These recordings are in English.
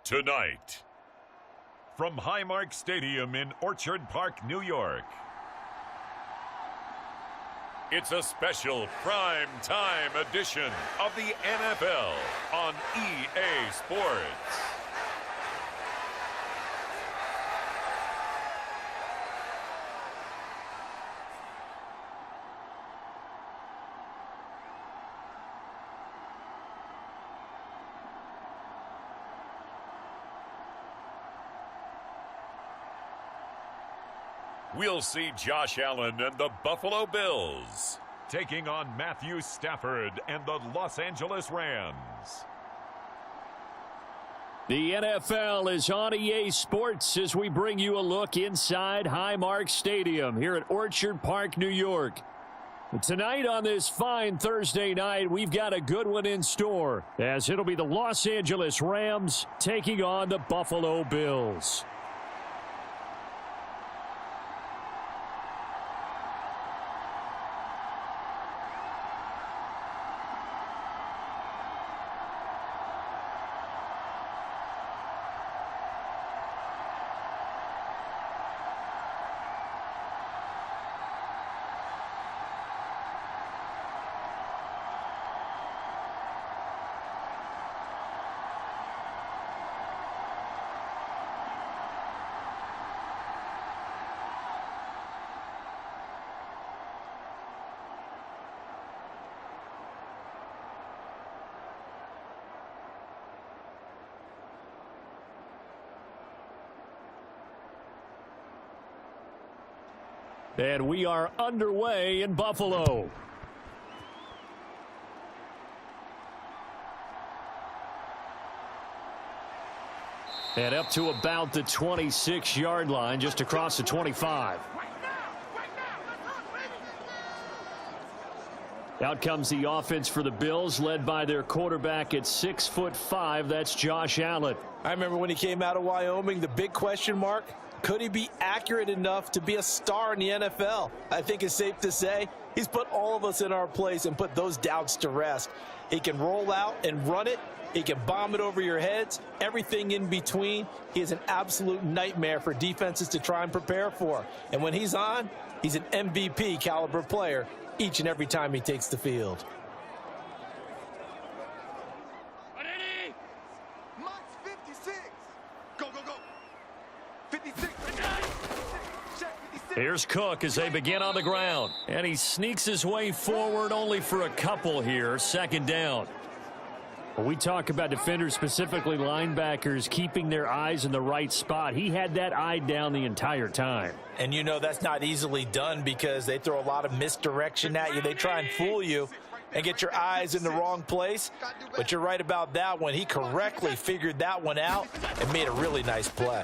Tonight, from Highmark Stadium in Orchard Park, New York, it's a special prime time edition of the NFL on EA Sports. We'll see Josh Allen and the Buffalo Bills taking on Matthew Stafford and the Los Angeles Rams. The NFL is on EA Sports as we bring you a look inside Highmark Stadium here at Orchard Park, New York. Tonight on this fine Thursday night, we've got a good one in store as it'll be the Los Angeles Rams taking on the Buffalo Bills. And we are underway in Buffalo. And up to about the 26-yard line, just across the 25. Out comes the offense for the Bills, led by their quarterback at 6'5". That's Josh Allen. I remember when he came out of Wyoming, the big question mark, could he be accurate enough to be a star in the NFL? I think it's safe to say he's put all of us in our place and put those doubts to rest. He can roll out and run it. He can bomb it over your heads. Everything in between. He is an absolute nightmare for defenses to try and prepare for. And when he's on, he's an MVP caliber player each and every time he takes the field. Here's Cook as they begin on the ground. And he sneaks his way forward only for a couple here. Second down. When we talk about defenders, specifically linebackers, keeping their eyes in the right spot, he had that eye down the entire time. And you know that's not easily done because they throw a lot of misdirection at you. They try and fool you and get your eyes in the wrong place. But you're right about that one. He correctly figured that one out and made a really nice play.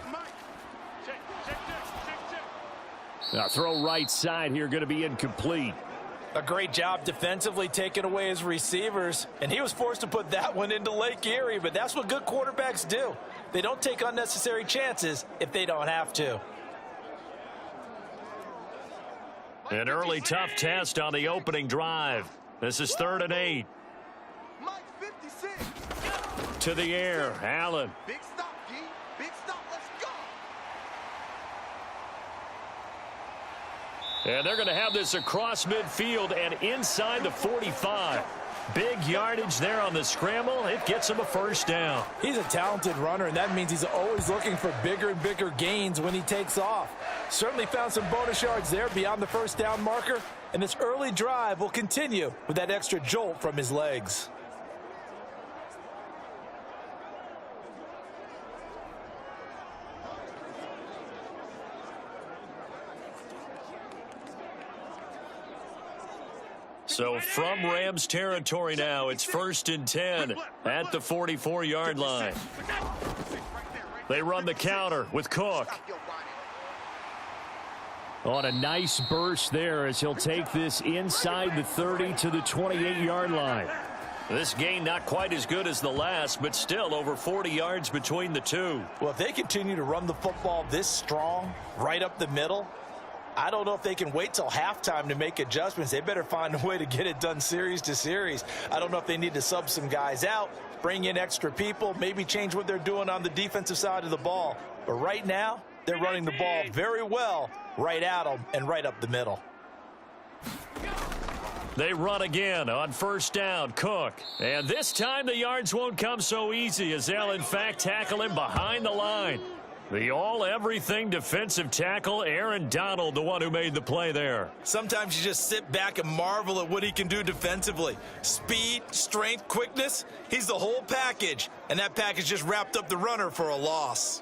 Now throw right side here, going to be incomplete. A great job defensively taking away his receivers, and he was forced to put that one into Lake Erie, but that's what good quarterbacks do. They don't take unnecessary chances if they don't have to. An early tough test on the opening drive. This is 3rd and 8. To the air, Allen. Big stop, G. Big stop. Let's go. And they're going to have this across midfield and inside the 45. Big yardage there on the scramble. It gets him a first down. He's a talented runner, and that means he's always looking for bigger and bigger gains when he takes off. Certainly found some bonus yards there beyond the first down marker, and this early drive will continue with that extra jolt from his legs. So from Rams territory now, it's 1st and 10 at the 44-yard line. They run the counter with Cook. On a nice burst there as he'll take this inside the 30 to the 28-yard line. This gain not quite as good as the last, but still over 40 yards between the two. Well, if they continue to run the football this strong, right up the middle, I don't know if they can wait till halftime to make adjustments. They better find a way to get it done series to series. I don't know if they need to sub some guys out, bring in extra people, maybe change what they're doing on the defensive side of the ball. But right now, they're running the ball very well right at them and right up the middle. They run again on first down. Cook. And this time the yards won't come so easy as they'll, in fact, tackle him behind the line. The all-everything defensive tackle, Aaron Donald, the one who made the play there. Sometimes you just sit back and marvel at what he can do defensively. Speed, strength, quickness, he's the whole package. And that package just wrapped up the runner for a loss.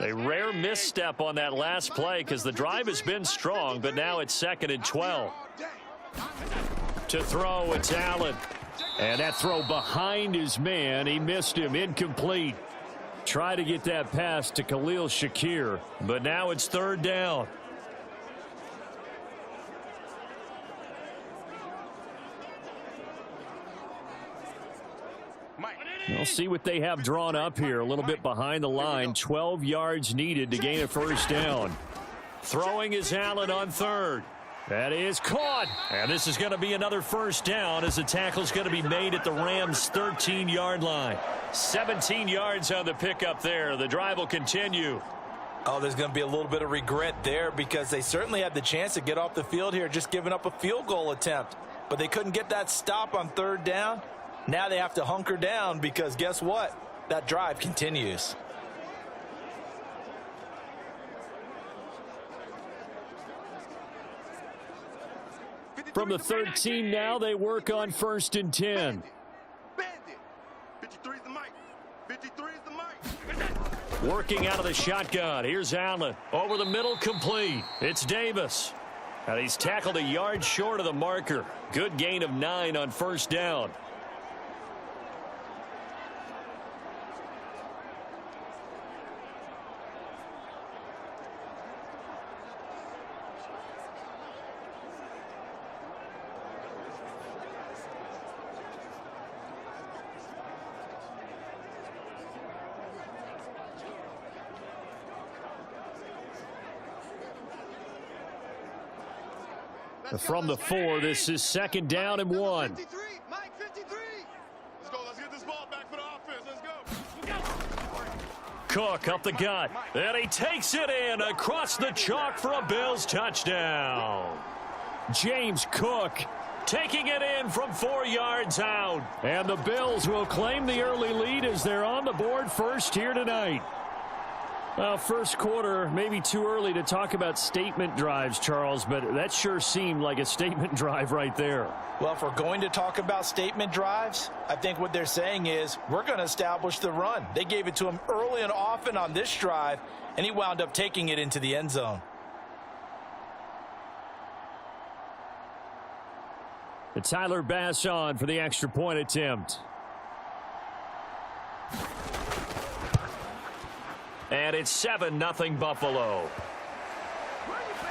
A rare misstep on that last play because the drive has been strong, but now it's 2nd and 12. To throw, it's Allen. And that throw behind his man, he missed him, incomplete. Try to get that pass to Khalil Shakir, but now it's 3rd down. We'll see what they have drawn up here. A little bit behind the line. 12 yards needed to gain a first down. Throwing is Allen on 3rd. That is caught. And this is going to be another first down as the tackle's going to be made at the Rams' 13-yard line. 17 yards on the pickup there. The drive will continue. Oh, there's going to be a little bit of regret there because they certainly had the chance to get off the field here, just giving up a field goal attempt. But they couldn't get that stop on 3rd down. Now they have to hunker down because guess what? That drive continues. From the 13 now, they work on 1st and 10. 53 is the mic. 53 is the mic. Working out of the shotgun. Here's Allen. Over the middle, complete. It's Davis. And he's tackled a yard short of the marker. Good gain of 9 on first down. From the 4, this is 2nd down and 1. 53, Mike 53. Let's go. Let's get this ball back for the offense. Let's go. Cook up the gut. And he takes it in across the chalk for a Bills touchdown. James Cook taking it in from 4 yards out. And the Bills will claim the early lead as they're on the board first here tonight. Well, first quarter, maybe too early to talk about statement drives, Charles, but that sure seemed like a statement drive right there. Well, if we're going to talk about statement drives, I think what they're saying is we're going to establish the run. They gave it to him early and often on this drive, and he wound up taking it into the end zone. And Tyler Bass on for the extra point attempt. And it's 7-0 Buffalo.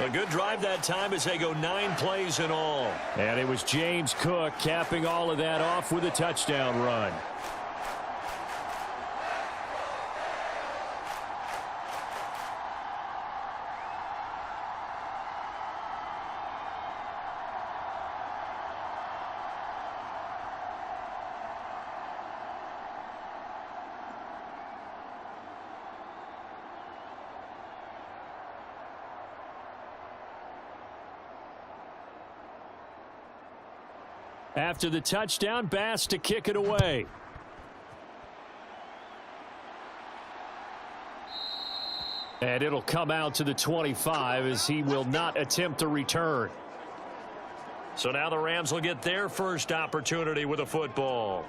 A good drive that time as they go 9 plays in all. And it was James Cook capping all of that off with a touchdown run. After the touchdown, Bass to kick it away. And it'll come out to the 25 as he will not attempt a return. So now the Rams will get their first opportunity with a football.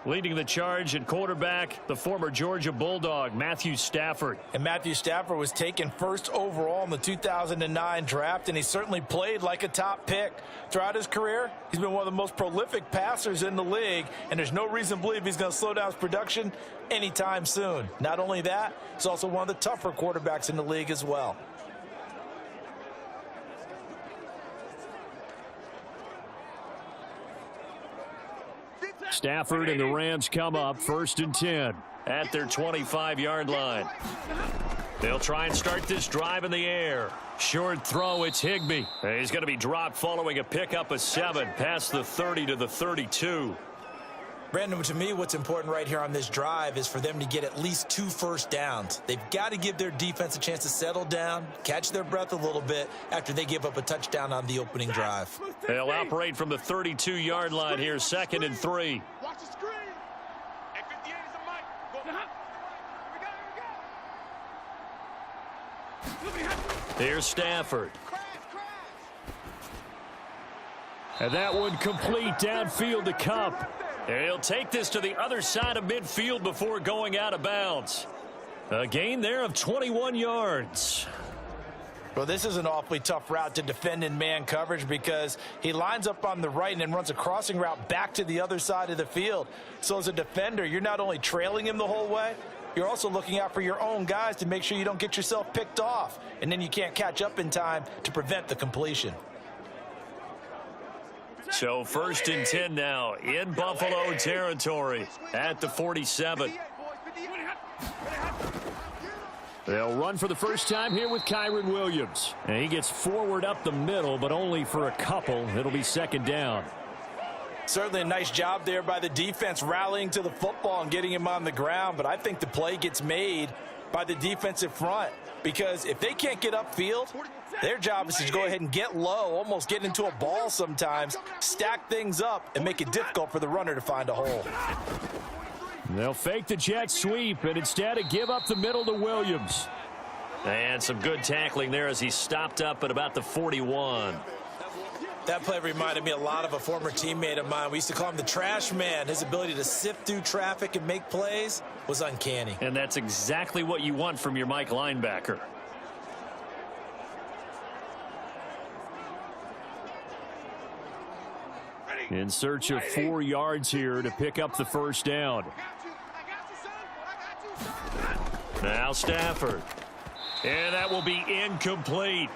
Leading the charge at quarterback, the former Georgia Bulldog, Matthew Stafford. And Matthew Stafford was taken first overall in the 2009 draft, and he certainly played like a top pick. Throughout his career, he's been one of the most prolific passers in the league, and there's no reason to believe he's going to slow down his production anytime soon. Not only that, he's also one of the tougher quarterbacks in the league as well. Stafford and the Rams come up 1st and 10 at their 25-yard line. They'll try and start this drive in the air. Short throw, it's Higbee. He's going to be dropped following a pickup of 7 past the 30 to the 32. Brandon, to me, what's important right here on this drive is for them to get at least 2 first downs. They've got to give their defense a chance to settle down, catch their breath a little bit after they give up a touchdown on the opening drive. They'll operate from the 32-yard line here, 2nd and 3. Watch the screen. Hey, 58 is a mic. Here we go. Here's Stafford. And that one complete downfield to Kupp. He'll take this to the other side of midfield before going out of bounds. A gain there of 21 yards. Well, this is an awfully tough route to defend in man coverage because he lines up on the right and then runs a crossing route back to the other side of the field. So as a defender, you're not only trailing him the whole way, you're also looking out for your own guys to make sure you don't get yourself picked off. And then you can't catch up in time to prevent the completion. So 1st and 10 now in Buffalo territory at the 47. They'll run for the first time here with Kyren Williams. And he gets forward up the middle, but only for a couple. It'll be 2nd down. Certainly a nice job there by the defense rallying to the football and getting him on the ground. But I think the play gets made by the defensive front because if they can't get upfield, their job is to go ahead and get low, almost get into a ball sometimes, stack things up, and make it difficult for the runner to find a hole. They'll fake the jet sweep and instead give up the middle to Williams. And some good tackling there as he stopped up at about the 41. That play reminded me a lot of a former teammate of mine. We used to call him the trash man. His ability to sift through traffic and make plays was uncanny. And that's exactly what you want from your Mike linebacker. In search of 4 yards here to pick up the first down. Now Stafford. And that will be incomplete.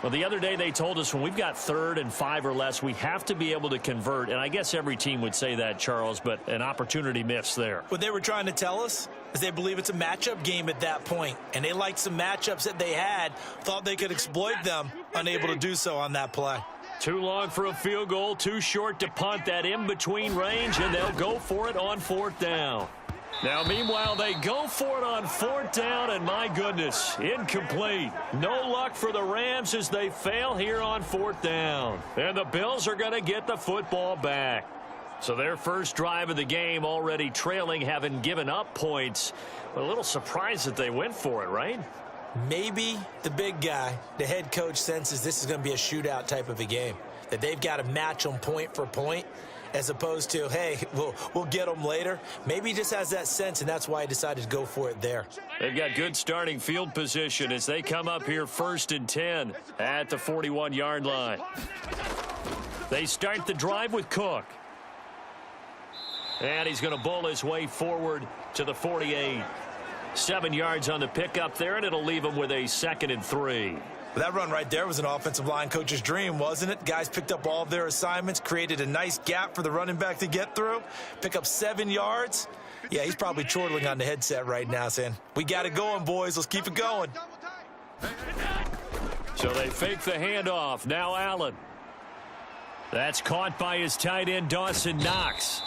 Well, the other day they told us when we've got 3rd and 5 or less, we have to be able to convert. And I guess every team would say that, Charles, but an opportunity missed there. What they were trying to tell us is they believe it's a matchup game at that point. And they liked some matchups that they had, thought they could exploit them, unable to do so on that play. Too long for a field goal, too short to punt that in-between range, and they'll go for it on 4th down. Now, meanwhile, they go for it on 4th down, and my goodness, incomplete. No luck for the Rams as they fail here on 4th down. And the Bills are going to get the football back. So their first drive of the game already trailing, having given up points. A little surprised that they went for it, right? Maybe the big guy, the head coach, senses this is going to be a shootout type of a game, that they've got to match them point for point as opposed to, hey, we'll get them later. Maybe he just has that sense, and that's why he decided to go for it there. They've got good starting field position as they come up here 1st and 10 at the 41-yard line. They start the drive with Cook. And he's going to bowl his way forward to the 48. 7 yards on the pickup there, and it'll leave him with a 2nd and 3. That run right there was an offensive line coach's dream, wasn't it? Guys picked up all of their assignments, created a nice gap for the running back to get through, pick up 7 yards. Yeah, he's probably chortling on the headset right now saying, we got it going, boys. Let's keep it going. So they fake the handoff. Now Allen. That's caught by his tight end, Dawson Knox.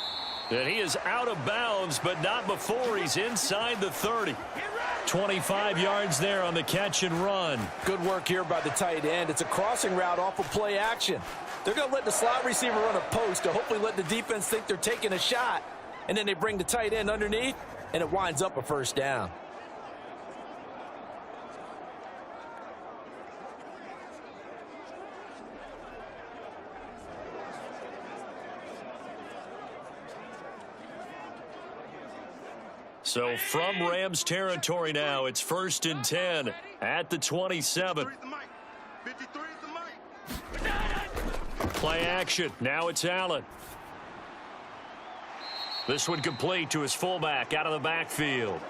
And he is out of bounds, but not before he's inside the 30. 25 yards there on the catch and run. Good work here by the tight end. It's a crossing route off of play action. They're going to let the slot receiver run a post to hopefully let the defense think they're taking a shot. And then they bring the tight end underneath, and it winds up a first down. So from Rams territory now, it's 1st and 10 at the 27. Play action. Now it's Allen. This one complete to his fullback out of the backfield.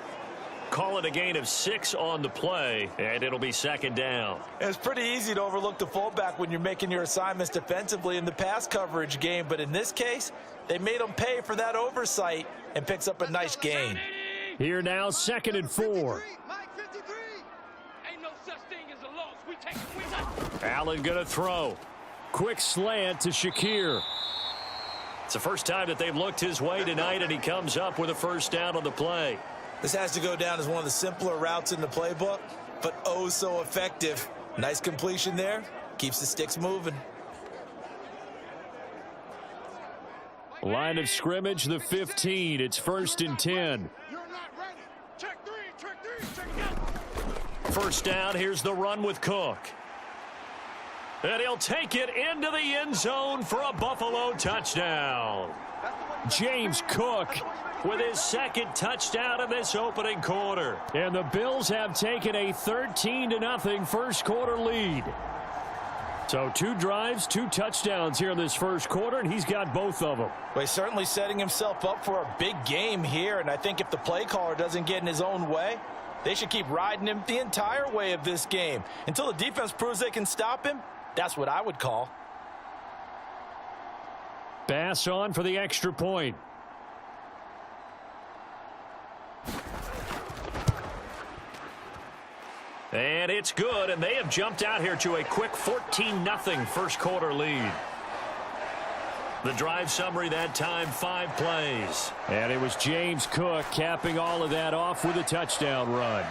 Call it a gain of 6 on the play, and it'll be second down. It's pretty easy to overlook the fullback when you're making your assignments defensively in the pass coverage game, but in this case, they made him pay for that oversight and picks up a nice gain. Here now, 2nd and 4. Ain't no such thing as a loss. We take it. Allen going to throw. Quick slant to Shakir. It's the first time that they've looked his way tonight, and he comes up with a first down on the play. This has to go down as one of the simpler routes in the playbook, but oh so effective. Nice completion there. Keeps the sticks moving. Line of scrimmage, the 15. It's 1st and 10. You're not ready. Check three, check it. First down, here's the run with Cook. And he'll take it into the end zone for a Buffalo touchdown. James Cook with his 2nd touchdown in this opening quarter. And the Bills have taken a 13-0 first quarter lead. So 2 drives, 2 touchdowns here in this first quarter, and he's got both of them. Well, he's certainly setting himself up for a big game here, and I think if the play caller doesn't get in his own way, they should keep riding him the entire way of this game. Until the defense proves they can stop him, that's what I would call. Bass on for the extra point. And it's good, and they have jumped out here to a quick 14-0 first quarter lead. The drive summary that time, 5 plays. And it was James Cook capping all of that off with a touchdown run.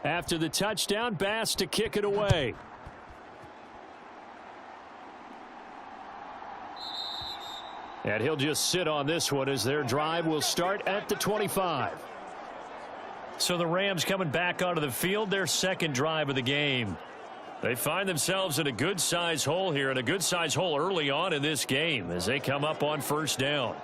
After the touchdown, Bass to kick it away. And he'll just sit on this one as their drive will start at the 25. So the Rams coming back onto the field, their 2nd drive of the game. They find themselves in a good-sized hole here, and a good-sized hole early on in this game as they come up on first down.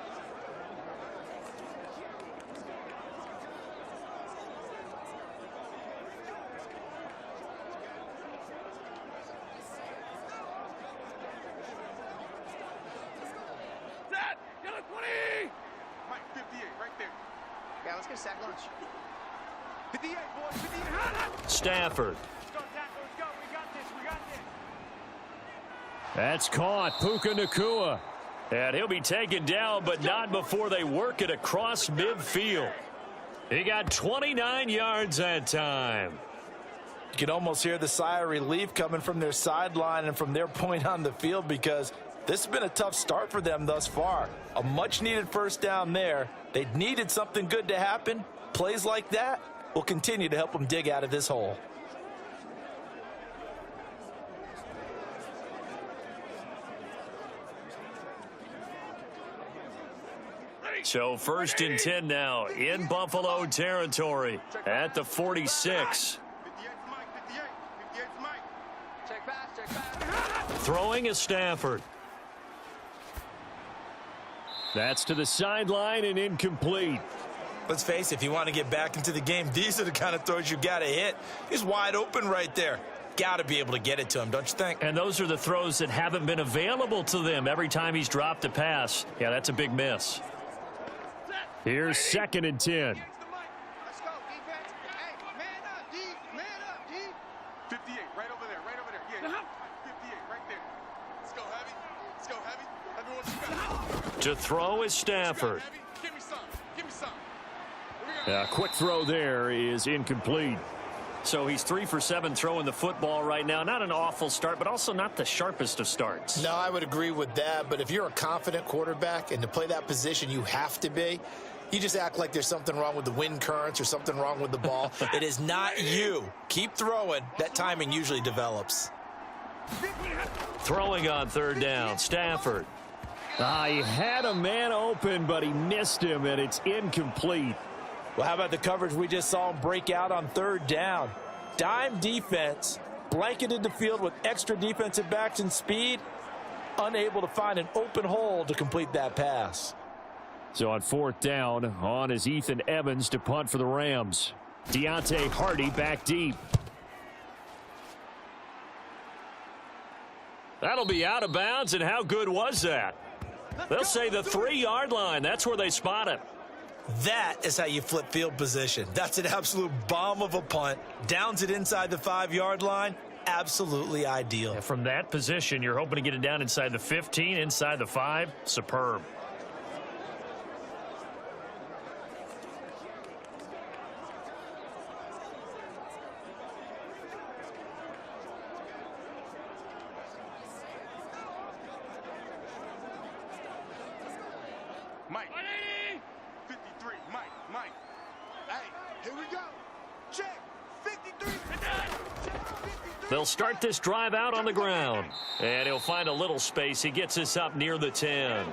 Stafford. That's caught. Puka Nacua. And he'll be taken down, but not before they work it across midfield. He got 29 yards that time. You can almost hear the sigh of relief coming from their sideline and from their point on the field, because this has been a tough start for them thus far. A much-needed first down there. They needed something good to happen. Plays like that will continue to help them dig out of this hole. So 1st and 10 now in Buffalo territory at the 46. Throwing is Stafford. That's to the sideline and incomplete. Let's face it, if you want to get back into the game, these are the kind of throws you got to hit. He's wide open right there. Got to be able to get it to him, don't you think? And those are the throws that haven't been available to them every time he's dropped a pass. Yeah, that's a big miss. Here's 2nd and 10. Let's go, defense. Hey, man up, D. Man up, D. 58, right over there, right over there. Yeah, 58, right there. Let's go, heavy. Let's go, heavy. Everyone, you got it. To throw is Stafford. Give me some. Give me some. A quick throw there is incomplete. So he's 3 for 7 throwing the football right now. Not an awful start, but also not the sharpest of starts. No, I would agree with that. But if you're a confident quarterback and to play that position, you have to be. You just act like there's something wrong with the wind currents or something wrong with the ball. It is not you. Keep throwing. That timing usually develops. Throwing on 3rd down, Stafford. He had a man open, but he missed him, and it's incomplete. Well, how about the coverage we just saw him break out on 3rd down? Dime defense, blanketed the field with extra defensive backs and speed, unable to find an open hole to complete that pass. So on 4th down, on is Ethan Evans to punt for the Rams. Deontay Hardy back deep. That'll be out of bounds, and how good was that? They'll say the 3-yard line. That's where they spot it. That is how you flip field position. That's an absolute bomb of a punt. Downs it inside the 5-yard line. Absolutely ideal. And from that position, you're hoping to get it down inside the 15, inside the 5. Superb. Mike. 53. Mike. Hey, here we go. Check. 53. They'll start this drive out on the ground. And he'll find a little space. He gets this up near the 10.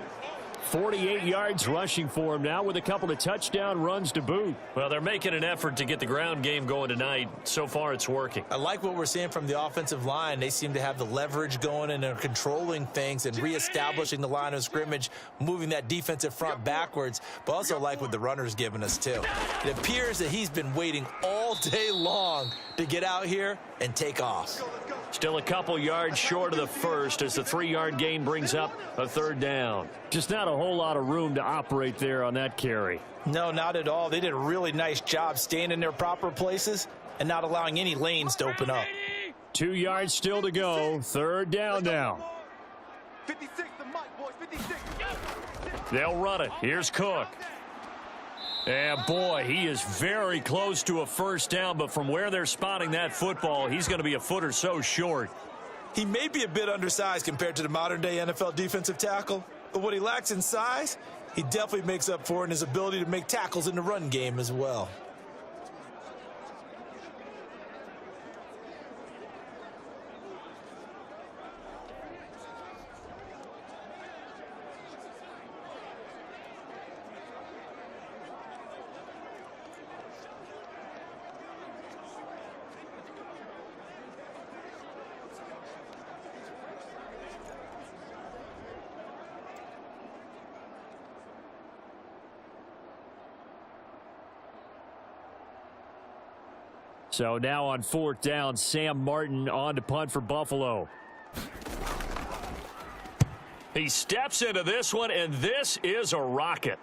48 yards rushing for him now with a couple of touchdown runs to boot. Well, they're making an effort to get the ground game going tonight. So far, it's working. I like what we're seeing from the offensive line. They seem to have the leverage going and they're controlling things and reestablishing the line of scrimmage, moving that defensive front backwards, but also like what the runner's giving us too. It appears that he's been waiting all day long to get out here and take off. Still a couple yards short of the first as the 3-yard gain brings up a 3rd down. Just not a whole lot of room to operate there on that carry. No, not at all. They did a really nice job staying in their proper places and not allowing any lanes to open up. 2 yards still to go. 3rd down now. 56 to Mike, boys. 56. They'll run it. Here's Cook. And boy, he is very close to a 1st down, but from where they're spotting that football, he's going to be a foot or so short. He may be a bit undersized compared to the modern-day NFL defensive tackle, but what he lacks in size, he definitely makes up for in his ability to make tackles in the run game as well. So now on 4th down, Sam Martin on to punt for Buffalo. He steps into this one, and this is a rocket.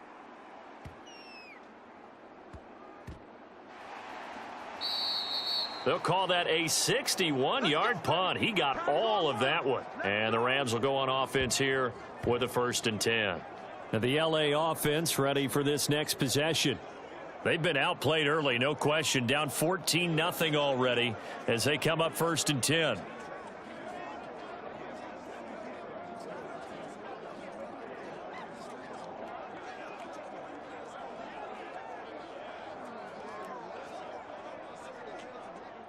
They'll call that a 61-yard punt. He got all of that one. And the Rams will go on offense here with a 1st and 10. Now the L.A. offense ready for this next possession. They've been outplayed early, no question. Down 14-0 already as they come up 1st and 10.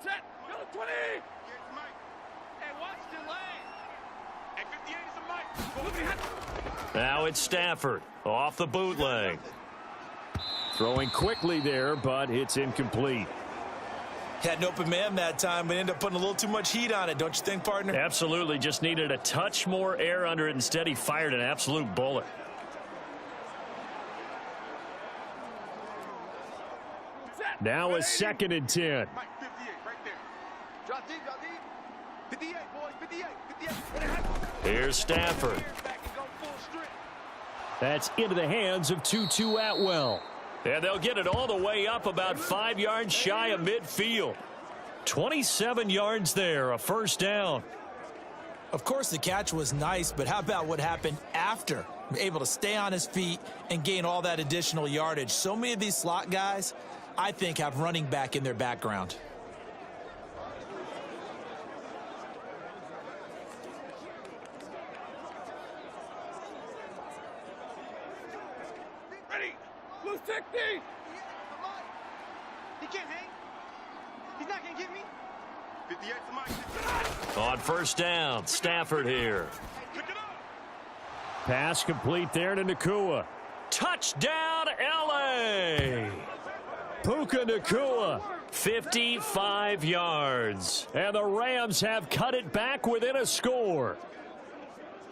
Set. Go 20. Here's Mike. Hey, watch the lane. Hey, 58 is a Mike. Now it's Stafford off the bootleg. Throwing quickly there, but it's incomplete. Had an open man that time, but ended up putting a little too much heat on it, don't you think, partner? Absolutely. Just needed a touch more air under it. Instead, he fired an absolute bullet. Now a 2nd and 10. Mike, 58, right there. Drop deep, drop deep. 58, boys, 58. Here's Stafford. Back and go full strength. That's into the hands of Tutu Atwell. And they'll get it all the way up about 5 yards shy of midfield. 27 yards there, a 1st down. Of course, the catch was nice, but how about what happened after? Able to stay on his feet and gain all that additional yardage. So many of these slot guys, I think, have running back in their background. Ready. Blue 60. He can't hang. He's not going to get me. 58 to Mike. On 1st down, Stafford here. Pick it up. Pass complete there to Nakua. Touchdown, L.A. Puka Nacua, 55 yards. And the Rams have cut it back within a score.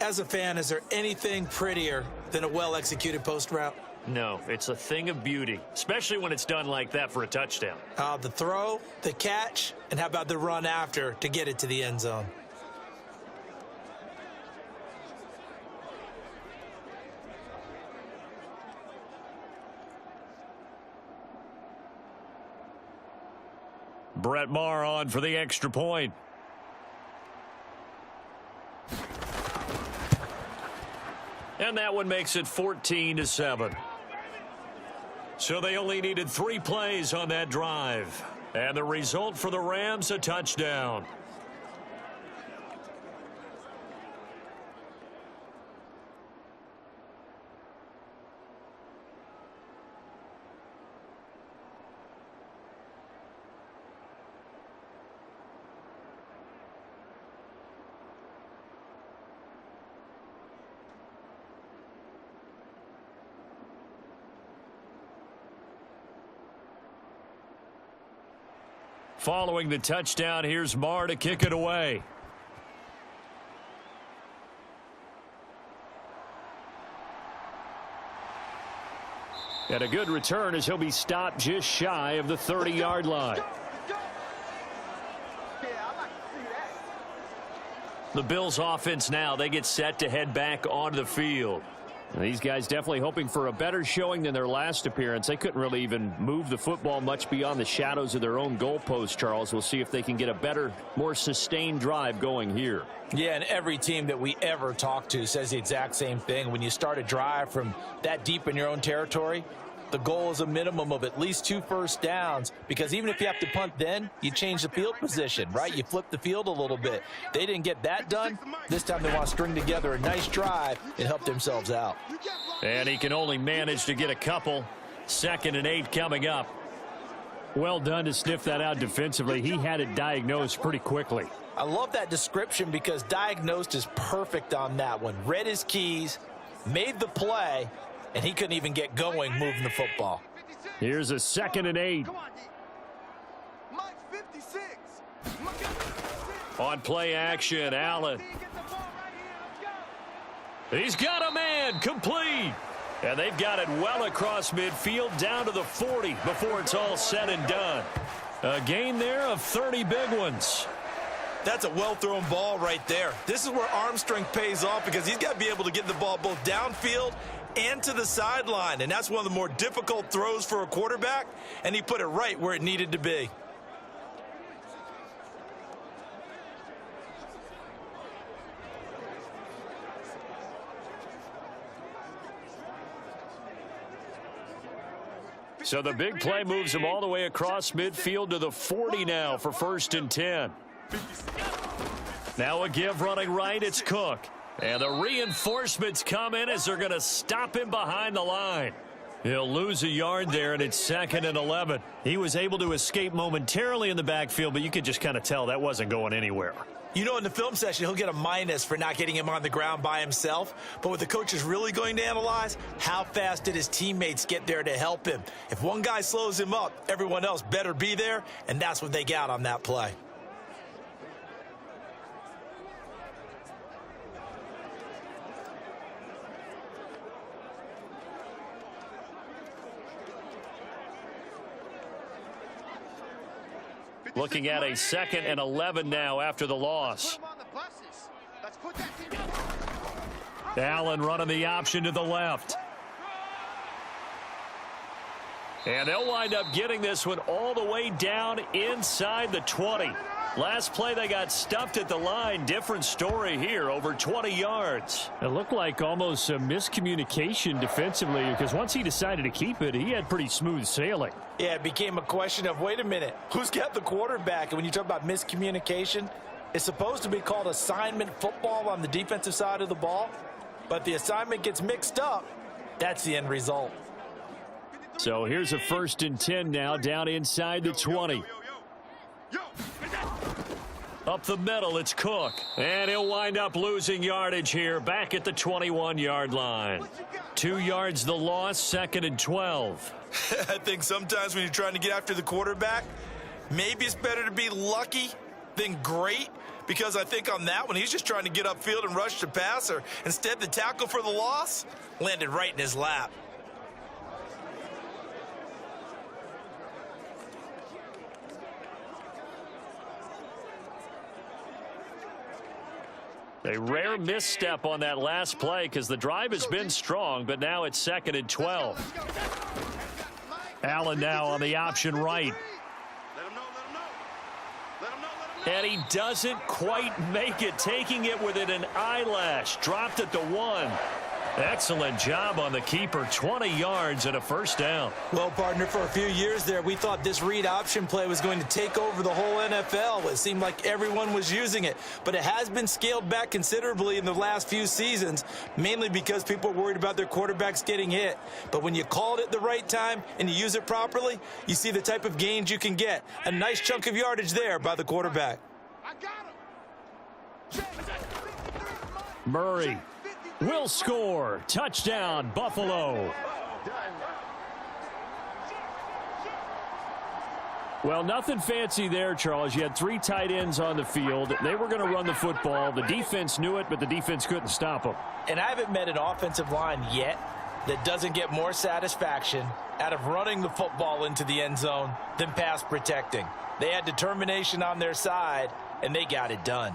As a fan, is there anything prettier than a well-executed post route? No, it's a thing of beauty, especially when it's done like that for a touchdown. The throw, the catch, and how about the run after to get it to the end zone? Brett Maher on for the extra point. And that one makes it 14-7. So they only needed 3 plays on that drive. And the result for the Rams, a touchdown. Following the touchdown, here's Maher to kick it away. And a good return as he'll be stopped just shy of the 30-yard line. The Bills offense now, they get set to head back onto the field. And these guys definitely hoping for a better showing than their last appearance. They couldn't really even move the football much beyond the shadows of their own goalpost, Charles. We'll see if they can get a better, more sustained drive going here. Yeah, and every team that we ever talk to says the exact same thing. When you start a drive from that deep in your own territory, the goal is a minimum of at least 2 first downs, because even if you have to punt then, you change the field position, right? You flip the field a little bit. They didn't get that done. This time they want to string together a nice drive and help themselves out. And he can only manage to get a couple. 2nd and 8 coming up. Well done to sniff that out defensively. He had it diagnosed pretty quickly. I love that description because diagnosed is perfect on that one. Read his keys, made the play, and he couldn't even get going moving the football. Here's a 2nd and 8. On play action, Allen. He's got a man, complete. And they've got it well across midfield down to the 40 before it's all said and done. A gain there of 30 big ones. That's a well-thrown ball right there. This is where arm strength pays off, because he's got to be able to get the ball both downfield and to the sideline, and that's one of the more difficult throws for a quarterback, and he put it right where it needed to be. So the big play moves him all the way across midfield to the 40 now for 1st and 10. Now a give running right, it's Cook. And the reinforcements come in as they're going to stop him behind the line. He'll lose a yard there, and it's 2nd and 11. He was able to escape momentarily in the backfield, but you could just kind of tell that wasn't going anywhere. You know, in the film session, he'll get a minus for not getting him on the ground by himself. But what the coach is really going to analyze, how fast did his teammates get there to help him? If one guy slows him up, everyone else better be there, and that's what they got on that play. Looking at a 2nd and 11 now after the loss. Allen running the option to the left. And they'll wind up getting this one all the way down inside the 20. Last play they got stuffed at the line. Different story here, over 20 yards. It looked like almost a miscommunication defensively, because once he decided to keep it, he had pretty smooth sailing. Yeah, it became a question of, wait a minute, who's got the quarterback? And when you talk about miscommunication, it's supposed to be called assignment football on the defensive side of the ball. But the assignment gets mixed up. That's the end result. So here's a 1st and 10 now down inside the 20. Up the middle, it's Cook. And he'll wind up losing yardage here, back at the 21-yard line. 2 yards the loss, 2nd and 12. I think sometimes when you're trying to get after the quarterback, maybe it's better to be lucky than great, because I think on that one, he's just trying to get upfield and rush the passer. Instead, the tackle for the loss landed right in his lap. A rare misstep on that last play because the drive has been strong, but now it's 2nd and 12. Allen now on the option right. And he doesn't quite make it, taking it within an eyelash. Dropped at the 1. Excellent job on the keeper. 20 yards and a first down. Well, partner, for a few years there, we thought this read option play was going to take over the whole NFL. It seemed like everyone was using it, but it has been scaled back considerably in the last few seasons, mainly because people are worried about their quarterbacks getting hit. But when you call it at the right time and you use it properly, you see the type of gains you can get. A nice chunk of yardage there by the quarterback. Murray will score. Touchdown, Buffalo. Well, nothing fancy there, Charles. You had 3 tight ends on the field. They were going to run the football. The defense knew it, but the defense couldn't stop them. And I haven't met an offensive line yet that doesn't get more satisfaction out of running the football into the end zone than pass protecting. They had determination on their side, and they got it done.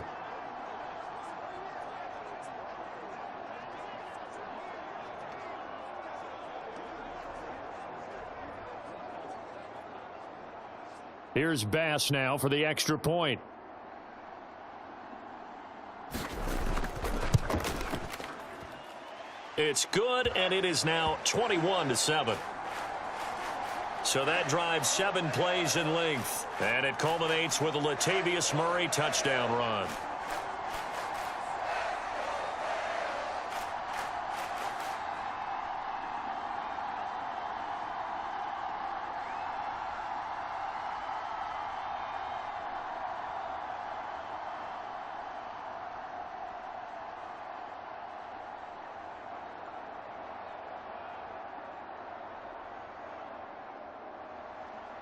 Here's Bass now for the extra point. It's good, and it is now 21-7. So that drives 7 plays in length, and it culminates with a Latavius Murray touchdown run.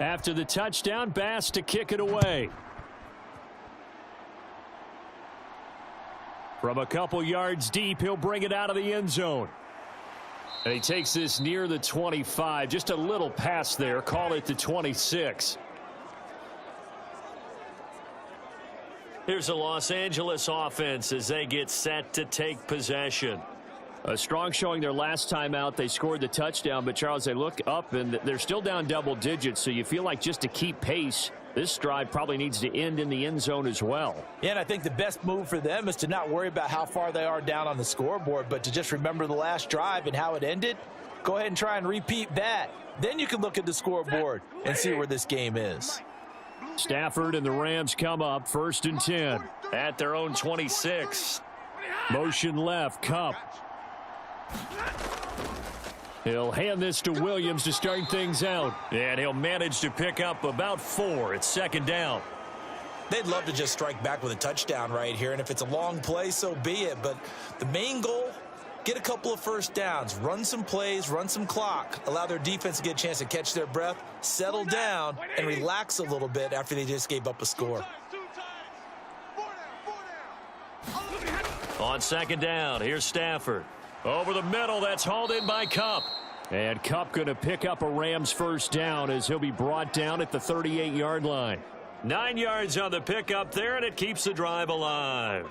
After the touchdown, Bass to kick it away. From a couple yards deep, he'll bring it out of the end zone. And he takes this near the 25. Just a little pass there. Call it the 26. Here's the Los Angeles offense as they get set to take possession. A strong showing their last time out. They scored the touchdown, but Charles, they look up and they're still down double digits, so you feel like just to keep pace, this drive probably needs to end in the end zone as well. Yeah, and I think the best move for them is to not worry about how far they are down on the scoreboard, but to just remember the last drive and how it ended. Go ahead and try and repeat that. Then you can look at the scoreboard and see where this game is. Stafford and the Rams come up 1st and 10 at their own 26. Motion left, Kupp. He'll hand this to Williams to start things out, and he'll manage to pick up about 4. It's 2nd down. They'd love to just strike back with a touchdown right here, and if it's a long play, so be it. But the main goal, get a couple of first downs, run some plays, run some clock, allow their defense to get a chance to catch their breath, settle down, and relax a little bit after they just gave up a score. On 2nd down, here's Stafford. Over the middle, that's hauled in by Kupp. And Kupp going to pick up a Rams first down as he'll be brought down at the 38-yard line. 9 yards on the pickup there, and it keeps the drive alive.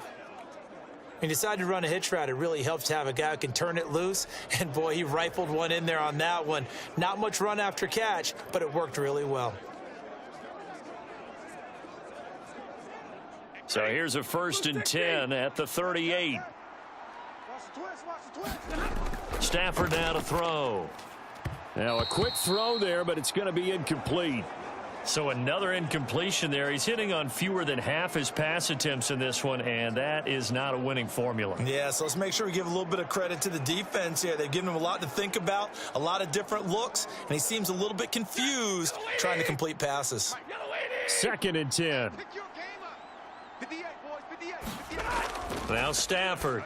He decided to run a hitch route. It really helps to have a guy who can turn it loose. And, boy, he rifled one in there on that one. Not much run after catch, but it worked really well. So here's a 1st and 10 at the 38. Stafford now to throw. Now a quick throw there, but it's going to be incomplete. So another incompletion there. He's hitting on fewer than half his pass attempts in this one, and that is not a winning formula. Yeah, so let's make sure we give a little bit of credit to the defense here. They've given him a lot to think about, a lot of different looks, and he seems a little bit confused trying to complete passes. 2nd and 10. 58, boys, 58. Now Stafford.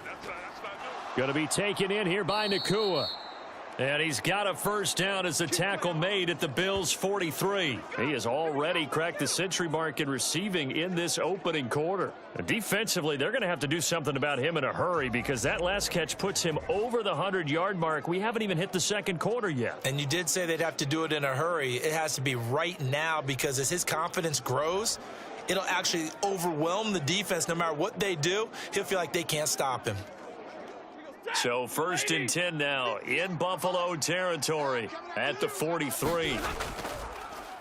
Going to be taken in here by Nakua. And he's got a first down as the tackle made at the Bills' 43. He has already cracked the century mark in receiving in this opening quarter. Defensively, they're going to have to do something about him in a hurry because that last catch puts him over the 100-yard mark. We haven't even hit the second quarter yet. And you did say they'd have to do it in a hurry. It has to be right now because as his confidence grows, it'll actually overwhelm the defense. No matter what they do, he'll feel like they can't stop him. So 1st and 10 now in Buffalo territory at the 43.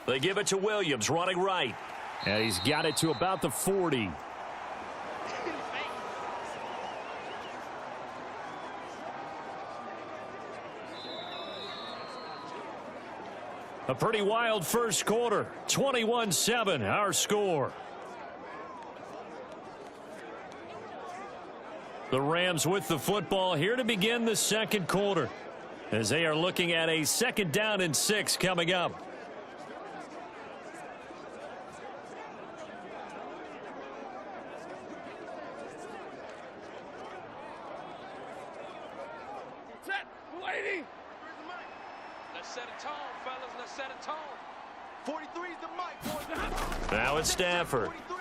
They give it to Williams running right. And he's got it to about the 40. A pretty wild first quarter. 21-7 our score. The Rams with the football here to begin the second quarter as they are looking at a 2nd down and 6 coming up. Set, lady. Let's set a tone, fellas. Let's set a tone. 43 is the mic, boys. Now it's Stafford. 43.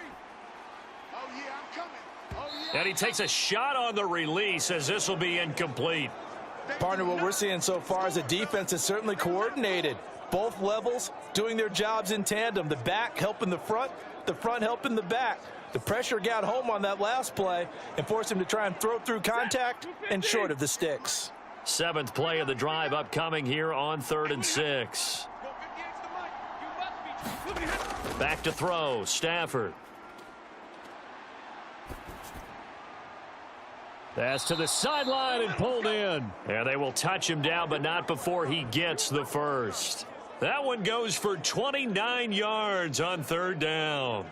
Oh, yeah, I'm coming. Oh, yeah. And he takes a shot on the release as this will be incomplete. Partner, what we're seeing so far is a defense that's certainly coordinated. Both levels doing their jobs in tandem. The back helping the front helping the back. The pressure got home on that last play and forced him to try and throw through contact and short of the sticks. 7th play of the drive upcoming here on 3rd and 6. Back to throw, Stafford. Pass to the sideline and pulled in. And they will touch him down, but not before he gets the first. That one goes for 29 yards on 3rd down.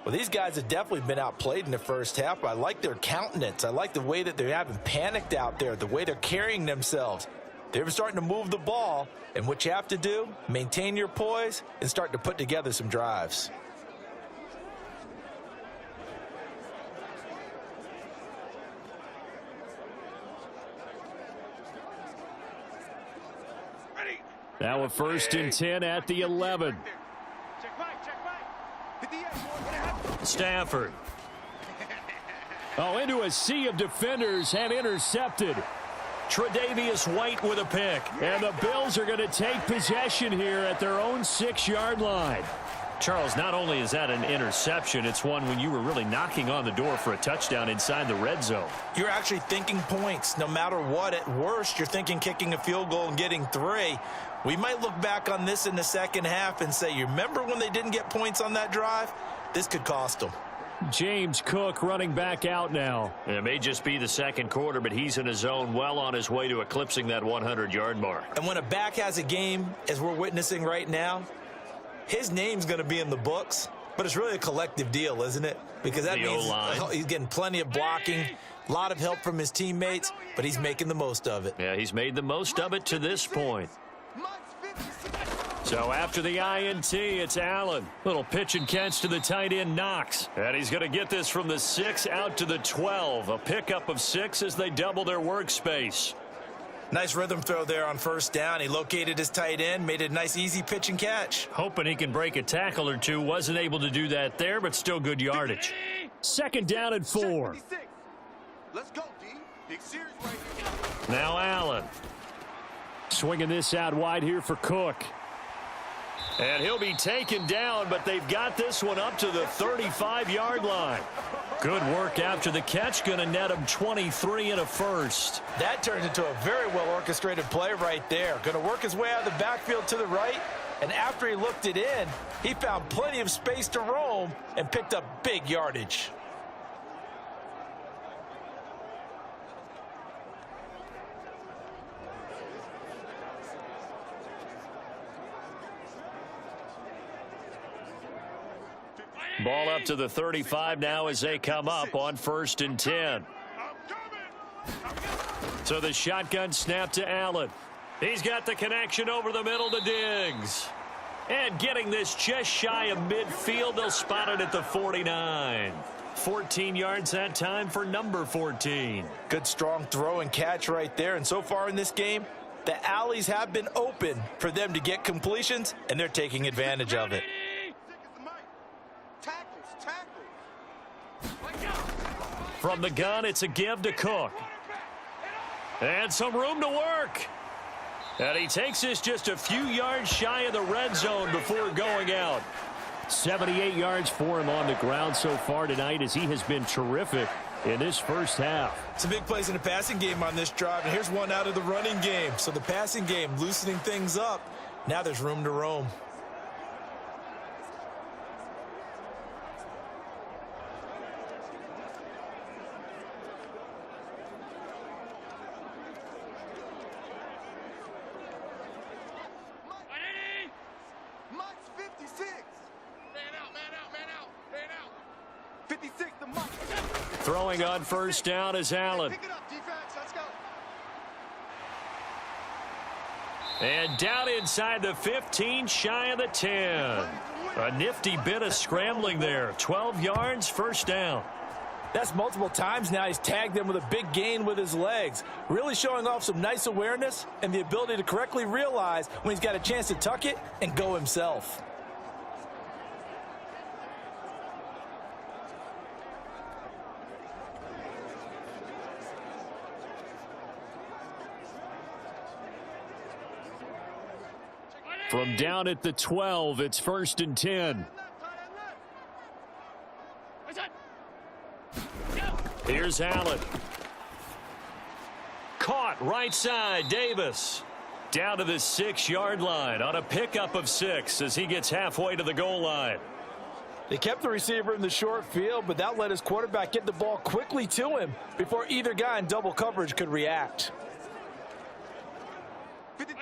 Well, these guys have definitely been outplayed in the first half. I like their countenance. I like the way that they haven't panicked out there, the way they're carrying themselves. They're starting to move the ball, and what you have to do, maintain your poise and start to put together some drives. Now a 1st and 10 at the 11. Check back. 58, boys. Stafford. Oh, into a sea of defenders and intercepted. Tre'Davious White with a pick. And the Bills are going to take possession here at their own 6-yard line. Charles, not only is that an interception, it's one when you were really knocking on the door for a touchdown inside the red zone. You're actually thinking points. No matter what, at worst, you're thinking kicking a field goal and getting 3. We might look back on this in the second half and say, you remember when they didn't get points on that drive? This could cost them. James Cook running back out now. It may just be the second quarter, but he's in his zone, well on his way to eclipsing that 100-yard mark. And when a back has a game, as we're witnessing right now, his name's going to be in the books, but it's really a collective deal, isn't it? Because that means he's getting plenty of blocking, a lot of help from his teammates, but he's making the most of it. Yeah, he's made the most of it to this point. So after the INT, it's Allen. Little pitch and catch to the tight end, Knox. And he's going to get this from the 6 out to the 12. A pickup of 6 as they double their workspace. Nice rhythm throw there on 1st down. He located his tight end, made it a nice easy pitch and catch. Hoping he can break a tackle or two. Wasn't able to do that there, but still good yardage. 2nd down and 4. Let's go, D. Big series right here. Now Allen. Swinging this out wide here for Cook. And he'll be taken down, but they've got this one up to the 35-yard line. Good work after the catch. Going to net him 23 and a first. That turns into a very well-orchestrated play right there. Going to work his way out of the backfield to the right, and after he looked it in, he found plenty of space to roam and picked up big yardage. Ball up to the 35 now as they come up on 1st and 10. So the shotgun snap to Allen. He's got the connection over the middle to Diggs. And getting this just shy of midfield, they'll spot it at the 49. 14 yards that time for number 14. Good strong throw and catch right there. And so far in this game, the alleys have been open for them to get completions, and they're taking advantage of it. From the gun, it's a give to Cook. And some room to work. And he takes this just a few yards shy of the red zone before going out. 78 yards for him on the ground so far tonight, as he has been terrific in this first half. Some big plays in the passing game on this drive, and here's one out of the running game. So the passing game loosening things up. Now there's room to roam. Throwing on first down is Allen. And down inside the 15, shy of the 10. A nifty bit of scrambling there. 12 yards, first down. That's multiple times now he's tagged them with a big gain with his legs. Really showing off some nice awareness and the ability to correctly realize when he's got a chance to tuck it and go himself. From down at the 12, it's first and 10. Here's Allen. Caught right side, Davis. Down to the 6-yard line on a pickup of 6 as he gets halfway to the goal line. They kept the receiver in the short field, but that let his quarterback get the ball quickly to him before either guy in double coverage could react.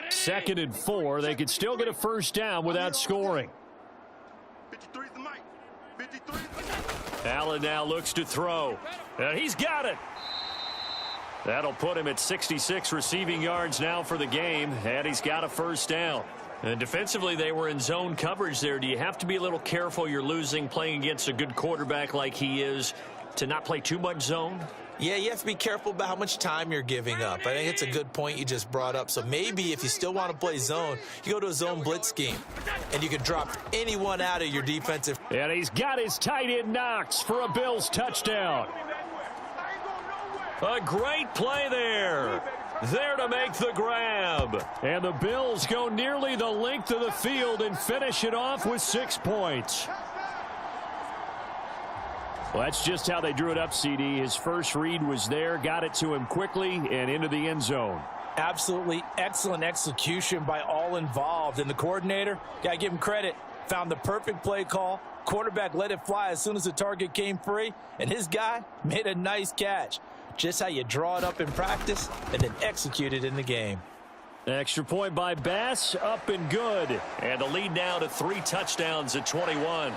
2nd and 4. They could still get a first down without scoring. Allen now looks to throw. And he's got it. That'll put him at 66 receiving yards now for the game, and he's got a first down. And defensively, they were in zone coverage there. Do you have to be a little careful? You're losing playing against a good quarterback like he is to not play too much zone? Yeah, you have to be careful about how much time you're giving up. I think it's a good point you just brought up. So maybe if you still want to play zone, you go to a zone blitz scheme, and you can drop anyone out of your defensive. And he's got his tight end Knox for a Bills touchdown. A great play there. There to make the grab. And the Bills go nearly the length of the field and finish it off with 6 points. Well, that's just how they drew it up, CD. His first read was there, got it to him quickly, and into the end zone. Absolutely excellent execution by all involved. And the coordinator, got to give him credit, found the perfect play call. Quarterback let it fly as soon as the target came free, and his guy made a nice catch. Just how you draw it up in practice and then execute it in the game. Extra point by Bass, up and good. And the lead now to 3 touchdowns at 21.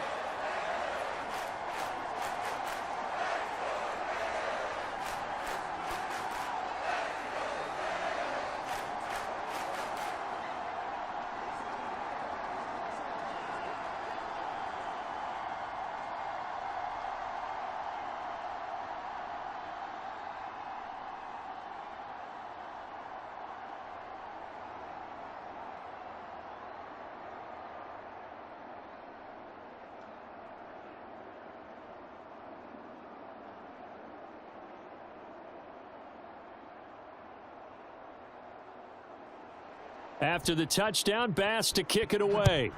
After the touchdown, Bass to kick it away.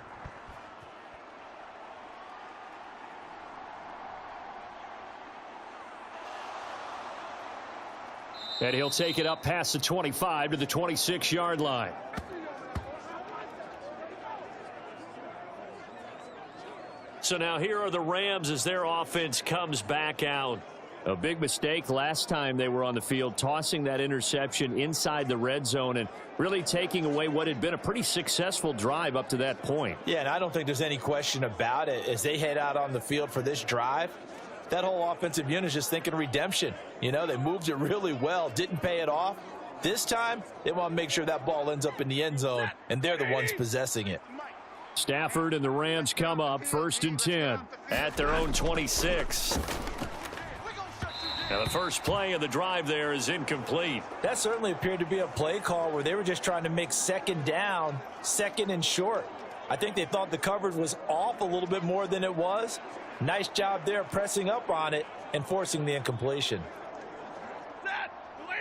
And he'll take it up past the 25 to the 26-yard line. So now here are the Rams as their offense comes back out. A big mistake last time they were on the field, tossing that interception inside the red zone and really taking away what had been a pretty successful drive up to that point. Yeah, and I don't think there's any question about it. As they head out on the field for this drive, that whole offensive unit is just thinking redemption. You know, they moved it really well, didn't pay it off. This time, they want to make sure that ball ends up in the end zone, and they're the ones possessing it. Stafford and the Rams come up 1st and 10 at their own 26. Now the first play of the drive there is incomplete. That certainly appeared to be a play call where they were just trying to make second down, second and short. I think they thought the coverage was off a little bit more than it was. Nice job there pressing up on it and forcing the incompletion.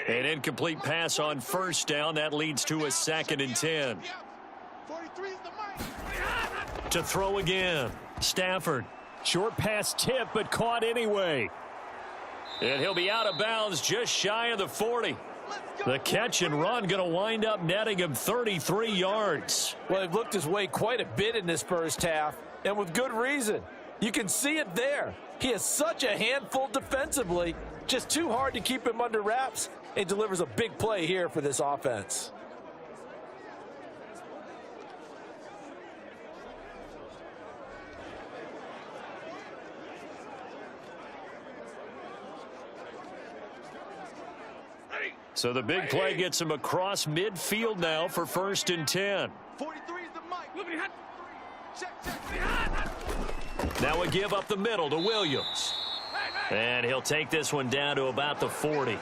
An incomplete pass on first down. That leads to a 2nd and 10. 43 is the mic. To throw again. Stafford. Short pass tip, but caught anyway. And he'll be out of bounds just shy of the 40. The catch and run going to wind up netting him 33 yards. Well, he looked his way quite a bit in this first half, and with good reason. You can see it there. He is such a handful defensively. Just too hard to keep him under wraps. It delivers a big play here for this offense. So the big play gets him across midfield now for 1st and 10. 43 is the mic. Check. Now a give up the middle to Williams. And he'll take this one down to about the 40.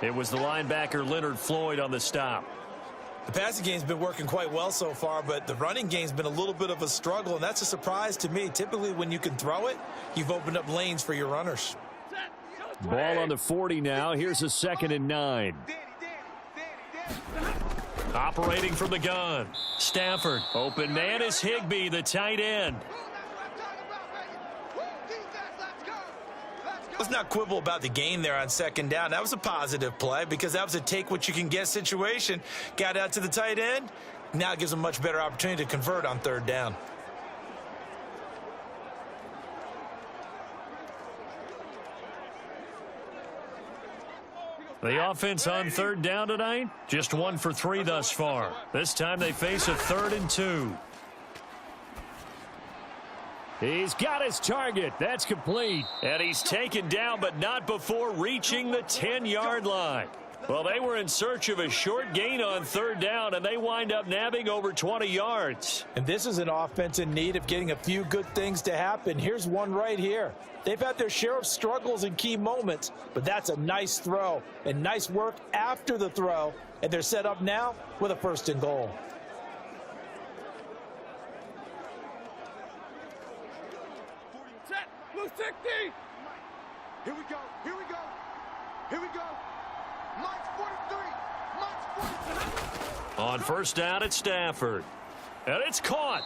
It was the linebacker Leonard Floyd on the stop. The passing game's been working quite well so far, but the running game's been a little bit of a struggle, and that's a surprise to me. Typically, when you can throw it, you've opened up lanes for your runners. Ball on the 40 now. Here's a 2nd and 9. Operating from the gun. Stafford. Open man is Higbee, the tight end. Let's not quibble about the gain there on 2nd down. That was a positive play because that was a take-what-you-can-get situation. Got out to the tight end. Now it gives them a much better opportunity to convert on 3rd down. The offense on 3rd down tonight, just 1 for 3 thus far. This time they face a 3rd and 2. He's got his target. That's complete. And he's taken down, but not before reaching the 10-yard line. Well, they were in search of a short gain on 3rd down, and they wind up nabbing over 20 yards. And this is an offense in need of getting a few good things to happen. Here's one right here. They've had their share of struggles in key moments, but that's a nice throw and nice work after the throw, and they're set up now with a 1st and goal. Here we go. Mike's 43. On 1st down at Stafford. And it's caught.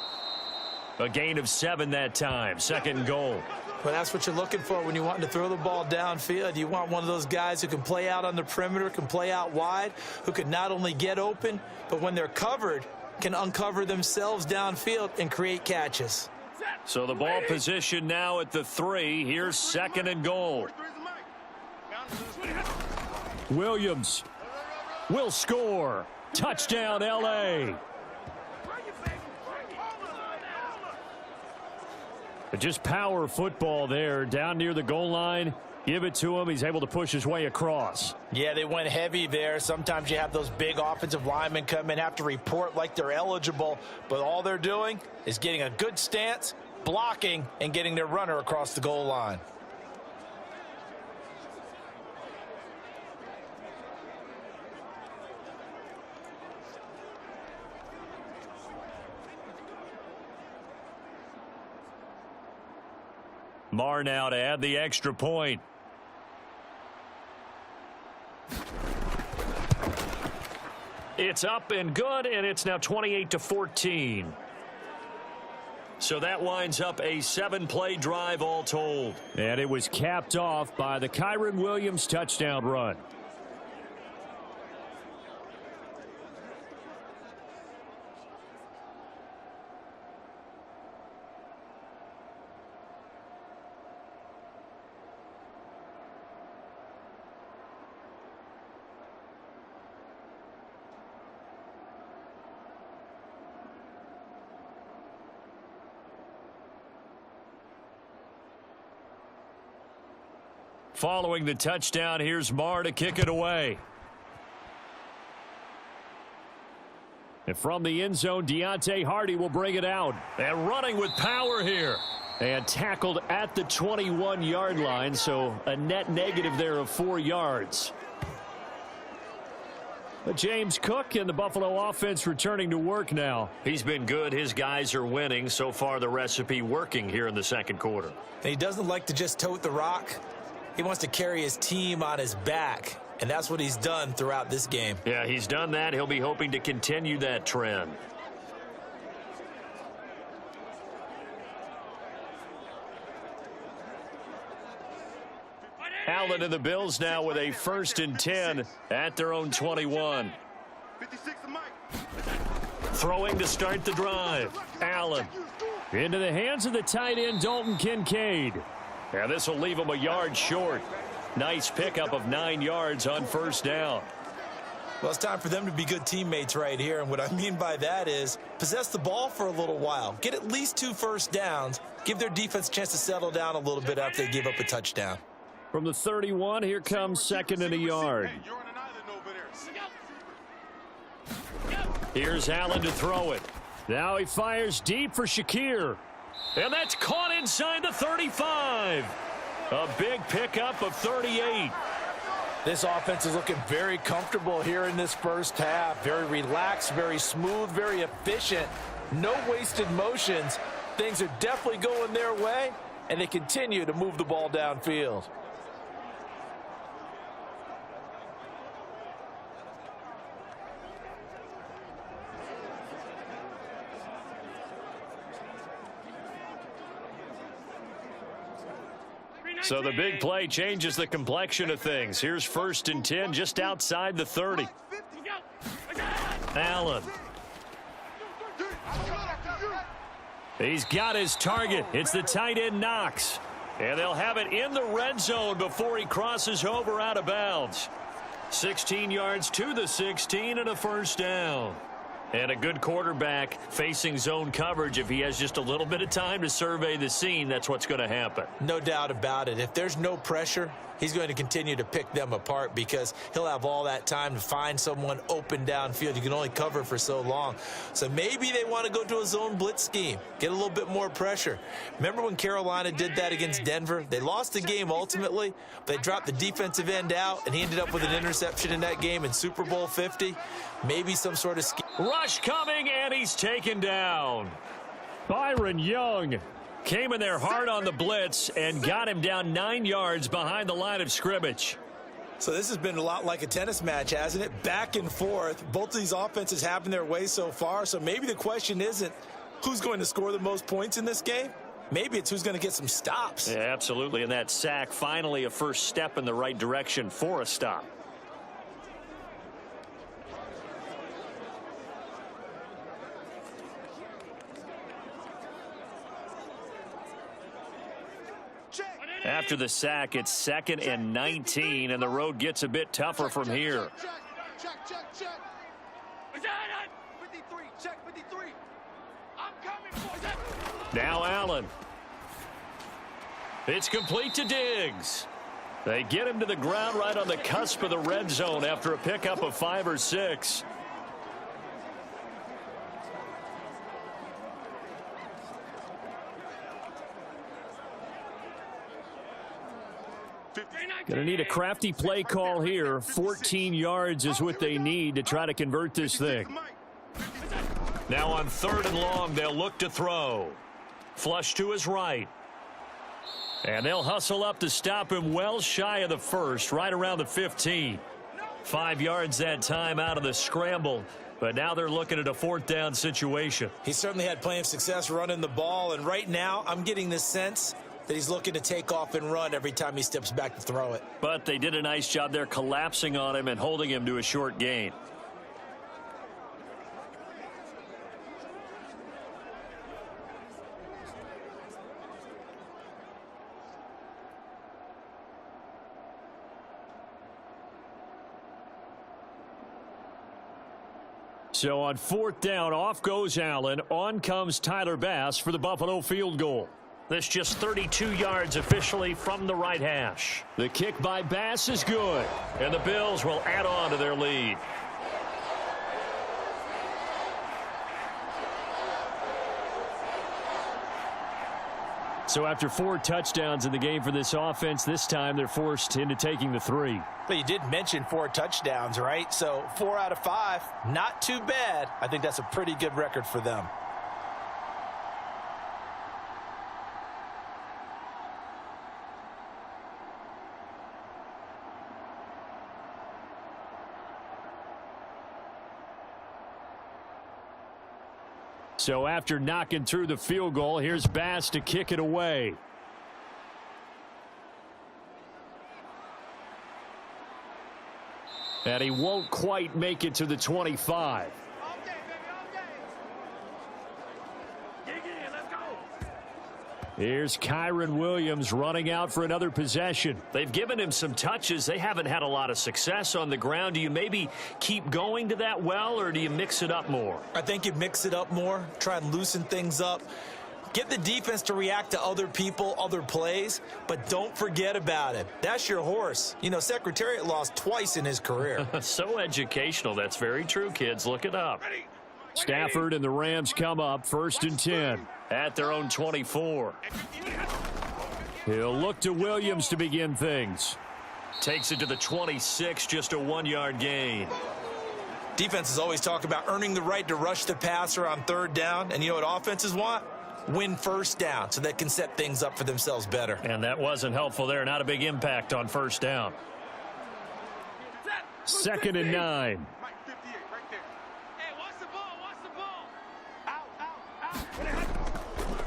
A gain of 7 that time. 2nd and goal. Well, that's what you're looking for when you want to throw the ball downfield. You want one of those guys who can play out on the perimeter, can play out wide, who can not only get open, but when they're covered, can uncover themselves downfield and create catches. So the ball position now at the 3. Here's 2nd and goal. Williams will score. Touchdown, L.A. Just power football there down near the goal line. Give it to him. He's able to push his way across. Yeah, they went heavy there. Sometimes you have those big offensive linemen come in, have to report like they're eligible, but all they're doing is getting a good stance, blocking, and getting their runner across the goal line. Marr now to add the extra point. It's up and good, and it's now 28-14. So that winds up a 7-play drive all told. And it was capped off by the Kyren Williams touchdown run. Following the touchdown, here's Marr to kick it away. And from the end zone, Deontay Hardy will bring it out. And running with power here. And tackled at the 21-yard line, so a net negative there of 4 yards. But James Cook and the Buffalo offense returning to work now. He's been good. His guys are winning. So far, the recipe working here in the second quarter. And he doesn't like to just tote the rock. He wants to carry his team on his back, and that's what he's done throughout this game. Yeah, he's done that. He'll be hoping to continue that trend. Allen and the Bills now with a 1st and 10 at their own 21. 56 to Mike. Throwing to start the drive. Allen into the hands of the tight end Dalton Kincaid. And this will leave him a yard short. Nice pickup of 9 yards on 1st down. Well, it's time for them to be good teammates right here. And what I mean by that is possess the ball for a little while. Get at least 2 first downs. Give their defense a chance to settle down a little bit after they give up a touchdown. From the 31, here comes 2nd and a yard. Hey, you're on an island over there. Here's Allen to throw it. Now he fires deep for Shakir. And that's caught inside the 35. A big pickup of 38. This offense is looking very comfortable here in this first half. Very relaxed, very smooth, very efficient. No wasted motions. Things are definitely going their way, and they continue to move the ball downfield. So the big play changes the complexion of things. Here's 1st and 10 just outside the 30. Allen. He's got his target. It's the tight end Knox. And they'll have it in the red zone before he crosses over out of bounds. 16 yards to the 16 and a 1st down. And a good quarterback facing zone coverage. If he has just a little bit of time to survey the scene, that's what's going to happen. No doubt about it. If there's no pressure, he's going to continue to pick them apart because he'll have all that time to find someone open downfield. You can only cover for so long. So maybe they want to go to a zone blitz scheme, get a little bit more pressure. Remember when Carolina did that against Denver? They lost the game ultimately. They dropped the defensive end out, and he ended up with an interception in that game in Super Bowl 50. Maybe some sort of scheme. Rush coming, and he's taken down. Byron Young came in there hard on the blitz and got him down 9 yards behind the line of scrimmage. So this has been a lot like a tennis match, hasn't it? Back and forth. Both of these offenses having their way so far. So maybe the question isn't who's going to score the most points in this game. Maybe it's who's going to get some stops. Yeah, absolutely. And that sack, finally a first step in the right direction for a stop. After the sack, it's 2nd and 19, and the road gets a bit tougher from here. Check. 53, check 53. I'm coming for that. Now Allen. It's complete to Diggs. They get him to the ground right on the cusp of the red zone after a pickup of 5 or 6. Going to need a crafty play call here. 14 yards is what they need to try to convert this thing. Now on 3rd and long, they'll look to throw. Flush to his right. And they'll hustle up to stop him well shy of the 1st, right around the 15. 5 yards that time out of the scramble. But now they're looking at a 4th down situation. He certainly had plenty of success running the ball. And right now, I'm getting this sense that he's looking to take off and run every time he steps back to throw it. But they did a nice job there collapsing on him and holding him to a short gain. So on 4th down, off goes Allen. On comes Tyler Bass for the Buffalo field goal. This just 32 yards officially from the right hash. The kick by Bass is good, and the Bills will add on to their lead. So after 4 touchdowns in the game for this offense, this time they're forced into taking the 3. But you did mention 4 touchdowns, right? So 4 out of 5, not too bad. I think that's a pretty good record for them. So after knocking through the field goal, here's Bass to kick it away. And he won't quite make it to the 25. Here's Kyron Williams running out for another possession. They've given him some touches. They haven't had a lot of success on the ground. Do you maybe keep going to that well, or do you mix it up more? I think you mix it up more, try and loosen things up. Get the defense to react to other people, other plays, but don't forget about it. That's your horse. You know, Secretariat lost twice in his career. So educational. That's very true, kids. Look it up. Stafford and the Rams come up 1st and 10 at their own 24. He'll look to Williams to begin things. Takes it to the 26, just a 1-yard gain. Defenses always talk about earning the right to rush the passer on 3rd down, and you know what offenses want? Win 1st down so they can set things up for themselves better. And that wasn't helpful there. Not a big impact on 1st down. 2nd and 9.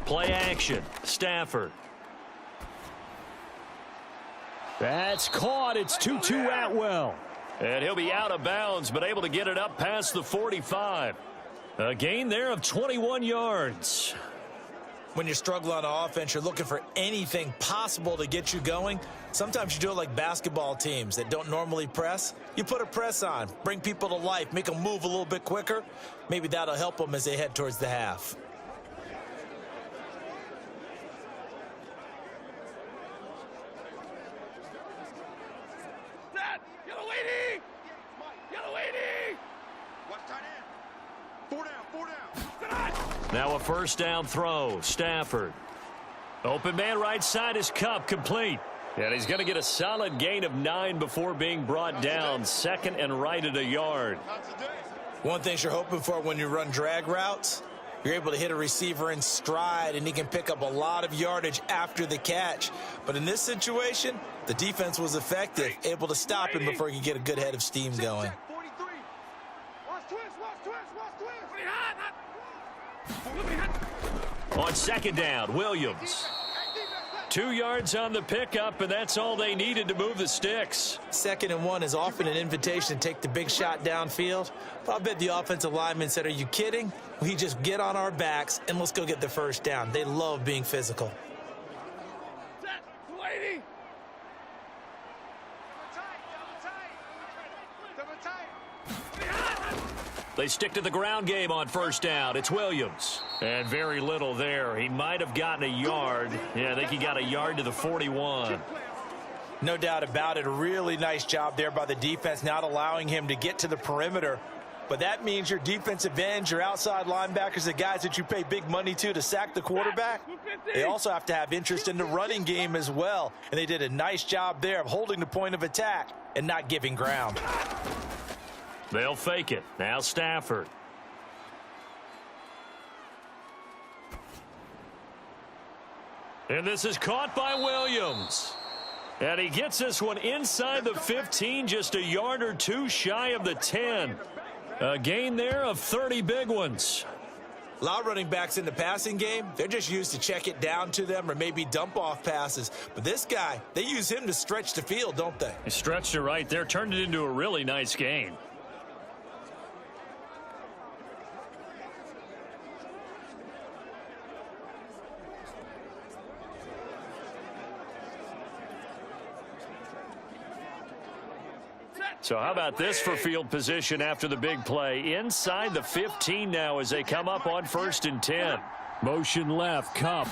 Play action. Stafford. That's caught. It's Tutu Atwell. And he'll be out of bounds, but able to get it up past the 45. A gain there of 21 yards. When you're struggling on offense, you're looking for anything possible to get you going. Sometimes you do it like basketball teams that don't normally press. You put a press on, bring people to life, make them move a little bit quicker. Maybe that'll help them as they head towards the half. Now a 1st down throw. Stafford. Open man right side is Cup, complete. And he's going to get a solid gain of 9 before being brought down. 2nd and right at a yard. One thing you're hoping for when you run drag routes, you're able to hit a receiver in stride and he can pick up a lot of yardage after the catch. But in this situation, the defense was effective, able to stop him before he could get a good head of steam going. On 2nd down, Williams. 2 yards on the pickup, and that's all they needed to move the sticks. 2nd and 1 is often an invitation to take the big shot downfield. But I bet the offensive lineman said, are you kidding? We just get on our backs and let's go get the 1st down. They love being physical. They stick to the ground game on 1st down. It's Williams. And very little there. He might have gotten a yard. Yeah, I think he got a yard to the 41. No doubt about it. A really nice job there by the defense, not allowing him to get to the perimeter. But that means your defensive ends, your outside linebackers, the guys that you pay big money to sack the quarterback, they also have to have interest in the running game as well. And they did a nice job there of holding the point of attack and not giving ground. They'll fake it. Now Stafford. And this is caught by Williams. And he gets this one inside the 15, just a yard or 2 shy of the 10. A gain there of 30 big ones. A lot of running backs in the passing game, they're just used to check it down to them or maybe dump off passes. But this guy, they use him to stretch the field, don't they? He stretched it right there, turned it into a really nice gain. So how about this for field position after the big play? Inside the 15 now as they come up on 1st and 10. Motion left, Cup.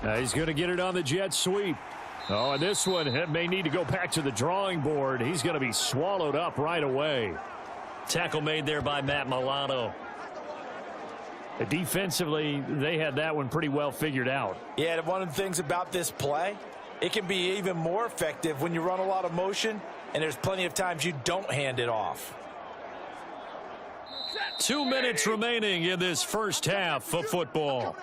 Now he's going to get it on the jet sweep. Oh, and this one may need to go back to the drawing board. He's going to be swallowed up right away. Tackle made there by Matt Milano. Defensively, they had that one pretty well figured out. Yeah, and one of the things about this play, it can be even more effective when you run a lot of motion, and there's plenty of times you don't hand it off. 2 minutes remaining in this first half of football.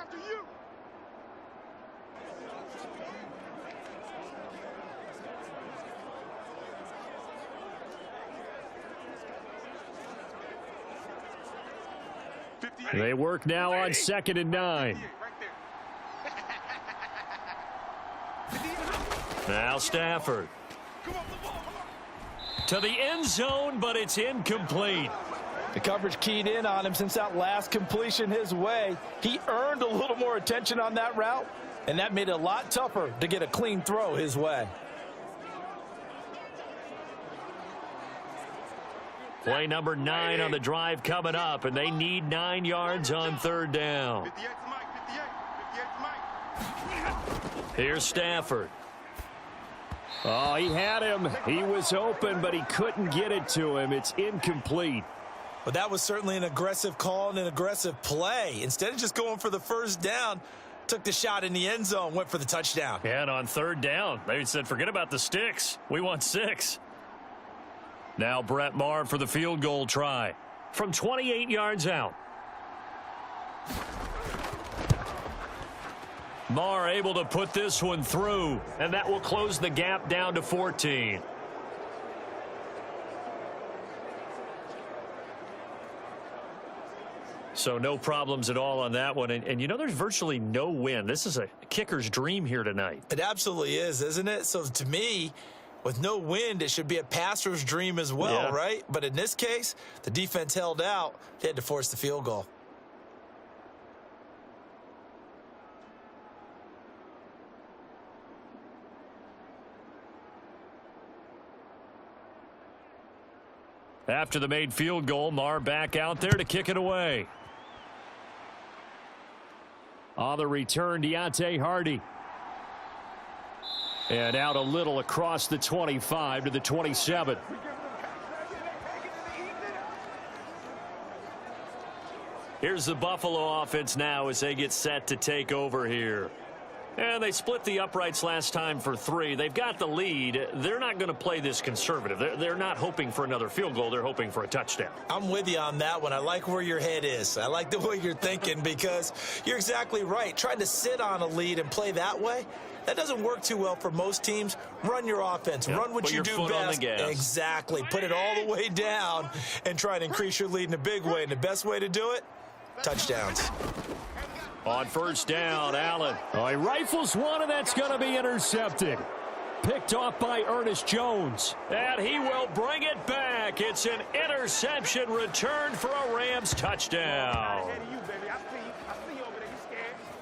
They work now on 2nd and 9. Now Stafford. To the end zone, but it's incomplete. The coverage keyed in on him since that last completion his way. He earned a little more attention on that route, and that made it a lot tougher to get a clean throw his way. Play number 9 on the drive coming up, and they need 9 yards on 3rd down. Here's Stafford. Oh, he had him. He was open, but he couldn't get it to him. It's incomplete. But that was certainly an aggressive call and an aggressive play. Instead of just going for the first down, took the shot in the end zone, went for the touchdown. And on 3rd down, they said, forget about the sticks. We want 6. Now Brett Maher for the field goal try from 28 yards out. Maher able to put this one through, and that will close the gap down to 14. So no problems at all on that one. And you know, there's virtually no wind. This is a kicker's dream here tonight. It absolutely is, isn't it? So to me, with no wind, it should be a passer's dream as well, right? But in this case, the defense held out. They had to force the field goal. After the made field goal, Maher back out there to kick it away. On the return, Deontay Hardy. And out a little across the 25 to the 27. Here's the Buffalo offense now as they get set to take over here. And they split the uprights last time for 3. They've got the lead. They're not going to play this conservative. They're not hoping for another field goal. They're hoping for a touchdown. I'm with you on that one. I like where your head is. I like the way you're thinking because you're exactly right. Trying to sit on a lead and play that way, that doesn't work too well for most teams. Run your offense. Run what you do best. Exactly. Put it all the way down and try to increase your lead in a big way. And the best way to do it, touchdowns. On 1st down, Allen. Oh, he rifles one, and that's going to be intercepted. Picked off by Ernest Jones. And he will bring it back. It's an interception returned for a Rams touchdown.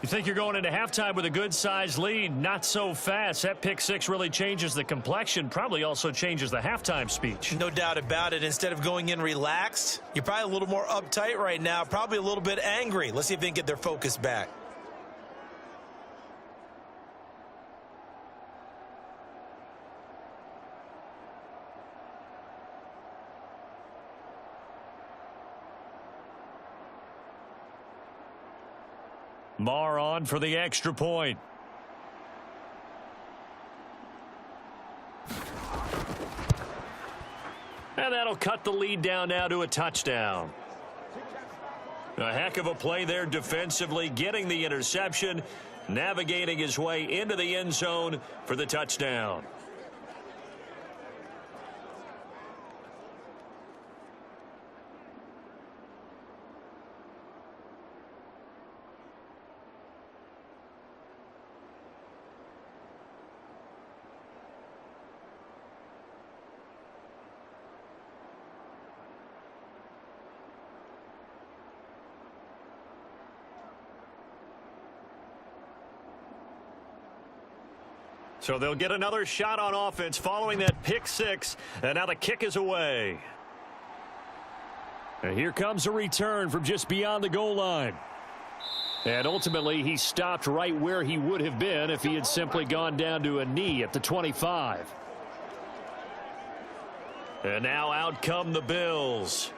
You think you're going into halftime with a good-sized lead? Not so fast. That pick 6 really changes the complexion, probably also changes the halftime speech. No doubt about it. Instead of going in relaxed, you're probably a little more uptight right now, probably a little bit angry. Let's see if they can get their focus back. Maher on for the extra point. And that'll cut the lead down now to a touchdown. A heck of a play there defensively, getting the interception, navigating his way into the end zone for the touchdown. So they'll get another shot on offense following that pick 6, and now the kick is away. And here comes a return from just beyond the goal line. And ultimately, he stopped right where he would have been if he had simply gone down to a knee at the 25. And now out come the Bills.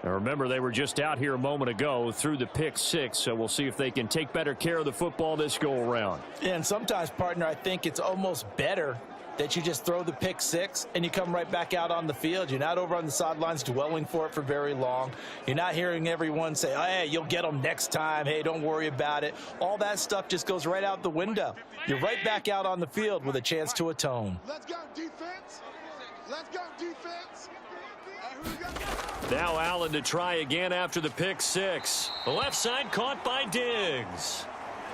Now remember, they were just out here a moment ago through the pick six, so we'll see if they can take better care of the football this go-around. And sometimes, partner, I think it's almost better that you just throw the pick six and you come right back out on the field. You're not over on the sidelines dwelling for it for very long. You're not hearing everyone say, oh, hey, you'll get them next time. Hey, don't worry about it. All that stuff just goes right out the window. You're right back out on the field with a chance to atone. Let's go, defense. Let's go, defense. Who we got? Now Allen to try again after the pick six. The left side caught by Diggs.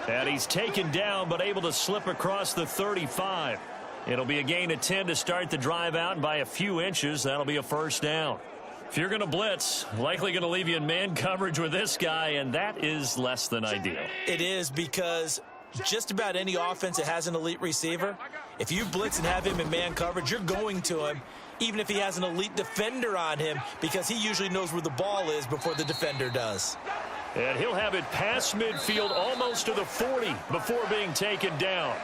And he's taken down but able to slip across the 35. It'll be a gain of 10 to start the drive out, and by a few inches, that'll be a first down. If you're going to blitz, likely going to leave you in man coverage with this guy, and that is less than ideal. It is, because just about any offense that has an elite receiver, if you blitz and have him in man coverage, you're going to him, even if he has an elite defender on him, because he usually knows where the ball is before the defender does. And he'll have it past midfield almost to the 40 before being taken down.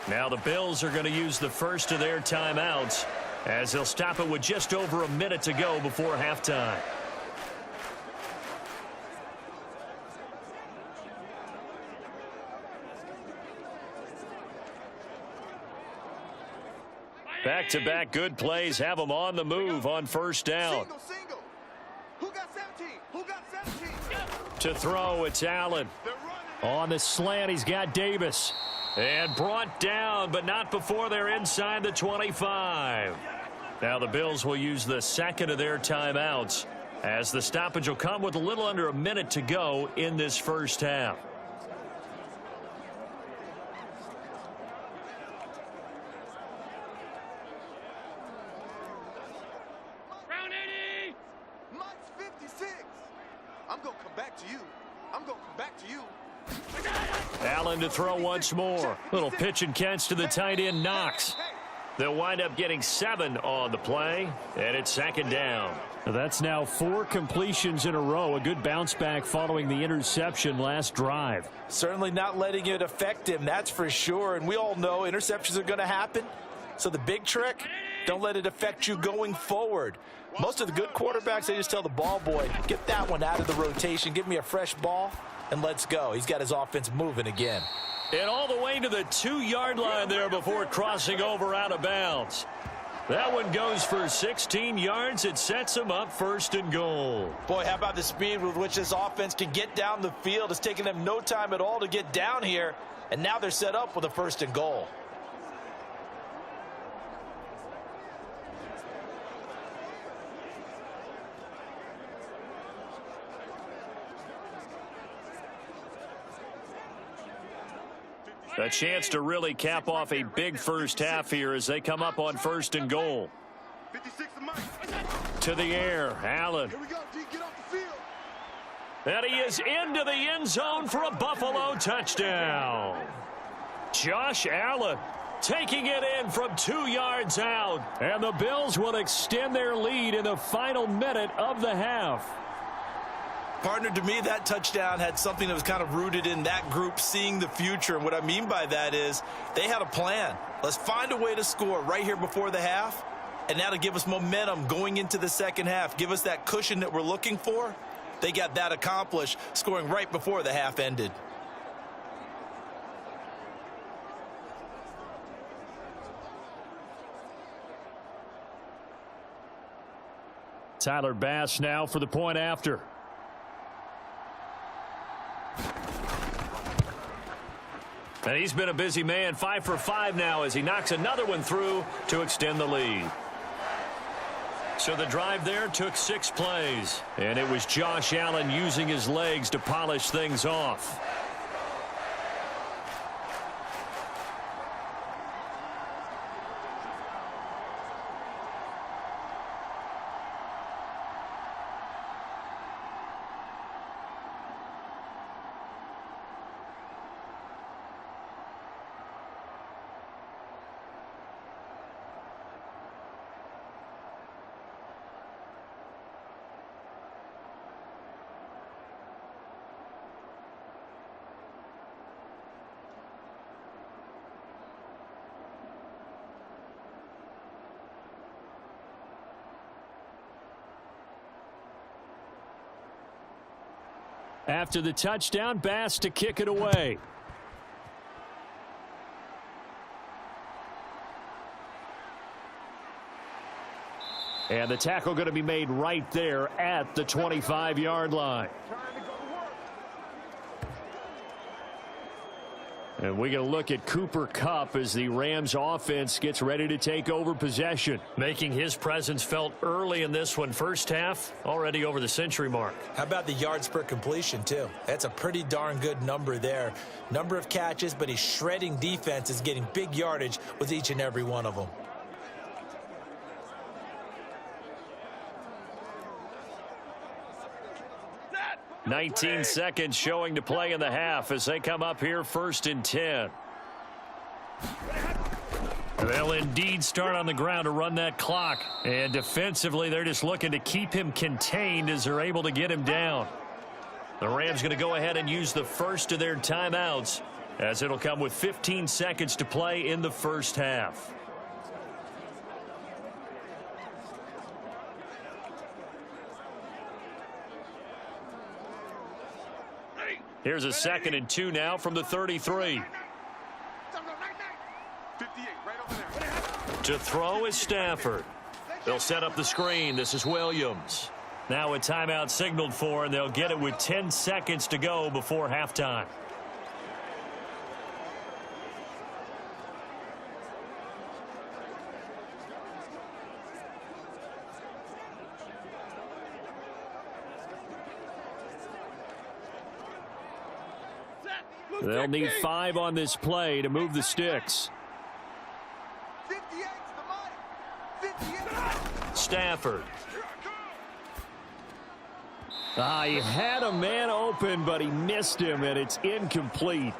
Now the Bills are going to use the first of their timeouts as they'll stop it with just over a minute to go before halftime. Back-to-back good plays have them on the move on first down. Single. Who got 17? Who got 17? To throw, it's Allen. On the slant, he's got Davis. And brought down, but not before they're inside the 25. Now the Bills will use the second of their timeouts as the stoppage will come with a little under a minute to go in this first half. Round 80. Mike's 56. I'm going to come back to you. I'm going to come back to you. Allen to throw once more. Little pitch and catch to the tight end, Knox. They'll wind up getting 7 on the play, and it's second down. That's now 4 completions in a row. A good bounce back following the interception last drive. Certainly not letting it affect him, that's for sure. And we all know interceptions are going to happen. So the big trick, don't let it affect you going forward. Most of the good quarterbacks, they just tell the ball boy, get that one out of the rotation, give me a fresh ball, and let's go. He's got his offense moving again. And all the way to the 2-yard line there before crossing over out of bounds. That one goes for 16 yards. It sets him up first and goal. Boy, how about the speed with which this offense can get down the field? It's taken them no time at all to get down here, and now they're set up with a first and goal. A chance to really cap off a big first half here as they come up on first and goal. 56 of Mike. To the air, Allen. Here we go, D. Get off the field. And he is into the end zone for a Buffalo touchdown. Josh Allen taking it in from 2 yards out. And the Bills will extend their lead in the final minute of the half. Partner, to me, that touchdown had something that was kind of rooted in that group seeing the future. And what I mean by that is they had a plan. Let's find a way to score right here before the half. And that'll give us momentum going into the second half. Give us that cushion that we're looking for. They got that accomplished, scoring right before the half ended. Tyler Bass now for the point after. And he's been a busy man, 5 for 5 now as he knocks another one through to extend the lead. So the drive there took 6 plays, and it was Josh Allen using his legs to polish things off. After the touchdown, Bass to kick it away. And the tackle going to be made right there at the 25-yard line. And we're going to look at Cooper Kupp as the Rams offense gets ready to take over possession. Making his presence felt early in this one. First half, already over the century mark. How about the yards per completion, too? That's a pretty darn good number there. Number of catches, but he's shredding defenses, getting big yardage with each and every one of them. "19 seconds showing to play in the half as they come up here 1st and 10. They'll indeed start on the ground to run that clock. And defensively, they're just looking to keep him contained as they're able to get him down. The Rams going to go ahead and use the first of their timeouts as it'll come with 15 seconds to play in the first half. Here's a 2nd and 2 now from the 33. 58, right over there. To throw is Stafford. They'll set up the screen. This is Williams. Now a timeout signaled for, and they'll get it with 10 seconds to go before halftime. They'll need 5 on this play to move the sticks. 58's the money. 58. Stafford. He had a man open, but he missed him, and it's incomplete.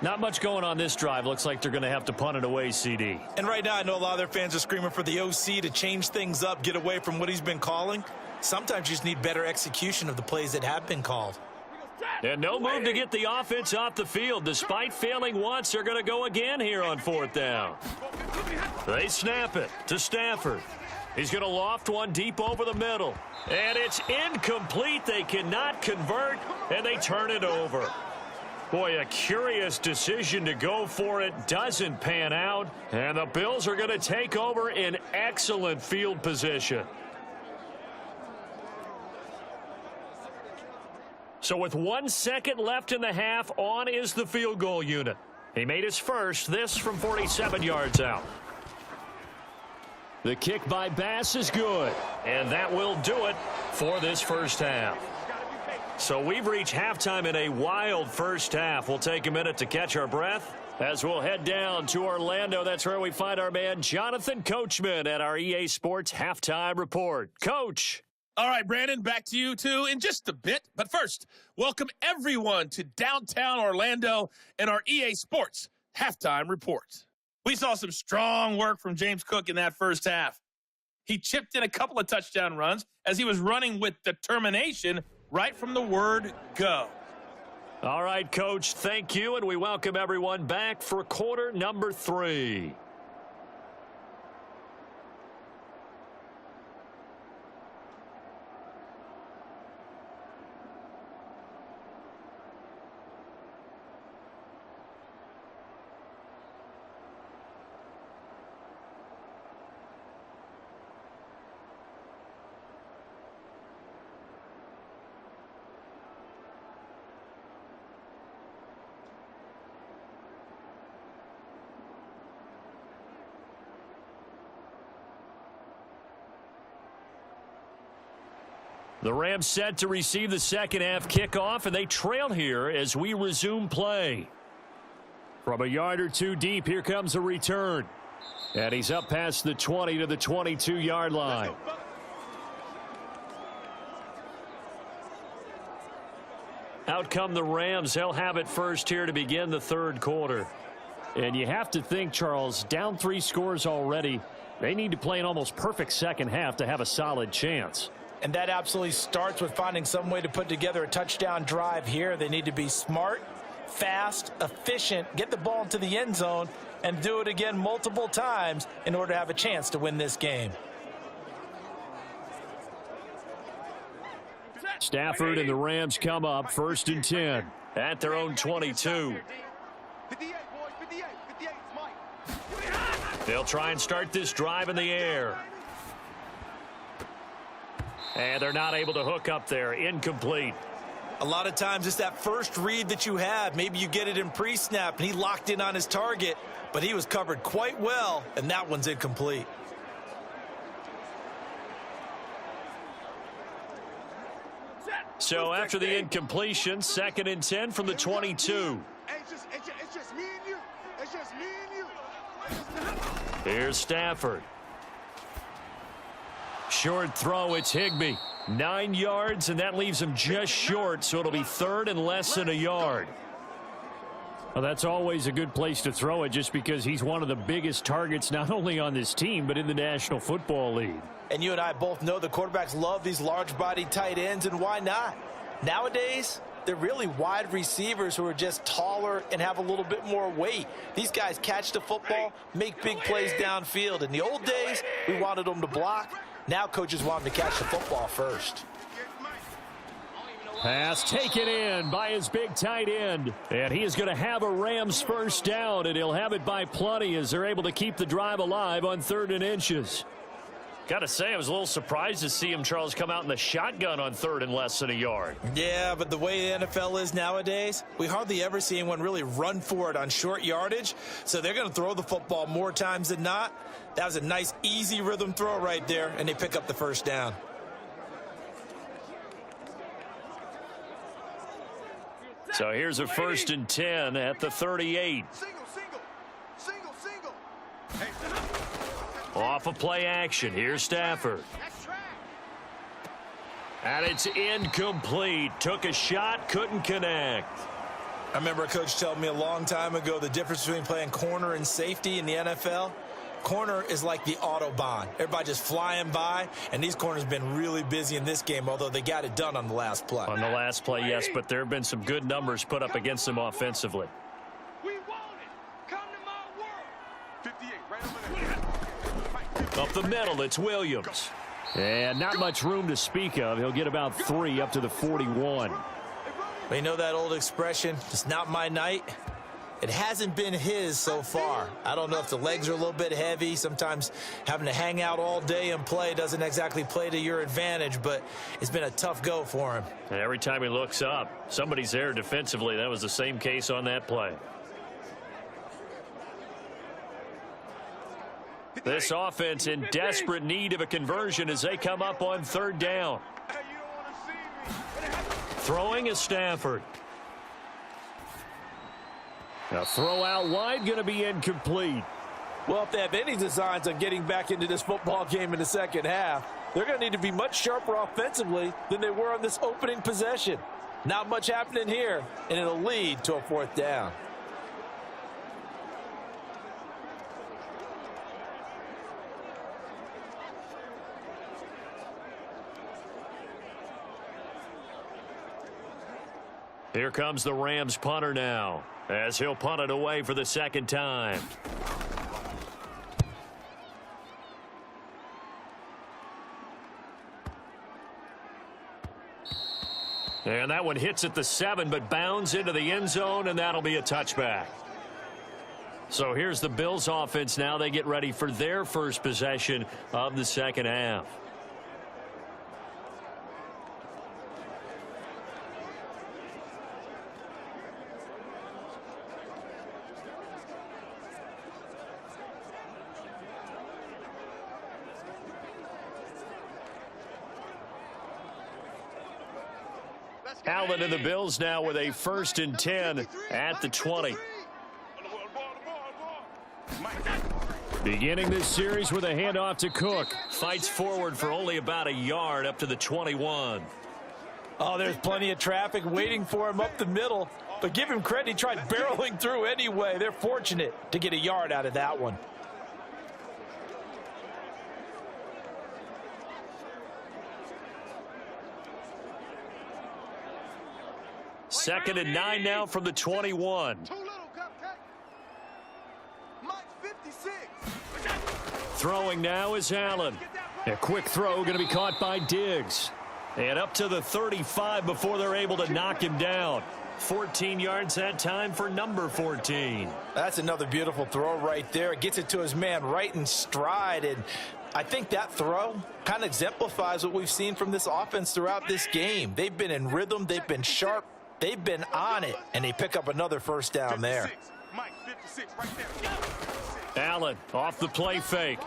Not much going on this drive. Looks like they're going to have to punt it away, CD. And right now, I know a lot of their fans are screaming for the OC to change things up, get away from what he's been calling. Sometimes you just need better execution of the plays that have been called. And no move to get the offense off the field. Despite failing once, they're going to go again here on 4th down. They snap it to Stafford. He's going to loft one deep over the middle. And it's incomplete. They cannot convert, and they turn it over. Boy, a curious decision to go for it. Doesn't pan out. And the Bills are going to take over in excellent field position. So with 1 second left in the half, on is the field goal unit. He made his first, this from 47 yards out. The kick by Bass is good, and that will do it for this first half. So we've reached halftime in a wild first half. We'll take a minute to catch our breath as we'll head down to Orlando. That's where we find our man Jonathan Coachman at our EA Sports Halftime Report. Coach. All right, Brandon, back to you, too, in just a bit. But first, welcome everyone to downtown Orlando and our EA Sports Halftime Report. We saw some strong work from James Cook in that first half. He chipped in a couple of touchdown runs as he was running with determination right from the word go. All right, Coach, thank you, and we welcome everyone back for quarter number 3. The Rams set to receive the second half kickoff, and they trail here as we resume play. From a yard or two deep, here comes a return. And he's up past the 20 to the 22-yard line. Out come the Rams. They'll have it first here to begin the third quarter. And you have to think, Charles, down 3 scores already. They need to play an almost perfect second half to have a solid chance. And that absolutely starts with finding some way to put together a touchdown drive here. They need to be smart, fast, efficient, get the ball into the end zone, and do it again multiple times in order to have a chance to win this game. Stafford and the Rams come up 1st and 10 at their own 22. 58, boys, 58, 58, Mike. They'll try and start this drive in the air. And they're not able to hook up there. Incomplete. A lot of times it's that first read that you have. Maybe you get it in pre-snap and he locked in on his target, but he was covered quite well, and that one's incomplete. So after the incompletion, 2nd and 10 from the 22. It's just me and you. It's just me and you. Here's Stafford. Short throw, it's Higbee. 9 yards, and that leaves him just short, so it'll be 3rd and less than a yard. Well, that's always a good place to throw it just because he's one of the biggest targets not only on this team but in the National Football League. And you and I both know the quarterbacks love these large-bodied tight ends, and why not? Nowadays, they're really wide receivers who are just taller and have a little bit more weight. These guys catch the football, make big plays downfield. In the old days, we wanted them to block. Now coaches want them to catch the football first. Pass taken in by his big tight end. And he is going to have a Rams first down, and he'll have it by plenty as they're able to keep the drive alive on 3rd and inches. Got to say, I was a little surprised to see him, Charles, come out in the shotgun on 3rd and less than a yard. Yeah, but the way the NFL is nowadays, we hardly ever see anyone really run for it on short yardage. So they're going to throw the football more times than not. That was a nice, easy rhythm throw right there, and they pick up the first down. So here's a 1st and 10 at the 38. Single. Off of play action. Here's Stafford. And it's incomplete. Took a shot, couldn't connect. I remember a coach telling me a long time ago the difference between playing corner and safety in the NFL. Corner is like the Autobahn. Everybody just flying by, and these corners have been really busy in this game, although they got it done on the last play. On the last play, yes, but there have been some good numbers put up against them offensively. We want it. Come to my world. 58, right over there. Up the middle, it's Williams. And not much room to speak of. He'll get about 3 up to the 41. But you know that old expression, it's not my night? It hasn't been his so far. I don't know if the legs are a little bit heavy. Sometimes having to hang out all day and play doesn't exactly play to your advantage, but it's been a tough go for him. And every time he looks up, somebody's there defensively. That was the same case on that play. This offense in desperate need of a conversion as they come up on 3rd down. Throwing is Stafford. Now throw out wide, going to be incomplete. Well, if they have any designs on getting back into this football game in the second half, they're going to need to be much sharper offensively than they were on this opening possession. Not much happening here, and it'll lead to a 4th down. Here comes the Rams punter now, as he'll punt it away for the 2nd time. And that one hits at the 7, but bounds into the end zone, and that'll be a touchback. So here's the Bills offense now. They get ready for their first possession of the second half. Allen and the Bills now with a 1st and 10 at the 20. Beginning this series with a handoff to Cook. Fights forward for only about a yard up to the 21. Oh, there's plenty of traffic waiting for him up the middle. But give him credit, he tried barreling through anyway. They're fortunate to get a yard out of that one. Second and 9 now from the 21. Too little, Cupcake. Mike 56. Throwing now is Allen. A quick throw going to be caught by Diggs. And up to the 35 before they're able to knock him down. 14 yards that time for number 14. That's another beautiful throw right there. It gets it to his man right in stride. And I think that throw kind of exemplifies what we've seen from this offense throughout this game. They've been in rhythm. They've been sharp. They've been on it. And they pick up another first down there. Allen off the play fake.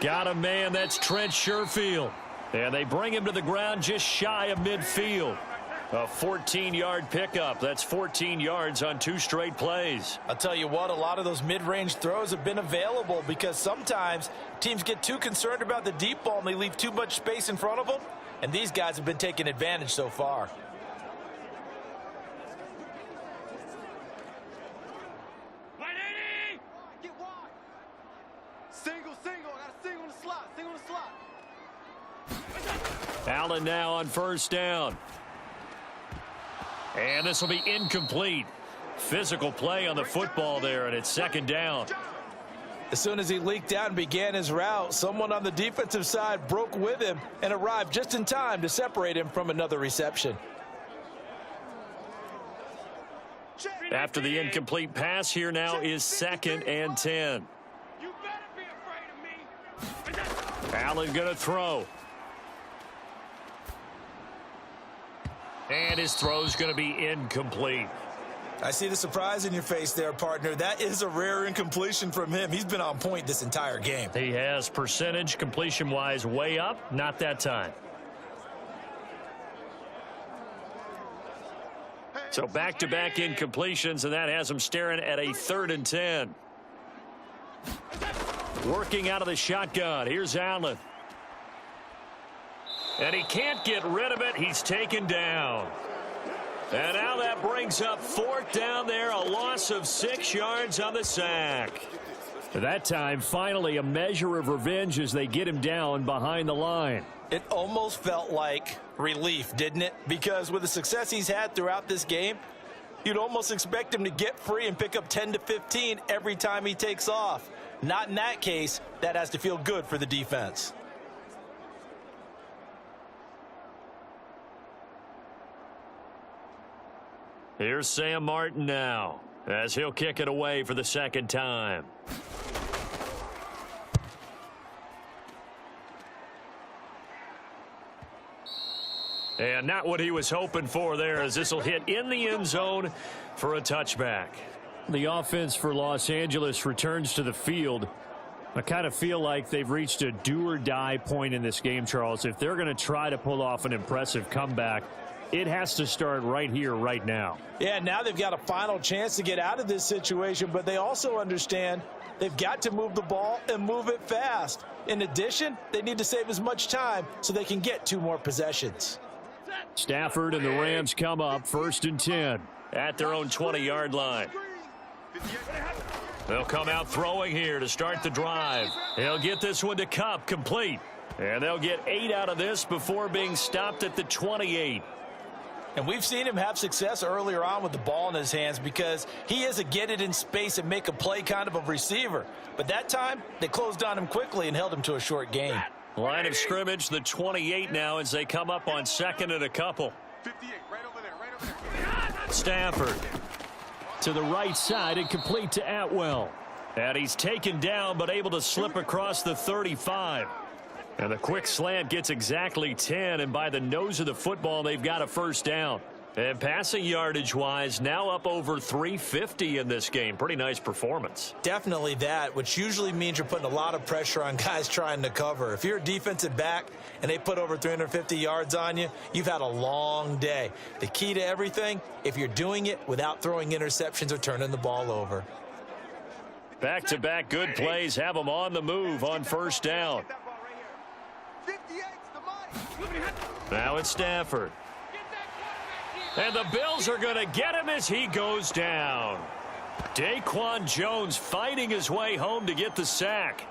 Got a man. That's Trent Sherfield. And they bring him to the ground just shy of midfield. A 14-yard pickup. That's 14 yards on 2 straight plays. I'll tell you what, a lot of those mid-range throws have been available because sometimes teams get too concerned about the deep ball and they leave too much space in front of them. And these guys have been taking advantage so far. Single. I got a single in the slot. Allen now on first down. And this will be incomplete. Physical play on the football there, and it's second down. As soon as he leaked out and began his route, someone on the defensive side broke with him and arrived just in time to separate him from another reception. After the incomplete pass, here now is 2nd and 10. You better be afraid of me. Allen going to throw. And his throw's going to be incomplete. I see the surprise in your face there, partner. That is a rare incompletion from him. He's been on point this entire game. He has percentage completion-wise way up. Not that time. So back-to-back incompletions, and that has him staring at a 3rd and 10. Working out of the shotgun. Here's Allen. And he can't get rid of it. He's taken down. And now that brings up 4th down there. A loss of 6 yards on the sack. That time, finally, a measure of revenge as they get him down behind the line. It almost felt like relief, didn't it? Because with the success he's had throughout this game, you'd almost expect him to get free and pick up 10 to 15 every time he takes off. Not in that case. That has to feel good for the defense. Here's Sam Martin now as he'll kick it away for the 2nd time. And not what he was hoping for there, as this will hit in the end zone for a touchback. The offense for Los Angeles returns to the field. I kind of feel like they've reached a do-or-die point in this game, Charles. If they're going to try to pull off an impressive comeback, it has to start right here, right now. Yeah, now they've got a final chance to get out of this situation, but they also understand they've got to move the ball and move it fast. In addition, they need to save as much time so they can get 2 more possessions. Stafford and the Rams come up 1st and 10 at their own 20-yard line. They'll come out throwing here to start the drive. They'll get this one to Kupp, complete. And they'll get 8 out of this before being stopped at the 28. And we've seen him have success earlier on with the ball in his hands because he is a get it in space and make a play kind of a receiver. But that time, they closed on him quickly and held him to a short gain. Line of scrimmage, the 28 now as they come up on 2nd and a couple. 58, right over there. Stafford to the right side and complete to Atwell. And he's taken down but able to slip across the 35. And the quick slant gets exactly 10, and by the nose of the football, they've got a first down. And passing yardage-wise, now up over 350 in this game. Pretty nice performance. Definitely that, which usually means you're putting a lot of pressure on guys trying to cover. If you're a defensive back and they put over 350 yards on you, you've had a long day. The key to everything, if you're doing it without throwing interceptions or turning the ball over. Back-to-back good plays have them on the move on first down. Now it's Stafford. And the Bills are going to get him as he goes down. Daquan Jones fighting his way home to get the sack.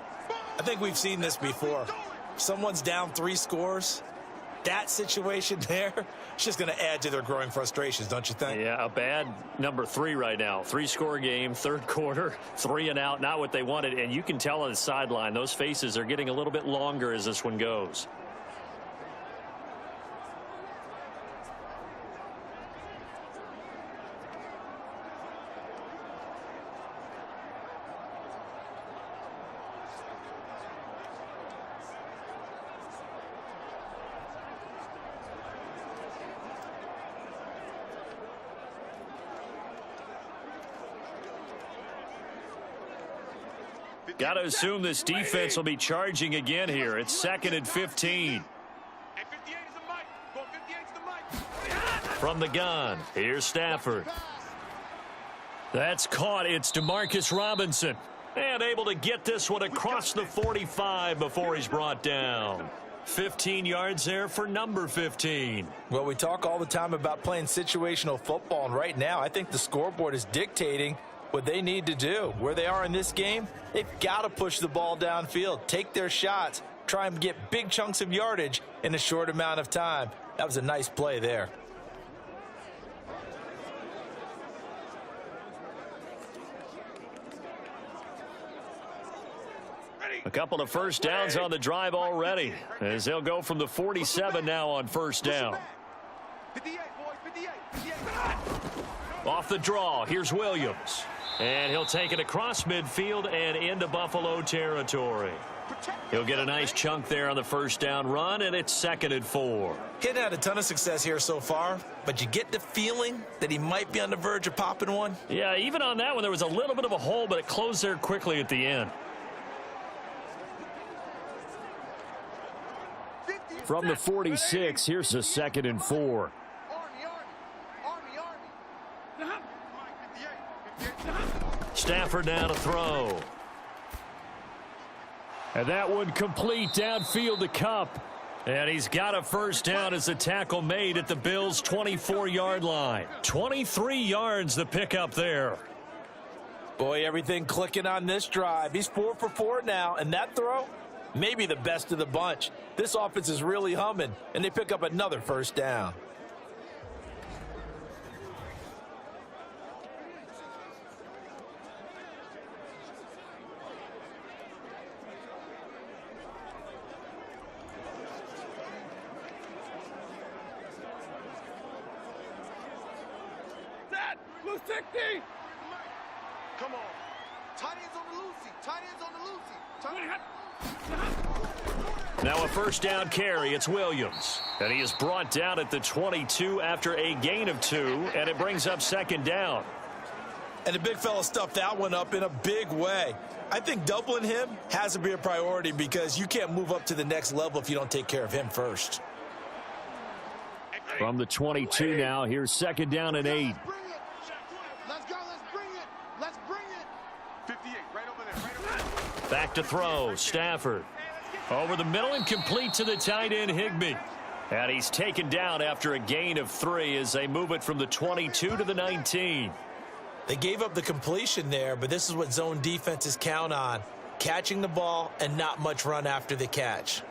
I think we've seen this before. Someone's down 3 scores. That situation there, it's just going to add to their growing frustrations, don't you think? Yeah, a bad number 3 right now. 3-score game, 3rd quarter, 3 and out, not what they wanted. And you can tell on the sideline, those faces are getting a little bit longer as this one goes. Got to assume this defense will be charging again here. It's 2nd and 15. From the gun, here's Stafford. That's caught. It's Demarcus Robinson. And able to get this one across the 45 before he's brought down. 15 yards there for number 15. Well, we talk all the time about playing situational football, and right now I think the scoreboard is dictating what they need to do. Where they are in this game, they've got to push the ball downfield, take their shots, try and get big chunks of yardage in a short amount of time. That was a nice play there. A couple of first downs on the drive already, as they'll go from the 47 now on first down. 58, boys, 58. Off the draw, here's Williams. And he'll take it across midfield and into Buffalo territory. He'll get a nice chunk there on the first down run, and it's 2nd and 4. He hadn't had a ton of success here so far, but you get the feeling that he might be on the verge of popping one. Yeah, even on that one, there was a little bit of a hole, but it closed there quickly at the end. From the 46, here's a 2nd and 4. Stafford now to throw. And that one complete downfield to Kupp. And he's got a first down as the tackle made at the Bills' 24-yard line. 23 yards the pickup there. Boy, everything clicking on this drive. He's 4 for 4 now, and that throw, maybe the best of the bunch. This offense is really humming, and they pick up another first down. Blue 60. Come on. Tight ends on the Lucy. Tight ends on the Lucy. Now a first down carry. It's Williams. And he is brought down at the 22 after a gain of 2. And it brings up 2nd down. And the big fella stuffed that one up in a big way. I think doubling him has to be a priority because you can't move up to the next level if you don't take care of him first. From the 22 now, here's 2nd down and 8. Let's go. Let's bring it. Let's bring it. 58, right over there. Right over there. Back to throw. Stafford. Over the middle and complete to the tight end, Higbee. And he's taken down after a gain of 3 as they move it from the 22 to the 19. They gave up the completion there, but this is what zone defenses count on. Catching the ball and not much run after the catch.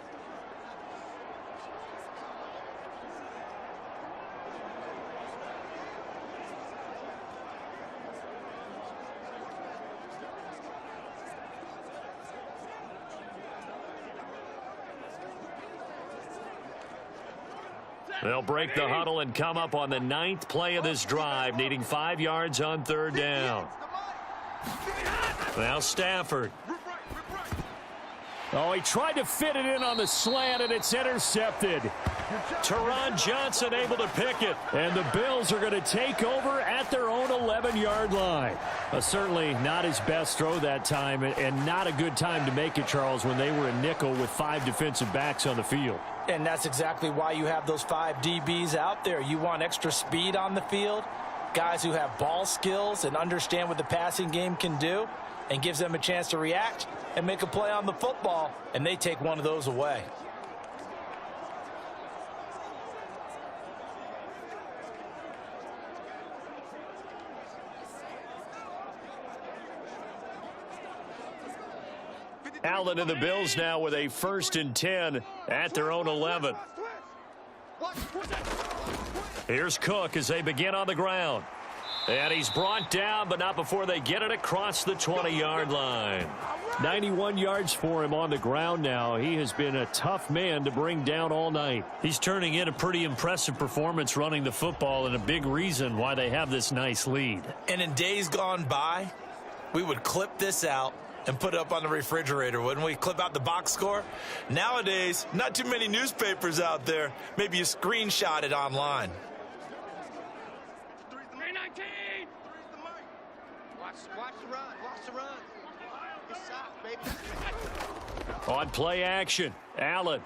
They'll break the huddle and come up on the 9th play of this drive, needing 5 yards on 3rd down. Now Stafford. Oh, he tried to fit it in on the slant, and it's intercepted. Teron Johnson able to pick it. And the Bills are going to take over at their own 11-yard line. Certainly not his best throw that time, and not a good time to make it, Charles, when they were a nickel with 5 defensive backs on the field. And that's exactly why you have those 5 DBs out there. You want extra speed on the field, guys who have ball skills and understand what the passing game can do, and gives them a chance to react and make a play on the football, and they take one of those away. Allen and the Bills now with a 1st and 10 at their own 11. Here's Cook as they begin on the ground. And he's brought down, but not before they get it across the 20-yard line. 91 yards for him on the ground now. He has been a tough man to bring down all night. He's turning in a pretty impressive performance running the football, and a big reason why they have this nice lead. And in days gone by, we would clip this out and put it up on the refrigerator, wouldn't we? Clip out the box score. Nowadays, not too many newspapers out there. Maybe you screenshot it online. 319. Watch the run. Watch the run. On play action, Allen.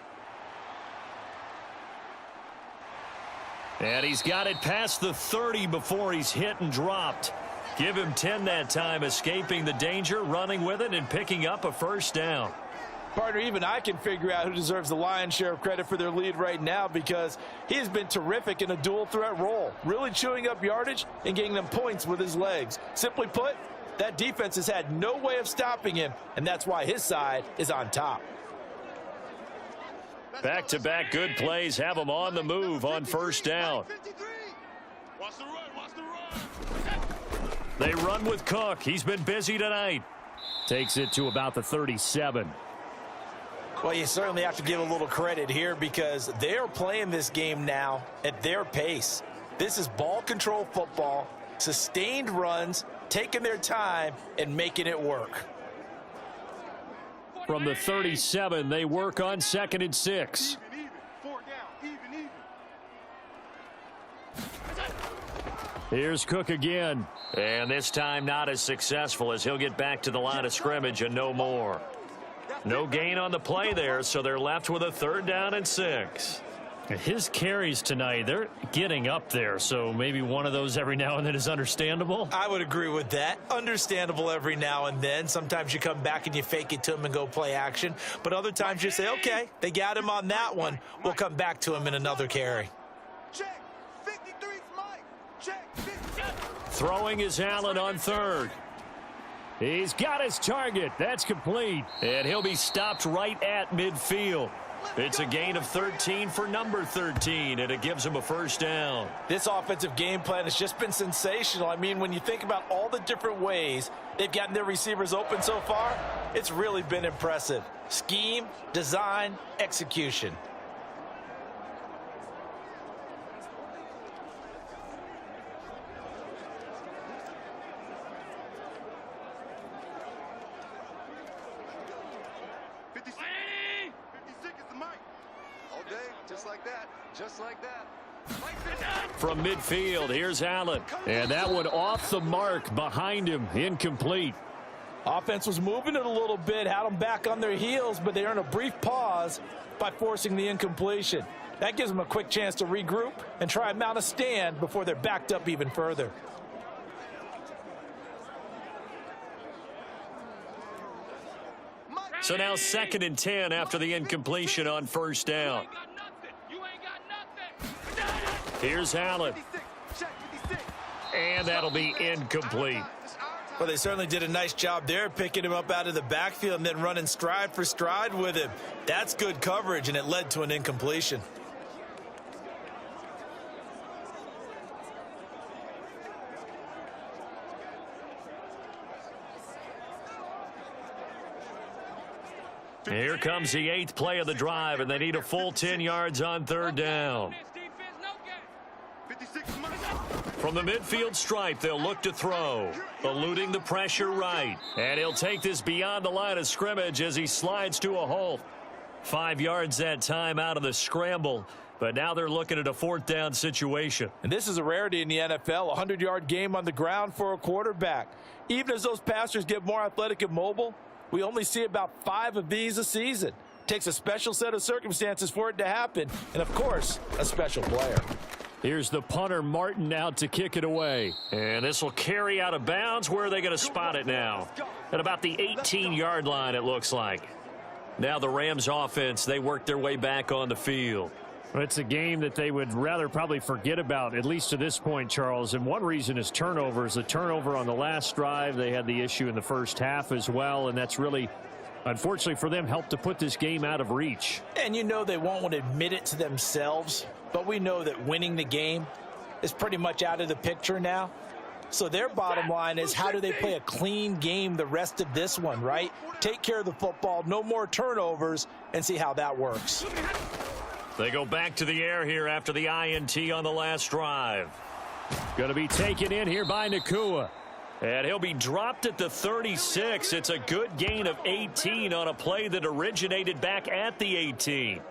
And he's got it past the 30 before he's hit and dropped. Give him 10 that time, escaping the danger, running with it, and picking up a first down. Partner, even I can figure out who deserves the lion's share of credit for their lead right now, because he has been terrific in a dual threat role, really chewing up yardage and getting them points with his legs. Simply put, that defense has had no way of stopping him, and that's why his side is on top. Back-to-back good plays have him on the move on first down. Watch the run, watch the run. They run with Cook. He's been busy tonight. Takes it to about the 37. Well, you certainly have to give a little credit here, because they are playing this game now at their pace. This is ball control football, sustained runs, taking their time and making it work. From the 37, they work on 2nd and 6. Even. 4 down. Even. Here's Cook again. And this time not as successful, as he'll get back to the line of scrimmage and no more. No gain on the play there, so they're left with a 3rd down and 6. His carries tonight, they're getting up there, so maybe one of those every now and then is understandable. I would agree with that. Understandable every now and then. Sometimes you come back and you fake it to him and go play action. But other times you say, okay, they got him on that one. We'll come back to him in another carry. Check. 53's Mike. Check. 53. Throwing is Allen on 3rd. He's got his target. That's complete. And he'll be stopped right at midfield. It's a gain of 13 for number 13, and it gives him a first down. This offensive game plan has just been sensational. I mean, when you think about all the different ways they've gotten their receivers open so far, it's really been impressive. Scheme, design, execution. Just like that. From midfield, here's Allen. And that one off the mark behind him, incomplete. Offense was moving it a little bit, had them back on their heels, but they earned a brief pause by forcing the incompletion. That gives them a quick chance to regroup and try and mount a stand before they're backed up even further. So now 2nd and 10 after the incompletion on first down. Here's Allen. And that'll be incomplete. Well, they certainly did a nice job there, picking him up out of the backfield and then running stride for stride with him. That's good coverage, and it led to an incompletion. Here comes the 8th play of the drive, and they need a full 10 yards on 3rd down. From the midfield stripe, they'll look to throw, eluding the pressure right. And he'll take this beyond the line of scrimmage as he slides to a halt. 5 yards that time out of the scramble, but now they're looking at a 4th down situation. And this is a rarity in the NFL, a 100-yard game on the ground for a quarterback. Even as those passers get more athletic and mobile, we only see about 5 of these a season. Takes a special set of circumstances for it to happen, and of course, a special player. Here's the punter, Martin, out to kick it away. And this will carry out of bounds. Where are they going to spot it now? At about the 18-yard line, it looks like. Now the Rams offense, they work their way back on the field. Well, it's a game that they would rather probably forget about, at least to this point, Charles. And one reason is turnovers. The turnover on the last drive, they had the issue in the first half as well, and that's really, unfortunately for them, helped to put this game out of reach. And you know they won't want to admit it to themselves, but we know that winning the game is pretty much out of the picture now. So their bottom line is, how do they play a clean game the rest of this one, right? Take care of the football, no more turnovers, and see how that works. They go back to the air here after the INT on the last drive. Going to be taken in here by Nakua. And he'll be dropped at the 36. It's a good gain of 18 on a play that originated back at the 18.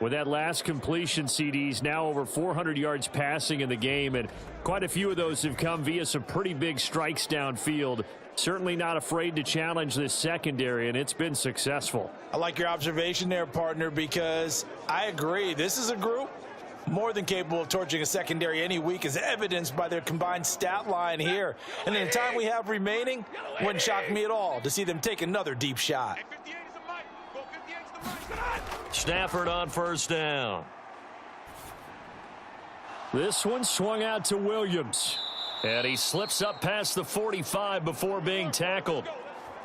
With that last completion, CDs now over 400 yards passing in the game, and quite a few of those have come via some pretty big strikes downfield certainly not afraid to challenge this secondary, and it's been successful. I like your observation there, partner, because I agree. This is a group more than capable of torching a secondary any week, as evidenced by their combined stat line here. And in the time we have remaining, wouldn't shock me at all to see them take another deep shot. Stafford on first down. This one swung out to Williams. And he slips up past the 45 before being tackled.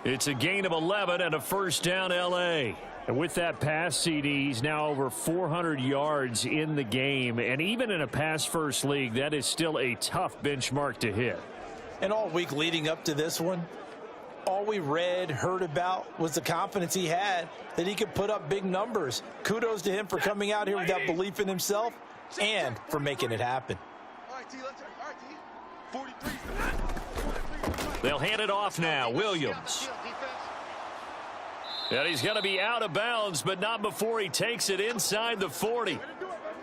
It's a gain of 11 and a first down, L.A. And with that pass, CD, he's now over 400 yards in the game. And even in a pass-first league, that is still a tough benchmark to hit. And all week leading up to this one, all we read, heard about was the confidence he had that he could put up big numbers. Kudos to him for coming out here with that belief in himself and for making it happen. All right, T, let's turn. All right, T. 43. They'll hand it off now. Williams. And he's going to be out of bounds, but not before he takes it inside the 40.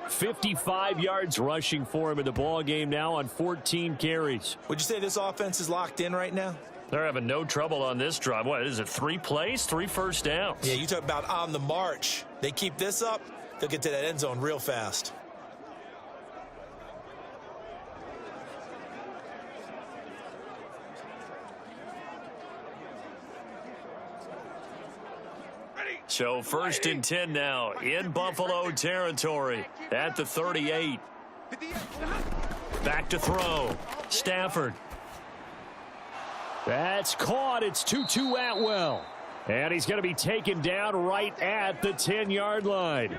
55 yards rushing for him in the ball game now on 14 carries. Would you say this offense is locked in right now? They're having no trouble on this drive. What is it, 3 plays, 3 first downs? Yeah, you talk about on the march. They keep this up, they'll get to that end zone real fast. So first and 10 now in Buffalo territory at the 38. Back to throw. Stafford. That's caught. It's Tutu Atwell. And he's going to be taken down right at the 10-yard line.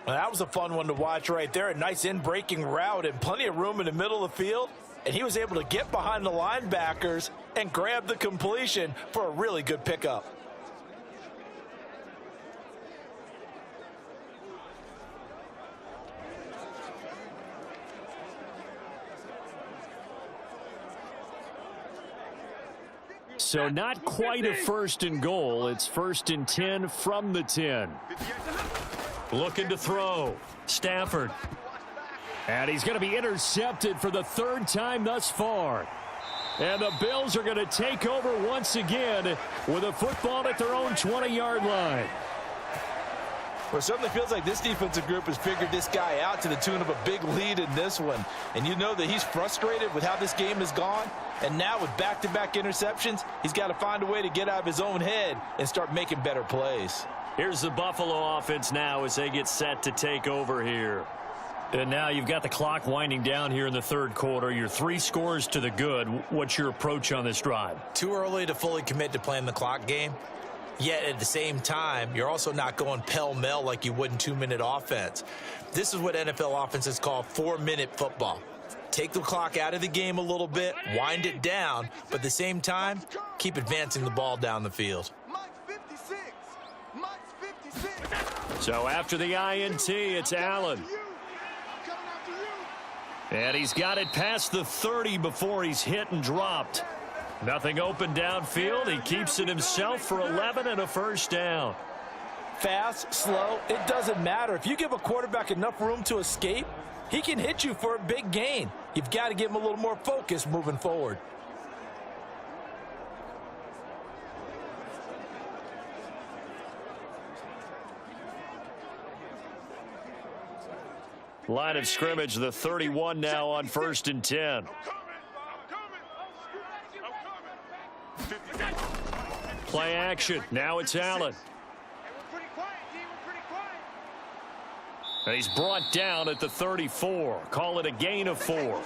Well, that was a fun one to watch right there. A nice in-breaking route and plenty of room in the middle of the field. And he was able to get behind the linebackers and grab the completion for a really good pickup. So not quite a first and goal. It's first and 10 from the 10. Looking to throw. Stafford. And he's going to be intercepted for the 3rd time thus far. And the Bills are going to take over once again with a football at their own 20-yard line. Well, it certainly feels like this defensive group has figured this guy out to the tune of a big lead in this one. And you know that he's frustrated with how this game has gone. And now with back-to-back interceptions, he's got to find a way to get out of his own head and start making better plays. Here's the Buffalo offense now as they get set to take over here. And now you've got the clock winding down here in the 3rd quarter. You're 3 scores to the good. What's your approach on this drive? Too early to fully commit to playing the clock game. Yet at the same time, you're also not going pell-mell like you would in 2-minute offense. This is what NFL offenses call 4-minute football. Take the clock out of the game a little bit, wind it down, but at the same time, keep advancing the ball down the field. So after the INT, it's Allen. And he's got it past the 30 before he's hit and dropped. Nothing open downfield. He keeps it himself for 11 and a first down. Fast, slow, it doesn't matter. If you give a quarterback enough room to escape, he can hit you for a big gain. You've got to give him a little more focus moving forward. Line of scrimmage, the 31 now on first and 10. Play action. Now it's Allen. And he's brought down at the 34. Call it a gain of 4.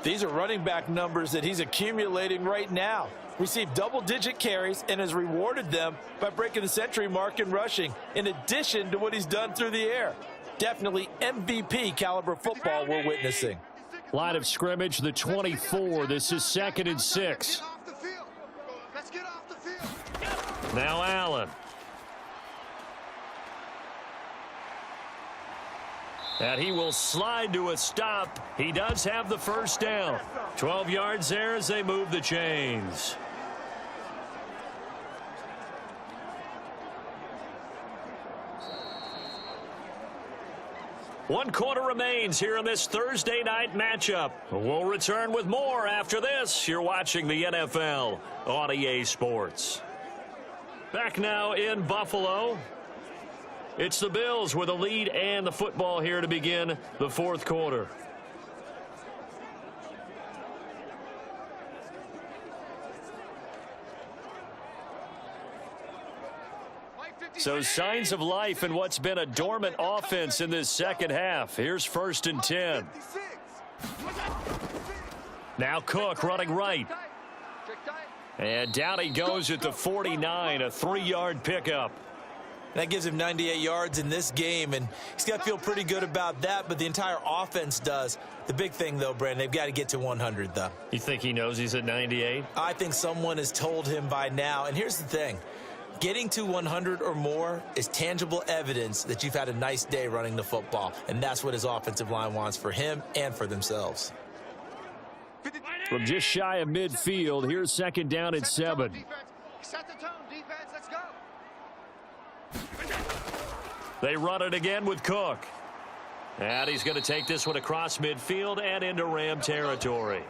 These are running back numbers that he's accumulating right now. Received double-digit carries and has rewarded them by breaking the century mark in rushing, in addition to what he's done through the air. Definitely MVP caliber football we're witnessing. Line of scrimmage, the 24. This is 2nd and 6. Now Allen. And he will slide to a stop. He does have the first down. 12 yards there as they move the chains. 1 quarter remains here in this Thursday night matchup. We'll return with more after this. You're watching the NFL on EA Sports. Back now in Buffalo. It's the Bills with a lead and the football here to begin the fourth quarter. So signs of life in what's been a dormant offense in this second half. Here's 1st and 10. Now Cook running right. And down he goes at the 49, a 3-yard pickup. That gives him 98 yards in this game, and he's got to feel pretty good about that, but the entire offense does. The big thing, though, Brandon, they've got to get to 100, though. You think he knows he's at 98? I think someone has told him by now, and here's the thing. Getting to 100 or more is tangible evidence that you've had a nice day running the football, and that's what his offensive line wants for him and for themselves. From just shy of midfield, here's 2nd down and 7. Set the tone, defense. Let's go. They run it again with Cook. And he's going to take this one across midfield and into Ram territory.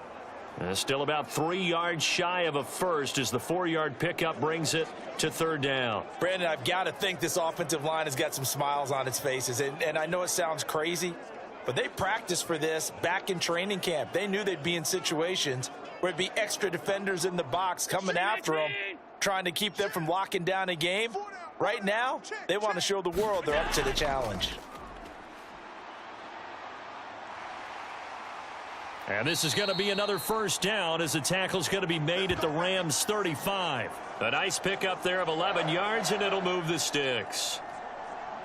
Still about 3 yards shy of a first as the 4-yard pickup brings it to 3rd down. Brandon, I've got to think this offensive line has got some smiles on its faces. And I know it sounds crazy, but they practiced for this back in training camp. They knew they'd be in situations where it'd be extra defenders in the box coming after them, trying to keep them from locking down a game. Right now, they want to show the world they're up to the challenge. And this is going to be another 1st down as the tackle's going to be made at the Rams' 35. A nice pickup there of 11 yards, and it'll move the sticks.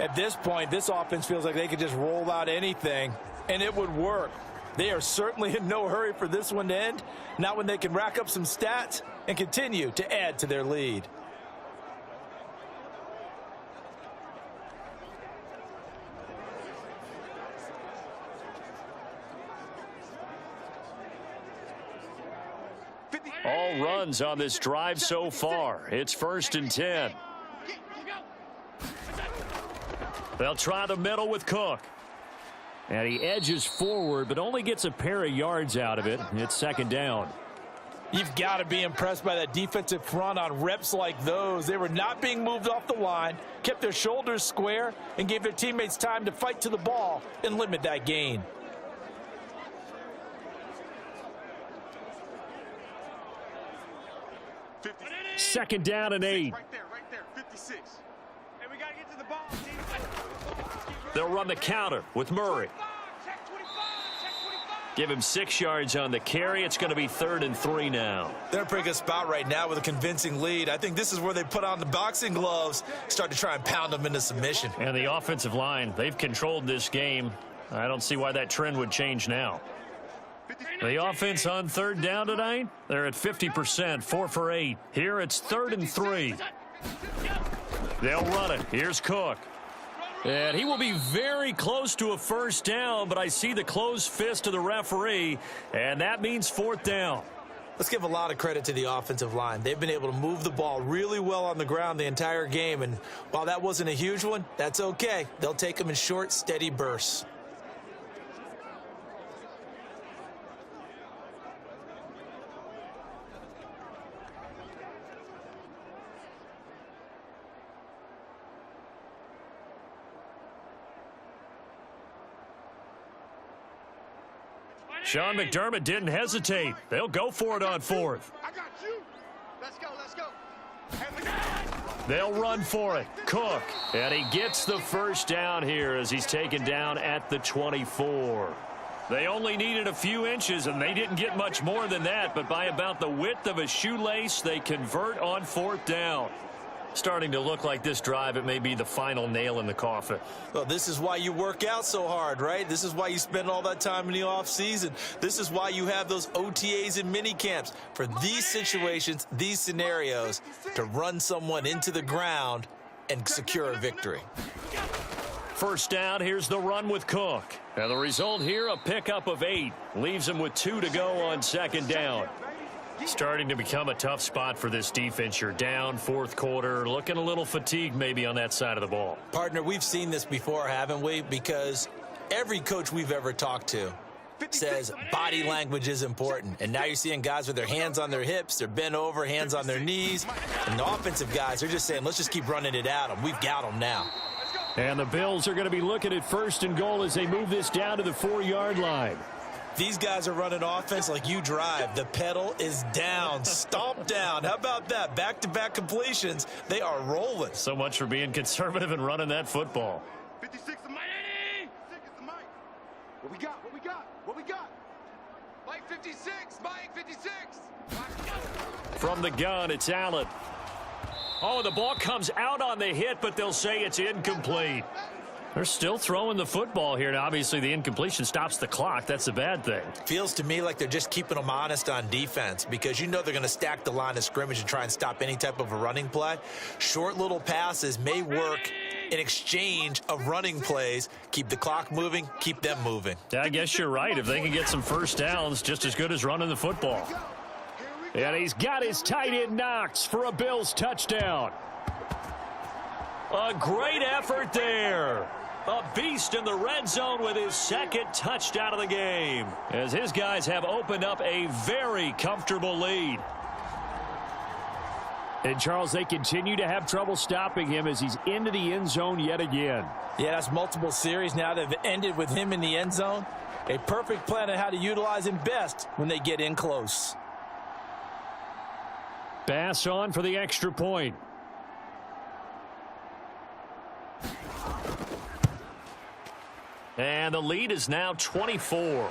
At this point, this offense feels like they could just roll out anything, and it would work. They are certainly in no hurry for this one to end, not when they can rack up some stats and continue to add to their lead. All runs on this drive so far. It's 1st and 10. They'll try the middle with Cook. And he edges forward, but only gets a pair of yards out of it. It's 2nd down. You've got to be impressed by that defensive front on reps like those. They were not being moved off the line, kept their shoulders square, and gave their teammates time to fight to the ball and limit that gain. Second down and 8. Right there, 56. Hey, we got to get to the ball, team. They'll run the counter with Murray. Check 25, check 25. Give him 6 yards on the carry. It's going to be 3rd and 3 now. They're in a pretty good spot right now with a convincing lead. I think this is where they put on the boxing gloves, start to try and pound them into submission. And the offensive line, they've controlled this game. I don't see why that trend would change now. The offense on 3rd down tonight, they're at 50%, 4 for 8. Here it's 3rd and 3. They'll run it. Here's Cook. And he will be very close to a 1st down, but I see the closed fist of the referee, and that means 4th down. Let's give a lot of credit to the offensive line. They've been able to move the ball really well on the ground the entire game, and while that wasn't a huge one, that's okay. They'll take them in short, steady bursts. Sean McDermott didn't hesitate. They'll go for it on 4th. I got you. Let's go, let's go. They'll run for it. Cook. And he gets the 1st down here as he's taken down at the 24. They only needed a few inches, and they didn't get much more than that. But by about the width of a shoelace, they convert on 4th down. Starting to look like this drive, it may be the final nail in the coffin. Well, this is why you work out so hard, right? This is why you spend all that time in the offseason. This is why you have those OTAs and mini camps for these situations, these scenarios, to run someone into the ground and secure a victory. 1st down, here's the run with Cook. And the result here, a pickup of 8. Leaves him with 2 to go on 2nd down. Starting to become a tough spot for this defense. You're down 4th quarter, looking a little fatigued maybe on that side of the ball. Partner, we've seen this before, haven't we? Because Every coach we've ever talked to says body language is important. And now you're seeing guys with their hands on their hips, they're bent over, hands on their knees. And the offensive guys are just saying, let's just keep running it at them. We've got them now. And the Bills are going to be looking at 1st and goal as they move this down to the 4-yard line. These guys are running offense like you drive. The pedal is down, stomp down. How about that? Back-to-back completions. They are rolling. So much for being conservative and running that football. 56 to Mike. 56 to Mike. What we got? What we got? What we got? Mike 56. Mike 56. From the gun, it's Allen. Oh, the ball comes out on the hit, but they'll say it's incomplete. They're still throwing the football here. Now, obviously, the incompletion stops the clock. That's a bad thing. Feels to me like they're just keeping them honest on defense because you know they're going to stack the line of scrimmage and try and stop any type of a running play. Short little passes may work in exchange of running plays. Keep the clock moving, keep them moving. Yeah, I guess you're right. If they can get some first downs, just as good as running the football. And he's got his tight end Knox for a Bills touchdown. A great effort there. A beast in the red zone with his 2nd touchdown of the game, as his guys have opened up a very comfortable lead. And, Charles, they continue to have trouble stopping him as he's into the end zone yet again. Yeah, that's multiple series now that have ended with him in the end zone. A perfect plan on how to utilize him best when they get in close. Bass on for the extra point. And the lead is now 24.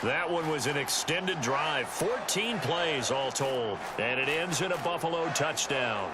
That one was an extended drive, 14 plays all told, and it ends in a Buffalo touchdown.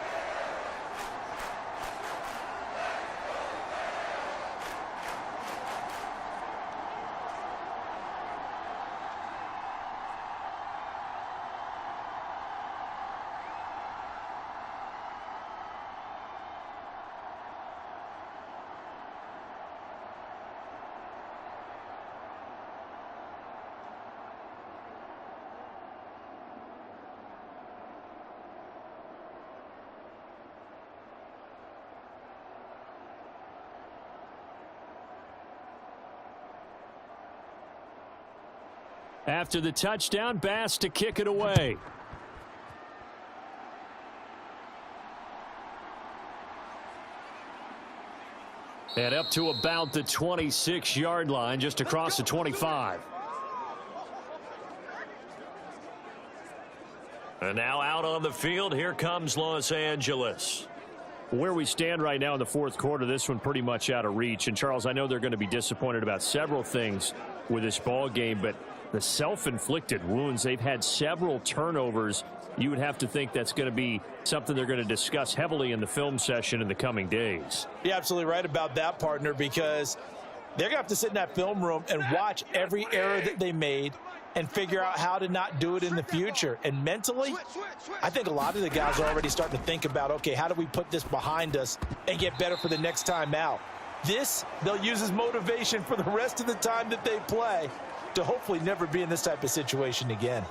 After the touchdown, Bass to kick it away. And up to about the 26-yard line, just across the 25. And now out on the field, here comes Los Angeles. Where we stand right now in the 4th quarter, this one pretty much out of reach. And, Charles, I know they're going to be disappointed about several things with this ball game, but the self-inflicted wounds, they've had several turnovers. You would have to think that's going to be something they're going to discuss heavily in the film session in the coming days. You're absolutely right about that, partner, because they're going to have to sit in that film room and watch every error that they made and figure out how to not do it in the future. And mentally, I think a lot of the guys are already starting to think about, okay, how do we put this behind us and get better for the next time out? This, they'll use as motivation for the rest of the time that they play to hopefully never be in this type of situation again.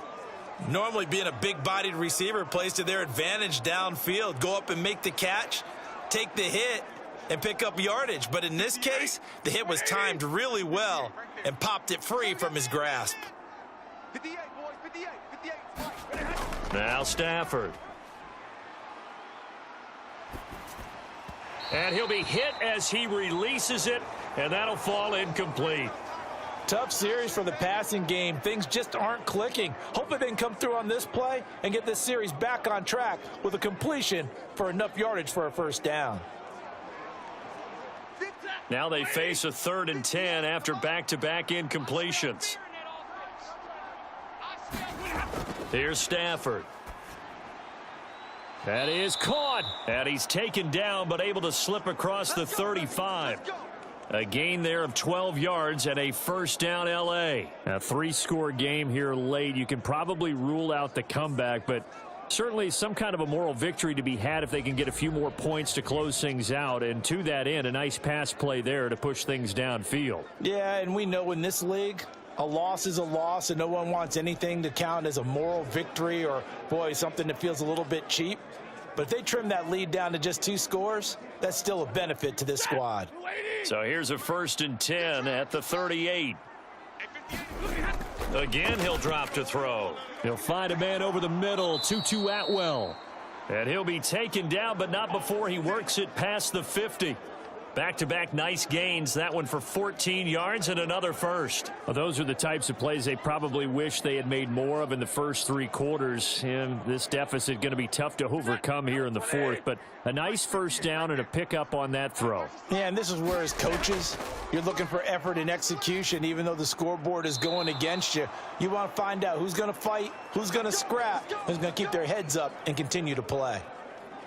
Normally being a big-bodied receiver plays to their advantage downfield. Go up and make the catch, take the hit, and pick up yardage. But in this case, the hit was timed really well and popped it free from his grasp. 58, boys, 58. Now Stafford. And he'll be hit as he releases it, and that'll fall incomplete. Tough series for the passing game. Things just aren't clicking. Hopefully they can come through on this play and get this series back on track with a completion for enough yardage for a first down. Now they face a 3rd and 10 after back-to-back incompletions. Here's Stafford. That is caught. And he's taken down but able to slip across the 35. A gain there of 12 yards and a first down L.A. A 3-score game here late. You can probably rule out the comeback, but certainly some kind of a moral victory to be had if they can get a few more points to close things out. And to that end, a nice pass play there to push things downfield. Yeah, and we know in this league, a loss is a loss, and no one wants anything to count as a moral victory or, boy, something that feels a little bit cheap. But if they trim that lead down to just 2 scores, that's still a benefit to this squad. So here's a 1st and 10 at the 38. Again, he'll drop to throw. He'll find a man over the middle, Tutu Atwell. And he'll be taken down, but not before he works it past the 50. Back-to-back nice gains. That one for 14 yards and another first. Well, those are the types of plays they probably wish they had made more of in the first 3 quarters. And this deficit going to be tough to overcome here in the 4th. But a nice first down and a pickup on that throw. Yeah, and this is where as coaches, you're looking for effort and execution. Even though the scoreboard is going against you, you want to find out who's going to fight, who's going to scrap, who's going to keep their heads up and continue to play.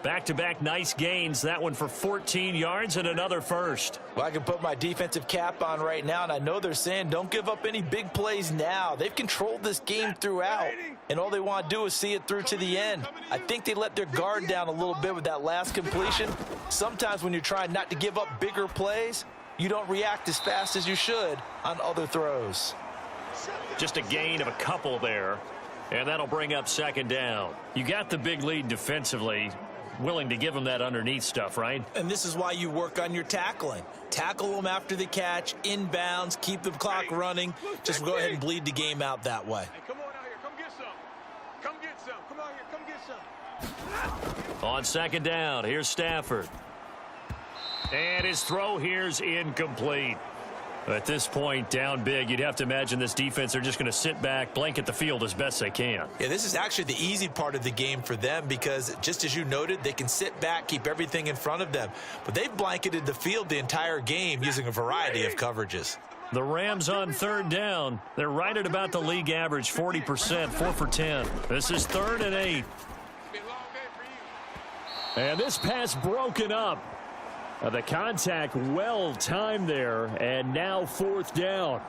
Back-to-back nice gains. That one for 14 yards and another first. Well, I can put my defensive cap on right now, and I know they're saying don't give up any big plays now. They've controlled this game throughout, and all they want to do is see it through to the end. I think they let their guard down a little bit with that last completion. Sometimes when you're trying not to give up bigger plays, you don't react as fast as you should on other throws. Just a gain of a couple there, and that'll bring up 2nd down. You got the big lead defensively. Willing to give them that underneath stuff, right? And this is why you work on your tackling. Tackle them after the catch, inbounds, keep the clock running. Just go ahead and bleed the game out that way. Hey, come on out here. Come get some. Come get some. Come out here. Come get some. On 2nd down, here's Stafford. And his throw here's incomplete. At this point, down big, you'd have to imagine this defense, they're just going to sit back, blanket the field as best they can. Yeah, this is actually the easy part of the game for them because, just as you noted, they can sit back, keep everything in front of them. But they've blanketed the field the entire game using a variety of coverages. The Rams on 3rd down. They're right at about the league average, 40%, 4 for 10. This is 3rd and 8. And this pass broken up. The contact well timed there, and now 4th down.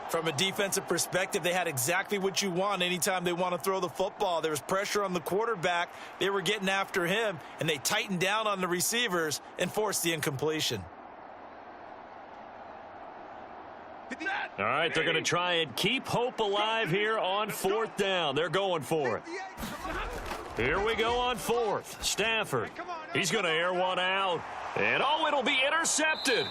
From a defensive perspective, they had exactly what you want anytime they want to throw the football. There was pressure on the quarterback. They were getting after him, and they tightened down on the receivers and forced the incompletion. All right, they're going to try and keep hope alive here on 4th down. They're going for it. Here we go on 4th. Stafford. He's going to air one out. And, oh, it'll be intercepted.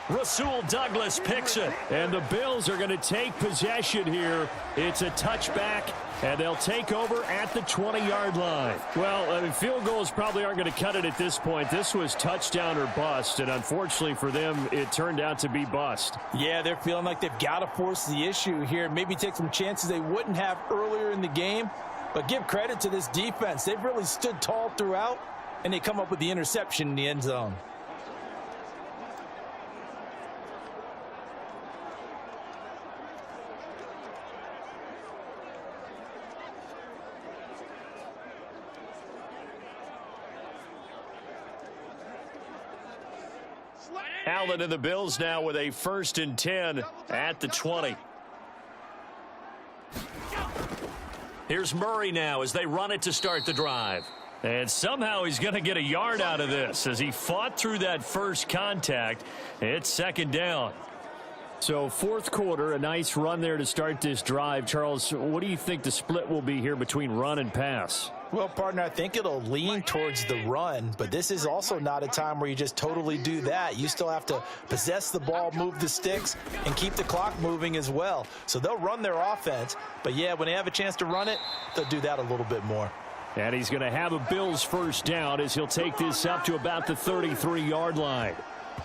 Rasul Douglas picks it. And the Bills are going to take possession here. It's a touchback, and they'll take over at the 20-yard line. Well, I mean, field goals probably aren't going to cut it at this point. This was touchdown or bust, and unfortunately for them, it turned out to be bust. Yeah, they're feeling like they've got to force the issue here. Maybe take some chances they wouldn't have earlier in the game. But give credit to this defense. They've really stood tall throughout, and they come up with the interception in the end zone. Allen and the Bills now with a 1st and 10 at the 20. Here's Murray now as they run it to start the drive. And somehow he's going to get a yard out of this as he fought through that first contact. It's 2nd down. So 4th quarter, a nice run there to start this drive. Charles, what do you think the split will be here between run and pass? Well, partner, I think it'll lean towards the run, but this is also not a time where you just totally do that. You still have to possess the ball, move the sticks, and keep the clock moving as well. So they'll run their offense, but yeah, when they have a chance to run it, they'll do that a little bit more. And he's going to have a Bills 1st down as he'll take this up to about the 33-yard line.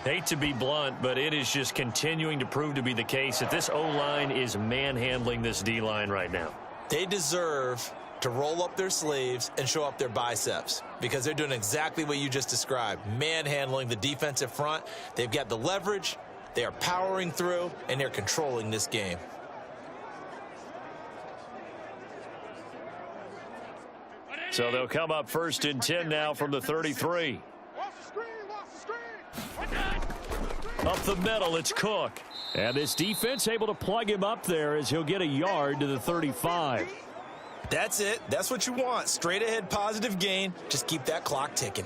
Hate to be blunt, but it is just continuing to prove to be the case that this O-line is manhandling this D-line right now. They deserve to roll up their sleeves and show up their biceps because they're doing exactly what you just described, manhandling the defensive front. They've got the leverage, they are powering through, and they're controlling this game. So they'll come up 1st and 10 now from the 33. Up the middle, it's Cook. And this defense able to plug him up there as he'll get a yard to the 35. That's it. That's what you want. Straight ahead positive gain. Just keep that clock ticking.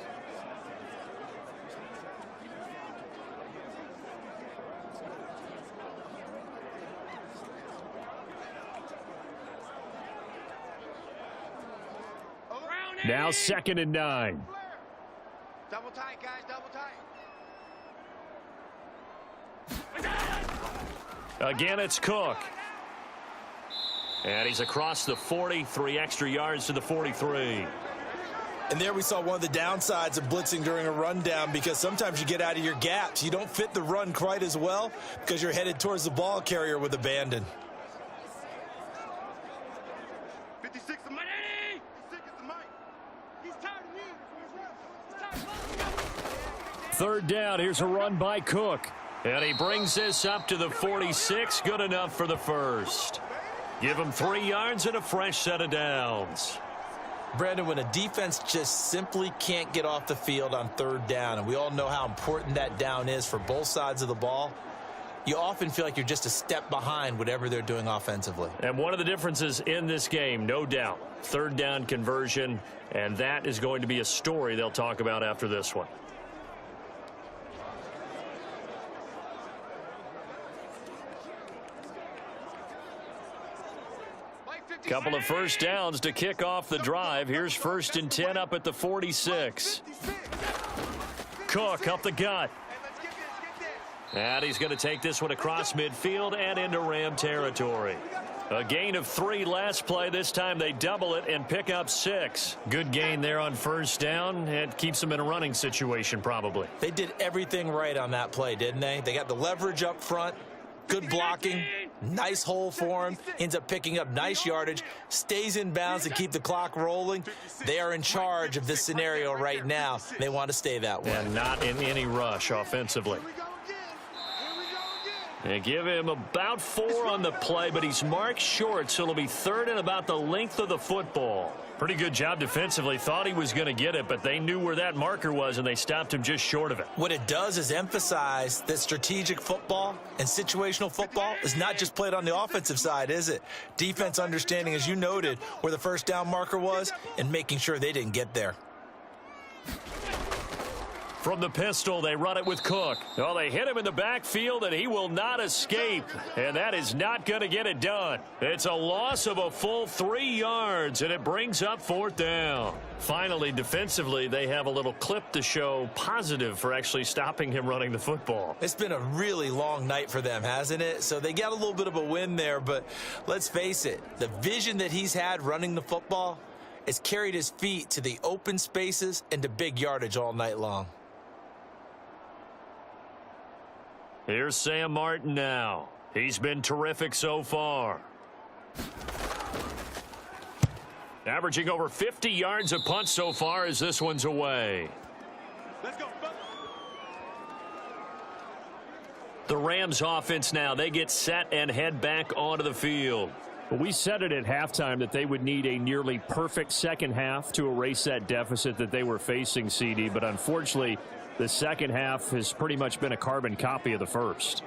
Now 2nd and 9. Double tight, guys, double tight. Again, it's Cook. And he's across the 40, 3 extra yards to the 43. And there we saw one of the downsides of blitzing during a rundown, because sometimes you get out of your gaps. You don't fit the run quite as well because you're headed towards the ball carrier with abandon. 56 the mic. 56 is the mic. He's tired of me. Third down. Here's a run by Cook. And he brings this up to the 46. Good enough for the first. Give him 3 yards and a fresh set of downs. Brandon, when a defense just simply can't get off the field on third down, and we all know how important that down is for both sides of the ball, you often feel like you're just a step behind whatever they're doing offensively. And one of the differences in this game, no doubt, third down conversion, and that is going to be a story they'll talk about after this one. Couple of first downs to kick off the drive. Here's 1st and 10 up at the 46. Cook up the gut. And he's going to take this one across midfield and into Ram territory. A gain of 3 last play. This time they double it and pick up 6. Good gain there on first down. It keeps them in a running situation probably. They did everything right on that play, didn't they? They got the leverage up front. Good blocking, nice hole for him, ends up picking up nice yardage, stays in bounds to keep the clock rolling. They are in charge of this scenario right now. They want to stay that way. And not in any rush offensively. They give him about 4 on the play, but he's marked short, so it'll be 3rd and about the length of the football. Pretty good job defensively. Thought he was going to get it, but they knew where that marker was, and they stopped him just short of it. What it does is emphasize that strategic football and situational football is not just played on the offensive side, is it? Defense understanding, as you noted, where the first down marker was and making sure they didn't get there. From the pistol, they run it with Cook. Oh, they hit him in the backfield, and he will not escape. And that is not going to get it done. It's a loss of a full 3 yards, and it brings up 4th down. Finally, defensively, they have a little clip to show positive for actually stopping him running the football. It's been a really long night for them, hasn't it? So they got a little bit of a win there, but let's face it, the vision that he's had running the football has carried his feet to the open spaces and to big yardage all night long. Here's Sam Martin now. He's been terrific so far. Averaging over 50 yards a punt so far as this one's away. Let's go. The Rams offense now, they get set and head back onto the field. Well, we said it at halftime that they would need a nearly perfect second half to erase that deficit that they were facing, CD, but unfortunately, the second half has pretty much been a carbon copy of the first.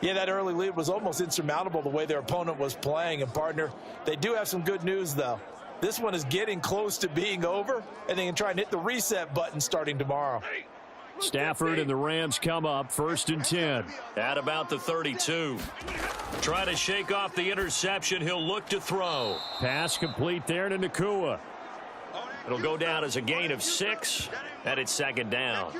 Yeah, that early lead was almost insurmountable the way their opponent was playing. And, partner, they do have some good news, though. This one is getting close to being over, and they can try and hit the reset button starting tomorrow. Stafford and the Rams come up 1st and 10 at about the 32. Trying to shake off the interception. He'll look to throw. Pass complete there to Nakua. It'll go down as a gain of 6, and it's 2nd down.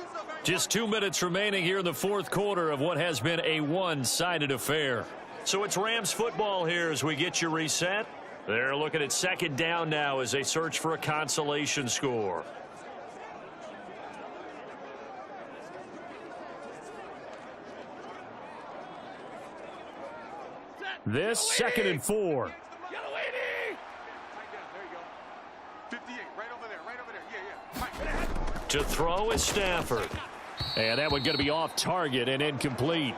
Just 2 minutes remaining here in the 4th quarter of what has been a one-sided affair. So it's Rams football here as we get you reset. They're looking at 2nd down now as they search for a consolation score. This 2nd and 4. To throw is Stafford. And that one going to be off target and incomplete.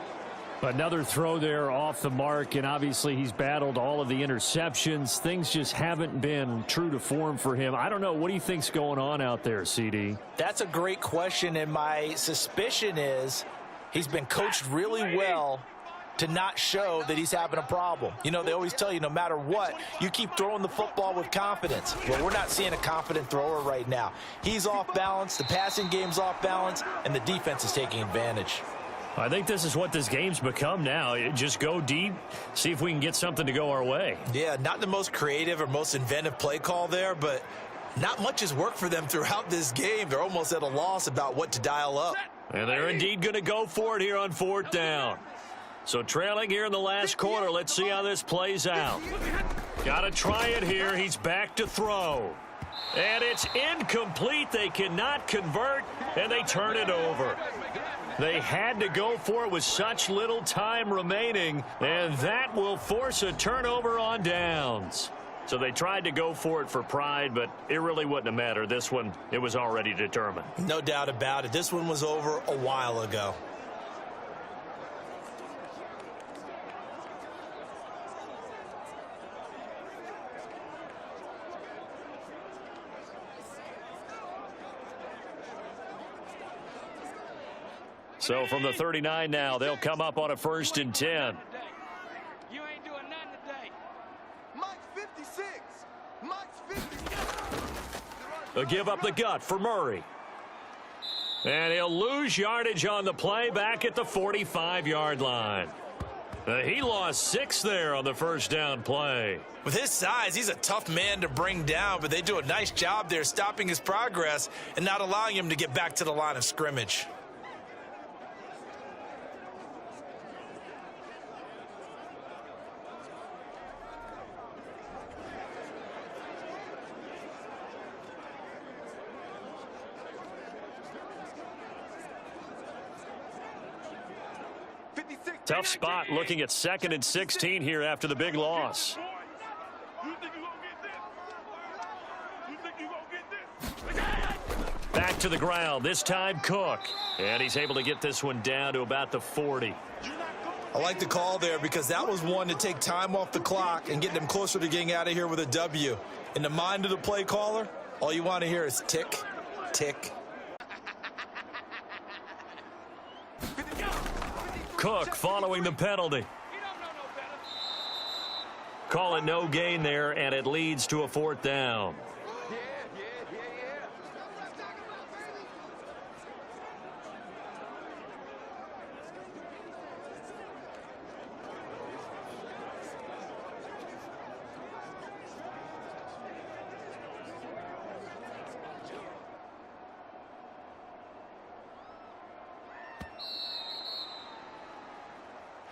Another throw there off the mark, and obviously he's battled all of the interceptions. Things just haven't been true to form for him. I don't know. What do you think's going on out there, CD? That's a great question, and my suspicion is he's been coached really well to not show that he's having a problem. You know, they always tell you no matter what, you keep throwing the football with confidence. Well, we're not seeing a confident thrower right now. He's off balance, the passing game's off balance, and the defense is taking advantage. I think this is what this game's become now. Just go deep, see if we can get something to go our way. Yeah, not the most creative or most inventive play call there, but not much has worked for them throughout this game. They're almost at a loss about what to dial up. And they're indeed going to go for it here on 4th down. So trailing here in the last quarter. Let's see how this plays out. Got to try it here. He's back to throw. And it's incomplete. They cannot convert, and they turn it over. They had to go for it with such little time remaining, and that will force a turnover on downs. So they tried to go for it for pride, but it really wouldn't have mattered. This one, it was already determined. No doubt about it. This one was over a while ago. So from the 39 now, they'll come up on a 1st and 10. You ain't doing nothing today. Mike's 56. Mike's 56. A give up the gut for Murray. And he'll lose yardage on the play back at the 45-yard line. He lost 6 there on the first down play. With his size, he's a tough man to bring down, but they do a nice job there stopping his progress and not allowing him to get back to the line of scrimmage. Tough spot looking at 2nd and 16 here after the big loss. Back to the ground, this time Cook. And he's able to get this one down to about the 40. I like the call there because that was one to take time off the clock and get them closer to getting out of here with a W. In the mind of the play caller, all you want to hear is tick, tick. Cook following the penalty. Call it no gain there, and it leads to a 4th down.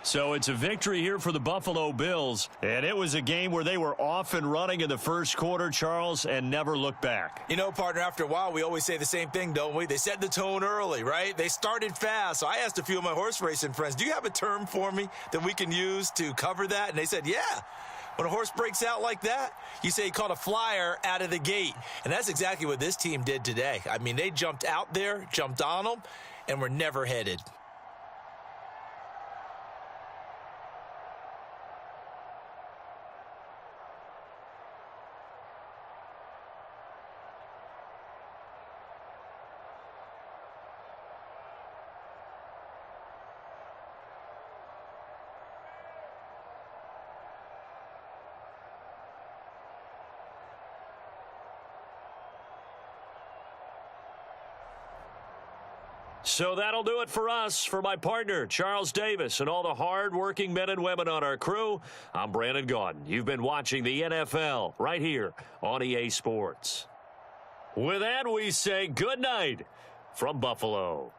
So it's a victory here for the Buffalo Bills, and it was a game where they were off and running in the first quarter, Charles, and never looked back. You know, partner, after a while, we always say the same thing, don't we? They set the tone early, right? They started fast. So I asked a few of my horse racing friends, do you have a term for me that we can use to cover that? And they said, yeah. When a horse breaks out like that, you say he caught a flyer out of the gate. And that's exactly what this team did today. I mean, they jumped out there, jumped on them, and were never headed. So that'll do it for us. For my partner, Charles Davis, and all the hard-working men and women on our crew, I'm Brandon Gaudin. You've been watching the NFL right here on EA Sports. With that, we say good night from Buffalo.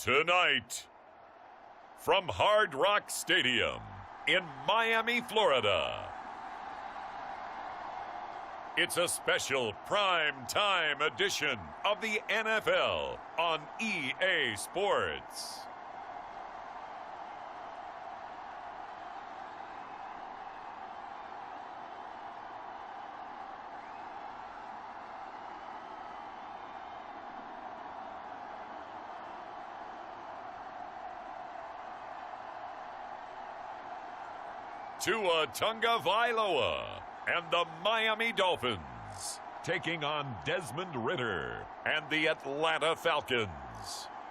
Tonight, from Hard Rock Stadium in Miami, Florida, it's a special prime time edition of the NFL on EA Sports. Tua Tagovailoa and the Miami Dolphins taking on Desmond Ridder and the Atlanta Falcons.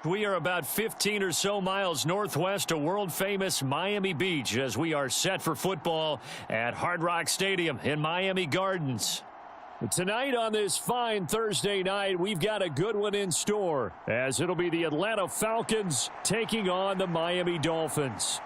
We are about 15 or so miles northwest of world-famous Miami Beach as we are set for football at Hard Rock Stadium in Miami Gardens. Tonight on this fine Thursday night, we've got a good one in store as it'll be the Atlanta Falcons taking on the Miami Dolphins.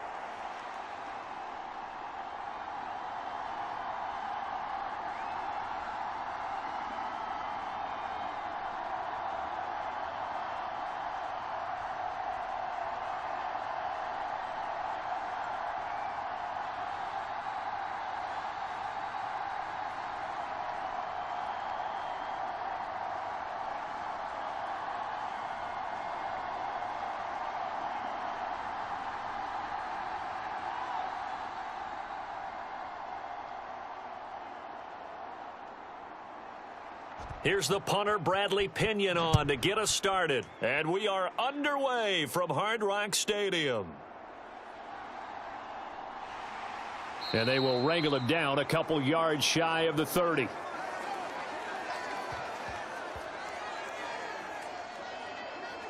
Here's the punter, Bradley Pinion, on to get us started. And we are underway from Hard Rock Stadium. And they will wrangle him down a couple yards shy of the 30.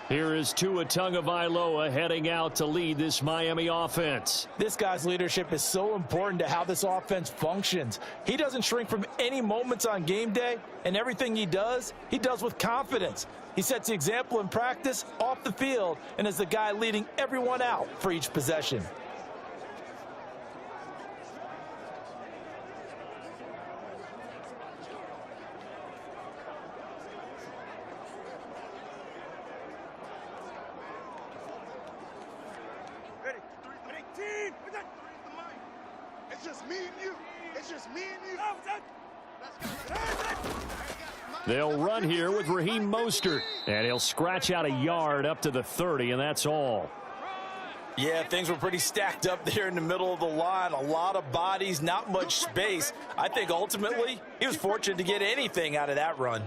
Here is Tua Tagovailoa heading out to lead this Miami offense. This guy's leadership is so important to how this offense functions. He doesn't shrink from any moments on game day, and everything he does with confidence. He sets the example in practice, off the field, and is the guy leading everyone out for each possession. They'll run here with Raheem Mostert, and he'll scratch out a yard up to the 30, and that's all. Yeah, things were pretty stacked up there in the middle of the line. A lot of bodies, not much space. I think ultimately he was fortunate to get anything out of that run.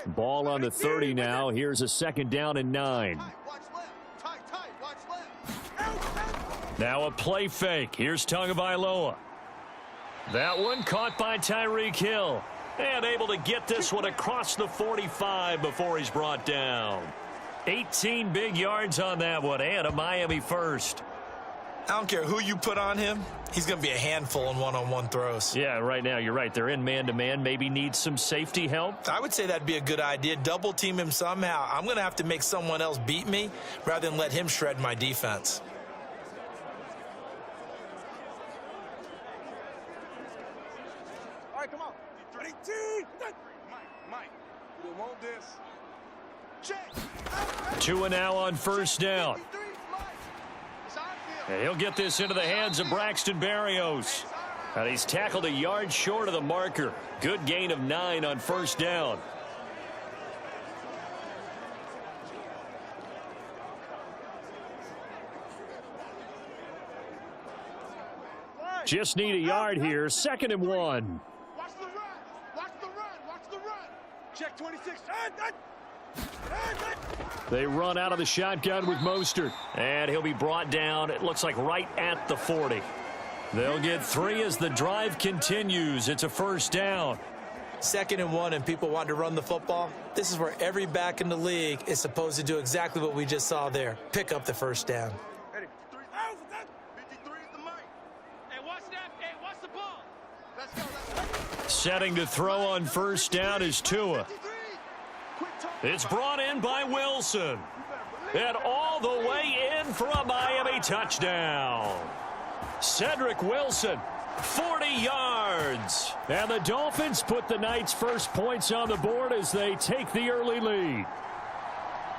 Ball on the 30 now. Here's a 2nd down and 9. Now a play fake. Here's Tagovailoa. That one caught by Tyreek Hill. And able to get this one across the 45 before he's brought down. 18 big yards on that one, and a Miami first. I don't care who you put on him. He's going to be a handful in one-on-one throws. Yeah, right now, you're right. They're in man-to-man. Maybe need some safety help. I would say that'd be a good idea. Double team him somehow. I'm going to have to make someone else beat me rather than let him shred my defense. All right, come on. 18. Mike, you want this? Check. Tua now on 1st down. And he'll get this into the hands of Braxton Berrios. And he's tackled a yard short of the marker. Good gain of 9 on 1st down. Just need a yard here. 2nd and 1. Watch the run. Watch the run. Watch the run. Check 26. They run out of the shotgun with Mostert. And he'll be brought down, it looks like right at the 40. They'll get 3 as the drive continues. It's a 1st down. 2nd and 1 and people want to run the football. This is where every back in the league is supposed to do exactly what we just saw there. Pick up the 1st down. Ready. 53 is the mic. Hey, watch that. Hey, watch the ball. Let's go. Setting to throw on 1st down is Tua. It's brought in by Wilson. And all all the way in for a Miami touchdown. Cedric Wilson, 40 yards. And the Dolphins put the night's first points on the board as they take the early lead.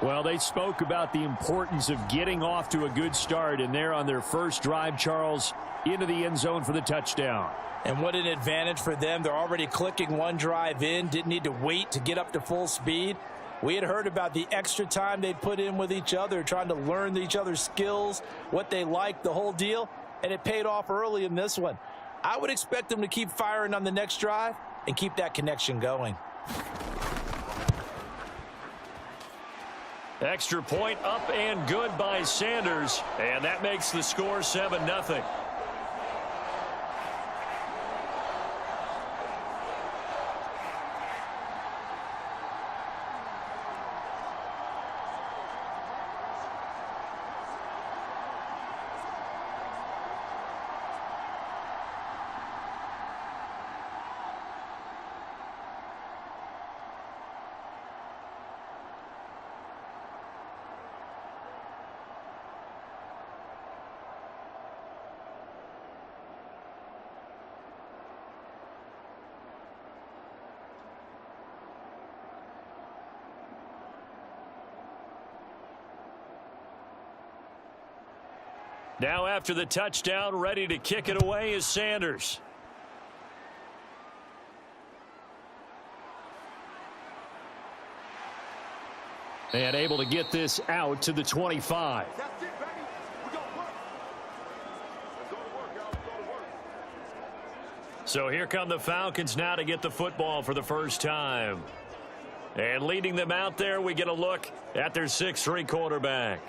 Well, they spoke about the importance of getting off to a good start, and they're on their first drive, Charles, into the end zone for the touchdown. And what an advantage for them. They're already clicking one drive in, didn't need to wait to get up to full speed. We had heard about the extra time they'd put in with each other, trying to learn each other's skills, what they liked, the whole deal, and it paid off early in this one. I would expect them to keep firing on the next drive and keep that connection going. Extra point up and good by Sanders, and that makes the score 7-0. Now after the touchdown, ready to kick it away is Sanders. And able to get this out to the 25. So here come the Falcons now to get the football for the first time. And leading them out there, we get a look at their 6'3" quarterback.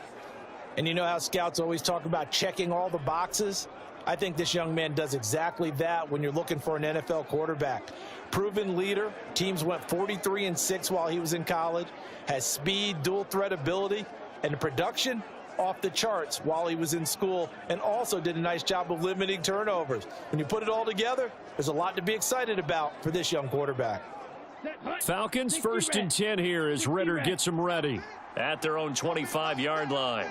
And you know how scouts always talk about checking all the boxes? I think this young man does exactly that when you're looking for an NFL quarterback. Proven leader. Teams went 43-6 while he was in college. Has speed, dual threat ability, and the production off the charts while he was in school, and also did a nice job of limiting turnovers. When you put it all together, there's a lot to be excited about for this young quarterback. Falcons 1st and 10 here as Ritter gets them ready at their own 25-yard line.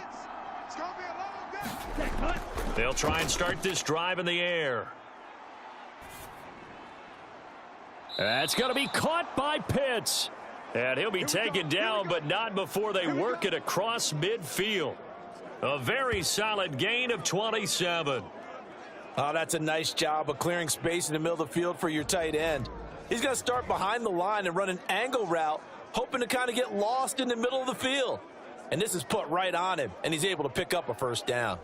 They'll try and start this drive in the air. That's going to be caught by Pitts. And he'll be taken down, but not before they work it across midfield. A very solid gain of 27. Oh, that's a nice job of clearing space in the middle of the field for your tight end. He's going to start behind the line and run an angle route, hoping to kind of get lost in the middle of the field. And this is put right on him, and he's able to pick up a first down.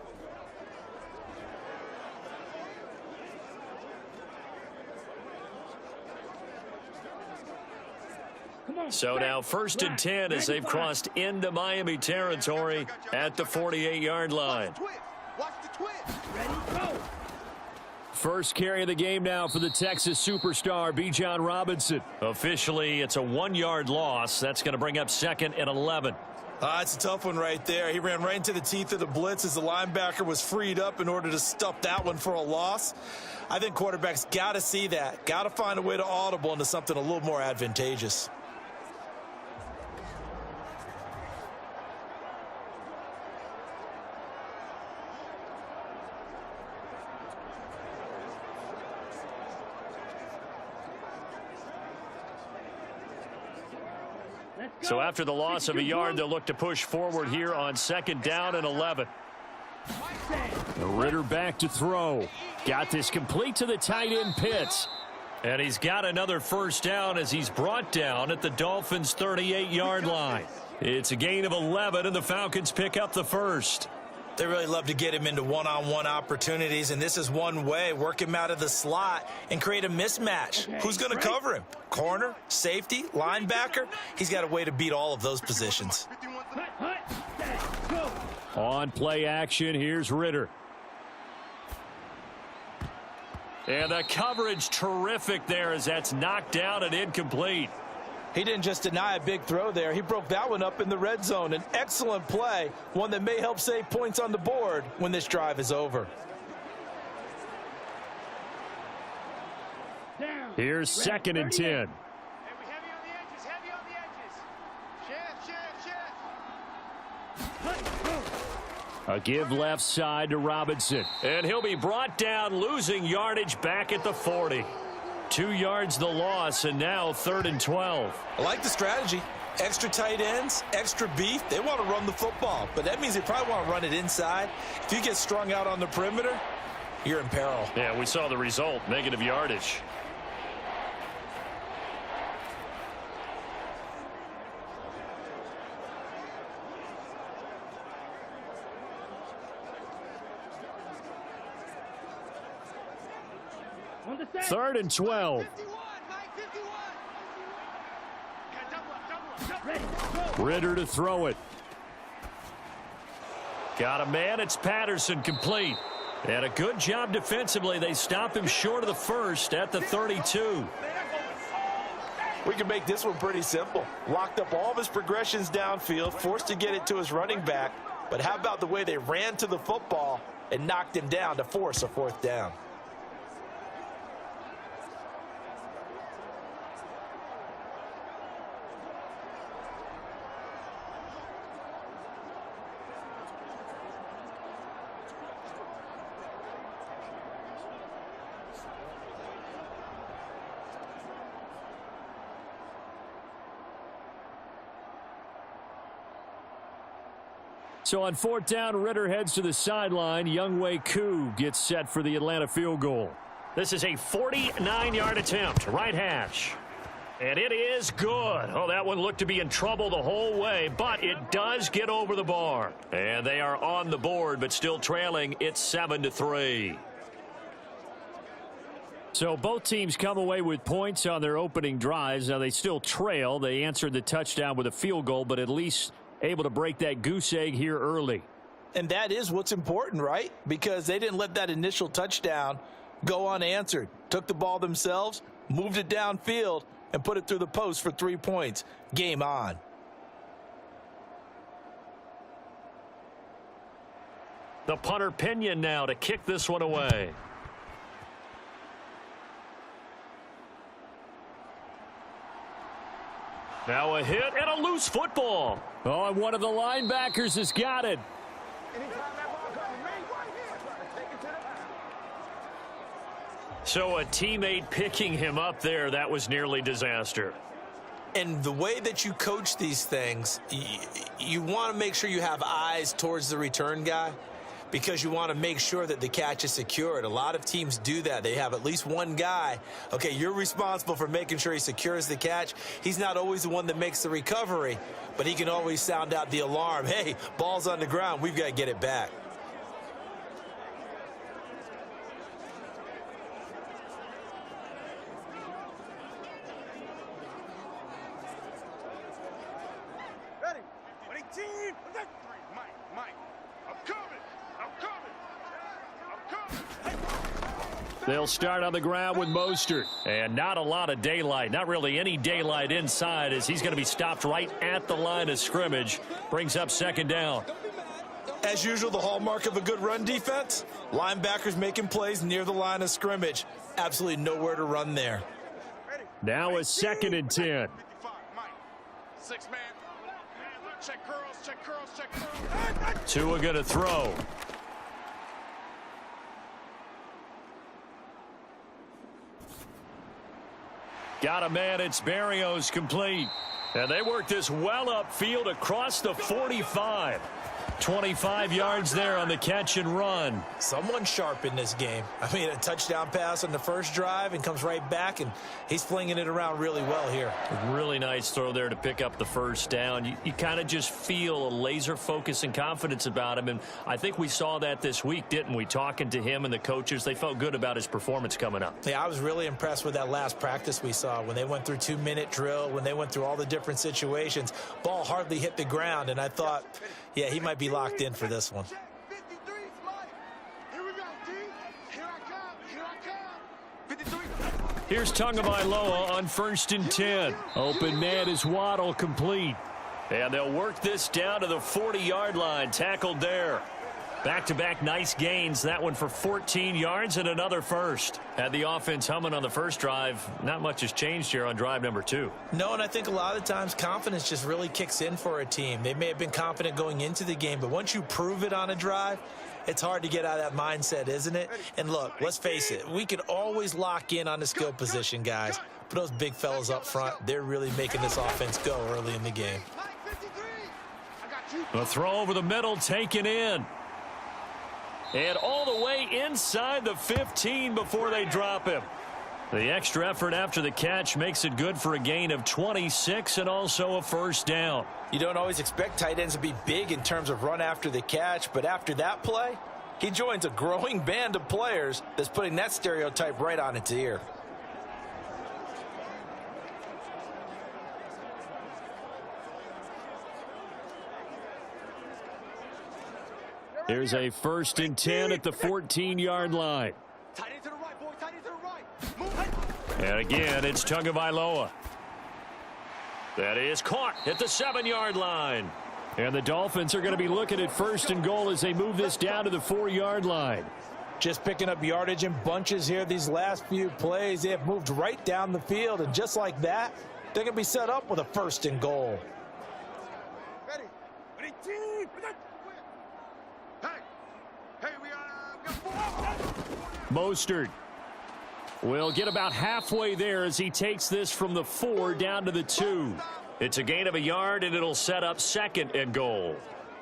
So now 1st and 10 as they've crossed into Miami territory at the 48-yard line. First carry of the game now for the Texas superstar, Bijan Robinson. Officially, it's a 1-yard loss. That's going to bring up 2nd and 11. It's a tough one right there. He ran right into the teeth of the blitz as the linebacker was freed up in order to stuff that one for a loss. I think quarterbacks got to see that. Got to find a way to audible into something a little more advantageous. So after the loss of a yard, they'll look to push forward here on 2nd down and 11. Ritter back to throw. Got this complete to the tight end Pitts. And he's got another first down as he's brought down at the Dolphins' 38-yard line. It's a gain of 11, and the Falcons pick up the first. They really love to get him into one-on-one opportunities, and this is one way. Work him out of the slot and create a mismatch. Who's going to cover him? Corner, safety, linebacker? He's got a way to beat all of those positions. On play action, here's Ritter. And the coverage terrific there as that's knocked down and incomplete. He didn't just deny a big throw there. He broke that one up in the red zone. An excellent play, one that may help save points on the board when this drive is over. Here's 2nd and 10. Heavy on the edges, heavy on the edges. Chef. A give left side to Robinson. And he'll be brought down, losing yardage back at the 40. 2 yards the loss, and now 3rd and 12. I like the strategy. Extra tight ends, extra beef. They want to run the football, but that means they probably want to run it inside. If you get strung out on the perimeter, you're in peril. Yeah, we saw the result, negative yardage. Third and 12. Ritter to throw it. Got a man. It's Patterson, complete. And a good job defensively. They stop him short of the first at the 32. We can make this one pretty simple. Locked up all of his progressions downfield, forced to get it to his running back. But how about the way they ran to the football and knocked him down to force a 4th down? So on 4th down, Ritter heads to the sideline. Younghoe Koo gets set for the Atlanta field goal. This is a 49-yard attempt, right hash. And it is good. Oh, that one looked to be in trouble the whole way, but it does get over the bar. And they are on the board, but still trailing. It's 7-3. So both teams come away with points on their opening drives. Now they still trail. They answered the touchdown with a field goal, but at least able to break that goose egg here early. And that is what's important, right? Because they didn't let that initial touchdown go unanswered. Took the ball themselves, moved it downfield, and put it through the post for 3 points. Game on. The punter Pinion now to kick this one away. Now a hit and a loose football. Oh, and one of the linebackers has got it. So a teammate picking him up there, that was nearly disaster. And the way that you coach these things, you want to make sure you have eyes towards the return guy, because you want to make sure that the catch is secured. A lot of teams do that. They have at least one guy. Okay, you're responsible for making sure he secures the catch. He's not always the one that makes the recovery, but he can always sound out the alarm. Hey, ball's on the ground. We've got to get it back. Ready? 18. Mike. I'm coming. They'll start on the ground with Mostert. And not a lot of daylight, not really any daylight inside, as he's going to be stopped right at the line of scrimmage. Brings up 2nd down. As usual, the hallmark of a good run defense, linebackers making plays near the line of scrimmage. Absolutely nowhere to run there. Now a 2nd and 10. 6 man. Check curls. Tua going to throw. Got a man. It's Berrios, complete. And they work this well upfield across the 45. 25 yards there on the catch and run. Someone sharp in this game. I mean, a touchdown pass on the first drive and comes right back, and he's flinging it around really well here. Really nice throw there to pick up the 1st down. You kind of just feel a laser focus and confidence about him, and I think we saw that this week, didn't we? Talking to him and the coaches, they felt good about his performance coming up. Yeah, I was really impressed with that last practice we saw when they went through 2-minute drill, when they went through all the different situations. Ball hardly hit the ground, and I thought, yeah, he might be locked in for this one. 53, here we go, D. Here I come. 53. Here's Tagovailoa on 1st and 10. Open man is Waddle, complete. And they'll work this down to the 40-yard line. Tackled there. Back-to-back nice gains. That one for 14 yards and another first. Had the offense humming on the first drive. Not much has changed here on drive number 2. No, and I think a lot of times confidence just really kicks in for a team. They may have been confident going into the game, but once you prove it on a drive, it's hard to get out of that mindset, isn't it? And look, let's face it, we can always lock in on the skill position, guys. But those big fellas up front, they're really making this offense go early in the game. A throw over the middle, taken in. And all the way inside the 15 before they drop him. The extra effort after the catch makes it good for a gain of 26 and also a first down. You don't always expect tight ends to be big in terms of run after the catch, but after that play, he joins a growing band of players that's putting that stereotype right on its ear. Here's a 1st and 10 at the 14-yard line. And again, it's Tagovailoa. That is caught at the 7-yard line. And the Dolphins are going to be looking at 1st and goal as they move this down to the 4-yard line. Just picking up yardage in bunches here these last few plays. They have moved right down the field, and just like that, they're going to be set up with a 1st and goal. Mostert will get about halfway there as he takes this from the 4 down to the 2. It's a gain of a yard, and it'll set up 2nd and goal.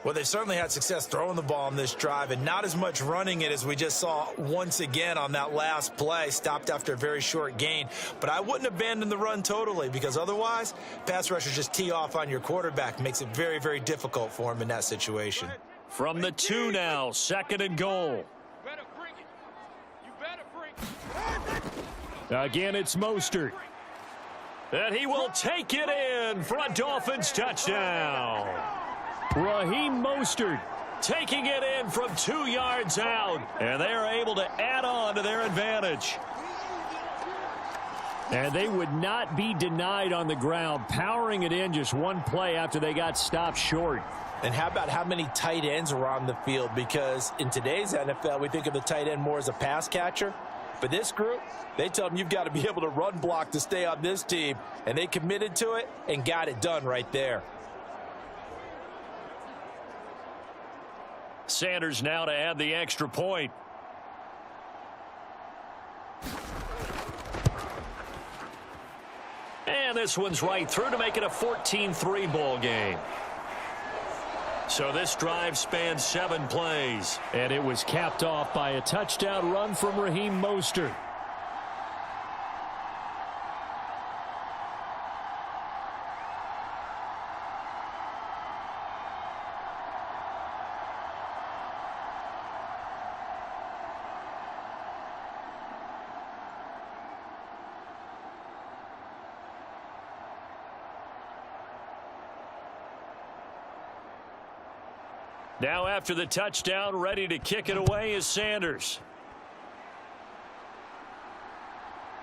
Well, they've certainly had success throwing the ball on this drive and not as much running it as we just saw once again on that last play. Stopped after a very short gain. But I wouldn't abandon the run totally, because otherwise, pass rushers just tee off on your quarterback. Makes it very, very difficult for him in that situation. From the 2 now, 2nd and goal. Again, it's Mostert. And he will take it in for a Dolphins touchdown. Raheem Mostert taking it in from 2 yards out. And they are able to add on to their advantage. And they would not be denied on the ground, powering it in just one play after they got stopped short. And how about how many tight ends are on the field? Because in today's NFL, we think of the tight end more as a pass catcher. But this group, they tell them you've got to be able to run block to stay on this team. And they committed to it and got it done right there. Sanders now to add the extra point. And this one's right through to make it a 14-3 ball game. So this drive spans 7 plays. And it was capped off by a touchdown run from Raheem Mostert. Now after the touchdown, ready to kick it away is Sanders.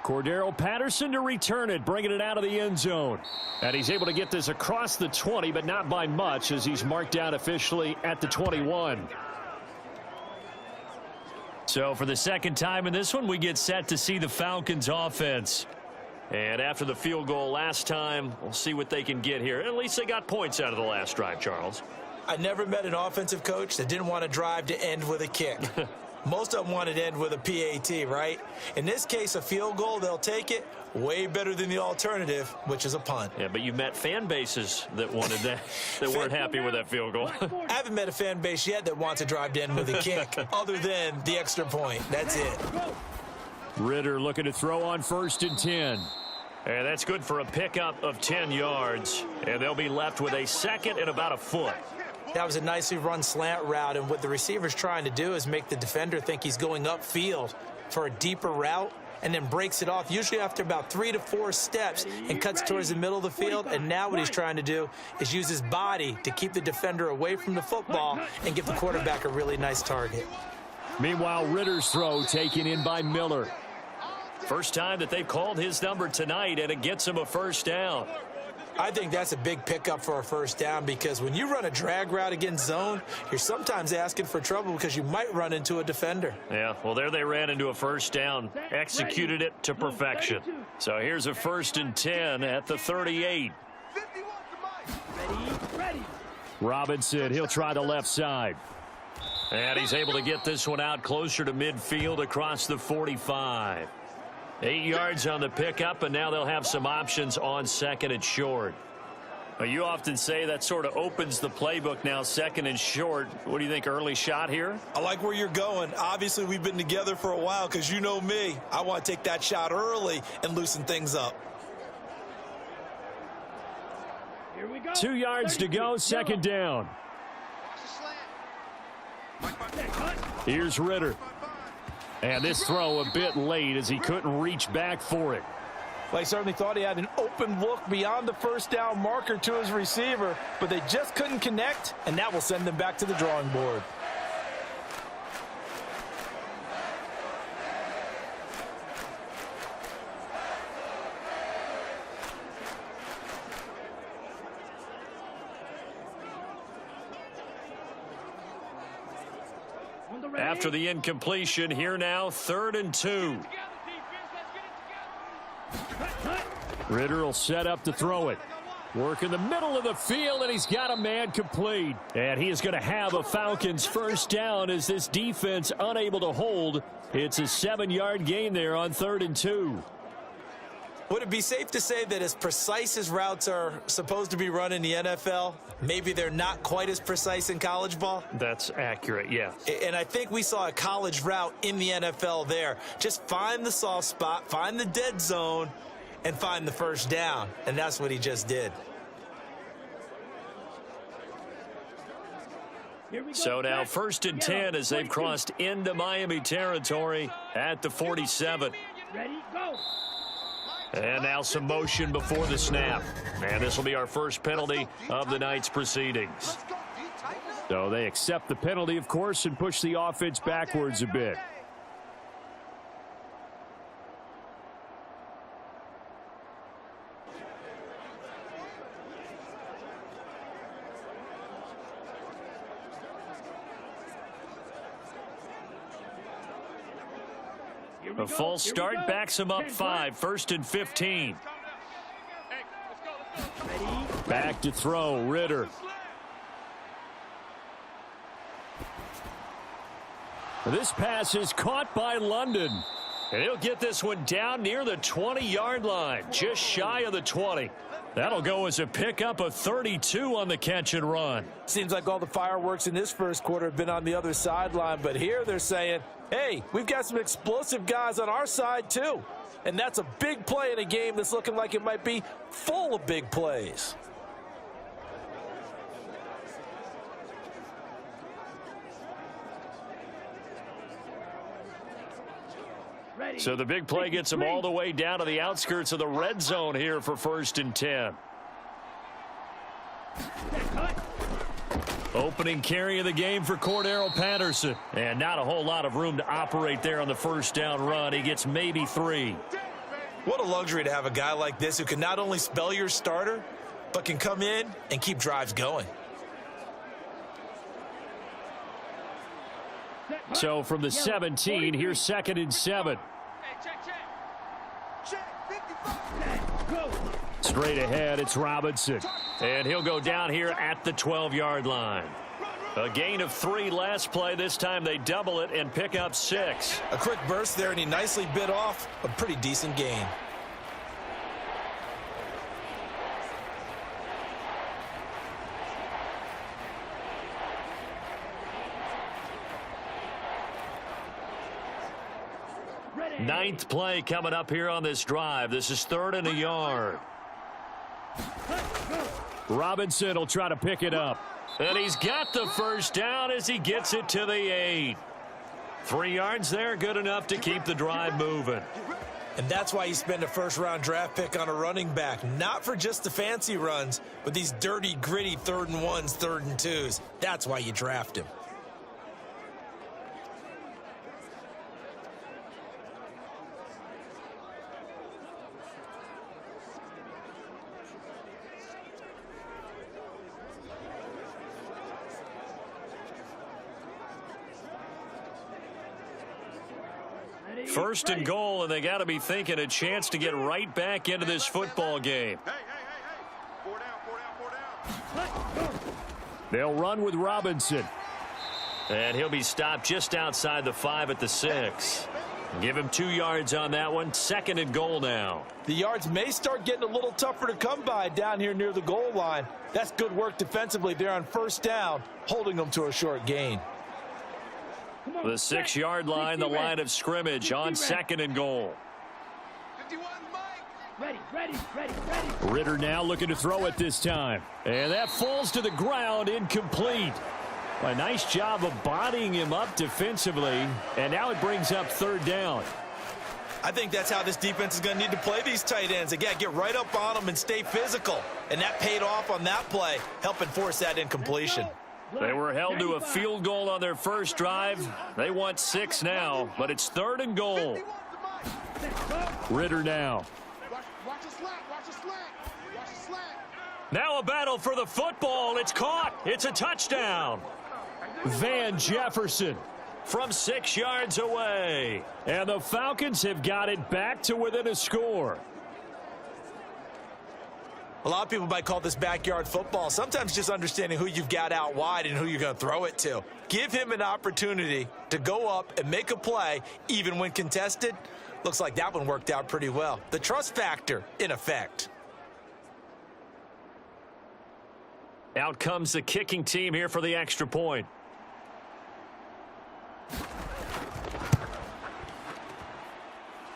Cordero Patterson to return it, bringing it out of the end zone. And he's able to get this across the 20, but not by much, as he's marked down officially at the 21. So for the 2nd time in this one, we get set to see the Falcons offense. And after the field goal last time, we'll see what they can get here. At least they got points out of the last drive, Charles. I never met an offensive coach that didn't want to drive to end with a kick. Most of them wanted to end with a PAT, right? In this case, a field goal, they'll take it. Way better than the alternative, which is a punt. Yeah, but you met fan bases that wanted that, that weren't happy with that field goal. I haven't met a fan base yet that wants to drive to end with a kick, other than the extra point. That's it. Ritter looking to throw on 1st and 10. And that's good for a pickup of 10 yards. And they'll be left with a 2nd and about a foot. That was a nicely run slant route, and what the receiver's trying to do is make the defender think he's going upfield for a deeper route, and then breaks it off, usually after about 3 to 4 steps, and cuts towards the middle of the field. And now what he's trying to do is use his body to keep the defender away from the football and give the quarterback a really nice target. Meanwhile, Ritter's throw taken in by Miller. First time that they've called his number tonight, and it gets him a 1st down. I think that's a big pickup for a first down because when you run a drag route against zone, you're sometimes asking for trouble because you might run into a defender. Yeah, well, there they ran into a first down, executed it to perfection. So here's a 1st and 10 at the 38. Robinson, he'll try the left side. And he's able to get this one out closer to midfield across the 45. 8 yards on the pickup, and now they'll have some options on 2nd and short. Well, you often say that sort of opens the playbook now, 2nd and short. What do you think, early shot here? I like where you're going. Obviously, we've been together for a while because you know me. I want to take that shot early and loosen things up. 2 yards to go, 2nd down. Here's Ritter. And this throw a bit late as he couldn't reach back for it. Well, he certainly thought he had an open look beyond the first down marker to his receiver, but they just couldn't connect, and that will send them back to the drawing board. After the incompletion, here now, 3rd and 2. Ritter will set up to throw it. Work in the middle of the field, and he's got a man complete. And he is going to have a Falcons first down as this defense unable to hold. It's a 7-yard gain there on 3rd and 2. Would it be safe to say that as precise as routes are supposed to be run in the NFL, maybe they're not quite as precise in college ball? That's accurate, yes. And I think we saw a college route in the NFL there. Just find the soft spot, find the dead zone, and find the first down. And that's what he just did. So now 1st and 10 as they've crossed into Miami territory at the 47. Ready, go. And now some motion before the snap. And this will be our first penalty of the night's proceedings. So they accept the penalty, of course, and push the offense backwards a bit. A false start backs him up 5, 1st and 15. Back to throw, Ritter. This pass is caught by London. And he'll get this one down near the 20-yard line, just shy of the 20. That'll go as a pickup of 32 on the catch and run. Seems like all the fireworks in this first quarter have been on the other sideline, but here they're saying, hey, we've got some explosive guys on our side too. And that's a big play in a game that's looking like it might be full of big plays. So the big play gets them all the way down to the outskirts of the red zone here for 1st and 10. Opening carry of the game for Cordero Patterson. And not a whole lot of room to operate there on the first down run. He gets maybe 3. What a luxury to have a guy like this who can not only spell your starter, but can come in and keep drives going. So from the 17, here's 2nd and 7. Straight ahead, it's Robinson. And he'll go down here at the 12-yard line. A gain of 3 last play. This time they double it and pick up 6. A quick burst there, and he nicely bit off a pretty decent gain. Ninth play coming up here on this drive. This is 3rd and a yard. Robinson will try to pick it up. And he's got the first down as he gets it to the 8. 3 yards there, good enough to keep the drive moving. And that's why you spend a first-round draft pick on a running back. Not for just the fancy runs, but these dirty, gritty 3rd and 1s, 3rd and 2s. That's why you draft him. First and goal, and they got to be thinking a chance to get right back into this football game. Hey. 4 down. They'll run with Robinson. And he'll be stopped just outside the 5 at the 6. Give him 2 yards on that one. Second and goal now. The yards may start getting a little tougher to come by down here near the goal line. That's good work defensively there on first down, holding them to a short gain. The 6-yard line, the line of scrimmage on second and goal. 51, Mike. Ready. Ritter now looking to throw it this time. And that falls to the ground, incomplete. A nice job of bodying him up defensively. And now it brings up third down. I think that's how this defense is going to need to play these tight ends. Again, get right up on them and stay physical. And that paid off on that play, helping force that incompletion. They were held to a field goal on their first drive. They want 6 now, but it's third and goal. Ritter now. Watch the slant. Now a battle for the football. It's caught. It's a touchdown. Van Jefferson from 6 yards away. And the Falcons have got it back to within a score. A lot of people might call this backyard football. Sometimes just understanding who you've got out wide and who you're going to throw it to. Give him an opportunity to go up and make a play, even when contested. Looks like that one worked out pretty well. The trust factor in effect. Out comes the kicking team here for the extra point.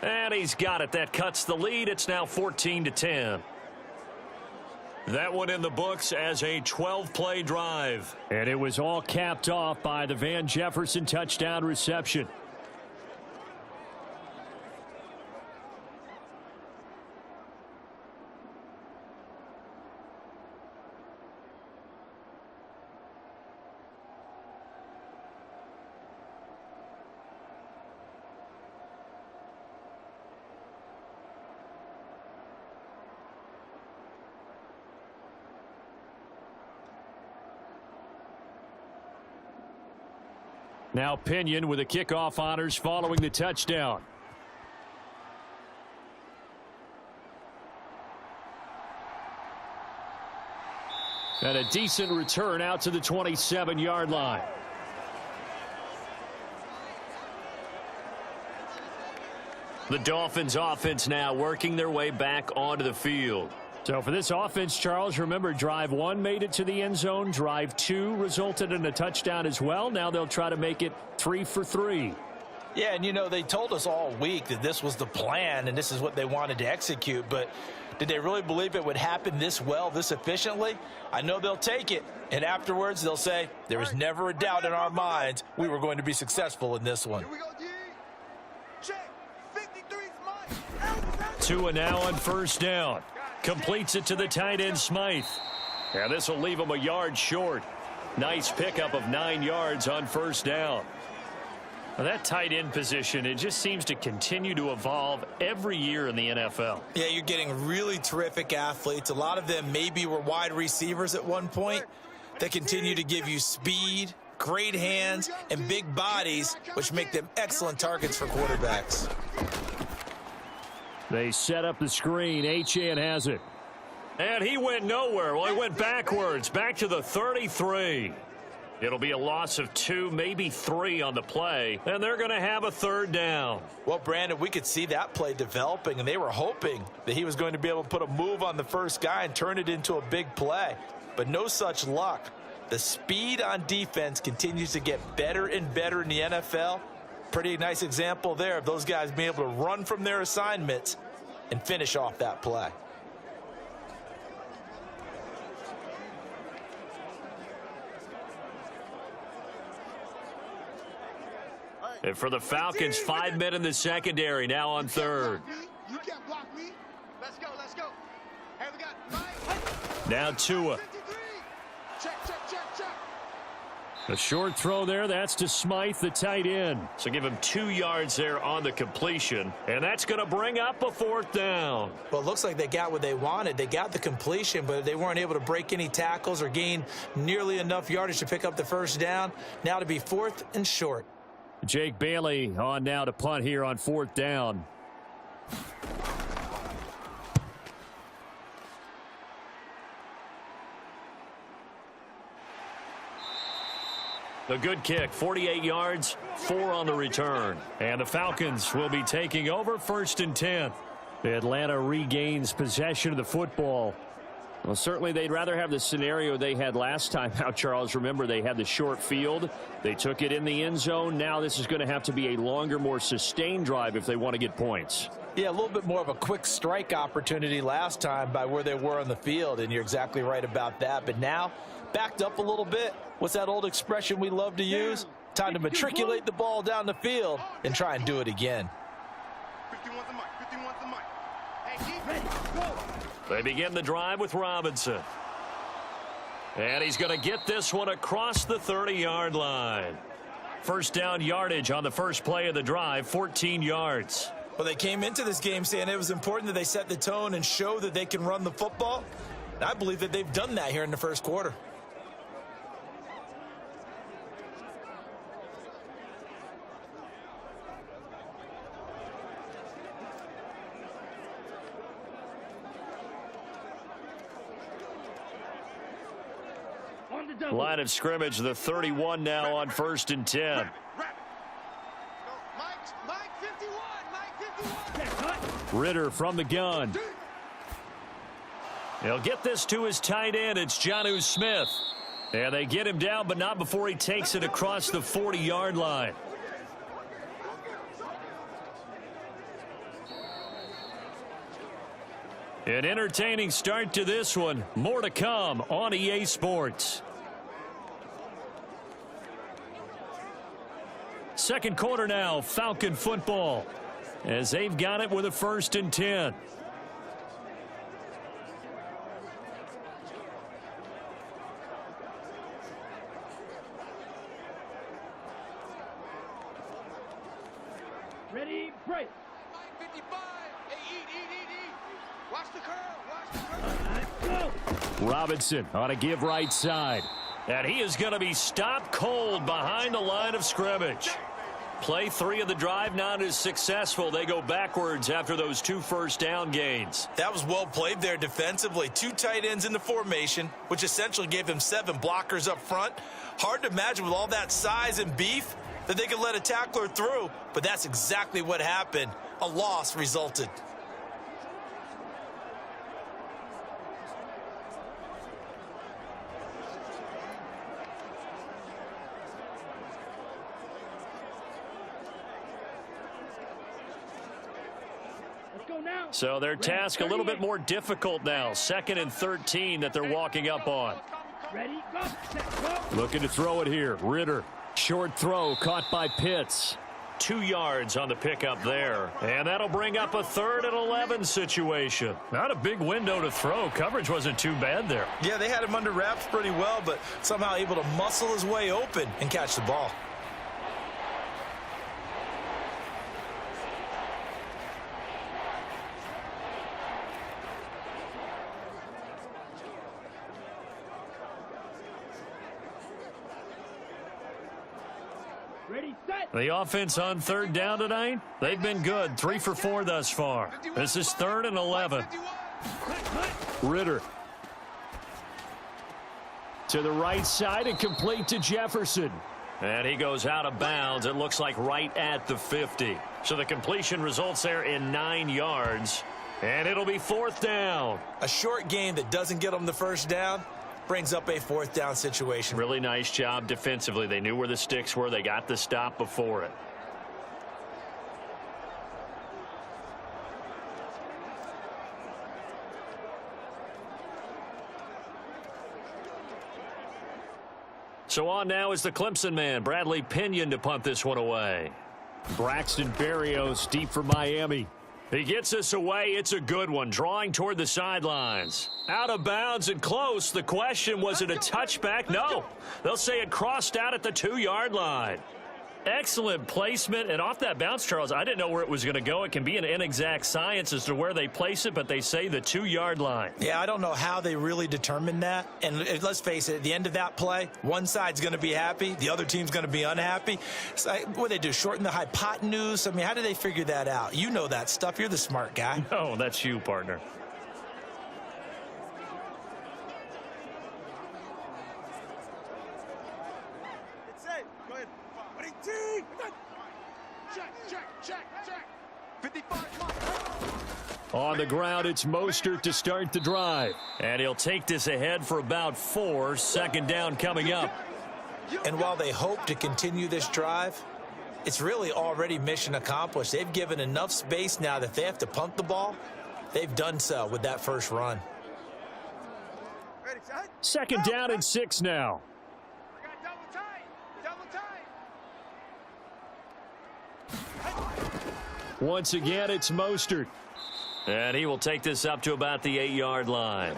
And he's got it. That cuts the lead. It's now 14-10. That one in the books as a 12-play drive. And it was all capped off by the Van Jefferson touchdown reception. Now Pinion with the kickoff honors following the touchdown. And a decent return out to the 27-yard line. The Dolphins offense now working their way back onto the field. So for this offense, Charles, remember drive 1 made it to the end zone. Drive 2 resulted in a touchdown as well. Now they'll try to make it 3 for 3. Yeah, and you know, they told us all week that this was the plan and this is what they wanted to execute, but did they really believe it would happen this well, this efficiently? I know they'll take it, and afterwards they'll say, there was never a doubt in our minds we were going to be successful in this one. Here we go, D. Check. 53's Mike. Tua now on first down. Completes it to the tight end, Smythe. And this will leave him a yard short. Nice pickup of 9 yards on first down. Well, that tight end position, it just seems to continue to evolve every year in the NFL. Yeah, you're getting really terrific athletes. A lot of them maybe were wide receivers at one point. They continue to give you speed, great hands, and big bodies, which make them excellent targets for quarterbacks. They set up the screen. Achane has it. And he went nowhere. Well, he went backwards, back to the 33. It'll be a loss of 2, maybe 3 on the play, and they're going to have a third down. Well, Brandon, we could see that play developing, and they were hoping that he was going to be able to put a move on the first guy and turn it into a big play. But no such luck. The speed on defense continues to get better and better in the NFL. Pretty nice example there of those guys being able to run from their assignments and finish off that play. And for the Falcons, 5 men in the secondary now on third. You can't block me. Let's go. Hey, we got Mike. Now Tua. 53. Check. A short throw there. That's to Smythe, the tight end. So give him 2 yards there on the completion. And that's going to bring up a fourth down. Well, it looks like they got what they wanted. They got the completion, but they weren't able to break any tackles or gain nearly enough yardage to pick up the first down. Now to be 4th and short. Jake Bailey on now to punt here on 4th down. A good kick, 48 yards, 4 on the return. And the Falcons will be taking over 1st and 10. Atlanta regains possession of the football. Well, certainly they'd rather have the scenario they had last time out, Charles. Remember, they had the short field. They took it in the end zone. Now this is going to have to be a longer, more sustained drive if they want to get points. Yeah, a little bit more of a quick strike opportunity last time by where they were on the field, and you're exactly right about that. But now, backed up a little bit. What's that old expression we love to use? Time to matriculate the ball down the field and try and do it again. 51's the mic. 51's the mic. Hey, defense, go. They begin the drive with Robinson. And he's going to get this one across the 30-yard line. First down yardage on the first play of the drive, 14 yards. Well, they came into this game saying it was important that they set the tone and show that they can run the football. And I believe that they've done that here in the first quarter. Line of scrimmage, the 31 now on 1st and 10. Mike 51. Ritter from the gun. He'll get this to his tight end. It's Jonnu Smith. And they get him down, but not before he takes it across the 40-yard line. An entertaining start to this one. More to come on EA Sports. Second quarter now, Falcon football, as they've got it with a 1st and 10. Ready, break. 55. Hey, eat. Watch the curl. Let's go. Robinson on a give right side. And he is going to be stopped cold behind the line of scrimmage. Play 3 of the drive not as successful. They go backwards after those 2 first down gains. That was well played there defensively. 2 tight ends in the formation, which essentially gave them 7 blockers up front. Hard to imagine with all that size and beef that they could let a tackler through, but that's exactly what happened. A loss resulted. So their task a little bit more difficult now. 2nd and 13 that they're walking up on. Ready, go. Set, go. Looking to throw it here. Ritter. Short throw caught by Pitts. 2 yards on the pickup there. And that'll bring up a 3rd and 11 situation. Not a big window to throw. Coverage wasn't too bad there. Yeah, they had him under wraps pretty well, but somehow able to muscle his way open and catch the ball. Ready, set. The offense on 3rd down tonight, they've been good. 3 for 4 thus far. This is 3rd and 11. Ritter. To the right side and complete to Jefferson. And he goes out of bounds. It looks like right at the 50. So the completion results there in 9 yards. And it'll be 4th down. A short game that doesn't get them the first down brings up a 4th down situation. Really nice job defensively. They knew where the sticks were. They got the stop before it. So on now is the Clemson man, Bradley Pinion, to punt this one away. Braxton Berrios deep for Miami. He gets this away. It's a good one. Drawing toward the sidelines. Out of bounds and close. The question, was it a touchback? No. They'll say it crossed out at the 2-yard line. Excellent placement, and off that bounce, Charles, I didn't know where it was going to go. It can be an inexact science as to where they place it, but they say the 2-yard line. Yeah, I don't know how they really determined that. And let's face it, at the end of that play, one side's going to be happy, the other team's going to be unhappy. So what do they do, shorten the hypotenuse? I mean, how do they figure that out? You know that stuff. You're the smart guy. No, that's you, partner. On the ground, it's Mostert to start the drive. And he'll take this ahead for about 4. Second down coming up. And while they hope to continue this drive, it's really already mission accomplished. They've given enough space now that if they have to punt the ball, they've done so with that first run. Second down and 6 now. Once again, it's Mostert. And he will take this up to about the 8-yard line.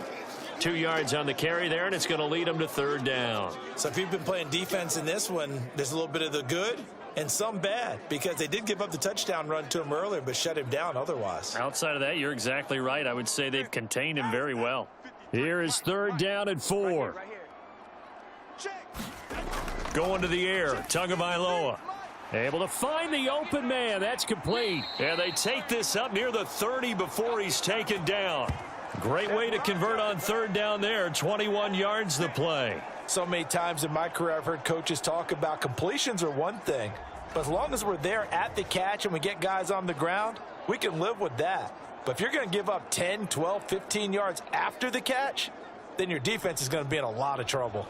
2 yards on the carry there, and it's going to lead him to third down. So if you've been playing defense in this one, there's a little bit of the good and some bad, because they did give up the touchdown run to him earlier, but shut him down otherwise. Outside of that, you're exactly right. I would say they've contained him very well. Here is third down and 4. Going to the air, Tagovailoa. Able to find the open man. That's complete. And they take this up near the 30 before he's taken down. Great way to convert on third down there. 21 yards the play. So many times in my career I've heard coaches talk about completions are one thing, but as long as we're there at the catch and we get guys on the ground, we can live with that. But if you're going to give up 10, 12, 15 yards after the catch, then your defense is going to be in a lot of trouble.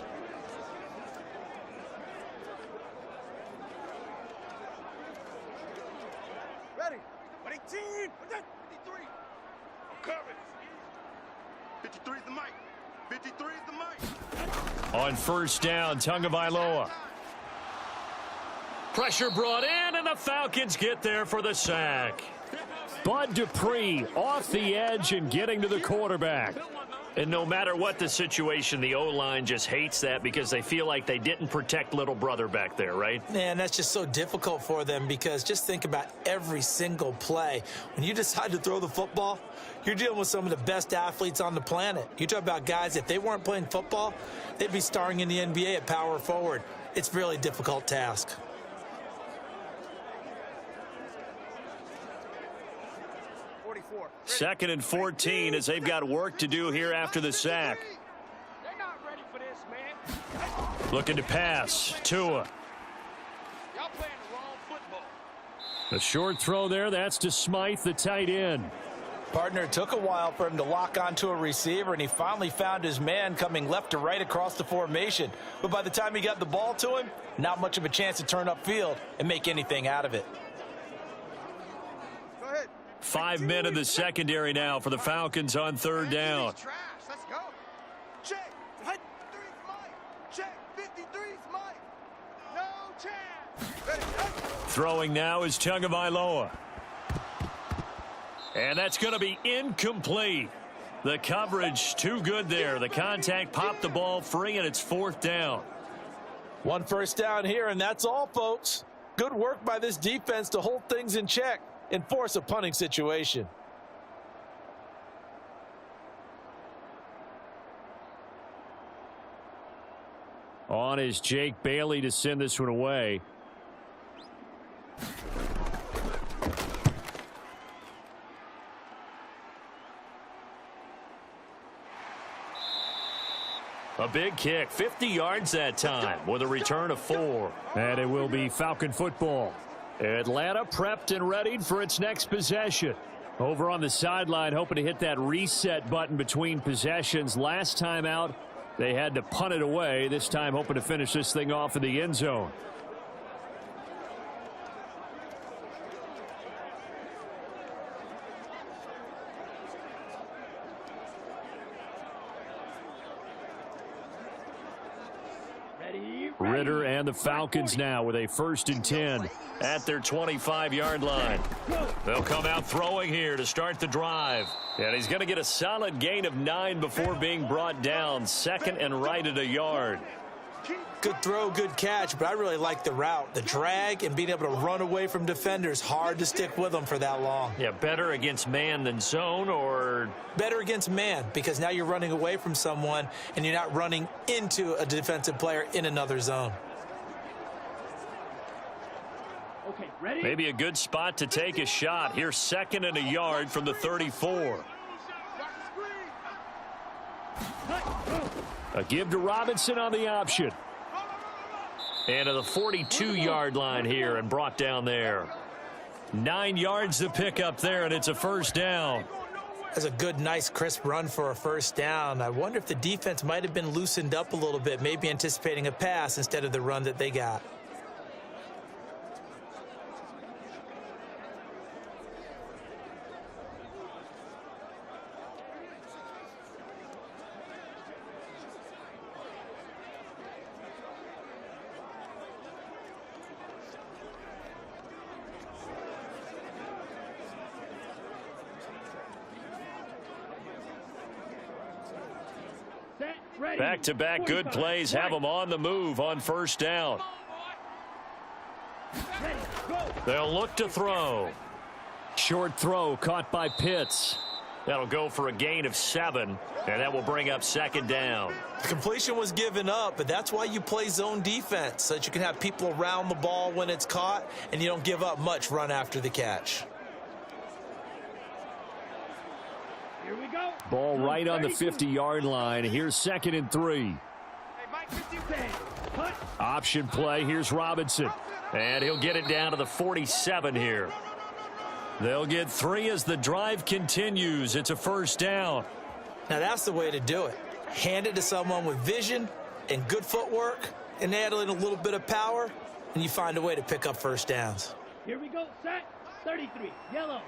Ready? 18. 53. Cover. 53 is the mic. 53 is the mic. On first down, Tagovailoa. Pressure brought in, and the Falcons get there for the sack. Bud Dupree off the edge and getting to the quarterback. And no matter what the situation, the O-line just hates that because they feel like they didn't protect little brother back there, right? Man, that's just so difficult for them, because just think about every single play. When you decide to throw the football, you're dealing with some of the best athletes on the planet. You talk about guys, if they weren't playing football, they'd be starring in the NBA at power forward. It's a really difficult task. Second and 14 as they've got work to do here after the sack. They're not ready for this, man. Looking to pass. Tua. Y'all playing the wrong football. A short throw there. That's to Smythe, the tight end. Partner, it took a while for him to lock onto a receiver, and he finally found his man coming left to right across the formation. But by the time he got the ball to him, not much of a chance to turn upfield and make anything out of it. 5 men in the secondary now for the Falcons on third down. Trash. Let's go. Check. 53's Mike. Check. 53's Mike. No chance. Ready. Throwing now is Tagovailoa. And that's going to be incomplete. The coverage too good there. The contact popped the ball free, and it's fourth down. One first down here, and that's all, folks. Good work by this defense to hold things in check and force a punting situation. On is Jake Bailey to send this one away. A big kick, 50 yards that time with a return of 4. And it will be Falcon football. Atlanta prepped and readied for its next possession. Over on the sideline, hoping to hit that reset button between possessions. Last time out, they had to punt it away. This time, hoping to finish this thing off in the end zone. Ritter and the Falcons now with a 1st and 10 at their 25-yard line. They'll come out throwing here to start the drive. And he's going to get a solid gain of 9 before being brought down. Second and right at a yard. Good throw, good catch, but I really like the route. The drag and being able to run away from defenders, hard to stick with them for that long. Yeah, better against man than zone, or? Better against man, because now you're running away from someone and you're not running into a defensive player in another zone. Okay, ready? Maybe a good spot to take a shot. Here's 2nd and a yard from the 34. A give to Robinson on the option. And to the 42-yard line here and brought down there. 9 yards to pick up there, and it's a first down. That's a good, nice, crisp run for a first down. I wonder if the defense might have been loosened up a little bit, maybe anticipating a pass instead of the run that they got. Back-to-back good plays have them on the move on first down. They'll look to throw. Short throw caught by Pitts. That'll go for a gain of 7, and that will bring up 2nd down. The completion was given up, but that's why you play zone defense, so that you can have people around the ball when it's caught, and you don't give up much run after the catch. Here we go. Ball right on the 50-yard line. Here's 2nd and 3. Option play. Here's Robinson. And he'll get it down to the 47 here. They'll get 3 as the drive continues. It's a first down. Now that's the way to do it. Hand it to someone with vision and good footwork, and add in a little bit of power, and you find a way to pick up first downs. Here we go. Set. 33. Yellow.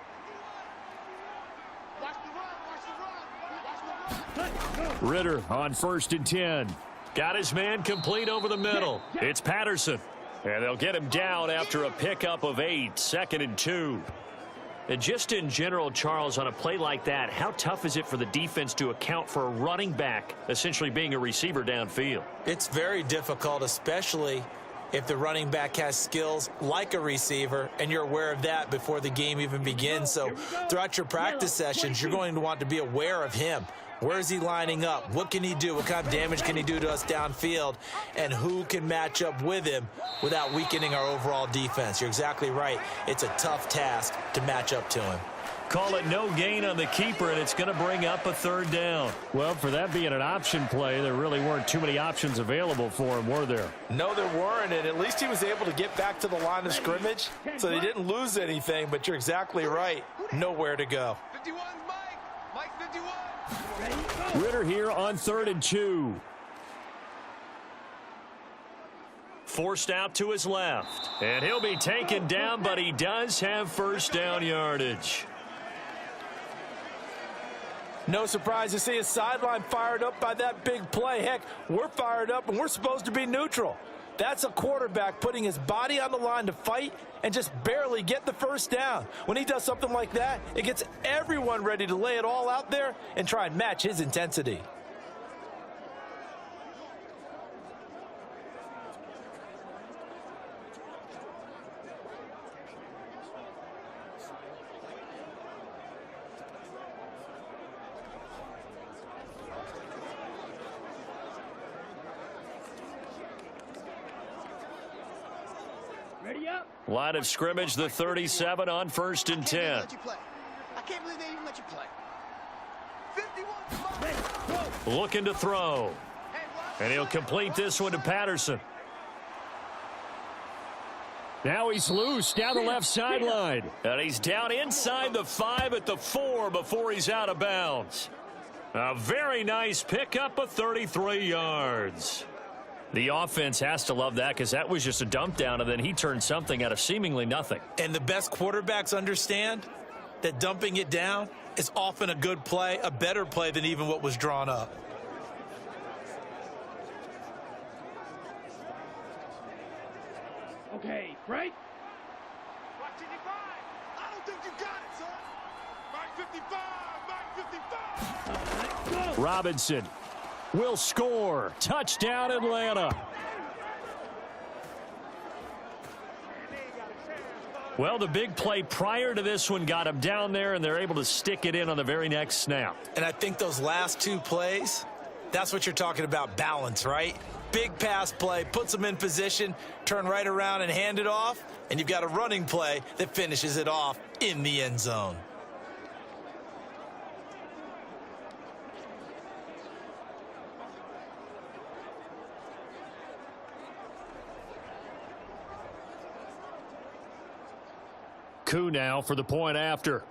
Ritter on 1st and 10. Got his man complete over the middle. It's Patterson. And they'll get him down after a pickup of 8, 2nd and 2. And just in general, Charles, on a play like that, how tough is it for the defense to account for a running back essentially being a receiver downfield? It's very difficult, especially if the running back has skills like a receiver, and you're aware of that before the game even begins. So throughout your practice sessions, you're going to want to be aware of him. Where is he lining up? What can he do? What kind of damage can he do to us downfield? And who can match up with him without weakening our overall defense? You're exactly right. It's a tough task to match up to him. Call it no gain on the keeper, and it's going to bring up a 3rd down. Well, for that being an option play, there really weren't too many options available for him, were there? No, there weren't, and at least he was able to get back to the line of scrimmage, so they didn't lose anything, but you're exactly right. Nowhere to go. 51's Mike. Mike 51. Ritter here on 3rd and 2. Forced out to his left. And he'll be taken down, but he does have first down yardage. No surprise to see his sideline fired up by that big play. Heck, we're fired up, and we're supposed to be neutral. That's a quarterback putting his body on the line to fight and just barely get the first down. When he does something like that, it gets everyone ready to lay it all out there and try and match his intensity. Ready up. Line of scrimmage, the 37 on 1st and 10. I can't believe they even let you play. 51. Looking to throw. And he'll complete this one to Patterson. Now he's loose down the left sideline. And he's down inside the 5 at the 4 before he's out of bounds. A very nice pickup of 33 yards. The offense has to love that, because that was just a dump down, and then he turned something out of seemingly nothing. And the best quarterbacks understand that dumping it down is often a good play, a better play than even what was drawn up. Okay, right? Watch 55. I don't think you got it, son. Mike 55. Mike 55. Robinson will score. Touchdown, Atlanta. Well, the big play prior to this one got him down there, and they're able to stick it in on the very next snap. And I think those last two plays, that's what you're talking about, balance, right? Big pass play, puts them in position, turn right around and hand it off, and you've got a running play that finishes it off in the end zone. Coup now for the point after.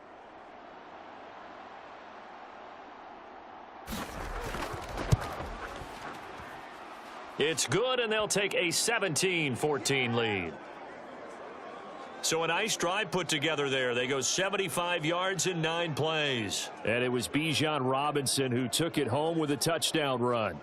It's good, and they'll take a 17-14 lead. So a nice drive put together there. They go 75 yards in 9 plays. And it was Bijan Robinson who took it home with a touchdown run.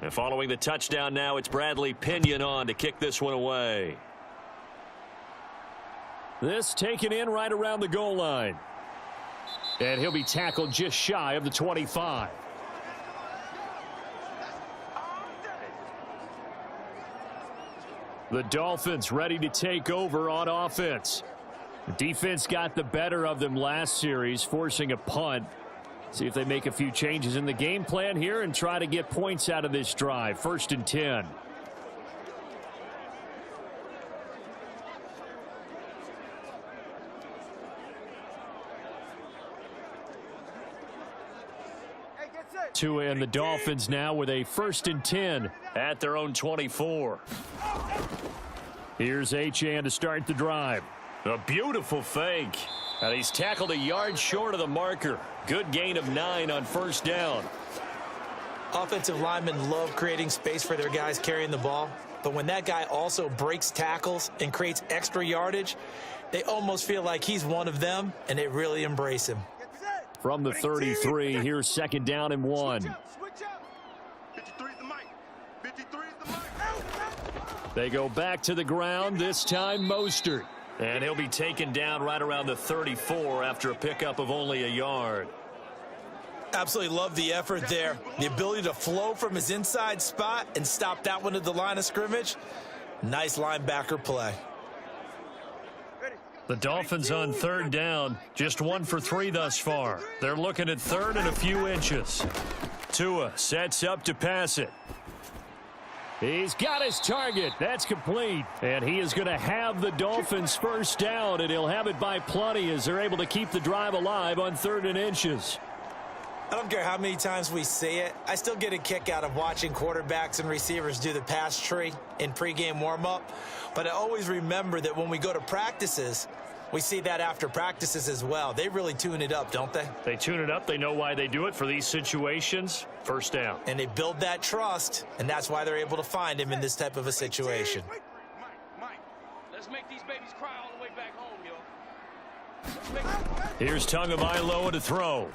And following the touchdown now, it's Bradley Pinion on to kick this one away. This taken in right around the goal line. And he'll be tackled just shy of the 25. The Dolphins ready to take over on offense. The defense got the better of them last series, forcing a punt. See if they make a few changes in the game plan here and try to get points out of this drive. 1st and 10. Tua and the Dolphins now with a 1st and 10 at their own 24. Here's Achane to start the drive. A beautiful fake. And he's tackled a yard short of the marker. Good gain of 9 on 1st down. Offensive linemen love creating space for their guys carrying the ball. But when that guy also breaks tackles and creates extra yardage, they almost feel like he's one of them, and they really embrace him. From the 33, here's 2nd down and 1. Switch up. 53 is the mic. 53 is the mic. They go back to the ground, this time Mostert. And he'll be taken down right around the 34 after a pickup of only a yard. Absolutely love the effort there. The ability to flow from his inside spot and stop that one at the line of scrimmage. Nice linebacker play. The Dolphins on 3rd down, just 1 for 3 thus far. They're looking at 3rd and a few inches. Tua sets up to pass it. He's got his target. That's complete. And he is going to have the Dolphins 1st down, and he'll have it by plenty as they're able to keep the drive alive on 3rd and inches. I don't care how many times we see it. I still get a kick out of watching quarterbacks and receivers do the pass tree in pregame warm-up. But I always remember that when we go to practices, we see that after practices as well. They really tune it up, don't they? They tune it up. They know why they do it for these situations. 1st down. And they build that trust, and that's why they're able to find him in this type of a situation. Mike, let's make these babies cry all the way back home, yo. Here's Tagovailoa to throw.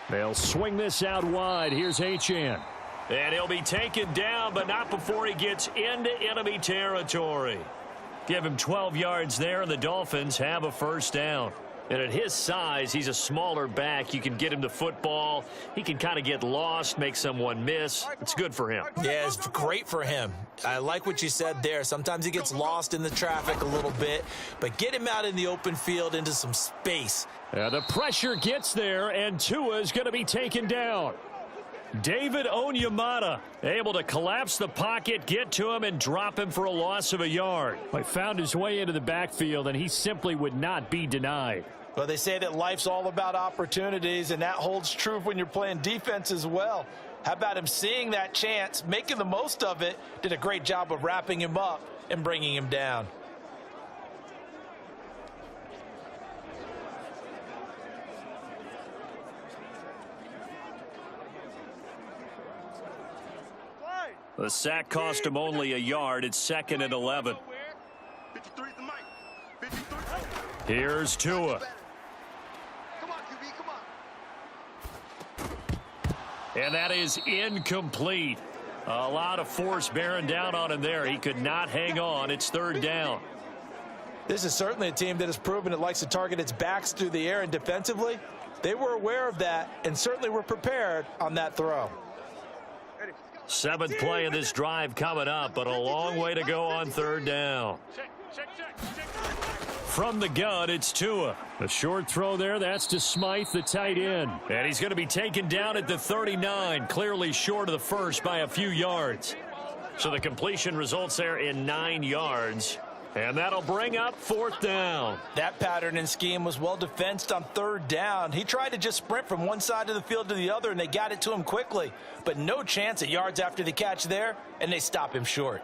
They'll swing this out wide. Here's Achane. And he'll be taken down, but not before he gets into enemy territory. Give him 12 yards there, and the Dolphins have a 1st down. And at his size, he's a smaller back. You can get him the football. He can kind of get lost, make someone miss. It's good for him. Yeah, it's great for him. I like what you said there. Sometimes he gets lost in the traffic a little bit, but get him out in the open field into some space. The pressure gets there, and Tua is going to be taken down. David Onyemata able to collapse the pocket, get to him, and drop him for a loss of a yard. He found his way into the backfield, and he simply would not be denied. Well, they say that life's all about opportunities, and that holds true when you're playing defense as well. How about him seeing that chance, making the most of it, did a great job of wrapping him up and bringing him down. The sack cost him only a yard. It's 2nd and 11. 53 is the mic. 53. Here's Tua. Come on, QB, come on. And that is incomplete. A lot of force bearing down on him there. He could not hang on. It's 3rd down. This is certainly a team that has proven it likes to target its backs through the air, and defensively, they were aware of that and certainly were prepared on that throw. 7th play of this drive coming up, but a long way to go on 3rd down. From the gun, it's Tua. A short throw there. That's to Smythe, the tight end. And he's going to be taken down at the 39, clearly short of the first by a few yards. So the completion results there in 9 yards. And that'll bring up 4th down. That pattern and scheme was well defensed on 3rd down. He tried to just sprint from one side of the field to the other, and they got it to him quickly. But no chance at yards after the catch there, and they stop him short.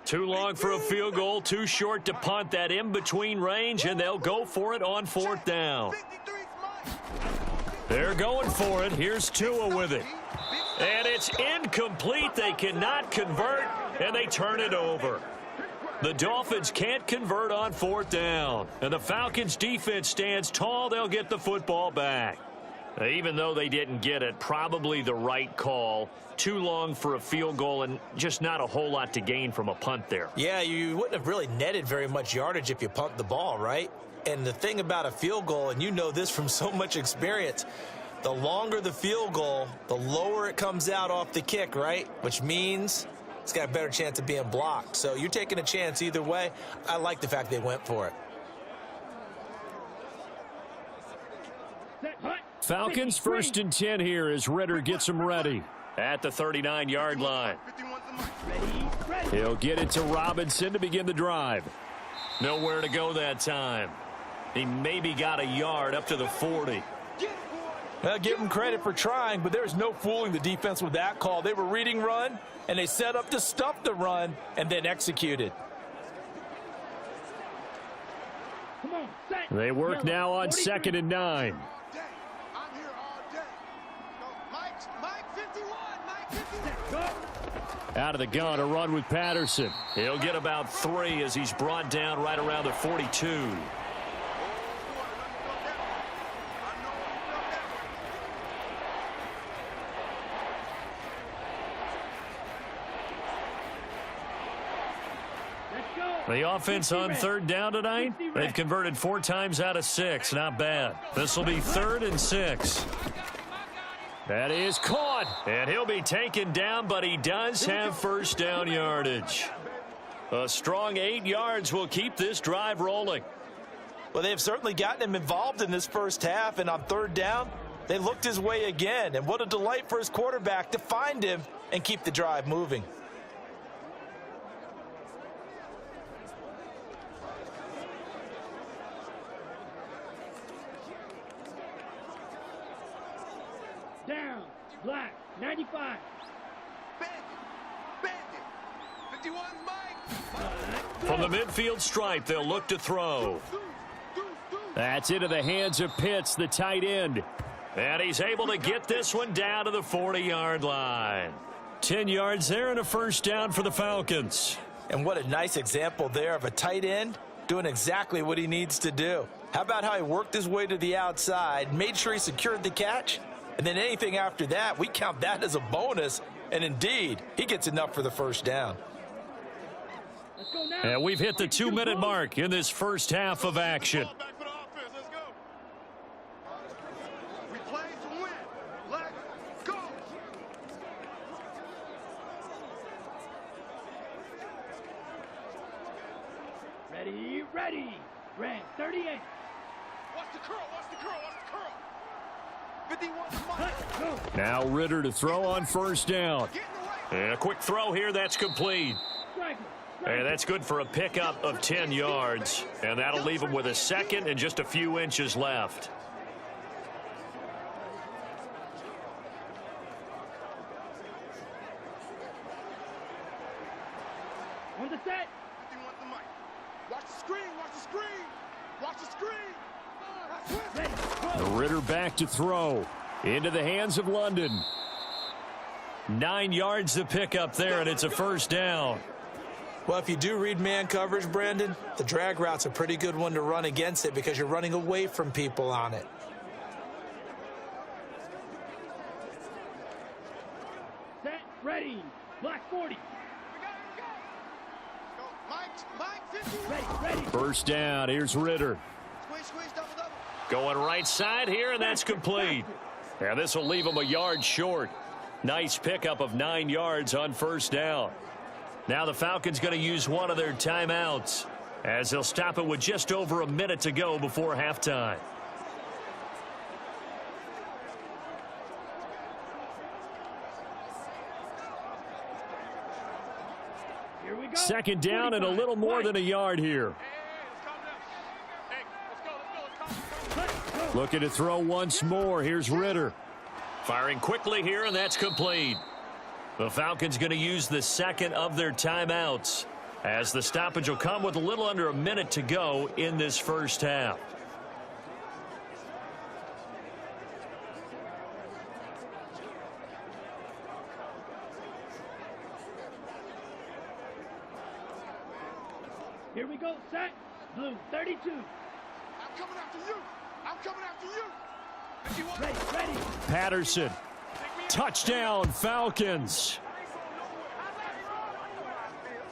Too long for a field goal, too short to punt. That in-between range, and they'll go for it on 4th down. They're going for it. Here's Tua with it. And it's incomplete. They cannot convert, and they turn it over. The Dolphins can't convert on 4th down. And the Falcons' defense stands tall. They'll get the football back. Even though they didn't get it, probably the right call. Too long for a field goal and just not a whole lot to gain from a punt there. Yeah, you wouldn't have really netted very much yardage if you pumped the ball, right? And the thing about a field goal, and you know this from so much experience, the longer the field goal, the lower it comes out off the kick, right? Which means it's got a better chance of being blocked. So you're taking a chance either way. I like the fact they went for it. Falcons 1st and 10 here as Ritter gets them ready at the 39-yard line. He'll get it to Robinson to begin the drive. Nowhere to go that time. He maybe got a yard up to the 40. Well, give him credit for trying, but there's no fooling the defense with that call. They were reading run, and they set up to stuff the run and then executed. They work now on 2nd and 9. Out of the gun, a run with Patterson. He'll get about 3 as he's brought down right around the 42. The offense on 3rd down tonight, they've converted 4 times out of 6. Not bad. This will be 3rd and 6. That is caught, and he'll be taken down, but he does have 1st down yardage. A strong 8 yards will keep this drive rolling. Well, they've certainly gotten him involved in this first half, and on 3rd down, they looked his way again. And what a delight for his quarterback to find him and keep the drive moving. Down, black, 95. Bandit. 51's Mike. From the midfield stripe, they'll look to throw. That's into the hands of Pitts, the tight end. And he's able to get this one down to the 40-yard line. 10 yards there and a 1st down for the Falcons. And what a nice example there of a tight end doing exactly what he needs to do. How about how he worked his way to the outside, made sure he secured the catch, and then anything after that, we count that as a bonus. And indeed, he gets enough for the 1st down. And we've hit the 2-minute mark in this first half of action. We play to win. Let's go. Ready, ready. Red 38. Watch the curl, watch the curl, watch the curl. 51's Mike. Now Ritter to throw on 1st down. And a quick throw here, that's complete. And that's good for a pickup of 10 yards. And that'll leave him with a 2nd and just a few inches left. the set. 51 the mic. Watch the screen, watch the screen. Watch the screen. Ready, The go. Ritter back to throw. Into the hands of London. 9 yards to pick up there, and it's a first down. Well, if you do read man coverage, Brandon, the drag route's a pretty good one to run against it because you're running away from people on it. Set, ready. Black 40. Mike, 50. Ready. First down. Here's Ritter. Squeeze, double. Going right side here, and that's complete. And this will leave him a yard short. Nice pickup of 9 yards on first down. Now the Falcons going to use one of their timeouts as they'll stop it with just over a minute to go before halftime. Here we go. Second down and a little more than a yard here. Looking to throw once more. Here's Ritter. Firing quickly here, and that's complete. The Falcons going to use the second of their timeouts as the stoppage will come with a little under a minute to go in this first half. Here we go. Set. Blue 32. I'm coming after you. I'm coming after you. Ready. Patterson. Touchdown, Falcons.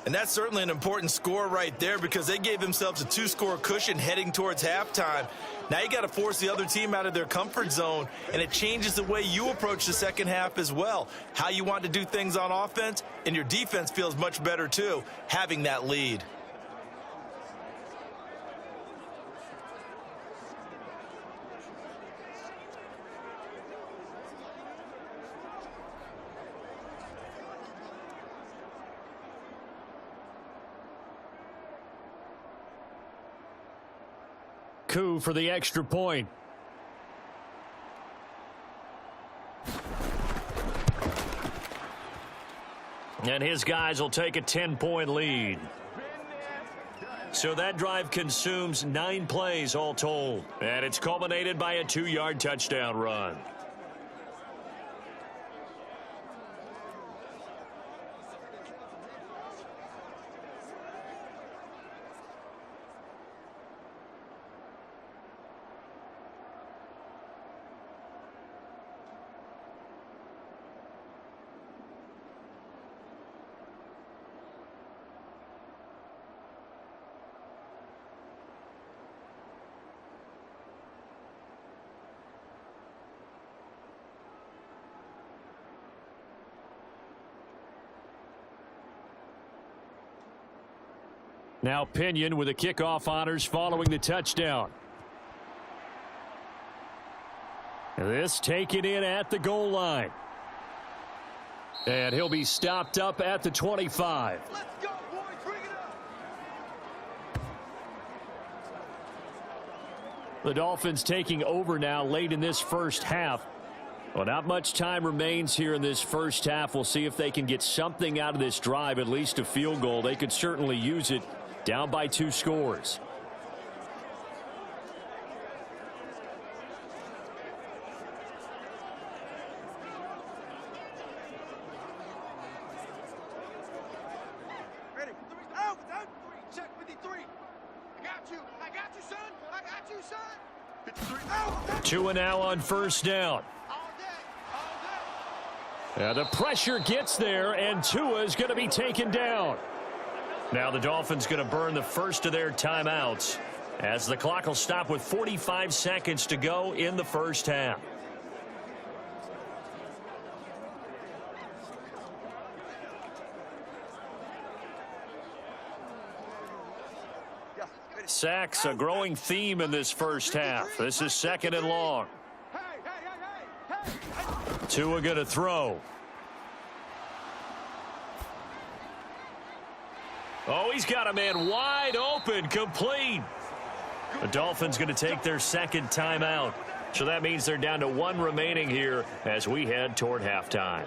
And that's certainly an important score right there because they gave themselves a 2-score cushion heading towards halftime. Now you got to force the other team out of their comfort zone, and it changes the way you approach the second half as well. How you want to do things on offense, and your defense feels much better too, having that lead. Coup for the extra point. And his guys will take a 10-point lead. So that drive consumes 9 plays all told. And it's culminated by a 2-yard touchdown run. Now Pinion with the kickoff honors following the touchdown. This taken in at the goal line. And he'll be stopped up at the 25. Let's go, boys. Bring it up. The Dolphins taking over now late in this first half. Well, not much time remains here in this first half. We'll see if they can get something out of this drive, at least a field goal. They could certainly use it. Down by 2 scores. Ready? Out. Check 53. I got you, son. I got you, son. 53. Out. Tua now on first down. All day. The pressure gets there, and Tua is going to be taken down. Now the Dolphins going to burn the first of their timeouts as the clock will stop with 45 seconds to go in the first half. Sacks, a growing theme in this first half. This is 2nd and long. Tua going to throw. Oh, he's got a man wide open, complete. The Dolphins going to take their second timeout. So that means they're down to 1 remaining here as we head toward halftime.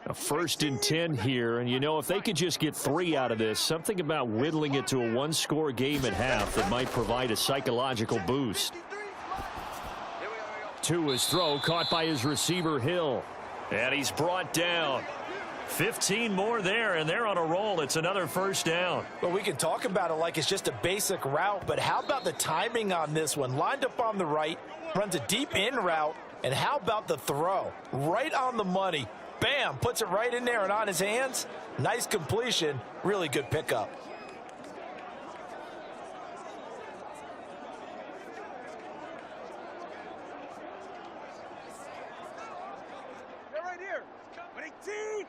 A 1st and 10 here, and you know, if they could just get 3 out of this, something about whittling it to a 1-score game at half that might provide a psychological boost. To his throw, caught by his receiver Hill, and he's brought down. 15 more there, and they're on a roll. It's another 1st down. Well, we can talk about it like it's just a basic route, but how about the timing on this one? Lined up on the right, runs a deep in route, and how about the throw? Right on the money. Bam, puts it right in there and on his hands. Nice completion, really good pickup. They're right here. 18.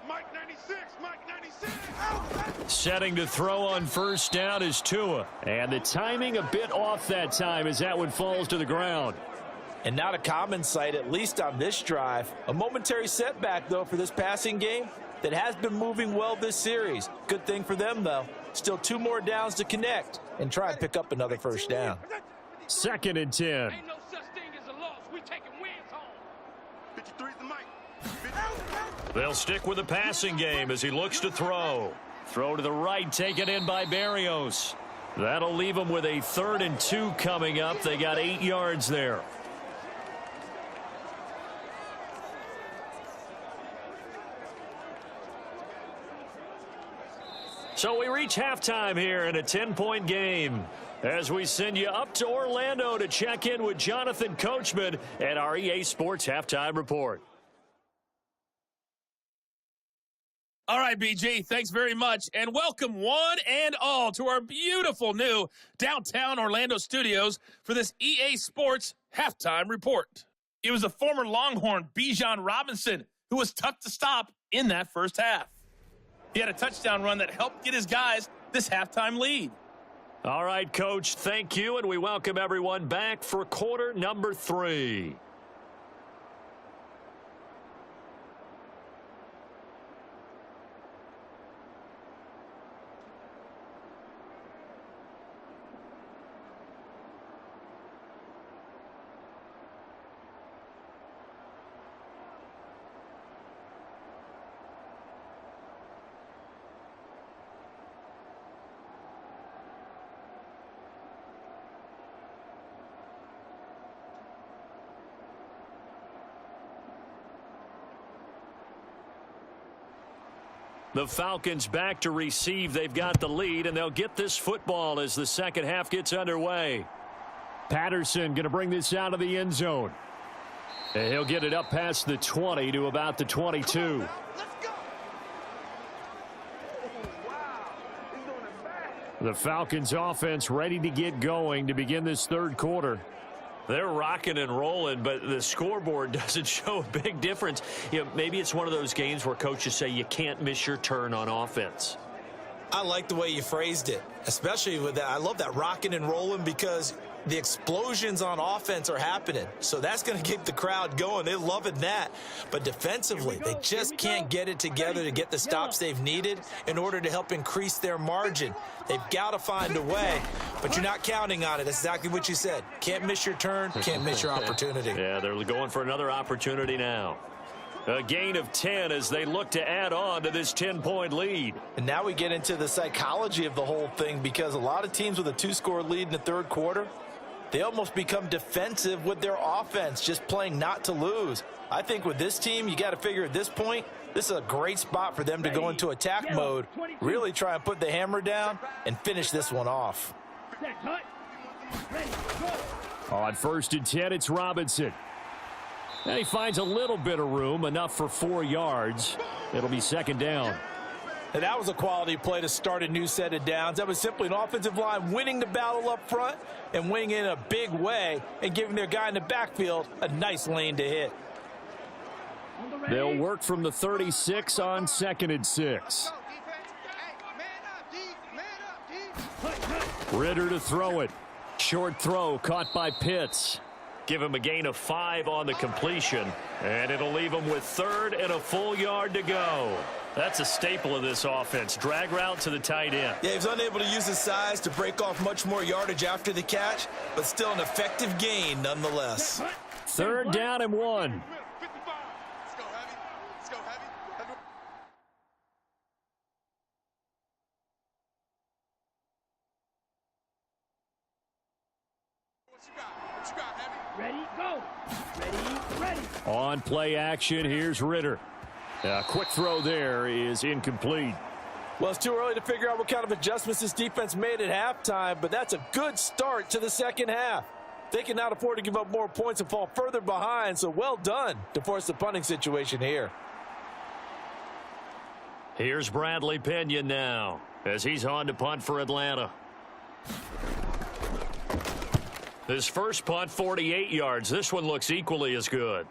Mike 96. Mike 96. Out. Setting to throw on 1st down is Tua. And the timing a bit off that time as that one falls to the ground. And not a common sight, at least on this drive. A momentary setback, though, for this passing game that has been moving well this series. Good thing for them, though. Still 2 more downs to connect and try and pick up another 1st down. 2nd and 10. Ain't no such thing as a loss. We taking wins home. 53's the mic. They'll stick with the passing game as he looks to throw. Throw to the right, taken in by Berrios. That'll leave them with a 3rd and 2 coming up. They got 8 yards there. So we reach halftime here in a 10-point game as we send you up to Orlando to check in with Jonathan Coachman at our EA Sports Halftime Report. All right, BG, thanks very much. And welcome one and all to our beautiful new downtown Orlando studios for this EA Sports Halftime Report. It was the former Longhorn Bijan Robinson who was tough to stop in that first half. He had a touchdown run that helped get his guys this halftime lead. All right, Coach, thank you, and we welcome everyone back for quarter number 3. The Falcons back to receive. They've got the lead, and they'll get this football as the second half gets underway. Patterson going to bring this out of the end zone. And he'll get it up past the 20 to about the 22. The Falcons offense ready to get going to begin this third quarter. They're rocking and rolling, but the scoreboard doesn't show a big difference. You know, maybe it's one of those games where coaches say you can't miss your turn on offense. I like the way you phrased it, especially with that. I love that rocking and rolling because the explosions on offense are happening. So that's going to keep the crowd going. They're loving that. But defensively, they just can't get it together to get the stops they've needed in order to help increase their margin. They've got to find a way, but you're not counting on it. That's exactly what you said. Can't miss your turn, can't miss your opportunity. Yeah, they're going for another opportunity now. A gain of 10 as they look to add on to this 10-point lead. And now we get into the psychology of the whole thing, because a lot of teams with a 2-score lead in the third quarter, they almost become defensive with their offense, just playing not to lose. I think with this team, you got to figure at this point, this is a great spot for them to go into attack mode, really try and put the hammer down and finish this one off. On 1st and 10, it's Robinson. And he finds a little bit of room, enough for 4 yards. It'll be second down. And that was a quality play to start a new set of downs. That was simply an offensive line winning the battle up front and winning in a big way and giving their guy in the backfield a nice lane to hit. They'll work from the 36 on 2nd and 6. Ritter to throw it. Short throw caught by Pitts. Give him a gain of 5 on the completion, and it'll leave him with 3rd and a full yard to go. That's a staple of this offense. Drag route to the tight end. Yeah, he was unable to use his size to break off much more yardage after the catch, but still an effective gain nonetheless. 3rd down and 1. What you got, Heavy? Ready, go. Ready. On play action, here's Ritter. A quick throw there is incomplete. Well, it's too early to figure out what kind of adjustments this defense made at halftime, but that's a good start to the second half. They cannot afford to give up more points and fall further behind, so well done to force the punting situation here. Here's Bradley Pinion now as he's on to punt for Atlanta. His first punt, 48 yards. This one looks equally as good.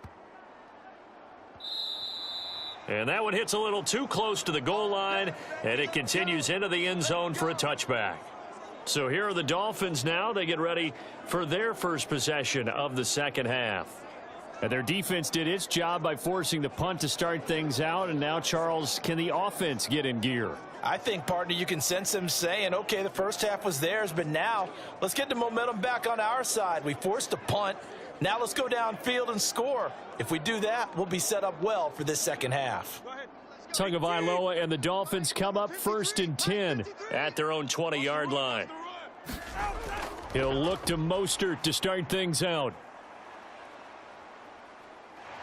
And that one hits a little too close to the goal line, and it continues into the end zone for a touchback. So here are the Dolphins now. They get ready for their first possession of the second half. And their defense did its job by forcing the punt to start things out. And now, Charles, can the offense get in gear? I think, partner, you can sense them saying, okay, the first half was theirs, but now let's get the momentum back on our side. We forced a punt. Now let's go downfield and score. If we do that, we'll be set up well for this second half. Tagovailoa and the Dolphins come up 1st and 10 at their own 20-yard line. He'll look to Mostert to start things out.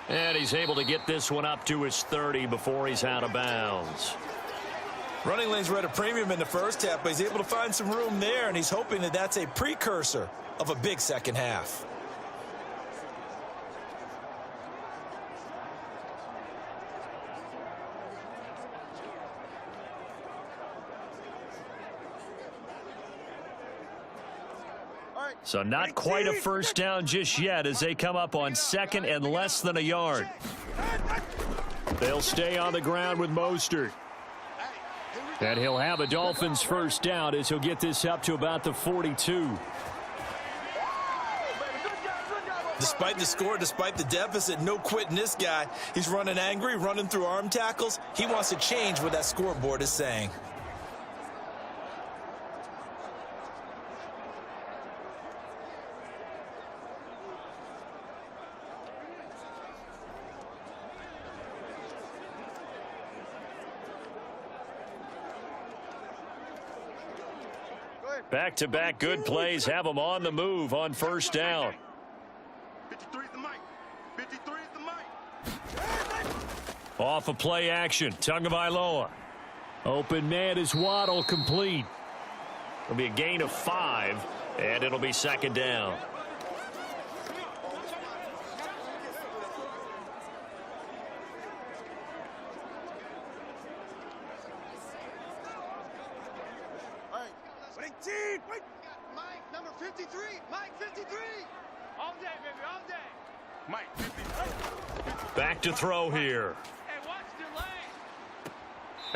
And he's able to get this one up to his 30 before he's out of bounds. Running lanes were at a premium in the first half, but he's able to find some room there, and he's hoping that that's a precursor of a big second half. So not quite a first down just yet as they come up on 2nd and less than a yard. They'll stay on the ground with Mostert. And he'll have a Dolphins first down as he'll get this up to about the 42. Despite the score, despite the deficit, no quitting this guy. He's running angry, running through arm tackles. He wants to change what that scoreboard is saying. Back-to-back good plays have them on the move on first down. 53 is the mic. 53 is the mic. Off of play action, Tagovailoa. Open man is Waddle, complete. It'll be a gain of 5, and it'll be 2nd down. Mike, number 53. Mike, 53. All day, baby, all day. Mike, 53. Back to throw here. Hey, watch the lane.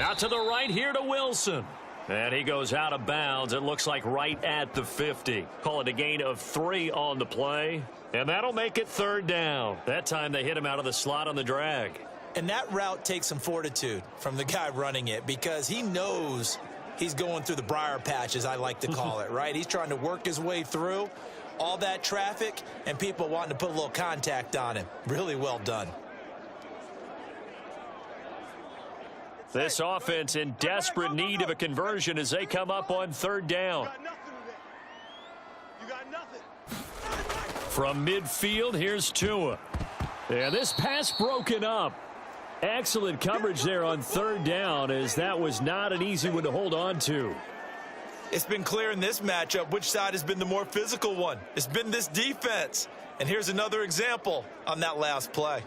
Out to the right here to Wilson. And he goes out of bounds. It looks like right at the 50. Call it a gain of 3 on the play. And that'll make it 3rd down. That time they hit him out of the slot on the drag. And that route takes some fortitude from the guy running it because he knows he's going through the briar patch, as I like to call it, right? He's trying to work his way through all that traffic and people wanting to put a little contact on him. Really well done. This offense in desperate need of a conversion as they come up on 3rd down. You got nothing. From midfield, here's Tua. Yeah, this pass broken up. Excellent coverage there on 3rd down as that was not an easy one to hold on to. It's been clear in this matchup which side has been the more physical one. It's been this defense. And here's another example on that last play.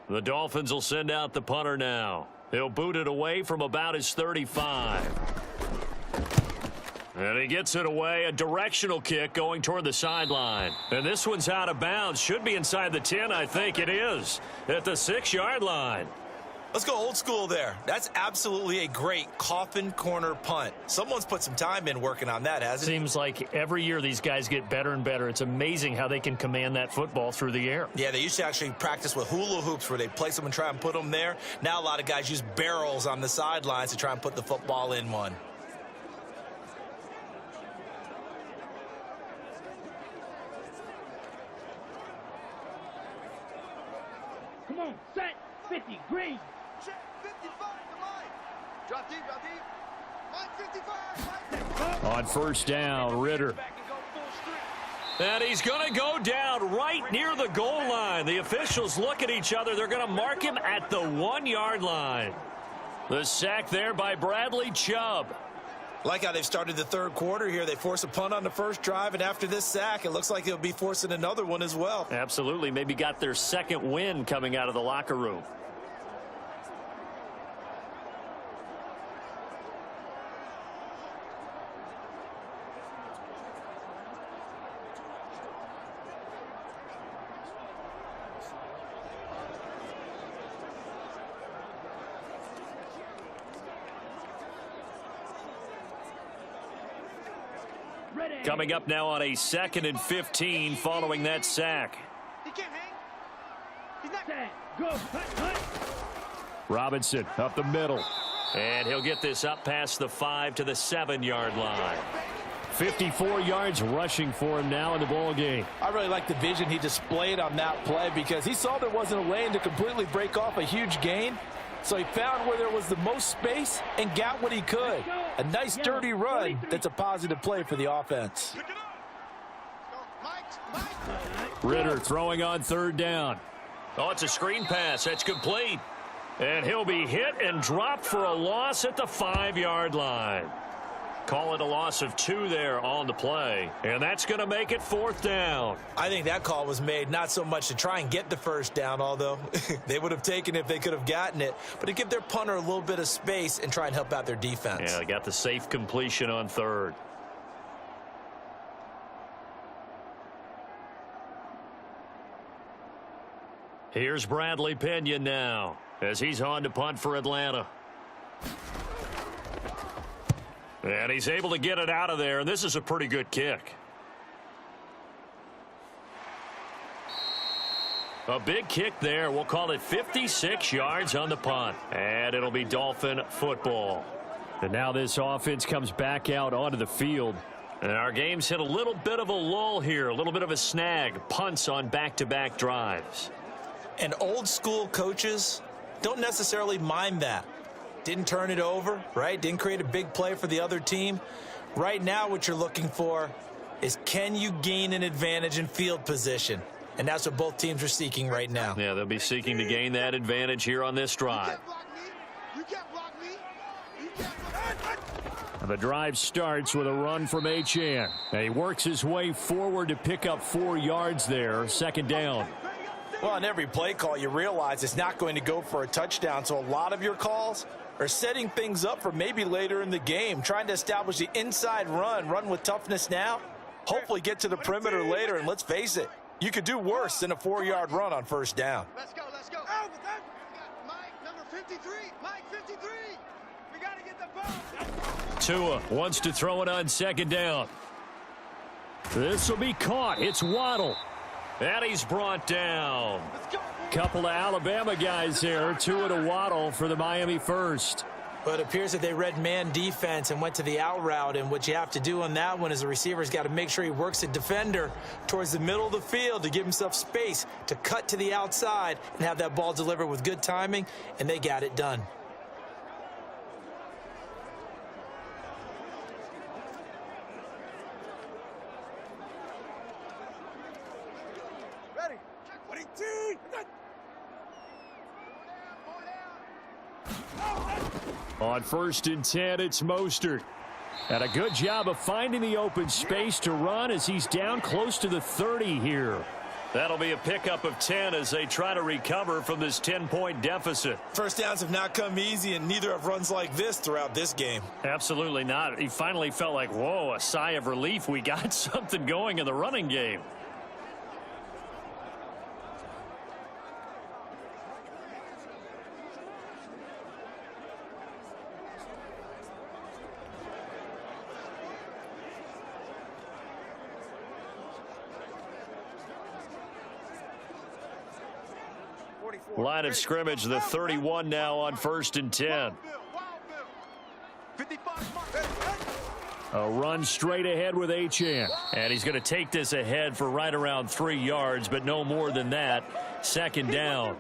The Dolphins will send out the punter now. He'll boot it away from about his 35. And he gets it away, a directional kick going toward the sideline. And this one's out of bounds. Should be inside the 10, I think it is, at the 6-yard line. Let's go old school there. That's absolutely a great coffin corner punt. Someone's put some time in working on that, hasn't it? Seems like every year these guys get better and better. It's amazing how they can command that football through the air. Yeah, they used to actually practice with hula hoops where they place them and try and put them there. Now a lot of guys use barrels on the sidelines to try and put the football in one. Come on, set. 50, green. Check. 55 to Mike. Drop deep, drop deep. Mike 55. On first down, Ritter. And he's going to go down right near the goal line. The officials look at each other. They're going to mark him at the 1-yard line. The sack there by Bradley Chubb. Like how they've started the third quarter here. They force a punt on the first drive, and after this sack, it looks like they'll be forcing another one as well. Absolutely. Maybe got their second win coming out of the locker room. Coming up now on a 2nd and 15 following that sack. He can't hang. He's not. Go. Hunt. Robinson up the middle. And he'll get this up past the 5 to the 7-yard line. 54 yards rushing for him now in the ball game. I really like the vision he displayed on that play because he saw there wasn't a lane to completely break off a huge gain. So he found where there was the most space and got what he could. A nice dirty run that's a positive play for the offense. Ritter throwing on third down. Oh, it's a screen pass. That's complete. And he'll be hit and dropped for a loss at the 5-yard line. Call it a loss of 2 there on the play. And that's going to make it 4th down. I think that call was made not so much to try and get the first down, although they would have taken it if they could have gotten it, but to give their punter a little bit of space and try and help out their defense. Yeah, they got the safe completion on third. Here's Bradley Pena now as he's on to punt for Atlanta. And he's able to get it out of there, and this is a pretty good kick. A big kick there. We'll call it 56 yards on the punt. And it'll be Dolphin football. And now this offense comes back out onto the field. And our game's hit a little bit of a lull here, a little bit of a snag. Punts on back-to-back drives. And old school coaches don't necessarily mind that. Didn't turn it over, right? Didn't create a big play for the other team. Right now what you're looking for is can you gain an advantage in field position? And that's what both teams are seeking right now. Yeah, they'll be seeking to gain that advantage here on this drive. You can't block me. You can't block me. The drive starts with a run from Achane. And he works his way forward to pick up 4 yards there. 2nd down. Well, on every play call, you realize it's not going to go for a touchdown. So a lot of your calls are setting things up for maybe later in the game, trying to establish the inside run with toughness now, hopefully get to the perimeter later, and let's face it, you could do worse than a 4-yard run on first down. Let's go. Mike, number 53. Mike, 53. We got to get the ball. Tua wants to throw it on 2nd down. This will be caught. It's Waddle. And he's brought down. Couple of Alabama guys there. Tua to Waddle for the Miami first. But it appears that they read man defense and went to the out route. And what you have to do on that one is the receiver's got to make sure he works the defender towards the middle of the field to give himself space to cut to the outside and have that ball delivered with good timing. And they got it done. Ready. 22. On 1st and 10, it's Mostert. And a good job of finding the open space to run as he's down close to the 30 here. That'll be a pickup of 10 as they try to recover from this 10-point deficit. First downs have not come easy, and neither have runs like this throughout this game. Absolutely not. He finally felt like, whoa, a sigh of relief. We got something going in the running game. Line of scrimmage, the 31 now on 1st and 10. A run straight ahead with Achane. And he's going to take this ahead for right around 3 yards, but no more than that. 2nd down.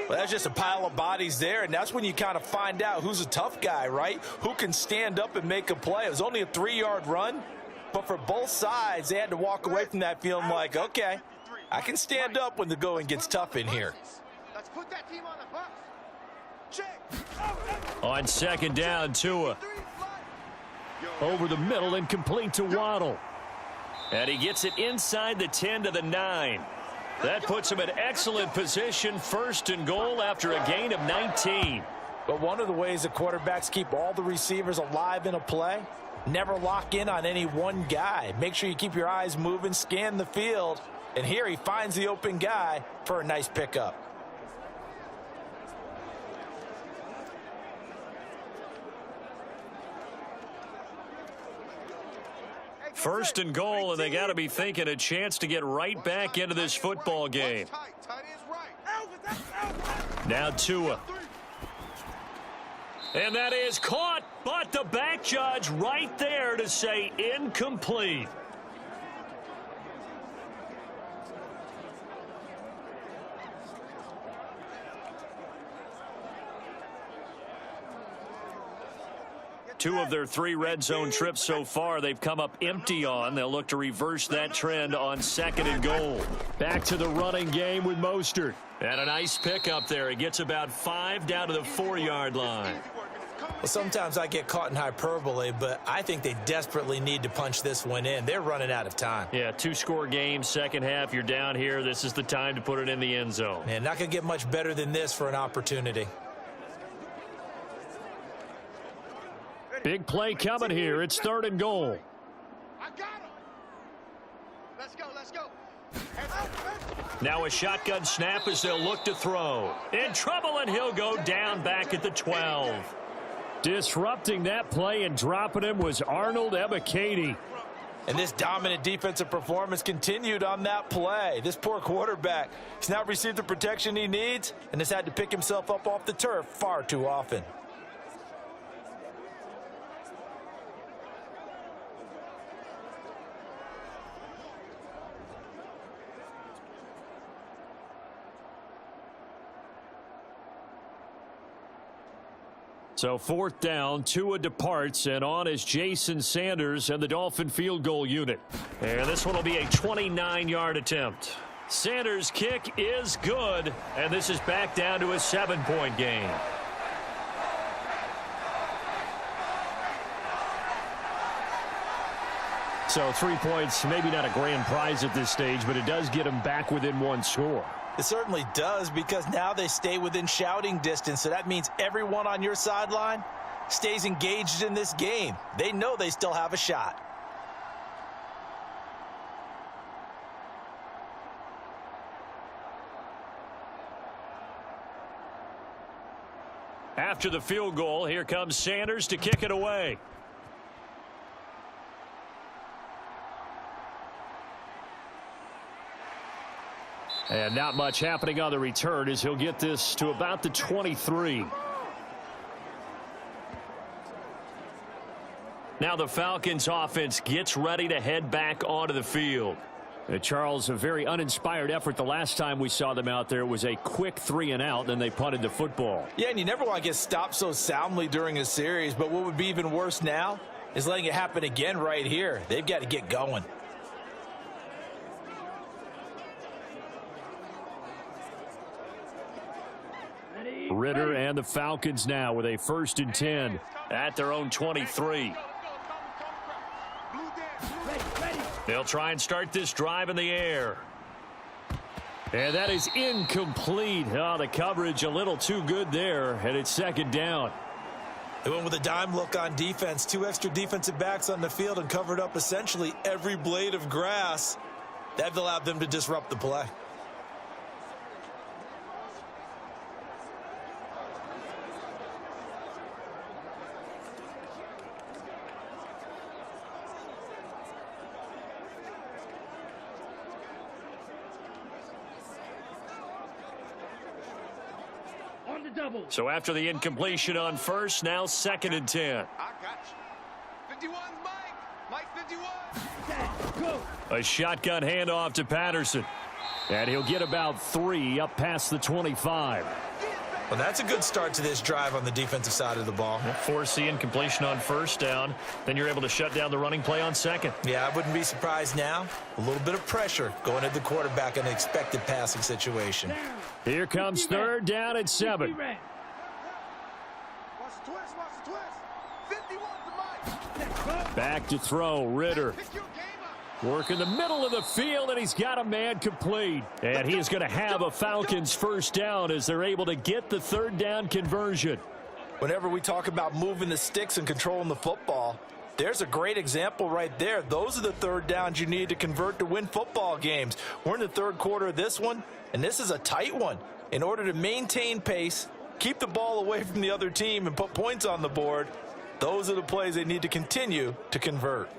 Well, that's just a pile of bodies there, and that's when you kind of find out who's a tough guy, right? Who can stand up and make a play. It was only a 3-yard run, but for both sides, they had to walk away from that feeling like, okay, I can stand up when the going gets tough in here. Let's put that team on the bus. Check. On second down, Tua. Over the middle and complete to Waddle. And he gets it inside the 10 to the 9. That puts him in excellent position, first and goal after a gain of 19. But one of the ways the quarterbacks keep all the receivers alive in a play, never lock in on any one guy. Make sure you keep your eyes moving, scan the field. And here he finds the open guy for a nice pickup. First and goal, and they got to be thinking a chance to get right back into this football game. Now Tua. And that is caught, but the back judge right there to say incomplete. Two of their 3 red zone trips so far, they've come up empty on. They'll look to reverse that trend on second and goal. Back to the running game with Mostert. And a nice pickup there. He gets about 5 down to the 4-yard line. Well, sometimes I get caught in hyperbole, but I think they desperately need to punch this one in. They're running out of time. Yeah, 2-score game, second half. You're down here. This is the time to put it in the end zone. Man, not going to get much better than this for an opportunity. Big play coming here. It's third and goal. I got him. Let's go, let's go. Now a shotgun snap as they'll look to throw. In trouble, and he'll go down back at the 12. Disrupting that play and dropping him was Arnold Ybtv. And this dominant defensive performance continued on that play. This poor quarterback has not received the protection he needs and has had to pick himself up off the turf far too often. So fourth down, Tua departs, and on is Jason Sanders and the Dolphin field goal unit. And this one will be a 29-yard attempt. Sanders' kick is good, and this is back down to a 7-point game. So 3 points, maybe not a grand prize at this stage, but it does get them back within 1 score. It certainly does, because now they stay within shouting distance, so that means everyone on your sideline stays engaged in this game. They know they still have a shot. After the field goal, here comes Sanders to kick it away. And not much happening on the return as he'll get this to about the 23. Now the Falcons offense gets ready to head back onto the field. Charles, a very uninspired effort the last time we saw them out there. It was a quick 3-and-out, and they punted the football. Yeah, and you never want to get stopped so soundly during a series, but what would be even worse now is letting it happen again right here. They've got to get going. Ritter and the Falcons now with a 1st and 10 at their own 23. They'll try and start this drive in the air. And that is incomplete. Oh, the coverage a little too good there, and it's second down. They went with a dime look on defense. 2 extra defensive backs on the field and covered up essentially every blade of grass. That allowed them to disrupt the play. So after the incompletion on first, now 2nd and 10. I got you. 51's Mike. Mike 51. A shotgun handoff to Patterson. And he'll get about 3 up past the 25. Well, that's a good start to this drive on the defensive side of the ball. Force the incompletion on first down. Then you're able to shut down the running play on second. Yeah, I wouldn't be surprised now. A little bit of pressure going at the quarterback in an expected passing situation. Here comes third down at 7. Watch the twist, watch the twist. 51 to Mike. Back to throw, Ritter. Pick your game up. Work in the middle of the field, and he's got a man complete. And he is going to have a Falcons first down as they're able to get the third down conversion. Whenever we talk about moving the sticks and controlling the football, there's a great example right there. Those are the third downs you need to convert to win football games. We're in the third quarter of this one, and this is a tight one. In order to maintain pace, keep the ball away from the other team, and put points on the board, those are the plays they need to continue to convert.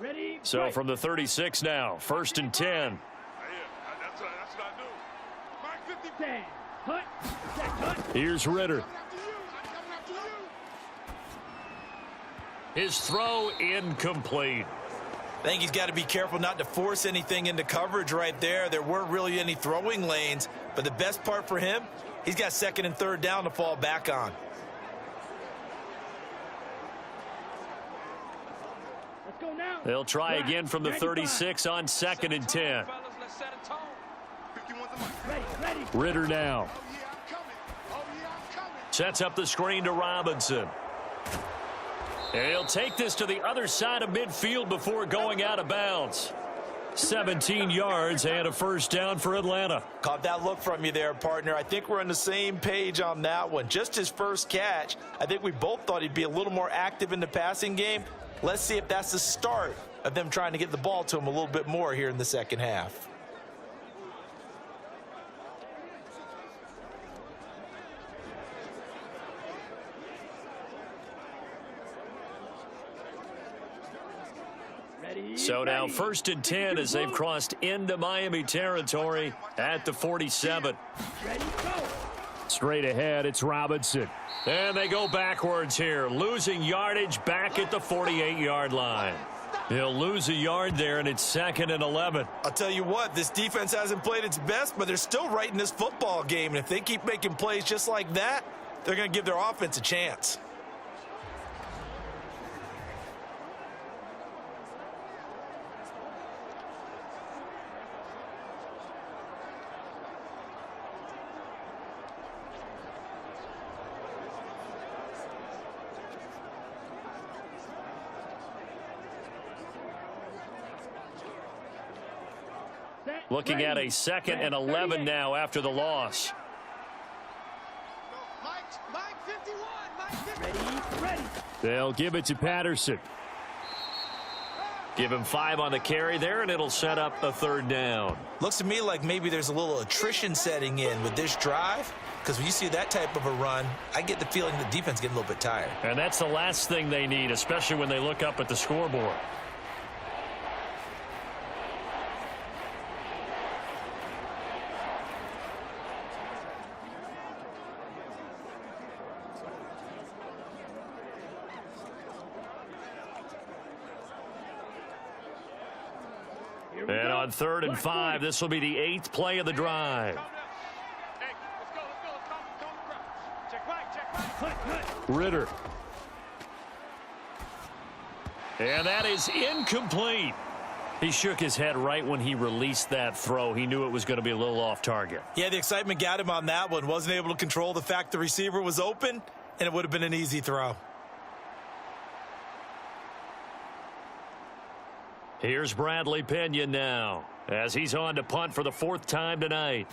Ready? So from the 36 now, 1st and 10. That's what I do. Mike 50. Stand. Hut. Set. Hut. Here's Ritter. After you. I'm coming after you. His throw incomplete. I think he's got to be careful not to force anything into coverage right there. There weren't really any throwing lanes, but the best part for him, he's got second and third down to fall back on. Let's go now. They'll try Drive. again from the 95. 36 on 2nd and 10. Fellas, let's set a tone. 51 to Mike. Ready. Ritter now. Oh, yeah, I'm coming. Oh, yeah, I'm coming. Sets up the screen to Robinson. And he'll take this to the other side of midfield before going out of bounds. 17 yards and a first down for Atlanta. Caught that look from you there, partner. I think we're on the same page on that one. Just his first catch, I think we both thought he'd be a little more active in the passing game. Let's see if that's the start of them trying to get the ball to him a little bit more here in the second half. Ready. So now Ready. 1st and 10 as they've crossed into Miami territory at the 47. Ready. Go. Straight ahead, it's Robinson. And they go backwards here, losing yardage back at the 48-yard line. He'll lose a yard there, and it's 2nd and 11. I'll tell you what, this defense hasn't played its best, but they're still right in this football game. And if they keep making plays just like that, they're going to give their offense a chance. Set. Looking at Ready. a 2nd and Set. 11 38. now after the loss. Mike 51. Mike 51. Ready. They'll give it to Patterson. Give him 5 on the carry there, and it'll set up a third down. Looks to me like maybe there's a little attrition setting in with this drive, because when you see that type of a run, I get the feeling the defense getting a little bit tired. And that's the last thing they need, especially when they look up at the scoreboard. Here we And go. on 3rd and Black 5, point. this will be the 8th play of the drive. Hey, let's go. Come crouch. Check right. Hut. Hut. Ritter. And that is incomplete. He shook his head right when he released that throw. He knew it was going to be a little off target. Yeah, the excitement got him on that one. Wasn't able to control the fact the receiver was open, and it would have been an easy throw. Here's Bradley Pena now as he's on to punt for the 4th time tonight.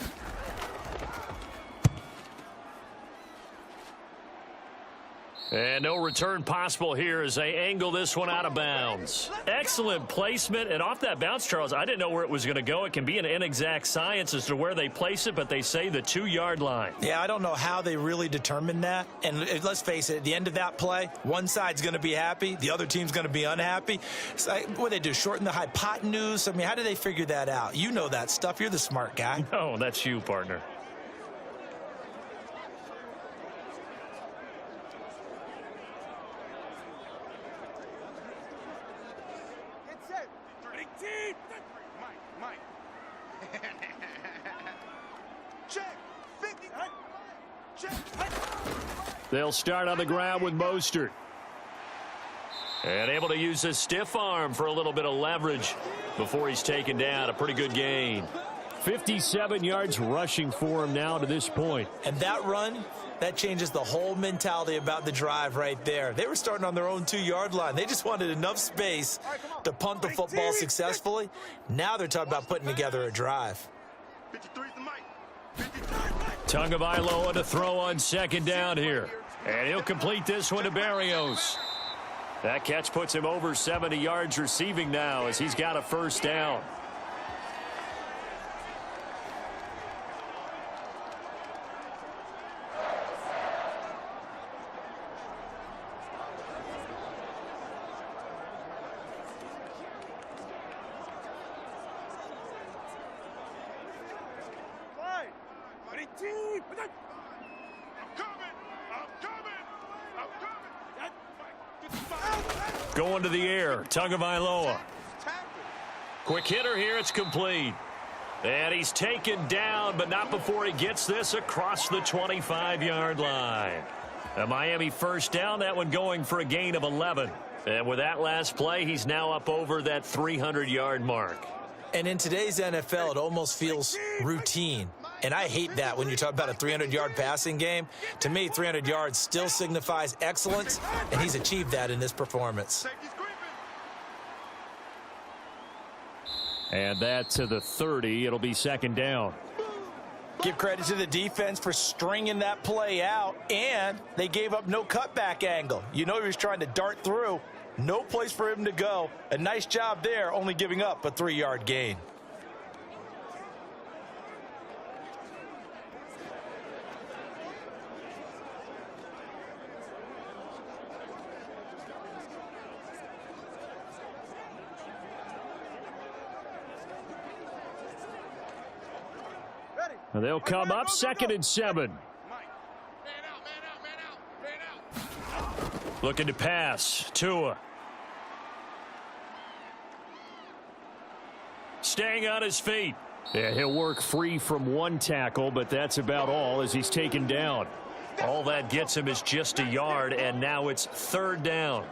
And no return possible here as they angle this one out of bounds. Excellent placement, and off that bounce, Charles, I didn't know where it was going to go. It can be an inexact science as to where they place it, but they say the 2-yard line. Yeah, I don't know how they really determined that. And let's face it, at the end of that play, one side's going to be happy, the other team's going to be unhappy. It's like, what do they do, shorten the hypotenuse? I mean, how do they figure that out? You know that stuff. You're the smart guy. Oh, that's you, partner. Get set. 18. They'll start on the ground with Mostert. And able to use his stiff arm for a little bit of leverage before he's taken down. A pretty good gain. 57 yards rushing for him now to this point. And that run, that changes the whole mentality about the drive right there. They were starting on their own 2-yard line. They just wanted enough space to punt the football successfully. Now they're talking about putting together a drive. Tagovailoa to throw on second down here. And he'll complete this one to Berrios. That catch puts him over 70 yards receiving now as he's got a first down. Going to the air, Tagovailoa. Quick hitter here, it's complete. And he's taken down, but not before he gets this across the 25-yard line. A Miami first down, that one going for a gain of 11. And with that last play, he's now up over that 300-yard mark. And in today's NFL, it almost feels routine. And I hate that when you talk about a 300-yard passing game. To me, 300 yards still signifies excellence, and he's achieved that in this performance. And that to the 30. It'll be second down. Give credit to the defense for stringing that play out, and they gave up no cutback angle. You know he was trying to dart through. No place for him to go. A nice job there, only giving up a 3-yard gain. They'll come up second and 7. Looking to pass. Tua. Staying on his feet. Yeah, he'll work free from one tackle, but that's about all as he's taken down. All that gets him is just a yard, and now it's third down.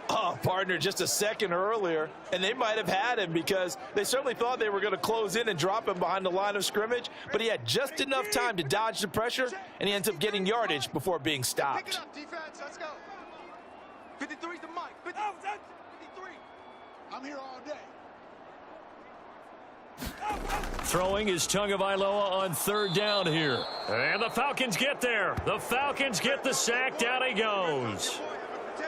Oh, partner, just a second earlier, and they might have had him because they certainly thought they were going to close in and drop him behind the line of scrimmage, but he had just enough time to dodge the pressure, and he ends up getting yardage before being stopped. Pick it up, defense. Let's go. 53's the mic. 53. I'm here all day. Throwing is Tagovailoa on third down here. And the Falcons get there. The Falcons get the sack. Down he goes.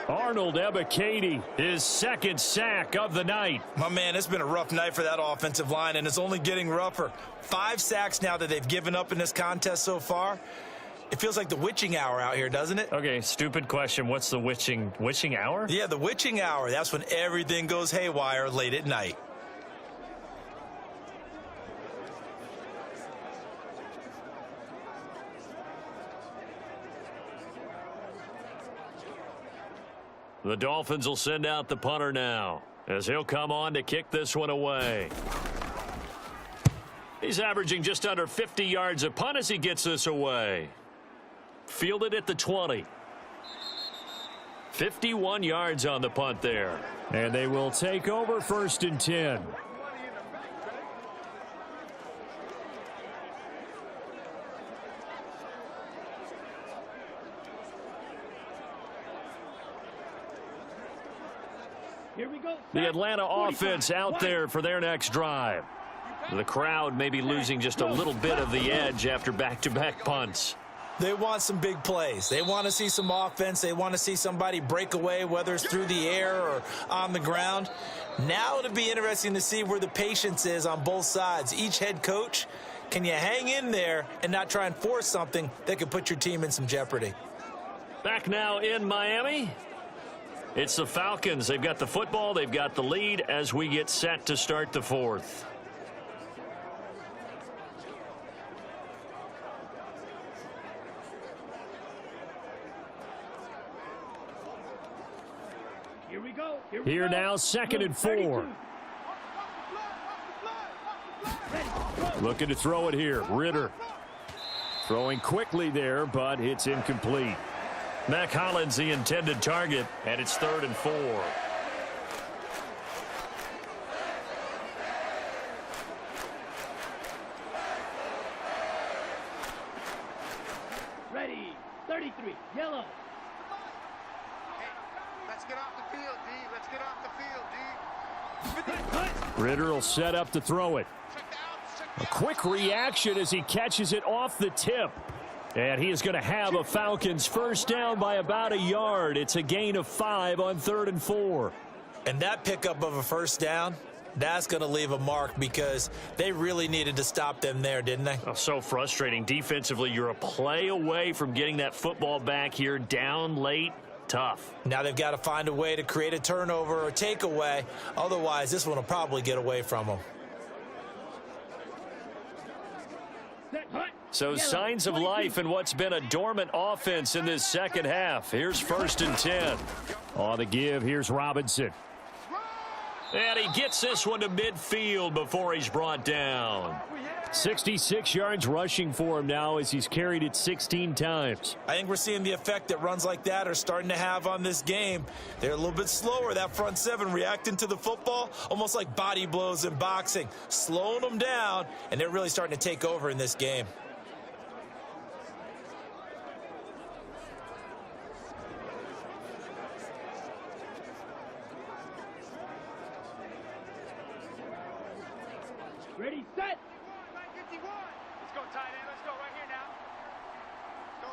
Arnold Ybtv, his second sack of the night. My man, it's been a rough night for that offensive line, and it's only getting rougher. 5 sacks now that they've given up in this contest so far. It feels like the witching hour out here, doesn't it? Okay, stupid question. What's the witching hour? Yeah, the witching hour. That's when everything goes haywire late at night. The Dolphins will send out the punter now as he'll come on to kick this one away. He's averaging just under 50 yards a punt as he gets this away. Fielded at the 20. 51 yards on the punt there. And they will take over first and 10. Here we go. The Atlanta offense out there for their next drive. The crowd may be losing just a little bit of the edge after back-to-back punts. They want some big plays. They want to see some offense. They want to see somebody break away, whether it's through the air or on the ground. Now it'll be interesting to see where the patience is on both sides. Each head coach, can you hang in there and not try and force something that could put your team in some jeopardy? Back now in Miami. It's the Falcons. They've got the football. They've got the lead as we get set to start the fourth. Here we go. Here now, second and 4. Looking to throw it here. Ritter. Throwing quickly there, but it's incomplete. Mac Hollins the intended target, and it's 3rd and 4. Ready. 33. Yellow. Hey, let's get off the field, D. Let's get off the field, D. Ritter will set up to throw it. Check the outs, check A the outs. quick reaction as he catches it off the tip. And he is going to have a Falcons first down by about a yard. It's a gain of 5 on 3rd and 4. And that pickup of a first down, that's going to leave a mark because they really needed to stop them there, didn't they? Oh, so frustrating. Defensively, you're a play away from getting that football back here. Down late, tough. Now they've got to find a way to create a turnover or takeaway. Otherwise, this one will probably get away from them. Set. Hut. So Yellow. signs of 22. life in what's been a dormant offense in this second half. Here's 1st and 10. On the give, here's Robinson. And he gets this one to midfield before he's brought down. 66 yards rushing for him now as he's carried it 16 times. I think we're seeing the effect that runs like that are starting to have on this game. They're a little bit slower, that front seven, reacting to the football, almost like body blows in boxing, slowing them down, and they're really starting to take over in this game. Ready. Set. 51. Let's go, tight end. Let's go right here now. Go,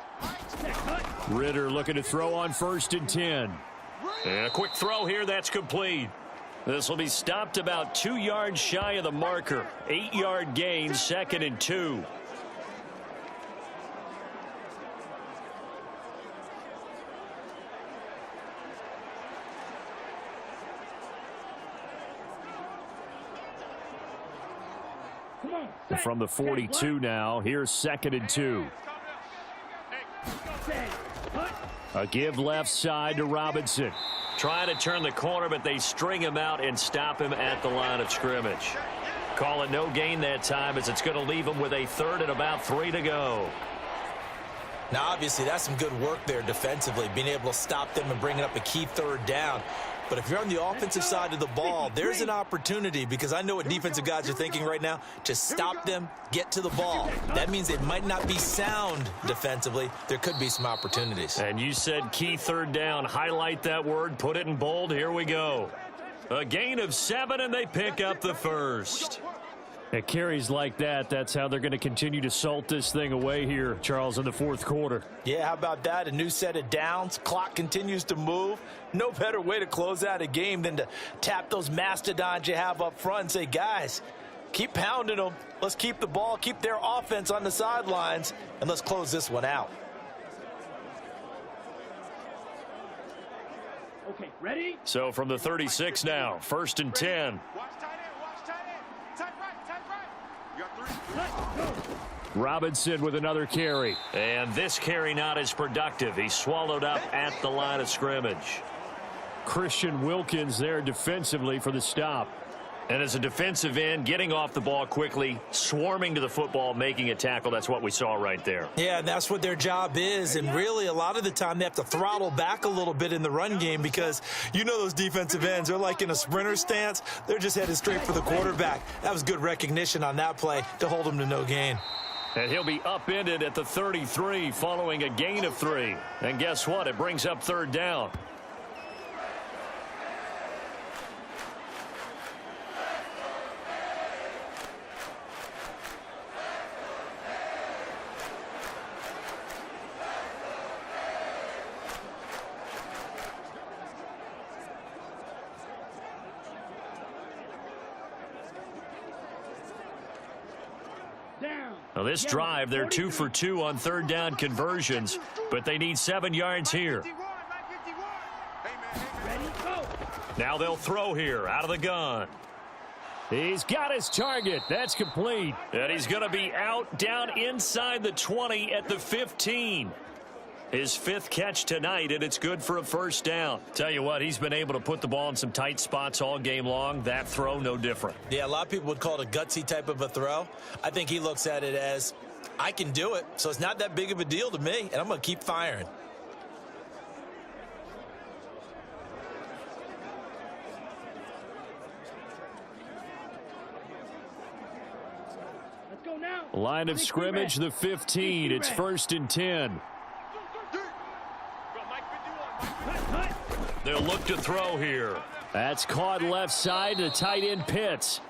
Set. Hut. Ritter looking to throw on 1st and 10. And a quick throw here, that's complete. This will be stopped about 2 yards shy of the marker. 8-yard gain, 2nd and 2. Come on. Set. From the 42 now, here's 2nd and 2. Set. Hut. A give left side to Robinson. Trying to turn the corner, but they string him out and stop him at the line of scrimmage. Call it no gain that time as it's going to leave him with a 3rd and about 3 to go. Now, obviously, that's some good work there defensively, being able to stop them and bringing up a key 3rd down. But if you're on the offensive side of the ball, there's an opportunity, because I know what defensive guys are thinking right now, to stop them, get to the ball. That means they might not be sound defensively. There could be some opportunities. And you said key 3rd down. Highlight that word, put it in bold. Here we go. A gain of 7, and they pick up the 1st. At carries like that, that's how they're going to continue to salt this thing away here, Charles, in the 4th quarter. Yeah, how about that? A new set of downs. Clock continues to move. No better way to close out a game than to tap those mastodons you have up front and say, guys, keep pounding them. Let's keep the ball, keep their offense on the sidelines, and let's close this one out. Okay. Ready. So from the 36 now, 1st and 10. Watch tight end. Watch tight end. Tight right. Tight right. You got 3. Let's go. Robinson with another carry. And this carry not as productive. He's swallowed up at the line of scrimmage. Christian Wilkins there defensively for the stop. And as a defensive end, getting off the ball quickly, swarming to the football, making a tackle. That's what we saw right there. Yeah, and that's what their job is. And really, a lot of the time, they have to throttle back a little bit in the run game because you know those defensive ends, they're like in a sprinter stance. They're just headed straight for the quarterback. That was good recognition on that play to hold him to no gain. And he'll be upended at the 33 following a gain of 3. And guess what? It brings up 3rd down. Down. Now this drive, they're 2 for 2 on 3rd down conversions, but they need 7 yards here. 51. 51. Hey, man. Ready. Go. Now they'll throw here out of the gun. He's got his target. That's complete. And he's going to be out down inside the 20 at the 15. His 5th catch tonight, and it's good for a first down. Tell you what, he's been able to put the ball in some tight spots all game long. That throw, no different. Yeah, a lot of people would call it a gutsy type of a throw. I think he looks at it as I can do it, so it's not that big of a deal to me, and I'm going to keep firing. Let's go now. Line of scrimmage, the 15. It's 1st and 10. They'll look to throw here. That's caught left side to tight end Pitts.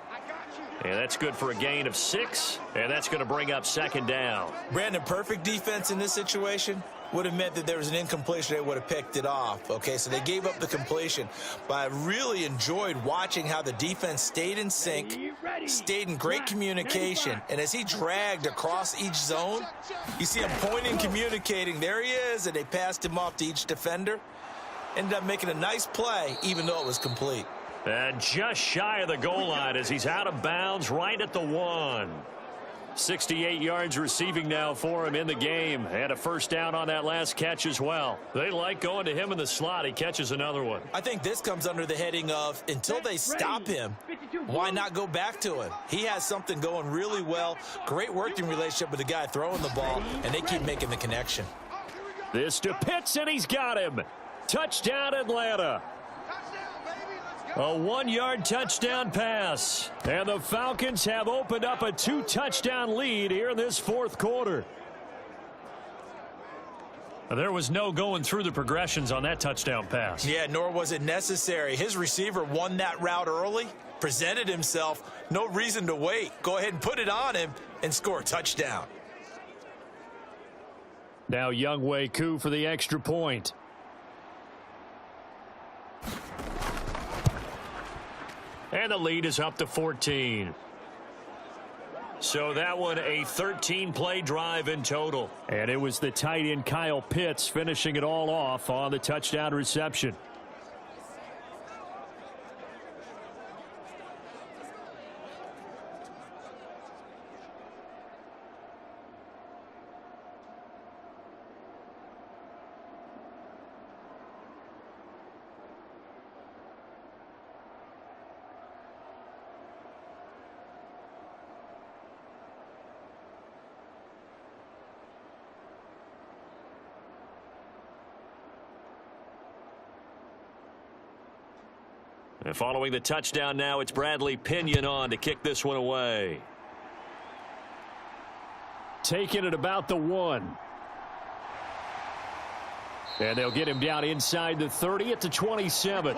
And that's good for a gain of 6. And that's going to bring up 2nd down. Brandon, perfect defense in this situation would have meant that there was an incompletion. They would have picked it off. Okay, so they gave up the completion. But I really enjoyed watching how the defense stayed in sync, stayed in great communication. And as he dragged across each zone, you see him pointing, communicating. There he is, and they passed him off to each defender. Ended up making a nice play, even though it was complete. And just shy of the goal line as he's out of bounds right at the 1. 68 yards receiving now for him in the game. And a 1st down on that last catch as well. They like going to him in the slot. He catches another one. I think this comes under the heading of until they stop him, why not go back to him? He has something going really well. Great working relationship with the guy throwing the ball, and they keep making the connection. This to Pitts, and he's got him. Touchdown, Atlanta. A 1-yard touchdown pass. And the Falcons have opened up a 2-touchdown lead here in this 4th quarter. There was no going through the progressions on that touchdown pass. Yeah, nor was it necessary. His receiver won that route early, presented himself. No reason to wait. Go ahead and put it on him and score a touchdown. Now Younghoe Koo for the extra point. And the lead is up to 14. So that one a 13-play drive in total. And it was the tight end Kyle Pitts finishing it all off on the touchdown reception. And following the touchdown now, it's Bradley Pinion on to kick this one away. Taking it about the 1. And they'll get him down inside the 30 at the 27.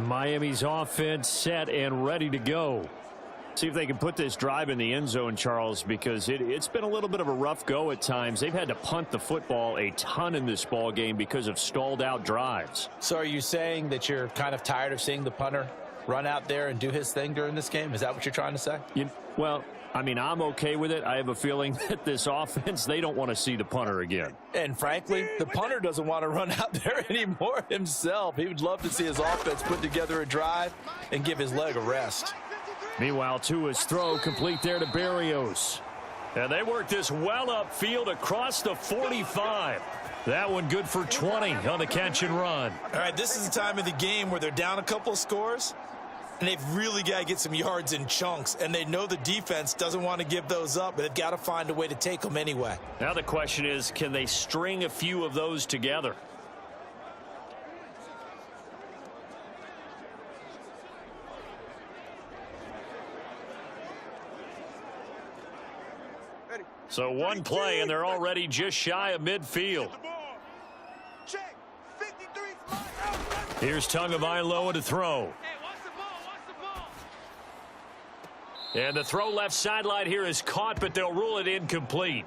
Miami's offense set and ready to go. See if they can put this drive in the end zone, Charles, because it's been a little bit of a rough go at times. They've had to punt the football a ton in this ball game because of stalled out drives. So are you saying that you're kind of tired of seeing the punter run out there and do his thing during this game? Is that what you're trying to say? Well, I mean, I'm okay with it. I have a feeling that this offense, they don't want to see the punter again. And frankly, the punter doesn't want to run out there anymore himself. He would love to see his offense put together a drive and give his leg a rest. Meanwhile, Tua's throw complete there to Berrios. And they work this well upfield across the 45. That one good for 20 on the catch and run. All right, this is the time of the game where they're down a couple of scores, and they've really got to get some yards in chunks, and they know the defense doesn't want to give those up, but they've got to find a way to take them anyway. Now the question is, can they string a few of those together? So one play, and they're already just shy of midfield. Here's Tagovailoa to throw. And the throw left sideline here is caught, but they'll rule it incomplete.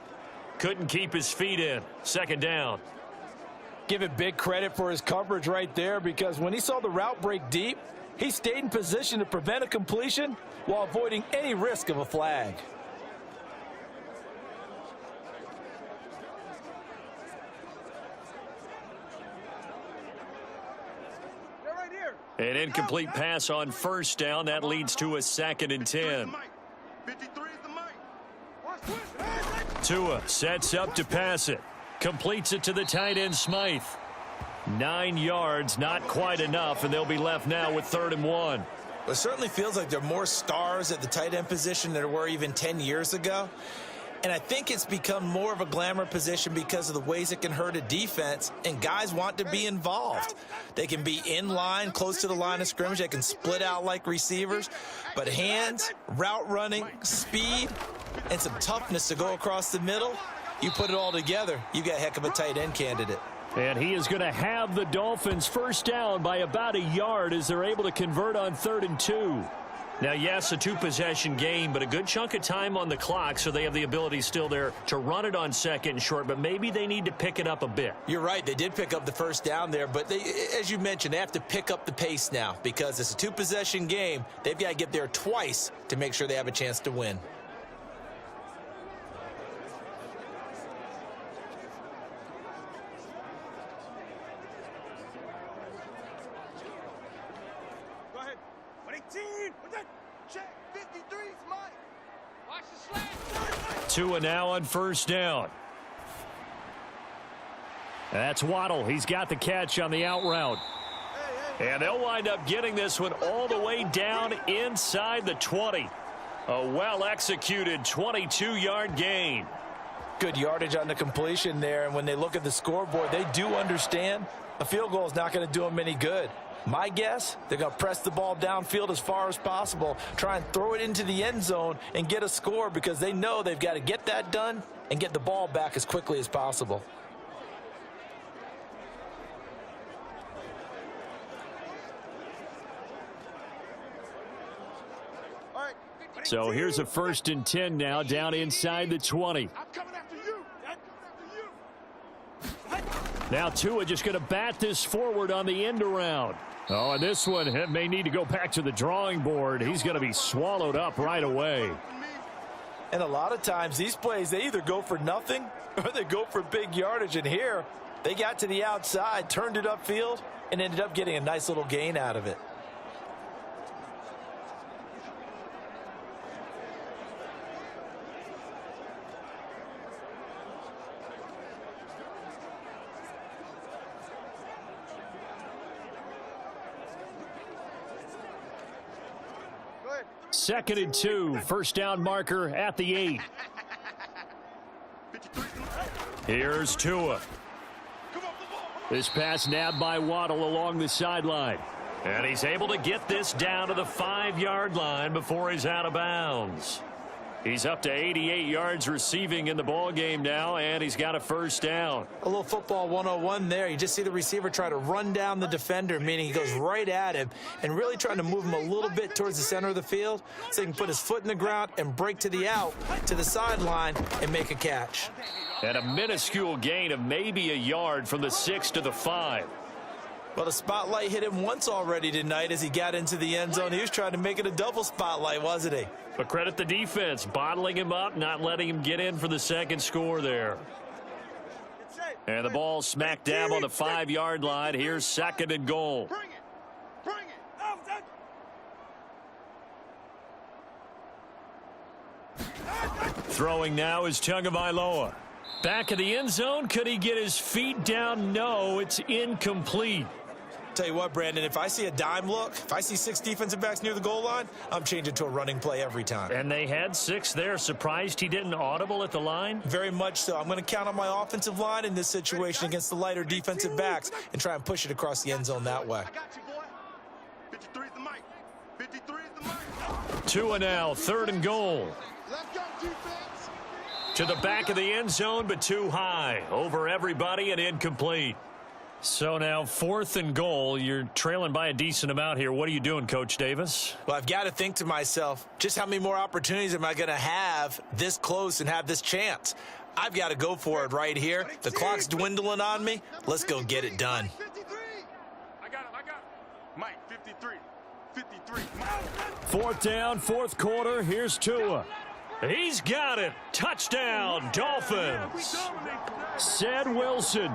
Couldn't keep his feet in. 2nd down. Give it big credit for his coverage right there, because when he saw the route break deep, he stayed in position to prevent a completion while avoiding any risk of a flag. An incomplete pass on 1st down. That leads to a 2nd and 10. Tua sets up to pass it. Completes it to the tight end Smythe. 9 yards, not quite enough, and they'll be left now with 3rd and 1. Well, it certainly feels like there are more stars at the tight end position than there were even 10 years ago. And I think it's become more of a glamour position because of the ways it can hurt a defense, and guys want to be involved. They can be in line, close to the line of scrimmage. They can split out like receivers. But hands, route running, speed, and some toughness to go across the middle, you put it all together, you got a heck of a tight end candidate. And he is going to have the Dolphins first down by about a yard as they're able to convert on 3rd and 2. Now, yes, a two-possession game, but a good chunk of time on the clock, so they have the ability still there to run it on 2nd and short, but maybe they need to pick it up a bit. You're right. They did pick up the first down there, but they, as you mentioned, they have to pick up the pace now because it's a two-possession game. They've got to get there twice to make sure they have a chance to win. Go ahead. 18. Check. 53's Mike. Watch the slant. Tua now on first down. That's Waddle. He's got the catch on the out route. And they'll wind up getting this one all the way down inside the 20. A well-executed 22-yard gain. Good yardage on the completion there, and when they look at the scoreboard, they do understand a field goal is not going to do them any good. My guess, they're going to press the ball downfield as far as possible, try and throw it into the end zone and get a score because they know they've got to get that done and get the ball back as quickly as possible. So here's a 1st and 10 now down inside the 20. I'm coming after you. Now Tua just going to bat this forward on the end around. Oh, and this one may need to go back to the drawing board. He's going to be swallowed up right away. And a lot of times these plays, they either go for nothing or they go for big yardage. And here, they got to the outside, turned it upfield, and ended up getting a nice little gain out of it. Second and 2, first down marker at the 8. Here's Tua. This pass nabbed by Waddle along the sideline. And he's able to get this down to the 5-yard line before he's out of bounds. He's up to 88 yards receiving in the ball game now, and he's got a first down. A little football 101 there. You just see the receiver try to run down the defender, meaning he goes right at him and really trying to move him a little bit towards the center of the field so he can put his foot in the ground and break to the out, to the sideline, and make a catch. And a minuscule gain of maybe a yard from the 6 to the 5. Well, the spotlight hit him once already tonight as he got into the end zone. He was trying to make it a double spotlight, wasn't he? But credit the defense, bottling him up, not letting him get in for the second score there. And the ball smack dab on the 5-yard line. Here's 2nd and goal. Bring it. Bring it. Throwing now is Tagovailoa. Back of the end zone. Could he get his feet down? No, it's incomplete. Tell you what, Brandon, if I see a dime look, if I see 6 defensive backs near the goal line, I'm changing to a running play every time. And they had 6 there. Surprised he didn't audible at the line? Very much so. I'm going to count on my offensive line in this situation against the lighter defensive backs and try and push it across the end zone that way. I got you, boy. 53 is the mic. 53 is the mic. Tua now, 3rd and goal. Let's go, defense. To the back of the end zone, but too high. Over everybody and incomplete. So now 4th and goal. You're trailing by a decent amount here. What are you doing, Coach Davis? Well, I've got to think to myself, just how many more opportunities am I going to have this close and have this chance? I've got to go for it right here. The clock's dwindling on me. Let's go get it done. 53. I got him. Mike, 53. 53. 4th down, 4th quarter. Here's Tua. He's got it. Touchdown, Dolphins. Ced Wilson,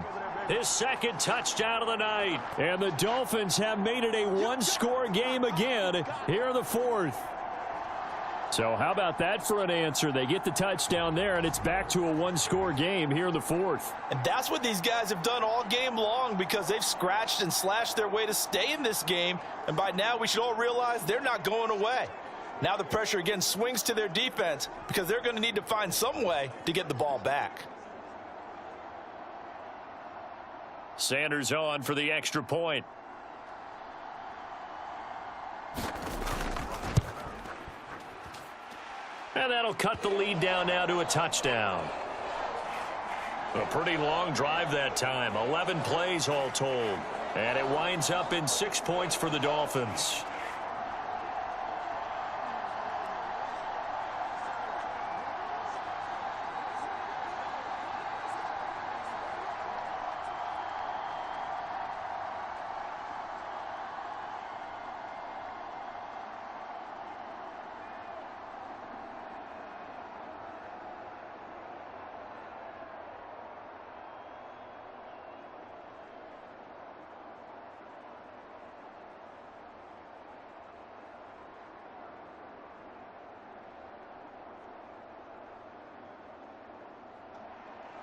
his 2nd touchdown of the night. And the Dolphins have made it a 1-score game again here in the 4th. So how about that for an answer? They get the touchdown there, and it's back to a one-score game here in the fourth. And that's what these guys have done all game long because they've scratched and slashed their way to stay in this game. And by now, we should all realize they're not going away. Now the pressure again swings to their defense because they're going to need to find some way to get the ball back. Sanders on for the extra point. And that'll cut the lead down now to a touchdown. A pretty long drive that time. 11 plays all told. And it winds up in 6 points for the Dolphins.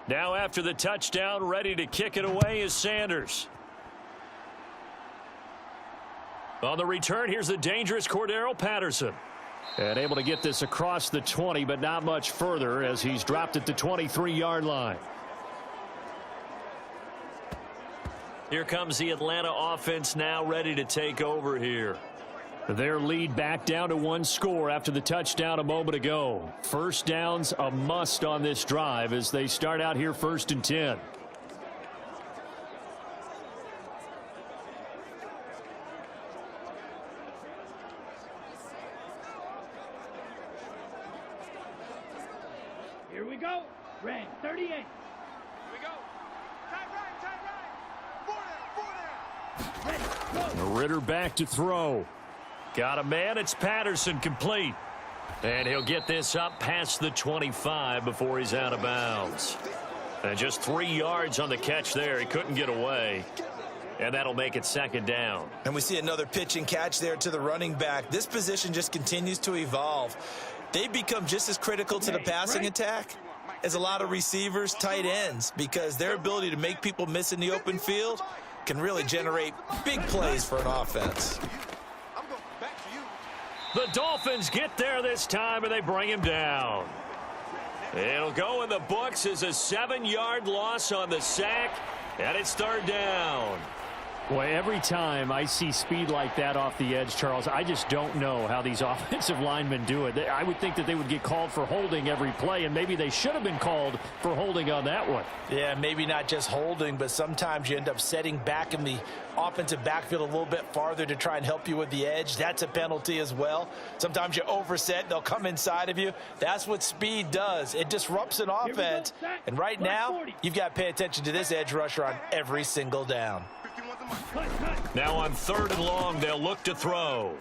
Now after the touchdown, ready to kick it away is Sanders. On the return, here's the dangerous Cordero Patterson. And able to get this across the 20, but not much further as he's dropped at the 23-yard line. Here comes the Atlanta offense now ready to take over here. Their lead back down to one score after the touchdown a moment ago. First down's a must on this drive as they start out here 1st and 10. Here we go. Red 38. Here we go. Tight right. 4 down. Ready, go. Ritter back to throw. Got a man. It's Patterson complete. And he'll get this up past the 25 before he's out of bounds. And just 3 yards on the catch there. He couldn't get away. And that'll make it 2nd down. And we see another pitch and catch there to the running back. This position just continues to evolve. They become just as critical to the passing attack as a lot of receivers, tight ends, because their ability to make people miss in the open field can really generate big plays for an offense. The Dolphins get there this time, and they bring him down. It'll go in the books as a 7-yard loss on the sack, and it's 3rd down. Boy, every time I see speed like that off the edge, Charles, I just don't know how these offensive linemen do it. I would think that they would get called for holding every play, and maybe they should have been called for holding on that one. Yeah, maybe not just holding, but sometimes you end up setting back in the offensive backfield a little bit farther to try and help you with the edge. That's a penalty as well. Sometimes you overset, they'll come inside of you. That's what speed does. It disrupts an offense. And right now, you've got to pay attention to this edge rusher on every single down. Now on 3rd and long, they'll look to throw.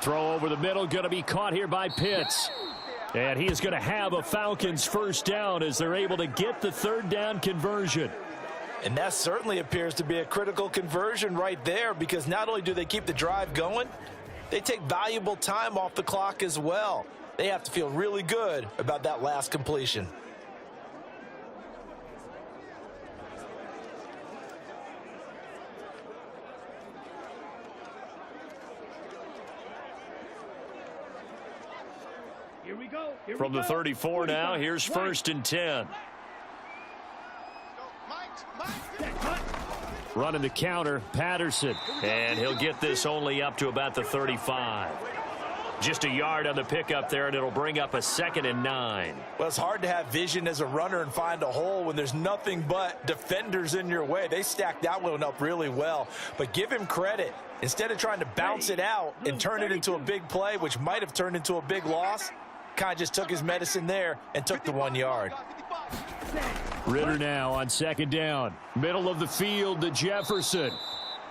Throw over the middle, going to be caught here by Pitts. And he is going to have a Falcons 1st down as they're able to get the 3rd down conversion. And that certainly appears to be a critical conversion right there because not only do they keep the drive going, they take valuable time off the clock as well. They have to feel really good about that last completion. Here we go. Here From we the go. 34 now, here's 1st and 10. Running the counter, Patterson. And he'll get this only up to about the 35. Just a yard on the pickup there, and it'll bring up a 2nd and 9. Well, it's hard to have vision as a runner and find a hole when there's nothing but defenders in your way. They stacked that one up really well. But give him credit. Instead of trying to bounce it out and turn it into a big play, which might have turned into a big loss, kind of just took his medicine there and took the 1 yard. Ritter now on 2nd down. Middle of the field to Jefferson.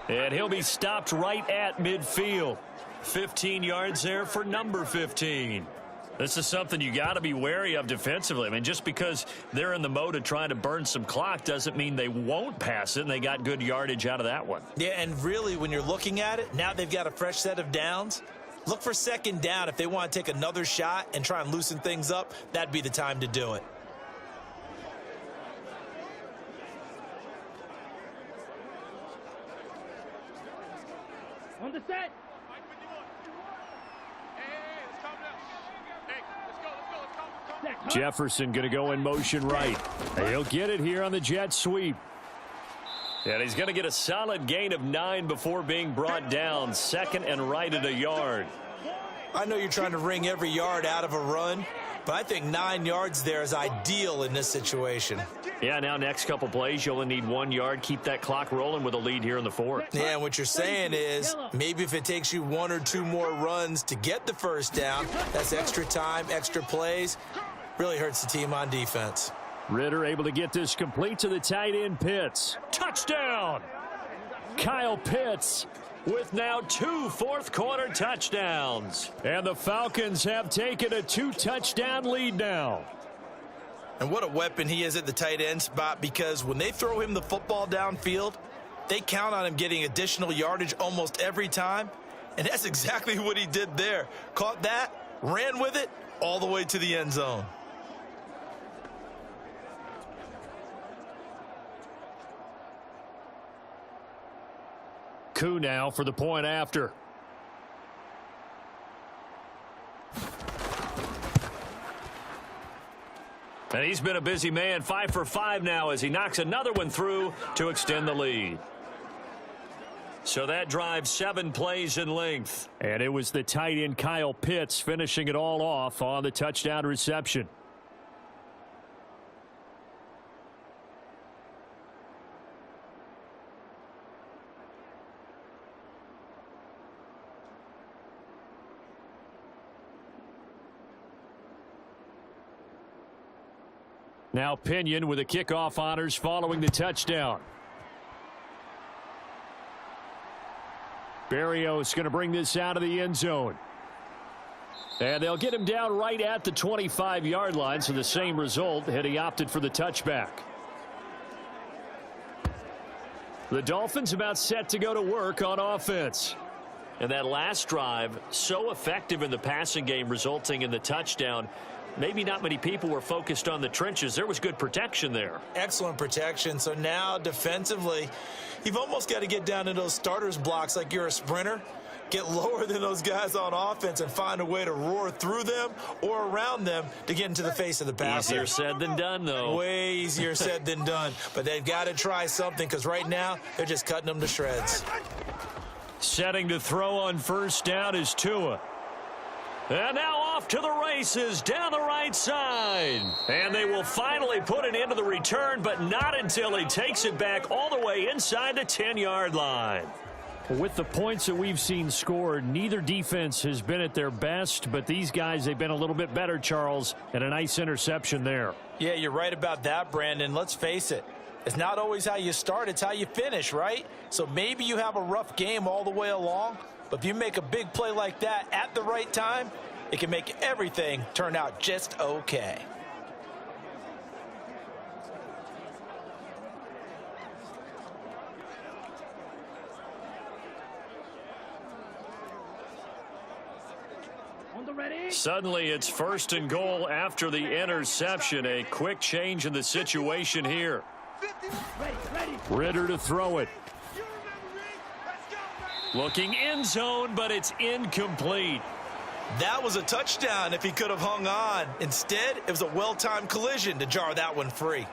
And he'll be stopped right at midfield. 15 yards there for number 15. This is something you got to be wary of defensively. I mean, just because they're in the mode of trying to burn some clock doesn't mean they won't pass it, and they got good yardage out of that one. Yeah, and really, when you're looking at it, now they've got a fresh set of downs. Look for second down. If they want to take another shot and try and loosen things up, that'd be the time to do it. On the set. Jefferson going to go in motion right. He'll get it here on the jet sweep. And he's going to get a solid gain of 9 before being brought down. Second and right at a yard. I know you're trying to wring every yard out of a run, but I think 9 yards there is ideal in this situation. Yeah, now next couple plays, you only need 1 yard. Keep that clock rolling with a lead here in the fourth. Yeah, and what you're saying is maybe if it takes you 1 or 2 more runs to get the first down, that's extra time, extra plays. Really hurts the team on defense. Ritter able to get this complete to the tight end Pitts. Touchdown! Kyle Pitts with now 2 fourth-quarter touchdowns. And the Falcons have taken a 2-touchdown lead now. And what a weapon he is at the tight end spot, because when they throw him the football downfield, they count on him getting additional yardage almost every time. And that's exactly what he did there. Caught that, ran with it, all the way to the end zone. Koo now for the point after. And he's been a busy man, 5 for 5 now as he knocks another one through to extend the lead. So that drives 7 plays in length. And it was the tight end Kyle Pitts finishing it all off on the touchdown reception. Now Pinion with the kickoff honors following the touchdown. Berrios going to bring this out of the end zone. And they'll get him down right at the 25-yard line, so the same result had he opted for the touchback. The Dolphins about set to go to work on offense. And that last drive, so effective in the passing game, resulting in the touchdown. Maybe not many people were focused on the trenches. There was good protection there. Excellent protection. So now defensively, you've almost got to get down to those starters blocks like you're a sprinter. Get lower than those guys on offense and find a way to roar through them or around them to get into the face of the passer. Easier said than done, though. Way easier said than done. But they've got to try something, because right now they're just cutting them to shreds. Setting to throw on first down is Tua. And now off to the races down the right side. And they will finally put an end to the return, but not until he takes it back all the way inside the 10-yard line. With the points that we've seen scored, neither defense has been at their best, but these guys, they've been a little bit better, Charles, and a nice interception there. Yeah, you're right about that, Brandon. Let's face it. It's not always how you start, it's how you finish, right? So maybe you have a rough game all the way along, but if you make a big play like that at the right time, it can make everything turn out just okay. Suddenly it's 1st and goal after the interception. A quick change in the situation here. Ritter to throw it. Looking end zone, but it's incomplete. That was a touchdown if he could have hung on. Instead, it was a well-timed collision to jar that one free.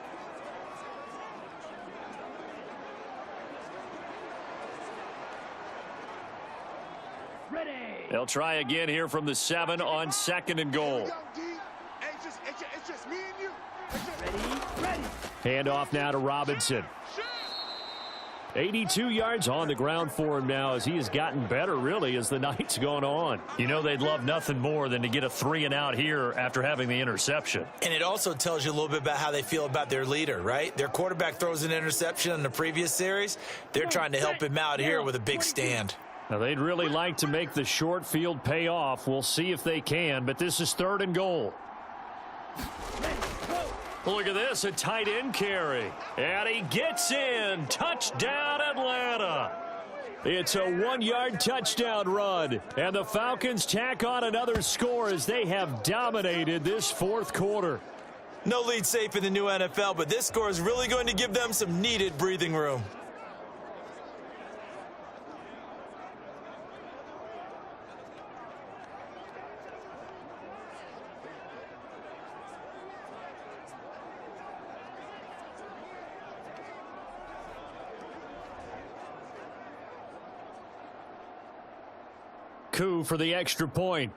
They'll try again here from the 7 on 2nd and goal. It's just me and you. Hand off now to Robinson. 82 yards on the ground for him now as he has gotten better, really, as the night's gone on. You know they'd love nothing more than to get a 3-and-out here after having the interception. And it also tells you a little bit about how they feel about their leader, right? Their quarterback throws an interception in the previous series. They're trying to help him out here with a big stand. Now, they'd really like to make the short field pay off. We'll see if they can, but this is 3rd and goal. Look at this, a tight end carry. And he gets in. Touchdown, Atlanta. It's a 1-yard touchdown run, and the Falcons tack on another score as they have dominated this fourth quarter. No lead safe in the new NFL, but this score is really going to give them some needed breathing room. Coup for the extra point.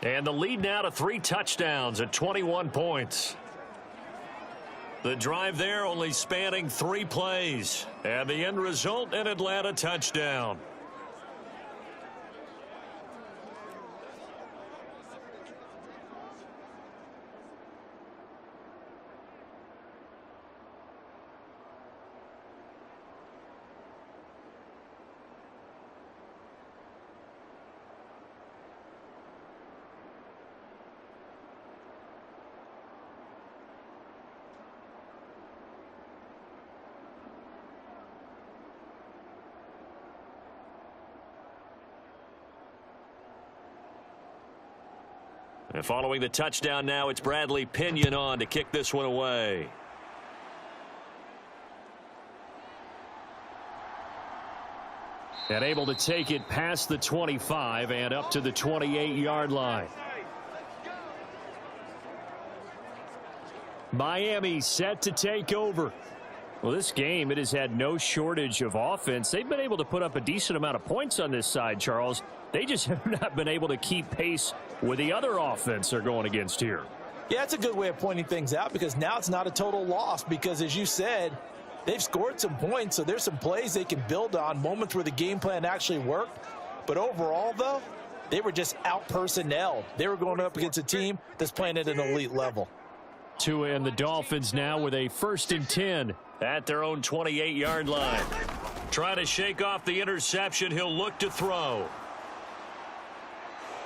And the lead now to 3 touchdowns at 21 points. The drive there only spanning 3 plays. And the end result, an Atlanta touchdown. And following the touchdown now, it's Bradley Pinion on to kick this one away. And able to take it past the 25 and up to the 28-yard line. Miami set to take over. Well, this game, it has had no shortage of offense. They've been able to put up a decent amount of points on this side, Charles. They just have not been able to keep pace with the other offense they're going against here. Yeah, it's a good way of pointing things out because now it's not a total loss because, as you said, they've scored some points, so there's some plays they can build on, moments where the game plan actually worked. But overall, though, they were just out-personnelled. They were going up against a team that's playing at an elite level. Tua and the Dolphins now with a 1st and 10 at their own 28-yard line. Trying to shake off the interception. He'll look to throw.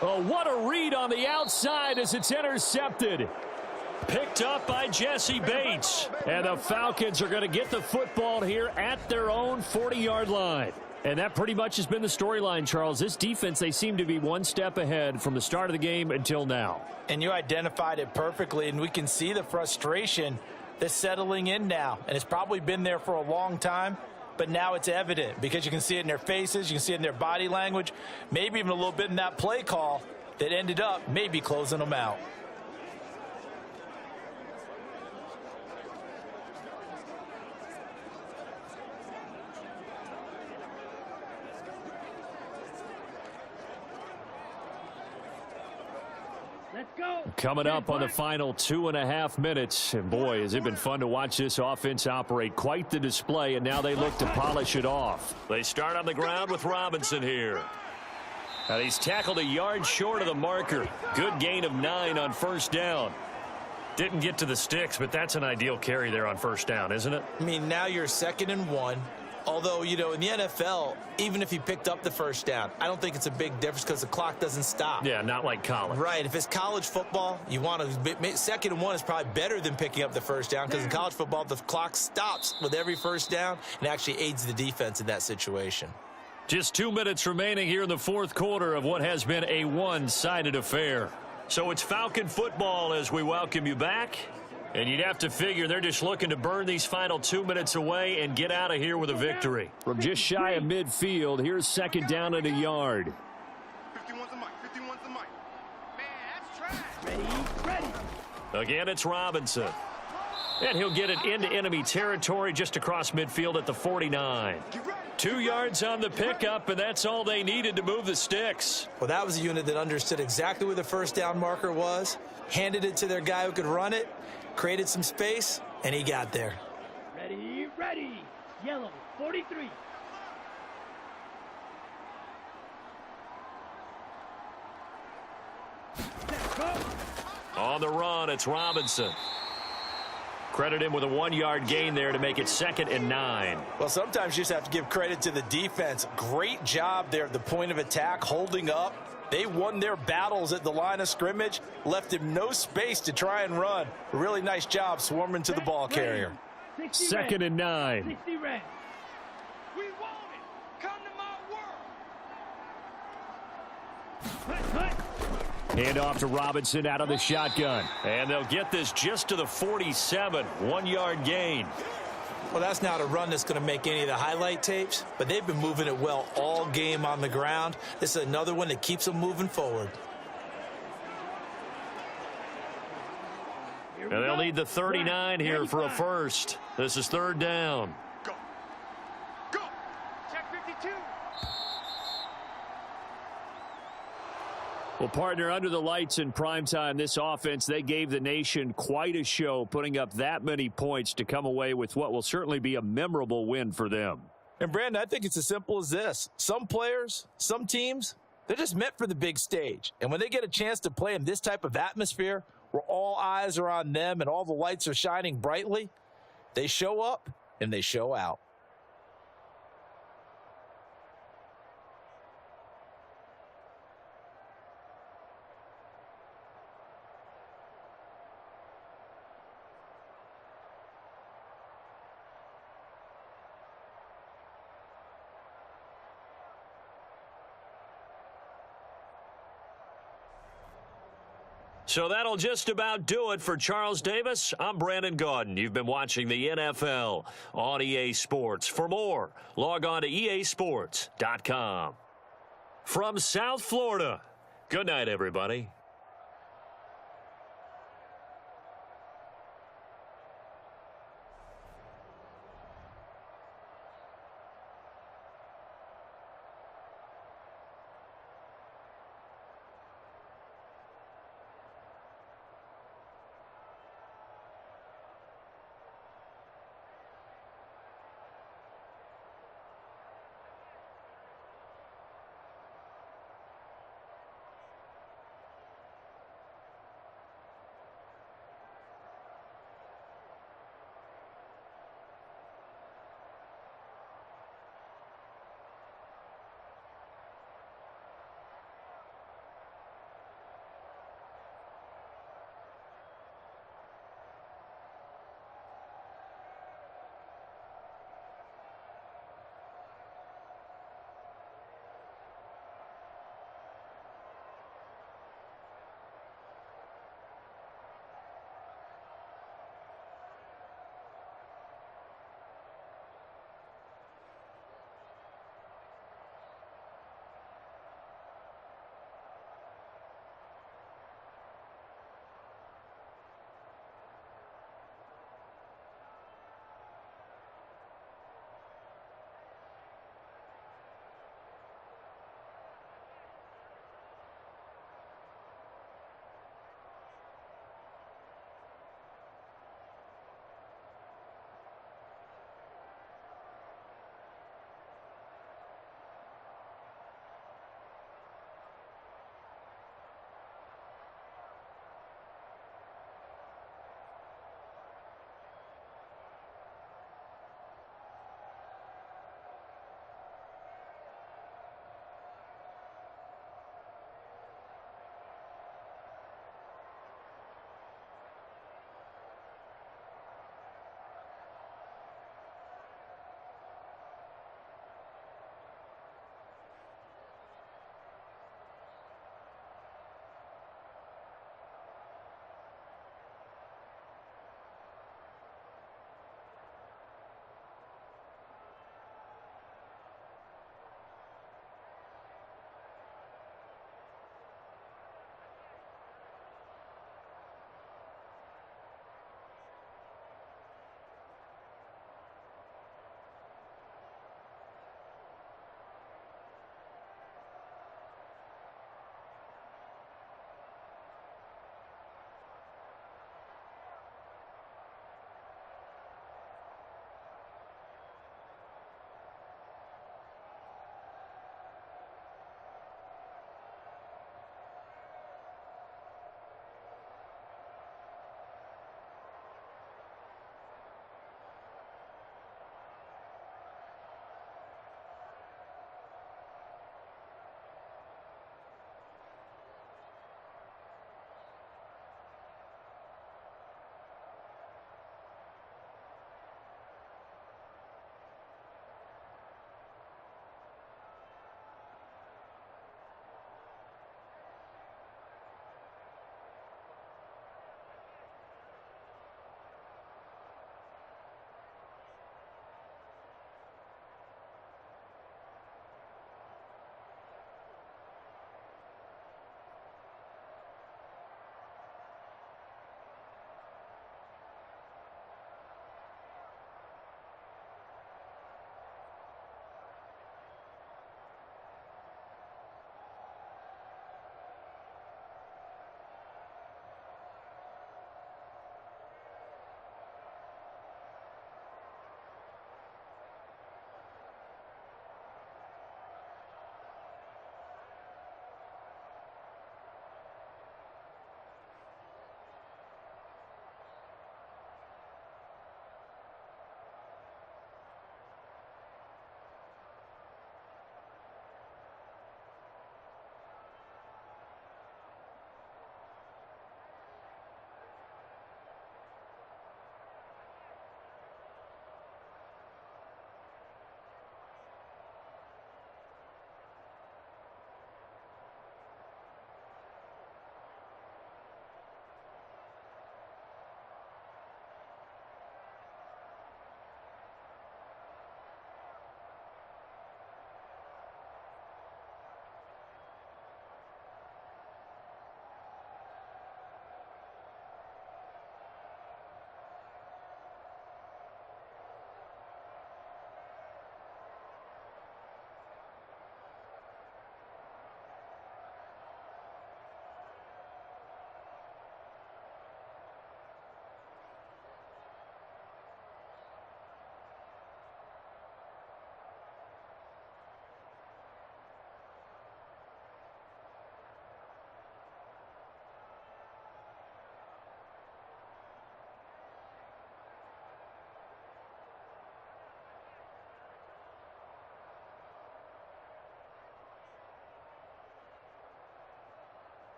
Oh, what a read on the outside as it's intercepted. Picked up by Jesse Bates. And the Falcons are going to get the football here at their own 40-yard line. And that pretty much has been the storyline, Charles. This defense, they seem to be one step ahead from the start of the game until now. And you identified it perfectly, and we can see the frustration that's settling in now. And it's probably been there for a long time, but now it's evident because you can see it in their faces, you can see it in their body language, maybe even a little bit in that play call that ended up maybe closing them out. Let's go. Coming up on the final 2.5 minutes. And boy, has it been fun to watch this offense operate. Quite the display, and now they look to polish it off. They start on the ground with Robinson here. And he's tackled a yard short of the marker. Good gain of 9 on 1st down. Didn't get to the sticks, but that's an ideal carry there on 1st down, isn't it? I mean, now you're 2nd and 1. Although, you know, in the NFL, even if he picked up the 1st down, I don't think it's a big difference because the clock doesn't stop. Yeah, not like college. Right. If it's college football, you want to 2nd and 1 is probably better than picking up the 1st down because in college football, the clock stops with every 1st down and actually aids the defense in that situation. Just 2 minutes remaining here in the 4th quarter of what has been a one-sided affair. So it's Falcon football as we welcome you back. And you'd have to figure they're just looking to burn these final 2 minutes away and get out of here with a victory. From just shy of midfield, here's 2nd down and a yard. 51's the mic. 51's the mic. Man, that's trash. Ready. Again, it's Robinson. And he'll get it into enemy territory just across midfield at the 49. 2 yards on the pickup, and that's all they needed to move the sticks. Well, that was a unit that understood exactly where the 1st down marker was, handed it to their guy who could run it, created some space, and he got there. Ready. Yellow, 43. Let's go. On the run, it's Robinson. Credit him with a 1-yard gain there to make it 2nd and 9. Well, sometimes you just have to give credit to the defense. Great job there at the point of attack, holding up, They won their battles at the line of scrimmage, left him no space to try and run. A really nice job swarming to the ball carrier. 2nd and 9. 60 red. We want it. Come to my world. Cut. Hand off to Robinson out of the shotgun. And they'll get this just to the 47. 1-yard gain. Well, that's not a run that's going to make any of the highlight tapes, but they've been moving it well all game on the ground. This is another one that keeps them moving forward. And they'll need the 39 here for a first. This is 3rd down. Go. Go. Check 52. Well, partner, under the lights in primetime, this offense, they gave the nation quite a show, putting up that many points to come away with what will certainly be a memorable win for them. And, Brandon, I think it's as simple as this. Some players, some teams, they're just meant for the big stage. And when they get a chance to play in this type of atmosphere where all eyes are on them and all the lights are shining brightly, they show up and they show out. So that'll just about do it for Charles Davis. I'm Brandon Gaudin. You've been watching the NFL on EA Sports. For more, log on to easports.com. From South Florida, good night, everybody.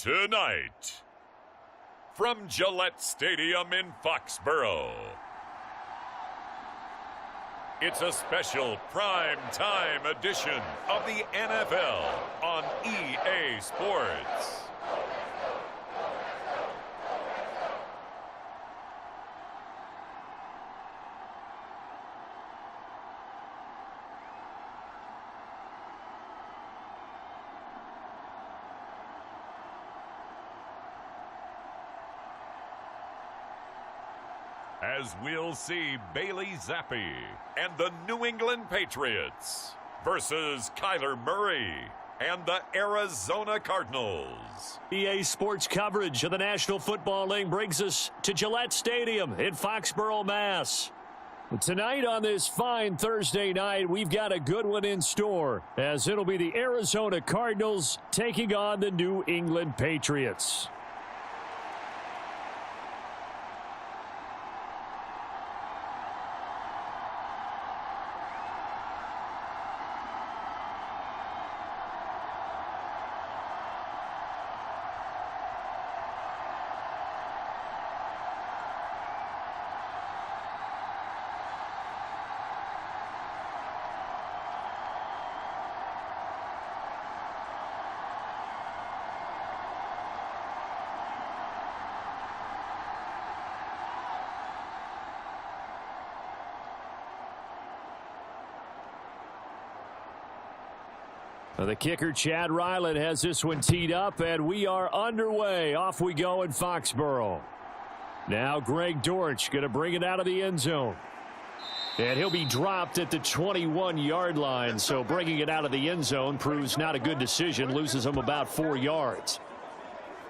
Tonight, from Gillette Stadium in Foxborough, it's a special prime time edition of the NFL on EA Sports. As we'll see Bailey Zappi and the New England Patriots versus Kyler Murray and the Arizona Cardinals. EA Sports coverage of the National Football League brings us to Gillette Stadium in Foxborough, Mass. Tonight on this fine Thursday night, we've got a good one in store, as it'll be the Arizona Cardinals taking on the New England Patriots. The kicker, Chad Ryland, has this one teed up, and we are underway. Off we go in Foxborough. Now Greg Dortch going to bring it out of the end zone. And he'll be dropped at the 21-yard line, so bringing it out of the end zone proves not a good decision, loses him about 4 yards.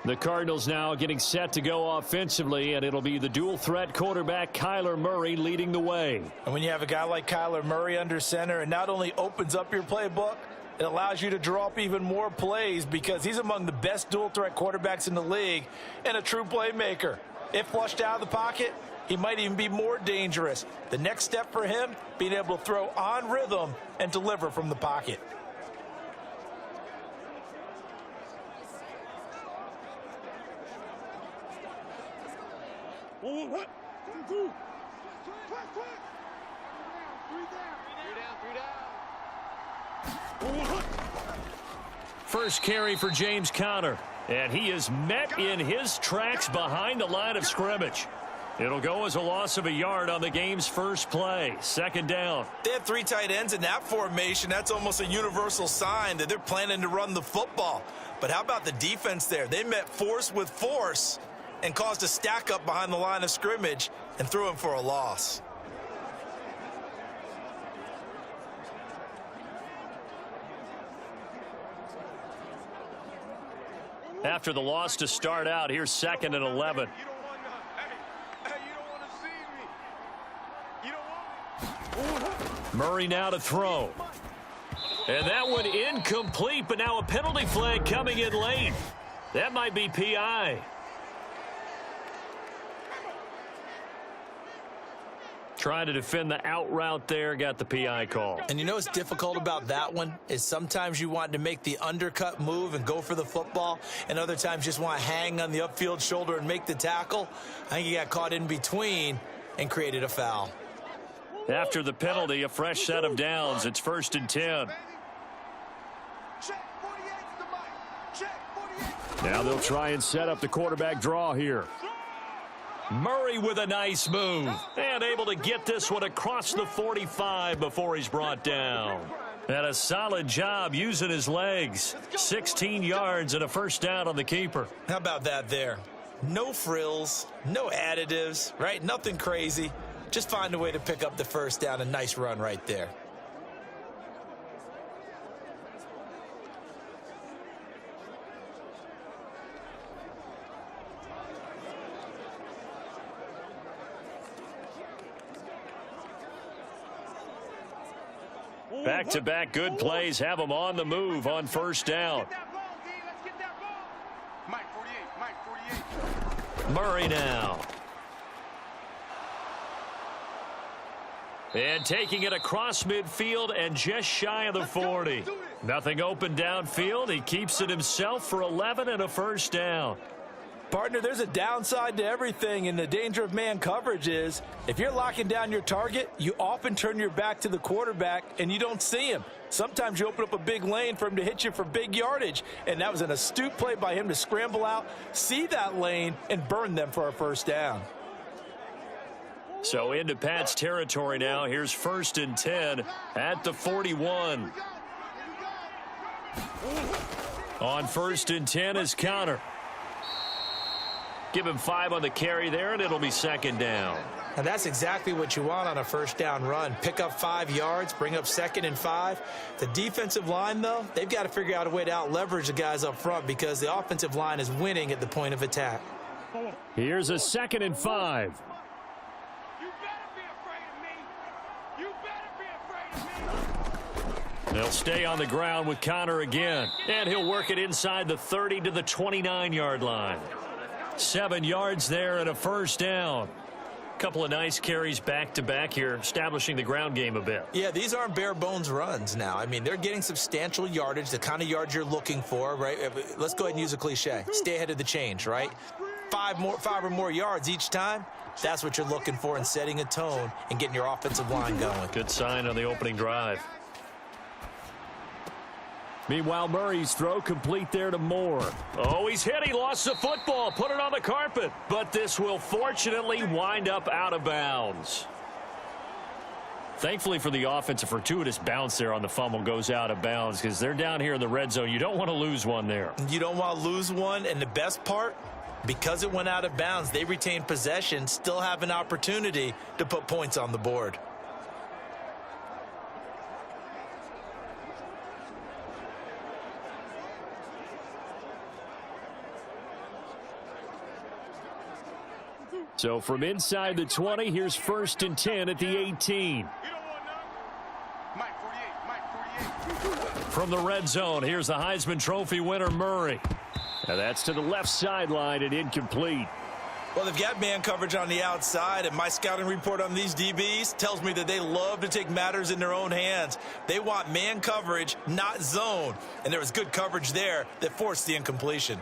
The Cardinals now getting set to go offensively, and it'll be the dual-threat quarterback Kyler Murray leading the way. And when you have a guy like Kyler Murray under center, it not only opens up your playbook, it allows you to draw up even more plays because he's among the best dual-threat quarterbacks in the league and a true playmaker. If flushed out of the pocket, he might even be more dangerous. The next step for him, being able to throw on rhythm and deliver from the pocket. First carry for James Conner, and he is met in his tracks behind the line of scrimmage. It'll go as a loss of a yard on the game's first play. Second down. They have 3 tight ends in that formation. That's almost a universal sign that they're planning to run the football. But how about the defense there? They met force with force and caused a stack up behind the line of scrimmage and threw him for a loss. After the loss to start out, here's 2nd and 11. Murray now to throw. And that one incomplete, but now a penalty flag coming in late. That might be PI. Trying to defend the out route there, got the PI call. And you know what's difficult about that one is sometimes you want to make the undercut move and go for the football, and other times just want to hang on the upfield shoulder and make the tackle. I think he got caught in between and created a foul. After the penalty, a fresh set of downs. It's 1st and 10. Now they'll try and set up the quarterback draw here. Murray with a nice move and able to get this one across the 45 before he's brought down. And a solid job using his legs. 16 yards and a first down on the keeper. How about that there? No frills, no additives, right? Nothing crazy. Just find a way to pick up the first down. A nice run right there. Back-to-back good plays have them on the move on first down. Murray now. And taking it across midfield and just shy of the 40. Nothing open downfield. He keeps it himself for 11 and a first down. Partner, there's a downside to everything, and the danger of man coverage is if you're locking down your target, you often turn your back to the quarterback and you don't see him. Sometimes you open up a big lane for him to hit you for big yardage, and that was an astute play by him to scramble out, see that lane, and burn them for a first down. So into Pat's territory now. Here's 1st and 10 at the 41. On 1st and 10 is Connor. Give him 5 on the carry there, and it'll be 2nd down. And that's exactly what you want on a first down run. Pick up 5 yards, bring up 2nd and 5. The defensive line, though, they've got to figure out a way to out-leverage the guys up front because the offensive line is winning at the point of attack. Here's a 2nd and 5. They'll stay on the ground with Connor again. And he'll work it inside the 30 to the 29-yard line. 7 yards there and a first down. Couple of nice carries back-to-back here, establishing the ground game a bit. Yeah, these aren't bare-bones runs now. I mean, they're getting substantial yardage, the kind of yards you're looking for, right? Let's go ahead and use a cliche. Stay ahead of the change, right? 5 or more yards each time. That's what you're looking for in setting a tone and getting your offensive line going. Good sign on the opening drive. Meanwhile, Murray's throw complete there to Moore. Oh, he's hit. He lost the football. Put it on the carpet. But this will fortunately wind up out of bounds. Thankfully for the offense, a fortuitous bounce there on the fumble goes out of bounds because they're down here in the red zone. You don't want to lose one there. You don't want to lose one. And the best part, because it went out of bounds, they retain possession, still have an opportunity to put points on the board. So from inside the 20, here's 1st and 10 at the 18. From the red zone, here's the Heisman Trophy winner, Murray. Now that's to the left sideline and incomplete. Well, they've got man coverage on the outside, and my scouting report on these DBs tells me that they love to take matters in their own hands. They want man coverage, not zone. And there was good coverage there that forced the incompletion.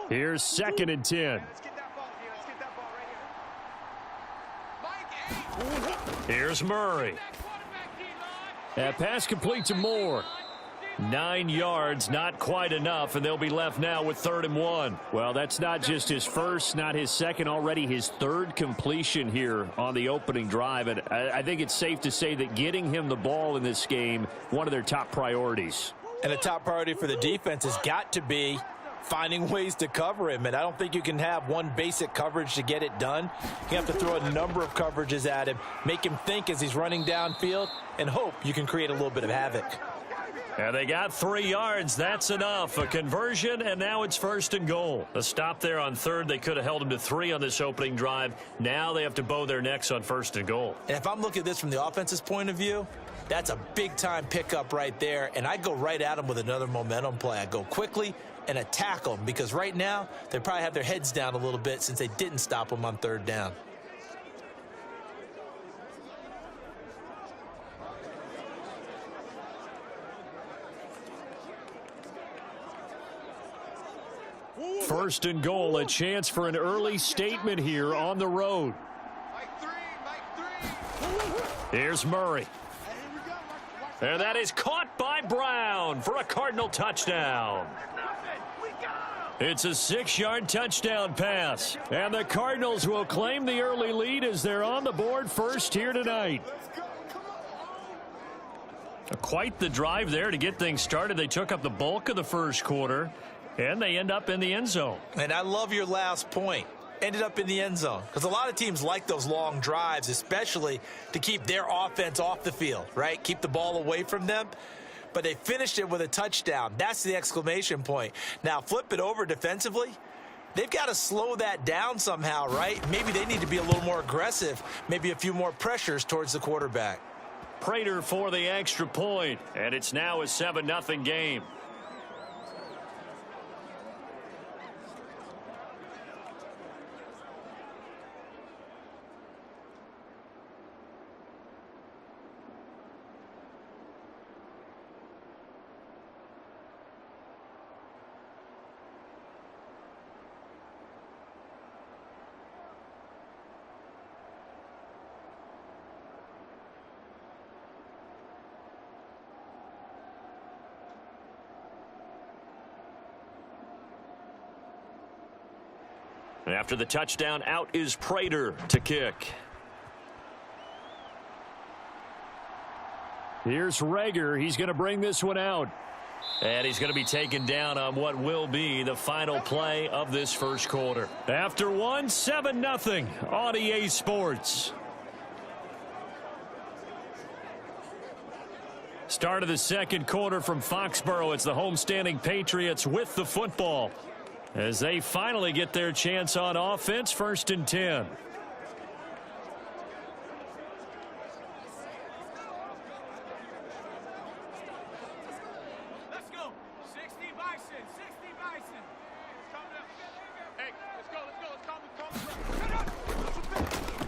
Here's 2nd and 10. Here's Murray. That pass complete to Moore. 9 yards, not quite enough, and they'll be left now with 3rd and 1. Well, that's not just his first, not his second, already his 3rd completion here on the opening drive. And I think it's safe to say that getting him the ball in this game, one of their top priorities. And the top priority for the defense has got to be finding ways to cover him, and I don't think you can have one basic coverage to get it done. You have to throw a number of coverages at him, make him think as he's running downfield, and hope you can create a little bit of havoc. And they got 3 yards. That's enough. A conversion, and now it's 1st and goal. A stop there on 3rd. They could have held him to 3 on this opening drive. Now they have to bow their necks on 1st and goal. And if I'm looking at this from the offense's point of view, that's a big-time pickup right there, and I go right at him with another momentum play. I go quickly and attack them because right now they probably have their heads down a little bit since they didn't stop them on 3rd down. First and goal, a chance for an early statement here on the road. Here's Murray. And that is caught by Brown for a Cardinal touchdown. It's a 6-yard touchdown pass. And the Cardinals will claim the early lead as they're on the board first here tonight. Quite the drive there to get things started. They took up the bulk of the first quarter, and they end up in the end zone. And I love your last point. Ended up in the end zone. Because a lot of teams like those long drives, especially to keep their offense off the field, right? Keep the ball away from them. But they finished it with a touchdown. That's the exclamation point. Now, flip it over defensively. They've got to slow that down somehow, right? Maybe they need to be a little more aggressive. Maybe a few more pressures towards the quarterback. Prater for the extra point. And it's now a 7-0 game. After the touchdown, out is Prater to kick. Here's Rager. He's going to bring this one out. And he's going to be taken down on what will be the final play of this first quarter. After one, 7-0 on EA Sports. Start of the second quarter from Foxborough. It's the homestanding Patriots with the football as they finally get their chance on offense. 1st and 10.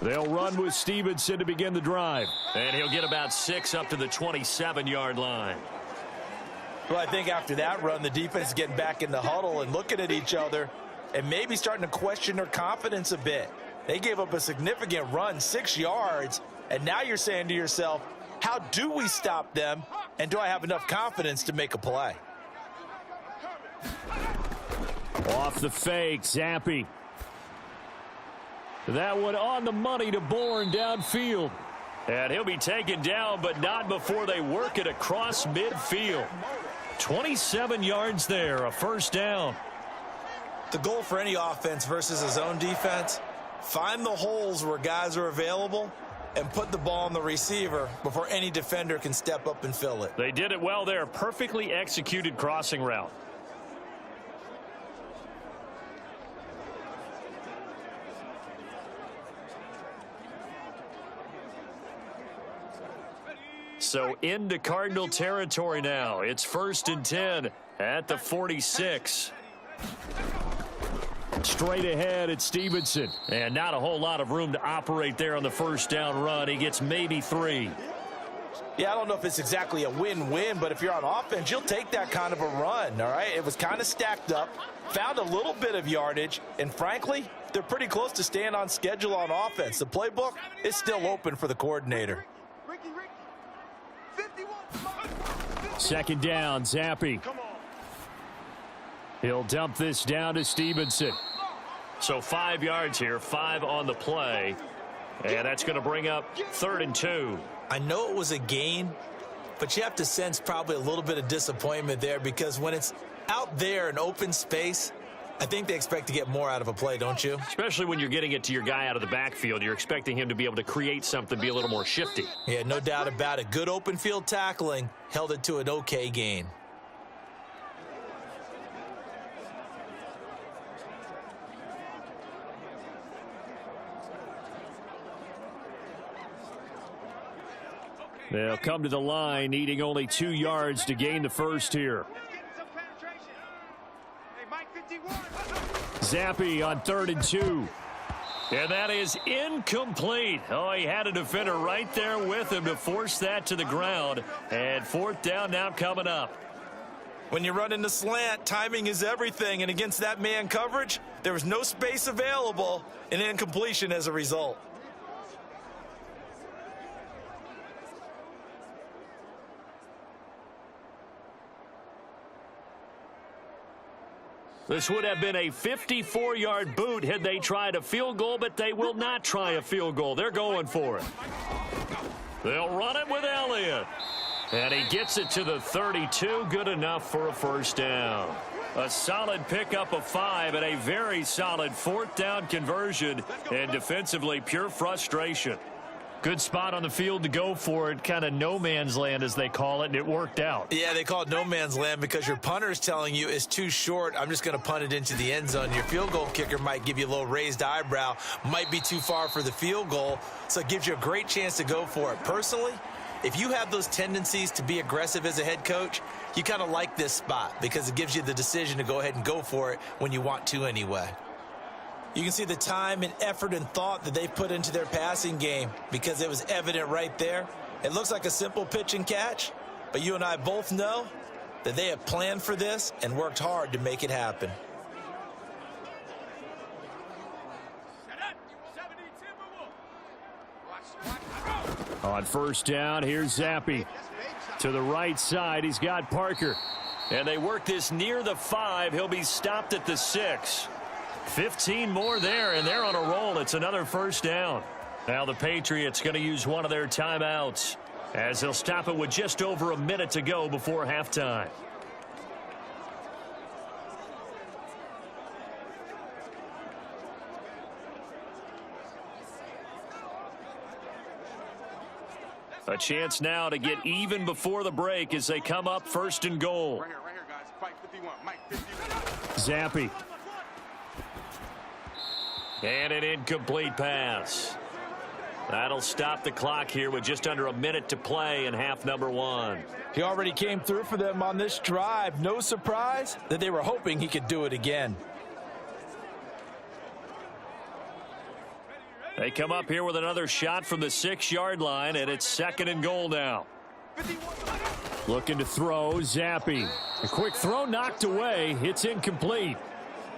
They'll run with Stevenson to begin the drive. And he'll get about 6 up to the 27-yard line. Well, I think after that run, the defense is getting back in the huddle and looking at each other and maybe starting to question their confidence a bit. They gave up a significant run, 6 yards, and now you're saying to yourself, how do we stop them, and do I have enough confidence to make a play? Off the fake, Zappi. That one on the money to Bourne downfield. And he'll be taken down, but not before they work it across midfield. 27 yards there, a 1st down. The goal for any offense versus a zone defense, find the holes where guys are available and put the ball on the receiver before any defender can step up and fill it. They did it well there. Perfectly executed crossing route. So into Cardinal territory now. It's 1st and 10 at the 46. Straight ahead at Stevenson. And not a whole lot of room to operate there on the 1st down run. He gets maybe 3. Yeah, I don't know if it's exactly a win-win, but if you're on offense, you'll take that kind of a run, all right? It was kind of stacked up, found a little bit of yardage, and frankly, they're pretty close to staying on schedule on offense. The playbook is still open for the coordinator. 2nd down, Zappi. He'll dump this down to Stevenson. So 5 yards here, 5 on the play. And that's going to bring up 3rd and 2. I know it was a gain, but you have to sense probably a little bit of disappointment there because when it's out there in open space, I think they expect to get more out of a play, don't you? Especially when you're getting it to your guy out of the backfield. You're expecting him to be able to create something, be a little more shifty. Yeah, no doubt about it. Good open field tackling held it to an okay gain. They'll come to the line, needing only 2 yards to gain the first here. Zappi on 3rd and 2. And that is incomplete. Oh, he had a defender right there with him to force that to the ground. And 4th down now coming up. When you run in the slant, timing is everything. And against that man coverage, there was no space available, and incompletion as a result. This would have been a 54-yard boot had they tried a field goal, but they will not try a field goal. They're going for it. They'll run it with Elliott. And he gets it to the 32. Good enough for a 1st down. A solid pickup of 5 and a very solid 4th down conversion. And defensively, pure frustration. Good spot on the field to go for it. Kind of no man's land, as they call it, and it worked out. Yeah, they call it no man's land because your punter is telling you it's too short. I'm just going to punt it into the end zone. Your field goal kicker might give you a little raised eyebrow, might be too far for the field goal, so it gives you a great chance to go for it. Personally, if you have those tendencies to be aggressive as a head coach, you kind of like this spot because it gives you the decision to go ahead and go for it when you want to anyway. You can see the time and effort and thought that they put into their passing game because it was evident right there. It looks like a simple pitch and catch, but you and I both know that they have planned for this and worked hard to make it happen. On 1st down, here's Zappi. To the right side, he's got Parker. And they work this near the 5. He'll be stopped at the 6. 15 more there, and they're on a roll. It's another first down. Now the Patriots going to use one of their timeouts as they'll stop it with just over a minute to go before halftime. A chance now to get even before the break as they come up first and goal. Right here, guys. Fight 51. Mike, 51. Zappi. And an incomplete pass. That'll stop the clock here with just under a minute to play in half number one. He already came through for them on this drive. No surprise that they were hoping he could do it again. They come up here with another shot from the 6-yard line, and it's second and goal now. Looking to throw, Zappi. A quick throw knocked away. It's incomplete.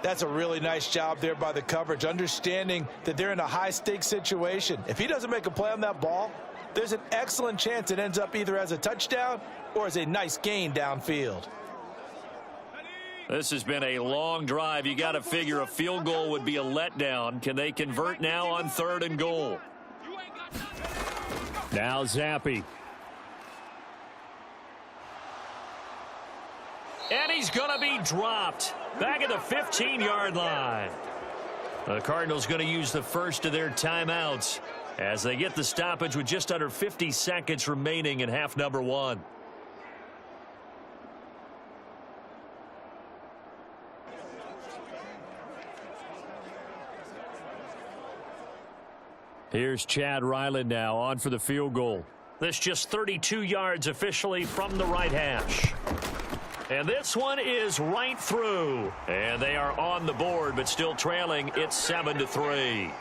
That's a really nice job there by the coverage, understanding that they're in a high-stakes situation. If he doesn't make a play on that ball, there's an excellent chance it ends up either as a touchdown or as a nice gain downfield. This has been a long drive. You got to figure a field goal would be a letdown. Can they convert now on third and goal? Now Zappi. And he's going to be dropped back at the 15-yard line. The Cardinals going to use the first of their timeouts as they get the stoppage with just under 50 seconds remaining in half number one. Here's Chad Ryland now on for the field goal. This just 32 yards officially from the right hash. And this one is right through. And they are on the board, but still trailing. It's 7-3.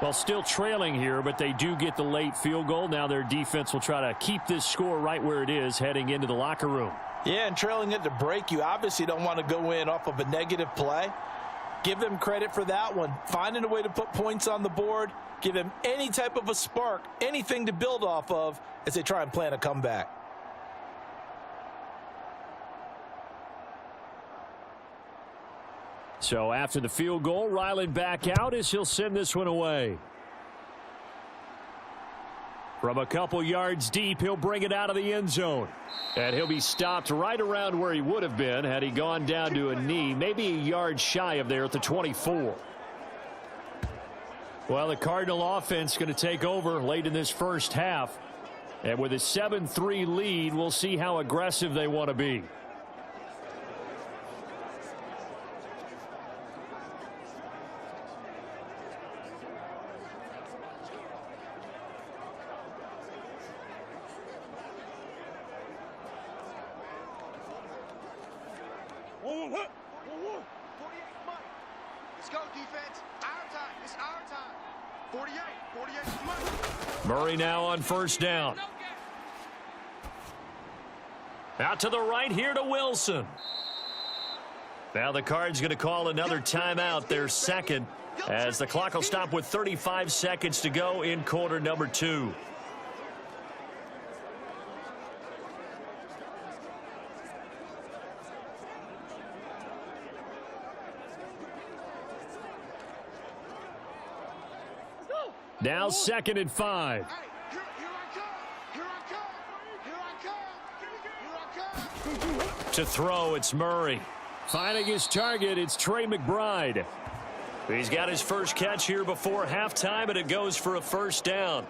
Well, still trailing here, but they do get the late field goal. Now their defense will try to keep this score right where it is heading into the locker room. Yeah, and trailing it to break, you obviously don't want to go in off of a negative play. Give them credit for that one. Finding a way to put points on the board. Give them any type of a spark, anything to build off of as they try and plan a comeback. So after the field goal, Ryland back out as he'll send this one away. From a couple yards deep, he'll bring it out of the end zone. And he'll be stopped right around where he would have been had he gone down to a knee, maybe a yard shy of there at the 24. Well, the Cardinal offense going to take over late in this first half. And with a 7-3 lead, we'll see how aggressive they want to be. Let's go, defense. Our time. It's our time. 48. 48. Murray now on first down. Out to the right here to Wilson. Now the Cards going to call another timeout, their second, as the clock will stop with 35 seconds to go in quarter number 2. Now 2nd and 5. Here I come. To throw, it's Murray. Finding his target, it's Trey McBride. He's got his first catch here before halftime, and it goes for a first down.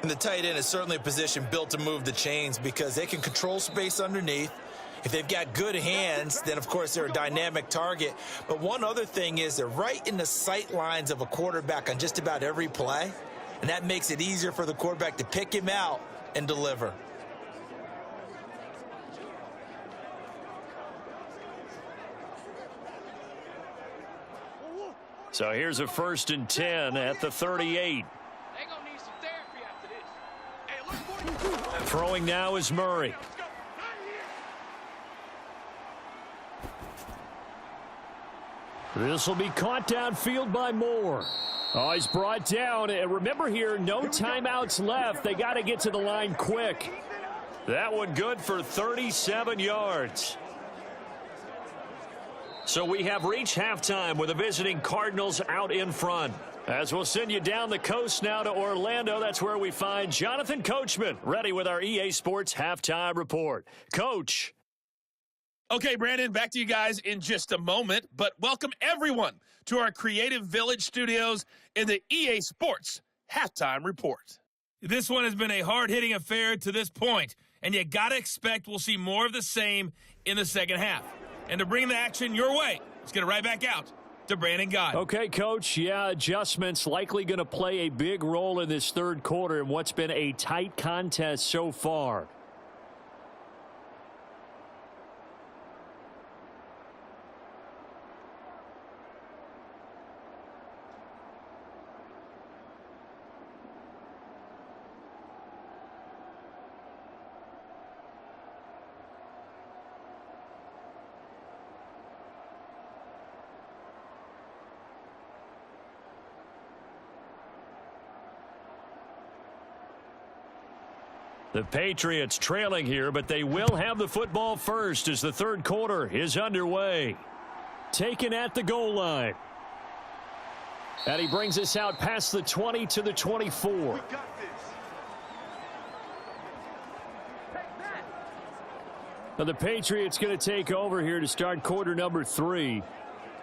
And the tight end is certainly a position built to move the chains because they can control space underneath. If they've got good hands, then, of course, they're a dynamic target. But one other thing is they're right in the sight lines of a quarterback on just about every play, and that makes it easier for the quarterback to pick him out and deliver. So here's a 1st and 10 at the 38. They gonna need some therapy after this. Hey, look, Throwing now is Murray. This will be caught downfield by Moore. Oh, he's brought down. And remember here, no timeouts left. They got to get to the line quick. That one good for 37 yards. So we have reached halftime with the visiting Cardinals out in front. As we'll send you down the coast now to Orlando, that's where we find Jonathan Coachman ready with our EA Sports Halftime Report. Coach. Okay, Brandon, back to you guys in just a moment, but welcome everyone to our Creative Village studios in the EA Sports Halftime Report. This one has been a hard-hitting affair to this point, and you got to expect we'll see more of the same in the second half. And to bring the action your way, let's get it right back out to Brandon Gott. Okay, Coach. Yeah, adjustments likely going to play a big role in this third quarter in what's been a tight contest so far. The Patriots trailing here, but they will have the football first as the third quarter is underway. Taken at the goal line. And he brings us out past the 20 to the 24. We got this. Now the Patriots going to take over here to start quarter number 3.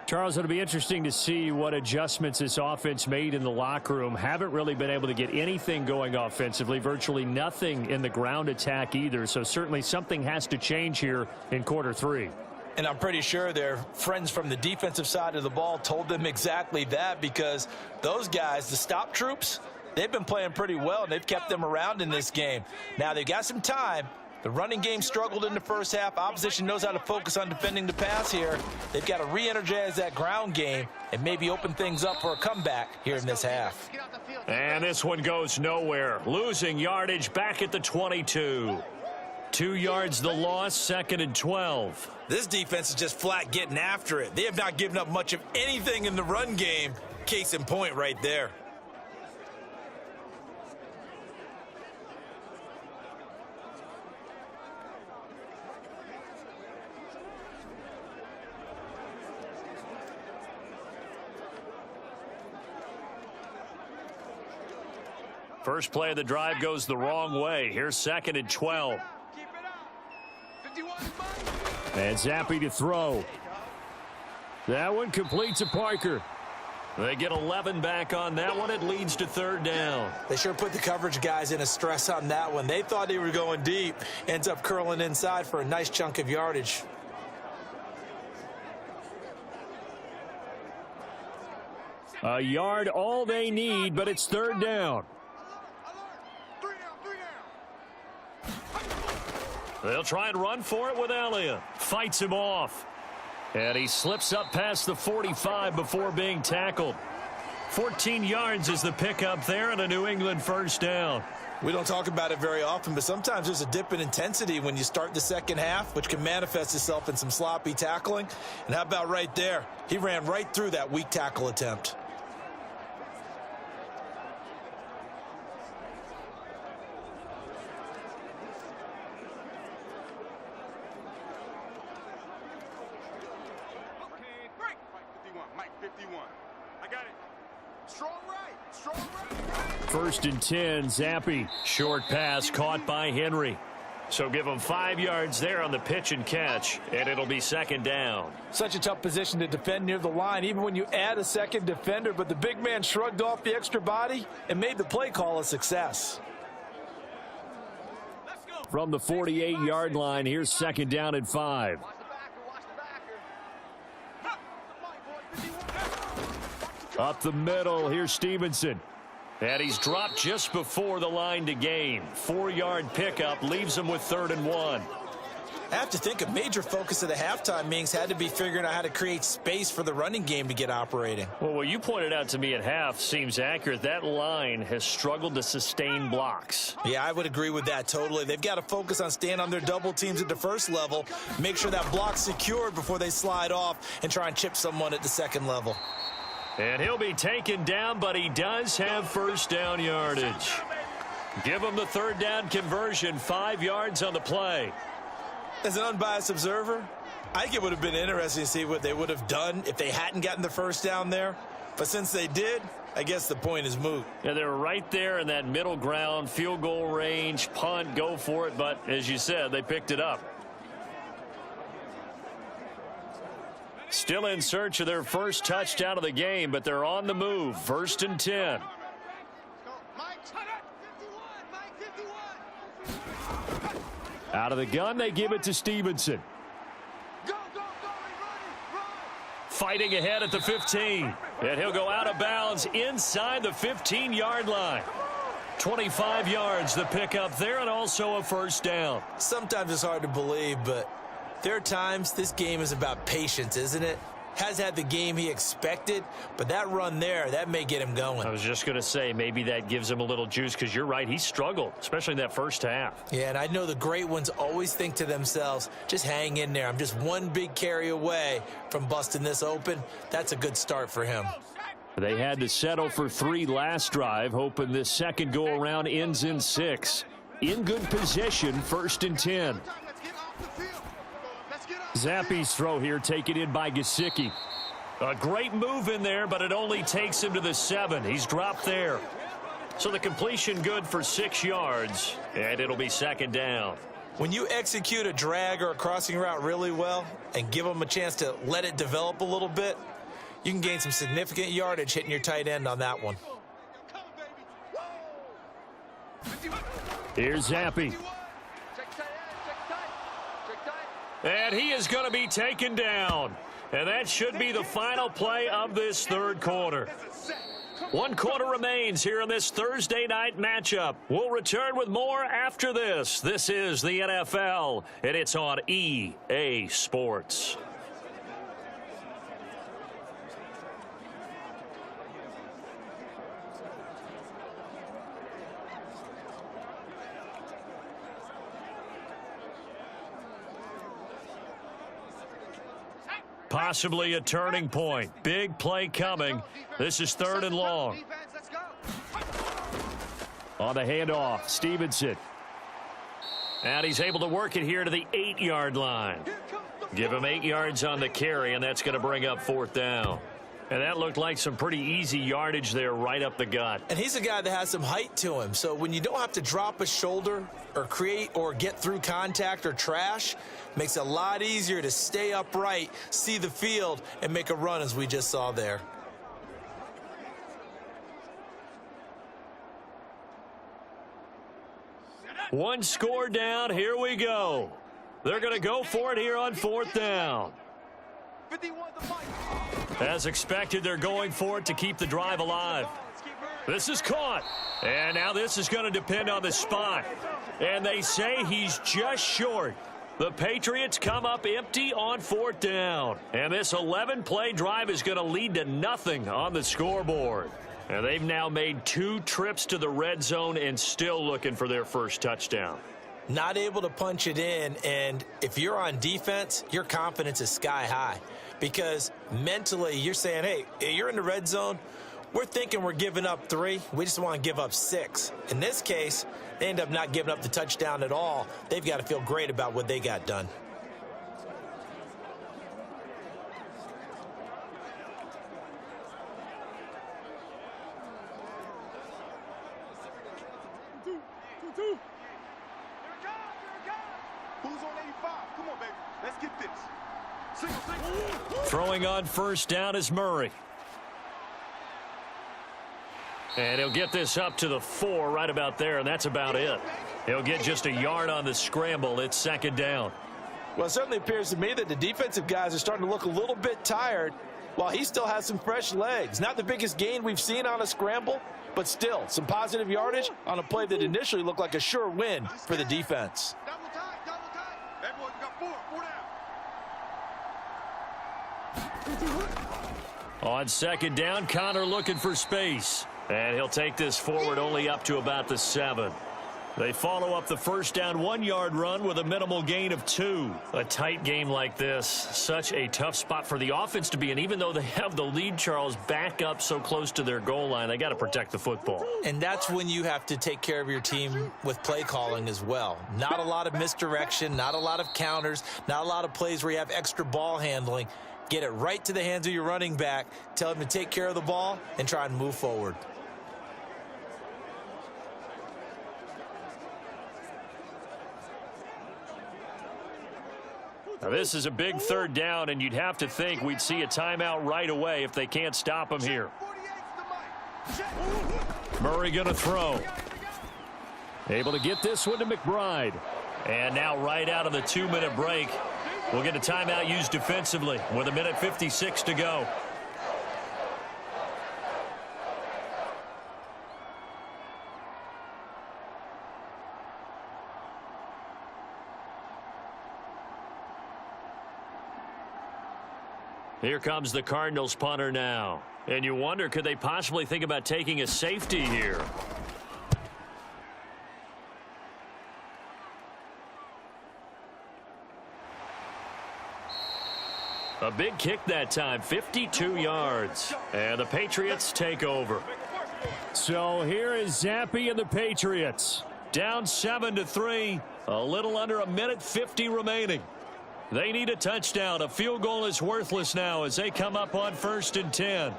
Charles, it'll be interesting to see what adjustments this offense made in the locker room. Haven't really been able to get anything going offensively, virtually nothing in the ground attack either. So certainly something has to change here in quarter 3. And I'm pretty sure their friends from the defensive side of the ball told them exactly that, because those guys, the stop troops, they've been playing pretty well, and they've kept them around in this game. Now they've got some time. The running game struggled in the first half. Opposition knows how to focus on defending the pass here. They've got to re-energize that ground game and maybe open things up for a comeback here in this half. And this one goes nowhere. Losing yardage back at the 22. 2 yards the loss, 2nd and 12. This defense is just flat getting after it. They have not given up much of anything in the run game. Case in point right there. First play of the drive goes the wrong way. Here's 2nd and 12. And Zappe to throw. That one completes to Parker. They get 11 back on that one. It leads to 3rd down. They sure put the coverage guys in a stress on that one. They thought they were going deep. Ends up curling inside for a nice chunk of yardage. A yard all they need, but it's 3rd down. They'll try and run for it with Elliott. Fights him off. And he slips up past the 45 before being tackled. 14 yards is the pickup there and a New England 1st down. We don't talk about it very often, but sometimes there's a dip in intensity when you start the second half, which can manifest itself in some sloppy tackling. And how about right there? He ran right through that weak tackle attempt. First and 10, Zappe. Short pass caught by Henry. So give him 5 yards there on the pitch and catch, and it'll be 2nd down. Such a tough position to defend near the line, even when you add a second defender, but the big man shrugged off the extra body and made the play call a success. From the 48-yard line, here's 2nd down and 5. Up the middle, here's Stevenson. And he's dropped just before the line to gain. 4-yard pickup leaves him with 3rd and 1. I have to think a major focus of the halftime meetings had to be figuring out how to create space for the running game to get operating. Well, what you pointed out to me at half seems accurate. That line has struggled to sustain blocks. Yeah, I would agree with that totally. They've got to focus on staying on their double teams at the first level, make sure that block's secured before they slide off and try and chip someone at the second level. And he'll be taken down, but he does have 1st down yardage. Give them the third down conversion, 5 yards on the play. As an unbiased observer, I think it would have been interesting to see what they would have done if they hadn't gotten the first down there. But since they did, I guess the point is moot. Yeah, they were right there in that middle ground, field goal range, punt, go for it. But as you said, they picked it up. Still in search of their first touchdown of the game, but they're on the move. 1st and 10. Out of the gun, they give it to Stevenson. Fighting ahead at the 15. And he'll go out of bounds inside the 15-yard line. 25 yards the pickup there, and also a first down. Sometimes it's hard to believe, but there are times this game is about patience, isn't it? Has had the game he expected, but that run there, that may get him going. I was just going to say, maybe that gives him a little juice, because you're right, he struggled, especially in that first half. Yeah, and I know the great ones always think to themselves, just hang in there. I'm just one big carry away from busting this open. That's a good start for him. They had to settle for 3 last drive, hoping this second go-around ends in 6. In good position, 1st and 10. Zappe's throw here taken in by Gesicki. A great move in there, but it only takes him to the 7. He's dropped there. So the completion good for 6 yards, and it'll be 2nd down. When you execute a drag or a crossing route really well and give them a chance to let it develop a little bit, you can gain some significant yardage hitting your tight end on that one. Here's Zappe. And he is going to be taken down. And that should be the final play of this third quarter. 1 quarter remains here in this Thursday night matchup. We'll return with more after this. This is the NFL, and it's on EA Sports. Possibly a turning point. Big play coming. This is 3rd and long. On the handoff, Stevenson. And he's able to work it here to the 8-yard line. Give him 8 yards on the carry, and that's going to bring up 4th down. And that looked like some pretty easy yardage there right up the gut. And he's a guy that has some height to him. So when you don't have to drop a shoulder or create or get through contact or trash, makes it a lot easier to stay upright, see the field, and make a run as we just saw there. One score down. Here we go. They're going to go for it here on 4th down. As expected, they're going for it to keep the drive alive. This is caught. And now this is going to depend on the spot. And they say he's just short. The Patriots come up empty on 4th down. And this 11-play drive is going to lead to nothing on the scoreboard. And they've now made 2 trips to the red zone and still looking for their first touchdown. Not able to punch it in, and if you're on defense, your confidence is sky high. Because mentally, you're saying, hey, you're in the red zone. We're thinking we're giving up 3. We just want to give up 6. In this case, they end up not giving up the touchdown at all. They've got to feel great about what they got done. Who's on 85? Come on, baby. Let's get this. Throwing on 1st down is Murray. And he'll get this up to the 4 right about there, and that's about it. He'll get just a yard on the scramble. It's 2nd down. Well, it certainly appears to me that the defensive guys are starting to look a little bit tired while he still has some fresh legs. Not the biggest gain we've seen on a scramble, but still some positive yardage on a play that initially looked like a sure win for the defense. Double time, double time. That boy got 4 down. On 2nd down, Connor looking for space. And he'll take this forward only up to about the 7. They follow up the first down 1-yard run with a minimal gain of 2. A tight game like this, such a tough spot for the offense to be in. Even though they have the lead, Charles, back up so close to their goal line, they got to protect the football. And that's when you have to take care of your team with play calling as well. Not a lot of misdirection, not a lot of counters, not a lot of plays where you have extra ball handling. Get it right to the hands of your running back, tell him to take care of the ball, and try and move forward. Now, this is a big third down, and you'd have to think we'd see a timeout right away if they can't stop him here. Murray going to throw. Able to get this one to McBride. And now right out of the 2-minute break, we'll get a timeout used defensively with 1:56 to go. Here comes the Cardinals punter now. And you wonder, could they possibly think about taking a safety here? A big kick that time, 52 yards. And the Patriots take over. So here is Zappi and the Patriots. Down 7-3. A little under 1:50 remaining. They need a touchdown. A field goal is worthless now as they come up on 1st and 10.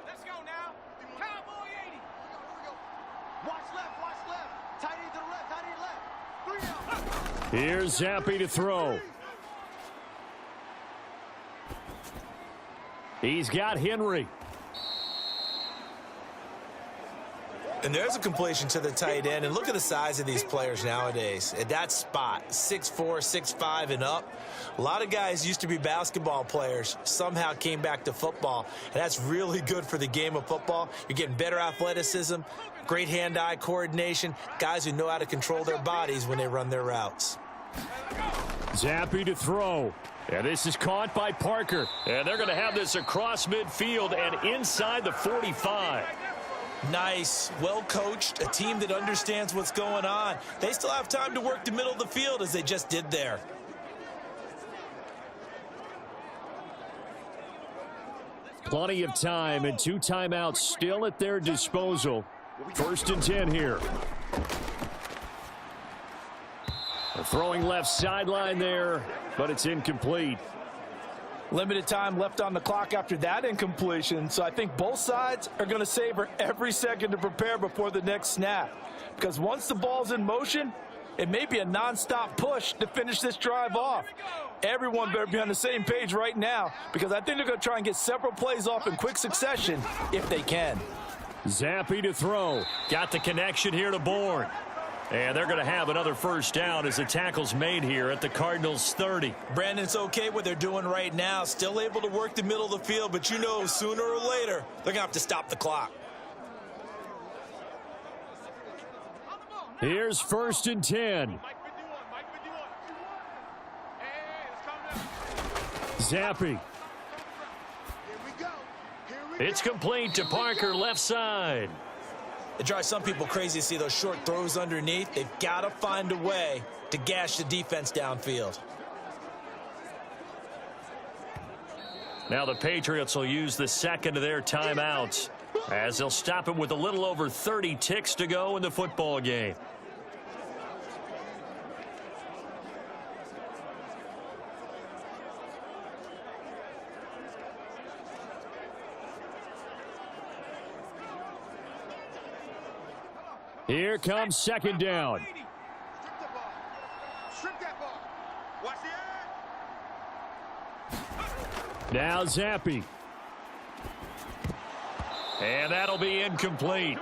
Let's go now. Cowboy 80. Watch left. Tight end to the left, tight end left. 3 out. Here's Zappi to throw. He's got Henry. And there's a completion to the tight end. And look at the size of these players nowadays. At that spot, 6'4", 6'5", and up. A lot of guys used to be basketball players, somehow came back to football. And that's really good for the game of football. You're getting better athleticism, great hand-eye coordination, guys who know how to control their bodies when they run their routes. Zappi to throw. And this is caught by Parker. And they're going to have this across midfield and inside the 45. Nice, well coached, a team that understands what's going on. They still have time to work the middle of the field as they just did there. Plenty of time and 2 timeouts still at their disposal. 1st and 10 here. Throwing left sideline there, but it's incomplete. Limited time left on the clock after that incompletion, so I think both sides are going to savor every second to prepare before the next snap. Because once the ball's in motion, it may be a nonstop push to finish this drive off. Everyone better be on the same page right now, because I think they're going to try and get several plays off in quick succession if they can. Zappi to throw. Got the connection here to Bourne. And they're going to have another first down as the tackle's made here at the Cardinals' 30. Brandon, it's okay what they're doing right now. Still able to work the middle of the field, but you know sooner or later they're going to have to stop the clock. Here's 1st and 10. Zappi. It's complete to Parker, left side. It drives some people crazy to see those short throws underneath. They've got to find a way to gash the defense downfield. Now the Patriots will use the second of their timeouts as they'll stop him with a little over 30 ticks to go in the football game. Here comes 2nd down. Strip that ball. Watch the end. Now Zappi. And that'll be incomplete.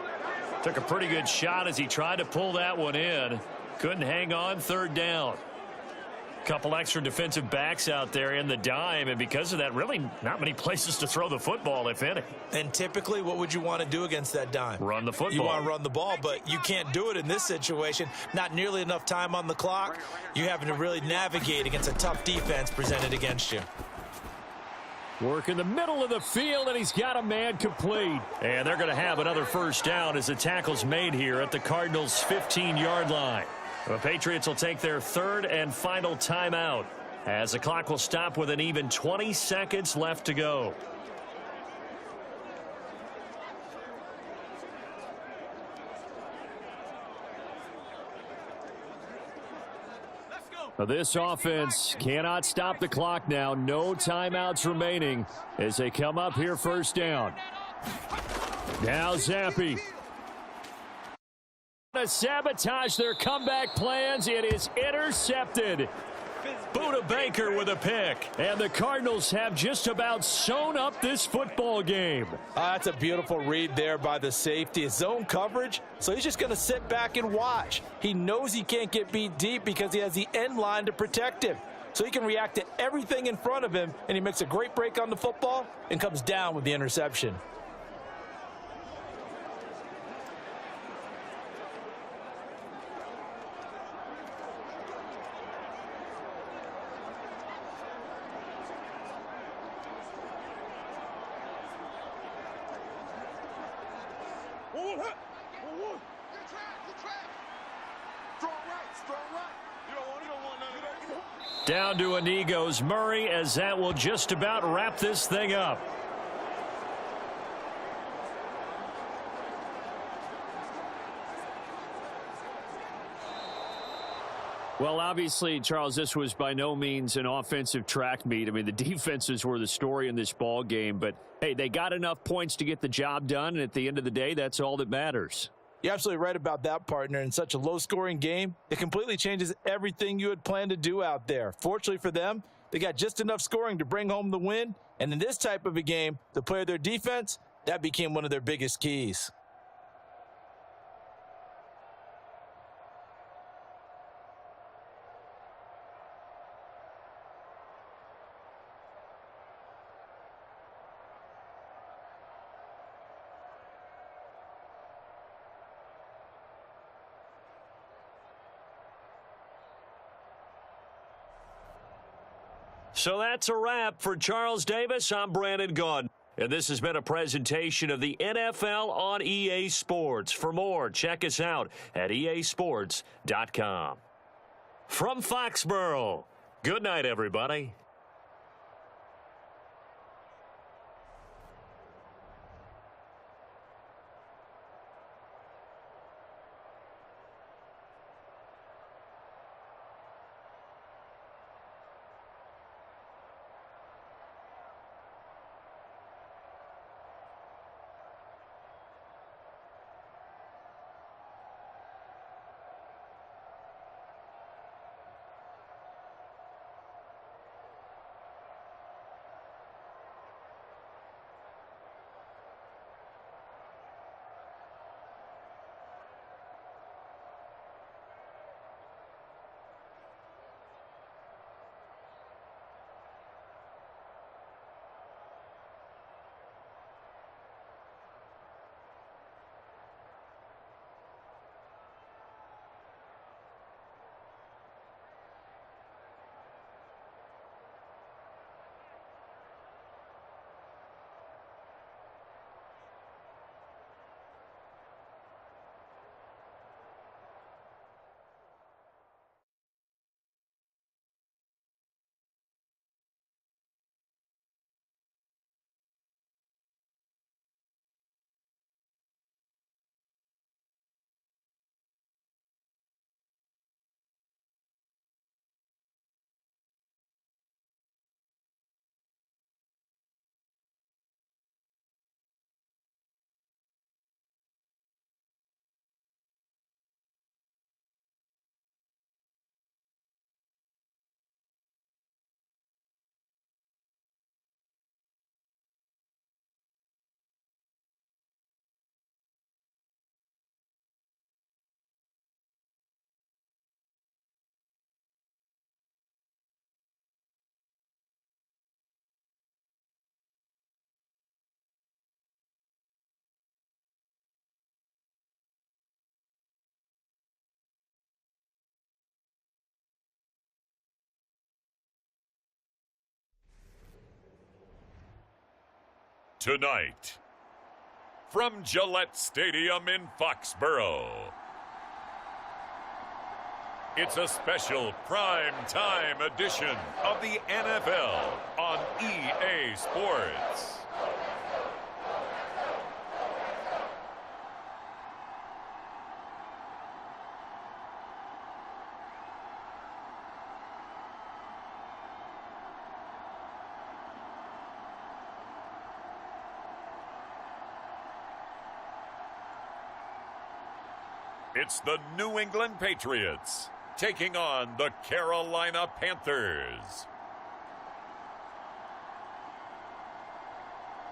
Took a pretty good shot as he tried to pull that one in. Couldn't hang on, 3rd down. Couple extra defensive backs out there in the dime, and because of that, really not many places to throw the football, if any. And typically, what would you want to do against that dime? Run the football. You want to run the ball, but you can't do it in this situation. Not nearly enough time on the clock. You're having to really navigate against a tough defense presented against you. Work in the middle of the field, and he's got a man complete. And they're going to have another first down as the tackle's made here at the Cardinals' 15-yard line. The Patriots will take their third and final timeout as the clock will stop with an even 20 seconds left to go. This offense cannot stop the clock now. No timeouts remaining as they come up here first down. Now Zappi. To sabotage their comeback plans. It is intercepted. Buda Baker with a pick. And the Cardinals have just about sewn up this football game. That's a beautiful read there by the safety. Zone coverage, so he's just going to sit back and watch. He knows he can't get beat deep because he has the end line to protect him. So he can react to everything in front of him, and he makes a great break on the football and comes down with the interception. Down to Inigo's Murray as that will just about wrap this thing up. Well, obviously, Charles, this was by no means an offensive track meet. I mean, the defenses were the story in this ball game, but hey, they got enough points to get the job done, and at the end of the day, that's all that matters. You're absolutely right about that, partner. In such a low-scoring game, it completely changes everything you had planned to do out there. Fortunately for them, they got just enough scoring to bring home the win, and in this type of a game, to play their defense, that became one of their biggest keys. So that's a wrap for Charles Davis. I'm Brandon Gunn. And this has been a presentation of the NFL on EA Sports. For more, check us out at easports.com. From Foxborough, good night, everybody. Tonight, from Gillette Stadium in Foxborough, it's a special prime time edition of the NFL on EA Sports. It's the New England Patriots taking on the Carolina Panthers.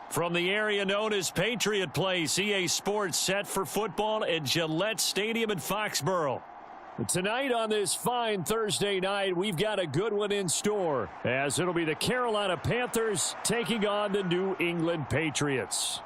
From the area known as Patriot Place, EA Sports set for football at Gillette Stadium in Foxborough. Tonight on this fine Thursday night, we've got a good one in store, as it'll be the Carolina Panthers taking on the New England Patriots.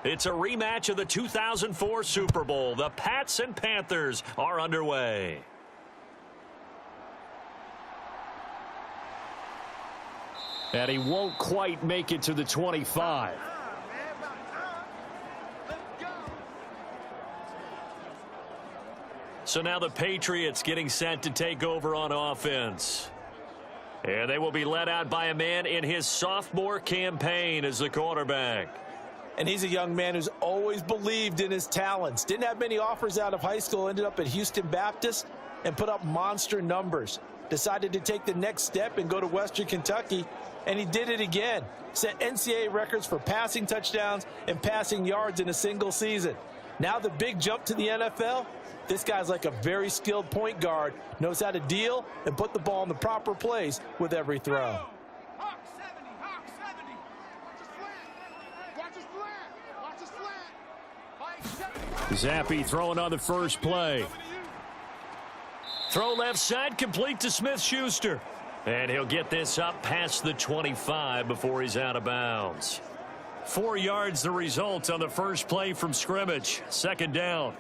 It's a rematch of the 2004 Super Bowl. The Pats and Panthers are underway. And he won't quite make it to the 25. So now the Patriots getting set to take over on offense. And they will be led out by a man in his sophomore campaign as the quarterback. And he's a young man who's always believed in his talents. Didn't have many offers out of high school, ended up at Houston Baptist and put up monster numbers. Decided to take the next step and go to Western Kentucky, and he did it again. Set NCAA records for passing touchdowns and passing yards in a single season. Now the big jump to the NFL. This guy's like a very skilled point guard, knows how to deal and put the ball in the proper place with every throw. Zappi throwing on the first play. Throw left side, complete to Smith-Schuster. And he'll get this up past the 25 before he's out of bounds. 4 yards the result on the first play from scrimmage. Second down.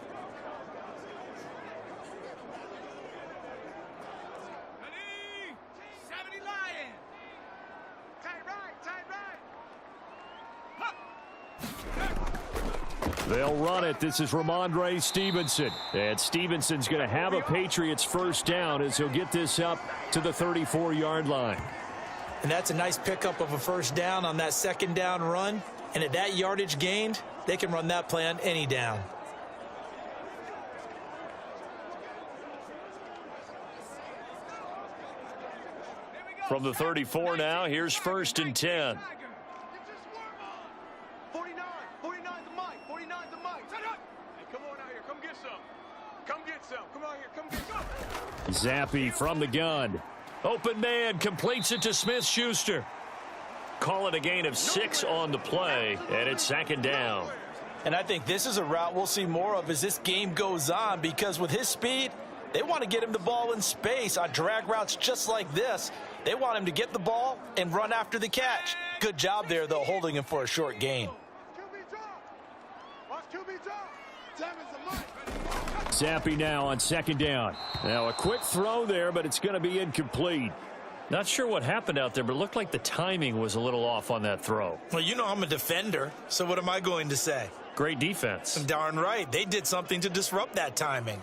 They'll run it. This is Ramondre Stevenson. And Stevenson's going to have a Patriots first down as he'll get this up to the 34-yard line. And that's a nice pickup of a first down on that second down run. And at that yardage gained, they can run that play on any down. From the 34 now, here's 1st and 10. 49 the mic, 49 the mic. Hey, come on out here, come get some. Come get some, come out here, come get some. Zappi from the gun. Open man, completes it to Smith-Schuster. Call it a gain of 6 on the play, and it's second down. And I think this is a route we'll see more of as this game goes on, because with his speed, they want to get him the ball in space on drag routes just like this. They want him to get the ball and run after the catch. Good job there, though, holding him for a short gain. Zappi now on second down. Now a quick throw there, but it's going to be incomplete. Not sure what happened out there, but it looked like the timing was a little off on that throw. Well, you know I'm a defender, so what am I going to say? Great defense. Darn right. They did something to disrupt that timing.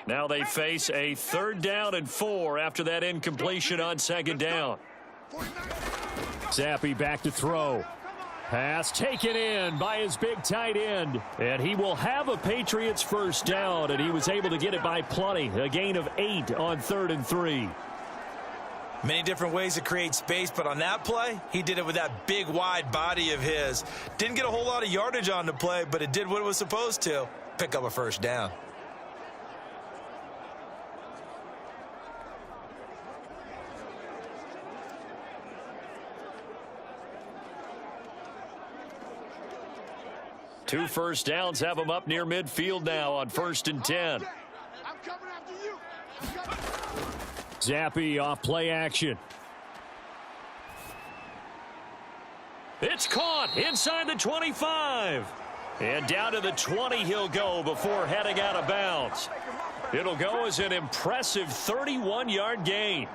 Now they face a 3rd down and 4 after that incompletion on second down. Zappi back to throw. Pass taken in by his big tight end. And he will have a Patriots first down, and he was able to get it by plenty. A gain of 8 on 3rd and 3. Many different ways to create space, but on that play, he did it with that big, wide body of his. Didn't get a whole lot of yardage on the play, but it did what it was supposed to. Pick up a first down. Two first downs have him up near midfield now on 1st and 10. I'm coming after you. Zappe off play action. It's caught inside the 25. And down to the 20 he'll go before heading out of bounds. It'll go as an impressive 31-yard gain.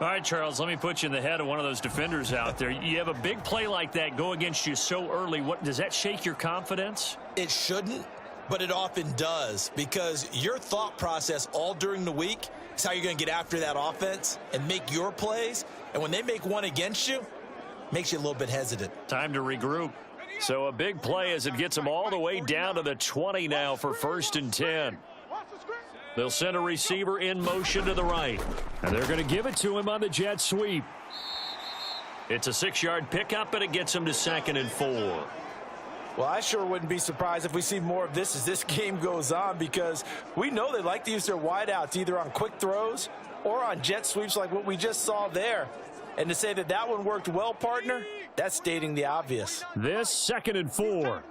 All right, Charles, let me put you in the head of one of those defenders out there. You have a big play like that go against you so early. What does that shake your confidence? It shouldn't, but it often does, because your thought process all during the week is how you're going to get after that offense and make your plays. And when they make one against you, makes you a little bit hesitant. Time to regroup. So a big play as it gets him all the way down to the 20 now for 1st and 10. They'll send a receiver in motion to the right. And they're going to give it to him on the jet sweep. It's a 6-yard pickup, and it gets him to 2nd and 4. Well, I sure wouldn't be surprised if we see more of this as this game goes on, because we know they like to use their wideouts either on quick throws or on jet sweeps like what we just saw there. And to say that that one worked well, partner, that's stating the obvious. This 2nd and 4.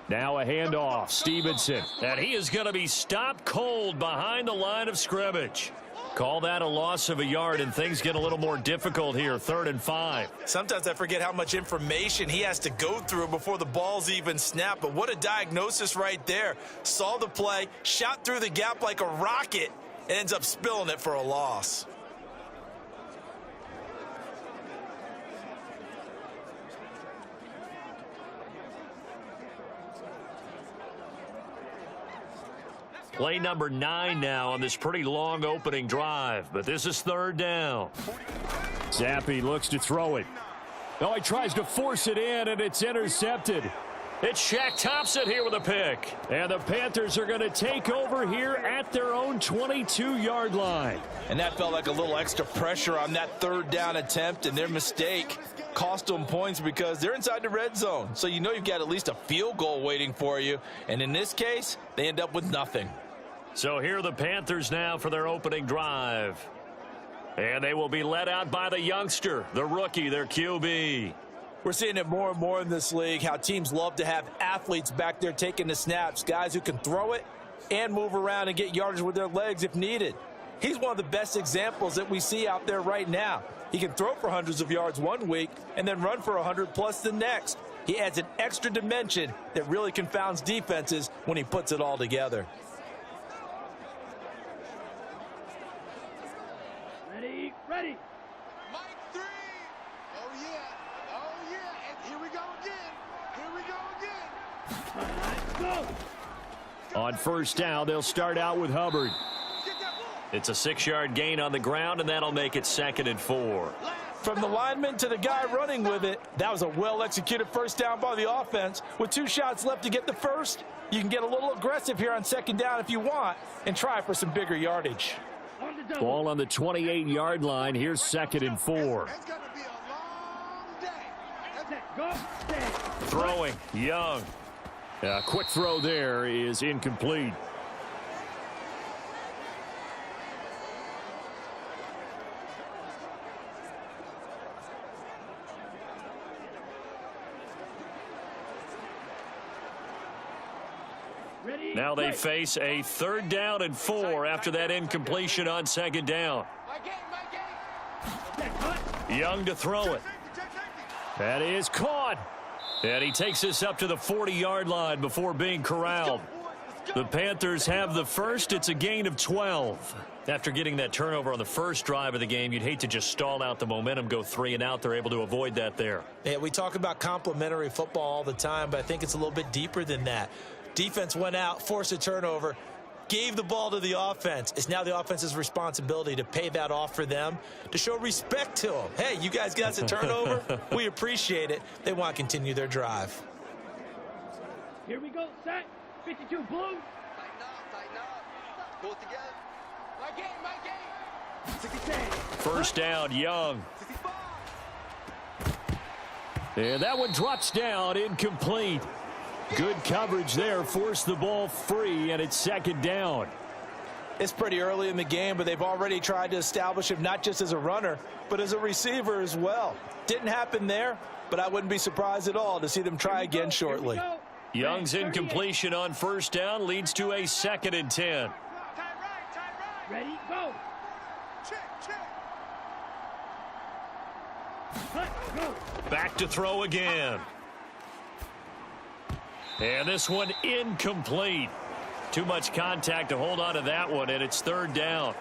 Now a handoff. Stevenson. And he is going to be stopped cold behind the line of scrimmage. Call that a loss of a yard, and things get a little more difficult here. 3rd and 5. Sometimes I forget how much information he has to go through before the ball's even snapped. But what a diagnosis right there. Saw the play, shot through the gap like a rocket, and ends up spilling it for a loss. Play number 9 now on this pretty long opening drive, but this is 3rd down. Zappe looks to throw it. Oh, he tries to force it in, and it's intercepted. It's Shaq Thompson here with a pick. And the Panthers are going to take over here at their own 22-yard line. And that felt like a little extra pressure on that 3rd down attempt, and their mistake cost them points because they're inside the red zone. So you know you've got at least a field goal waiting for you. And in this case, they end up with nothing. So here are the Panthers now for their opening drive. And they will be led out by the youngster, the rookie, their QB. We're seeing it more and more in this league, how teams love to have athletes back there taking the snaps, guys who can throw it and move around and get yardage with their legs if needed. He's one of the best examples that we see out there right now. He can throw for hundreds of yards one week and then run for 100+ the next. He adds an extra dimension that really confounds defenses when he puts it all together. Ready. Mike 3. Oh, yeah. Oh, yeah. And here we go again. Here we go again. Let's go. On 1st down, they'll start out with Hubbard. It's a 6-yard gain on the ground, and that'll make it 2nd and 4. From the lineman to the guy running with it, that was a well-executed first down by the offense. With 2 shots left to get the first, you can get a little aggressive here on 2nd down if you want and try for some bigger yardage. Ball on the 28-yard line. Here's 2nd and 4. It's going to be a long day. Go. Throwing, Young. A quick throw there is incomplete. Now they face a 3rd down and 4 after that incompletion on 2nd down. Young to throw it. That is caught. And he takes this up to the 40-yard line before being corralled. The Panthers have the first. It's a gain of 12. After getting that turnover on the first drive of the game, you'd hate to just stall out the momentum, go 3 and out. They're able to avoid that there. Yeah, we talk about complementary football all the time, but I think it's a little bit deeper than that. Defense went out, forced a turnover, gave the ball to the offense. It's now the offense's responsibility to pay that off for them, to show respect to them. Hey, you guys got us a turnover. We appreciate it. They want to continue their drive. Here we go, set. 52, blue. Tighten up. Pull it together. My game. 67. First down, Young. 65. And that one drops down, incomplete. Good coverage there, forced the ball free, and it's second down. It's pretty early in the game, but they've already tried to establish him not just as a runner, but as a receiver as well. Didn't happen there, but I wouldn't be surprised at all to see them try again shortly. Young's incompletion on first down leads to a 2nd and 10. Ready, go. Check. Cut, go. Back to throw again. And this one incomplete. Too much contact to hold on to that one, and it's third down.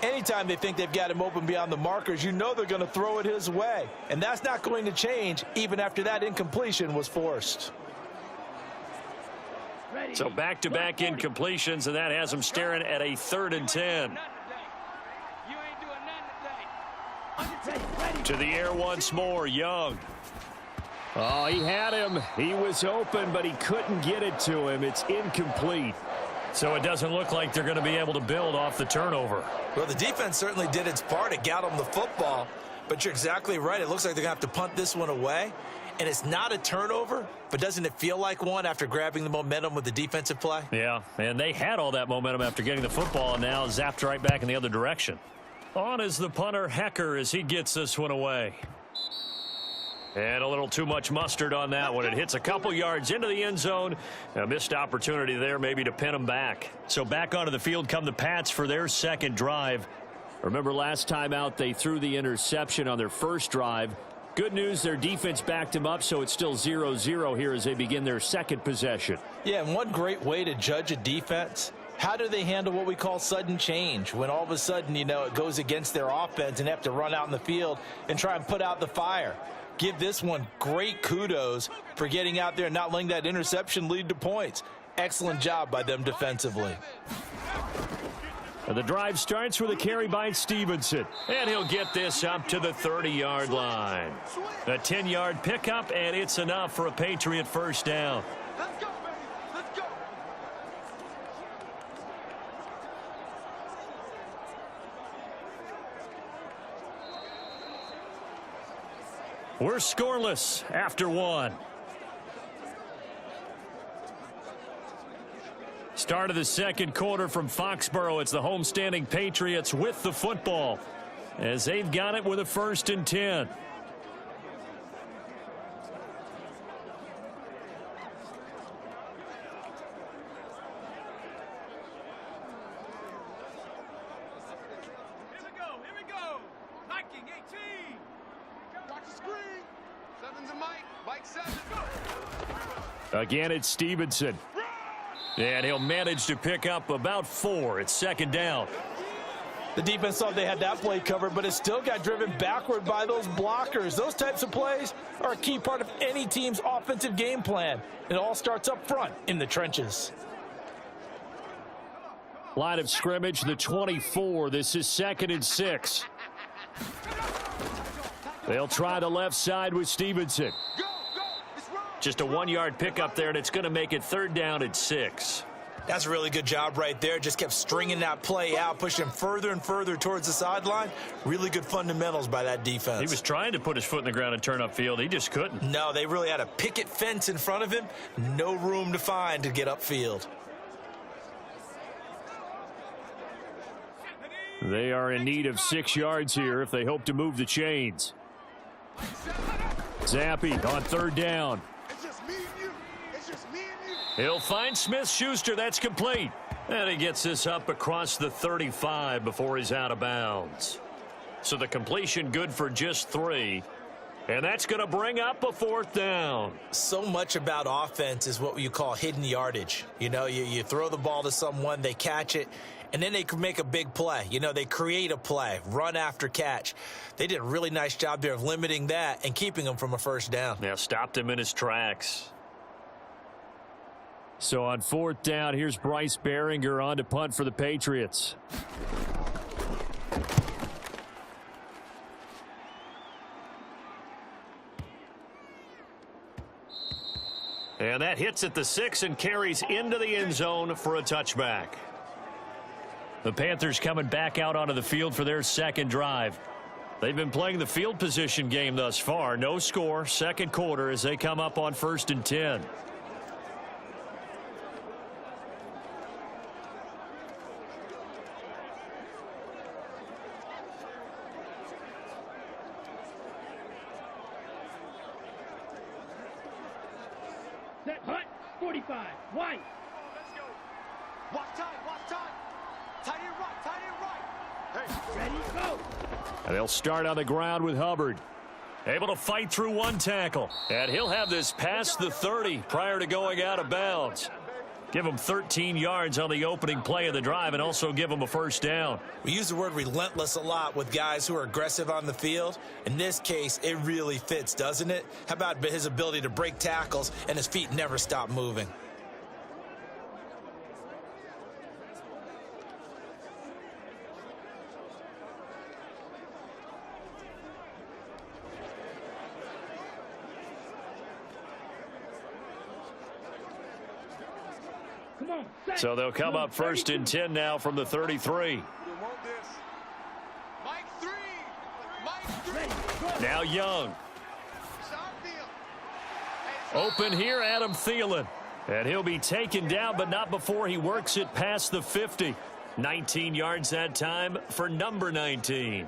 Anytime they think they've got him open beyond the markers, you know they're going to throw it his way. And that's not going to change even after that incompletion was forced. Ready. So back-to-back incompletions, and that has them staring at a 3rd and 10. You ain't doing nothing today. Ready. To the air once more, Young. Oh, he had him. He was open, but he couldn't get it to him. It's incomplete. So it doesn't look like they're going to be able to build off the turnover. Well, the defense certainly did its part. It got them the football. But you're exactly right. It looks like they're going to have to punt this one away. And it's not a turnover, but doesn't it feel like one after grabbing the momentum with the defensive play? Yeah, and they had all that momentum after getting the football, and now zapped right back in the other direction. On is the punter, Hecker, as he gets this one away. And a little too much mustard on that one. It hits a couple yards into the end zone. A missed opportunity there maybe to pin them back. So back onto the field come the Pats for their second drive. Remember last time out they threw the interception on their first drive. Good news, their defense backed them up, so it's still 0-0 here as they begin their second possession. Yeah, and one great way to judge a defense, how do they handle what we call sudden change? When all of a sudden, you know, it goes against their offense and they have to run out in the field and try and put out the fire. Give this one great kudos for getting out there and not letting that interception lead to points. Excellent job by them defensively. And the drive starts with a carry by Stevenson. And he'll get this up to the 30-yard line. A 10-yard pickup, and it's enough for a Patriot first down. Let's go, baby. Let's go. We're scoreless after one. Start of the second quarter from Foxborough. It's the homestanding Patriots with the football as they've got it with a 1st and 10. Here we go. Hiking 18. Watch the screen. 7's a Mike. Mike 7. Go. Again, it's Stevenson. And he'll manage to pick up about 4. It's second down. The defense thought they had that play covered, but it still got driven backward by those blockers. Those types of plays are a key part of any team's offensive game plan. It all starts up front in the trenches. Line of scrimmage, the 24. This is 2nd and 6. They'll try the left side with Stevenson. Go. It's wrong. Just a 1-yard pickup there, and it's going to make it 3rd down and 6. That's a really good job right there. Just kept stringing that play out, pushing him further and further towards the sideline. Really good fundamentals by that defense. He was trying to put his foot in the ground and turn upfield. He just couldn't. No, they really had a picket fence in front of him. No room to find to get upfield. They are in need of 6 yards here if they hope to move the chains. Zappi on 3rd down. It's just me and you. It's just me and you. He'll find Smith-Schuster. That's complete. And he gets this up across the 35 before he's out of bounds. So the completion good for just 3. And that's going to bring up a 4th down. So much about offense is what you call hidden yardage. You know, you throw the ball to someone, they catch it, and then they can make a big play. You know, they create a play, run after catch. They did a really nice job there of limiting that and keeping him from a first down. Now stopped him in his tracks. So on 4th down, here's Bryce Behringer on to punt for the Patriots. And that hits at the 6 and carries into the end zone for a touchback. The Panthers coming back out onto the field for their second drive. They've been playing the field position game thus far. No score, second quarter as they come up on 1st and 10. Set, hut, 45, white. Let's go. Watch time, watch time. Tight end right, tight end right. Hey, Ready, go. And they'll start on the ground with Hubbard. Able to fight through one tackle. And he'll have this past the 30 prior to going out of bounds. Give him 13 yards on the opening play of the drive and also give him a first down. We use the word relentless a lot with guys who are aggressive on the field. In this case, it really fits, doesn't it? How about his ability to break tackles and his feet never stop moving? Come on, set. So they'll come up 1st and 10 now from the 33. you want this. Mike 3. Mike 3. Ready, go. Now Young. Stop field. Open here, Adam Thielen. And he'll be taken down, but not before he works it past the 50. 19 yards that time for number 19.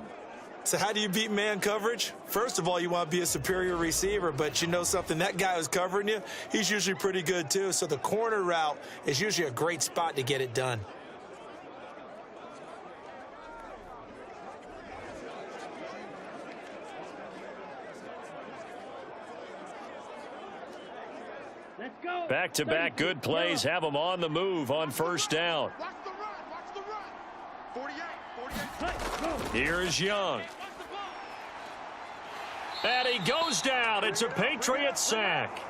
So how do you beat man coverage? First of all, you want to be a superior receiver, but you know something, that guy who's covering you, he's usually pretty good too. So the corner route is usually a great spot to get it done. Let's go. Back-to-back good plays have him on the move on 1st down. Watch the run, watch the run. 48, 48. Hut, go. Here's Young. And he goes down. It's a Patriot sack.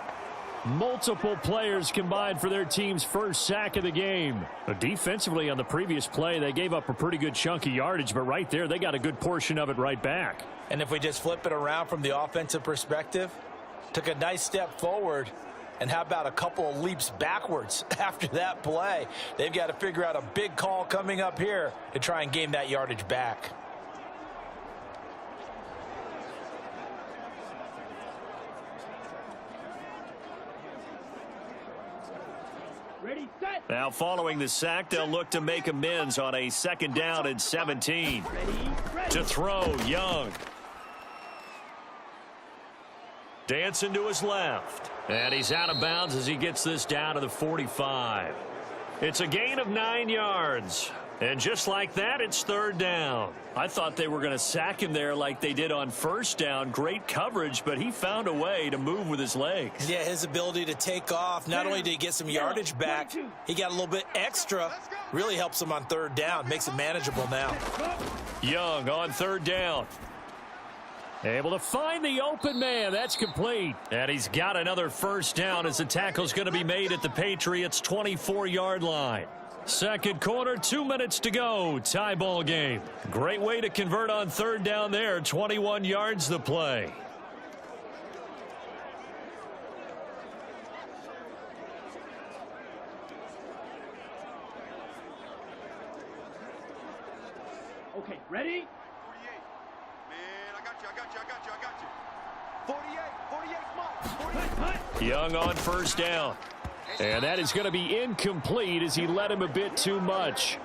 Multiple players combined for their team's first sack of the game. But defensively on the previous play, they gave up a pretty good chunk of yardage, but right there, they got a good portion of it right back. And if we just flip it around from the offensive perspective, took a nice step forward, and how about a couple of leaps backwards after that play? They've got to figure out a big call coming up here to try and gain that yardage back. Ready, set. Now following the sack, they'll look to make amends on a 2nd down and 17. Ready. To throw, Young. Dancing to his left. And he's out of bounds as he gets this down to the 45. It's a gain of 9 yards. And just like that, it's 3rd down. I thought they were going to sack him there like they did on 1st down. Great coverage, but he found a way to move with his legs. Yeah, his ability to take off, not only did he get some yardage back, he got a little bit extra. Really helps him on 3rd down, makes it manageable now. Young on 3rd down. Able to find the open man. That's complete. And he's got another first down as the tackle's going to be made at the Patriots' 24-yard line. Second quarter, 2 minutes to go. Tie ball game. Great way to convert on 3rd down there. 21 yards the play. Okay, ready? 48. Man, I got you. 48, Mike. 48. Hut, hut. Young on 1st down. And that is going to be incomplete as he led him a bit too much.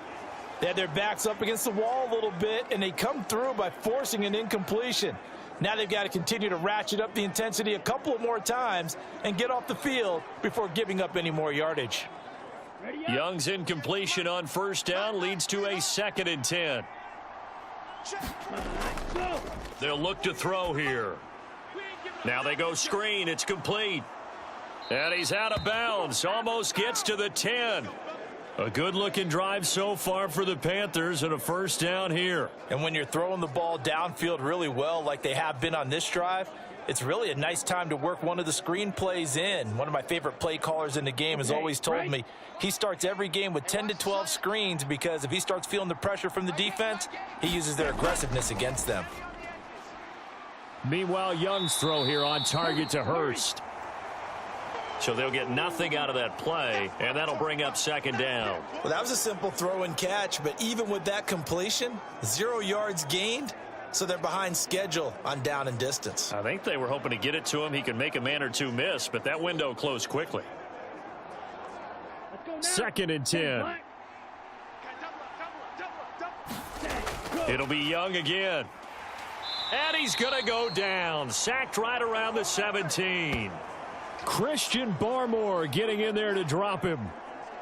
They had their backs up against the wall a little bit, and they come through by forcing an incompletion. Now they've got to continue to ratchet up the intensity a couple of more times and get off the field before giving up any more yardage. Ready, up. Young's incompletion on 1st down leads to a 2nd and 10. Go. They'll look to throw here. Now they go screen. It's complete. And he's out of bounds. Almost gets to the 10. A good-looking drive so far for the Panthers and a first down here. And when you're throwing the ball downfield really well like they have been on this drive, it's really a nice time to work one of the screen plays in. One of my favorite play callers in the game has always told me he starts every game with 10 to 12 screens because if he starts feeling the pressure from the defense, he uses their aggressiveness against them. Meanwhile, Young's throw here on target to Hurst. So they'll get nothing out of that play, and that'll bring up second down. Well, that was a simple throw and catch, but even with that completion, 0 yards gained, so they're behind schedule on down and distance. I think they were hoping to get it to him. He could make a man or two miss, but that window closed quickly. Second and 10. It'll be Young again. And he's going to go down. Sacked right around the 17. Christian Barmore getting in there to drop him.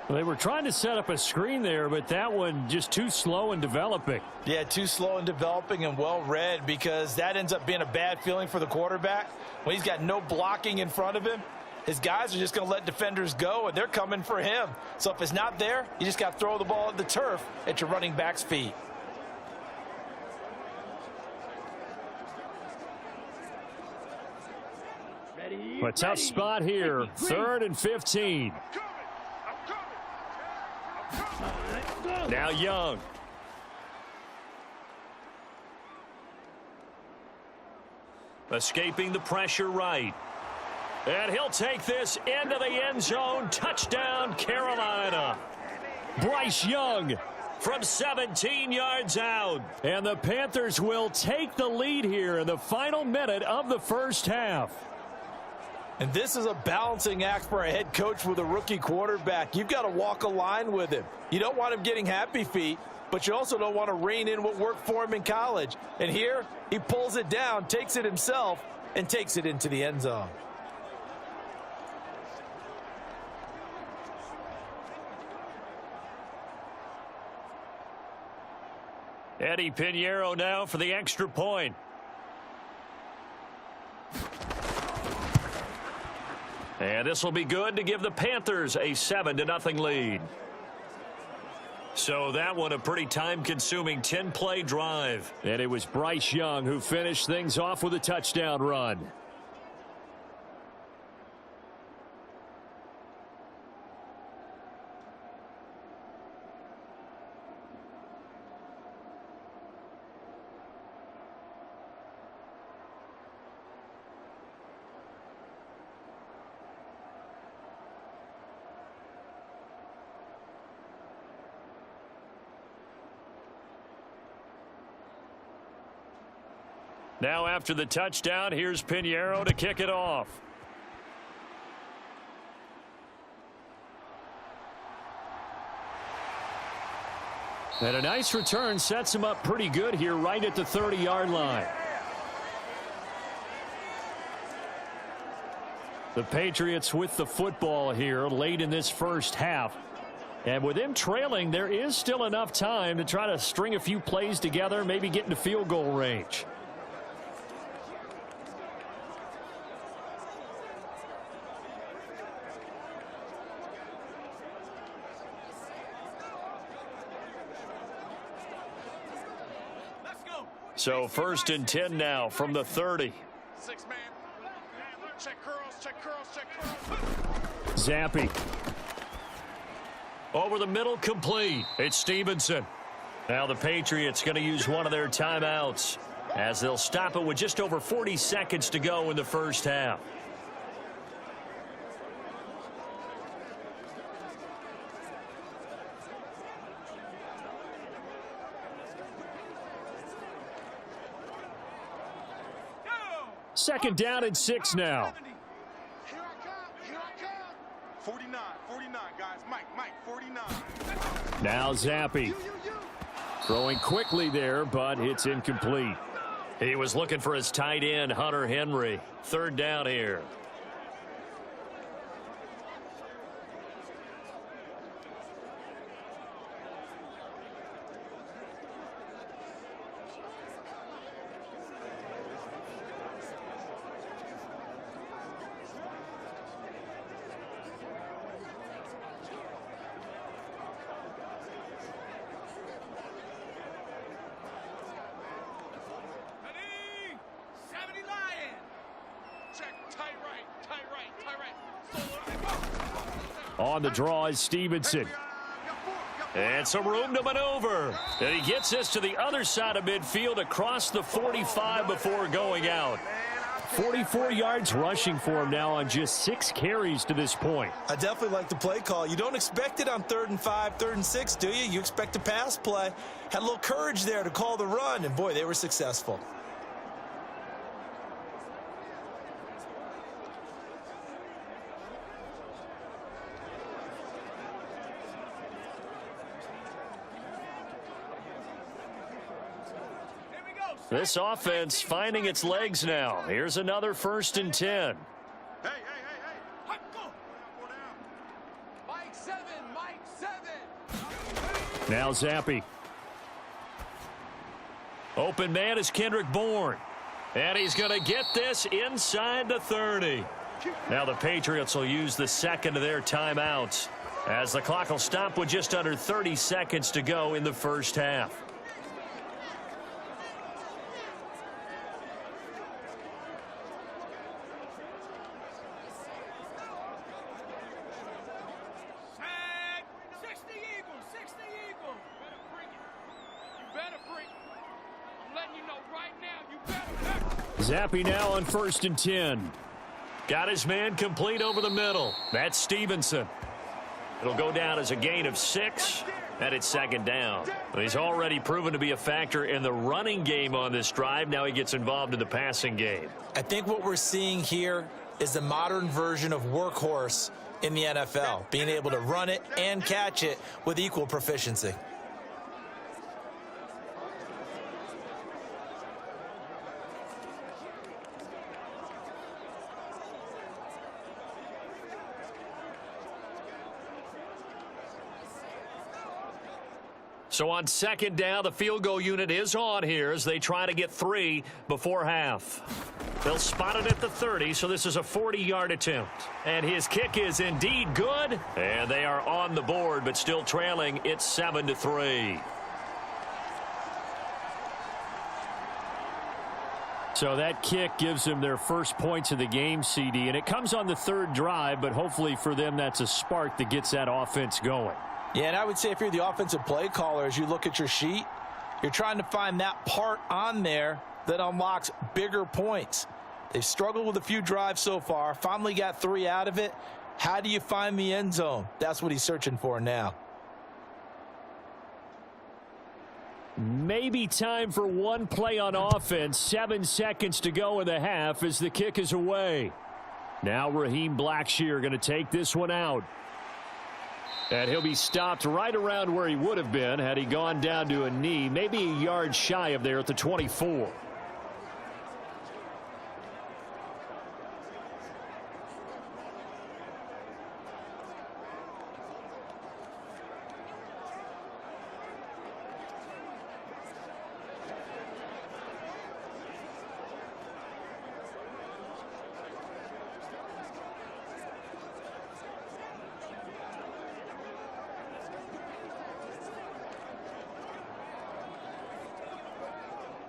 They were trying to set up a screen there, but that one just too slow in developing. Yeah, too slow in developing and well read, because that ends up being a bad feeling for the quarterback. When he's got no blocking in front of him, his guys are just going to let defenders go, and they're coming for him. So if it's not there, you just got to throw the ball at the turf at your running back's feet. A tough spot here. 3rd and 15. Now Young. Escaping the pressure right. And he'll take this into the end zone. Touchdown, Carolina. Bryce Young from 17 yards out. And the Panthers will take the lead here in the final minute of the first half. And this is a balancing act for a head coach with a rookie quarterback. You've got to walk a line with him. You don't want him getting happy feet, but you also don't want to rein in what worked for him in college. And here, he pulls it down, takes it himself, and takes it into the end zone. Eddie Pinheiro now for the extra point. And this will be good to give the Panthers a 7-0 lead. So that one a pretty time-consuming 10-play drive. And it was Bryce Young who finished things off with a touchdown run. Now after the touchdown, here's Pinheiro to kick it off. And a nice return sets him up pretty good here right at the 30-yard line. The Patriots with the football here late in this first half. And with them trailing, there is still enough time to try to string a few plays together, maybe get into field goal range. So 1st and 10 now from the 30. 6-man. Check curls, check curls, check curls. Zappi. Over the middle, complete. It's Stevenson. Now the Patriots going to use one of their timeouts as they'll stop it with just over 40 seconds to go in the first half. Second down and 6 now. Here I come. 49, guys. Mike, 49. Now Zappi. Throwing quickly there, but it's incomplete. He was looking for his tight end, Hunter Henry. 3rd down here. On the draw is Stevenson. And some room to maneuver. And he gets this to the other side of midfield across the 45 before going out. 44 yards rushing for him now on just 6 carries to this point. I definitely like the play call. You don't expect it on 3rd and 5, 3rd and 6, do you? You expect a pass play. Had a little courage there to call the run, and boy, they were successful. This offense finding its legs now. Here's another 1st and 10. Hey. Mike 7. Now Zappi. Open man is Kendrick Bourne. And he's going to get this inside the 30. Now the Patriots will use the second of their timeouts as the clock will stop with just under 30 seconds to go in the first half. Zappi now on 1st and 10. Got his man complete over the middle. That's Stevenson. It'll go down as a gain of 6, and it's 2nd down. He's already proven to be a factor in the running game on this drive. Now he gets involved in the passing game. I think what we're seeing here is the modern version of workhorse in the NFL, being able to run it and catch it with equal proficiency. So on 2nd down, the field goal unit is on here as they try to get 3 before half. They'll spot it at the 30, so this is a 40-yard attempt. And his kick is indeed good. And they are on the board, but still trailing. It's 7-3. So that kick gives them their first points of the game, CD. And it comes on the 3rd drive, but hopefully for them that's a spark that gets that offense going. Yeah, and I would say if you're the offensive play caller, as you look at your sheet, you're trying to find that part on there that unlocks bigger points. They've struggled with a few drives so far, finally got 3 out of it. How do you find the end zone? That's what he's searching for now. Maybe time for one play on offense. 7 seconds to go in the half as the kick is away. Now Raheem Blackshear going to take this one out. And he'll be stopped right around where he would have been had he gone down to a knee, maybe a yard shy of there at the 24.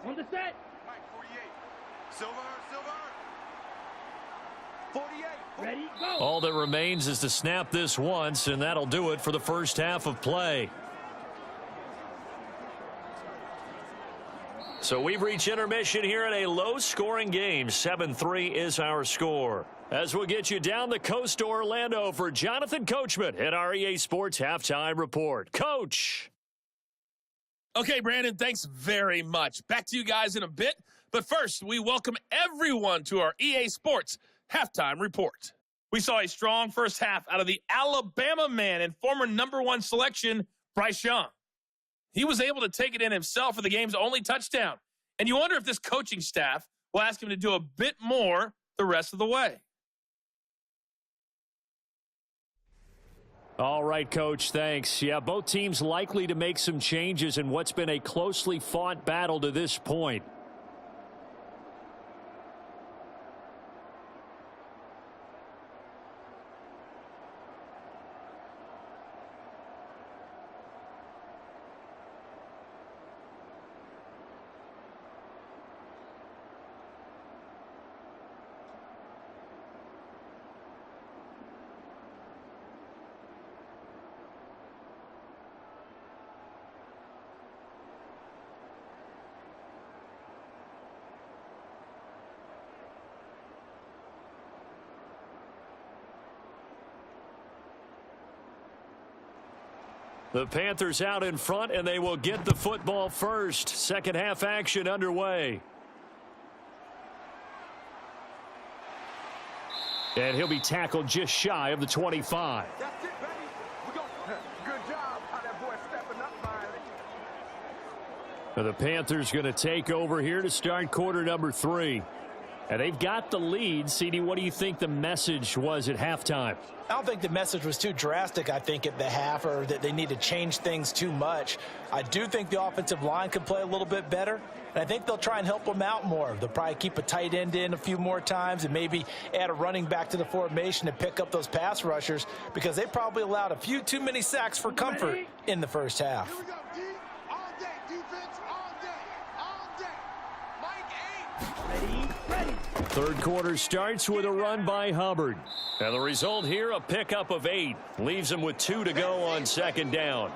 On the set. Mike 48. Silver. 48. Ready, go. All that remains is to snap this once, and that'll do it for the first half of play. So we've reached intermission here in a low-scoring game. 7-3 is our score. As we'll get you down the coast to Orlando for Jonathan Coachman at our EA Sports Halftime Report. Coach! Okay, Brandon, thanks very much. Back to you guys in a bit. But first, we welcome everyone to our EA Sports Halftime Report. We saw a strong first half out of the Alabama man and former #1 selection, Bryce Young. He was able to take it in himself for the game's only touchdown. And you wonder if this coaching staff will ask him to do a bit more the rest of the way. All right, Coach, thanks. Yeah, both teams likely to make some changes in what's been a closely fought battle to this point. The Panthers out in front, and they will get the football first. Second half action underway. And he'll be tackled just shy of the 25. That's it, baby. We go. Good job. How that boy stepping up, Miley. The Panthers going to take over here to start quarter number 3. And they've got the lead. CD, what do you think the message was at halftime? I don't think the message was too drastic, I think, at the half, or that they need to change things too much. I do think the offensive line could play a little bit better, and I think they'll try and help them out more. They'll probably keep a tight end in a few more times and maybe add a running back to the formation to pick up those pass rushers, because they probably allowed a few too many sacks for comfort in the first half. Here we go, D. All day. Defense all day. All day. Mike 8. Ready. Third quarter starts with a run by Hubbard. And the result here, a pickup of 8. Leaves him with 2 to go on second down.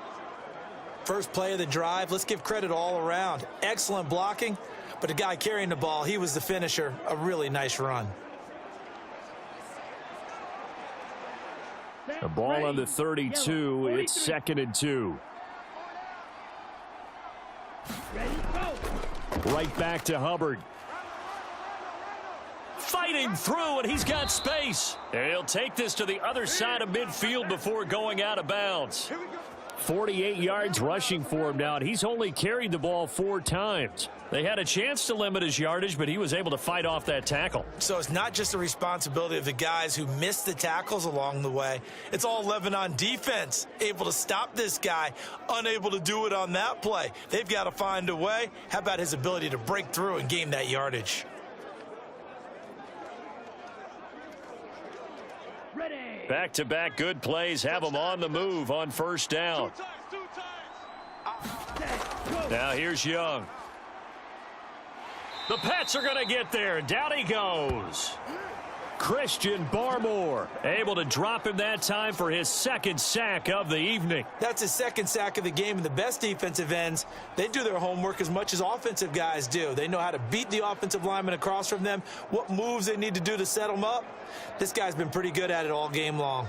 First play of the drive, let's give credit all around. Excellent blocking, but the guy carrying the ball, he was the finisher. A really nice run. The ball on the 32. It's 2nd and 2. Ready, go. Right back to Hubbard. Fighting through, and he's got space. And he'll take this to the other side of midfield before going out of bounds. 48 yards rushing for him now, and he's only carried the ball 4 times. They had a chance to limit his yardage, but he was able to fight off that tackle. So it's not just the responsibility of the guys who missed the tackles along the way. It's all Lebanon defense, able to stop this guy, unable to do it on that play. They've got to find a way. How about his ability to break through and gain that yardage? Ready. Back-to-back good plays have him on the move on first down. Two times. Now here's Young. The Pats are going to get there. Down he goes. Christian Barmore able to drop him that time for his 2nd sack of the evening. That's his 2nd sack of the game, and the best defensive ends, they do their homework as much as offensive guys do. They know how to beat the offensive lineman across from them, what moves they need to do to set them up. This guy's been pretty good at it all game long.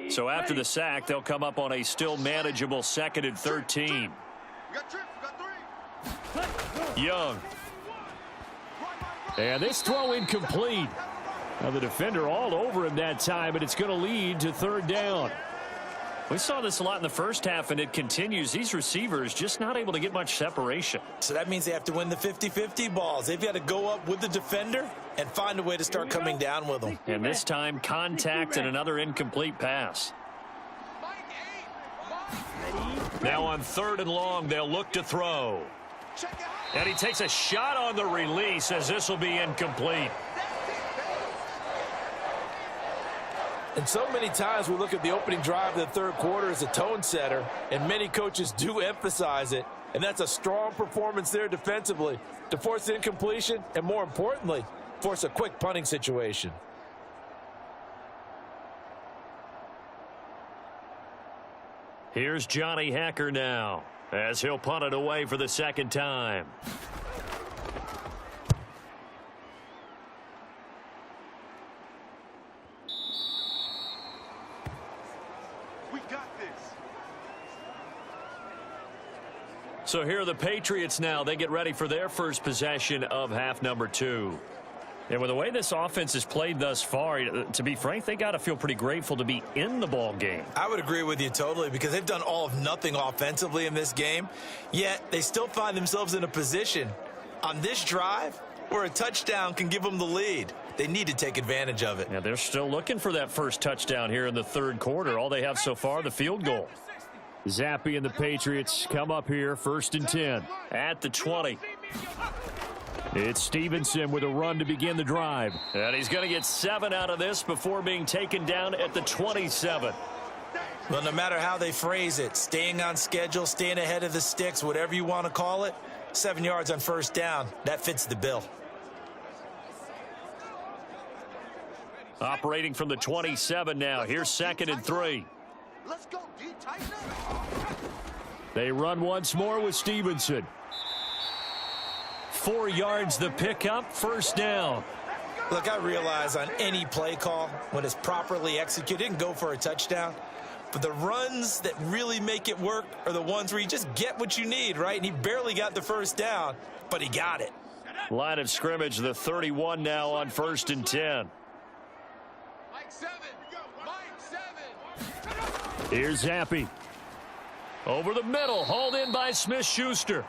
So after the sack, they'll come up on a still manageable 2nd and 13. We got trips. We got 3. Young. And this throw incomplete. Now the defender all over him that time, but it's going to lead to 3rd down. We saw this a lot in the first half, and it continues. These receivers just not able to get much separation. So that means they have to win the 50-50 balls. They've got to go up with the defender and find a way to start coming down with them. And this time, contact and another incomplete pass. Now on 3rd and long, they'll look to throw. And he takes a shot on the release as this will be incomplete. And so many times we look at the opening drive of the third quarter as a tone setter, and many coaches do emphasize it. And that's a strong performance there defensively to force an incompletion and, more importantly, force a quick punting situation. Here's Johnny Hacker now as he'll punt it away for the 2nd time. We got this. So here are the Patriots now. They get ready for their first possession of half number 2. And with the way this offense has played thus far, to be frank, they got to feel pretty grateful to be in the ball game. I would agree with you totally, because they've done all of nothing offensively in this game, yet they still find themselves in a position on this drive where a touchdown can give them the lead. They need to take advantage of it. Yeah, they're still looking for that first touchdown here in the 3rd quarter. All they have so far, the field goal. Zappi and the Patriots come up here, 1st and 10 at the 20. It's Stevenson with a run to begin the drive. And he's going to get 7 out of this before being taken down at the 27. Well, no matter how they phrase it, staying on schedule, staying ahead of the sticks, whatever you want to call it, 7 yards on first down, that fits the bill. Operating from the 27 now. Here's 2nd and 3. Let's go, D. Tighten up. They run once more with Stevenson. 4 yards the pickup, first down. Look, I realize on any play call, when it's properly executed, it can go for a touchdown. But the runs that really make it work are the ones where you just get what you need, right? And he barely got the first down, but he got it. Line of scrimmage, the 31 now on 1st and 10. Mike 7. Mike 7. Here's Zappe. Over the middle, hauled in by Smith-Schuster.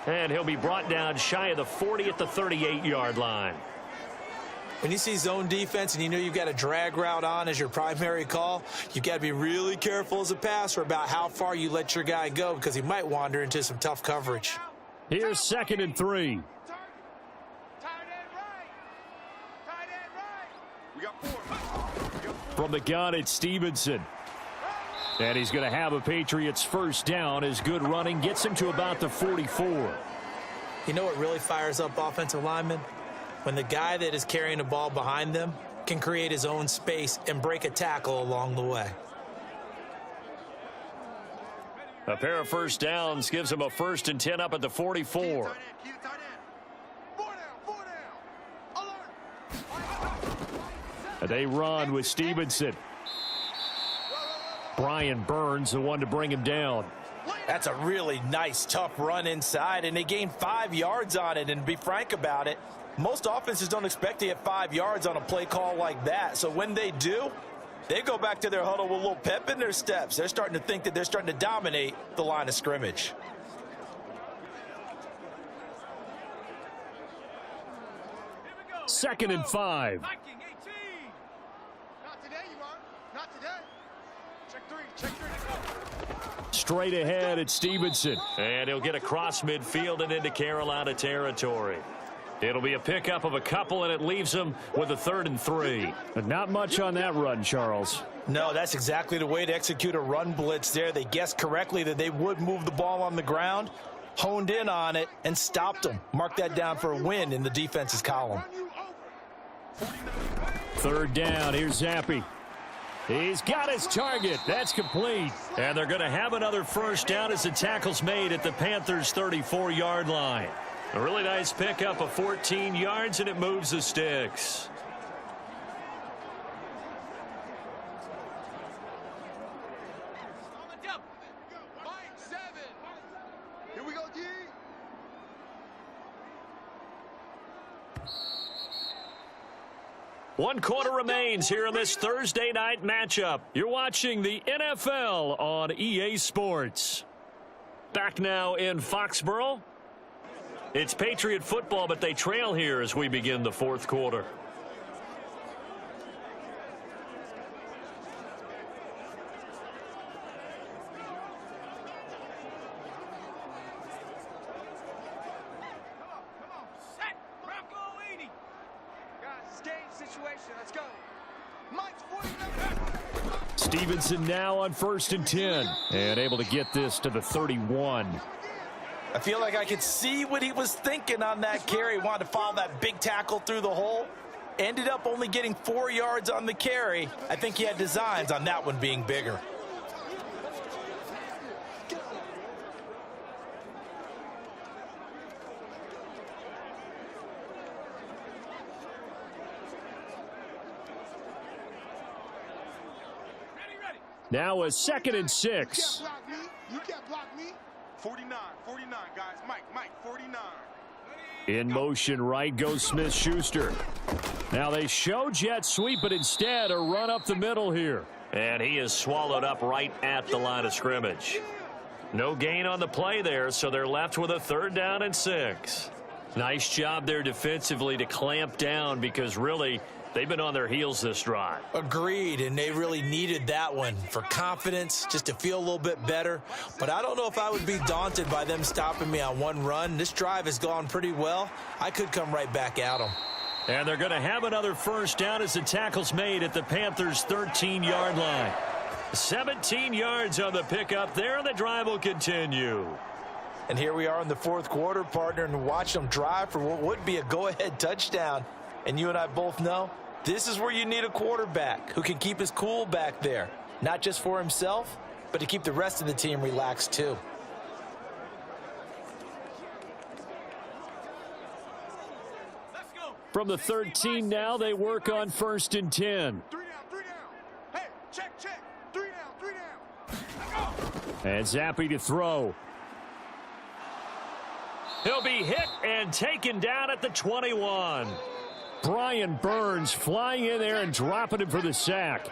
And he'll be brought down shy of the 40 at the 38-yard line. When you see zone defense and you know you've got a drag route on as your primary call, you've got to be really careful as a passer about how far you let your guy go because he might wander into some tough coverage. Here's 2nd and 3. We got 4. From the gun, it's Stevenson. And he's going to have a Patriots first down as good running gets him to about the 44. You know what really fires up offensive linemen? When the guy that is carrying the ball behind them can create his own space and break a tackle along the way. A pair of first downs gives him a 1st and 10 up at the 44. And they run with Stevenson. Brian Burns, the one to bring him down. That's a really nice, tough run inside, and they gained 5 yards on it. And to be frank about it, most offenses don't expect to get 5 yards on a play call like that. So when they do, they go back to their huddle with a little pep in their steps. They're starting to think that they're starting to dominate the line of scrimmage. Second and 5. Not today, you are. Not today. Check 3. Check 3. Straight ahead at Stevenson. And he'll get across midfield and into Carolina territory. It'll be a pickup of a couple, and it leaves him with a 3rd and 3. But not much on that run, Charles. No, that's exactly the way to execute a run blitz there. They guessed correctly that they would move the ball on the ground, honed in on it, and stopped them. Mark that down for a win in the defense's column. 3rd down. Here's Zappe. He's got his target. That's complete. And they're going to have another first down as the tackle's made at the Panthers' 34-yard line. A really nice pickup of 14 yards, and it moves the sticks. Mike 7. Here we go, D. One quarter remains here in this Thursday night matchup. You're watching the NFL on EA Sports. Back now in Foxborough. It's Patriot football, but they trail here as we begin the 4th quarter. Set. Bronco 80. Guys, it's game situation. Let's go. Mike's 49. Stevenson now on 1st and 10. And able to get this to the 31. I feel like I could see what he was thinking on that carry. Wanted to follow that big tackle through the hole. Ended up only getting 4 yards on the carry. I think he had designs on that one being bigger. Now a 2nd and 6. You can't block me. 49, guys. Mike, 49. In motion right goes Smith-Schuster. Now they show jet sweep, but instead a run up the middle here. And he is swallowed up right at the line of scrimmage. No gain on the play there, so they're left with a 3rd down and 6. Nice job there defensively to clamp down because really they've been on their heels this drive. Agreed, and they really needed that one for confidence, just to feel a little bit better. But I don't know if I would be daunted by them stopping me on one run. This drive has gone pretty well. I could come right back at them. And they're going to have another first down as the tackle's made at the Panthers' 13-yard line. 17 yards on the pickup there, and the drive will continue. And here we are in the 4th quarter, partner, and watch them drive for what would be a go-ahead touchdown. And you and I both know this is where you need a quarterback who can keep his cool back there, not just for himself, but to keep the rest of the team relaxed too. From the 13 now, they work on 1st and 10. 3 down, 3 down. Hey, check. 3 down, 3 down. And Zappe to throw. He'll be hit and taken down at the 21. Brian Burns flying in there and dropping him for the sack.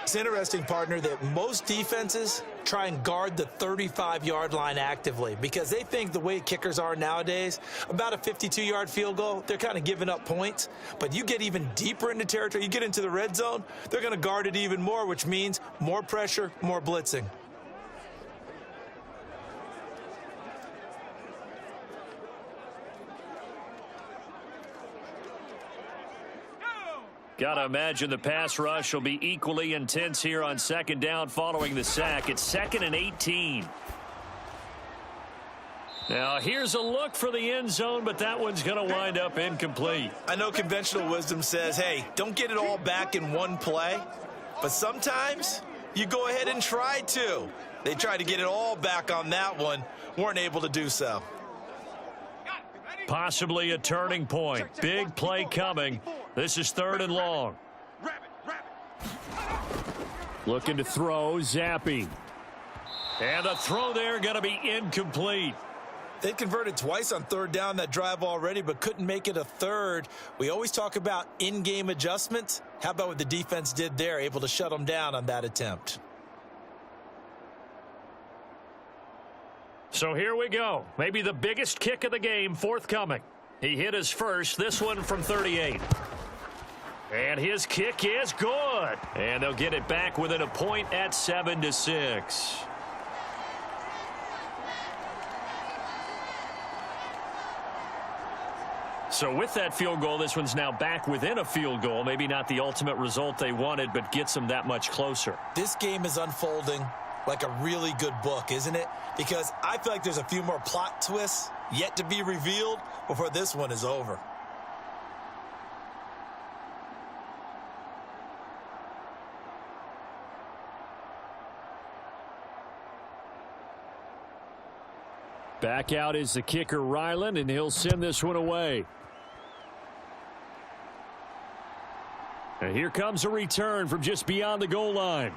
It's interesting, partner, that most defenses try and guard the 35-yard line actively because they think the way kickers are nowadays, about a 52-yard field goal, they're kind of giving up points. But you get even deeper into territory, you get into the red zone, they're going to guard it even more, which means more pressure, more blitzing. Got to imagine the pass rush will be equally intense here on 2nd down following the sack. It's 2nd and 18. Now, here's a look for the end zone, but that one's going to wind up incomplete. I know conventional wisdom says, hey, don't get it all back in one play, but sometimes you go ahead and try to. They tried to get it all back on that one, weren't able to do so. Possibly a turning point. Big play coming. This is 3rd and long. Looking to throw, Zappe. And the throw there going to be incomplete. They converted twice on 3rd down that drive already, but couldn't make it a 3rd. We always talk about in-game adjustments. How about what the defense did there, able to shut them down on that attempt? So here we go. Maybe the biggest kick of the game forthcoming. He hit his first, this one from 38. And his kick is good. And they'll get it back within a point at 7-6. So with that field goal, this one's now back within a field goal. Maybe not the ultimate result they wanted, but gets them that much closer. This game is unfolding like a really good book, isn't it? Because I feel like there's a few more plot twists yet to be revealed before this one is over. Back out is the kicker, Ryland, and he'll send this one away. And here comes a return from just beyond the goal line.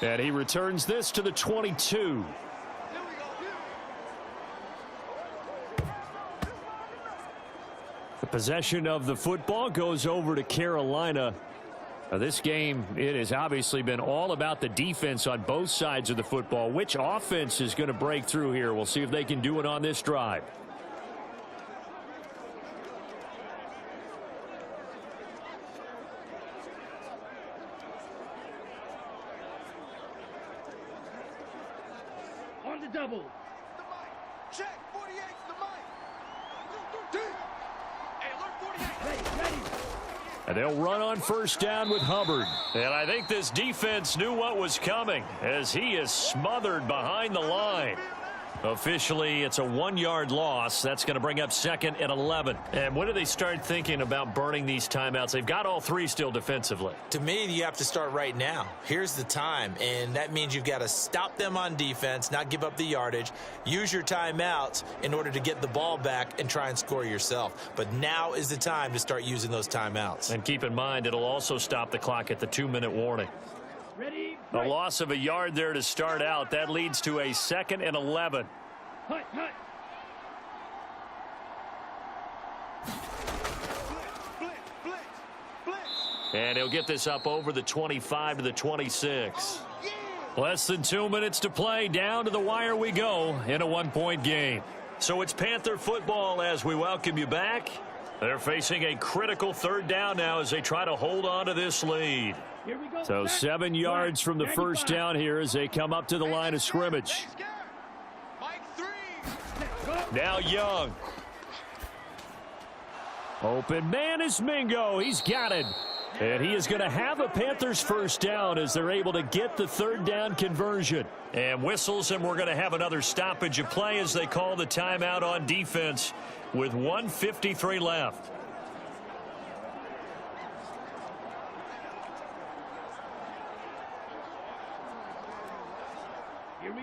And he returns this to the 22. The possession of the football goes over to Carolina. Now, this game, it has obviously been all about the defense on both sides of the football. Which offense is going to break through here? We'll see if they can do it on this drive. On the double. Check, 48, the mic. Hey, alert 48. Ready. And they'll run on 1st down with Hubbard. And I think this defense knew what was coming as he is smothered behind the line. Officially, it's a 1-yard loss. That's going to bring up 2nd and 11. And when do they start thinking about burning these timeouts? They've got all 3 still defensively. To me, you have to start right now. Here's the time, and that means you've got to stop them on defense, not give up the yardage, use your timeouts in order to get the ball back and try and score yourself. But now is the time to start using those timeouts. And keep in mind, it'll also stop the clock at the 2-minute warning. Ready. A loss of a yard there to start out. That leads to a 2nd and 11. Hut. And he'll get this up over the 25 to the 26. Less than 2 minutes to play. Down to the wire we go in a 1-point game. So it's Panther football as we welcome you back. They're facing a critical 3rd down now as they try to hold on to this lead. Here we go. So 7 yards from the 1st down here as they come up to the line of scrimmage. Now Young. Open man is Mingo. He's got it. And he is going to have a Panthers 1st down as they're able to get the 3rd down conversion. And whistles, and we're going to have another stoppage of play as they call the timeout on defense with 1:53 left.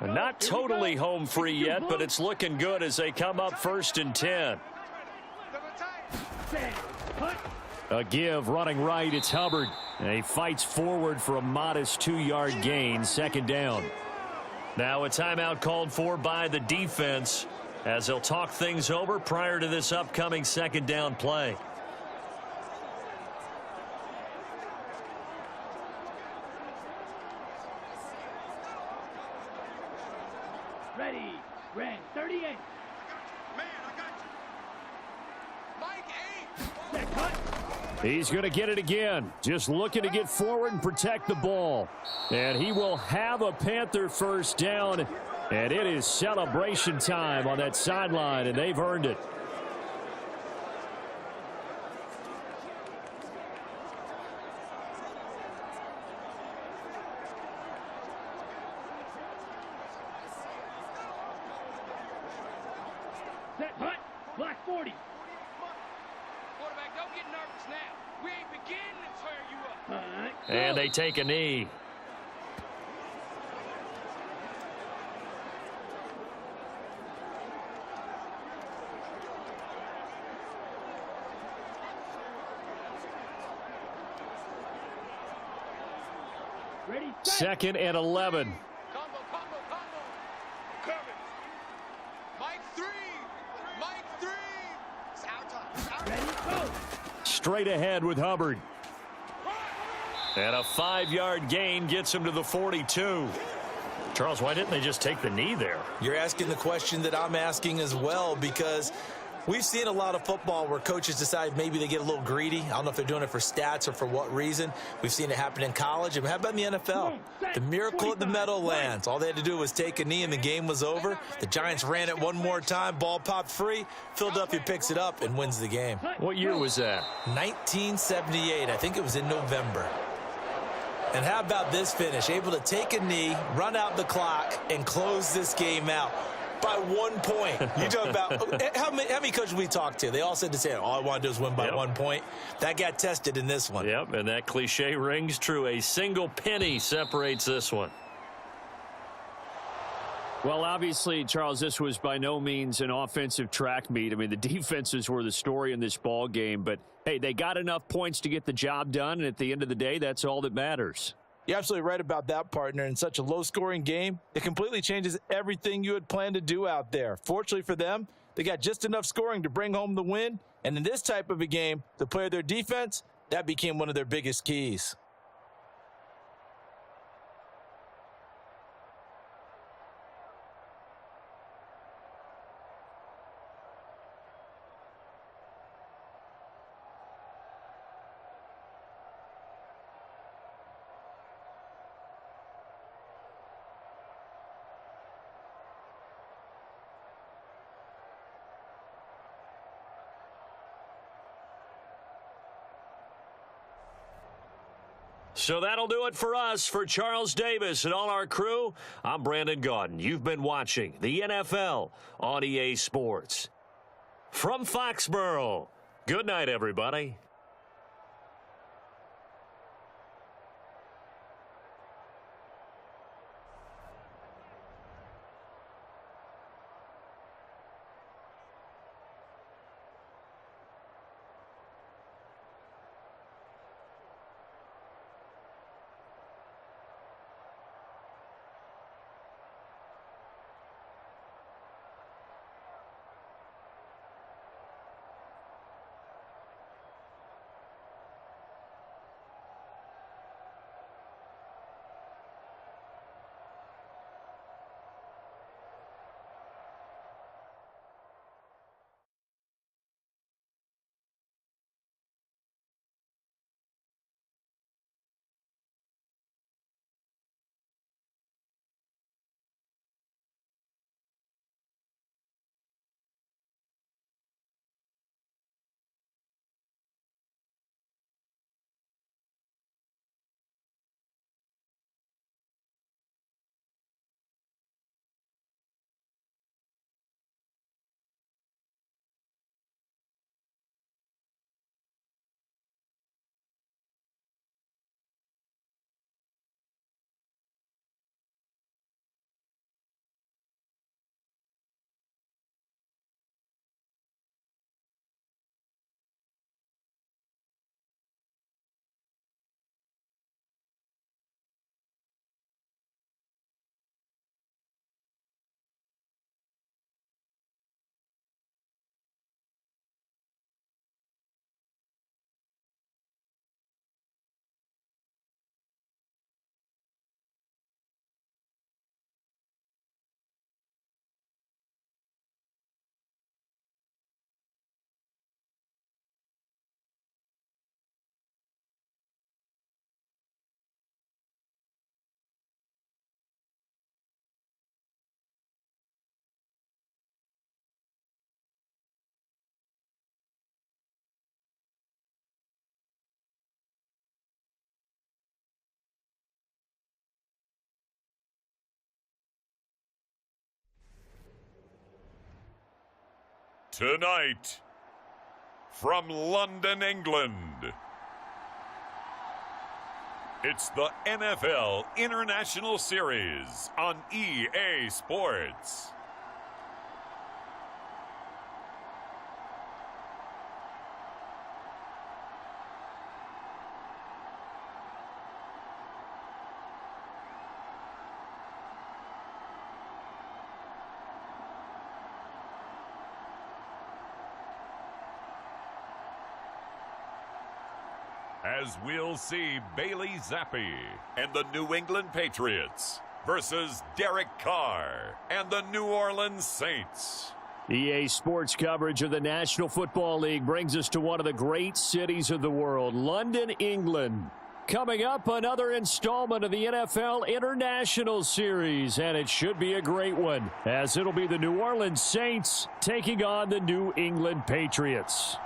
Not totally home free yet, but it's looking good as they come up 1st and 10. A give running right. It's Hubbard. And he fights forward for a modest 2-yard gain. Second down. Now a timeout called for by the defense as they'll talk things over prior to this upcoming second down play. Ready. Red 38. Man, I got you. Mike 8. Set cut. He's going to get it again. Just looking to get forward and protect the ball. And he will have a Panther first down. And it is celebration time on that sideline, and they've earned it. Set hut. Black 40. Quarterback, don't get nervous now. We ain't beginning to tear you up. All right. And they take a knee. Ready. Set. Second and 11. Combo. Coming. Mike 3. Mike 3. It's our time. It's our time. Ready. Go. Straight ahead with Hubbard. And a 5-yard gain gets him to the 42. Charles, why didn't they just take the knee there? You're asking the question that I'm asking as well, because we've seen a lot of football where coaches decide maybe they get a little greedy. I don't know if they're doing it for stats or for what reason. We've seen it happen in college. And how about in the NFL? The miracle at the Meadowlands. All they had to do was take a knee and the game was over. The Giants ran it one more time. Ball popped free. Philadelphia picks it up and wins the game. What year was that? 1978. I think it was in November. And how about this finish? Able to take a knee, run out the clock, and close this game out by 1 point. You talk about how many coaches we talked to? They all said the same. All I want to do is win by 1 point. That got tested in this one. Yep, and that cliche rings true. A single penny separates this one. Well, obviously, Charles, this was by no means an offensive track meet. I mean, the defenses were the story in this ball game, but hey, they got enough points to get the job done, and at the end of the day, that's all that matters. You're absolutely right about that, partner. In such a low-scoring game, it completely changes everything you had planned to do out there. Fortunately for them, they got just enough scoring to bring home the win, and in this type of a game, to play their defense, that became one of their biggest keys. So that'll do it for us. For Charles Davis and all our crew, I'm Brandon Gaudin. You've been watching the NFL on EA Sports. From Foxborough, good night, everybody. Tonight, from London, England, it's the NFL International Series on EA Sports. As we'll see Bailey Zappi and the New England Patriots versus Derek Carr and the New Orleans Saints. EA Sports coverage of the National Football League brings us to one of the great cities of the world, London, England. Coming up, another installment of the NFL International Series, and it should be a great one, as it'll be the New Orleans Saints taking on the New England Patriots.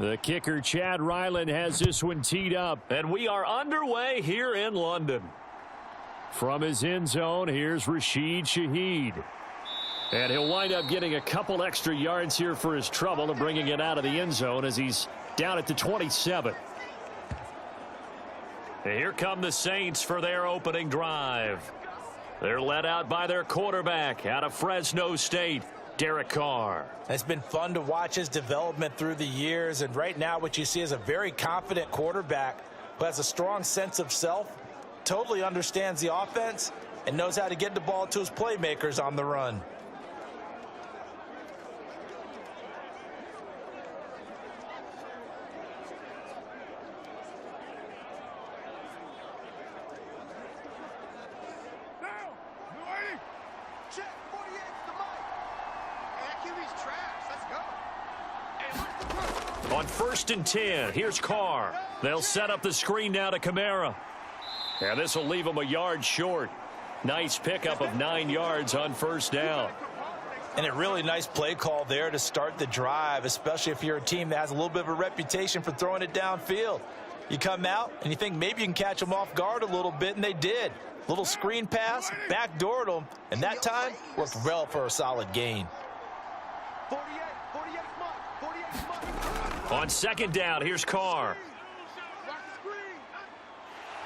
The kicker, Chad Ryland, has this one teed up, and we are underway here in London. From his end zone, here's Rashid Shaheed. And he'll wind up getting a couple extra yards here for his trouble and bringing it out of the end zone as he's down at the 27. And here come the Saints for their opening drive. They're led out by their quarterback out of Fresno State, Derek Carr. It's been fun to watch his development through the years, and right now what you see is a very confident quarterback who has a strong sense of self, totally understands the offense, and knows how to get the ball to his playmakers on the run. On 1st and 10, here's Carr. They'll set up the screen now to Kamara. And this will leave him a yard short. Nice pickup of 9 yards on 1st down. And a really nice play call there to start the drive, especially if you're a team that has a little bit of a reputation for throwing it downfield. You come out and you think maybe you can catch them off guard a little bit, and they did. Little screen pass, backdoored them, and that time worked well for a solid gain. On 2nd down, here's Carr.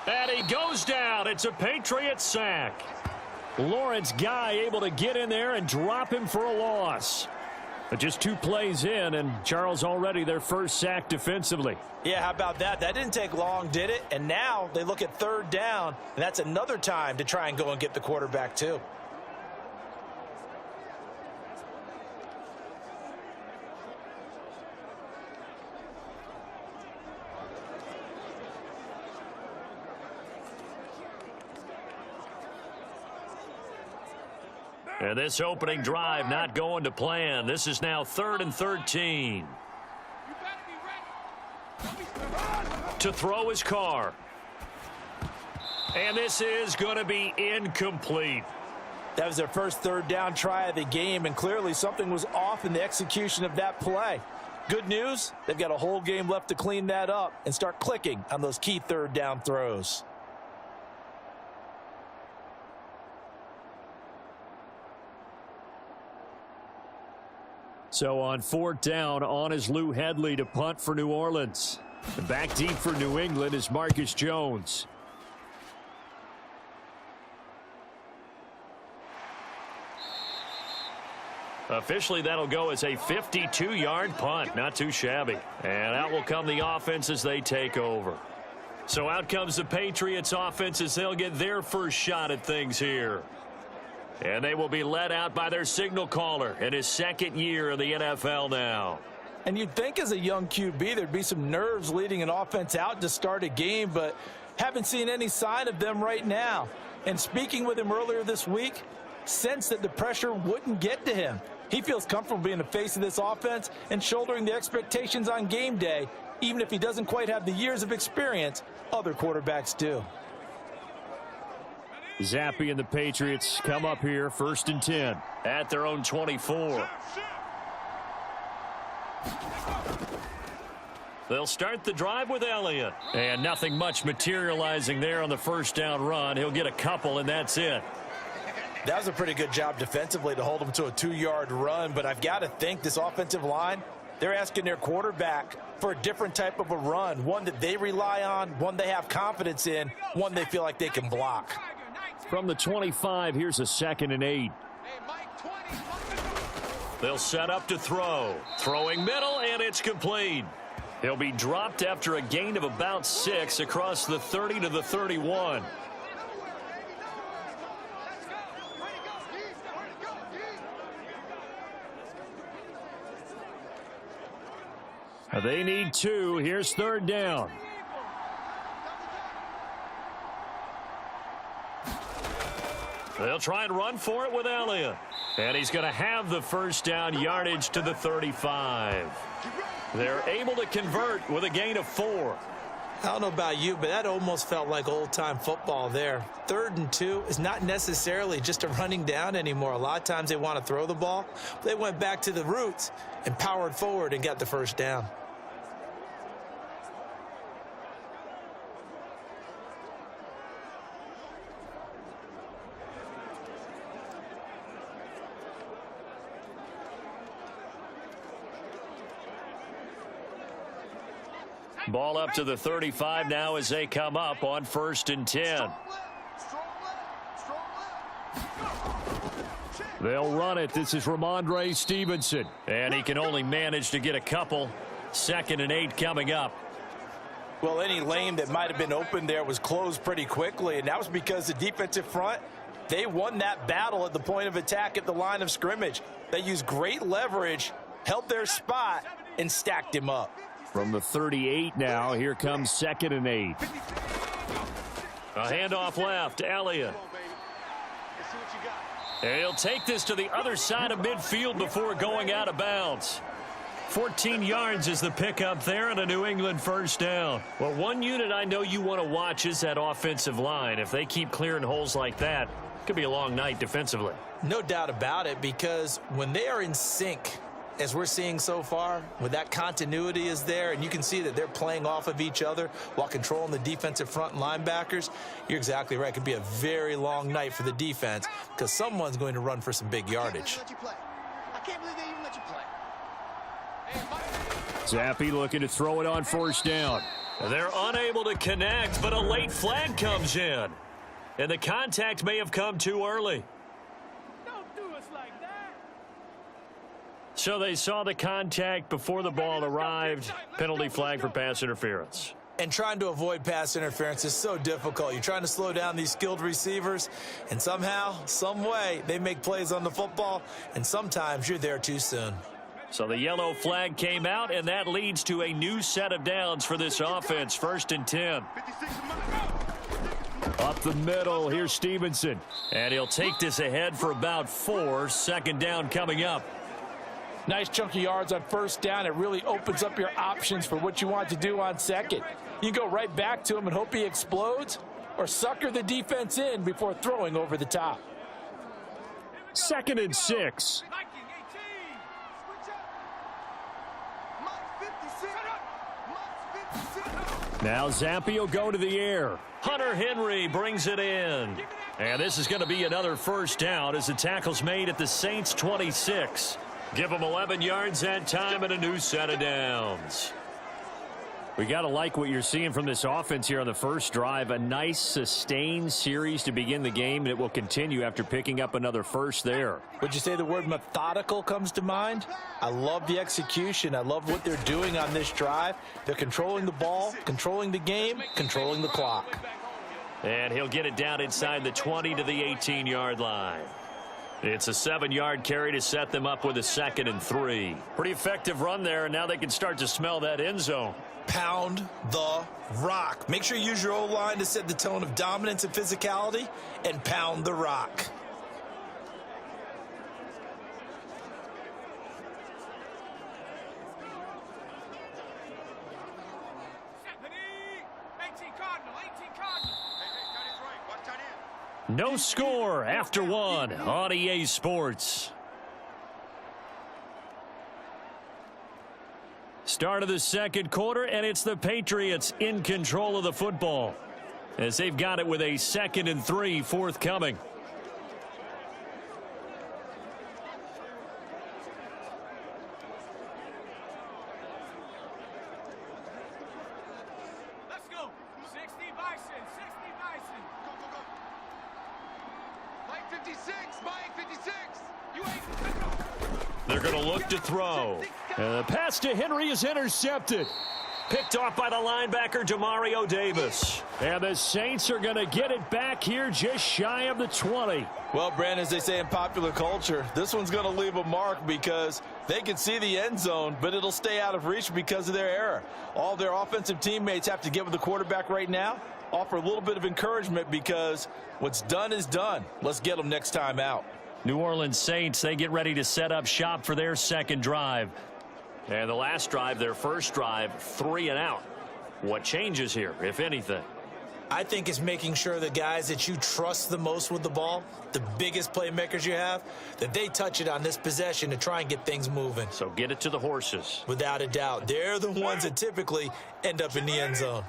And he goes down. It's a Patriot sack. Lawrence Guy able to get in there and drop him for a loss. But just 2 plays in, and Charles already their first sack defensively. Yeah, how about that? That didn't take long, did it? And now they look at 3rd down, and that's another time to try and go and get the quarterback too. And this opening drive not going to plan. This is now 3rd and 13. To throw his Carr. And this is going to be incomplete. That was their first 3rd down try of the game, and clearly something was off in the execution of that play. Good news, they've got a whole game left to clean that up and start clicking on those key 3rd down throws. So on 4th down, on is Lou Hedley to punt for New Orleans. Back deep for New England is Marcus Jones. Officially, that'll go as a 52-yard punt. Not too shabby. And out will come the offense as they take over. So out comes the Patriots offense as they'll get their first shot at things here. And they will be led out by their signal caller in his 2nd year in the NFL now. And you'd think as a young QB there'd be some nerves leading an offense out to start a game, but haven't seen any sign of them right now. And speaking with him earlier this week, sensed that the pressure wouldn't get to him. He feels comfortable being the face of this offense and shouldering the expectations on game day, even if he doesn't quite have the years of experience other quarterbacks do. Zappe and the Patriots come up here 1st and 10 at their own 24. They'll start the drive with Elliott. And nothing much materializing there on the first down run. He'll get a couple, and that's it. That was a pretty good job defensively to hold him to a 2-yard run, but I've got to think this offensive line, they're asking their quarterback for a different type of a run, one that they rely on, one they have confidence in, one they feel like they can block. From the 25, here's a 2nd and 8. They'll set up to throw. Throwing middle, and it's complete. He'll be dropped after a gain of about 6 across the 30 to the 31. They need 2. Here's 3rd down. They'll try and run for it with Elliott. And he's going to have the first down yardage to the 35. They're able to convert with a gain of 4. I don't know about you, but that almost felt like old-time football there. 3rd and 2 is not necessarily just a running down anymore. A lot of times they want to throw the ball. They went back to the roots and powered forward and got the first down. Ball up to the 35 now as they come up on 1st and 10. They'll run it. This is Ramondre Stevenson. And he can only manage to get a couple. 2nd and 8 coming up. Well, any lane that might have been open there was closed pretty quickly, and that was because the defensive front, they won that battle at the point of attack at the line of scrimmage. They used great leverage, held their spot, and stacked him up. From the 38 now, here comes 2nd and 8. A handoff left, Elliott. And he'll take this to the other side of midfield before going out of bounds. 14 yards is the pickup there and a New England first down. Well, one unit I know you want to watch is that offensive line. If they keep clearing holes like that, it could be a long night defensively. No doubt about it, because when they are in sync, as we're seeing so far, with that continuity is there, and you can see that they're playing off of each other while controlling the defensive front and linebackers, you're exactly right. It could be a very long night for the defense because someone's going to run for some big yardage. I can't believe they even let you play. Zappe looking to throw it on 1st down. They're unable to connect, but a late flag comes in. And the contact may have come too early. So they saw the contact before the ball arrived. Penalty flag for pass interference. And trying to avoid pass interference is so difficult. You're trying to slow down these skilled receivers, and somehow, some way, they make plays on the football, and sometimes you're there too soon. So the yellow flag came out, and that leads to a new set of downs for this offense. 1st and 10. Up the middle, here's Stevenson. And he'll take this ahead for about 4. 2nd down coming up. Nice chunky yards on 1st down. It really opens up your options for what you want to do on 2nd. You go right back to him and hope he explodes, or sucker the defense in before throwing over the top. 2nd and 6. Now Zappe will go to the air. Hunter Henry brings it in. And this is going to be another first down as the tackle's made at the Saints' 26. Give them 11 yards that time and a new set of downs. We got to like what you're seeing from this offense here on the first drive. A nice sustained series to begin the game, and it will continue after picking up another first there. Would you say the word methodical comes to mind? I love the execution. I love what they're doing on this drive. They're controlling the ball, controlling the game, controlling the clock. And he'll get it down inside the 20 to the 18-yard line. It's a 7-yard carry to set them up with a 2nd and 3. Pretty effective run there, and now they can start to smell that end zone. Pound the rock. Make sure you use your O-line to set the tone of dominance and physicality, and pound the rock. No score after one on EA Sports. Start of the second quarter, and it's the Patriots in control of the football as they've got it with a 2nd and 3 forthcoming. Let's go. 60 Bison. 60 Bison. Go, go, go. Mike 56. Mike 56. You ain't. They're going to look to throw. And the pass to Henry is intercepted. Picked off by the linebacker, Demario Davis. And the Saints are going to get it back here just shy of the 20. Well, Brandon, as they say in popular culture, this one's going to leave a mark because they can see the end zone, but it'll stay out of reach because of their error. All their offensive teammates have to get with the quarterback right now, offer a little bit of encouragement because what's done is done. Let's get them next time out. New Orleans Saints, they get ready to set up shop for their second drive. And the last drive, their first drive, 3 and out. What changes here, if anything? I think it's making sure the guys that you trust the most with the ball, the biggest playmakers you have, that they touch it on this possession to try and get things moving. So get it to the horses. Without a doubt. They're the ones that typically end up in the end zone.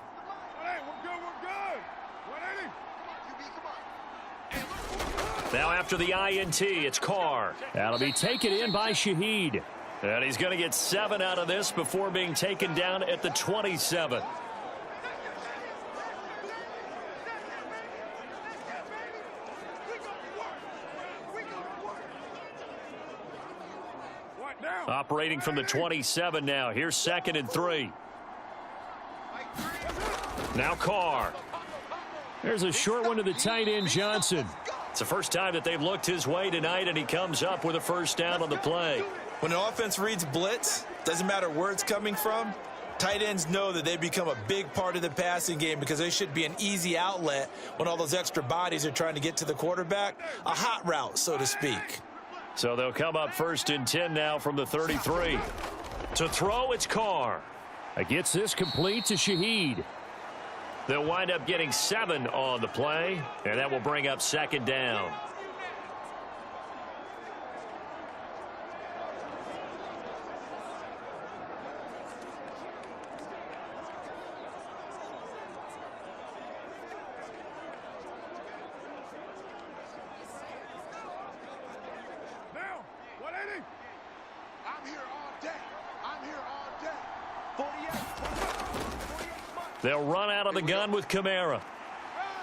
Now after the INT, it's Carr. That'll be taken in by Shaheed. And he's going to get 7 out of this before being taken down at the 27. Operating from the 27 now. Here's 2nd and 3. Now Carr. There's a short one to the tight end, Johnson. It's the first time that they've looked his way tonight, and he comes up with a first down on the play. When an offense reads blitz, doesn't matter where it's coming from, tight ends know that they become a big part of the passing game because they should be an easy outlet when all those extra bodies are trying to get to the quarterback. A hot route, so to speak. So they'll come up 1st and 10 now from the 33. To throw, it's Carr. Gets this complete to Shaheed. They'll wind up getting 7 on the play, and that will bring up 2nd down. They'll run out of the gun with Kamara.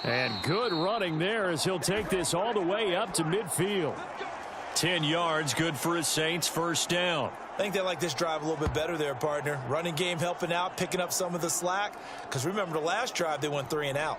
And good running there as he'll take this all the way up to midfield. 10 yards, good for his Saints, first down. I think they like this drive a little bit better there, partner. Running game helping out, picking up some of the slack. Because remember, the last drive, they went 3 and out.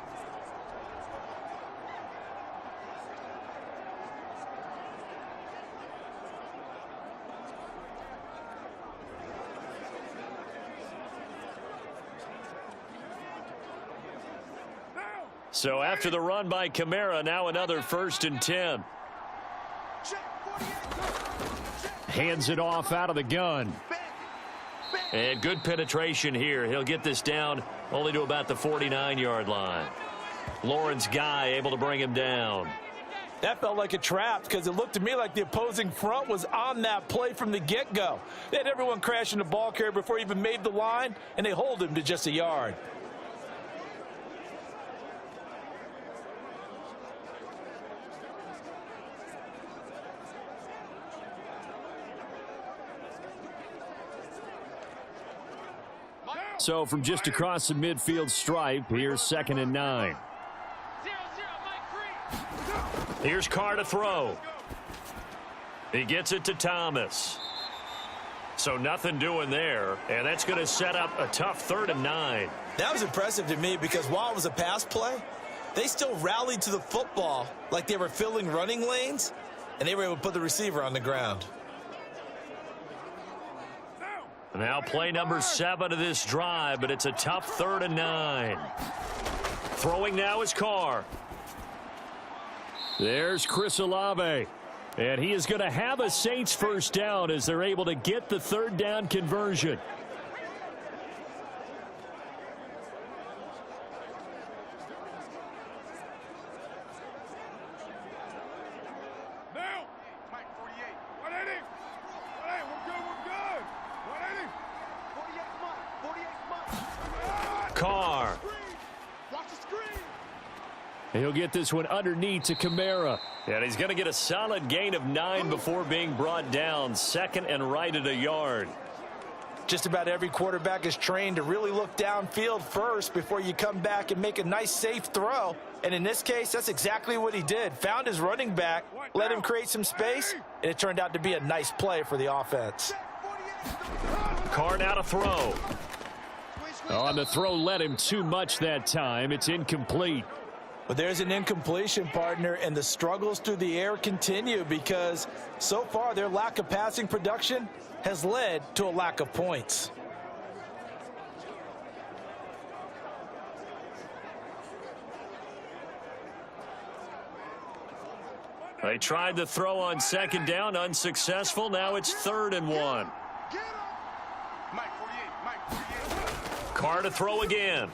So after the run by Kamara, now another 1st and 10. Hands it off out of the gun. And good penetration here. He'll get this down only to about the 49-yard line. Lawrence Guy able to bring him down. That felt like a trap because it looked to me like the opposing front was on that play from the get-go. They had everyone crashing the ball carrier before he even made the line, and they hold him to just a yard. So from just across the midfield stripe, here's 2nd and 9. Here's Carr to throw. He gets it to Thomas. So nothing doing there, and that's going to set up a tough 3rd and 9. That was impressive to me because while it was a pass play, they still rallied to the football like they were filling running lanes, and they were able to put the receiver on the ground. Now play number 7 of this drive, but it's a tough 3rd and 9. Throwing now is Carr. There's Chris Olave. And he is going to have a Saints first down as they're able to get the 3rd down conversion. He'll get this one underneath to Kamara. And he's going to get a solid gain of 9 before being brought down. Second and right at a yard. Just about every quarterback is trained to really look downfield first before you come back and make a nice, safe throw. And in this case, that's exactly what he did. Found his running back, let him create some space, and it turned out to be a nice play for the offense. Carr now to throw. On the throw led him too much that time. It's incomplete. But there's an incompletion, partner, and the struggles through the air continue because so far their lack of passing production has led to a lack of points. They tried to throw on second down, unsuccessful. Now it's 3rd and 1. Carr to throw again.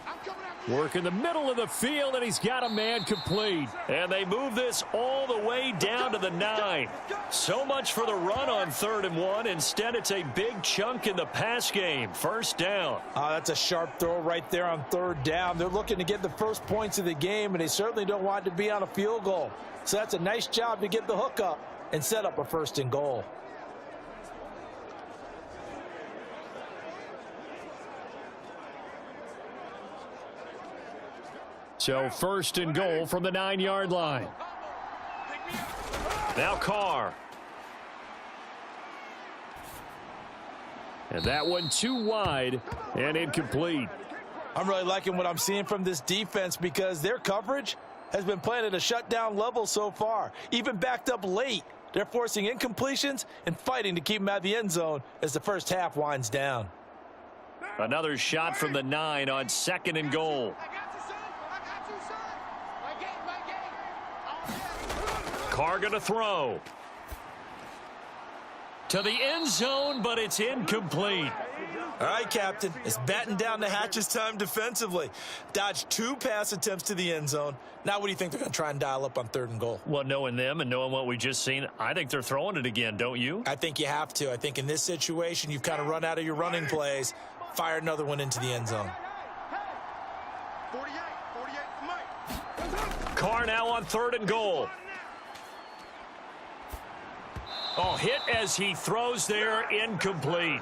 Work in the middle of the field, and he's got a man complete. And they move this all the way down to the 9. So much for the run on 3rd and 1. Instead, it's a big chunk in the pass game. 1st down. That's a sharp throw right there on 3rd down. They're looking to get the first points of the game, and they certainly don't want it to be on a field goal. So that's a nice job to get the hook up and set up a 1st and goal. So 1st and goal from the 9-yard line. Now Carr. And that one too wide and incomplete. I'm really liking what I'm seeing from this defense because their coverage has been playing at a shutdown level so far. Even backed up late, they're forcing incompletions and fighting to keep them out of the end zone as the first half winds down. Another shot from the 9 on 2nd and goal. Carr going to throw. To the end zone, but it's incomplete. All right, Captain. It's batting down the hatches time defensively. Dodged 2 pass attempts to the end zone. Now what do you think they're going to try and dial up on 3rd and goal? Well, knowing them and knowing what we just seen, I think they're throwing it again, don't you? I think you have to. I think in this situation, you've kind of run out of your running plays. Fire another one into the end zone. 48, Mike. Carr now on 3rd and goal. Oh, hit as he throws there, incomplete.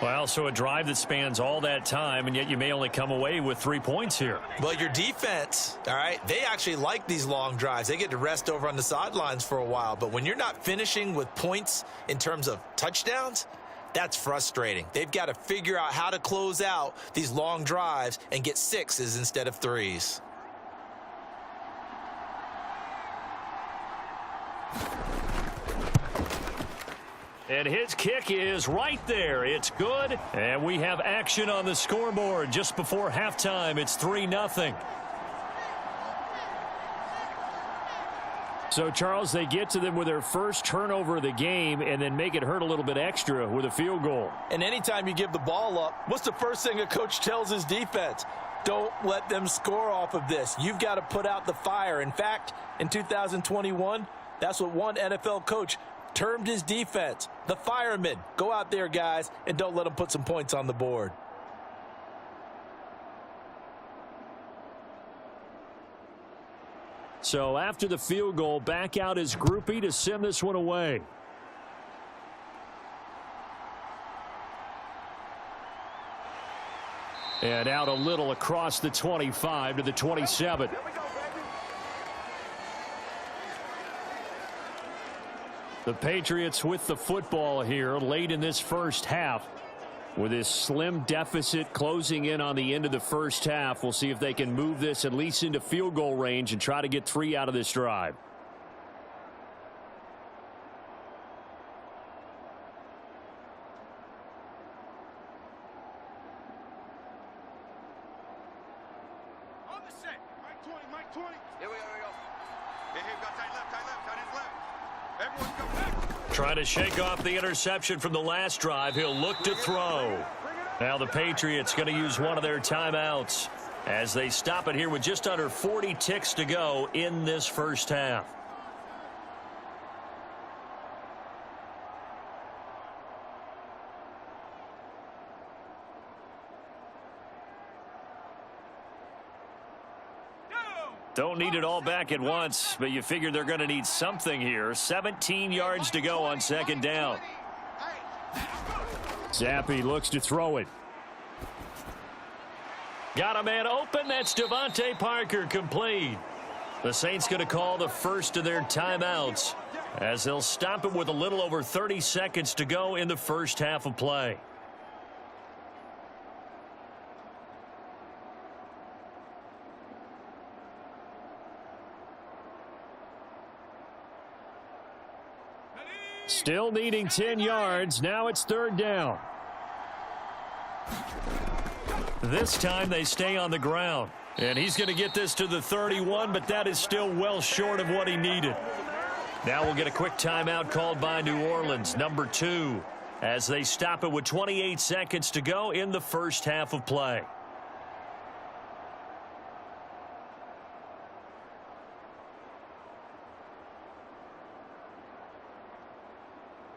Well, so a drive that spans all that time, and yet you may only come away with 3 points here. Well, your defense, all right, they actually like these long drives. They get to rest over on the sidelines for a while. But when you're not finishing with points in terms of touchdowns, that's frustrating. They've got to figure out how to close out these long drives and get 6s instead of 3s. And his kick is right there. It's good. And we have action on the scoreboard just before halftime. It's 3-0. So, Charles, they get to them with their first turnover of the game and then make it hurt a little bit extra with a field goal. And anytime you give the ball up, what's the first thing a coach tells his defense? Don't let them score off of this. You've got to put out the fire. In fact, in 2021, that's what one NFL coach termed his defense, the firemen. Go out there, guys, and don't let them put some points on the board. So after the field goal, back out is Groupie to send this one away. And out a little across the 25 to the 27. The Patriots with the football here late in this first half. With this slim deficit closing in on the end of the first half, we'll see if they can move this at least into field goal range and try to get 3 out of this drive. On the set. Mike 20, Mike 20. Here we go, here we go. Hey, got tight left, tight ends left. Everyone go back. Trying to shake off the interception from the last drive. He'll look to throw. Now the Patriots going to use one of their timeouts as they stop it here with just under 40 ticks to go in this first half. Don't need it all back at once, but you figure they're going to need something here. 17 yards to go on second down. Zappi looks to throw it. Got a man open. That's Devontae Parker, complete. The Saints going to call the first of their timeouts as they'll stop it with a little over 30 seconds to go in the first half of play. Still needing 10 yards. Now it's third down. This time they stay on the ground. And he's going to get this to the 31, but that is still well short of what he needed. Now we'll get a quick timeout called by New Orleans, number 2, as they stop it with 28 seconds to go in the first half of play.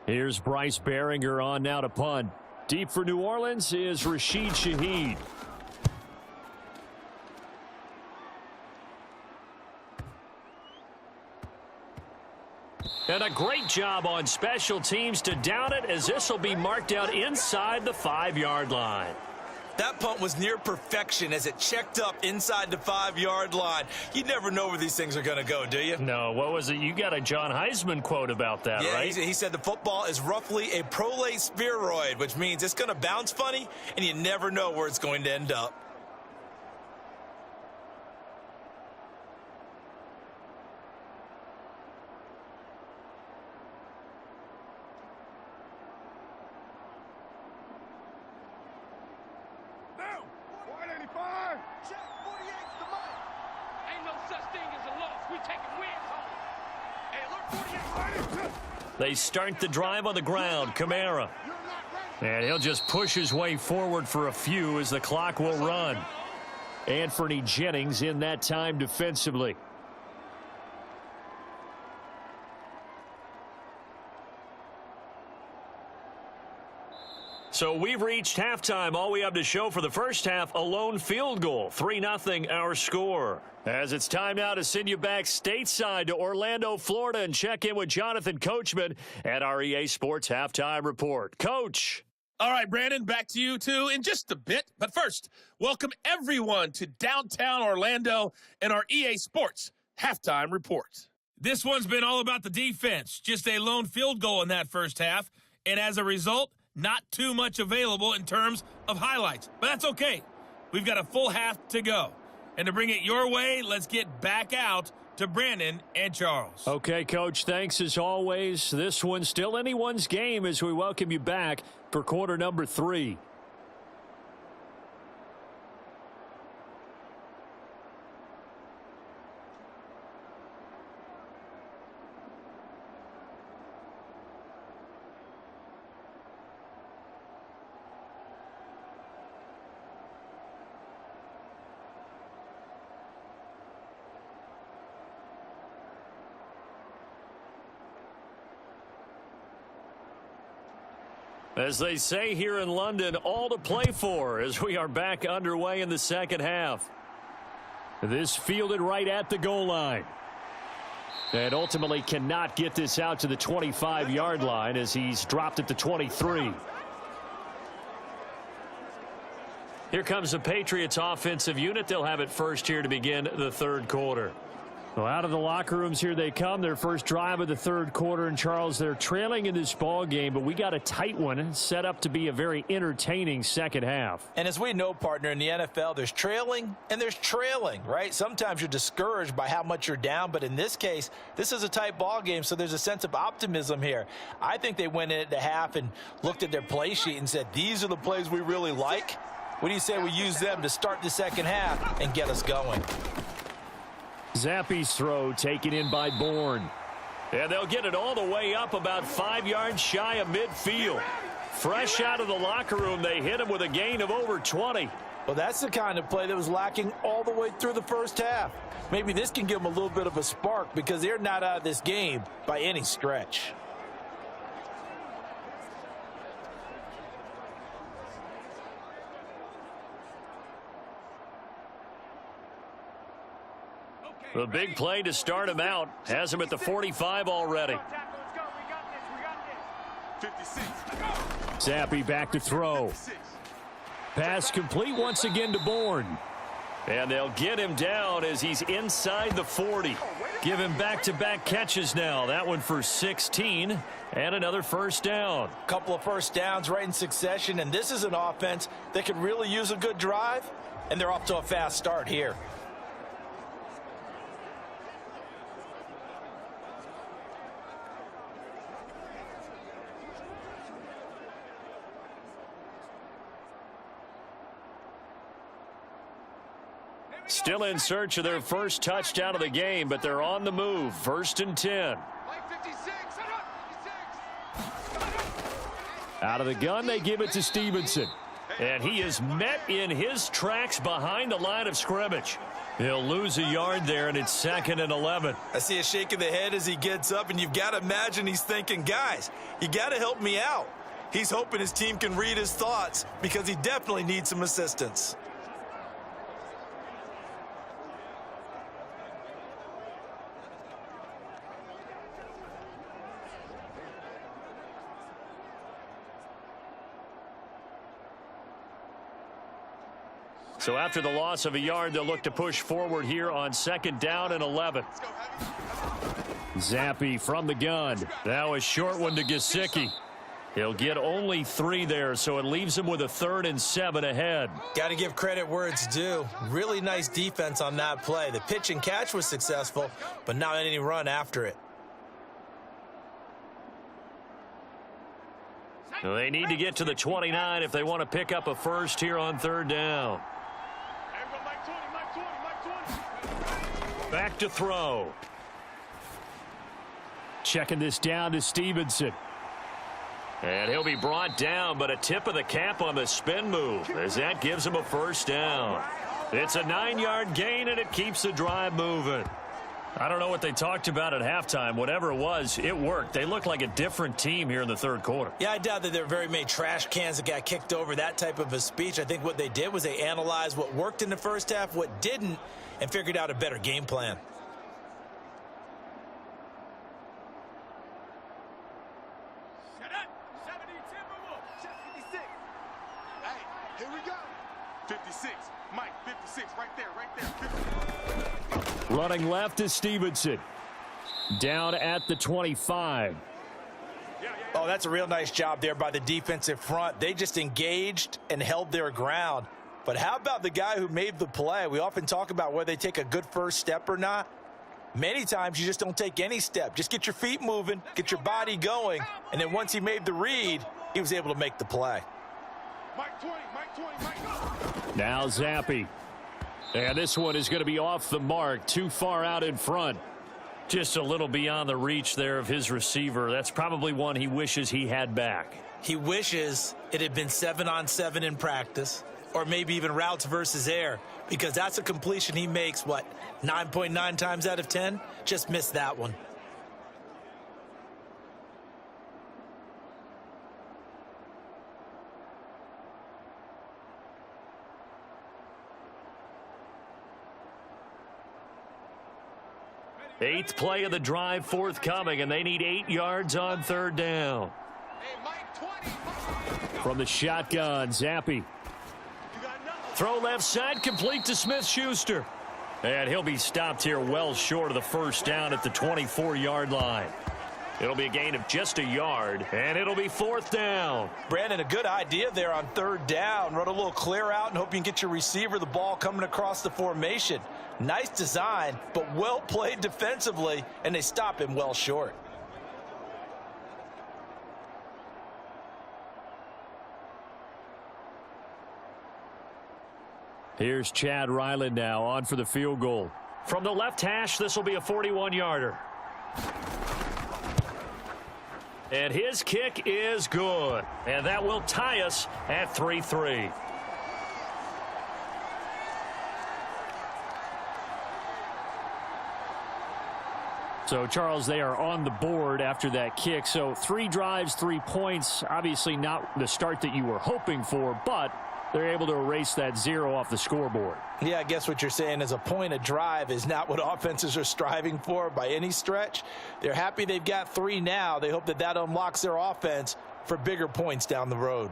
Here's Bryce Behringer on now to punt. Deep for New Orleans is Rashid Shaheed. And a great job on special teams to down it, as this will be marked out inside the 5-yard line. That punt was near perfection as it checked up inside the 5-yard line. You never know where these things are going to go, do you? No, what was it? You got a John Heisman quote about that, yeah, right? He said the football is roughly a prolate spheroid, which means it's going to bounce funny, and you never know where it's going to end up. They start the drive on the ground. Kamara. And he'll just push his way forward for a few as the clock will run. Anthony Jennings in that time defensively. So we've reached halftime. All we have to show for the first half, a lone field goal. 3-0 our score. As it's time now to send you back stateside to Orlando, Florida, and check in with Jonathan Coachman at our EA Sports Halftime Report. Coach. All right, Brandon, back to you, too, in just a bit. But first, welcome everyone to downtown Orlando and our EA Sports Halftime Report. This one's been all about the defense. Just a lone field goal in that first half. And as a result, not too much available in terms of highlights. But that's okay. We've got a full half to go. And to bring it your way, let's get back out to Brandon and Charles. Okay, Coach, thanks as always. This one's still anyone's game as we welcome you back for quarter number 3. As they say here in London, all to play for as we are back underway in the second half. This fielded right at the goal line. And ultimately cannot get this out to the 25-yard line as he's dropped at the 23. Here comes the Patriots offensive unit. They'll have it first here to begin the third quarter. Well, out of the locker rooms here they come. Their first drive of the third quarter. And, Charles, they're trailing in this ball game, but we got a tight one set up to be a very entertaining second half. And as we know, partner, in the NFL, there's trailing and there's trailing, right? Sometimes you're discouraged by how much you're down, but in this case, this is a tight ball game, so there's a sense of optimism here. I think they went in at the half and looked at their play sheet and said, these are the plays we really like. What do you say we use them to start the second half and get us going? Zappi's throw taken in by Bourne. And they'll get it all the way up about 5 yards shy of midfield. Fresh out of the locker room, they hit him with a gain of over 20. Well, that's the kind of play that was lacking all the way through the first half. Maybe this can give them a little bit of a spark because they're not out of this game by any stretch. The big play to start him out has him at the 45 already. 56. Zappi back to throw. Pass complete once again to Bourne. And they'll get him down as he's inside the 40. Give him back-to-back catches now. That one for 16 and another first down. Couple of first downs right in succession, and this is an offense that could really use a good drive, and they're off to a fast start here. Still in search of their first touchdown of the game, but they're on the move. 1st and 10. Out of the gun, they give it to Stevenson. And he is met in his tracks behind the line of scrimmage. He'll lose a yard there, and it's 2nd and 11. I see a shake of the head as he gets up, and you've got to imagine he's thinking, guys, you got to help me out. He's hoping his team can read his thoughts because he definitely needs some assistance. So after the loss of a yard, they'll look to push forward here on 2nd down and 11. Zappi from the gun. Now a short one to Gesicki. He'll get only 3 there, so it leaves him with a 3rd and 7 ahead. Got to give credit where it's due. Really nice defense on that play. The pitch and catch was successful, but not any run after it. They need to get to the 29 if they want to pick up a first here on 3rd down. Back to throw. Checking this down to Stevenson. And he'll be brought down, but a tip of the cap on the spin move as that gives him a first down. It's a 9-yard gain, and it keeps the drive moving. I don't know what they talked about at halftime. Whatever it was, it worked. They looked like a different team here in the 3rd quarter. Yeah, I doubt that there were very many trash cans that got kicked over, that type of a speech. I think what they did was they analyzed what worked in the first half, what didn't, and figured out a better game plan. Hey, here we go. 56. Mike, 56. Right there, right there. 50. Running left is Stevenson. Down at the 25. Oh, that's a real nice job there by the defensive front. They just engaged and held their ground. But how about the guy who made the play? We often talk about whether they take a good first step or not. Many times you just don't take any step. Just get your feet moving, get your body going, and then once he made the read, he was able to make the play. Mike 20, Mike 20, Mike. Now Zappi. And this one is going to be off the mark, too far out in front. Just a little beyond the reach there of his receiver. That's probably one he wishes he had back. He wishes it had been 7-on-7 in practice, or maybe even routes versus air, because that's a completion he makes, 9.9 times out of 10? Just missed that one. Eighth play of the drive forthcoming, and they need 8 yards on 3rd down. Hey, Mike 20. From the shotgun, Zappi. Throw left side, complete to Smith-Schuster. And he'll be stopped here well short of the first down at the 24-yard line. It'll be a gain of just a yard, and it'll be 4th down. Brandon, a good idea there on 3rd down. Run a little clear out and hope you can get your receiver the ball coming across the formation. Nice design, but well played defensively, and they stop him well short. Here's Chad Ryland now on for the field goal. From the left hash, this will be a 41-yarder. And his kick is good. And that will tie us at 3-3. So, Charles, they are on the board after that kick. So 3 drives, 3 points. Obviously not the start that you were hoping for, but they're able to erase that 0 off the scoreboard. Yeah, I guess what you're saying is a point of drive is not what offenses are striving for by any stretch. They're happy they've got 3 now. They hope that that unlocks their offense for bigger points down the road.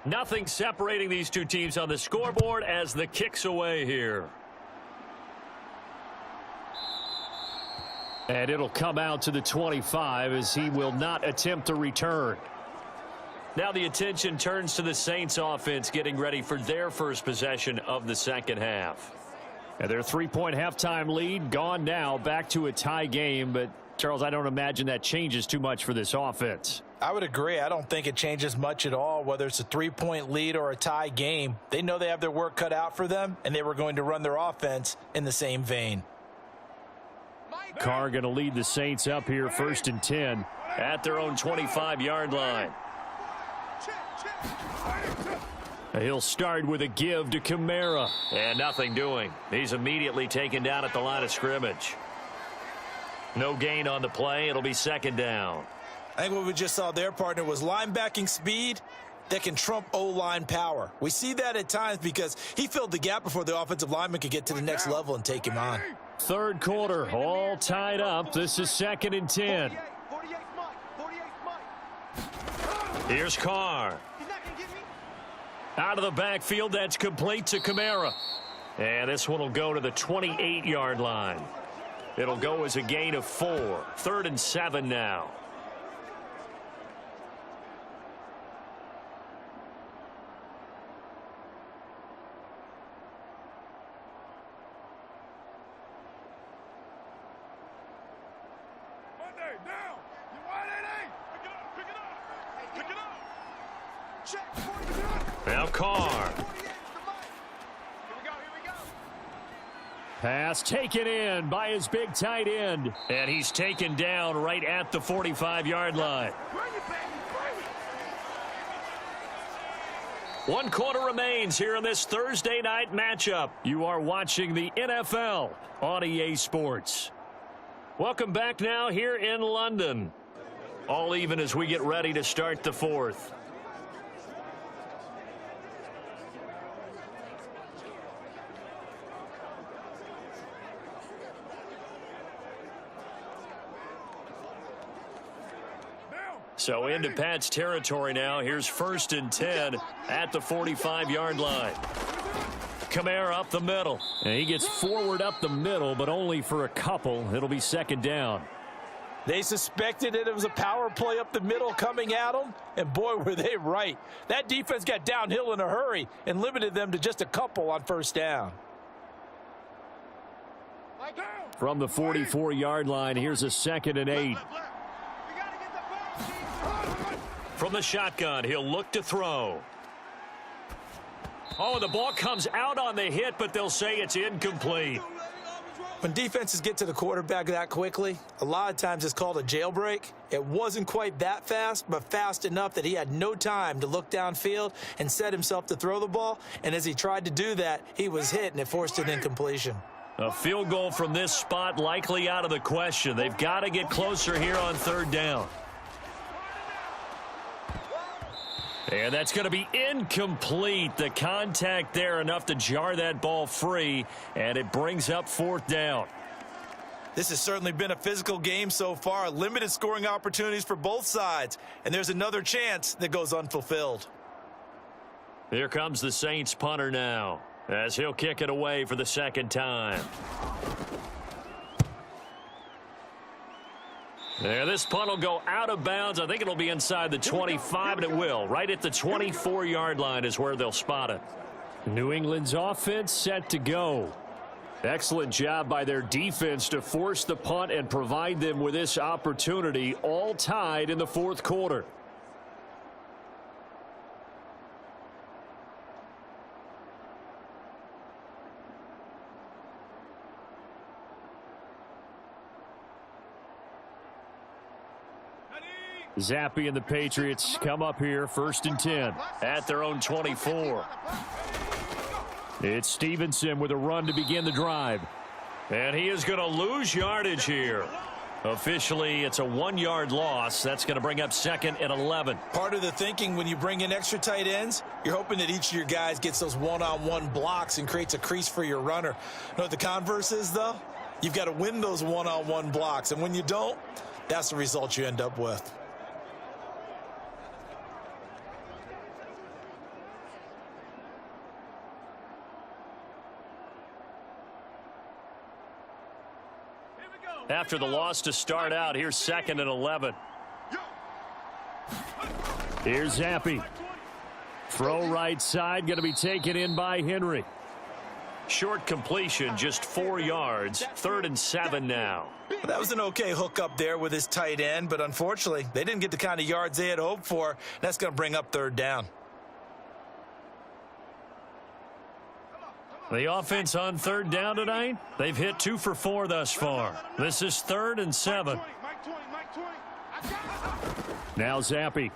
Nothing separating these two teams on the scoreboard as the kick's away here. And it'll come out to the 25 as he will not attempt to return. Now the attention turns to the Saints offense getting ready for their first possession of the second half. And their 3-point halftime lead gone now, back to a tie game. But, Charles, I don't imagine that changes too much for this offense. I would agree. I don't think it changes much at all, whether it's a 3-point lead or a tie game. They know they have their work cut out for them, and they were going to run their offense in the same vein. Carr going to lead the Saints up here 1st and 10 at their own 25-yard line. He'll start with a give to Kamara. And nothing doing. He's immediately taken down at the line of scrimmage. No gain on the play. It'll be 2nd down. I think what we just saw their partner was linebacking speed that can trump O-line power. We see that at times because he filled the gap before the offensive lineman could get to the next level and take him on. 3rd quarter, all tied up. This is 2nd and 10. Here's Carr. Out of the backfield, that's complete to Kamara. And this one will go to the 28-yard line. It'll go as a gain of 4. 3rd and 7 now. Now Carr. Pass taken in by his big tight end. And he's taken down right at the 45-yard line. 1 quarter remains here in this Thursday night matchup. You are watching the NFL on EA Sports. Welcome back now here in London. All even as we get ready to start the 4th. So into Pat's territory now. Here's 1st and 10 at the 45-yard line. Kamara up the middle. And he gets forward up the middle, but only for a couple. It'll be 2nd down. They suspected it was a power play up the middle coming at them, and boy, were they right. That defense got downhill in a hurry and limited them to just a couple on 1st down. From the 44-yard line, here's a 2nd and 8. From the shotgun, he'll look to throw. Oh, the ball comes out on the hit, but they'll say it's incomplete. When defenses get to the quarterback that quickly, a lot of times it's called a jailbreak. It wasn't quite that fast, but fast enough that he had no time to look downfield and set himself to throw the ball. And as he tried to do that, he was hit, and it forced an incompletion. A field goal from this spot likely out of the question. They've got to get closer here on 3rd down. And that's going to be incomplete. The contact there enough to jar that ball free, and it brings up 4th down. This has certainly been a physical game so far. Limited scoring opportunities for both sides, and there's another chance that goes unfulfilled. Here comes the Saints punter now, as he'll kick it away for the 2nd time. Yeah, this punt will go out of bounds. I think it'll be inside the 25, and it will. Right at the 24-yard line is where they'll spot it. New England's offense set to go. Excellent job by their defense to force the punt and provide them with this opportunity, all tied in the 4th quarter. Zappe and the Patriots come up here 1st and 10 at their own 24. It's Stevenson with a run to begin the drive. And he is going to lose yardage here. Officially, it's a 1-yard loss. That's going to bring up 2nd and 11. Part of the thinking when you bring in extra tight ends, you're hoping that each of your guys gets those one-on-one blocks and creates a crease for your runner. You know what the converse is, though? You've got to win those one-on-one blocks, and when you don't, that's the result you end up with. After the loss to start out, here's 2nd and 11. Here's Zappi. Throw right side, going to be taken in by Henry. Short completion, just 4 yards. 3rd and 7 now. That was an okay hookup there with his tight end, but unfortunately, they didn't get the kind of yards they had hoped for. That's going to bring up 3rd down. The offense on 3rd down tonight, they've hit 2 for 4 thus far. This is 3rd and 7. Now Zappi.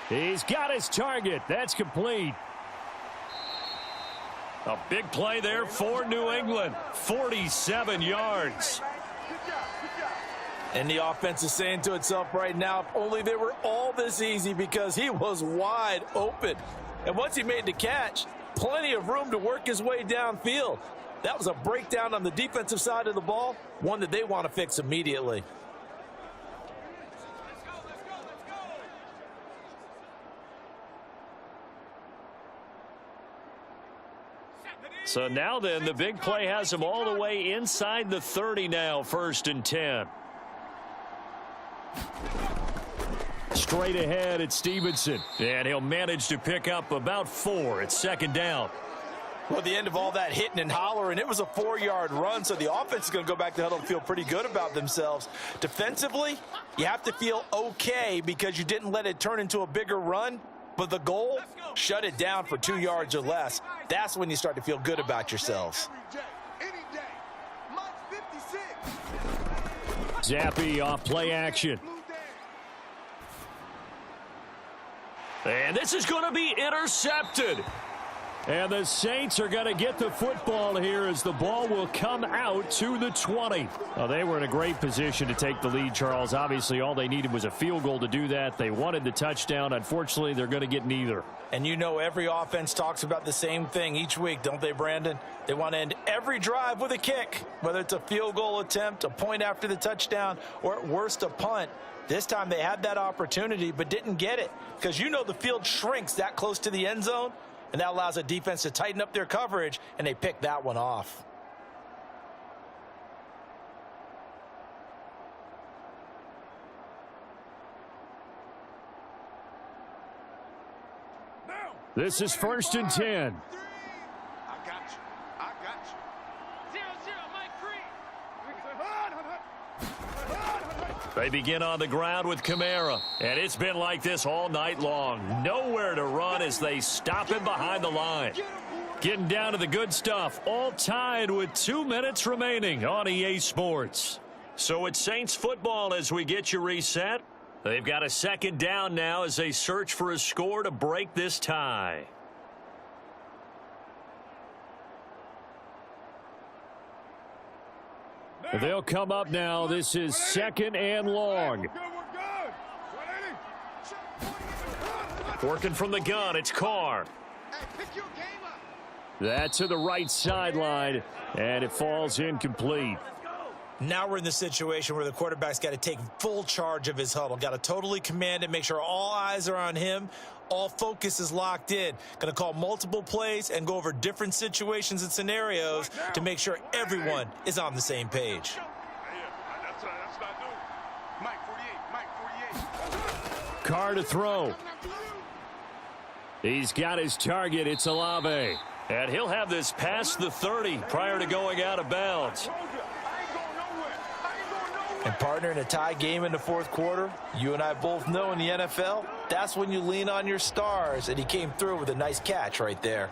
He's got his target. That's complete. A big play there for New England. 47 yards. And the offense is saying to itself right now, if only they were all this easy, because he was wide open. And once he made the catch, plenty of room to work his way downfield. That was a breakdown on the defensive side of the ball, one that they want to fix immediately. So now then, the big play has him all the way inside the 30 now, 1st and 10. Straight ahead, it's Stevenson. And he'll manage to pick up about 4. It's 2nd down. Well, at the end of all that hitting and hollering, it was a 4-yard run, so the offense is going to go back to huddle and feel pretty good about themselves. Defensively, you have to feel okay because you didn't let it turn into a bigger run, but the goal, shut it down for 2 yards or less. That's when you start to feel good about yourselves. Zappi off play action. And this is going to be intercepted. And the Saints are going to get the football here as the ball will come out to the 20. Well, they were in a great position to take the lead, Charles. Obviously, all they needed was a field goal to do that. They wanted the touchdown. Unfortunately, they're going to get neither. And you know every offense talks about the same thing each week, don't they, Brandon? They want to end every drive with a kick, whether it's a field goal attempt, a point after the touchdown, or at worst a punt. This time they had that opportunity but didn't get it because you know the field shrinks that close to the end zone, and that allows a defense to tighten up their coverage, and they pick that one off. This is 1st and 10. I got you. I got you. 0-0, Mike Green. They begin on the ground with Kamara, and it's been like this all night long. Nowhere to run as they stop him behind the line. Getting down to the good stuff, all tied with 2 minutes remaining on EA Sports. So it's Saints football as we get you reset. They've got a 2nd down now as they search for a score to break this tie. They'll come up now. This is 2nd and long. Working from the gun, it's Carr. That to the right sideline, and it falls incomplete. Now we're in the situation where the quarterback's got to take full charge of his huddle. Got to totally command it, make sure all eyes are on him. All focus is locked in. Going to call multiple plays and go over different situations and scenarios to make sure everyone is on the same page. That's what I do. Mike 48. Carr to throw. He's got his target. It's Olave. And he'll have this past the 30 prior to going out of bounds. And partner, in a tie game in the 4th quarter, you and I both know in the NFL, that's when you lean on your stars, and he came through with a nice catch right there.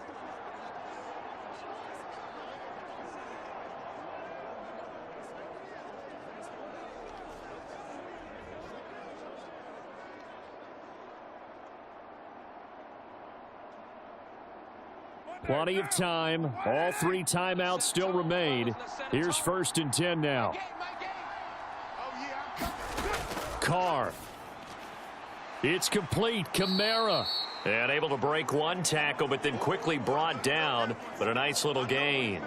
Plenty of time. All 3 timeouts still remain. Here's 1st and 10 now. Carr. It's complete. Kamara. And able to break 1 tackle, but then quickly brought down. But a nice little gain.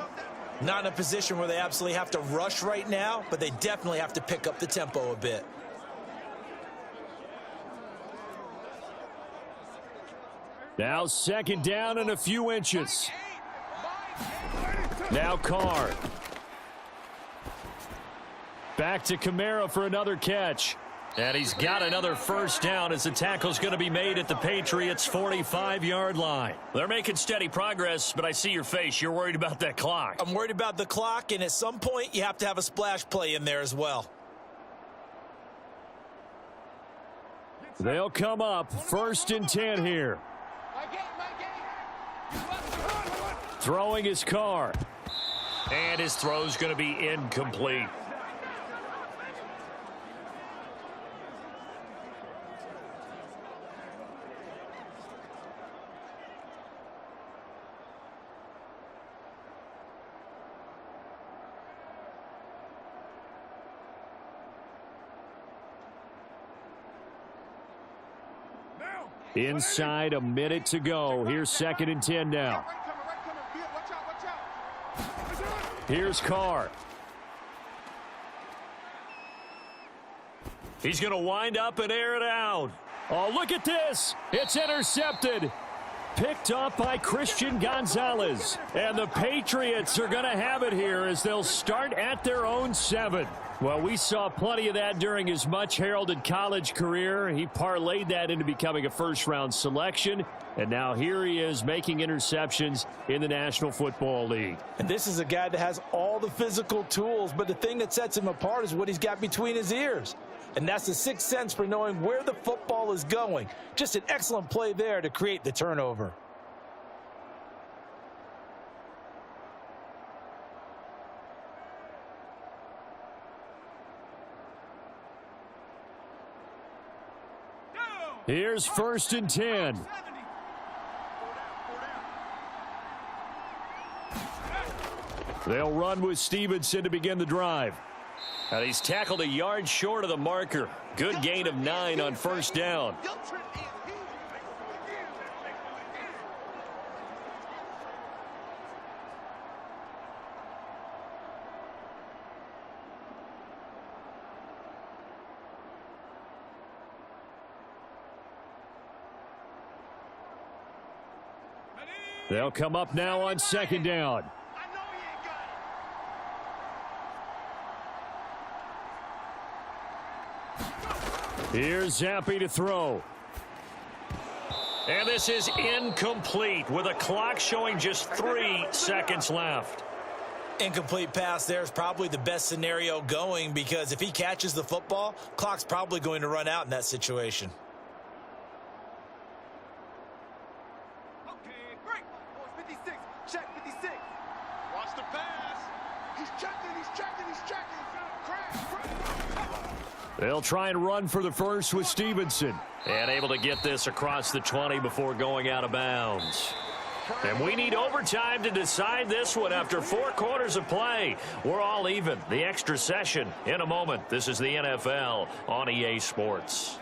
Not in a position where they absolutely have to rush right now, but they definitely have to pick up the tempo a bit. Now 2nd down and a few inches. Now Carr. Back to Kamara for another catch. And he's got another 1st down as the tackle's going to be made at the Patriots' 45-yard line. They're making steady progress, but I see your face. You're worried about that clock. I'm worried about the clock, and at some point you have to have a splash play in there as well. They'll come up 1st and 10 here. Throwing his Carr. And his throw's going to be incomplete. Inside a minute to go. Here's 2nd and 10 now. Here's Carr. He's going to wind up and air it out. Oh, look at this. It's intercepted. Picked up by Christian Gonzalez. And the Patriots are going to have it here as they'll start at their own 7. Well, we saw plenty of that during his much-heralded college career. He parlayed that into becoming a first-round selection, and now here he is making interceptions in the National Football League. And this is a guy that has all the physical tools, but the thing that sets him apart is what he's got between his ears. And that's the 6th sense for knowing where the football is going. Just an excellent play there to create the turnover. Here's 1st and 10. They'll run with Stevenson to begin the drive. And he's tackled a yard short of the marker. Good gain of 9 on 1st down. They'll come up now on 2nd down. Here's Zappi to throw. And this is incomplete with a clock showing just 3 seconds left. Incomplete pass there is probably the best scenario going because if he catches the football, clock's probably going to run out in that situation. They'll try and run for the first with Stevenson. And able to get this across the 20 before going out of bounds. And we need overtime to decide this one after 4 quarters of play. We're all even. The extra session in a moment. This is the NFL on EA Sports.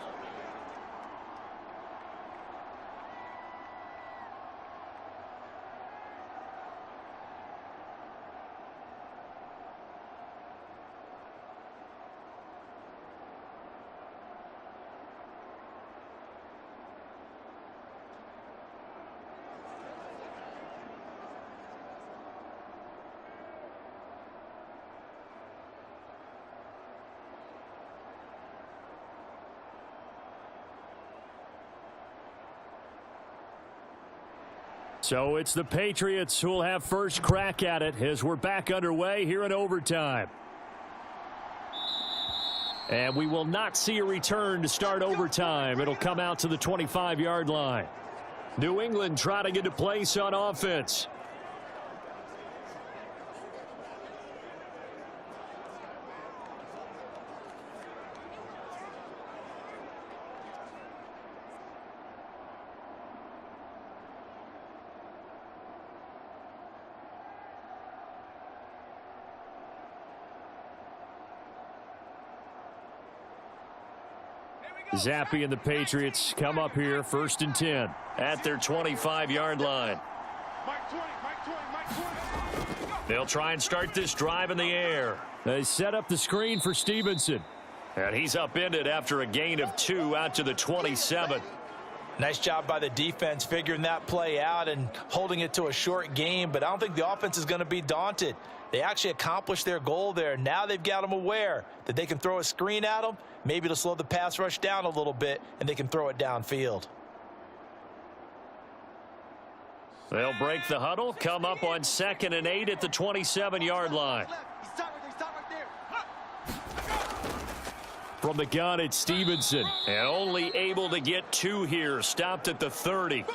So it's the Patriots who will have first crack at it as we're back underway here in overtime. And we will not see a return to start overtime. It'll come out to the 25-yard line. New England trotting into place on offense. Zappe and the Patriots come up here 1st and 10 at their 25-yard line. Mike 20, Mike 20, Mike 20. They'll try and start this drive in the air. They set up the screen for Stevenson. And he's upended after a gain of 2 out to the 27. Nice job by the defense figuring that play out and holding it to a short game, but I don't think the offense is going to be daunted. They actually accomplished their goal there. Now they've got them aware that they can throw a screen at them, maybe to slow the pass rush down a little bit, and they can throw it downfield. They'll break the huddle, come up on 2nd and 8 at the 27-yard line. From the gun, it's Stevenson. And only able to get 2 here. Stopped at the 30.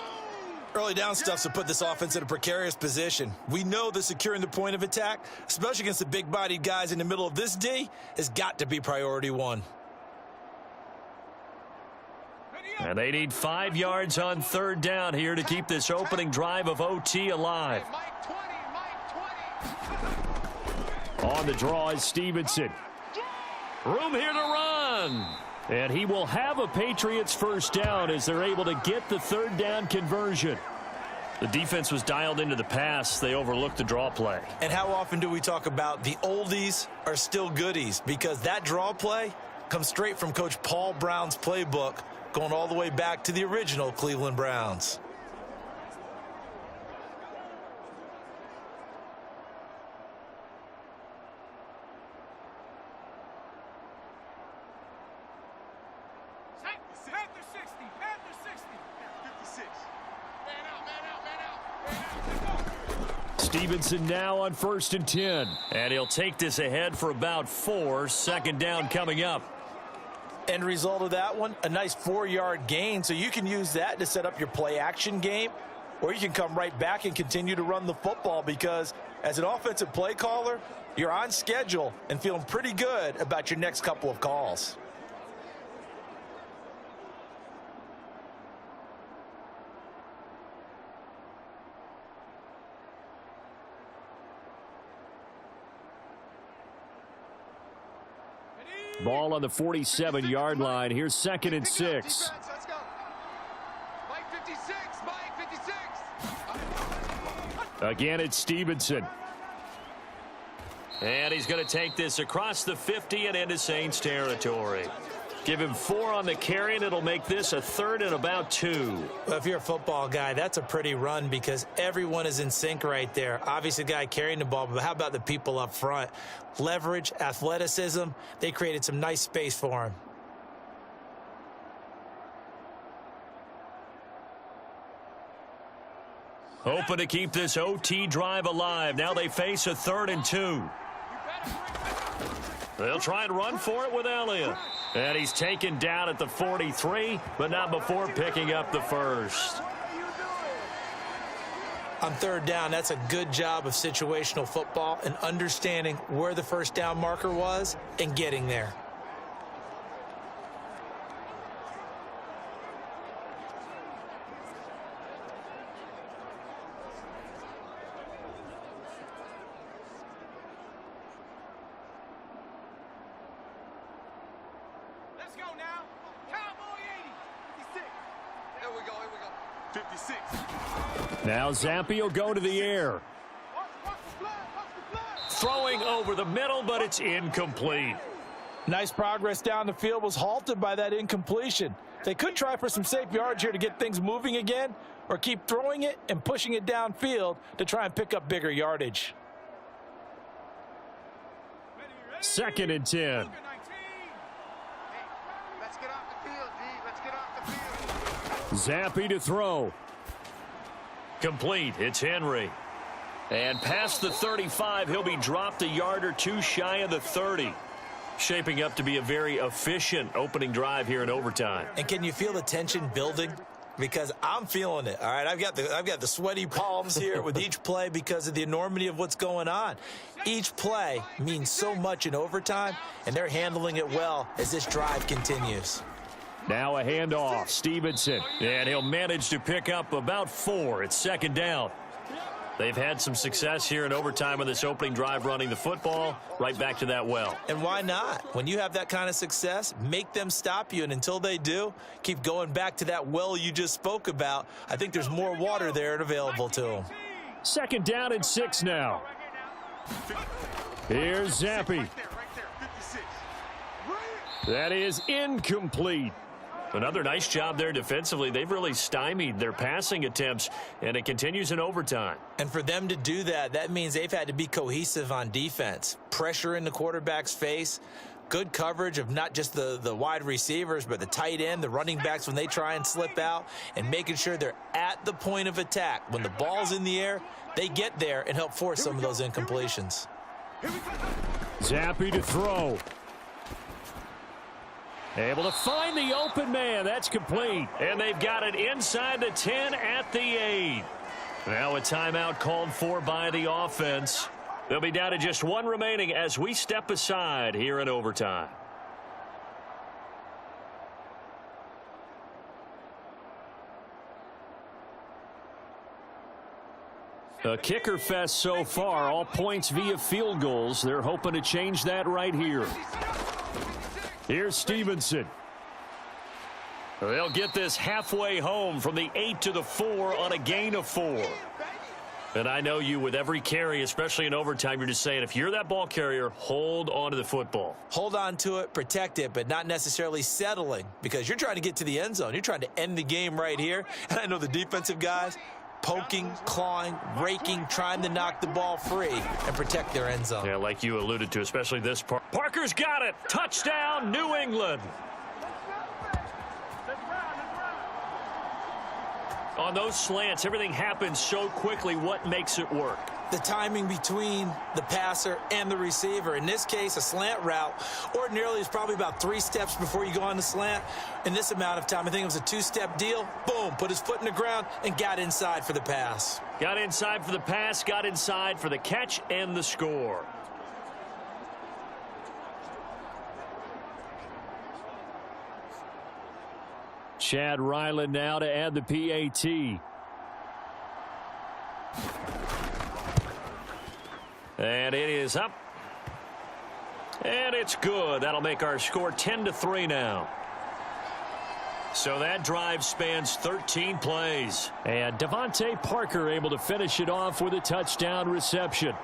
Early down stuff to put this offense in a precarious position. We know that securing the point of attack, especially against the big-bodied guys in the middle of this D, has got to be priority 1. And they need 5 yards on 3rd down here to keep this opening drive of OT alive. On the draw is Stevenson. Room here to run. And he will have a Patriots 1st down as they're able to get the 3rd down conversion. The defense was dialed into the pass. They overlooked the draw play. And how often do we talk about the oldies are still goodies? Because that draw play comes straight from Coach Paul Brown's playbook, going all the way back to the original Cleveland Browns. Panther 60, Panther 60. 56. Man out, man out, man out. Man out. Stevenson now on 1st and 10. And he'll take this ahead for about 4. 2nd down coming up. End result of that one, a nice 4-yard gain, so you can use that to set up your play-action game, or you can come right back and continue to run the football because as an offensive play caller, you're on schedule and feeling pretty good about your next couple of calls. Ball on the 47-yard line. Here's 2nd and 6. Let's go. Mike 56, Mike 56. Again, it's Stevenson. And he's going to take this across the 50 and into Saints territory. Give him 4 on the carry, and it'll make this a 3rd and about 2. Well, if you're a football guy, that's a pretty run because everyone is in sync right there. Obviously, the guy carrying the ball, but how about the people up front? Leverage, athleticism, they created some nice space for him. Hoping to keep this OT drive alive. Now they face a 3rd and 2. They'll try and run for it with Elliott. And he's taken down at the 43, but not before picking up the 1st. On 3rd down, that's a good job of situational football and understanding where the 1st down marker was and getting there. Let's go now. Cowboy 80. 56. Here we go, here we go. 56. Now Zappe will go to the air. Throwing over the middle, but it's incomplete. Nice progress down the field was halted by that incompletion. They could try for some safe yards here to get things moving again, or keep throwing it and pushing it downfield to try and pick up bigger yardage. 2nd and 10. Let's get off the field, D. Let's get off the field. Zappe to throw. Complete. It's Henry. And past the 35, he'll be dropped a yard or 2 shy of the 30. Shaping up to be a very efficient opening drive here in overtime. And can you feel the tension building? Because I'm feeling it. All right, I've got the sweaty palms here with each play because of the enormity of what's going on. Each play means so much in overtime, and they're handling it well as this drive continues. Now a handoff. Stevenson. And he'll manage to pick up about 4. It's 2nd down. They've had some success here in overtime on this opening drive running the football right back to that well. And why not? When you have that kind of success, make them stop you, and until they do, keep going back to that well you just spoke about. I think there's more water there and available to them. 2nd down and 6 now. Here's Zappi. That is incomplete. Another nice job there defensively. They've really stymied their passing attempts, and it continues in overtime. And for them to do that, that means they've had to be cohesive on defense. Pressure in the quarterback's face, good coverage of not just the wide receivers, but the tight end, the running backs when they try and slip out, and making sure they're at the point of attack. When the ball's in the air, they get there and help force some of those incompletions. Zappi to throw. Able to find the open man. That's complete. And they've got it inside the 10 at the 8. Now a timeout called for by the offense. They'll be down to just 1 remaining as we step aside here in overtime. A kicker fest so far. All points via field goals. They're hoping to change that right here. Here's Stevenson. They'll get this halfway home from the 8 to the 4 on a gain of 4. And I know you, with every carry, especially in overtime, you're just saying, if you're that ball carrier, hold on to the football. Hold on to it, protect it, but not necessarily settling, because you're trying to get to the end zone. You're trying to end the game right here. And I know the defensive guys poking, clawing, raking, trying to knock the ball free and protect their end zone. Yeah, like you alluded to, especially this part. Parker's got it. Touchdown, New England. On those slants, everything happens so quickly. What makes it work? The timing between the passer and the receiver. In this case, a slant route ordinarily is probably about 3 steps before you go on the slant. In this amount of time, I think it was a 2-step deal. Boom, put his foot in the ground and got inside for the pass. Got inside for the pass, got inside for the catch and the score. Chad Ryland now to add the PAT. And it is up. And it's good. That'll make our score 10-3 now. So that drive spans 13 plays. And Devontae Parker able to finish it off with a touchdown reception.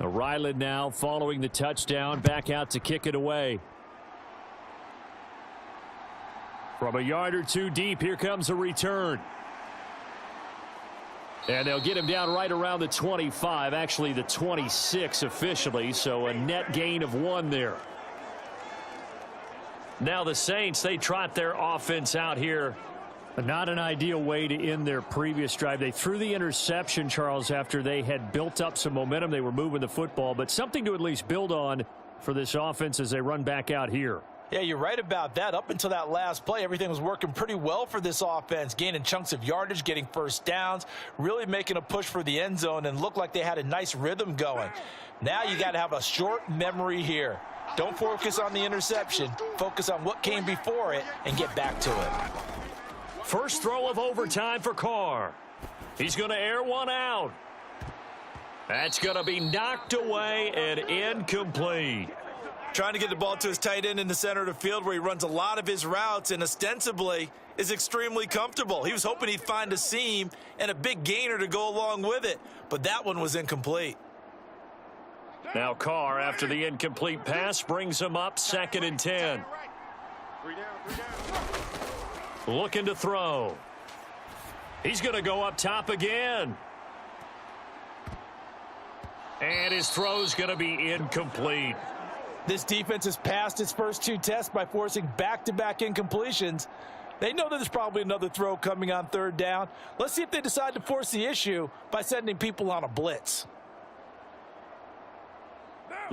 Ryland now following the touchdown, back out to kick it away. From a yard or 2 deep, here comes a return. And they'll get him down right around the 25, actually the 26 officially, so a net gain of 1 there. Now the Saints, they trot their offense out here. Not an ideal way to end their previous drive. They threw the interception, Charles, after they had built up some momentum. They were moving the football, but something to at least build on for this offense as they run back out here. Yeah, you're right about that. Up until that last play, everything was working pretty well for this offense, gaining chunks of yardage, getting first downs, really making a push for the end zone, and looked like they had a nice rhythm going. Now you got to have a short memory here. Don't focus on the interception. Focus on what came before it and get back to it. First throw of overtime for Carr. He's going to air one out. That's going to be knocked away and incomplete. Trying to get the ball to his tight end in the center of the field where he runs a lot of his routes and ostensibly is extremely comfortable. He was hoping he'd find a seam and a big gainer to go along with it, but that one was incomplete. Now Carr, after the incomplete pass, brings him up 2nd and 10. Looking to throw. He's going to go up top again. And his throw's going to be incomplete. This defense has passed its first 2 tests by forcing back-to-back incompletions. They know that there's probably another throw coming on 3rd down. Let's see if they decide to force the issue by sending people on a blitz.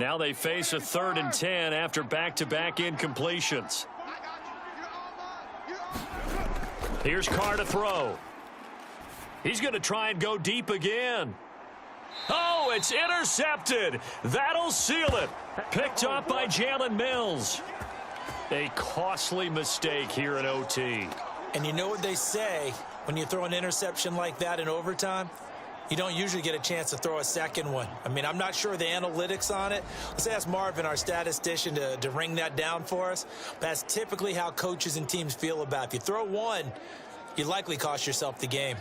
Now they face a 3rd and 10 after back-to-back incompletions. Here's Carr to throw. He's going to try and go deep again. Oh, it's intercepted. That'll seal it. Picked off by Jalen Mills. A costly mistake here in OT. And you know what they say, when you throw an interception like that in overtime, you don't usually get a chance to throw a second one. I mean, I'm not sure of the analytics on it. Let's ask Marvin, our statistician, to ring that down for us. That's typically how coaches and teams feel about it. If you throw one, you likely cost yourself the game.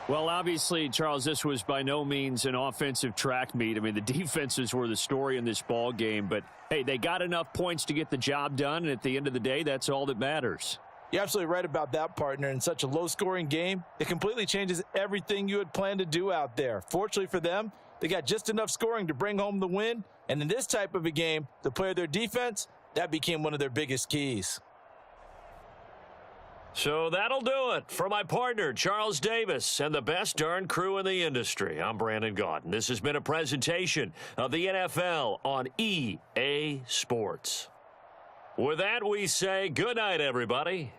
Well, obviously, Charles, this was by no means an offensive track meet. I mean, the defenses were the story in this ball game, but hey, they got enough points to get the job done, and at the end of the day, that's all that matters. You're absolutely right about that, partner. In such a low-scoring game, it completely changes everything you had planned to do out there. Fortunately for them, they got just enough scoring to bring home the win, and in this type of a game, to play their defense, that became one of their biggest keys. So that'll do it for my partner, Charles Davis, and the best darn crew in the industry. I'm Brandon Gaudin. This has been a presentation of the NFL on EA Sports. With that, we say good night, everybody.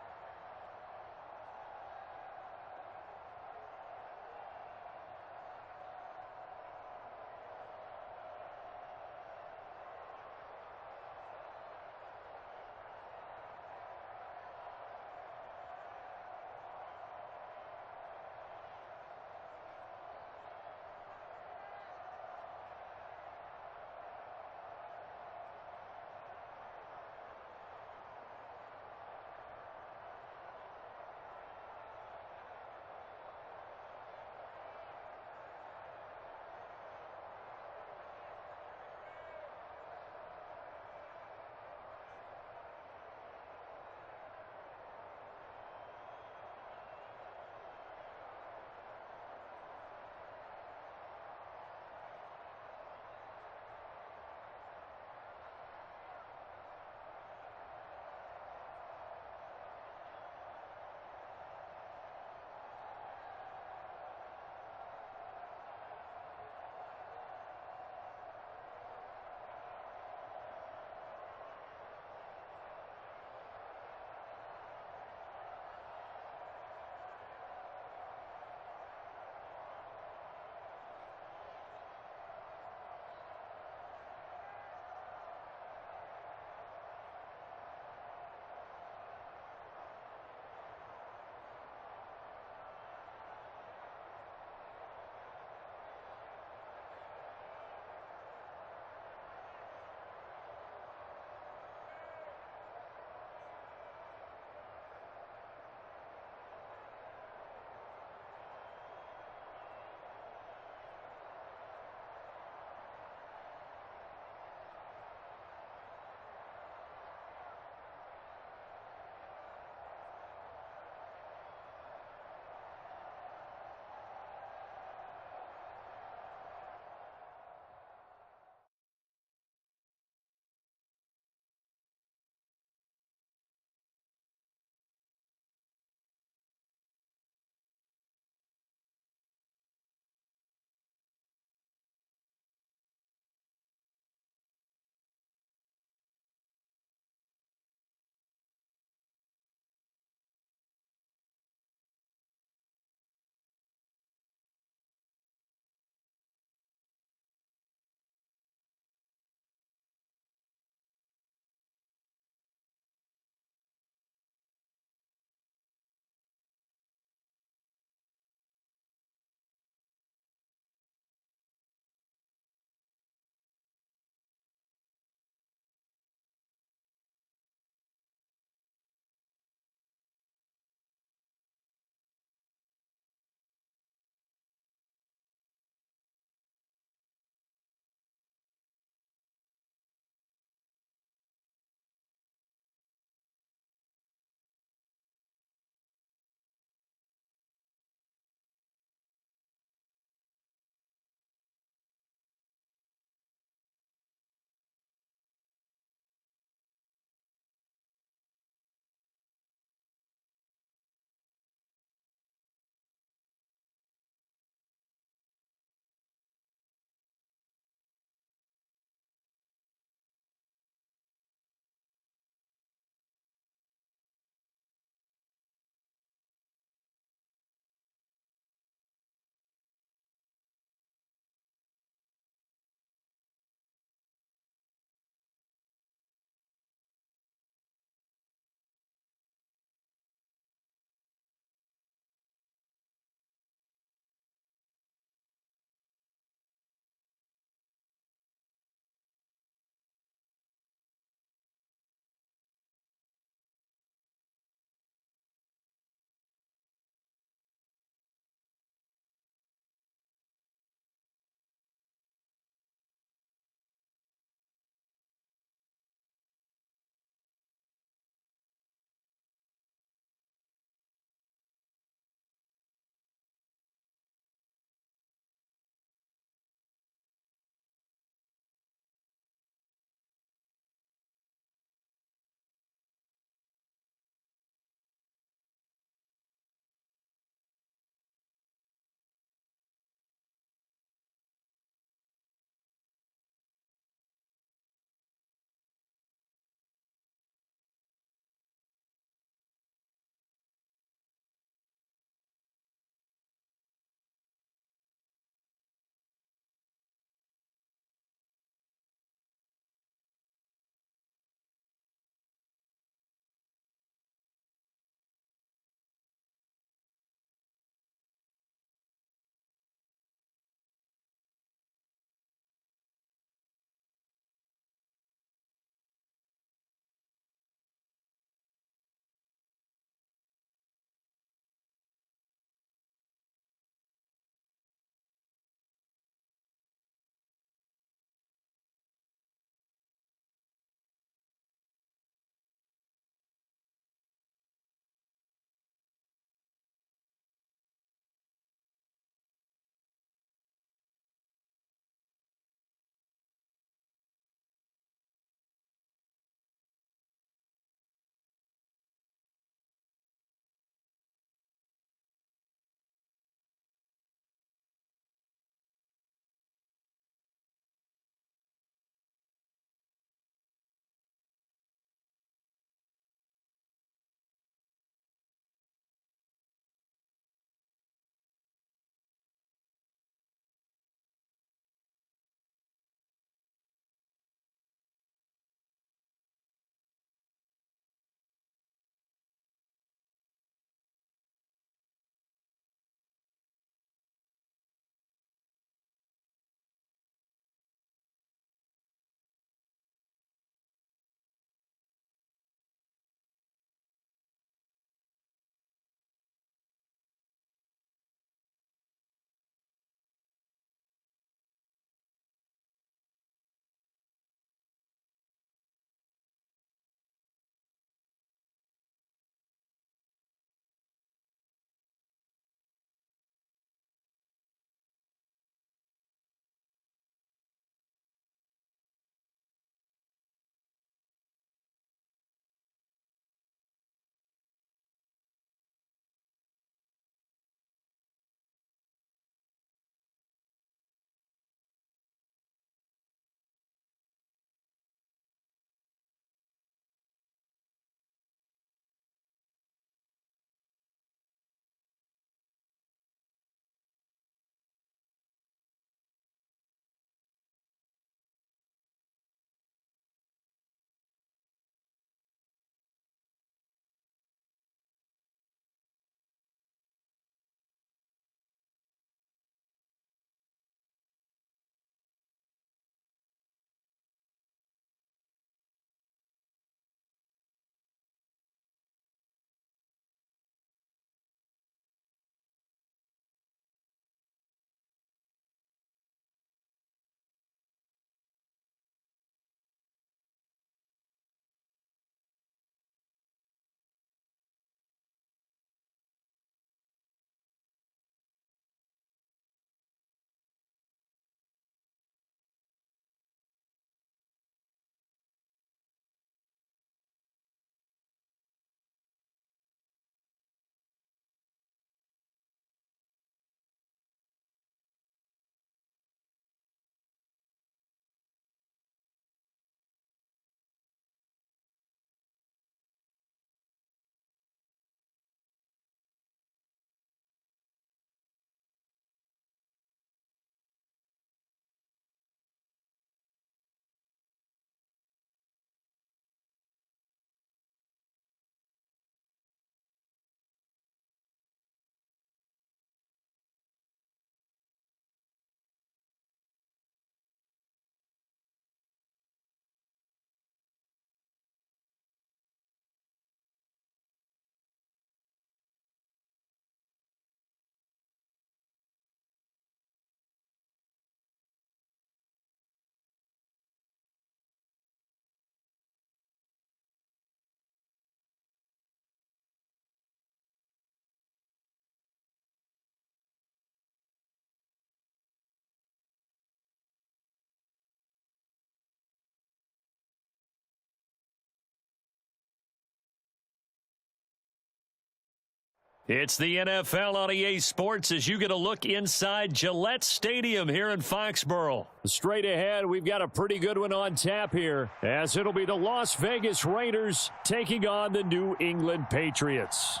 It's the NFL on EA Sports as you get a look inside Gillette Stadium here in Foxborough. Straight ahead, we've got a pretty good one on tap here, as it'll be the Las Vegas Raiders taking on the New England Patriots.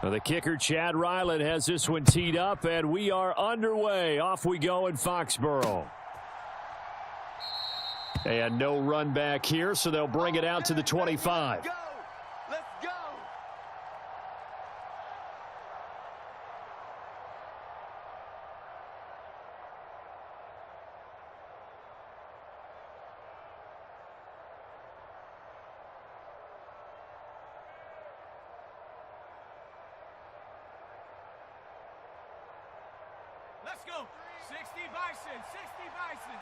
Well, the kicker, Chad Ryland, has this one teed up, and we are underway. Off we go in Foxborough. And no run back here, so they'll bring it out to the 25. Let's go. Let's go. 60 Bison, 60 Bison.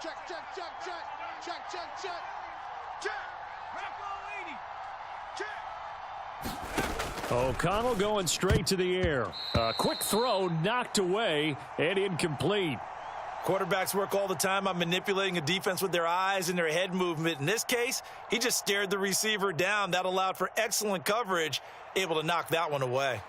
Check, check, check, check. Check, check, check. Check. Rack 80. Check. O'Connell going straight to the air. A quick throw knocked away and incomplete. Quarterbacks work all the time on manipulating a defense with their eyes and their head movement. In this case, he just stared the receiver down. That allowed for excellent coverage, able to knock that one away.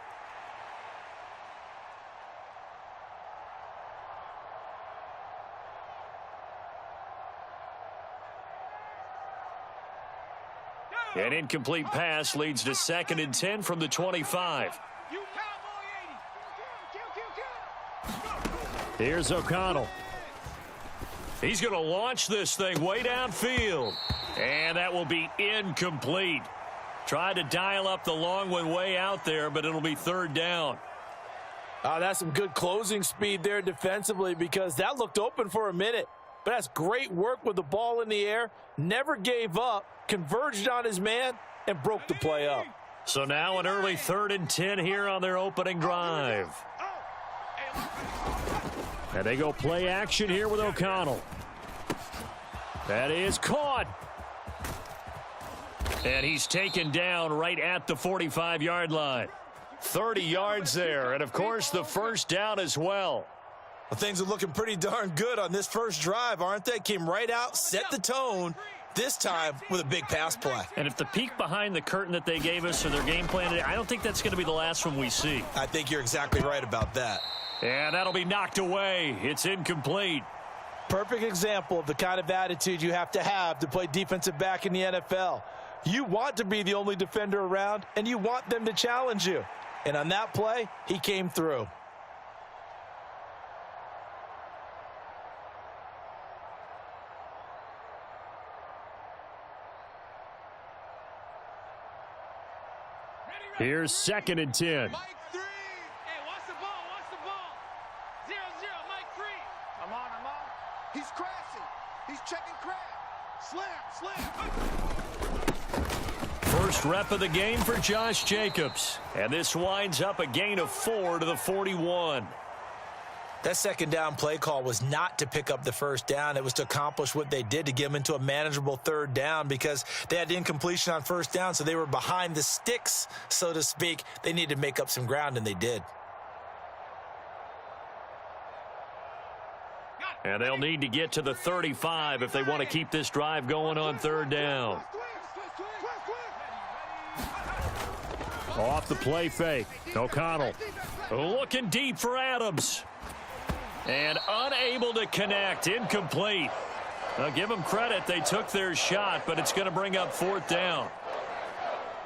An incomplete pass leads to 2nd and 10 from the 25. Here's O'Connell. He's going to launch this thing way downfield. And that will be incomplete. Tried to dial up the long one way out there, but it'll be 3rd down. That's some good closing speed there defensively, because that looked open for a minute. But that's great work with the ball in the air. Never gave up, converged on his man, and broke the play up. So now an early 3rd and 10 here on their opening drive. And they go play action here with O'Connell. That is caught. And he's taken down right at the 45-yard line. 30 yards there, and of course the 1st down as well. Well, things are looking pretty darn good on this first drive, aren't they? Came right out, set the tone, this time with a big pass play. And if the peek behind the curtain that they gave us or their game plan, I don't think that's going to be the last one we see. I think you're exactly right about that. And that'll be knocked away. It's incomplete. Perfect example of the kind of attitude you have to play defensive back in the NFL. You want to be the only defender around, and you want them to challenge you. And on that play, he came through. Here's 2nd and 10. Mike 3. Hey, watch the ball, watch the ball. 0-0, Mike 3. I'm on. He's crashing. He's checking crash. Slam. First rep of the game for Josh Jacobs. And this winds up a gain of 4 to the 41. That 2nd down play call was not to pick up the 1st down. It was to accomplish what they did, to get them into a manageable 3rd down, because they had incompletion on 1st down, so they were behind the sticks, so to speak. They needed to make up some ground, and they did. And they'll need to get to the 35 if they want to keep this drive going on 3rd down. Off the play fake. O'Connell looking deep for Adams. And unable to connect. Incomplete. Now give them credit. They took their shot, but it's going to bring up 4th down.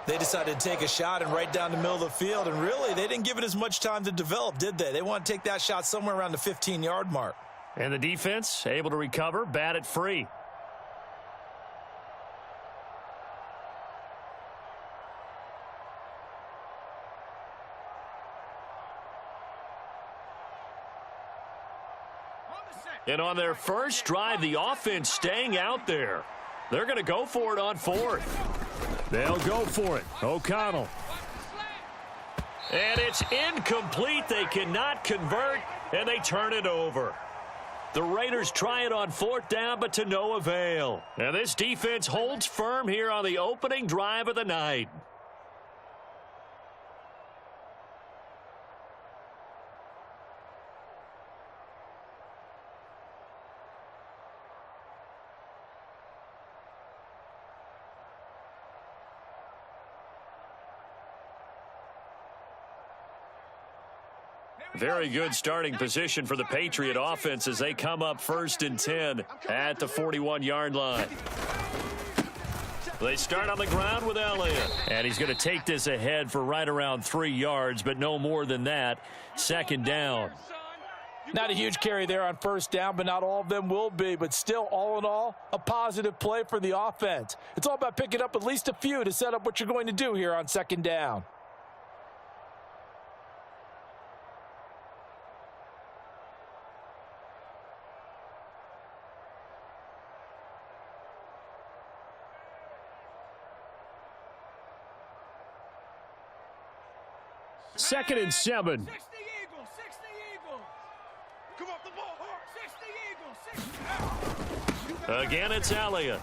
They decided to take a shot and right down the middle of the field, and really, they didn't give it as much time to develop, did they? They want to take that shot somewhere around the 15-yard mark. And the defense able to recover, bat it free. And on their first drive, the offense staying out there. They're going to go for it on 4th. They'll go for it. O'Connell. And it's incomplete. They cannot convert, and they turn it over. The Raiders try it on 4th down, but to no avail. And this defense holds firm here on the opening drive of the night. Very good starting position for the Patriot offense as they come up 1st and 10 at the 41-yard line. They start on the ground with Elliott. And he's going to take this ahead for right around 3 yards, but no more than that. 2nd down. Not a huge carry there on 1st down, but not all of them will be. But still, all in all, a positive play for the offense. It's all about picking up at least a few to set up what you're going to do here on 2nd down. Second and 7. 60 Eagles, 60 Eagles. Come off the ball hard. 60 Eagles, 60. Again, it's Elliott.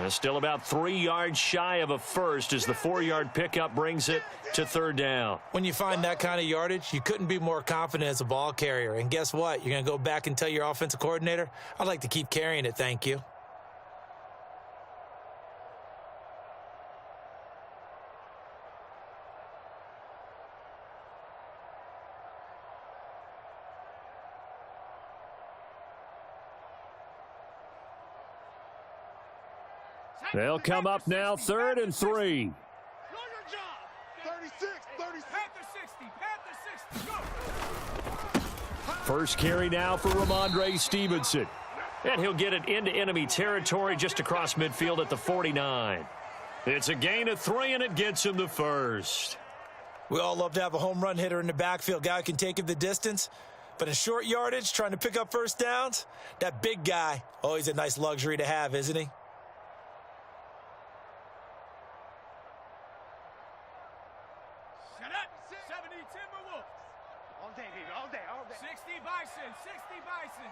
Still about 3 yards shy of a first as the 4-yard pickup brings it to 3rd down. When you find that kind of yardage, you couldn't be more confident as a ball carrier. And guess what? You're going to go back and tell your offensive coordinator, I'd like to keep carrying it, thank you. They'll come up now 3rd and 3. Know your job. 36, 36. Panther 60, Panther 60, go. First carry now for Ramondre Stevenson. And he'll get it into enemy territory just across midfield at the 49. It's a gain of 3, and it gets him the first. We all love to have a home run hitter in the backfield, guy who can take it the distance. But in short yardage, trying to pick up 1st downs, that big guy, always a nice luxury to have, isn't he? Shut up. 70 Timberwolves. All day, baby, all day, all day. 60 Bison, 60 Bison.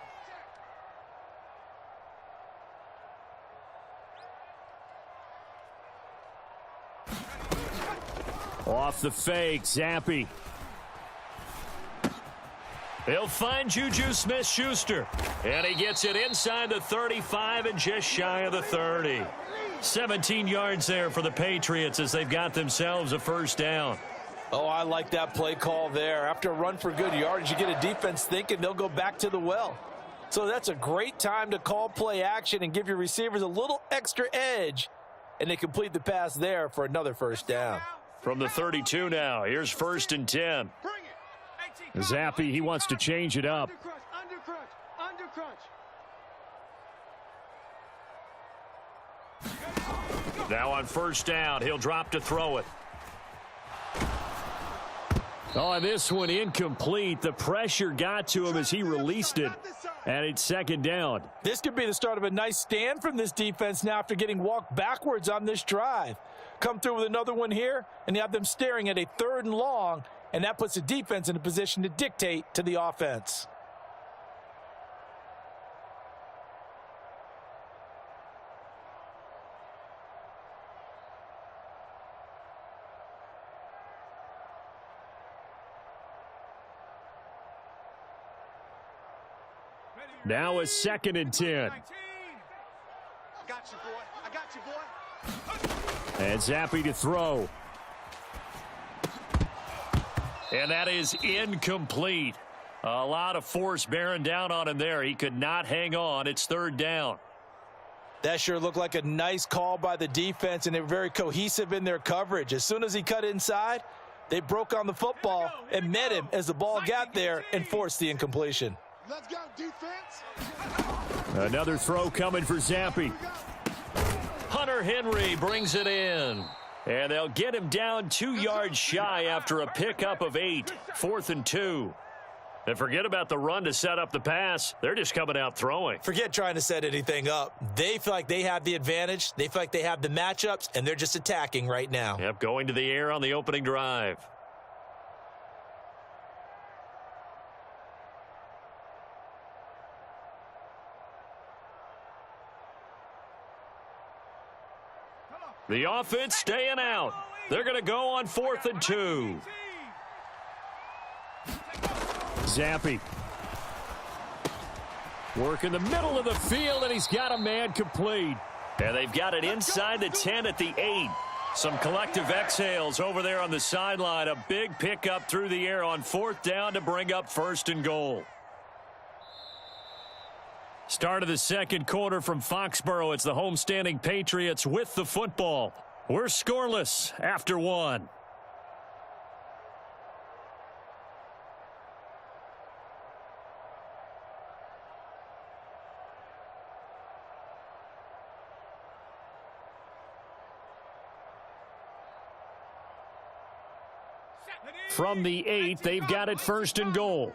Off the fake, Zappe. He'll find Juju Smith-Schuster. And he gets it inside the 35 and just shy of the 30. 17 yards there for the Patriots as they've got themselves a 1st down. Oh, I like that play call there. After a run for good yardage, you get a defense thinking they'll go back to the well. So that's a great time to call play action and give your receivers a little extra edge. And they complete the pass there for another 1st down. From the 32 now, here's 1st and 10. Bring it. Zappe, he wants to change it up. Under crunch. Now on 1st down, he'll drop to throw it. Oh, and this one incomplete. The pressure got to him as he released it. And it's 2nd down. This could be the start of a nice stand from this defense now after getting walked backwards on this drive. Come through with another one here, and you have them staring at a 3rd and long, and that puts the defense in a position to dictate to the offense. Now a 2nd and 10. I got you, boy. And Zappe to throw. And that is incomplete. A lot of force bearing down on him there. He could not hang on. It's 3rd down. That sure looked like a nice call by the defense, and they were very cohesive in their coverage. As soon as he cut inside, they broke on the football and met him as the ball got there and forced the incompletion. Let's go, defense. Another throw coming for Zappe. Hunter Henry brings it in. And they'll get him down 2 yards shy after a pickup of 8. 4th and 2. And forget about the run to set up the pass. They're just coming out throwing. Forget trying to set anything up. They feel like they have the advantage. They feel like they have the matchups, and they're just attacking right now. Yep, going to the air on the opening drive. The offense staying out. They're going to go on 4th and 2. Zappe. Work in the middle of the field, and he's got a man complete. And they've got it inside the 10 at the 8. Some collective exhales over there on the sideline. A big pickup through the air on 4th down to bring up 1st and goal. Start of the second quarter from Foxborough. It's the homestanding Patriots with the football. We're scoreless after 1. From the 8, they've got it 1st and goal.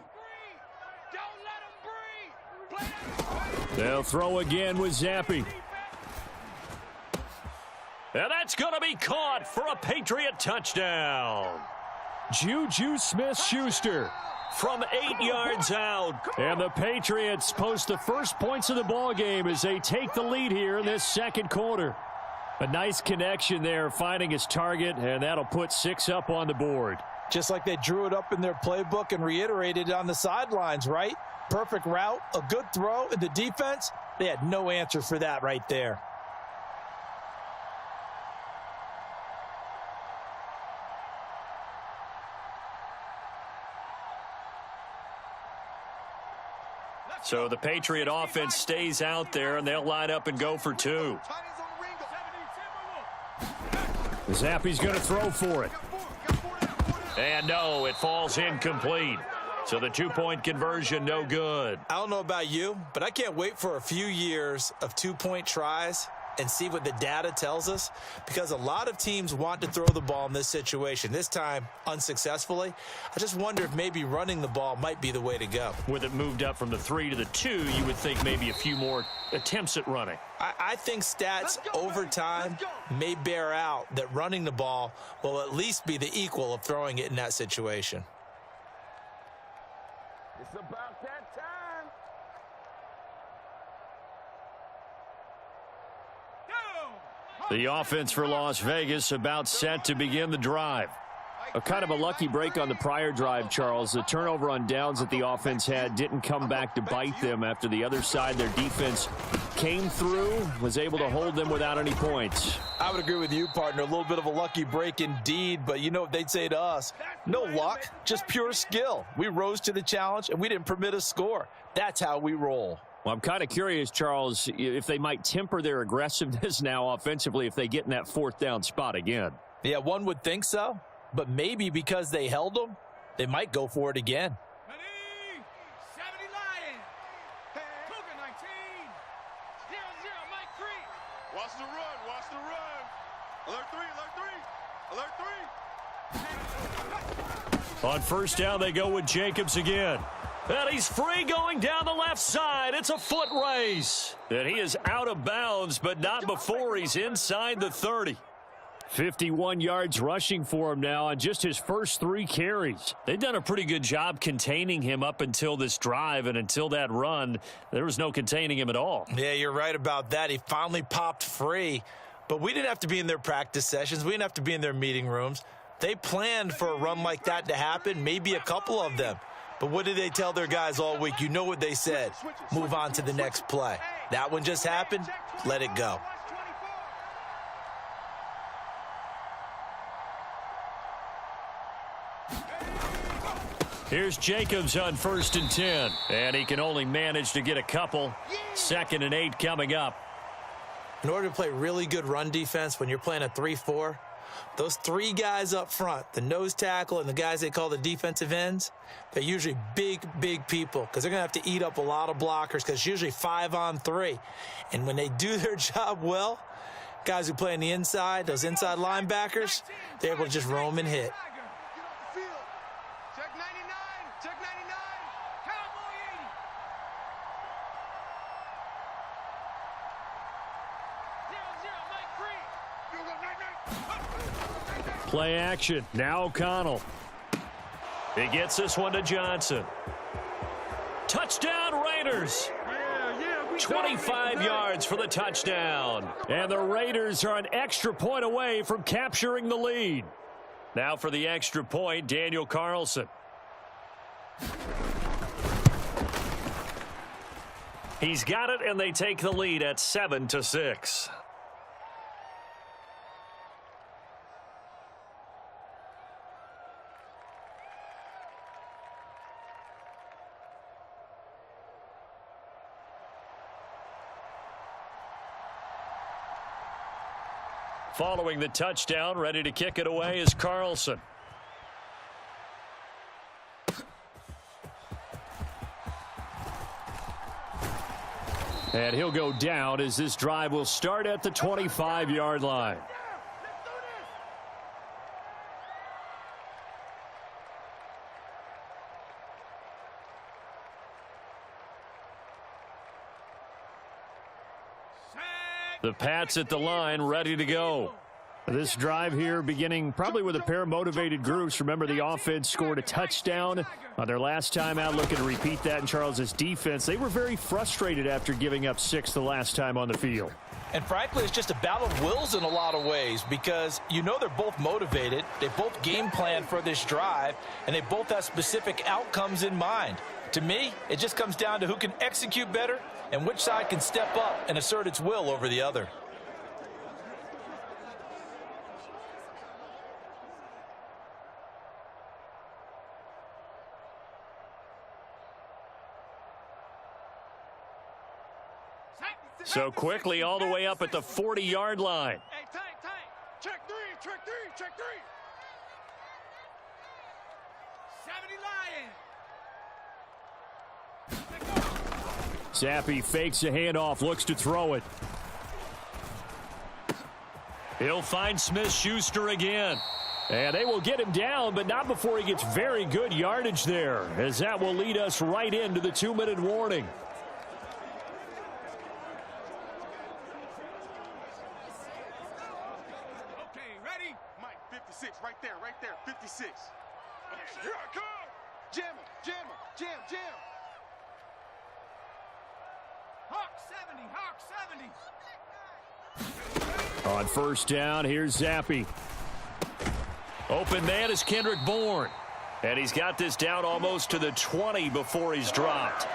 They'll throw again with Zappi. And that's going to be caught for a Patriot touchdown. Juju Smith-Schuster from 8 yards out. And the Patriots post the first points of the ball game as they take the lead here in this second quarter. A nice connection there, finding his target, and that'll put 6 up on the board. Just like they drew it up in their playbook and reiterated it on the sidelines, right? Perfect route, a good throw, and the defense, they had no answer for that right there. So the Patriot offense stays out there, and they'll line up and go for 2. Zappi's going to throw for it. And no, it falls incomplete. So the 2-point conversion, no good. I don't know about you, but I can't wait for a few years of 2-point tries and see what the data tells us, because a lot of teams want to throw the ball in this situation, this time unsuccessfully. I just wonder if maybe running the ball might be the way to go. With it moved up from the 3 to the 2, you would think maybe a few more attempts at running. I think stats over time may bear out that running the ball will at least be the equal of throwing it in that situation. It's about that time. The offense for Las Vegas about set to begin the drive. A kind of a lucky break on the prior drive, Charles. The turnover on downs that the offense had didn't come back to bite them after the other side. Their defense came through, was able to hold them without any points. I would agree with you, partner. A little bit of a lucky break indeed, but you know what they'd say to us? No luck, just pure skill. We rose to the challenge, and we didn't permit a score. That's how we roll. Well, I'm kind of curious, Charles, if they might temper their aggressiveness now offensively if they get in that 4th down spot again. Yeah, one would think so, but maybe because they held them, they might go for it again. Ready? 70 Lion. Cougar 19. 0-0 Mike Creek. Watch the run. Watch the run. Alert 3. Alert 3. On 1st down, they go with Jacobs again. And he's free going down the left side. It's a foot race. And he is out of bounds, but not before he's inside the 30. 51 yards rushing for him now on just his first 3 carries. They've done a pretty good job containing him up until this drive, and until that run, there was no containing him at all. Yeah, you're right about that. He finally popped free, but we didn't have to be in their practice sessions. We didn't have to be in their meeting rooms. They planned for a run like that to happen, maybe a couple of them. But what did they tell their guys all week? You know what they said. Move on to the next play. That one just happened. Let it go. Here's Jacobs on 1st and 10. And he can only manage to get a couple. 2nd and 8 coming up. In order to play really good run defense when you're playing a 3-4, those 3 guys up front, the nose tackle and the guys they call the defensive ends, they're usually big people because they're going to have to eat up a lot of blockers because it's usually 5 on 3. And when they do their job well, guys who play on the inside, those inside linebackers, they're able to just roam and hit. Check 99. Check 99. Cowboy 80. 0-0 Mike Creek. Play action. Now O'Connell. He gets this one to Johnson. Touchdown Raiders. 25 yards for the touchdown. And the Raiders are an extra point away from capturing the lead. Now for the extra point, Daniel Carlson. He's got it, and they take the lead at 7-6. Following the touchdown, ready to kick it away is Carlson. And he'll go down as this drive will start at the 25-yard line. The Pats at the line, ready to go. This drive here beginning probably with a pair of motivated groups. Remember, the offense scored a touchdown on their last time out. Looking to repeat that in Charles's defense. They were very frustrated after giving up 6 the last time on the field. And frankly, it's just a battle of wills in a lot of ways because you know they're both motivated. They both game plan for this drive, and they both have specific outcomes in mind. To me, it just comes down to who can execute better and which side can step up and assert its will over the other. So quickly all the way up at the 40-yard line. Hey, tank. Check three. 70 Lions. Zappe fakes a handoff, looks to throw it. He'll find Smith-Schuster again. And they will get him down, but not before he gets very good yardage there, as that will lead us right into the 2-minute warning. Okay, ready? Mike, 56, right there, 56. Here I come. Jam him. Hawk 70. On first down, here's Zappe. Open man is Kendrick Bourne. And he's got this down almost to the 20 before he's dropped.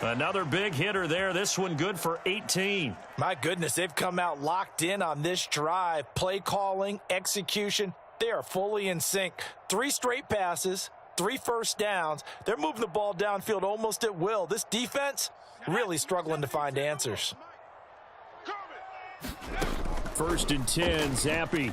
Another big hitter there. This one good for 18. My goodness, they've come out locked in on this drive. Play calling, execution, they are fully in sync. 3 straight passes, 3 first downs. They're moving the ball downfield almost at will. This defense really struggling to find answers. First and 10, Zappe.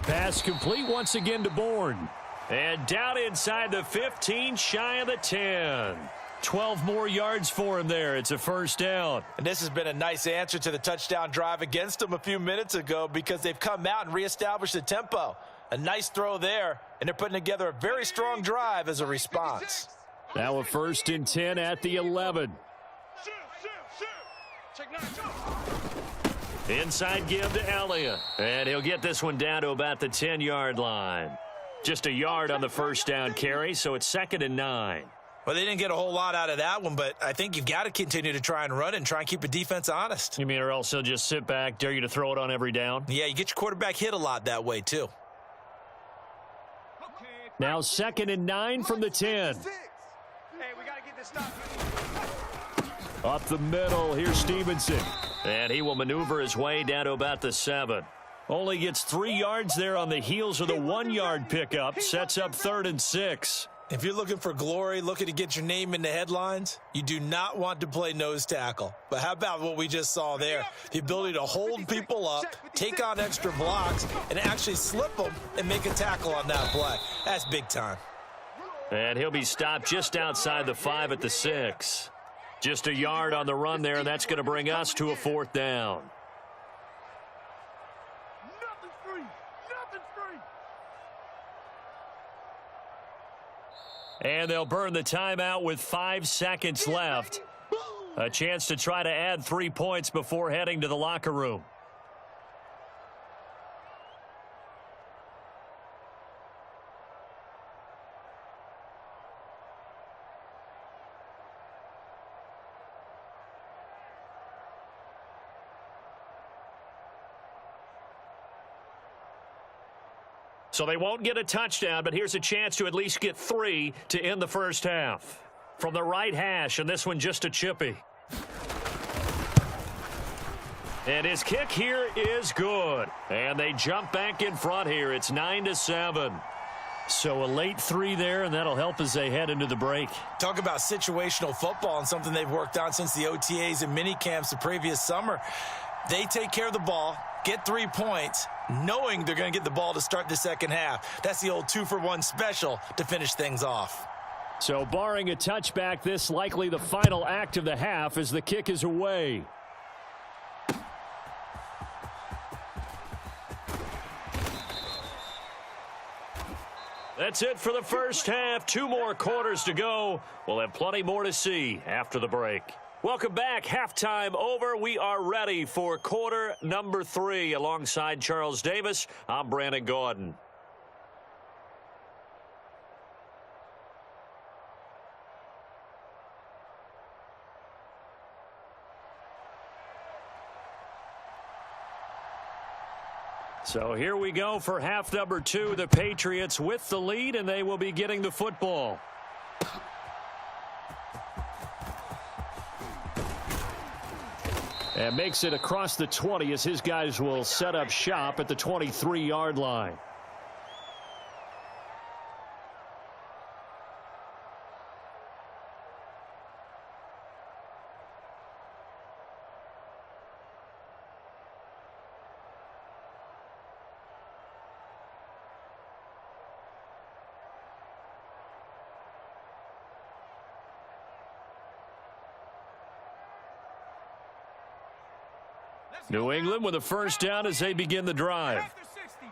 Pass complete once again to Bourne. And down inside the 15, shy of the 10. 12 more yards for him there. It's a first down. And this has been a nice answer to the touchdown drive against them a few minutes ago because they've come out and reestablished the tempo. A nice throw there, and they're putting together a very strong drive as a response. Now a first and 10 at the 11. Check 9. Inside give to Elliott. And he'll get this one down to about the 10-yard line. Just a yard on the first down carry, so it's 2nd and 9. Well, they didn't get a whole lot out of that one, but I think you've got to continue to try and run it and try and keep the defense honest. You mean, or else he'll just sit back, dare you to throw it on every down? Yeah, you get your quarterback hit a lot that way, too. Now 2nd and 9 from the 10. Hey, we got to get this stop. Up the middle, here's Stevenson. And he will maneuver his way down to about the 7. Only gets 3 yards there on the heels of the 1-yard pickup. Sets up 3rd and 6. If you're looking for glory, looking to get your name in the headlines, you do not want to play nose tackle. But how about what we just saw there? The ability to hold people up, take on extra blocks, and actually slip them and make a tackle on that play. That's big time. And he'll be stopped just outside the 5 at the 6. Just a yard on the run there, and that's going to bring us to a 4th down. Nothing's free. And they'll burn the timeout with 5 seconds left. A chance to try to add 3 points before heading to the locker room. So they won't get a touchdown, but here's a chance to at least get 3 to end the first half. From the right hash, and this one just a chippy. And his kick here is good. And they jump back in front here. It's 9-7. So a late 3 there, and that'll help as they head into the break. Talk about situational football and something they've worked on since the OTAs and mini camps the previous summer. They take care of the ball, get 3 points, knowing they're going to get the ball to start the second half. That's the old 2-for-1 special to finish things off. So barring a touchback, this likely the final act of the half as the kick is away. That's it for the first half. 2 more quarters to go. We'll have plenty more to see after the break. Welcome back. Halftime over. We are ready for quarter number 3. Alongside Charles Davis, I'm Brandon Gordon. So here we go for half number 2. The Patriots with the lead, and they will be getting the football. And makes it across the 20 as his guys will set up shop at the 23-yard line. New England with a first down as they begin the drive.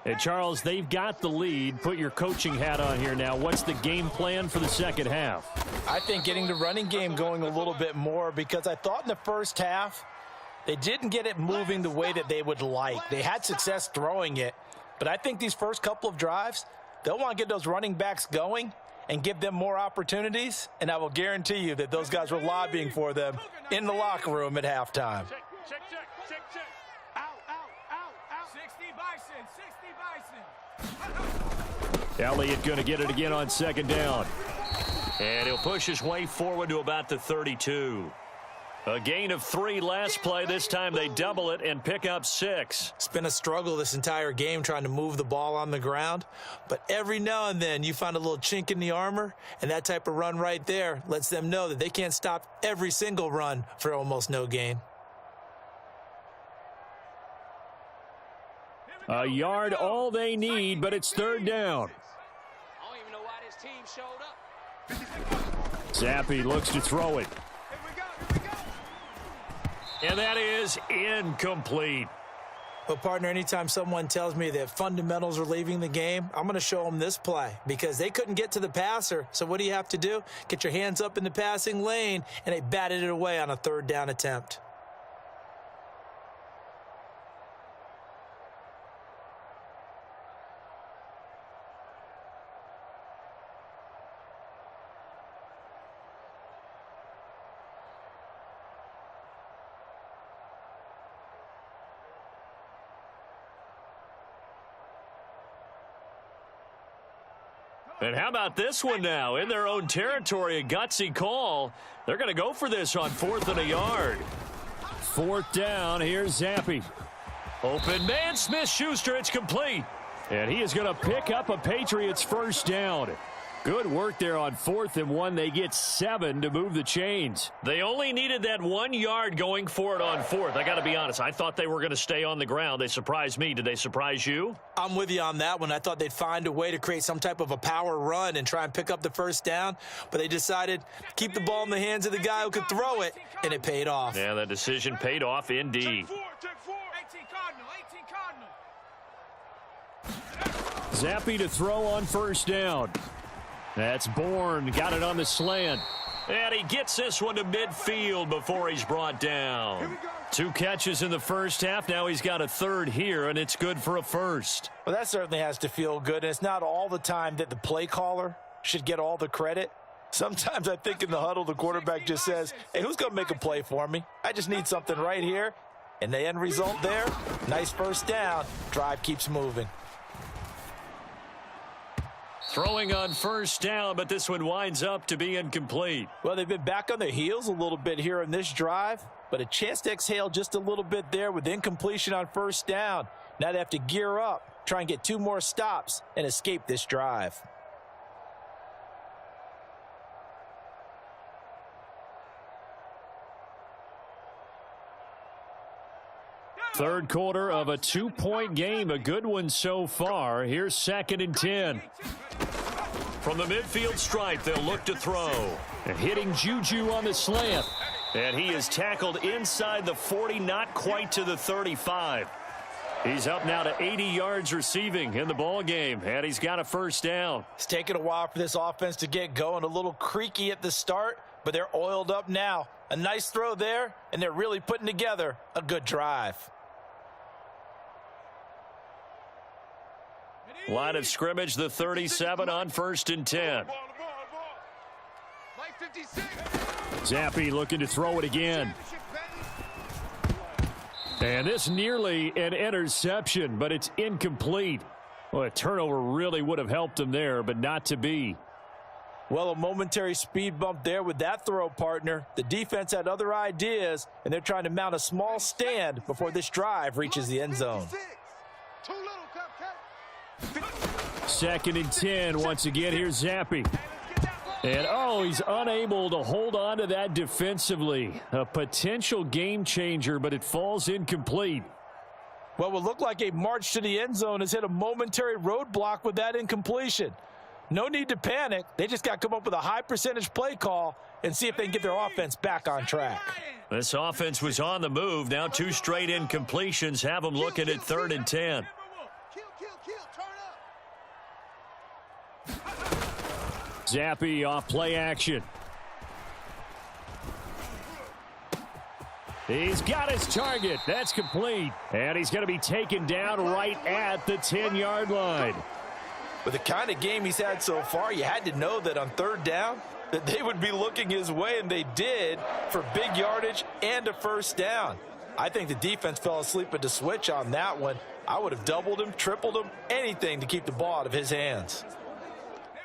And Charles, they've got the lead. Put your coaching hat on here now. What's the game plan for the second half? I think getting the running game going a little bit more, because I thought in the first half they didn't get it moving the way that they would like. They had success throwing it, but I think these first couple of drives, they'll want to get those running backs going and give them more opportunities, and I will guarantee you that those guys were lobbying for them in the locker room at halftime. Check. Out. 60 Bison. Elliott going to get it again on second down. And he'll push his way forward to about the 32. A gain of 3 last play. This time they double it and pick up 6. It's been a struggle this entire game trying to move the ball on the ground. But every now and then you find a little chink in the armor, and that type of run right there lets them know that they can't stop every single run for almost no gain. A yard all they need, but it's third down. I don't even know why this team showed up. Zappi looks to throw it. And that is incomplete. But, partner, anytime someone tells me that fundamentals are leaving the game, I'm going to show them this play because they couldn't get to the passer. So what do you have to do? Get your hands up in the passing lane, and they batted it away on a third down attempt. And how about this one now? In their own territory, a gutsy call. They're going to go for this on 4th and a yard. 4th down. Here's Zappi. Open man, Smith-Schuster. It's complete. And he is going to pick up a Patriots first down. Good work there on 4th and 1. They get 7 to move the chains. They only needed that 1 yard going for it on 4th. I got to be honest. I thought they were going to stay on the ground. They surprised me. Did they surprise you? I'm with you on that one. I thought they'd find a way to create some type of a power run and try and pick up the first down, but they decided to keep the ball in the hands of the guy who could throw it, and it paid off. Yeah, that decision paid off indeed. Check 4. 18 Cardinal. Zappi to throw on first down. That's Bourne. Got it on the slant. And he gets this one to midfield before he's brought down. 2 catches in the first half. Now he's got a third here, and it's good for a first. Well, that certainly has to feel good. And it's not all the time that the play caller should get all the credit. Sometimes I think in the huddle, the quarterback just says, hey, who's going to make a play for me? I just need something right here. And the end result there, nice first down. Drive keeps moving. Throwing on first down, but this one winds up to be incomplete. Well, they've been back on their heels a little bit here in this drive, but a chance to exhale just a little bit there with incompletion on first down. Now they have to gear up, try and get 2 more stops, and escape this drive. Third quarter of a 2-point game, a good one so far. Here's 2nd and 10. From the midfield stripe, they'll look to throw. And hitting Juju on the slant. And he is tackled inside the 40, not quite to the 35. He's up now to 80 yards receiving in the ball game, and he's got a first down. It's taken a while for this offense to get going. A little creaky at the start, but they're oiled up now. A nice throw there, and they're really putting together a good drive. Line of scrimmage, the 37 on 1st and 10. Zappe looking to throw it again. And this nearly an interception, but it's incomplete. Well, a turnover really would have helped him there, but not to be. Well, a momentary speed bump there with that throw, partner. The defense had other ideas, and they're trying to mount a small stand before this drive reaches the end zone. 2nd and 10. Once again, here's Zappe. And, he's unable to hold on to that defensively. A potential game changer, but it falls incomplete. Well, what looked like a march to the end zone has hit a momentary roadblock with that incompletion. No need to panic. They just got to come up with a high percentage play call and see if they can get their offense back on track. This offense was on the move. Now 2 straight incompletions have them looking at 3rd and 10. Zappe off play action. He's got his target. That's complete. And he's going to be taken down right at the 10-yard line. With the kind of game he's had so far, you had to know that on 3rd down that they would be looking his way, and they did, for big yardage and a first down. I think the defense fell asleep at the switch on that one. I would have doubled him, tripled him, anything to keep the ball out of his hands.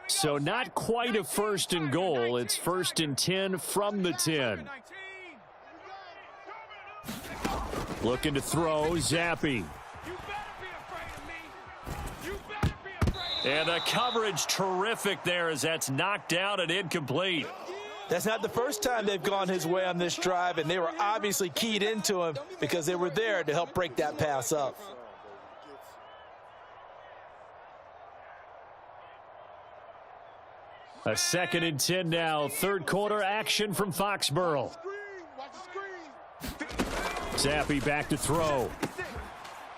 So not quite a 1st and goal. It's 1st and 10 from the 10. Looking to throw, Zappe. And the coverage terrific there as that's knocked out and incomplete. That's not the first time they've gone his way on this drive, and they were obviously keyed into him because they were there to help break that pass up. A 2nd and 10 now. 3rd quarter action from Foxborough. Zappe back to throw.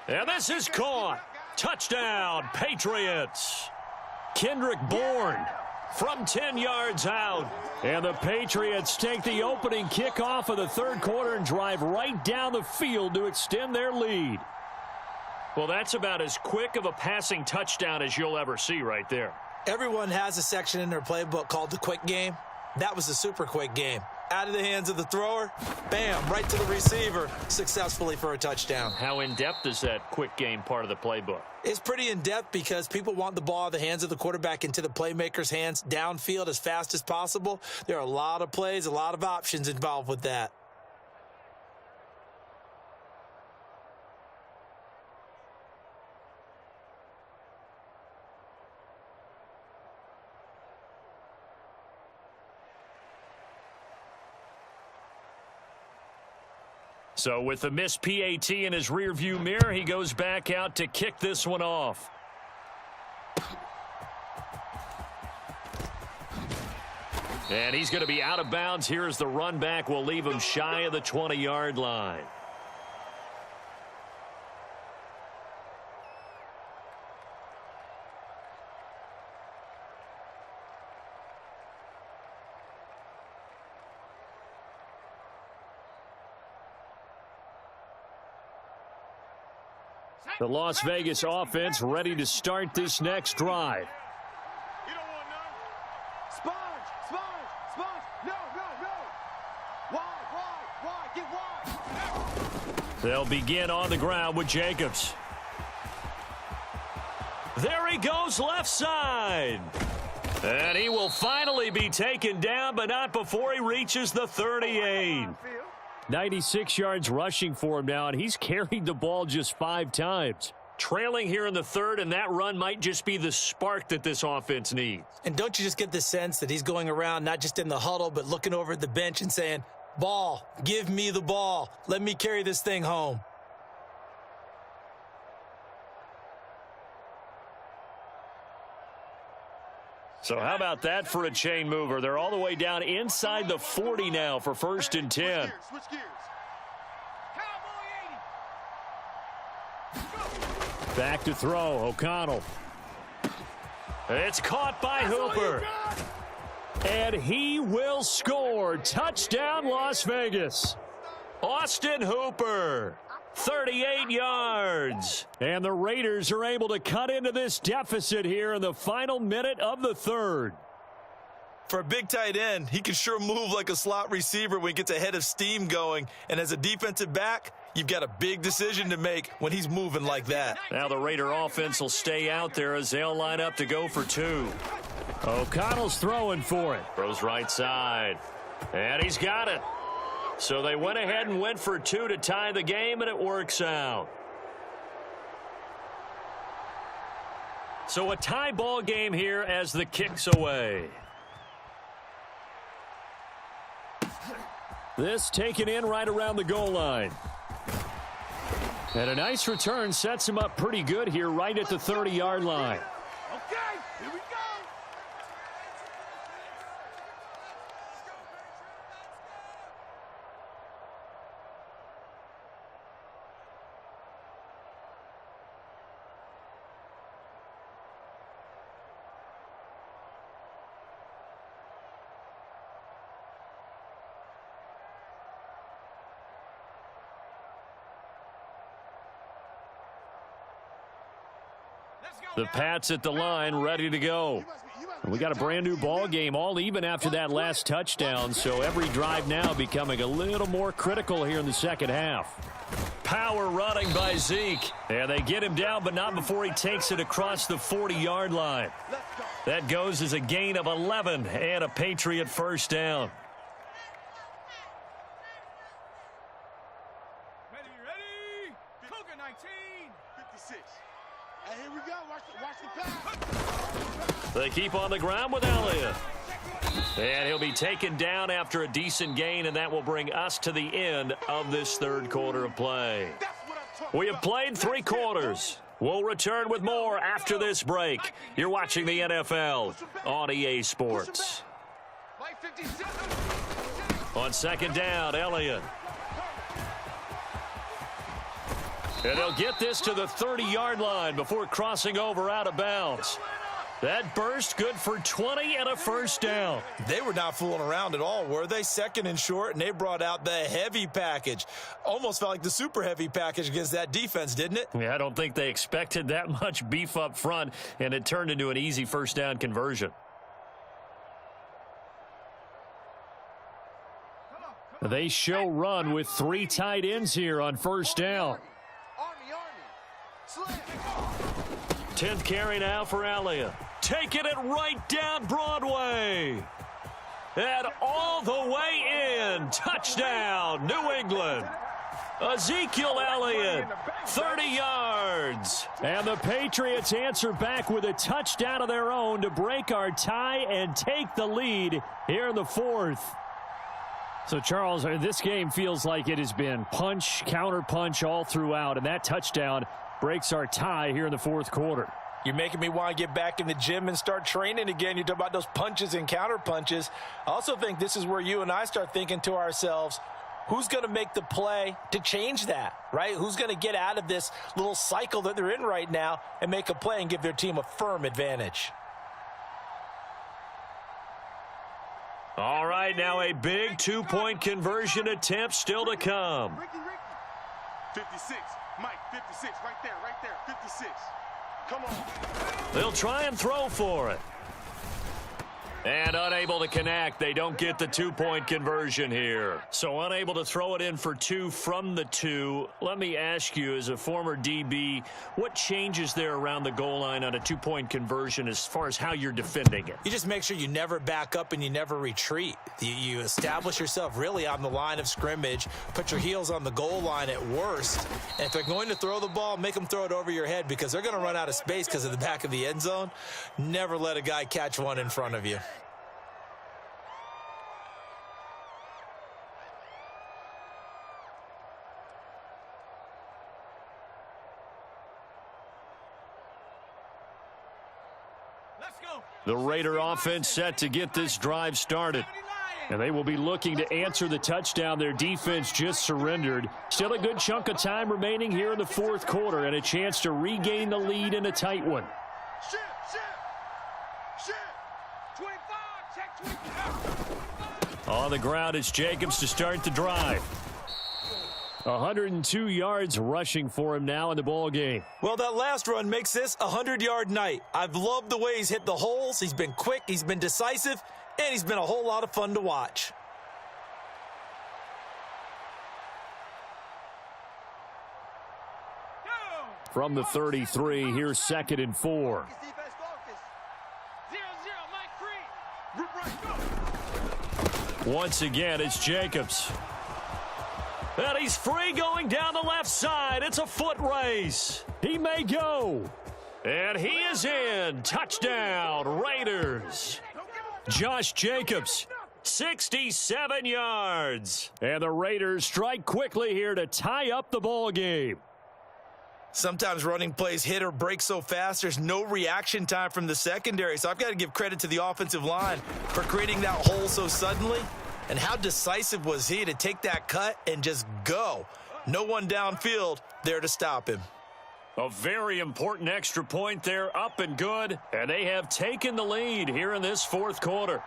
And this is caught. Touchdown, Patriots. Kendrick Bourne from 10 yards out. And the Patriots take the opening kickoff of the 3rd quarter and drive right down the field to extend their lead. Well, that's about as quick of a passing touchdown as you'll ever see right there. Everyone has a section in their playbook called the quick game. That was a super quick game. Out of the hands of the thrower, bam, right to the receiver, successfully for a touchdown. How in-depth is that quick game part of the playbook? It's pretty in-depth because people want the ball out of the hands of the quarterback into the playmaker's hands downfield as fast as possible. There are a lot of plays, a lot of options involved with that. So with the missed PAT in his rearview mirror, he goes back out to kick this one off. And he's going to be out of bounds here as the run back will leave him shy of the 20-yard line. The Las Vegas offense ready to start this next drive. You don't want none. Sponge. No. Wide. Get wide. They'll begin on the ground with Jacobs. There he goes left side. And he will finally be taken down, but not before he reaches the 38. 96 yards rushing for him now, and he's carried the ball just 5 times. Trailing here in the 3rd, and that run might just be the spark that this offense needs. And don't you just get the sense that he's going around not just in the huddle, but looking over at the bench and saying, ball, give me the ball. Let me carry this thing home. So how about that for a chain mover? They're all the way down inside the 40 now for 1st and 10. Switch gears. Back to throw, O'Connell. It's caught by Hooper. And he will score. Touchdown, Las Vegas. Austin Hooper, 38 yards. And the Raiders are able to cut into this deficit here in the final minute of the 3rd. For a big tight end, he can sure move like a slot receiver when he gets a head of steam going. And as a defensive back, you've got a big decision to make when he's moving like that. Now the Raider offense will stay out there as they'll line up to go for 2. O'Connell's throwing for it. Throws right side. And he's got it. So they went ahead and went for 2 to tie the game, and it works out. So a tie ball game here as the kick's away. This taken in right around the goal line. And a nice return sets him up pretty good here right at the 30-yard line. Okay, here we go. The Pats at the line, ready to go. We got a brand new ball game, all even after that last touchdown, so every drive now becoming a little more critical here in the second half. Power running by Zeke, and they get him down, but not before he takes it across the 40-yard line. That goes as a gain of 11 and a Patriot first down. Ready? Cougar 19. 56. Hey, here we go. Watch the pass. They keep on the ground with Elliott. And he'll be taken down after a decent gain, and that will bring us to the end of this 3rd quarter of play. We have played 3 quarters. We'll return with more after this break. You're watching the NFL on EA Sports. On 2nd down, Elliott. And he'll get this to the 30-yard line before crossing over out of bounds. That burst good for 20 and a first down. They were not fooling around at all, were they? 2nd and short, and they brought out the heavy package. Almost felt like the super heavy package against that defense, didn't it? Yeah, I don't think they expected that much beef up front, and it turned into an easy first down conversion. They show run with 3 tight ends here on first down. 10th carry now for Elliott. Taking it right down Broadway. And all the way in. Touchdown, New England. Ezekiel Elliott, 30 yards. And the Patriots answer back with a touchdown of their own to break our tie and take the lead here in the 4th. So, Charles, this game feels like it has been punch, counter punch all throughout, and that touchdown breaks our tie here in the 4th quarter. You're making me want to get back in the gym and start training again. You talk about those punches and counter punches. I also think this is where you and I start thinking to ourselves, who's going to make the play to change that, right? Who's going to get out of this little cycle that they're in right now and make a play and give their team a firm advantage? All right, now a big 2-point conversion attempt still to come. 56. Mike, 56. Right there. 56. Come on. They'll try and throw for it. And unable to connect. They don't get the 2-point conversion here. So unable to throw it in for 2 from the 2. Let me ask you, as a former DB, what changes there around the goal line on a 2-point conversion as far as how you're defending it? You just make sure you never back up and you never retreat. You establish yourself really on the line of scrimmage, put your heels on the goal line at worst, and if they're going to throw the ball, make them throw it over your head because they're going to run out of space because of the back of the end zone. Never let a guy catch one in front of you. Let's The Raider offense set to get this drive started. And they will be looking to answer the touchdown their defense just surrendered. Still a good chunk of time remaining here in the fourth quarter and a chance to regain the lead in a tight one. On the ground, it's Jacobs to start the drive. 102 yards rushing for him now in the ball game. Well, that last run makes this a 100-yard night. I've loved the way he's hit the holes. He's been quick, he's been decisive, and he's been a whole lot of fun to watch. From the 33, here's 2nd and 4. Once again, it's Jacobs. And he's free going down the left side. It's a foot race. He may go. And he is in. Touchdown, Raiders. Josh Jacobs, 67 yards. And the Raiders strike quickly here to tie up the ball game. Sometimes running plays hit or break so fast, there's no reaction time from the secondary. So I've got to give credit to the offensive line for creating that hole so suddenly. And how decisive was he to take that cut and just go? No one downfield there to stop him. A very important extra point there, up and good. And they have taken the lead here in this fourth quarter.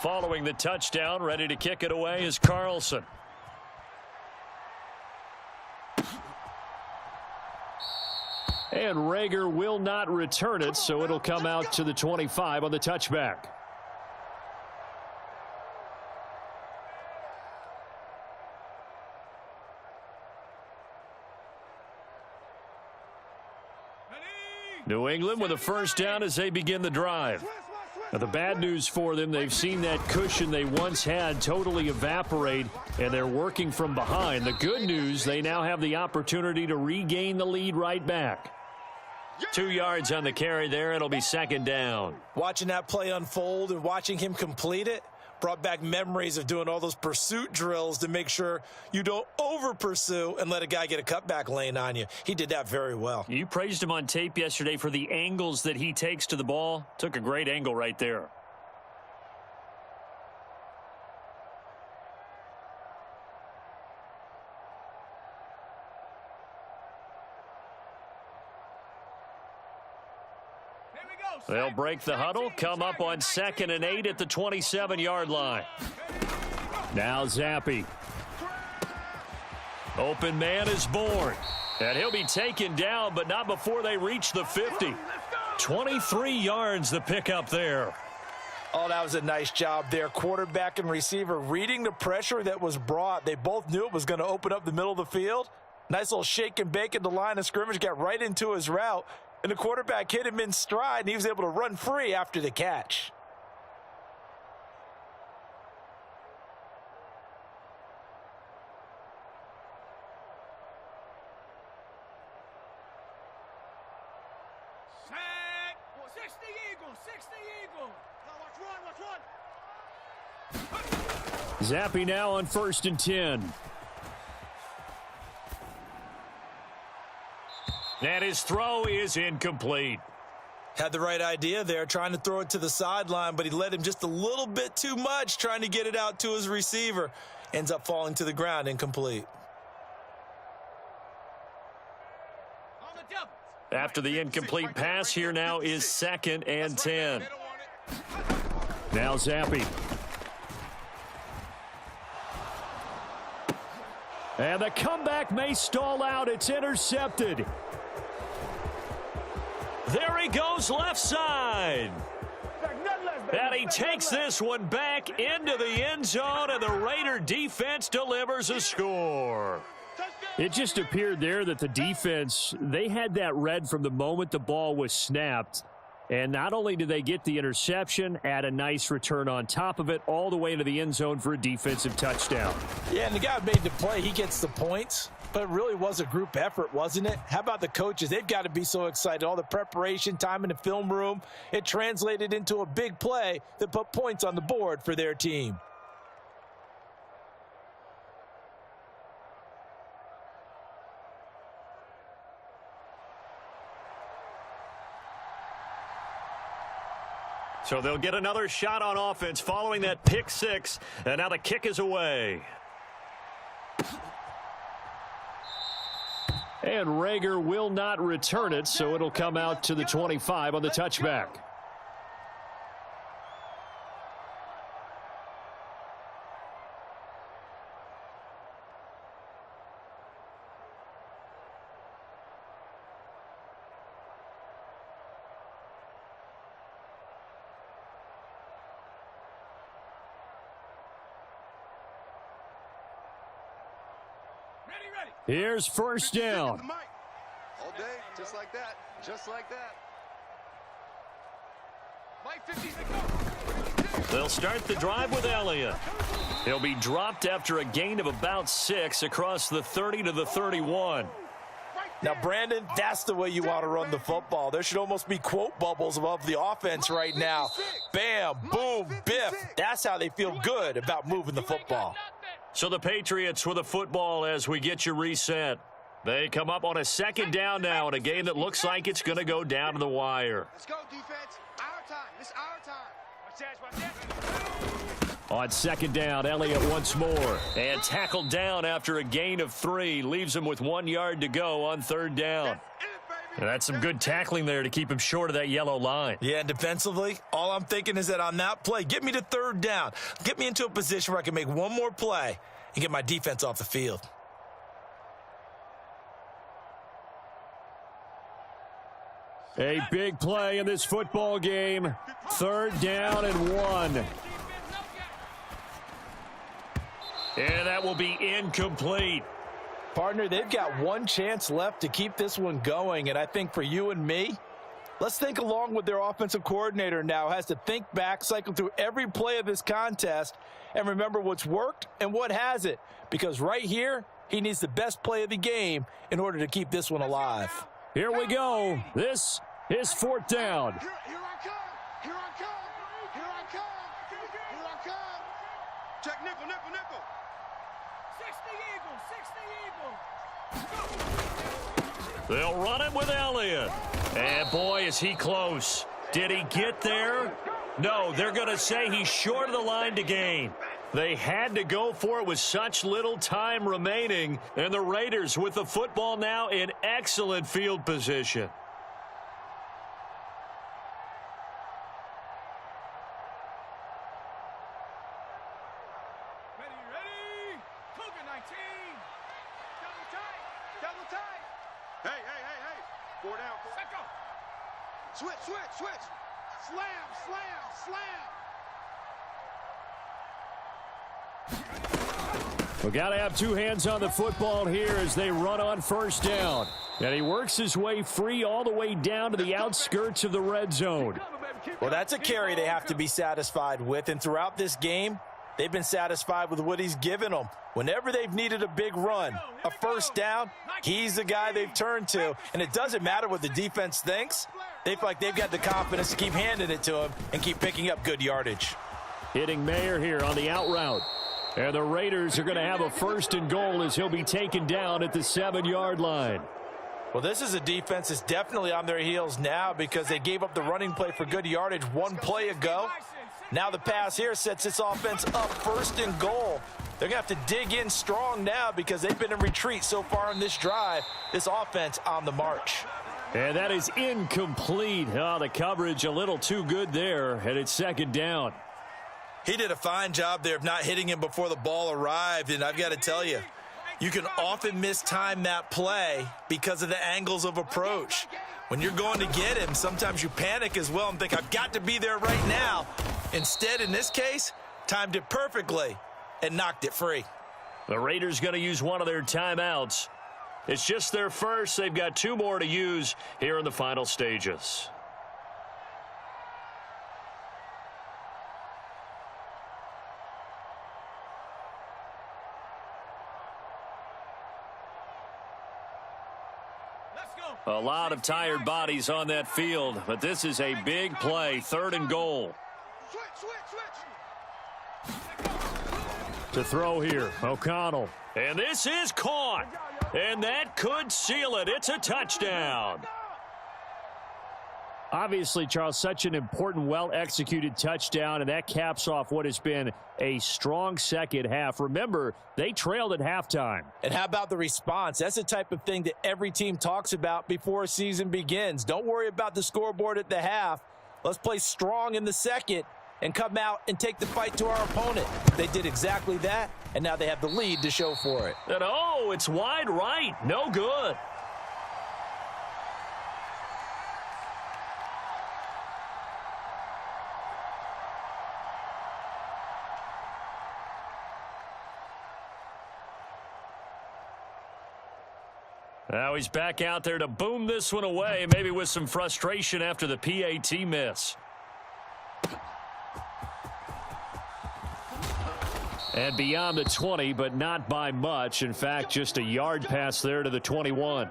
Following the touchdown, ready to kick it away is Carlson. And Rager will not return it, so it'll come out to the 25 on the touchback. New England with a first down as they begin the drive. Now, the bad news for them, they've seen that cushion they once had totally evaporate, and they're working from behind. The good news, they now have the opportunity to regain the lead right back. 2 yards on the carry there. It'll be 2nd down. Watching that play unfold and watching him complete it brought back memories of doing all those pursuit drills to make sure you don't over-pursue and let a guy get a cutback lane on you. He did that very well. You praised him on tape yesterday for the angles that he takes to the ball. Took a great angle right there. They'll break the huddle, come up on 2nd and 8 at the 27-yard line. Now Zappi. Open man is born. And he'll be taken down, but not before they reach the 50. 23 yards the pickup there. Oh, that was a nice job there. Quarterback and receiver reading the pressure that was brought. They both knew it was going to open up the middle of the field. Nice little shake and bake at the line of scrimmage, got right into his route. And the quarterback hit him in stride, and he was able to run free after the catch. Sack! 60 Eagles! 60 Eagles! Now watch run! Zappi now on 1st and 10. And his throw is incomplete. Had the right idea there, trying to throw it to the sideline, but he led him just a little bit too much, trying to get it out to his receiver. Ends up falling to the ground, incomplete. After the incomplete pass, here now is 2nd and 10. Now Zappi. And the comeback may stall out. It's intercepted. There he goes left side. And he takes this one back into the end zone, and the Raider defense delivers a score. It just appeared there that the defense, they had that read from the moment the ball was snapped. And not only did they get the interception, add a nice return on top of it, all the way into the end zone for a defensive touchdown. Yeah, and the guy who made the play, he gets the points. But it really was a group effort, wasn't it? How about the coaches? They've got to be so excited. All the preparation time in the film room, it translated into a big play that put points on the board for their team. So they'll get another shot on offense following that pick six, and now the kick is away. And Rager will not return it, so it'll come out to the 25 on the touchback. Here's first down. All day, just like that. Just like that. Mike 50, They'll start the drive with Elliott. He'll be dropped after a gain of about 6 across the 30 to the 31. Now, Brandon, that's the way you want to run the football. There should almost be quote bubbles above the offense right now. Bam, boom, biff. That's how they feel good about moving the football. So the Patriots with a football as we get you reset. They come up on a second down now in a game that looks like it's going to go down to the wire. Let's go, defense. Our time. It's our time. On second down, Elliott once more. And tackled down after a gain of 3. Leaves him with 1 yard to go on third down. And that's some good tackling there to keep him short of that yellow line. Yeah, and defensively, all I'm thinking is that on that play, get me to third down. Get me into a position where I can make one more play and get my defense off the field. A big play in this football game. Third down and 1. And that will be incomplete. Partner, they've got one chance left to keep this one going, and I think for you and me, let's think along with their offensive coordinator now. Has to think back, cycle through every play of this contest, and remember what's worked and what hasn't. Because right here, he needs the best play of the game in order to keep this one alive. Here we go. This is fourth down. Here I come. Here I come. Here I come. Here I come. Check nickel, nickel, nickel. 60 Eagles. They'll run it with Elliott. And boy, is he close. Did he get there? No, they're going to say he's short of the line to gain. They had to go for it with such little time remaining. And the Raiders with the football now in excellent field position. Ready. Cougar 19. Double tight. Double tight. Hey. 4 down. Let go. Switch. Slam. We got to have 2 hands on the football here as they run on first down. And he works his way free all the way down to the outskirts of the red zone. Well, that's a carry they have to be satisfied with, and throughout this game, they've been satisfied with what he's given them. Whenever they've needed a big run, a first down, he's the guy they've turned to. And it doesn't matter what the defense thinks. They feel like they've got the confidence to keep handing it to him and keep picking up good yardage. Hitting Mayer here on the out route. And the Raiders are going to have a first and goal as he'll be taken down at the 7-yard line. Well, this is a defense that's definitely on their heels now because they gave up the running play for good yardage one play ago. Now the pass here sets this offense up first and goal. They're going to have to dig in strong now because they've been in retreat so far in this drive. This offense on the march. And that is incomplete. Oh, the coverage a little too good there, and it's second down. He did a fine job there of not hitting him before the ball arrived, and I've got to tell you, you can often mistime that play because of the angles of approach. When you're going to get him, sometimes you panic as well and think, I've got to be there right now. Instead, in this case, timed it perfectly and knocked it free. The Raiders going to use one of their timeouts. It's just their first. They've got 2 more to use here in the final stages. A lot of tired bodies on that field, but this is a big play, 3rd and goal. To throw here, O'Connell. And this is caught. And that could seal it. It's a touchdown. Obviously, Charles, such an important, well-executed touchdown, and that caps off what has been a strong second half. Remember, they trailed at halftime. And how about the response? That's the type of thing that every team talks about before a season begins. Don't worry about the scoreboard at the half. Let's play strong in the second and come out and take the fight to our opponent. They did exactly that, and now they have the lead to show for it. And oh, it's wide right. No good. Now he's back out there to boom this one away, maybe with some frustration after the PAT miss. And beyond the 20, but not by much. In fact, just a yard pass there to the 21.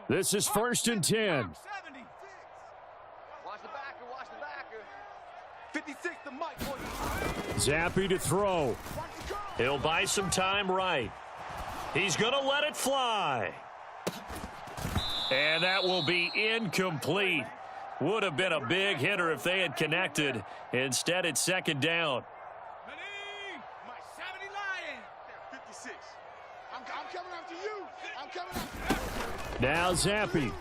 This is 1st and 10. Watch the backer, watch the backer. 56 the mic, boy. Zappy to throw. He'll buy some time right. He's going to let it fly. And that will be incomplete. Would have been a big hitter if they had connected. Instead, it's 2nd down. My 70 Lion. 56. I'm coming after you. I'm coming after you. Now Zappy.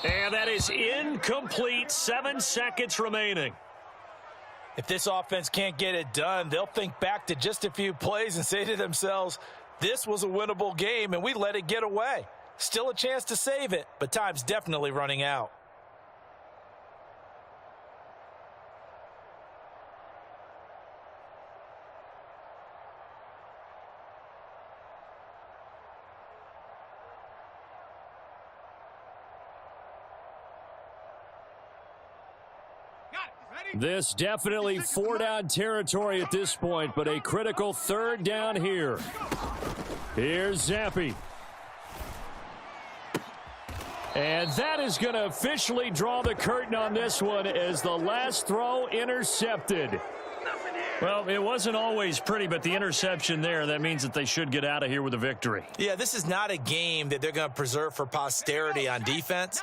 And that is incomplete. 7 seconds remaining. If this offense can't get it done, they'll think back to just a few plays and say to themselves, this was a winnable game and we let it get away. Still a chance to save it, but time's definitely running out. This definitely 4-down territory at this point, but a critical 3rd down here. Here's Zappy. And that is going to officially draw the curtain on this one as the last throw intercepted. Well, it wasn't always pretty, but the interception there, that means that they should get out of here with a victory. Yeah, this is not a game that they're going to preserve for posterity on defense.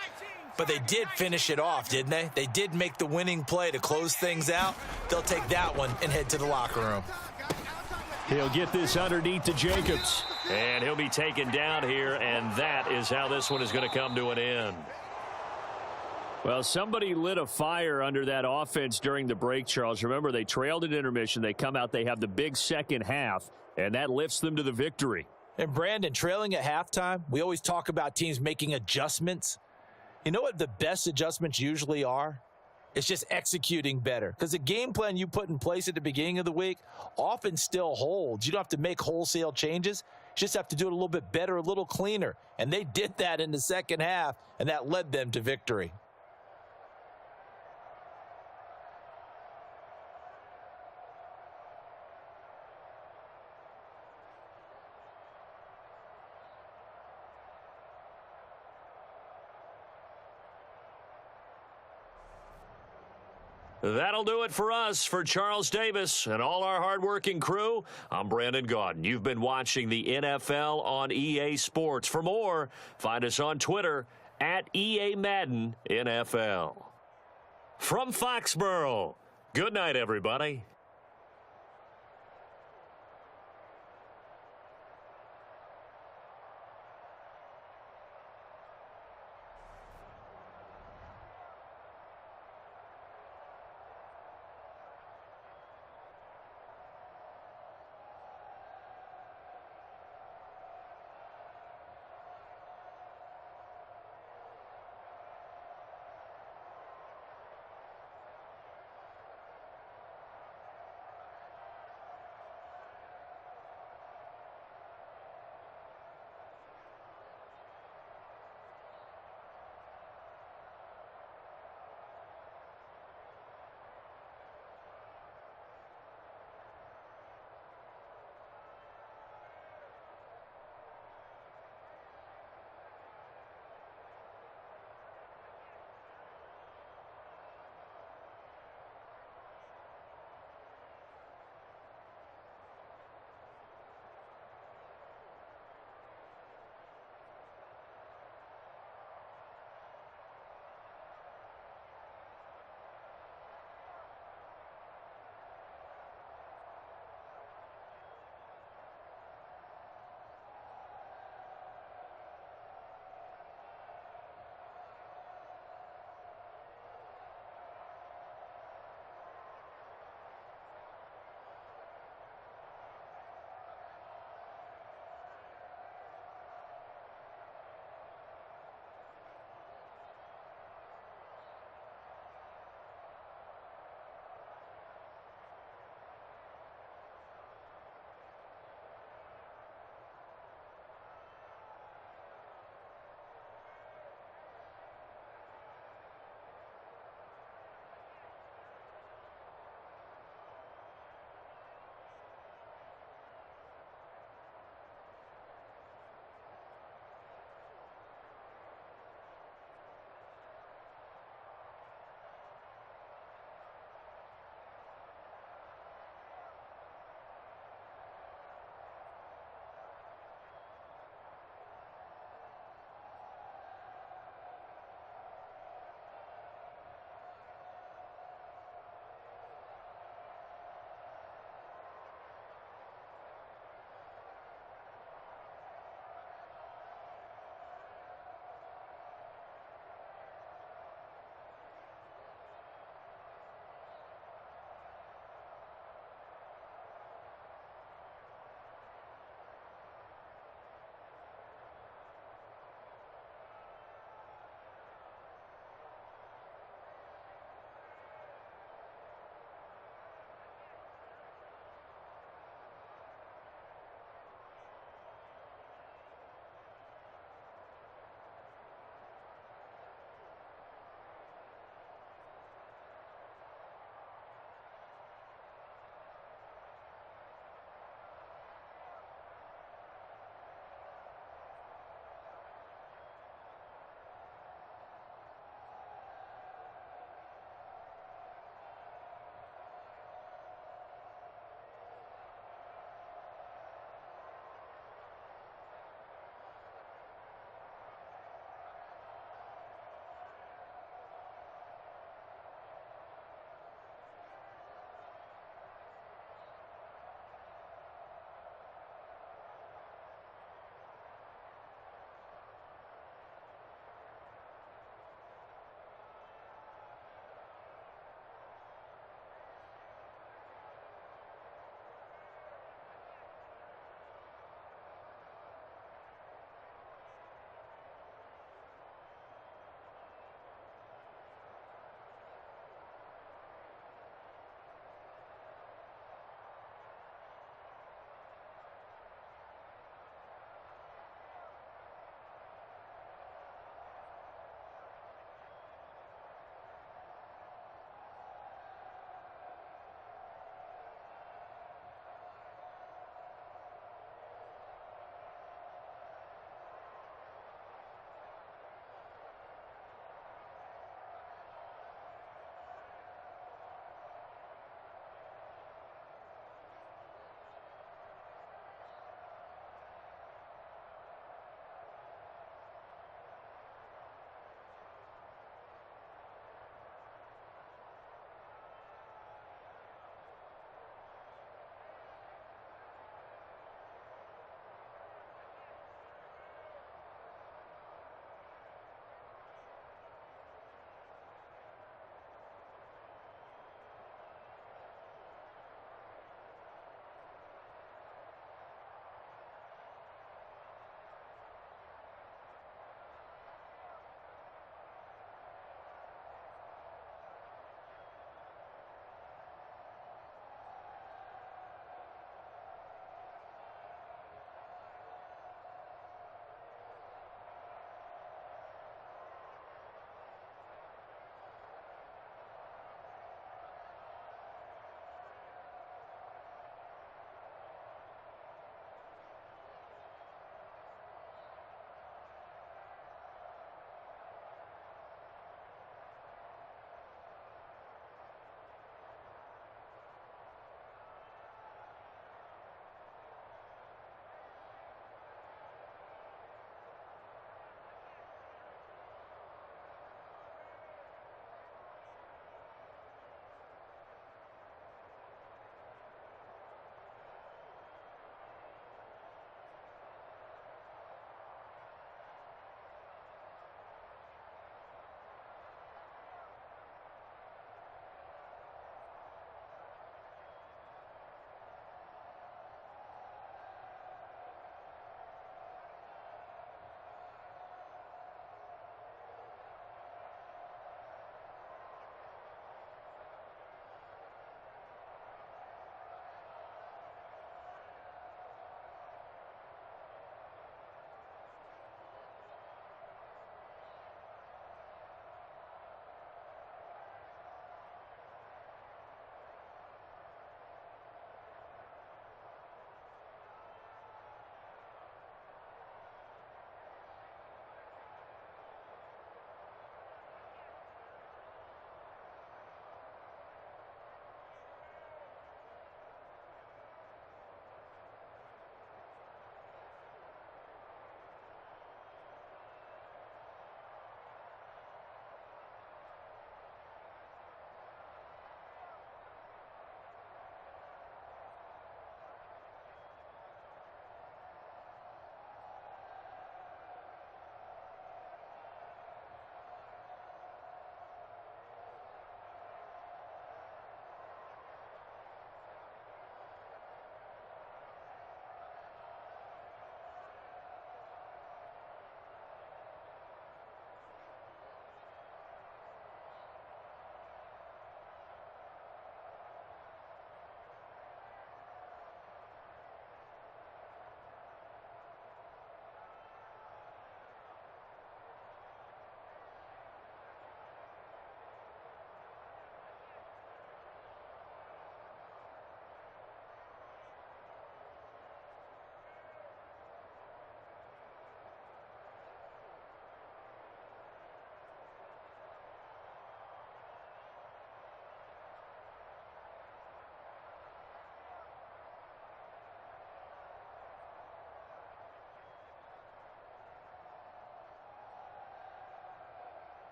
But they did finish it off, didn't they? They did make the winning play to close things out. They'll take that one and head to the locker room. He'll get this underneath to Jacobs. And he'll be taken down here, and that is how this one is going to come to an end. Well, somebody lit a fire under that offense during the break, Charles. Remember, they trailed at intermission. They come out, they have the big second half, and that lifts them to the victory. And Brandon, trailing at halftime, we always talk about teams making adjustments. You know what the best adjustments usually are? It's just executing better. Because the game plan you put in place at the beginning of the week often still holds. You don't have to make wholesale changes. You just have to do it a little bit better, a little cleaner. And they did that in the second half, and that led them to victory. That'll do it for us. For Charles Davis and all our hardworking crew, I'm Brandon Gaudin. You've been watching the NFL on EA Sports. For more, find us on Twitter at EA Madden NFL. From Foxborough, good night, everybody.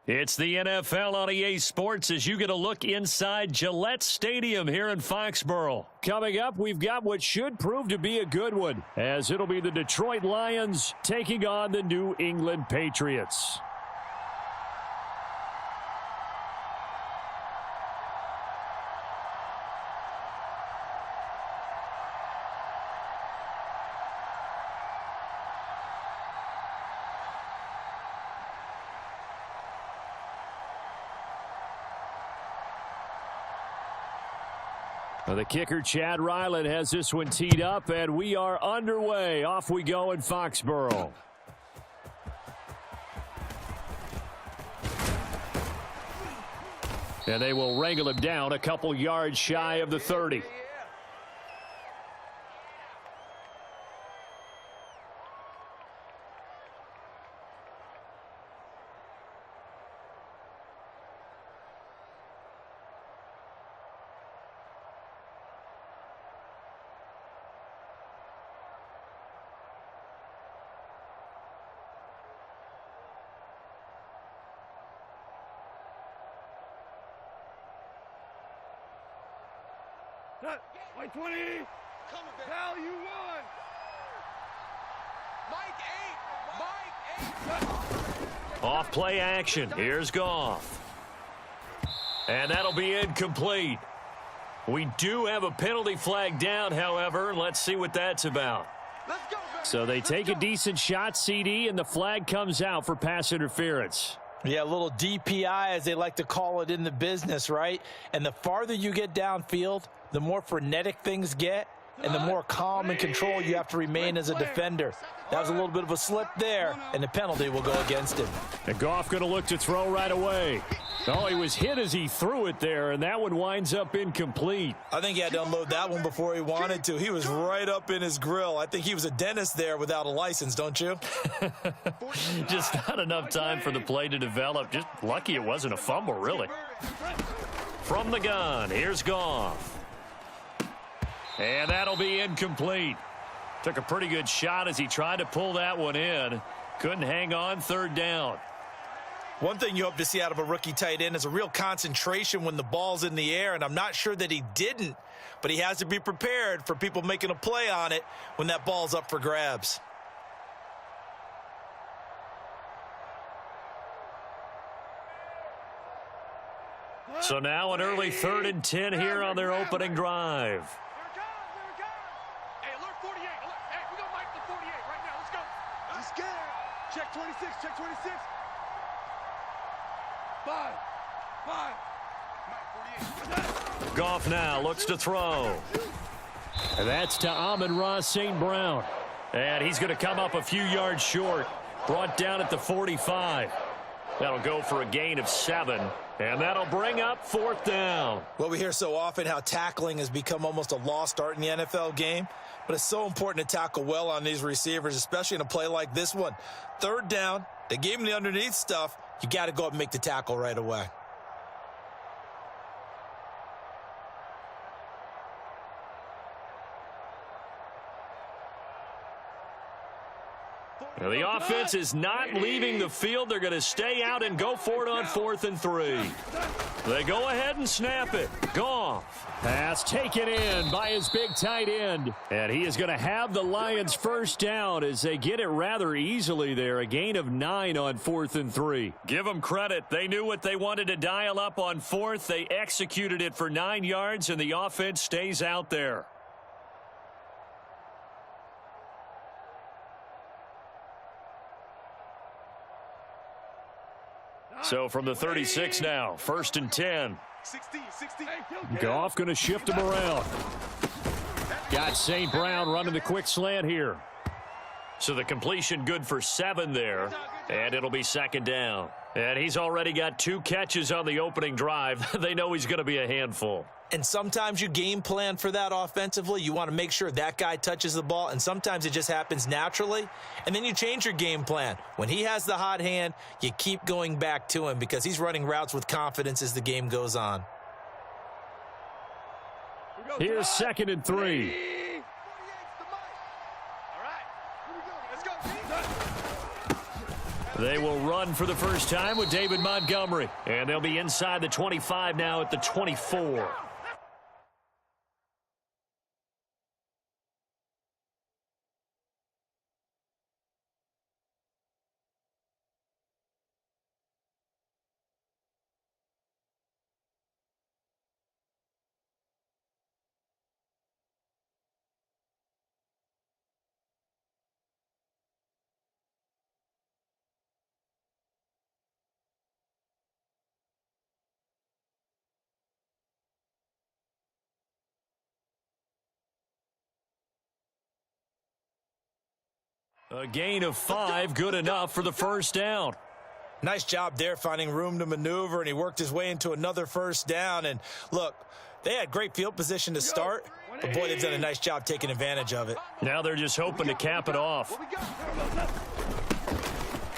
It's the NFL on EA Sports as you get a look inside Gillette Stadium here in Foxborough. Coming up, we've got what should prove to be a good one, as it'll be the Detroit Lions taking on the New England Patriots. The kicker, Chad Ryland, has this one teed up, and we are underway. Off we go in Foxborough. And they will wrangle him down a couple yards shy of the 30. Mike 20. Hell, you won. Mike 8. Off play action. Here's Goff. And that'll be incomplete. We do have a penalty flag down, however. Let's see what that's about. Let's go, So they take a decent shot, CD, and the flag comes out for pass interference. Yeah, a little DPI, as they like to call it in the business, right? And the farther you get downfield, the more frenetic things get, and the more calm and control you have to remain as a defender. That was a little bit of a slip there, and the penalty will go against him. And Goff going to look to throw right away. Oh, he was hit as he threw it there, and that one winds up incomplete. I think he had to unload that one before he wanted to. He was right up in his grill. I think he was a dentist there without a license, don't you? Just not enough time for the play to develop. Just lucky it wasn't a fumble, really. From the gun, here's Goff. And that'll be incomplete. Took a pretty good shot as he tried to pull that one in. Couldn't hang on, third down. One thing you hope to see out of a rookie tight end is a real concentration when the ball's in the air, and I'm not sure that he didn't, but he has to be prepared for people making a play on it when that ball's up for grabs. So now an early 3rd and 10 here on their opening drive. Hey, alert 48. Hey, we gonna Mike the 48 right now. Let's go. He's scared. Check 26. Check 26. 5. Mike 48. Goff now looks to throw. And that's to Amon-Ra St. Brown. And he's going to come up a few yards short. Brought down at the 45. That'll go for a gain of 7. And that'll bring up 4th down. Well, we hear so often how tackling has become almost a lost art in the NFL game, but it's so important to tackle well on these receivers, especially in a play like this one. 3rd down, they gave him the underneath stuff. You got to go up and make the tackle right away. Now the offense is not leaving the field. They're going to stay out and go for it on 4th and 3. They go ahead and snap it. Goff. Pass taken in by his big tight end. And he is going to have the Lions first down as they get it rather easily there. A gain of 9 on 4th and 3. Give them credit. They knew what they wanted to dial up on 4th. They executed it for 9 yards, and the offense stays out there. So from the 36 now, 1st and 10. 16. Goff going to shift him around. Got St. Brown running the quick slant here. So the completion good for 7 there, and it'll be 2nd down. And he's already got 2 catches on the opening drive. They know he's going to be a handful. And sometimes you game plan for that offensively. You want to make sure that guy touches the ball, and sometimes it just happens naturally. And then you change your game plan. When he has the hot hand, you keep going back to him because he's running routes with confidence as the game goes on. Here's 2nd and 3. They will run for the first time with David Montgomery. And they'll be inside the 25 now at the 24. A gain of 5, good enough for the first down. Nice job there finding room to maneuver, and he worked his way into another first down. And look, they had great field position to start, but boy, they've done a nice job taking advantage of it. Now they're just hoping to cap it off.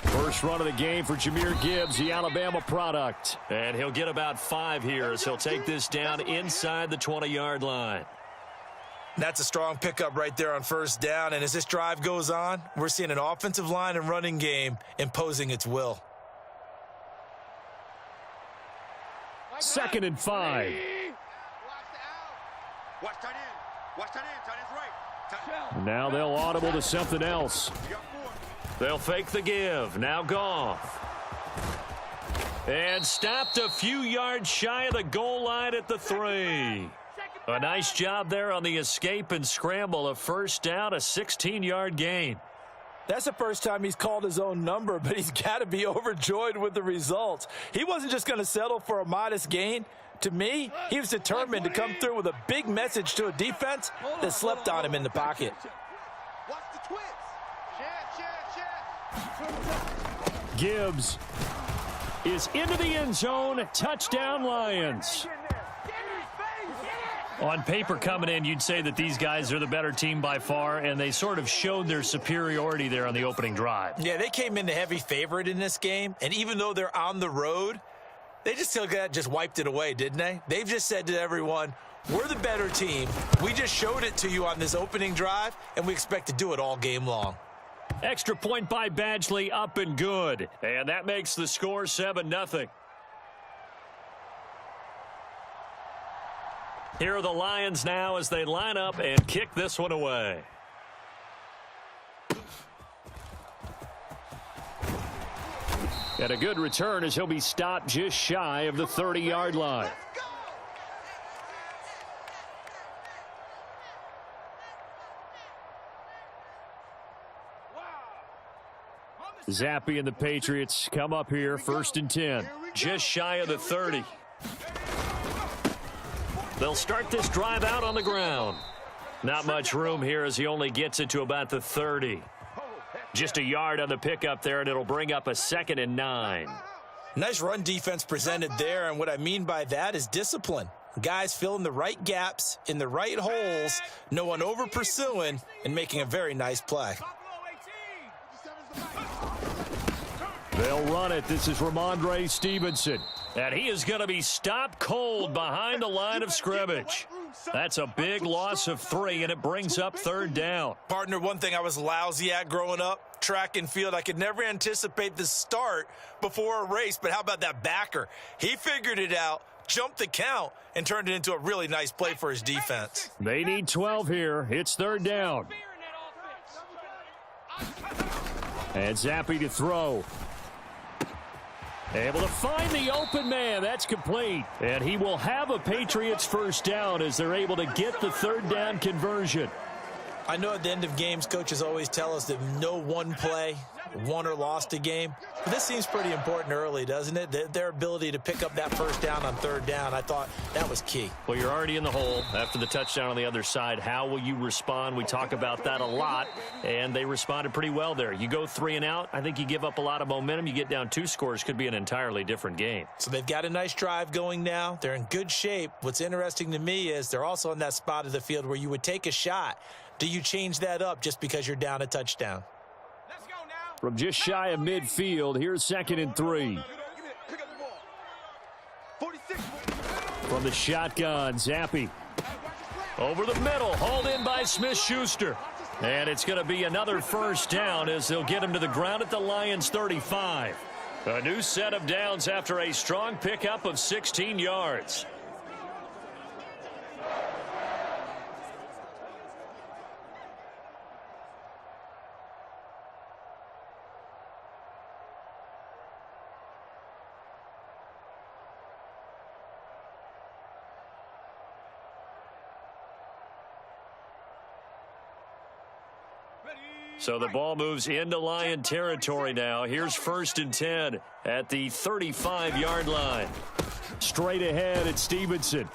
First run of the game for Jahmyr Gibbs, the Alabama product. And he'll get about 5 here as he'll take this down inside the 20-yard line. That's a strong pickup right there on first down. And as this drive goes on, we're seeing an offensive line and running game imposing its will. 2nd and 5. Watch tight end. Watch tight end. Tight end's right. Now they'll audible to something else. They'll fake the give. Now Goff. And stopped a few yards shy of the goal line at the 3. A nice job there on the escape and scramble. A first down, a 16-yard gain. That's the first time he's called his own number, but he's got to be overjoyed with the results. He wasn't just going to settle for a modest gain. To me, he was determined to come through with a big message to a defense that slept on him in the pocket. Watch the twins. Gibbs is into the end zone. Touchdown, Lions. On paper coming in, you'd say that these guys are the better team by far, and they sort of showed their superiority there on the opening drive. Yeah, they came in the heavy favorite in this game, and even though they're on the road, they just wiped it away, didn't they? They've just said to everyone, we're the better team. We just showed it to you on this opening drive, and we expect to do it all game long. Extra point by Badgley, up and good. And that makes the score 7-0. Here are the Lions now as they line up and kick this one away. And a good return as he'll be stopped just shy of the 30-yard line. Zappe and the Patriots come up here, 1st and 10. Just shy of the 30. They'll start this drive out on the ground. Not much room here as he only gets it to about the 30. Just a yard on the pickup there, and it'll bring up a 2nd and 9. Nice run defense presented there, and what I mean by that is discipline. Guys filling the right gaps in the right holes, no one over pursuing, and making a very nice play. They'll run it. This is Ramondre Stevenson. And he is going to be stopped cold behind the line of scrimmage. That's a big loss of 3, and it brings up 3rd down. Partner, one thing I was lousy at growing up, track and field, I could never anticipate the start before a race, but how about that backer? He figured it out, jumped the count, and turned it into a really nice play for his defense. They need 12 here. It's 3rd down. And Zappe to throw. Able to find the open man. That's complete. And he will have a Patriots first down as they're able to get the 3rd down conversion. I know at the end of games, coaches always tell us that no one play won or lost a game. But this seems pretty important early, doesn't it? Their ability to pick up that first down on 3rd down, I thought that was key. Well, you're already in the hole after the touchdown on the other side. How will you respond? We talk about that a lot, and they responded pretty well there. You go 3 and out, I think you give up a lot of momentum. You get down 2 scores, could be an entirely different game. So they've got a nice drive going now. They're in good shape. What's interesting to me is they're also in that spot of the field where you would take a shot. Do you change that up just because you're down a touchdown? From just shy of midfield, here's 2nd and 3. From the shotgun, Zappe. Over the middle, hauled in by Smith-Schuster. And it's going to be another first down as they'll get him to the ground at the Lions 35. A new set of downs after a strong pickup of 16 yards. So the ball moves into Lion territory now. Here's 1st and 10 at the 35-yard line. Straight ahead at Stevenson.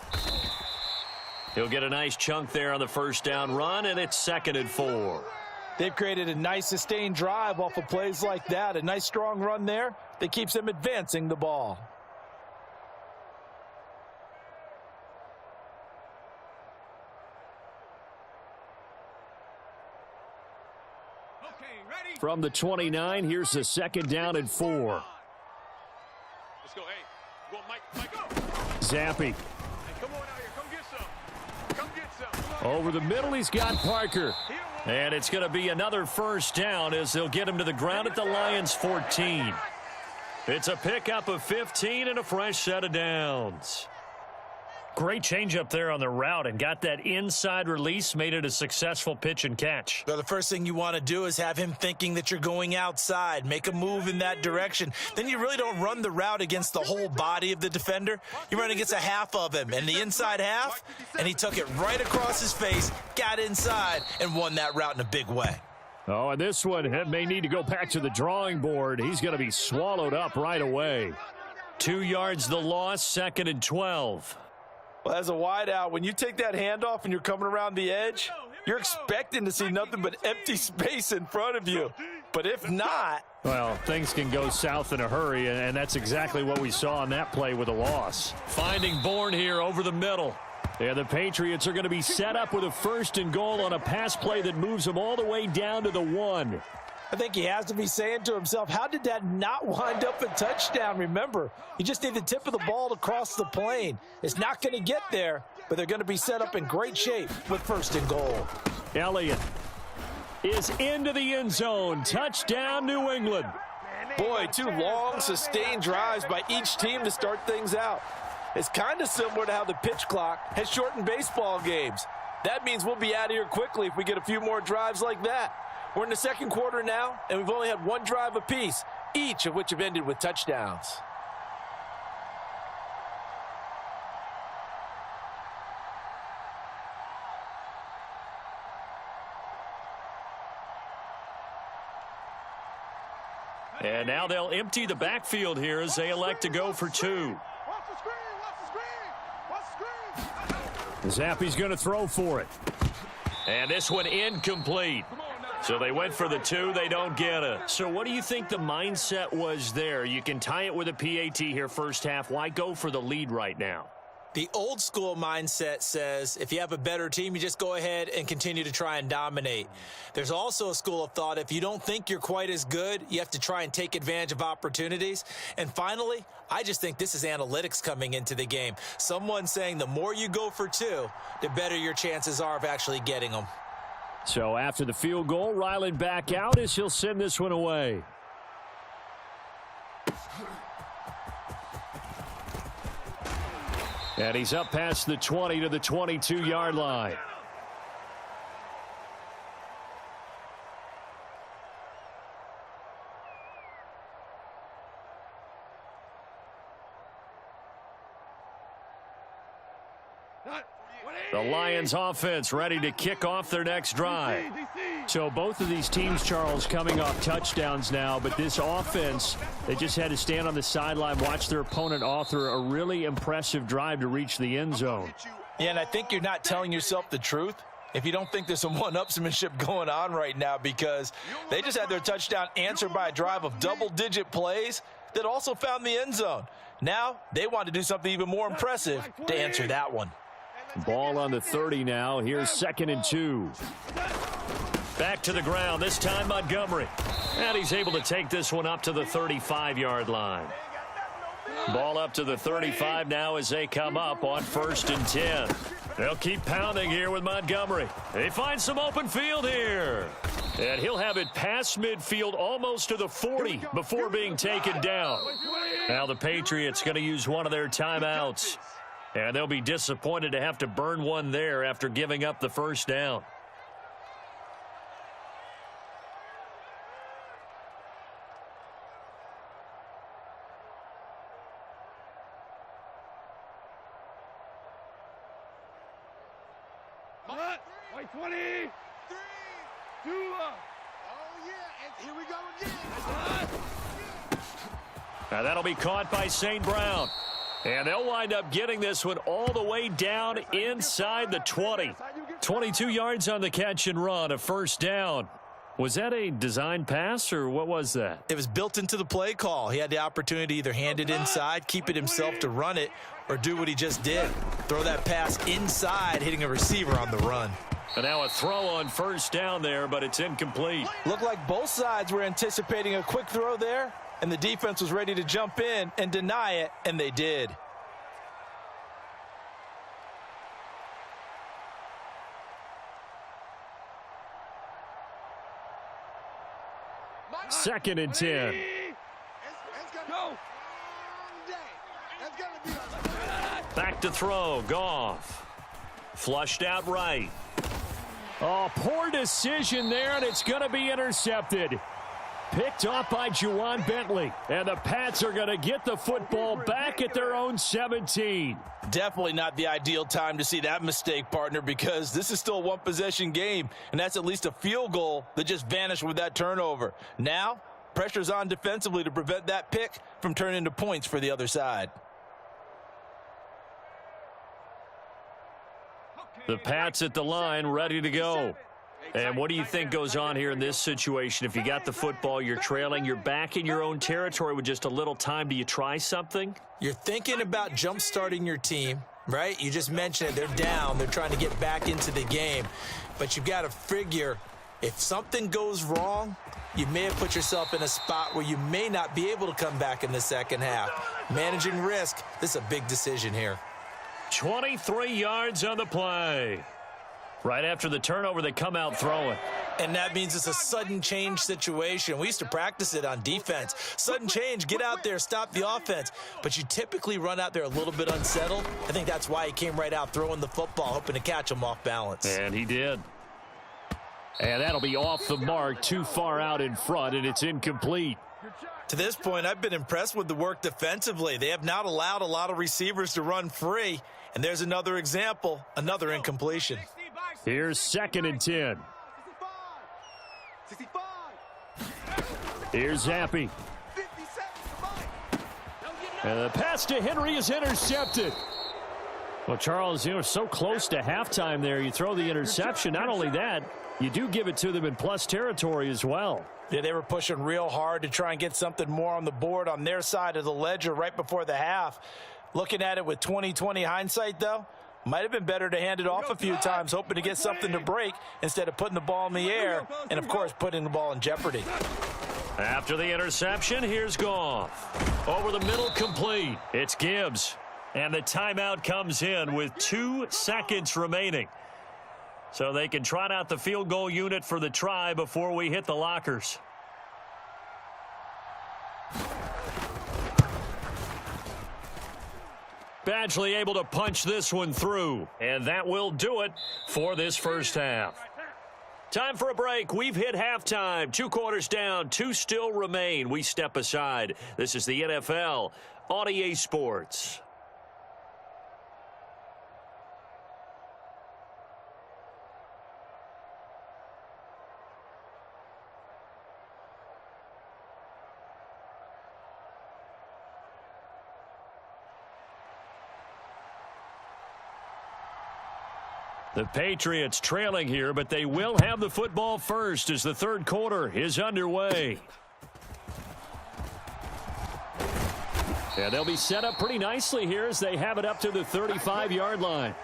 He'll get a nice chunk there on the first down run, and it's 2nd and 4. They've created a nice sustained drive off of plays like that. A nice strong run there that keeps them advancing the ball. From the 29, here's the 2nd down and 4. Let's go. Hey, go, Mike, go. Zappy. Hey, come on out here. Come get some. Come get some. Over the middle, he's got Parker. And it's going to be another first down as they'll get him to the ground at the Lions 14. It's a pickup of 15 and a fresh set of downs. Great change up there on the route and got that inside release, made it a successful pitch and catch. So the first thing you want to do is have him thinking that you're going outside, make a move in that direction. Then you really don't run the route against the whole body of the defender. You run against a half of him, and the inside half, and he took it right across his face, got inside, and won that route in a big way. Oh, and this one may need to go back to the drawing board. He's going to be swallowed up right away. 2 yards the loss, 2nd and 12. Well, as a wideout, when you take that handoff and you're coming around the edge, you're expecting to see nothing but empty space in front of you. But if not... Well, things can go south in a hurry, and that's exactly what we saw on that play with a loss. Finding Bourne here over the middle. Yeah, the Patriots are going to be set up with a 1st and goal on a pass play that moves them all the way down to the 1. I think he has to be saying to himself, how did that not wind up a touchdown? Remember, you just need the tip of the ball to cross the plane. It's not going to get there, but they're going to be set up in great shape with 1st and goal. Elliott is into the end zone. Touchdown, New England. Boy, 2 long, sustained drives by each team to start things out. It's kind of similar to how the pitch clock has shortened baseball games. That means we'll be out of here quickly if we get a few more drives like that. We're in the 2nd quarter now, and we've only had 1 drive apiece, each of which have ended with touchdowns. And now they'll empty the backfield here as they elect to go for 2. Watch the screen, watch the screen, watch the screen. Zappy's going to throw for it. And this one incomplete. So they went for the 2. They don't get it. So what do you think the mindset was there? You can tie it with a PAT here first half. Why go for the lead right now? The old school mindset says if you have a better team, you just go ahead and continue to try and dominate. There's also a school of thought, if you don't think you're quite as good, you have to try and take advantage of opportunities. And finally, I just think this is analytics coming into the game. Someone saying the more you go for 2, the better your chances are of actually getting them. So after the field goal, Ryland back out as he'll send this one away. And he's up past the 20 to the 22-yard line. The Lions offense ready to kick off their next drive. So both of these teams, Charles, coming off touchdowns now, but this offense, they just had to stand on the sideline, watch their opponent author a really impressive drive to reach the end zone. Yeah, and I think you're not telling yourself the truth if you don't think there's some one-upsmanship going on right now, because they just had their touchdown answered by a drive of double-digit plays that also found the end zone. Now they want to do something even more impressive to answer that one. Ball on the 30 now. Here's 2nd and 2. Back to the ground, this time Montgomery. And he's able to take this one up to the 35-yard line. Ball up to the 35 now as they come up on 1st and 10. They'll keep pounding here with Montgomery. They find some open field here. And he'll have it past midfield almost to the 40 before being taken down. Now the Patriots going to use one of their timeouts. And they'll be disappointed to have to burn one there after giving up the first down. White 20. 3, 2. Oh, yeah. And here we go again. Now that'll be caught by St. Brown. And they'll wind up getting this one all the way down inside the 20. 22 yards on the catch and run, a first down. Was that a design pass, or what was that? It was built into the play call. He had the opportunity to either hand it inside, keep it himself to run it, or do what he just did. Throw that pass inside, hitting a receiver on the run. And now a throw on first down there, but it's incomplete. Looked like both sides were anticipating a quick throw there, and the defense was ready to jump in and deny it, and they did. Second and 10. Go. Back to throw. Goff. Flushed out right. Oh, poor decision there, and it's going to be intercepted. Picked off by Juwan Bentley. And the Pats are going to get the football back at their own 17. Definitely not the ideal time to see that mistake, partner, because this is still a one-possession game, and that's at least a field goal that just vanished with that turnover. Now, pressure's on defensively to prevent that pick from turning into points for the other side. The Pats at the line, ready to go. And what do you think goes on here in this situation? If you got the football, you're trailing, you're back in your own territory with just a little time. Do you try something? You're thinking about jump-starting your team, right? You just mentioned it. They're down. They're trying to get back into the game. But you've got to figure if something goes wrong, you may have put yourself in a spot where you may not be able to come back in the second half. Managing risk, this is a big decision here. 23 yards on the play. Right after the turnover, they come out throwing. And that means it's a sudden change situation. We used to practice it on defense. Sudden change, get out there, stop the offense. But you typically run out there a little bit unsettled. I think that's why he came right out throwing the football, hoping to catch him off balance. And he did. And that'll be off the mark, too far out in front, and it's incomplete. To this point, I've been impressed with the work defensively. They have not allowed a lot of receivers to run free. And there's another example, another incompletion. Here's second and 10. Here's Zappi. And the pass to Henry is intercepted. Well, Charles, you know, so close to halftime there. You throw the interception. Not only that, you do give it to them in plus territory as well. Yeah, they were pushing real hard to try and get something more on the board on their side of the ledger right before the half. Looking at it with 20/20 hindsight, though, might have been better to hand it off a few times, hoping to get something to break instead of putting the ball in the air and, of course, putting the ball in jeopardy. After the interception, here's Goff. Over the middle, complete. It's Gibbs. And the timeout comes in with 2 seconds remaining. So they can trot out the field goal unit for the try before we hit the lockers. Badgley able to punch this one through. And that will do it for this first half. Time for a break. We've hit halftime. 2 quarters down. 2 still remain. We step aside. This is the NFL on EA Sports. The Patriots trailing here, but they will have the football first as the third quarter is underway. Yeah, they'll be set up pretty nicely here as they have it up to the 35-yard line.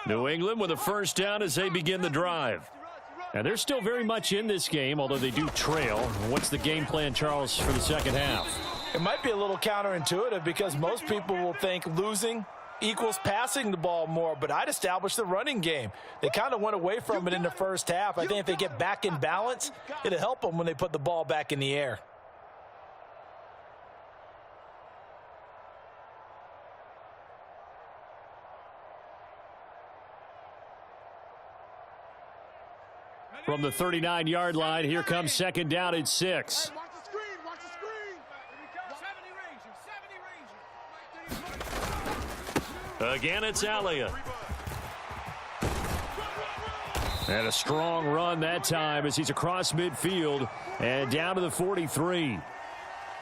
New England with a first down as they begin the drive. And they're still very much in this game, although they do trail. What's the game plan, Charles, for the second half? It might be a little counterintuitive because most people will think losing equals passing the ball more, but I'd establish the running game. They kind of went away from it in the first half. I think if they get back in balance, it'll help them when they put the ball back in the air. From the 39-yard line, here comes second down and 6. Watch the screen, watch the screen. Again, it's Elliott. And a strong run that time as he's across midfield and down to the 43.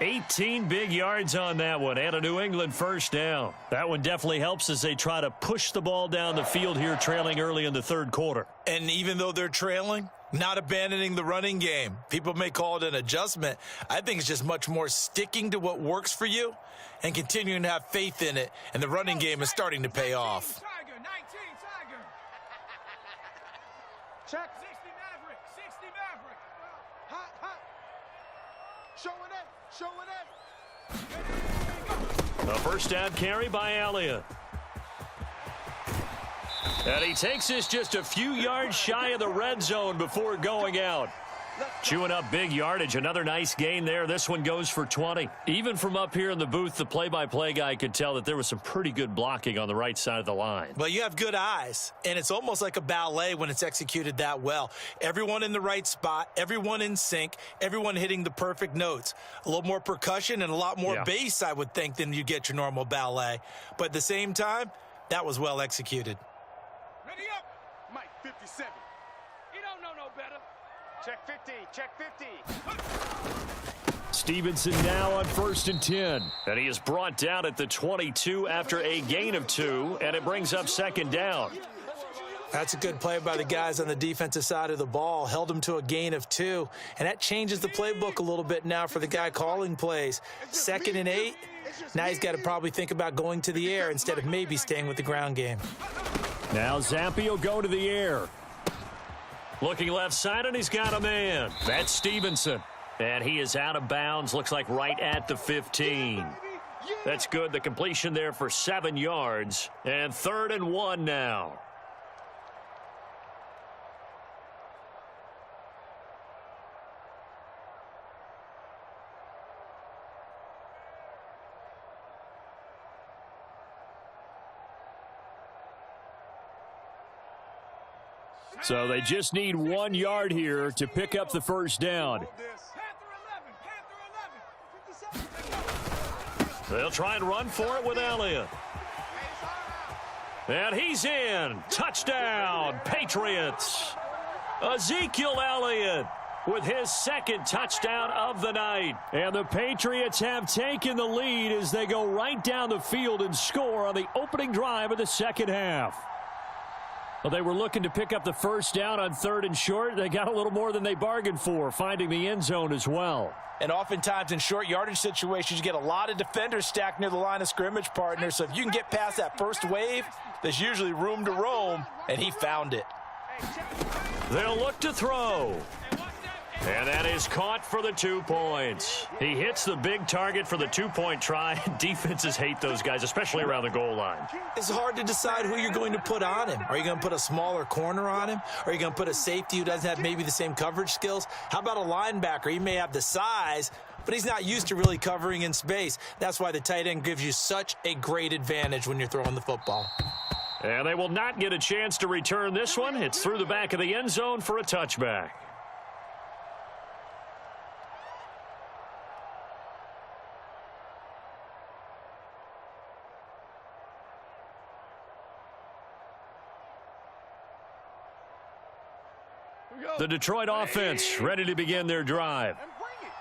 18 big yards on that one and a New England first down. That one definitely helps as they try to push the ball down the field here, trailing early in the third quarter. And even though they're trailing, not abandoning the running game. People may call it an adjustment. I think it's just much more sticking to what works for you and continuing to have faith in it. And the running game is starting to pay off. Tiger, 19, Tiger. Check. 60 Maverick. Hot, hot. Showing it. A first down carry by Elliott. And he takes this just a few yards shy of the red zone before going out. Chewing up big yardage. Another nice gain there. This one goes for 20. Even from up here in the booth, the play-by-play guy could tell that there was some pretty good blocking on the right side of the line. Well, you have good eyes, and it's almost like a ballet when it's executed that well. Everyone in the right spot, everyone in sync, everyone hitting the perfect notes. A little more percussion and a lot more bass, I would think, than you get your normal ballet. But at the same time, that was well executed. Ready up. Mike, 57. He don't know no better. Check 50. Check 50. Stevenson now on 1st and 10. And he is brought down at the 22 after a gain of 2, and it brings up second down. That's a good play by the guys on the defensive side of the ball. Held them to a gain of 2, and that changes the playbook a little bit now for the guy calling plays. 2nd and 8. Now he's got to probably think about going to the air instead of maybe staying with the ground game. Now Zampi will go to the air. Looking left side, and he's got a man. That's Stevenson. And he is out of bounds. Looks like right at the 15. That's good. The completion there for 7 yards. And 3rd and 1 now. So they just need 1 yard here to pick up the first down. They'll try and run for it with Elliott. And he's in. Touchdown, Patriots. Ezekiel Elliott with his 2nd touchdown of the night. And the Patriots have taken the lead as they go right down the field and score on the opening drive of the second half. Well, they were looking to pick up the first down on 3rd and short. They got a little more than they bargained for, finding the end zone as well. And oftentimes in short yardage situations, you get a lot of defenders stacked near the line of scrimmage, partner. So if you can get past that first wave, there's usually room to roam, and he found it. They'll look to throw. And that is caught for the 2 points. He hits the big target for the 2-point try. Defenses hate those guys, especially around the goal line. It's hard to decide who you're going to put on him. Are you going to put a smaller corner on him? Are you going to put a safety who doesn't have maybe the same coverage skills? How about a linebacker? He may have the size, but he's not used to really covering in space. That's why the tight end gives you such a great advantage when you're throwing the football. And they will not get a chance to return this one. It's through the back of the end zone for a touchback. The Detroit offense ready to begin their drive.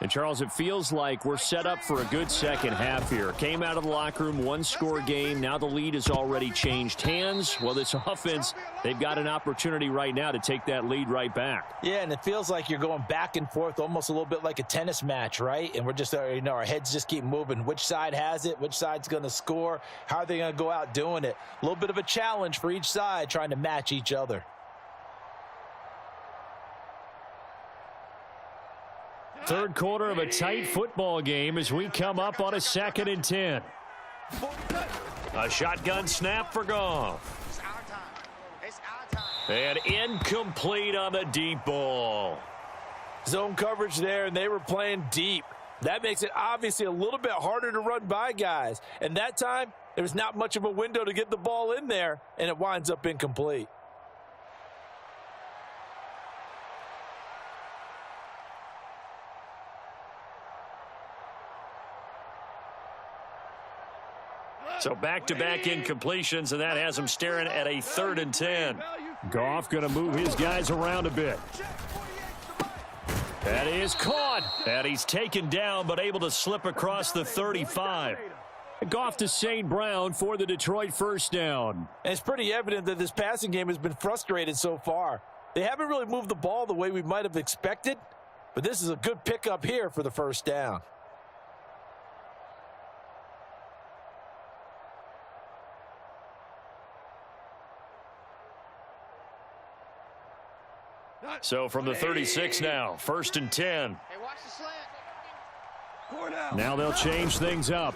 And, Charles, it feels like we're set up for a good second half here. Came out of the locker room, one-score game. Now the lead has already changed hands. Well, this offense, they've got an opportunity right now to take that lead right back. Yeah, and it feels like you're going back and forth, almost a little bit like a tennis match, right? And we're just, our heads just keep moving. Which side has it? Which side's going to score? How are they going to go out doing it? A little bit of a challenge for each side, trying to match each other. Third quarter of a tight football game as we come up on a 2nd and 10. A shotgun snap for Goff. It's our time. It's our time. And incomplete on the deep ball. Zone coverage there, and they were playing deep. That makes it obviously a little bit harder to run by guys. And that time, there was not much of a window to get the ball in there, and it winds up incomplete. So back-to-back incompletions, and that has him staring at a 3rd and 10. Goff going to move his guys around a bit. That is caught. And he's taken down, but able to slip across the 35. Goff to St. Brown for the Detroit first down. And it's pretty evident that this passing game has been frustrated so far. They haven't really moved the ball the way we might have expected, but this is a good pickup here for the first down. So from the 36 now, 1st and 10. Hey, watch the slant. Now they'll change things up.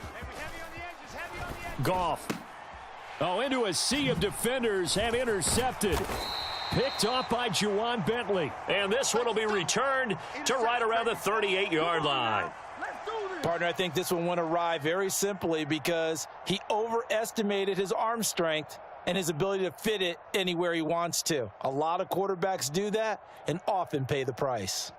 Goff. Oh, into a sea of defenders and intercepted. Picked off by Juwan Bentley. And this one will be returned to right around the 38-yard line. Partner, I think this one went awry very simply because he overestimated his arm strength and his ability to fit it anywhere he wants to. A lot of quarterbacks do that and often pay the price.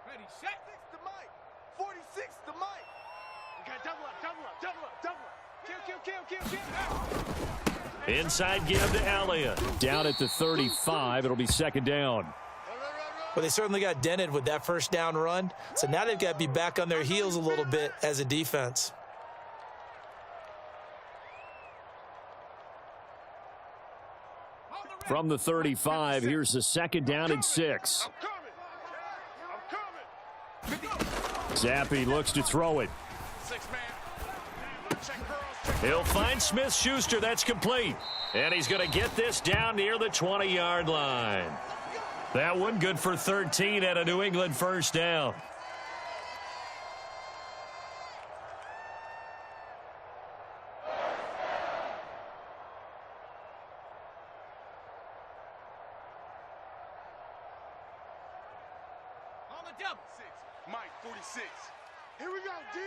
Ready, set. 46 to Mike. 46 to Mike. You got double up, double up, double up, double up. Kill. Inside give to Elliott. Down at the 35. It'll be 2nd down. Well, they certainly got dented with that first down run. So now they've got to be back on their heels a little bit as a defense. From the 35, here's the 2nd down and 6. I'm coming. Zappe looks to throw it. 6-man. He'll find Smith-Schuster. That's complete. And he's going to get this down near the 20-yard line. That one good for 13 at a New England first down. On the double. 6. Mike, 46. Here we go, D.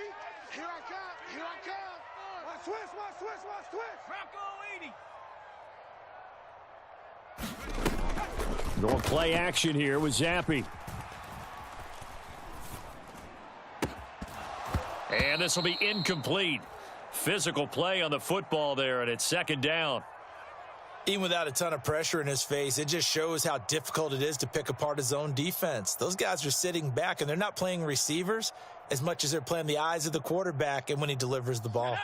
Here I come. Here I come. Watch switch, watch switch, watch switch. Bronco 80. Going play action here with Zappe. And this will be incomplete. Physical play on the football there, and it's 2nd down. Even without a ton of pressure in his face, it just shows how difficult it is to pick apart his own defense. Those guys are sitting back, and they're not playing receivers as much as they're playing the eyes of the quarterback and when he delivers the ball.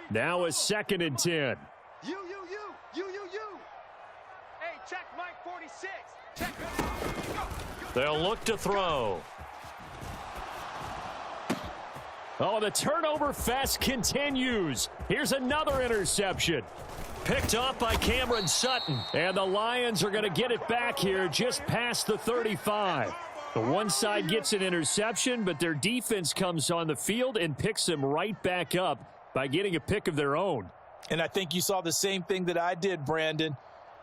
Now a 2nd and 10. You. Hey, check Mike 46. Check. They'll look to throw. Oh, the turnover fest continues. Here's another interception. Picked off by Cameron Sutton. And the Lions are going to get it back here just past the 35. The one side gets an interception, but their defense comes on the field and picks them right back up by getting a pick of their own. And I think you saw the same thing that I did, Brandon.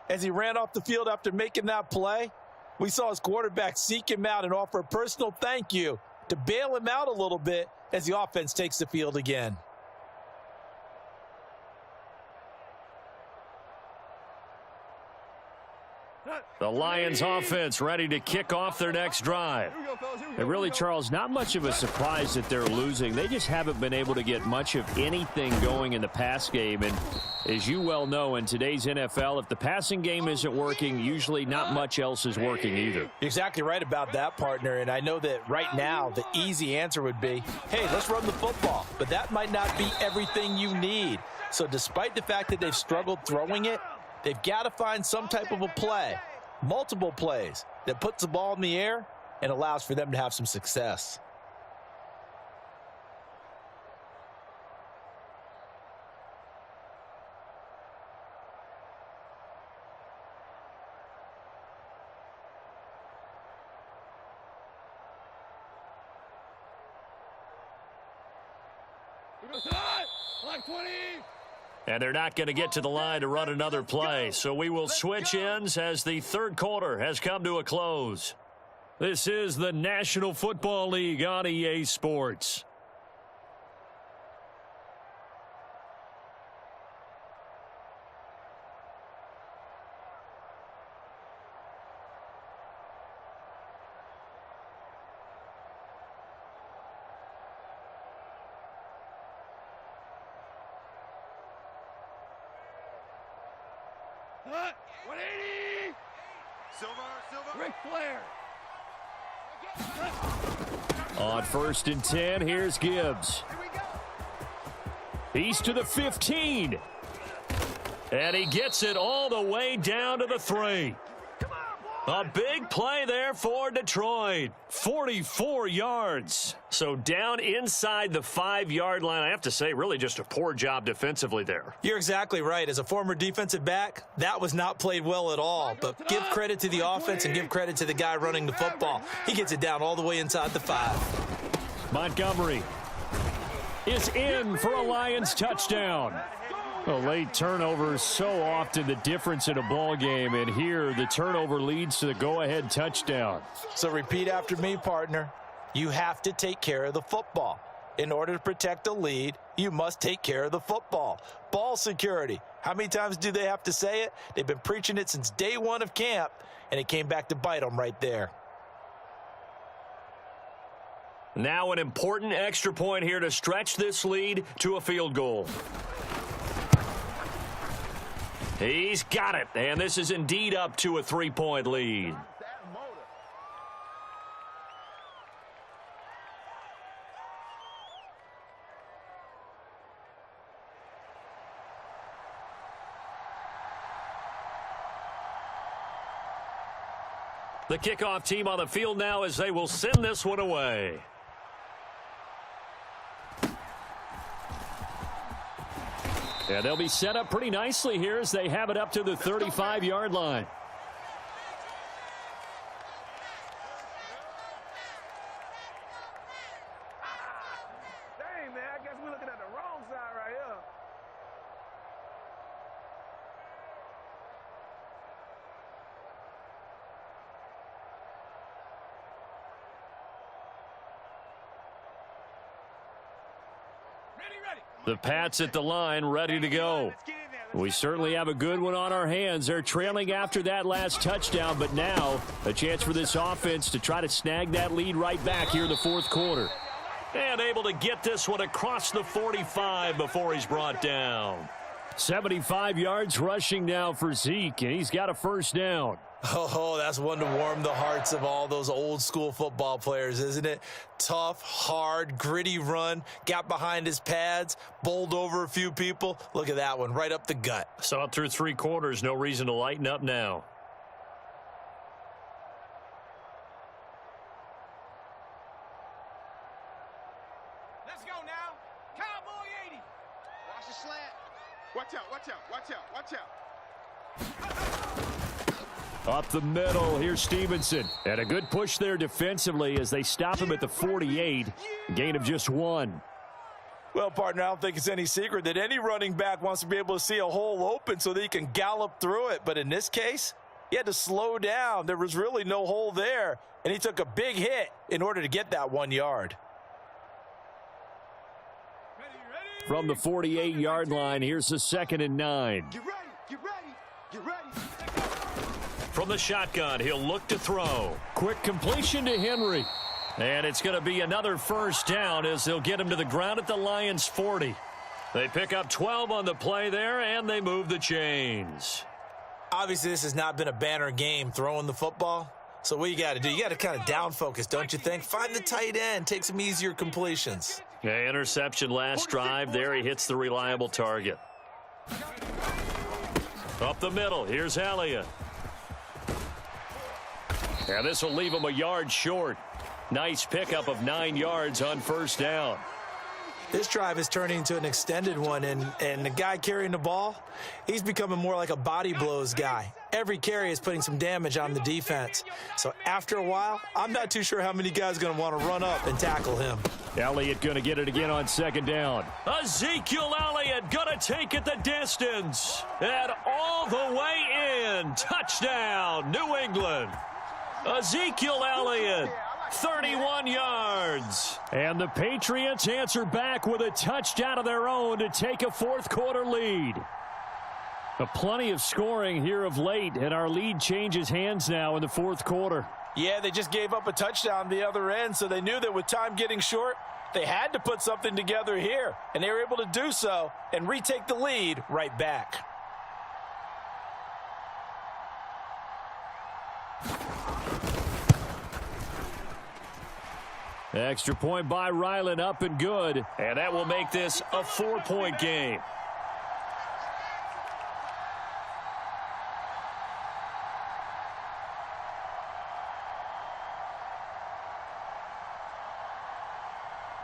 As he ran off the field after making that play, we saw his quarterback seek him out and offer a personal thank you to bail him out a little bit as the offense takes the field again. The Lions offense ready to kick off their next drive. And really, Charles, not much of a surprise that they're losing. They just haven't been able to get much of anything going in the pass game. And as you well know, in today's NFL, if the passing game isn't working, usually not much else is working either. You're exactly right about that, partner. And I know that right now the easy answer would be, hey, let's run the football. But that might not be everything you need. So despite the fact that they've struggled throwing it, they've got to find some type of a play, multiple plays, that puts the ball in the air and allows for them to have some success. And they're not going to get to the line to run another play. So we will switch ends as the third quarter has come to a close. This is the National Football League on EA Sports. Ric Flair. On 1st and 10, here's Gibbs. He's to the 15. And he gets it all the way down to the 3. A big play there for Detroit. 44 yards. So down inside the 5-yard line. I have to say, really just a poor job defensively there. You're exactly right. As a former defensive back, that was not played well at all. But give credit to the offense and give credit to the guy running the football. He gets it down all the way inside the 5. Montgomery is in for a Lions touchdown. A late turnover is so often the difference in a ball game, and here the turnover leads to the go-ahead touchdown. So repeat after me, partner. You have to take care of the football. In order to protect a lead, you must take care of the football. Ball security. How many times do they have to say it? They've been preaching it since day one of camp, and it came back to bite them right there. Now an important extra point here to stretch this lead to a field goal. He's got it, and this is indeed up to a 3-point lead. The kickoff team on the field now as they will send this one away. And they'll be set up pretty nicely here as they have it up to the 35-yard line. Dang, man, I guess we're looking at the wrong side right here. The Pats at the line, ready to go. We certainly have a good one on our hands. They're trailing after that last touchdown, but now a chance for this offense to try to snag that lead right back here in the fourth quarter. And able to get this one across the 45 before he's brought down. 75 yards rushing now for Zeke, and he's got a first down. Oh, that's one to warm the hearts of all those old school football players, isn't it? Tough, hard, gritty run, got behind his pads, bowled over a few people. Look at that one, right up the gut. Saw it through 3 quarters, no reason to lighten up now. Let's go now. Cowboy 80. Watch the slant. Watch out, watch out, watch out, watch out. Up the middle, here's Stevenson. And a good push there defensively as they stop him at the 48. Gain of just 1. Well, partner, I don't think it's any secret that any running back wants to be able to see a hole open so that he can gallop through it. But in this case, he had to slow down. There was really no hole there, and he took a big hit in order to get that 1 yard. From the 48-yard line, here's the 2nd and 9. Get ready, get ready, get ready. From the shotgun, he'll look to throw. Quick completion to Henry. And it's going to be another first down as they'll get him to the ground at the Lions' 40. They pick up 12 on the play there, and they move the chains. Obviously, this has not been a banner game throwing the football. So what you got to do, you got to kind of down focus, don't you think? Find the tight end, take some easier completions. Yeah, interception last drive. There he hits the reliable target. Up the middle, here's Elliott. And this will leave him a yard short. Nice pickup of 9 yards on first down. This drive is turning into an extended one, and the guy carrying the ball, he's becoming more like a body blows guy. Every carry is putting some damage on the defense. So after a while, I'm not too sure how many guys are going to want to run up and tackle him. Elliott going to get it again on second down. Ezekiel Elliott going to take it the distance. And all the way in. Touchdown, New England. Ezekiel Elliott. 31 yards. And the Patriots answer back with a touchdown of their own to take a fourth-quarter lead. Plenty of scoring here of late, and our lead changes hands now in the fourth quarter. Yeah, they just gave up a touchdown the other end, so they knew that with time getting short, they had to put something together here, and they were able to do so and retake the lead right back. Extra point by Ryland, up and good. And that will make this a 4-point game.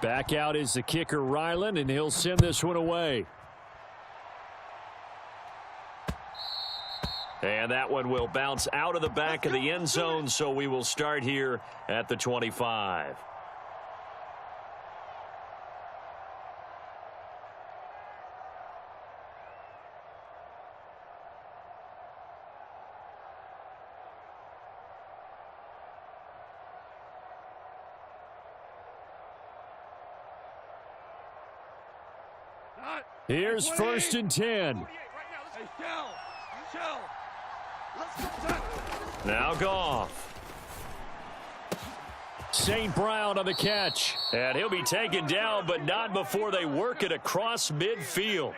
Back out is the kicker, Ryland, and he'll send this one away. And that one will bounce out of the back of the end zone, so we will start here at the 25. Here's first and 10. Now Goff. St. Brown on the catch. And he'll be taken down, but not before they work it across midfield.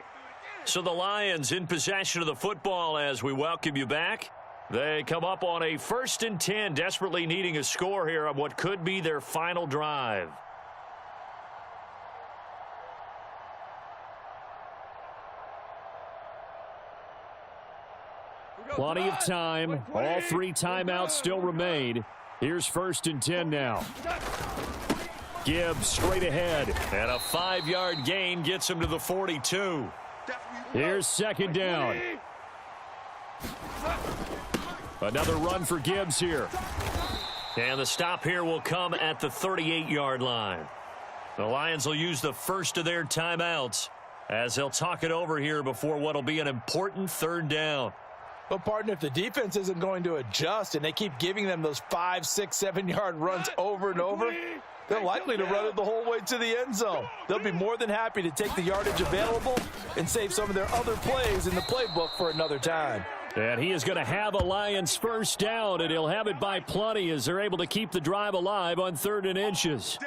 So the Lions in possession of the football as we welcome you back. They come up on a first and 10, desperately needing a score here on what could be their final drive. Plenty of time. All 3 timeouts still remain. Here's first and 10 now. Gibbs straight ahead. And a 5-yard gain gets him to the 42. Here's second down. Another run for Gibbs here. And the stop here will come at the 38-yard line. The Lions will use the first of their timeouts as they'll talk it over here before what will be an important third down. But, partner, if the defense isn't going to adjust and they keep giving them those 5, 6, 7-yard runs over and over, they're likely to run it the whole way to the end zone. They'll be more than happy to take the yardage available and save some of their other plays in the playbook for another time. And he is going to have a Lions first down, and he'll have it by plenty as they're able to keep the drive alive on 3rd and inches.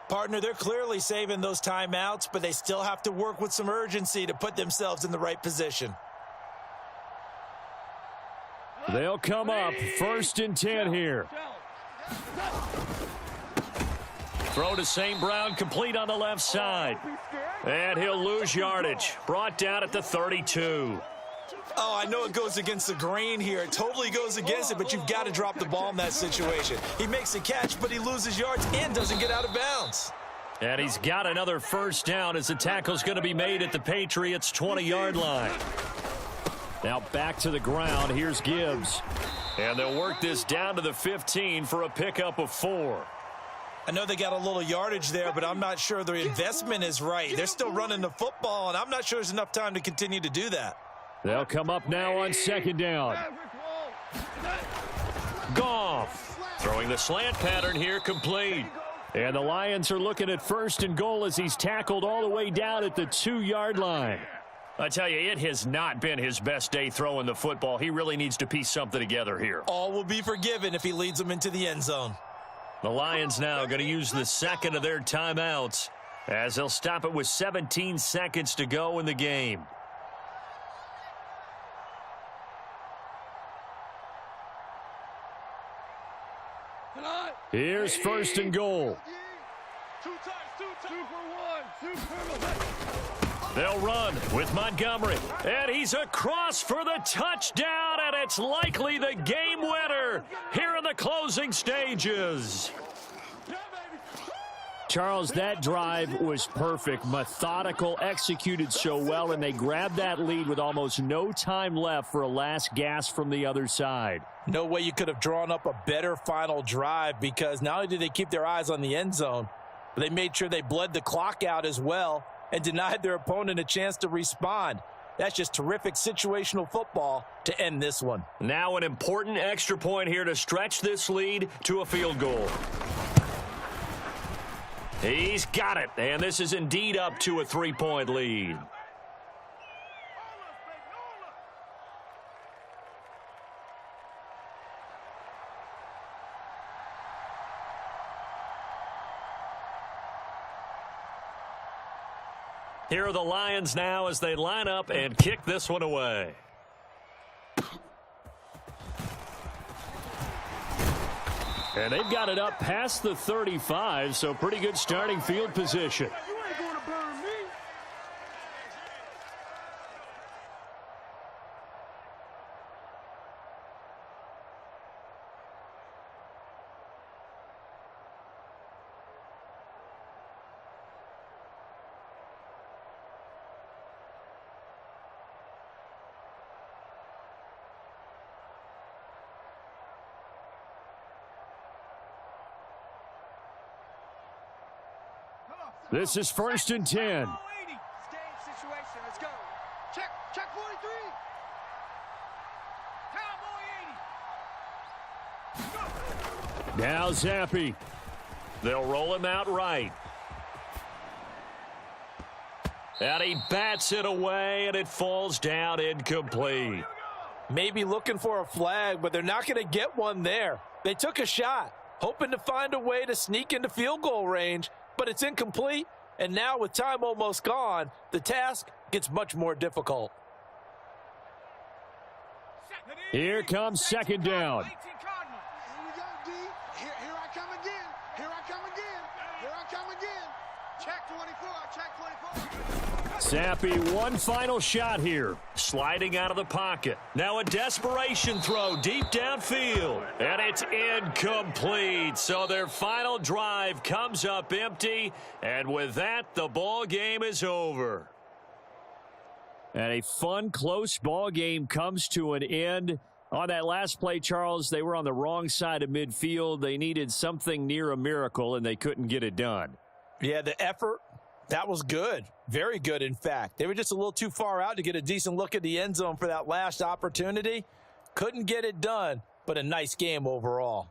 Partner, they're clearly saving those timeouts, but they still have to work with some urgency to put themselves in the right position. They'll come up first and 10 here. Throw to St. Brown, complete on the left side. And he'll lose yardage. Brought down at the 32. Oh, I know it goes against the grain here. It totally goes against it, but you've got to drop the ball in that situation. He makes a catch, but he loses yards and doesn't get out of bounds. And he's got another first down as the tackle's going to be made at the Patriots' 20-yard line. Now back to the ground. Here's Gibbs. And they'll work this down to the 15 for a pickup of 4. I know they got a little yardage there, but I'm not sure the investment is right. They're still running the football, and I'm not sure there's enough time to continue to do that. They'll come up now on second down. Goff throwing the slant pattern here, complete. And the Lions are looking at first and goal as he's tackled all the way down at the 2-yard line. I tell you, it has not been his best day throwing the football. He really needs to piece something together here. All will be forgiven if he leads them into the end zone. The Lions now going to use the second of their timeouts as they'll stop it with 17 seconds to go in the game. Here's first and goal. They'll run with Montgomery. And he's across for the touchdown, and it's likely the game winner here in the closing stages. Charles, that drive was perfect, methodical, executed so well, and they grabbed that lead with almost no time left for a last gasp from the other side. No way you could have drawn up a better final drive, because not only did they keep their eyes on the end zone, but they made sure they bled the clock out as well and denied their opponent a chance to respond. That's just terrific situational football to end this one. Now an important extra point here to stretch this lead to a field goal. He's got it, and this is indeed up to a 3-point lead. Here are the Lions now as they line up and kick this one away. And they've got it up past the 35, so pretty good starting field position. You ain't gonna burn me. This is first and 10. It's game situation. Let's go. Check 43. Cowboy 80. Now Zappi. They'll roll him out right. And he bats it away, and it falls down incomplete. Maybe looking for a flag, but they're not going to get one there. They took a shot, hoping to find a way to sneak into field goal range, but it's incomplete, and now with time almost gone, the task gets much more difficult. Here comes second down. Here we go, D. Here I come again. Here I come again. Here I come again. Check 24. Check 24. Zappi, one final shot here. Sliding out of the pocket. Now a desperation throw deep downfield. And it's incomplete. So their final drive comes up empty. And with that, the ball game is over. And a fun, close ball game comes to an end. On that last play, Charles, they were on the wrong side of midfield. They needed something near a miracle, and they couldn't get it done. Yeah, the effort, that was good. Very good, in fact. They were just a little too far out to get a decent look at the end zone for that last opportunity. Couldn't get it done, but a nice game overall.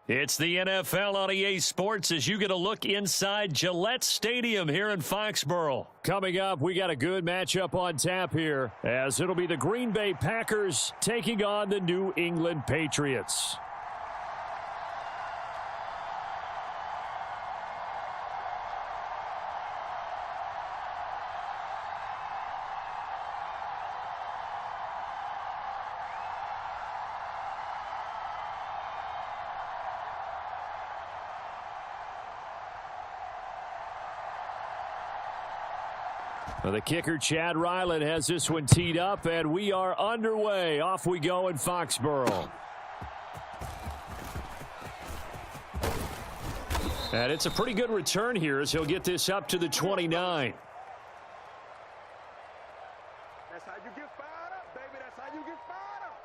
It's the NFL on EA Sports as you get a look inside Gillette Stadium here in Foxborough. Coming up, we got a good matchup on tap here as it'll be the Green Bay Packers taking on the New England Patriots. Well, the kicker, Chad Ryland, has this one teed up, and we are underway. Off we go in Foxborough. And it's a pretty good return here as he'll get this up to the 29. That's how you get fired up, baby. That's how you get fired up.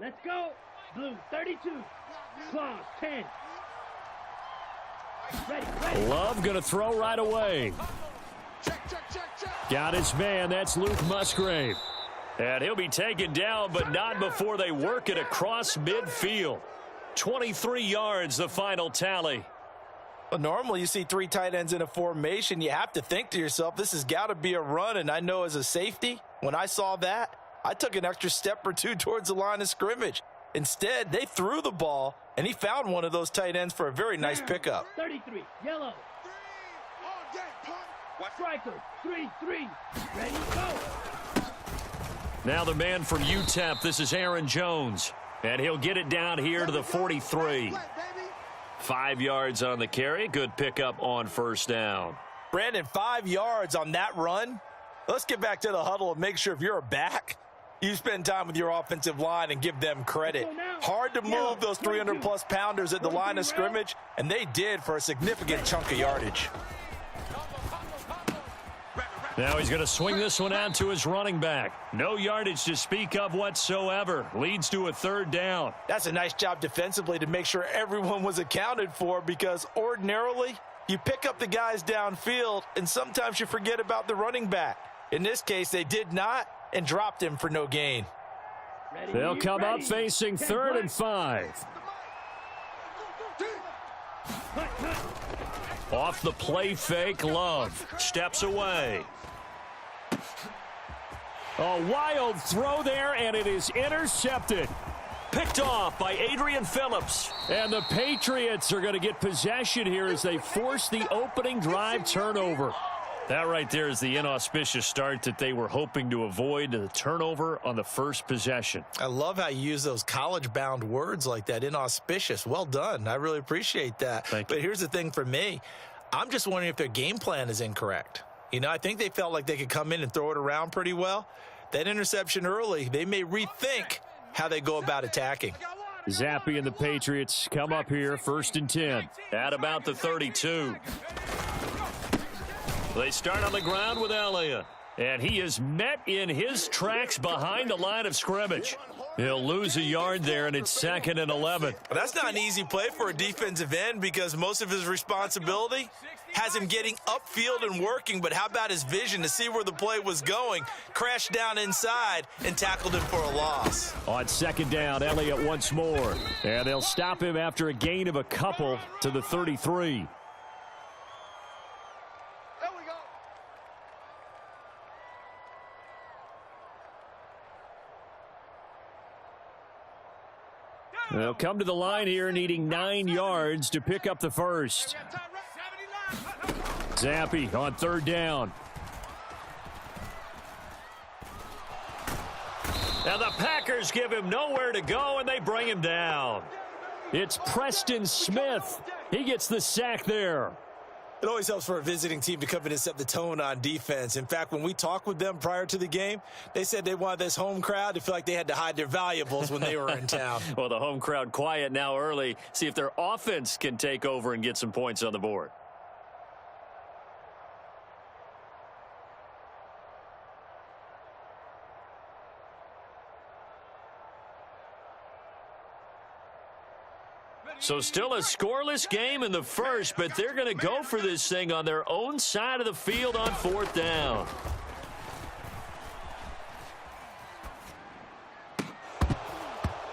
Let's go. Blue, 32. Claws, 10. Ready. Love going to throw right away. Got his man. That's Luke Musgrave. And he'll be taken down, but not before they work it across midfield. 23 yards, the final tally. Well, normally you see three tight ends in a formation. You have to think to yourself, this has got to be a run. And I know as a safety, when I saw that, I took an extra step or two towards the line of scrimmage. Instead, they threw the ball, and he found one of those tight ends for a very nice pickup. 33, yellow. Striker, 3-3. Ready, go. Now the man from UTEP, this is Aaron Jones. And he'll get it down here to the 43. 5 yards on the carry. Good pickup on first down. Brandon, 5 yards on that run. Let's get back to the huddle and make sure if you're a back, you spend time with your offensive line and give them credit. Hard to move those 300-plus pounders at the line of scrimmage, and they did for a significant chunk of yardage. Now he's going to swing this one out to his running back. No yardage to speak of whatsoever. Leads to a third down. That's a nice job defensively to make sure everyone was accounted for, because ordinarily you pick up the guys downfield and sometimes you forget about the running back. In this case, they did not and dropped him for no gain. They'll come up facing 3rd and 5. Off the play fake, Love steps away. A wild throw there, and it is intercepted. Picked off by Adrian Phillips. And the Patriots are going to get possession here as they force the opening drive turnover. That right there is the inauspicious start that they were hoping to avoid, the turnover on the first possession. I love how you use those college-bound words like that, inauspicious. Well done. I really appreciate that. Thank you. But here's the thing for me. I'm just wondering if their game plan is incorrect. You know, I think they felt like they could come in and throw it around pretty well. That interception early, they may rethink how they go about attacking. Zappe and the Patriots come up here, 1st and 10. At about the 32. They start on the ground with Elliott. And he is met in his tracks behind the line of scrimmage. He'll lose a yard there, and it's 2nd and 11. That's not an easy play for a defensive end because most of his responsibility has him getting upfield and working. But how about his vision to see where the play was going? Crashed down inside and tackled him for a loss. On 2nd down, Elliott once more. And they'll stop him after a gain of a couple to the 33. They'll come to the line here needing 9 yards to pick up the first. Zappe on 3rd down. Now the Packers give him nowhere to go, and they bring him down. It's Preston Smith. He gets the sack there. It always helps for a visiting team to come in and set the tone on defense. In fact, when we talked with them prior to the game, they said they wanted this home crowd to feel like they had to hide their valuables when they were in town. Well, the home crowd quiet now early. See if their offense can take over and get some points on the board. So still a scoreless game in the first, but they're going to go for this thing on their own side of the field on 4th down.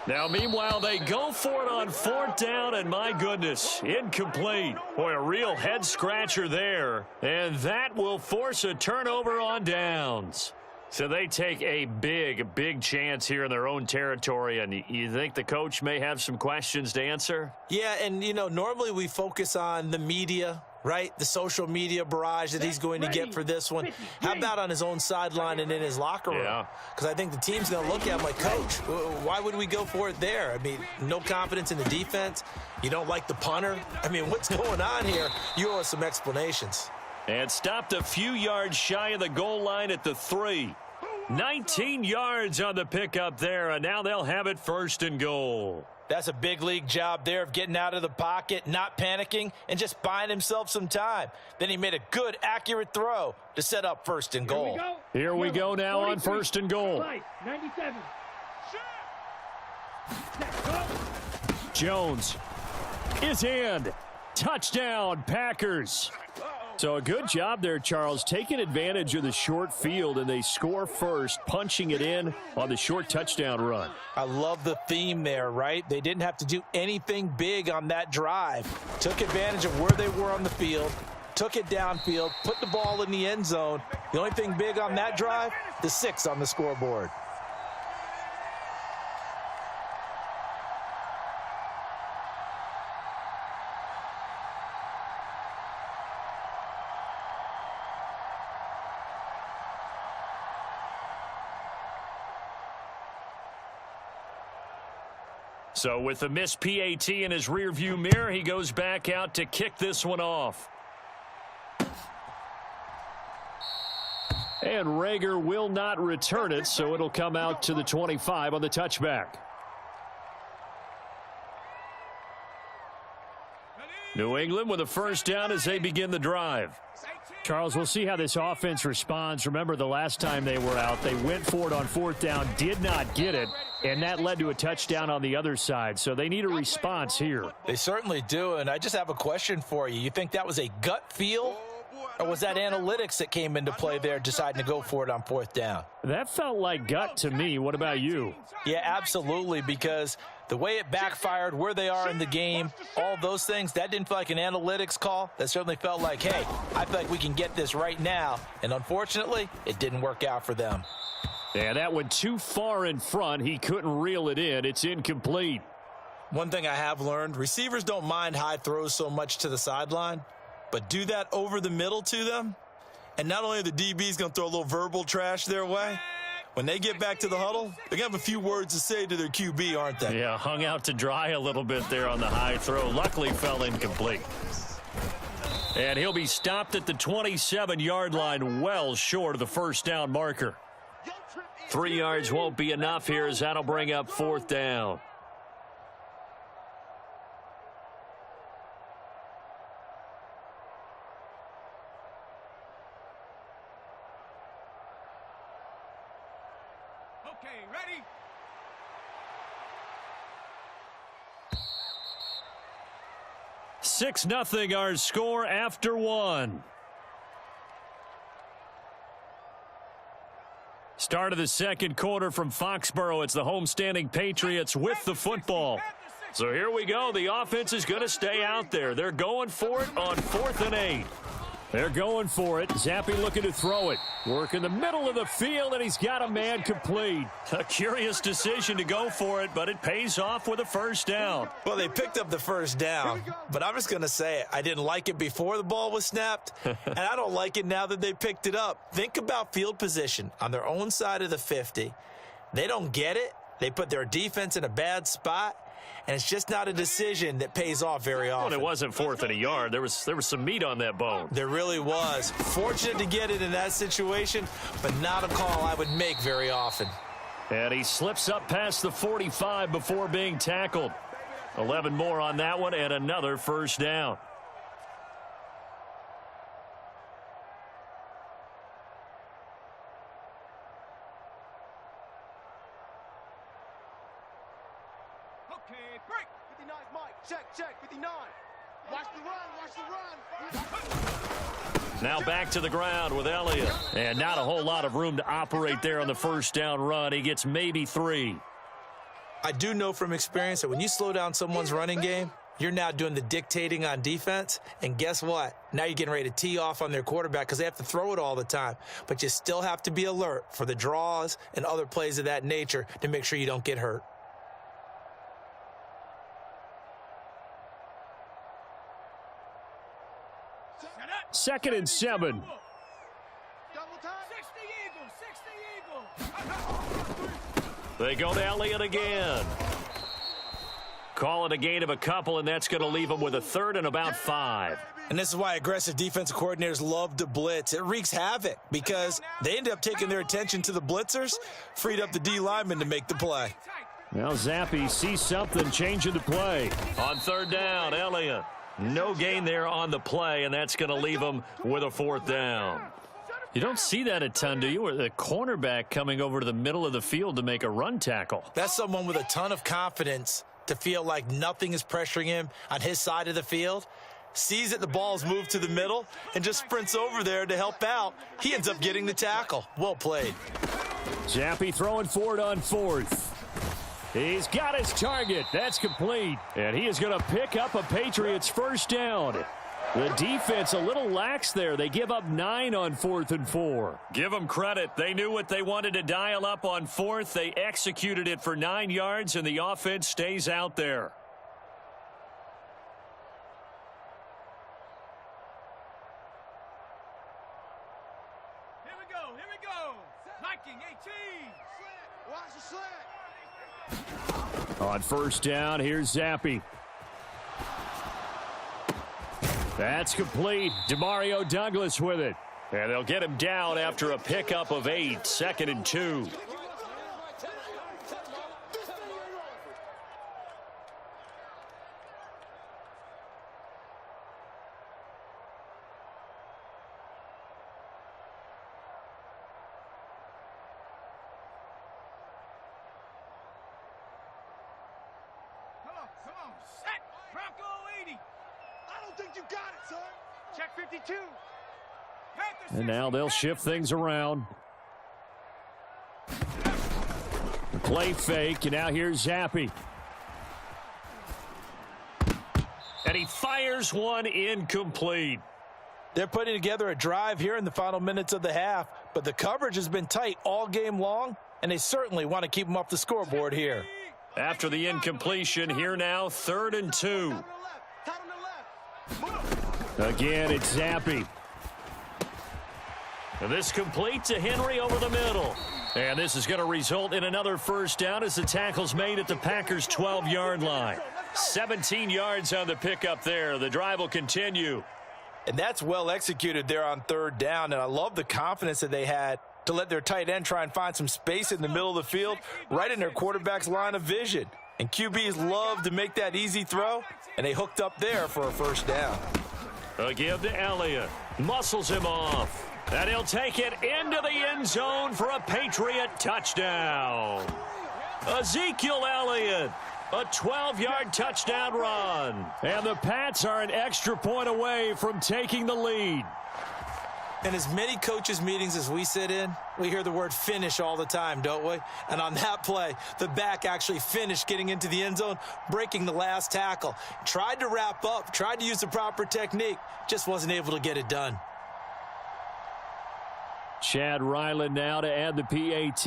Now, meanwhile, they go for it on 4th down, and my goodness, incomplete. Boy, a real head-scratcher there, and that will force a turnover on downs. So they take a big chance here in their own territory, and you think the coach may have some questions to answer? Yeah, and, normally we focus on the media, right? The social media barrage that he's going to get for this one. How about on his own sideline and in his locker room? Yeah. Because I think the team's going to look at him like, Coach, why would we go for it there? I mean, no confidence in the defense. You don't like the punter. I mean, what's going on here? You owe us some explanations. And stopped a few yards shy of the goal line at the 3. 19 yards on the pickup there, and now they'll have it 1st and goal. That's a big league job there of getting out of the pocket, not panicking, and just buying himself some time. Then he made a good, accurate throw to set up 1st and goal. Here we go now on 1st and goal. 97. Jones is in. Touchdown, Packers. So a good job there, Charles, taking advantage of the short field, and they score first, punching it in on the short touchdown run. I love the theme there, right? They didn't have to do anything big on that drive. Took advantage of where they were on the field, took it downfield, put the ball in the end zone. The only thing big on that drive, the 6 on the scoreboard. So with the missed PAT in his rearview mirror, he goes back out to kick this one off. And Rager will not return it, so it'll come out to the 25 on the touchback. New England with a 1st down as they begin the drive. Charles, we'll see how this offense responds. Remember, the last time they were out, they went for it on 4th down, did not get it, and that led to a touchdown on the other side. So they need a response here. They certainly do, and I just have a question for you. You think that was a gut feel, or was that analytics that came into play there deciding to go for it on 4th down? That felt like gut to me. What about you? Yeah, absolutely, because the way it backfired, where they are in the game, all those things, that didn't feel like an analytics call. That certainly felt like, hey, I feel like we can get this right now. And unfortunately, it didn't work out for them. Yeah, that went too far in front. He couldn't reel it in. It's incomplete. One thing I have learned, receivers don't mind high throws so much to the sideline, but do that over the middle to them, and not only are the DBs going to throw a little verbal trash their way, when they get back to the huddle, they're going to have a few words to say to their QB, aren't they? Yeah, hung out to dry a little bit there on the high throw. Luckily fell incomplete. And he'll be stopped at the 27-yard line, well short of the 1st down marker. 3 yards won't be enough here as that'll bring up 4th down. Okay, ready? 6-0 our score after 1. Start of the 2nd quarter from Foxborough. It's the homestanding Patriots with the football. So here we go. The offense is going to stay out there. They're going for it on 4th and 8. They're going for it. Zappi looking to throw it. Work in the middle of the field, and he's got a man complete. A curious decision to go for it, but it pays off with a 1st down. Well, they picked up the 1st down, but I'm just going to say it. I didn't like it before the ball was snapped, and I don't like it now that they picked it up. Think about field position on their own side of the 50. They don't get it. They put their defense in a bad spot. And it's just not a decision that pays off very often. Well, it wasn't 4th and a yard. There was some meat on that bone. There really was. Fortunate to get it in that situation, but not a call I would make very often. And he slips up past the 45 before being tackled. 11 more on that one and another 1st down. Okay, break. 59 Mike. Check, 59. Watch the run. Now back to the ground with Elliott. And not a whole lot of room to operate there on the first down run. He gets maybe 3. I do know from experience that when you slow down someone's running game, you're now doing the dictating on defense. And guess what? Now you're getting ready to tee off on their quarterback because they have to throw it all the time. But you still have to be alert for the draws and other plays of that nature to make sure you don't get hurt. Second and 7. They go to Elliott again. Call it a gain of a couple, and that's going to leave them with a third and about 5. And this is why aggressive defensive coordinators love to blitz. It wreaks havoc because they end up taking their attention to the blitzers, freed up the D lineman to make the play. Now Zappe sees something, changing the play. On third down, Elliott. No gain there on the play, and that's going to leave him with a 4th down. You don't see that a ton, do you? Or the cornerback coming over to the middle of the field to make a run tackle. That's someone with a ton of confidence to feel like nothing is pressuring him on his side of the field. Sees that the ball's moved to the middle and just sprints over there to help out. He ends up getting the tackle. Well played. Zappe throwing forward on 4th. He's got his target. That's complete. And he is going to pick up a Patriots first down. The defense a little lax there. They give up 9 on 4th and 4. Give them credit. They knew what they wanted to dial up on 4th. They executed it for 9 yards, and the offense stays out there. Here we go. Viking 18. Watch the slant. On first down, here's Zappe. That's complete. Demario Douglas with it. And they'll get him down after a pickup of 8. 2nd and 2. Come on. Set. Bronco 80. I don't think you got it, son. Check 52. And now they'll shift things around. The play fake, and now here's Zappe. And he fires one incomplete. They're putting together a drive here in the final minutes of the half, but the coverage has been tight all game long, and they certainly want to keep them off the scoreboard here. After the incompletion, here now, 3rd and 2. Again, it's Zappe. And this complete to Henry over the middle. And this is going to result in another first down as the tackle's made at the Packers' 12-yard line. 17 yards on the pickup there. The drive will continue. And that's well executed there on 3rd down, and I love the confidence that they had to let their tight end try and find some space in the middle of the field, right in their quarterback's line of vision. And QBs love to make that easy throw, and they hooked up there for a first down. A give to Elliott. Muscles him off. And he'll take it into the end zone for a Patriot touchdown. Ezekiel Elliott, a 12-yard touchdown run. And the Pats are an extra point away from taking the lead. In as many coaches' meetings as we sit in, we hear the word finish all the time, don't we? And on that play, the back actually finished getting into the end zone, breaking the last tackle. Tried to wrap up, tried to use the proper technique, just wasn't able to get it done. Chad Ryland now to add the PAT.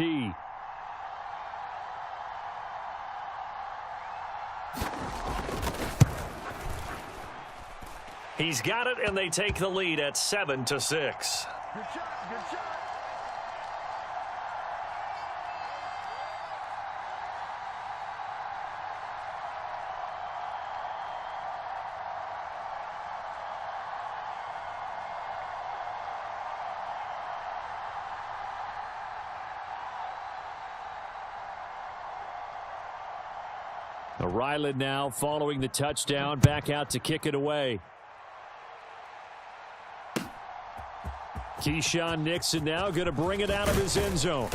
He's got it, and they take the lead at 7-6. Good shot. Ryland now following the touchdown, back out to kick it away. Keyshawn Nixon now going to bring it out of his end zone.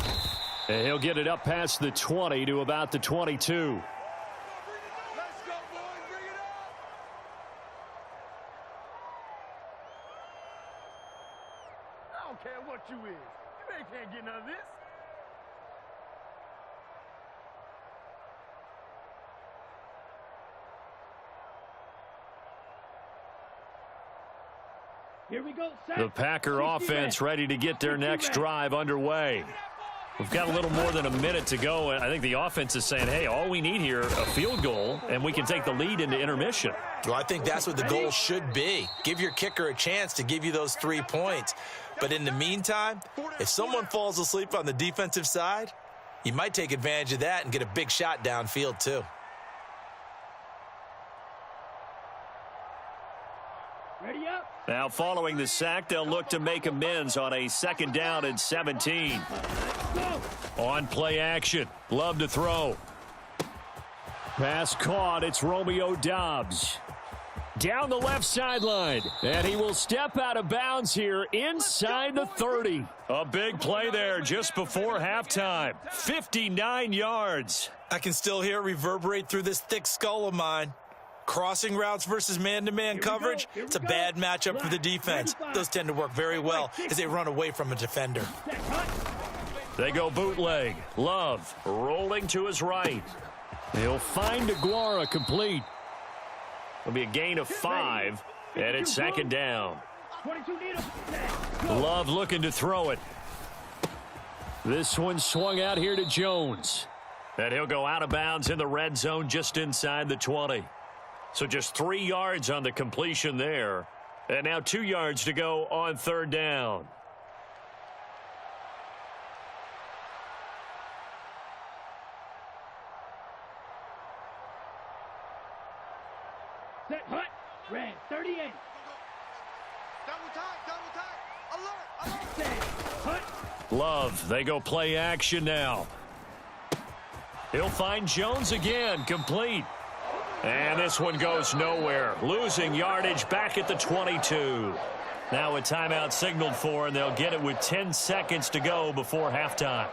And he'll get it up past the 20 to about the 22. Let's go, boys. thought you is? You ain't can't get none of this. Here we go. The Packer offense ready to get their next drive underway. We've got a little more than a minute to go, and I think the offense is saying, hey, all we need here, a field goal, and we can take the lead into intermission. Well, I think that's what the goal should be. Give your kicker a chance to give you those 3 points. But in the meantime, if someone falls asleep on the defensive side, you might take advantage of that and get a big shot downfield too. Ready up. Now following the sack, they'll look to make amends on a 2nd down and 17. On play action. Love to throw. Pass caught. It's Romeo Doubs. Down the left sideline. And he will step out of bounds here inside the 30. A big play there just before halftime. 59 yards. I can still hear it reverberate through this thick skull of mine. Crossing routes versus man-to-man coverage, it's a bad matchup for the defense. Those tend to work very well as they run away from a defender. They go bootleg. Love rolling to his right. He'll find Aguara complete. It'll be a gain of 5, and it's 2nd down. Love looking to throw it. This one swung out here to Jones. And he'll go out of bounds in the red zone just inside the 20. So just 3 yards on the completion there. And now 2 yards to go on 3rd down. Set hut. Red 38. Double tight. Alert. Set hut. Love, they go play action now. He'll find Jones again, complete. And this one goes nowhere. Losing yardage back at the 22. Now a timeout signaled for, and they'll get it with 10 seconds to go before halftime.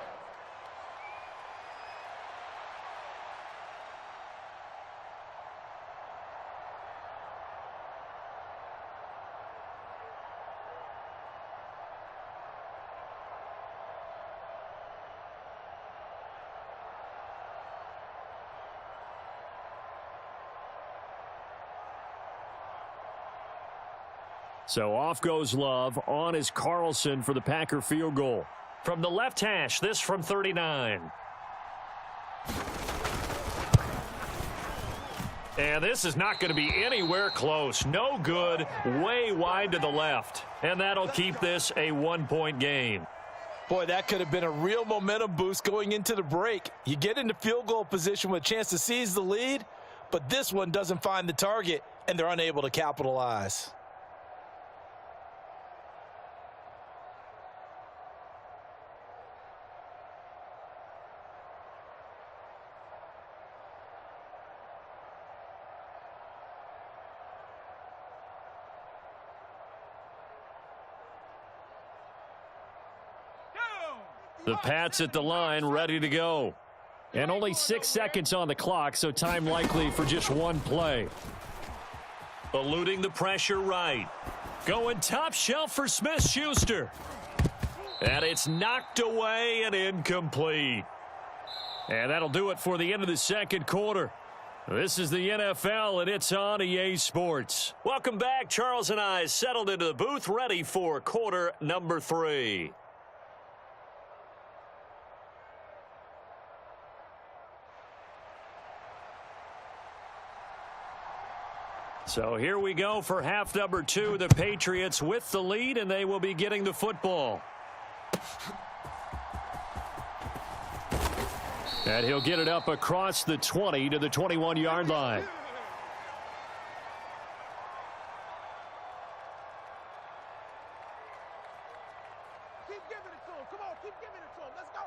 So off goes Love. On is Carlson for the Packer field goal. From the left hash, this from 39. And this is not going to be anywhere close. No good. Way wide to the left. And that'll keep this a 1-point game. Boy, that could have been a real momentum boost going into the break. You get into field goal position with a chance to seize the lead, but this one doesn't find the target, and they're unable to capitalize. The Pats at the line, ready to go. And only 6 seconds on the clock, so time likely for just one play. Eluding the pressure right. Going top shelf for Smith-Schuster. And it's knocked away and incomplete. And that'll do it for the end of the second quarter. This is the NFL, and it's on EA Sports. Welcome back. Charles and I settled into the booth, ready for quarter number 3. So here we go for half number 2. The Patriots with the lead, and they will be getting the football. And he'll get it up across the 20 to the 21-yard line. Keep giving it to him. Come on, keep giving it to him. Let's go.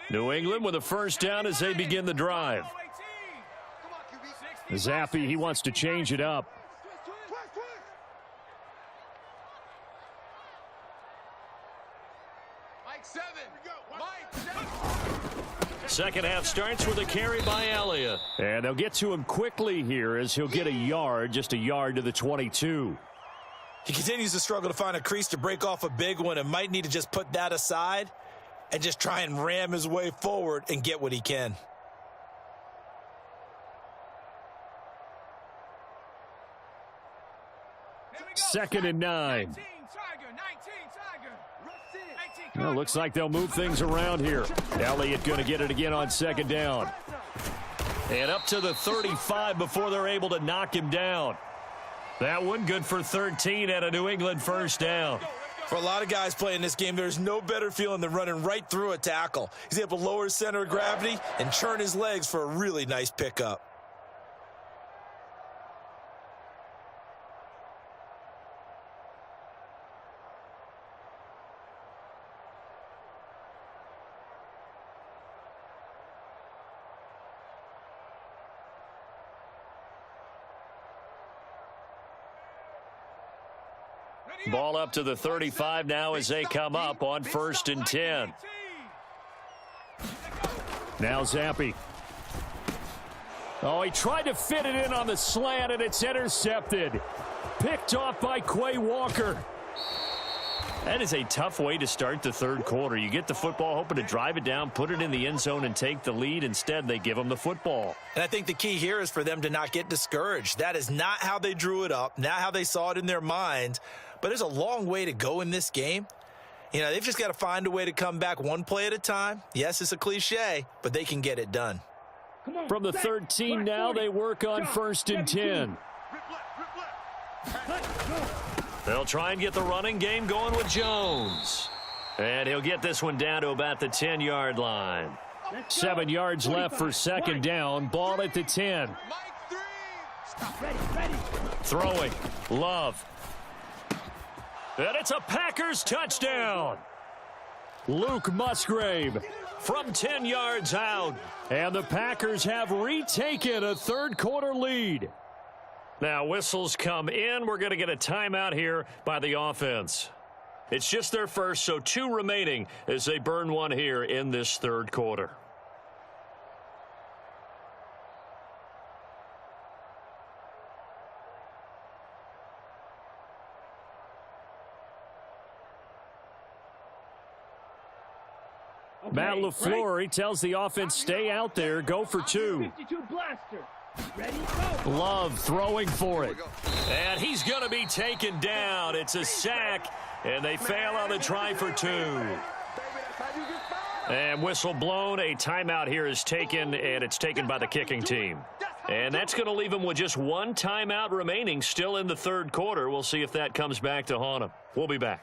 New England with a first down as they begin the drive. Zappi, he wants to change it up. Second half starts with a carry by Elliott. And they'll get to him quickly here as he'll get a yard, just a yard to the 22. He continues to struggle to find a crease to break off a big one and might need to just put that aside and just try and ram his way forward and get what he can. Second and 9. Well, looks like they'll move things around here. Elliott going to get it again on second down. And up to the 35 before they're able to knock him down. That one good for 13 at a New England first down. For a lot of guys playing this game, there's no better feeling than running right through a tackle. He's able to lower his center of gravity and churn his legs for a really nice pickup. Ball up to the 35 now as they come up on 1st and 10. Now Zappi. Oh, he tried to fit it in on the slant, and it's intercepted. Picked off by Quay Walker. That is a tough way to start the third quarter. You get the football, hoping to drive it down, put it in the end zone, and take the lead. Instead, they give them the football. And I think the key here is for them to not get discouraged. That is not how they drew it up, not how they saw it in their mind. But there's a long way to go in this game. You know, they've just got to find a way to come back one play at a time. Yes, it's a cliche, but they can get it done. From the 13 now, they work on 1st and 10. They'll try and get the running game going with Jones. And he'll get this one down to about the 10-yard line. 7 yards left for second down. Ball at the 10. Throwing. Love. And it's a Packers touchdown. Luke Musgrave from 10 yards out. And the Packers have retaken a third quarter lead. Now whistles come in. We're going to get a timeout here by the offense. It's just their first, so 2 remaining as they burn one here in this third quarter. Matt LaFleur, he tells the offense, stay out there, go for 2. Love throwing for it. And he's going to be taken down. It's a sack, and they fail on the try for 2. And whistle blown. A timeout here is taken, and it's taken by the kicking team. And that's going to leave them with just 1 timeout remaining still in the third quarter. We'll see if that comes back to haunt them. We'll be back.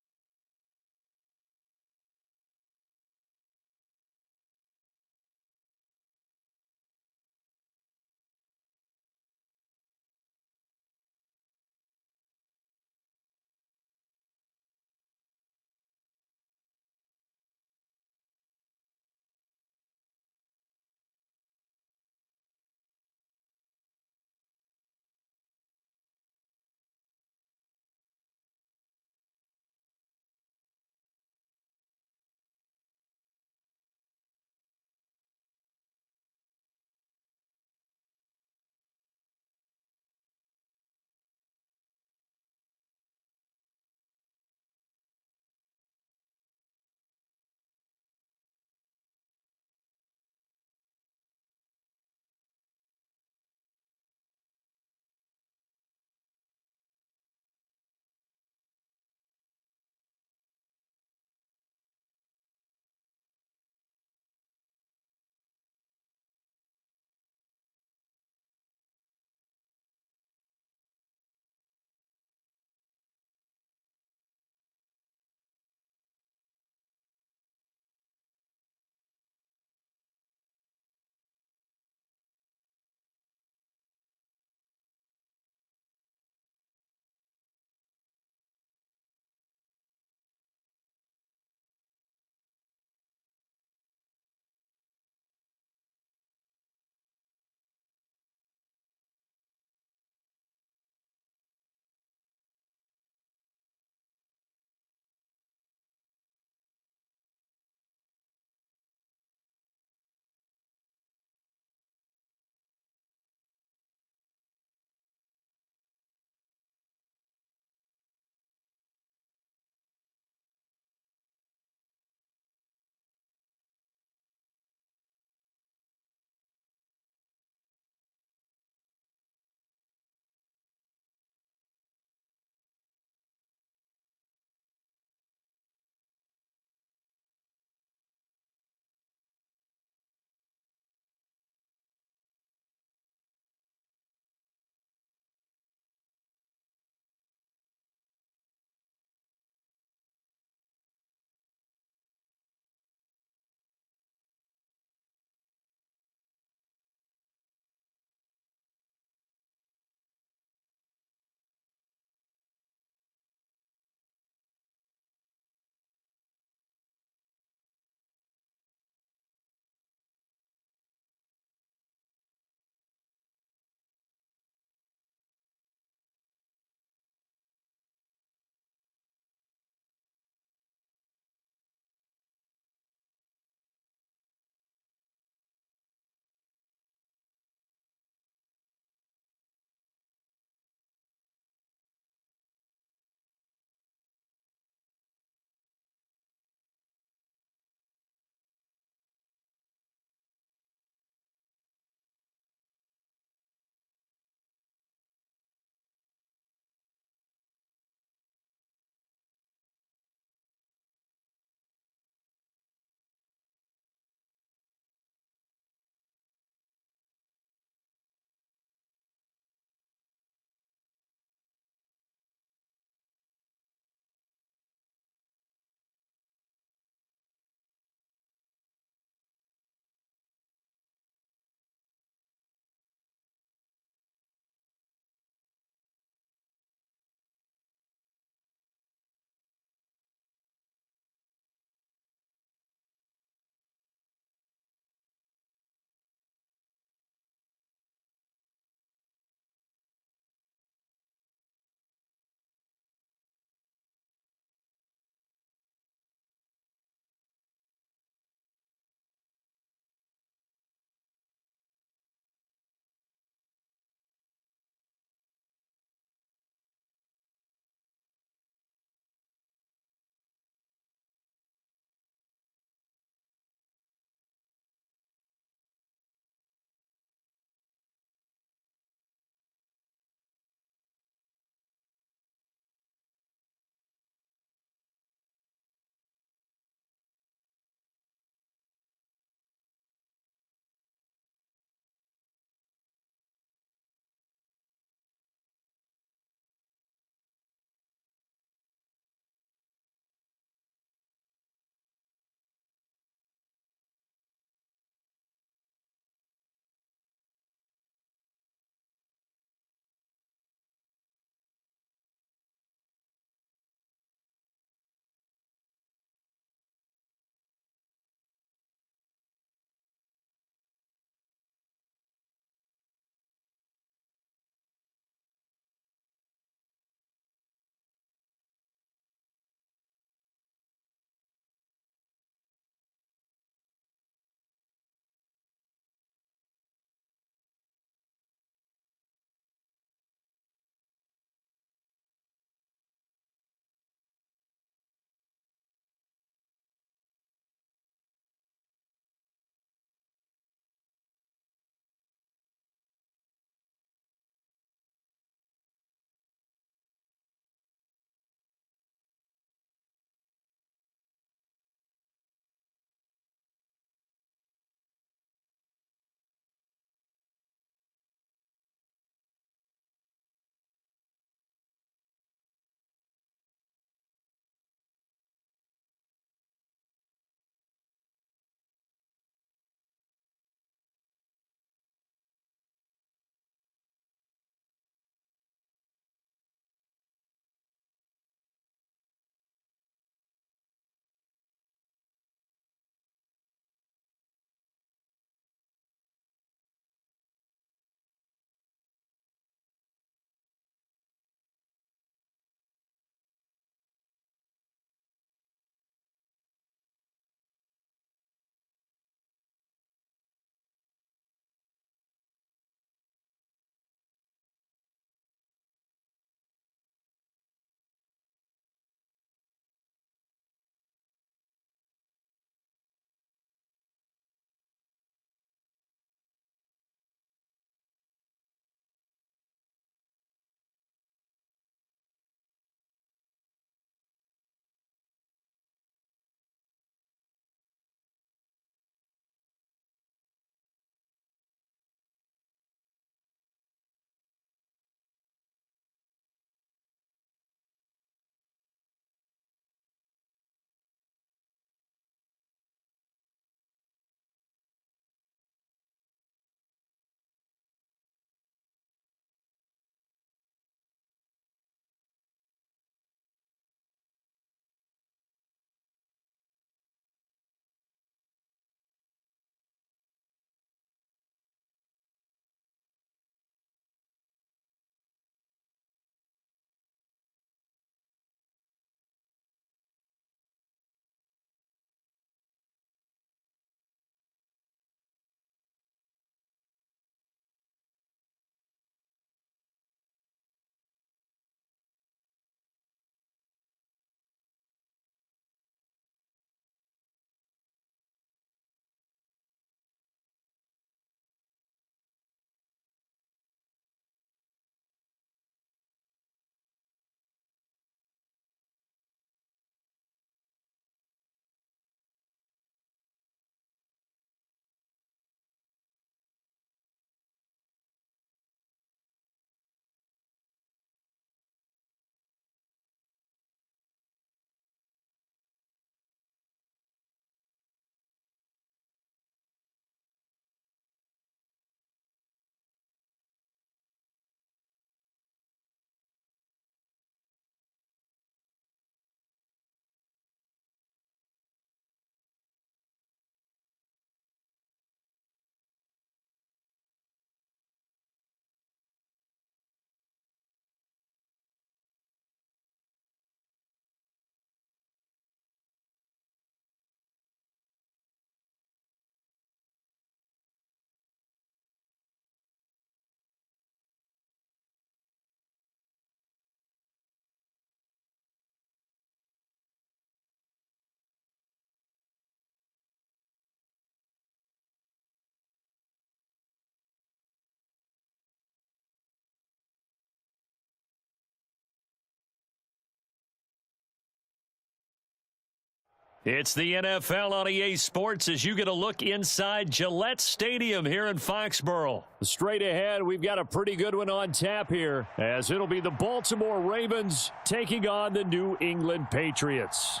It's the NFL on EA Sports as you get a look inside Gillette Stadium here in Foxborough. Straight ahead, we've got a pretty good one on tap here, as it'll be the Baltimore Ravens taking on the New England Patriots.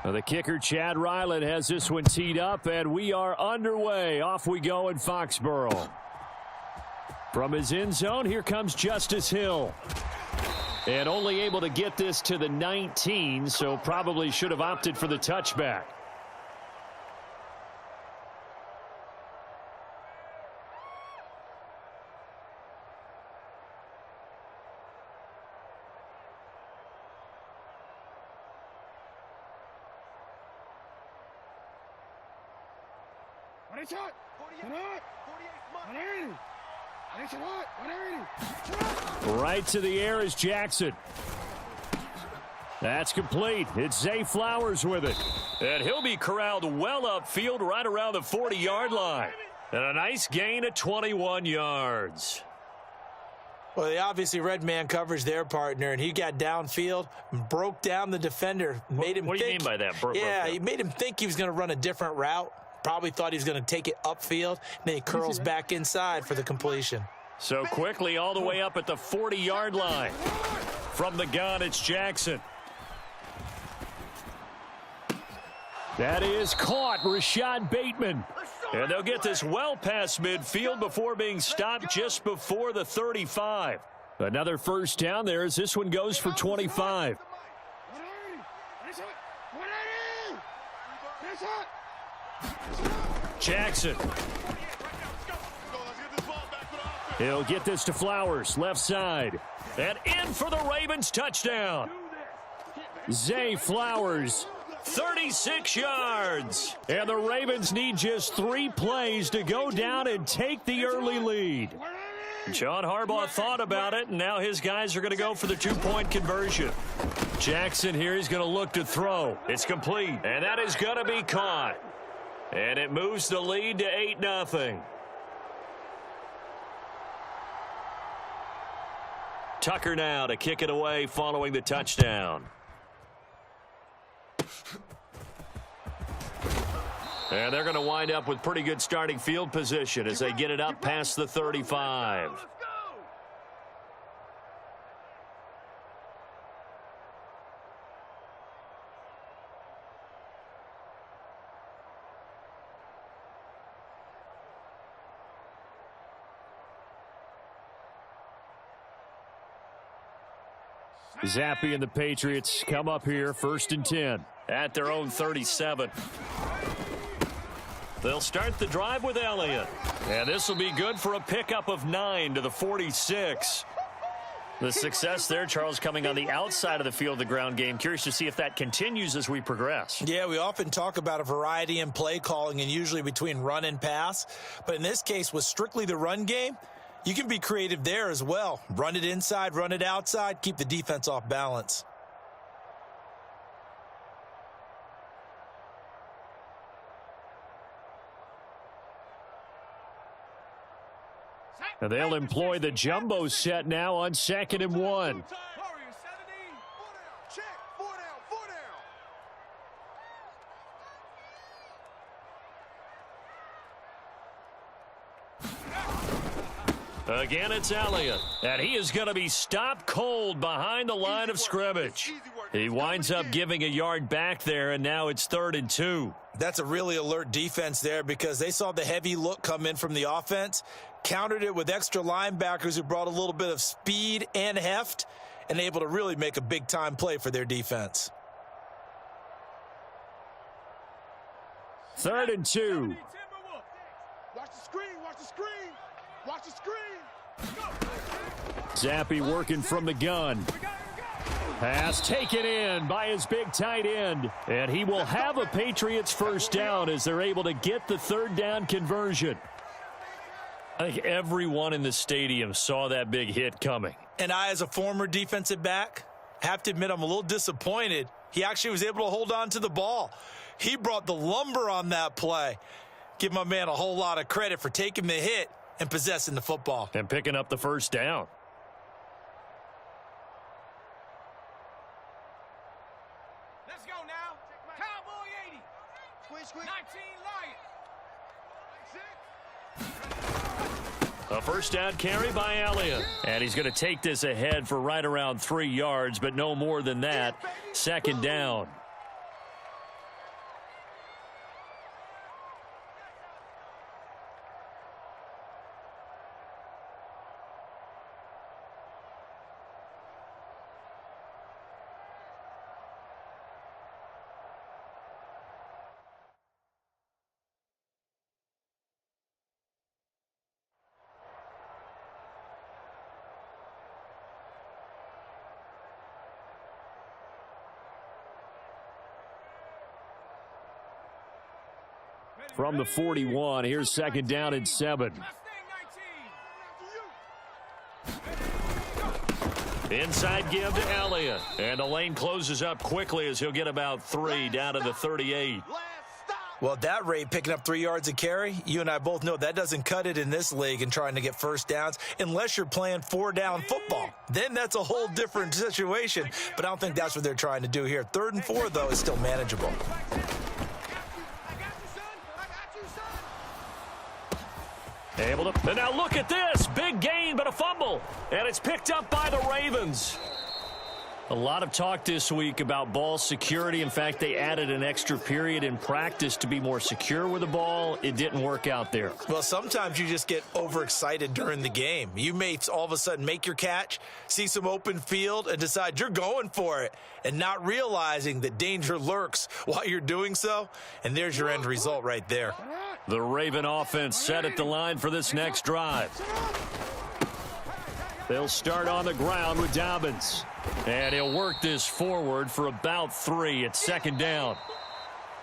The kicker, Chad Ryland, has this one teed up, and we are underway. Off we go in Foxborough. From his end zone, here comes Justice Hill. And only able to get this to the 19, so probably should have opted for the touchback. Right to the air is Jackson. That's complete. It's Zay Flowers with it. And he'll be corralled well upfield right around the 40-yard line. And a nice gain of 21 yards. Well, they obviously read man coverage their partner, and he got downfield, broke down the defender, made him think. What do you mean by that? He made him think he was going to run a different route. Probably thought he was going to take it upfield, and then he curls back inside for the completion. So quickly all the way up at the 40-yard line. From the gun, it's Jackson. That is caught, Rashad Bateman. And they'll get this well past midfield before being stopped just before the 35. Another first down there as this one goes for 25. Jackson. He'll get this to Flowers, left side. And in for the Ravens touchdown. Zay Flowers, 36 yards. And the Ravens need just 3 plays to go down and take the early lead. John Harbaugh thought about it, and now his guys are going to go for the 2-point conversion. Jackson here is going to look to throw. It's complete, and that is going to be caught. And it moves the lead to 8-0. Tucker now to kick it away following the touchdown. And they're going to wind up with pretty good starting field position as they get it up past the 35. Zappe and the Patriots come up here, 1st and 10 at their own 37. They'll start the drive with Elliott. And this will be good for a pickup of 9 to the 46. The success there, Charles, coming on the outside of the field, the ground game. Curious to see if that continues as we progress. Yeah, we often talk about a variety in play calling and usually between run and pass. But in this case, with strictly the run game, you can be creative there as well. Run it inside, run it outside, keep the defense off balance. And they'll employ the jumbo set now on 2nd and 1. Again, it's Elliott, and he is going to be stopped cold behind the line of scrimmage. He winds up giving a yard back there, and now it's 3rd and 2. That's a really alert defense there because they saw the heavy look come in from the offense, countered it with extra linebackers who brought a little bit of speed and heft, and able to really make a big-time play for their defense. 3rd and 2. Watch the screen, watch the screen, watch the screen. Zappe working from the gun. Pass taken in by his big tight end. And he will have a Patriots first down as they're able to get the 3rd down conversion. I think everyone in the stadium saw that big hit coming. And I, as a former defensive back, have to admit I'm a little disappointed. He actually was able to hold on to the ball. He brought the lumber on that play. Give my man a whole lot of credit for taking the hit and possessing the football. And picking up the first down. Let's go now. Cowboy 80. Squeeze, squeeze. 19 Lions. A first down carry by Elliott. And he's going to take this ahead for right around 3 yards, but no more than that. Second down. From the 41, here's second down and 7. Inside give to Elliott. And the lane closes up quickly as he'll get about 3 down to the 38. Well, at that rate, picking up 3 yards a carry, you and I both know that doesn't cut it in this league and trying to get first downs unless you're playing 4-down football. Then that's a whole different situation, but I don't think that's what they're trying to do here. 3rd and 4, though, is still manageable. Able to, and now look at this. Big gain, but a fumble. And it's picked up by the Ravens. A lot of talk this week about ball security. In fact, they added an extra period in practice to be more secure with the ball. It didn't work out there. Well, sometimes you just get overexcited during the game. You may all of a sudden make your catch, see some open field, and decide you're going for it, and not realizing that danger lurks while you're doing so. And there's your end result right there. The Raven offense set at the line for this next drive. They'll start on the ground with Dobbins. And he'll work this forward for about 3 at second down.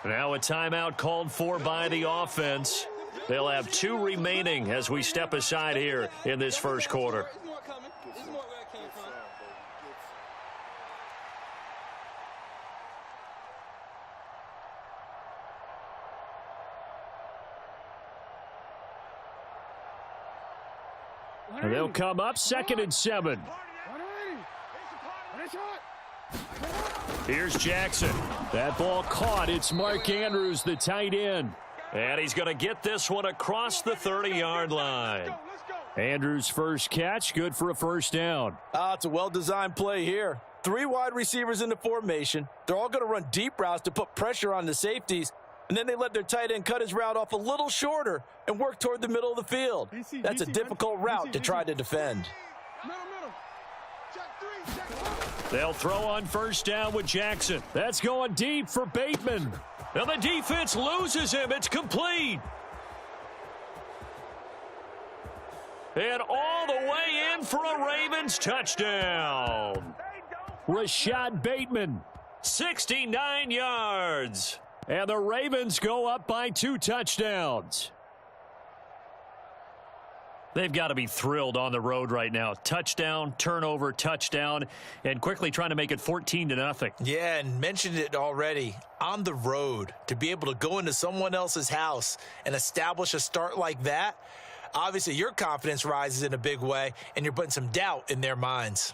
Now a timeout called for by the offense. They'll have 2 remaining as we step aside here in this first quarter. And they'll come up 2nd and 7. Here's Jackson. That ball caught. It's Mark Andrews, the tight end. And he's going to get this one across the 30-yard line. Andrews' first catch, good for a first down. It's a well-designed play here. 3 wide receivers in the formation. They're all going to run deep routes to put pressure on the safeties. And then they let their tight end cut his route off a little shorter and work toward the middle of the field. That's a difficult route to try to defend. They'll throw on first down with Jackson. That's going deep for Bateman. And the defense loses him. It's complete. And all the way in for a Ravens touchdown. Rashad Bateman, 69 yards. And the Ravens go up by 2 touchdowns. They've got to be thrilled on the road right now. Touchdown, turnover, touchdown, and quickly trying to make it 14-0. Yeah, and mentioned it already. On the road, to be able to go into someone else's house and establish a start like that, obviously your confidence rises in a big way, and you're putting some doubt in their minds.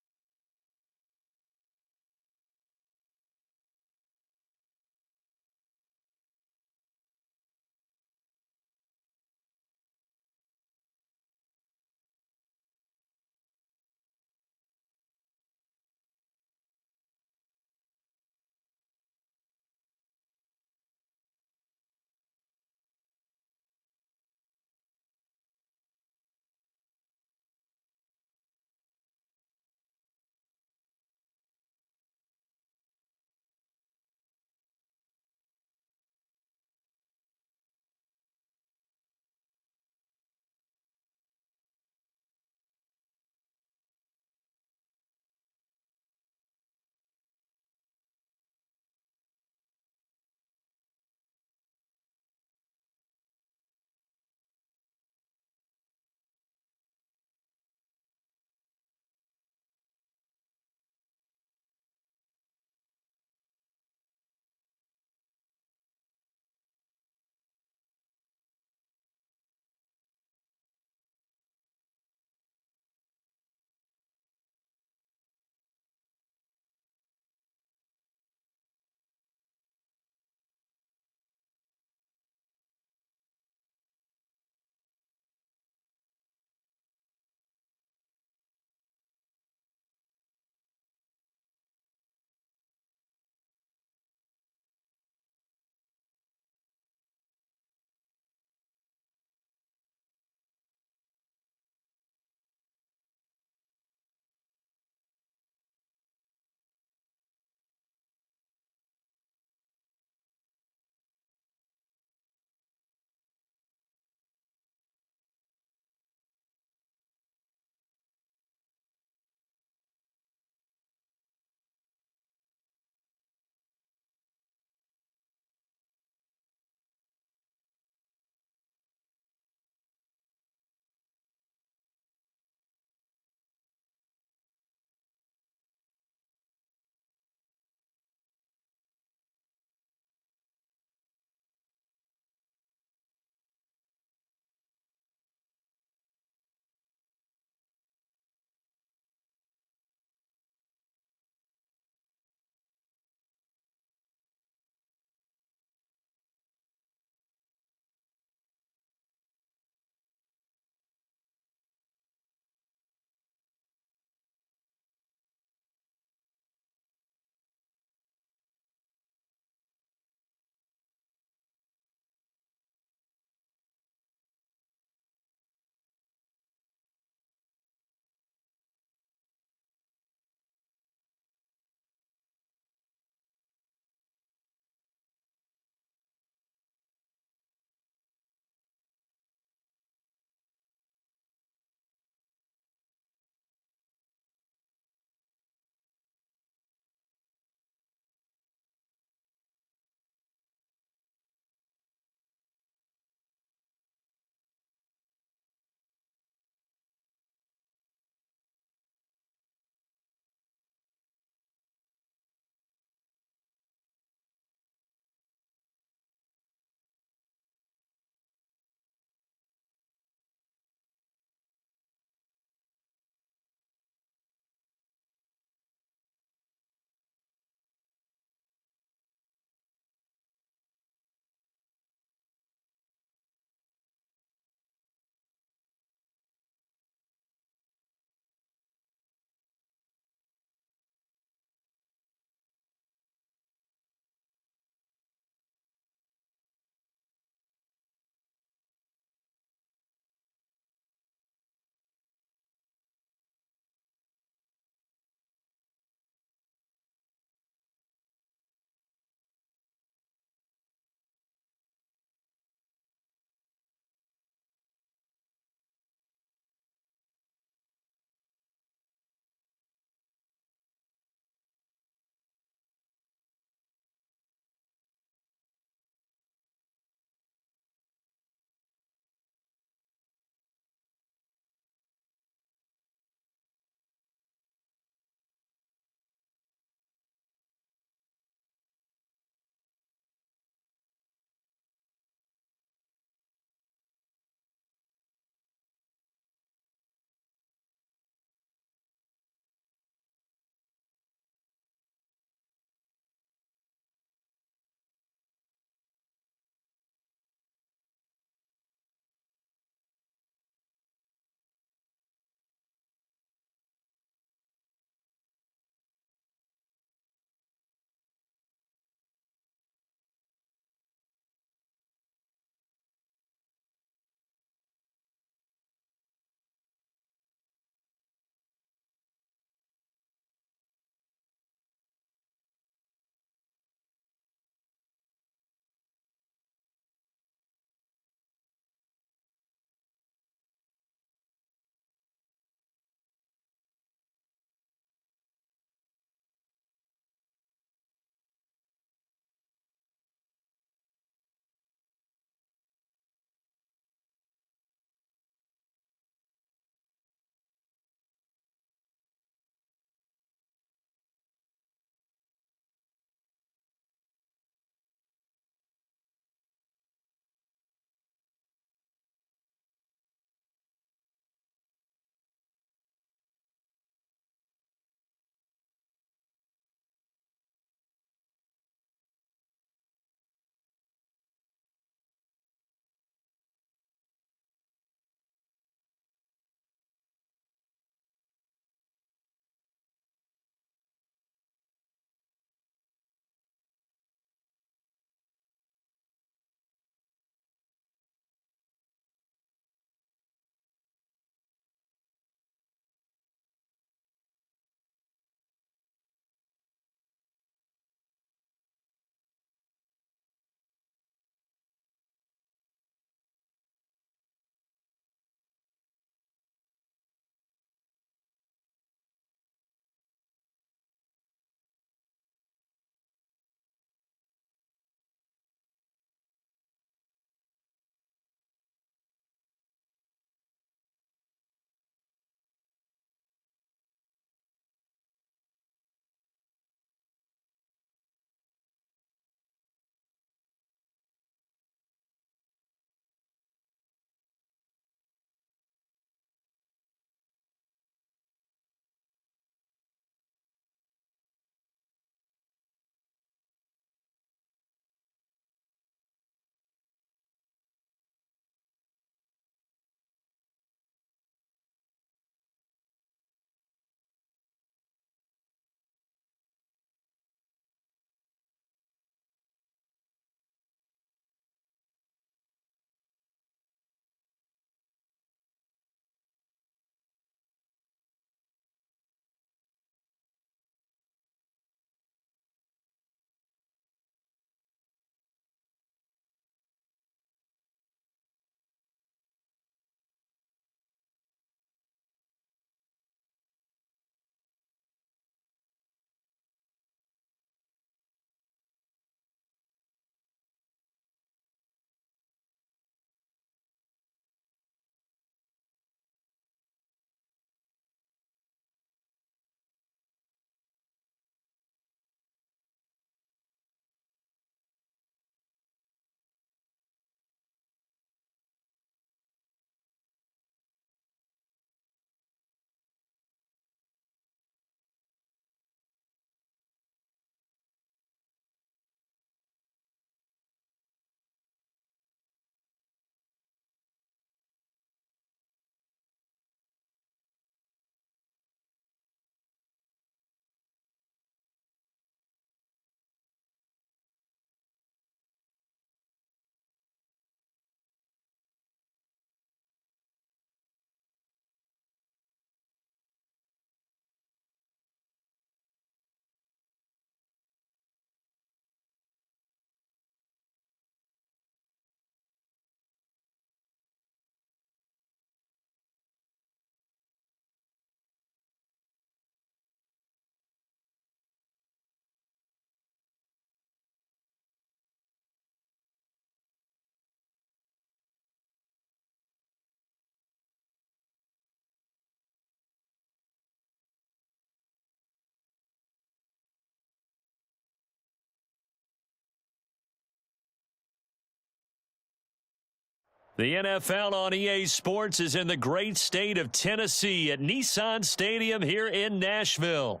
The NFL on EA Sports is in the great state of Tennessee at Nissan Stadium here in Nashville.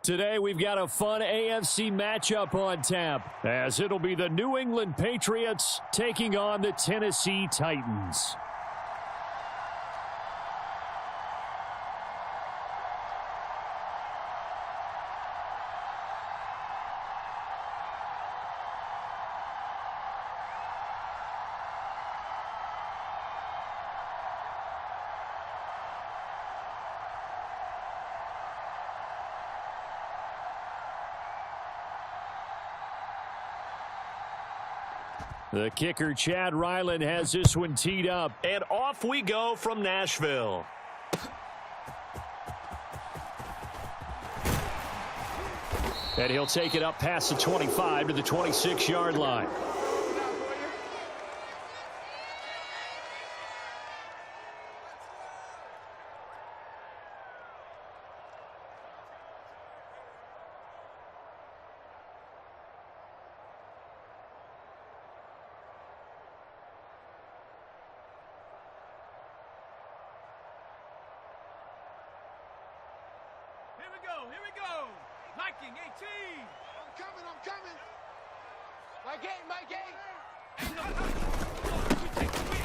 Today we've got a fun AFC matchup on tap, as it'll be the New England Patriots taking on the Tennessee Titans. The kicker, Chad Ryland, has this one teed up. And off we go from Nashville. And he'll take it up past the 25 to the 26-yard line. Here we go. Viking 18. I'm coming. My game.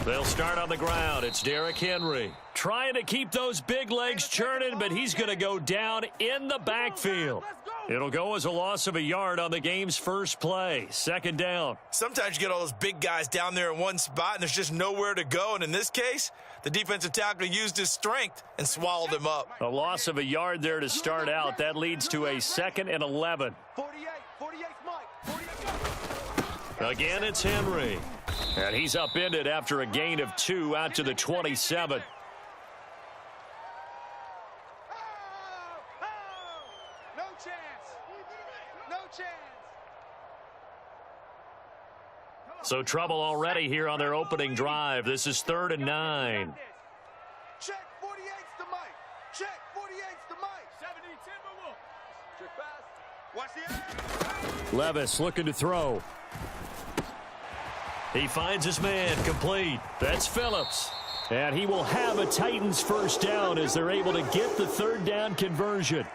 They'll start on the ground. It's Derrick Henry trying to keep those big legs churning, but he's going to go down in the backfield. It'll go as a loss of a yard on the game's first play. Second down. Sometimes you get all those big guys down there in one spot, and there's just nowhere to go. And in this case, the defensive tackle used his strength and swallowed him up. A loss of a yard there to start out. That leads to a 2nd and 11. 48, Mike. Again, it's Henry. And he's upended after a gain of 2 out to the 27. No chance. No chance. So trouble already here on their opening drive. This is 3rd and 9. Check 48's the Mike. Check 48's the Mike. 70 Timberwolves. Check fast. Watch the Levis looking to throw. He finds his man, complete. That's Phillips. And he will have a Titans first down as they're able to get the 3rd down conversion.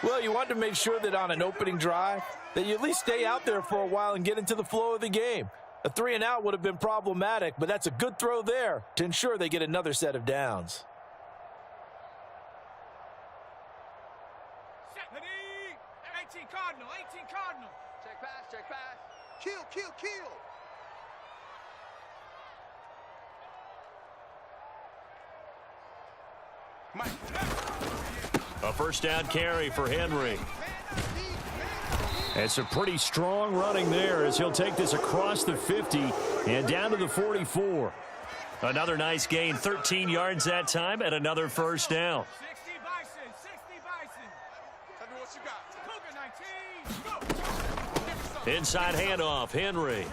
Well, you want to make sure that on an opening drive that you at least stay out there for a while and get into the flow of the game. A 3 and out would have been problematic, but that's a good throw there to ensure they get another set of downs. 18 Cardinal. Check pass. Kill. Mike. A first down carry for Henry. It's a pretty strong running there as he'll take this across the 50 and down to the 44. Another nice gain, 13 yards that time, and another first down. 60 Bison. Tell me what you got. Cougar 19. Inside handoff, Henry.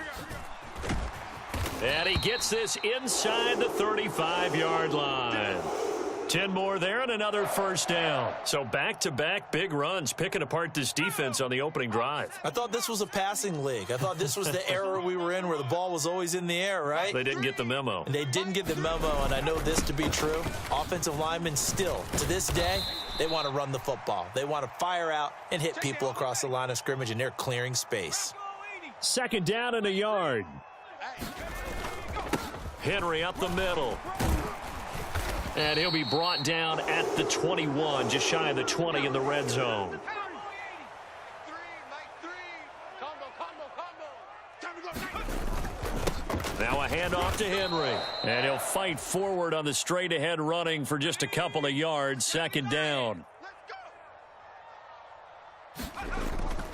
And he gets this inside the 35-yard line. 10 more there and another first down. So back-to-back big runs picking apart this defense on the opening drive. I thought this was a passing league. I thought this was the era we were in where the ball was always in the air, right? They didn't get the memo. And they didn't get the memo, and I know this to be true. Offensive linemen still, to this day, they want to run the football. They want to fire out and hit people across the line of scrimmage, and they're clearing space. 2nd down and a yard. Henry up the middle. And he'll be brought down at the 21, just shy of the 20 in the red zone. Now a handoff to Henry. And he'll fight forward on the straight-ahead running for just a couple of yards. 2nd down.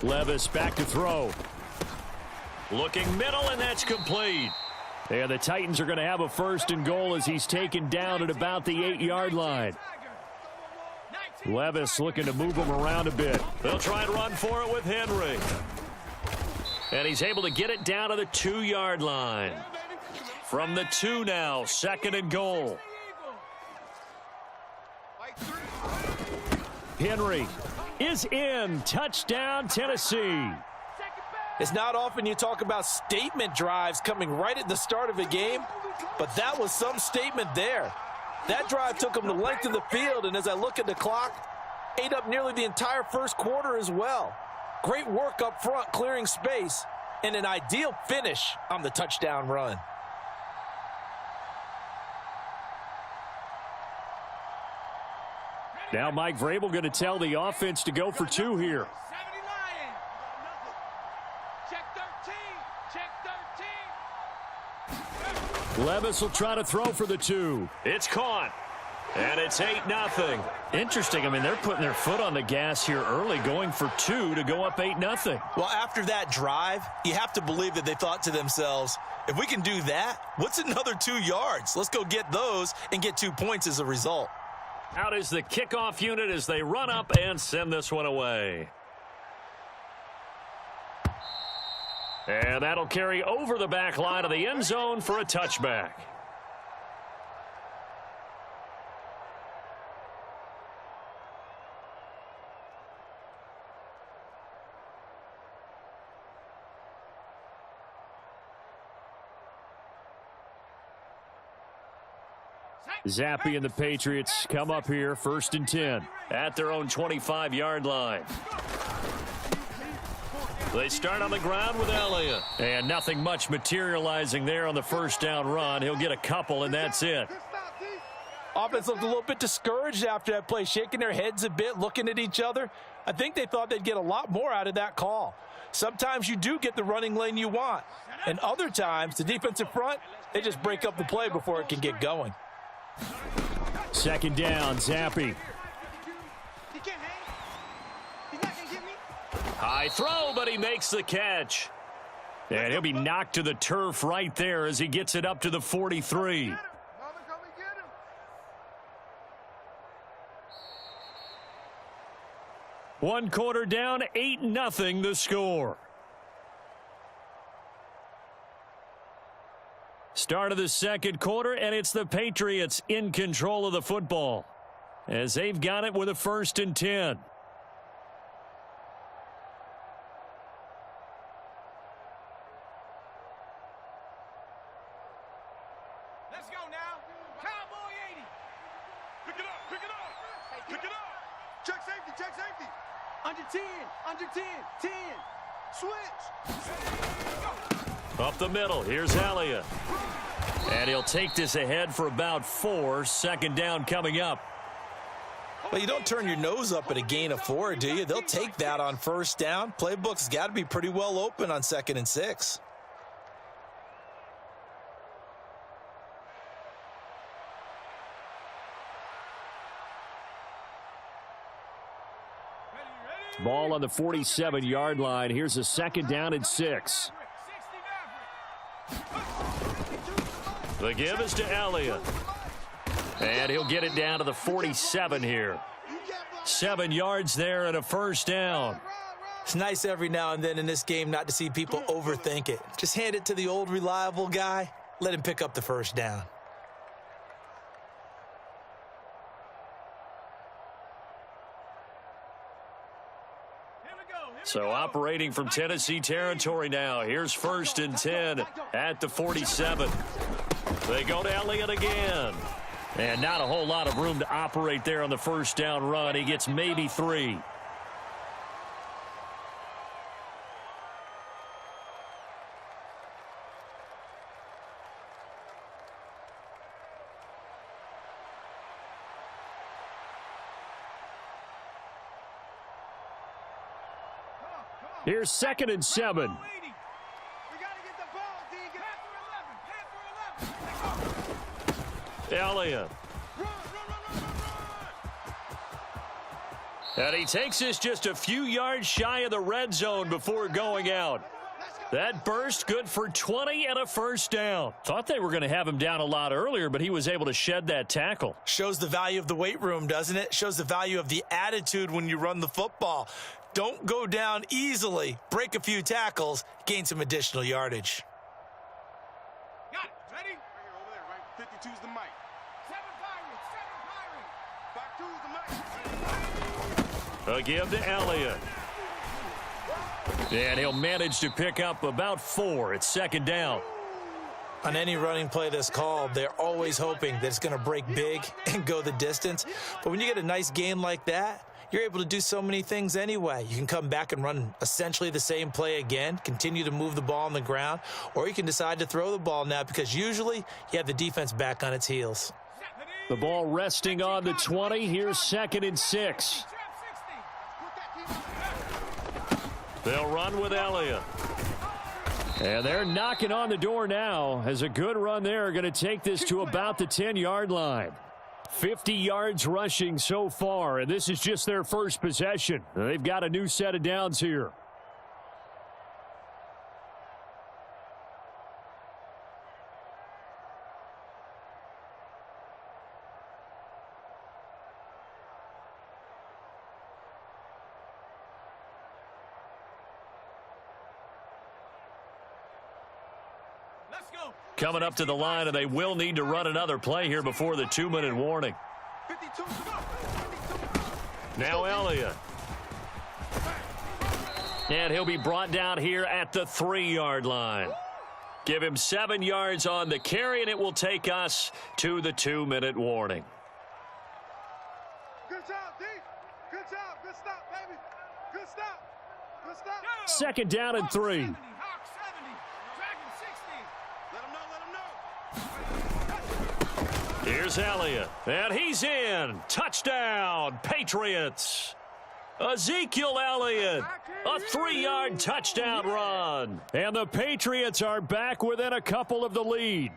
Levis back to throw. Looking middle, and that's complete. And the Titans are going to have a 1st and goal as he's taken down at about the 8-yard line. Levis looking to move him around a bit. They'll try and run for it with Henry. And he's able to get it down to the 2-yard line. From the 2 now, 2nd and goal. Henry is in. Touchdown, Tennessee. It's not often you talk about statement drives coming right at the start of a game, but that was some statement there. That drive took them the length of the field, and as I look at the clock, ate up nearly the entire first quarter as well. Great work up front, clearing space, and an ideal finish on the touchdown run. Now Mike Vrabel going to tell the offense to go for 2 here. Levis will try to throw for the 2. It's caught. And it's 8-0. Interesting. I mean, they're putting their foot on the gas here early, going for 2 to go up 8-0. Well, after that drive, you have to believe that they thought to themselves, if we can do that, what's another 2 yards? Let's go get those and get 2 points as a result. Out is the kickoff unit as they run up and send this one away. And that'll carry over the back line of the end zone for a touchback. Zappe and the Patriots come up here 1st and 10 at their own 25-yard line. They start on the ground with Elliott. And nothing much materializing there on the first down run. He'll get a couple, and that's it. Offense looked a little bit discouraged after that play, shaking their heads a bit, looking at each other. I think they thought they'd get a lot more out of that call. Sometimes you do get the running lane you want. And other times, the defensive front, they just break up the play before it can get going. 2nd down, Zappe. High throw, but he makes the catch. And he'll be knocked to the turf right there as he gets it up to the 43. One quarter down, 8-0 the score. Start of the second quarter, and it's the Patriots in control of the football as they've got it with a 1st and 10. Let's go now. Cowboy 80. Pick it up, pick it up. Pick it up. Check safety. Under 10, under 10, 10. Switch. Up the middle, here's Elliott. And he'll take this ahead for about 4. 2nd down coming up. Well, you don't turn your nose up at a gain of 4, do you? They'll take that on 1st down. Playbook's got to be pretty well open on 2nd and 6. Ball on the 47-yard line. Here's a 2nd down and 6. The give is to Elliott. And he'll get it down to the 47 here. 7 yards there and a 1st down. It's nice every now and then in this game not to see people overthink it. Just hand it to the old reliable guy. Let him pick up the 1st down. So operating from Tennessee territory now. Here's 1st and 10 at the 47. They go to Elliott again. And not a whole lot of room to operate there on the 1st down run. He gets maybe 3. Here's 2nd and 7. Elliott. And he takes this just a few yards shy of the red zone before going out. That burst good for 20 and a 1st down. Thought they were going to have him down a lot earlier, but he was able to shed that tackle. Shows the value of the weight room, doesn't it? Shows the value of the attitude when you run the football. Don't go down easily. Break a few tackles. Gain some additional yardage. Got it. Ready? Right here, over there, right? 52's the mic. 7 Pirates. Back 2's the mic. A give to Elliott. And he'll manage to pick up about 4. It's second down. On any running play that's called, they're always hoping that it's going to break big and go the distance. But when you get a nice gain like that, you're able to do so many things anyway. You can come back and run essentially the same play again, continue to move the ball on the ground, or you can decide to throw the ball now because usually you have the defense back on its heels. The ball resting on the 20. Here's 2nd and 6. They'll run with Elliott. And they're knocking on the door now as a good run there. Going to take this to about the 10-yard line. 50 yards rushing so far, and this is just their first possession. They've got a new set of downs here. Coming up to the line, and they will need to run another play here before the 2-minute warning. Now Elliott. And he'll be brought down here at the 3-yard line. Give him 7 yards on the carry, and it will take us to the 2-minute warning. Good job, D. Good job. Good stop, baby. Good stop. Good stop. Second down and 3. Here's Elliott, and he's in. Touchdown, Patriots. Ezekiel Elliott, a 3-yard touchdown run. And the Patriots are back within a couple of the lead.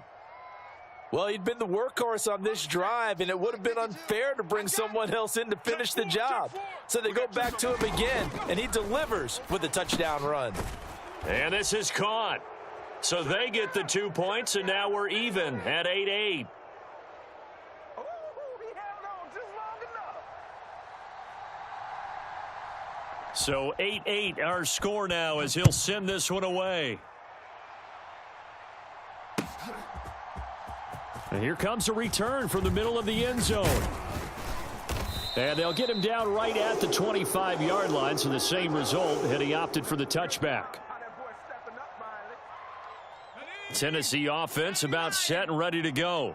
Well, he'd been the workhorse on this drive, and it would have been unfair to bring someone else in to finish the job. So they go back to him again, and he delivers with a touchdown run. And this is caught. So they get the 2 points, and now we're even at 8-8. So 8-8 our score now as he'll send this one away. And here comes a return from the middle of the end zone. And they'll get him down right at the 25-yard line, so the same result had he opted for the touchback. Tennessee offense about set and ready to go.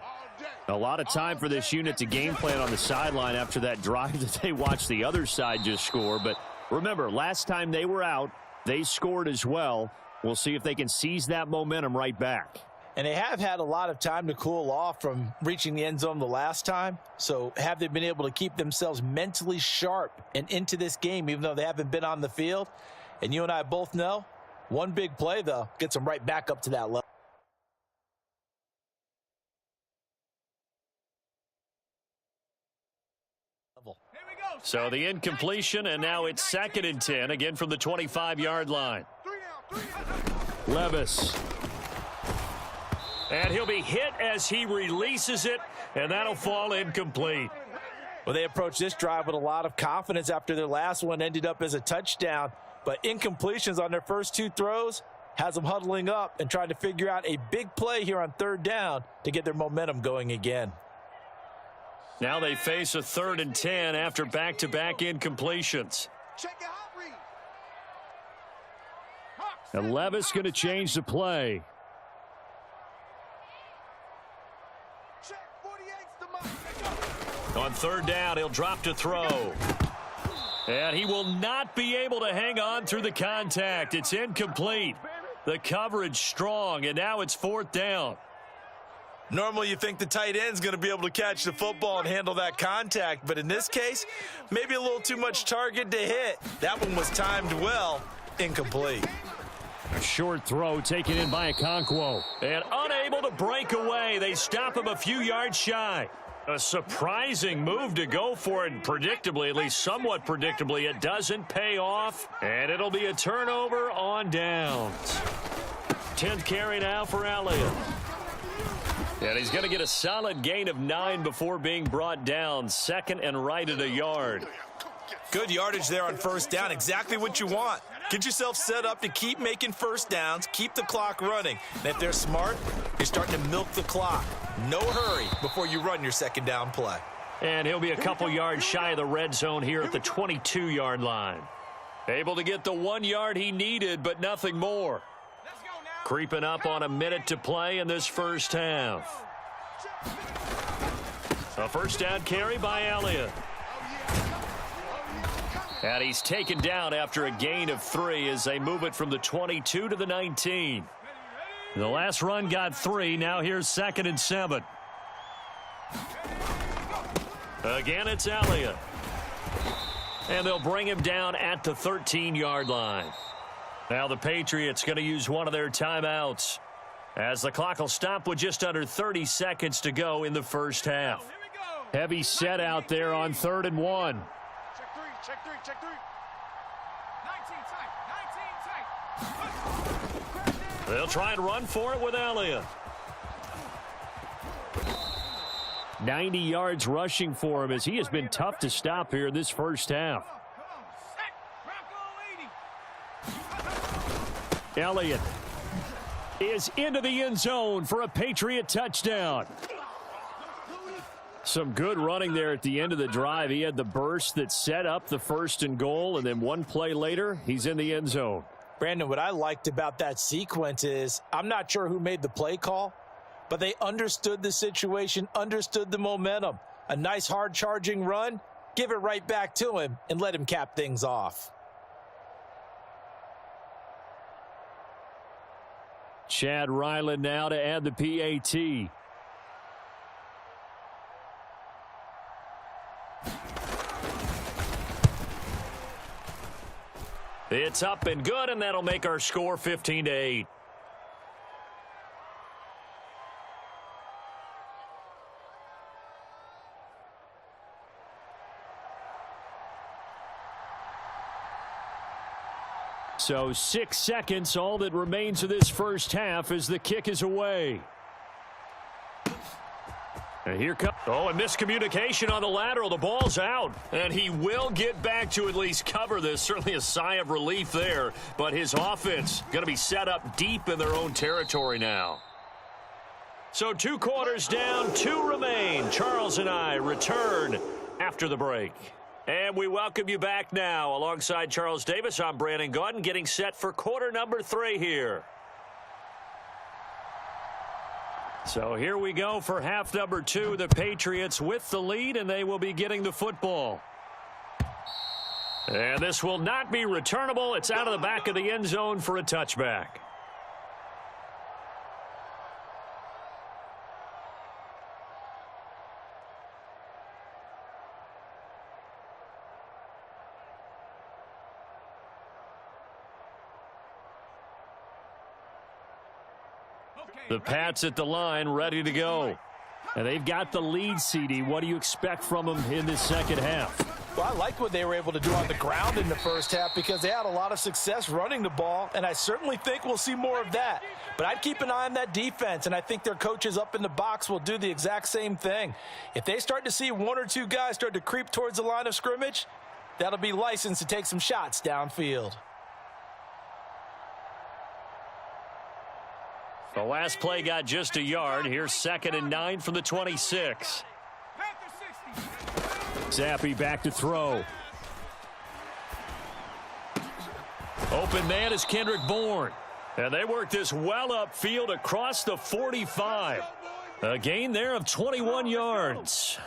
A lot of time for this unit to game plan on the sideline after that drive that they watched the other side just score. But remember, last time they were out, they scored as well. We'll see if they can seize that momentum right back. And they have had a lot of time to cool off from reaching the end zone the last time. So have they been able to keep themselves mentally sharp and into this game, even though they haven't been on the field? And you and I both know, one big play, though, gets them right back up to that level. So the incompletion, and now it's 2nd and 10, again from the 25-yard line. Levis. And he'll be hit as he releases it, and that'll fall incomplete. Well, they approached this drive with a lot of confidence after their last one ended up as a touchdown. But incompletions on their first 2 throws has them huddling up and trying to figure out a big play here on 3rd down to get their momentum going again. Now they face a 3rd and 10 after back-to-back incompletions. And Levis going to change the play. On 3rd down, he'll drop to throw. And he will not be able to hang on through the contact. It's incomplete. The coverage strong, and now it's 4th down. Normally you think the tight end's going to be able to catch the football and handle that contact, but in this case, maybe a little too much target to hit. That one was timed well, incomplete. A short throw taken in by Okonkwo. And unable to break away. They stop him a few yards shy. A surprising move to go for it, predictably, at least somewhat predictably. It doesn't pay off, and it'll be a turnover on downs. 10th carry now for Elliott. And he's going to get a solid gain of 9 before being brought down. 2nd and right at a yard. Good yardage there on 1st down. Exactly what you want. Get yourself set up to keep making 1st downs, keep the clock running. And if they're smart, you're starting to milk the clock. No hurry before you run your 2nd down play. And he'll be a couple yards shy of the red zone here at the 22-yard line. Able to get the 1 yard he needed, but nothing more. Creeping up on a minute to play in this first half. A first down carry by Elliott. And he's taken down after a gain of 3 as they move it from the 22 to the 19. The last run got 3. Now here's 2nd and 7. Again, it's Elliott. And they'll bring him down at the 13-yard line. Now the Patriots going to use one of their timeouts as the clock will stop with just under 30 seconds to go in the first half. Heavy set out there on 3rd and 1. Check three, check three, check three. 19 tight. They'll try and run for it with Elliott. 90 yards rushing for him as he has been tough to stop here in this first half. Elliott is into the end zone for a Patriot touchdown. Some good running there at the end of the drive. He had the burst that set up the 1st and goal, and then one play later, he's in the end zone. Brandon, what I liked about that sequence is I'm not sure who made the play call, but they understood the situation, understood the momentum. A nice hard charging run, give it right back to him and let him cap things off. Chad Ryland now to add the PAT. It's up and good, and that'll make our score 15-8. So 6 seconds, all that remains of this first half as the kick is away. And here comes, oh, and miscommunication on the lateral. The ball's out, and he will get back to at least cover this. Certainly a sigh of relief there, but his offense going to be set up deep in their own territory now. So 2 quarters down, 2 remain. Charles and I return after the break. And we welcome you back now. Alongside Charles Davis, I'm Brandon Gaudin, getting set for quarter number 3 here. So here we go for half number 2. The Patriots with the lead, and they will be getting the football. And this will not be returnable. It's out of the back of the end zone for a touchback. The Pats at the line, ready to go. And they've got the lead, CD. What do you expect from them in this second half? Well, I liked what they were able to do on the ground in the first half because they had a lot of success running the ball, and I certainly think we'll see more of that. But I'd keep an eye on that defense, and I think their coaches up in the box will do the exact same thing. If they start to see 1 or 2 guys start to creep towards the line of scrimmage, that'll be licensed to take some shots downfield. The last play got just a yard. Here's 2nd and 9 from the 26. Zappi back to throw. Open man is Kendrick Bourne. And they work this well upfield across the 45. A gain there of 21 yards.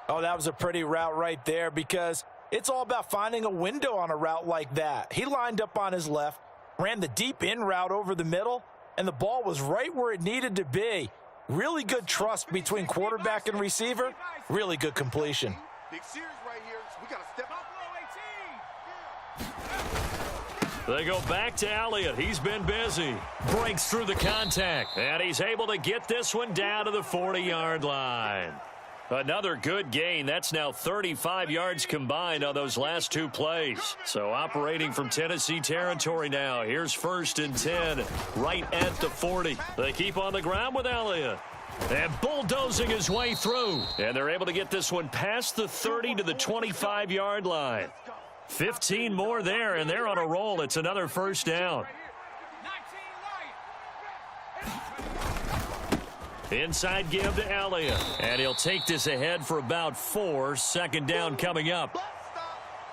Oh, that was a pretty route right there because it's all about finding a window on a route like that. He lined up on his left, ran the deep in route over the middle, and the ball was right where it needed to be. Really good trust between quarterback and receiver. Really good completion. Big series right here. So we got to step up. They go back to Elliott. He's been busy. Breaks through the contact. And he's able to get this one down to the 40-yard line. Another good gain. That's now 35 yards combined on those last 2 plays. So operating from Tennessee territory now. Here's 1st and 10 right at the 40. They keep on the ground with Elliott. And bulldozing his way through. And they're able to get this one past the 30 to the 25-yard line. 15 more there, and they're on a roll. It's another first down. Inside give to Elliott. And he'll take this ahead for about 4. 2nd down coming up.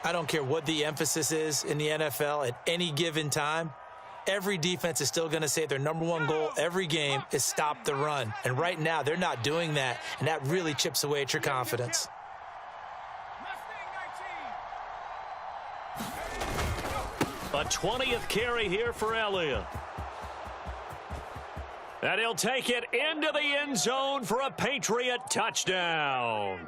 I don't care what the emphasis is in the NFL at any given time. Every defense is still going to say their number one goal every game is stop the run. And right now, they're not doing that, and that really chips away at your confidence. A 20th carry here for Elliott. And he'll take it into the end zone for a Patriot touchdown.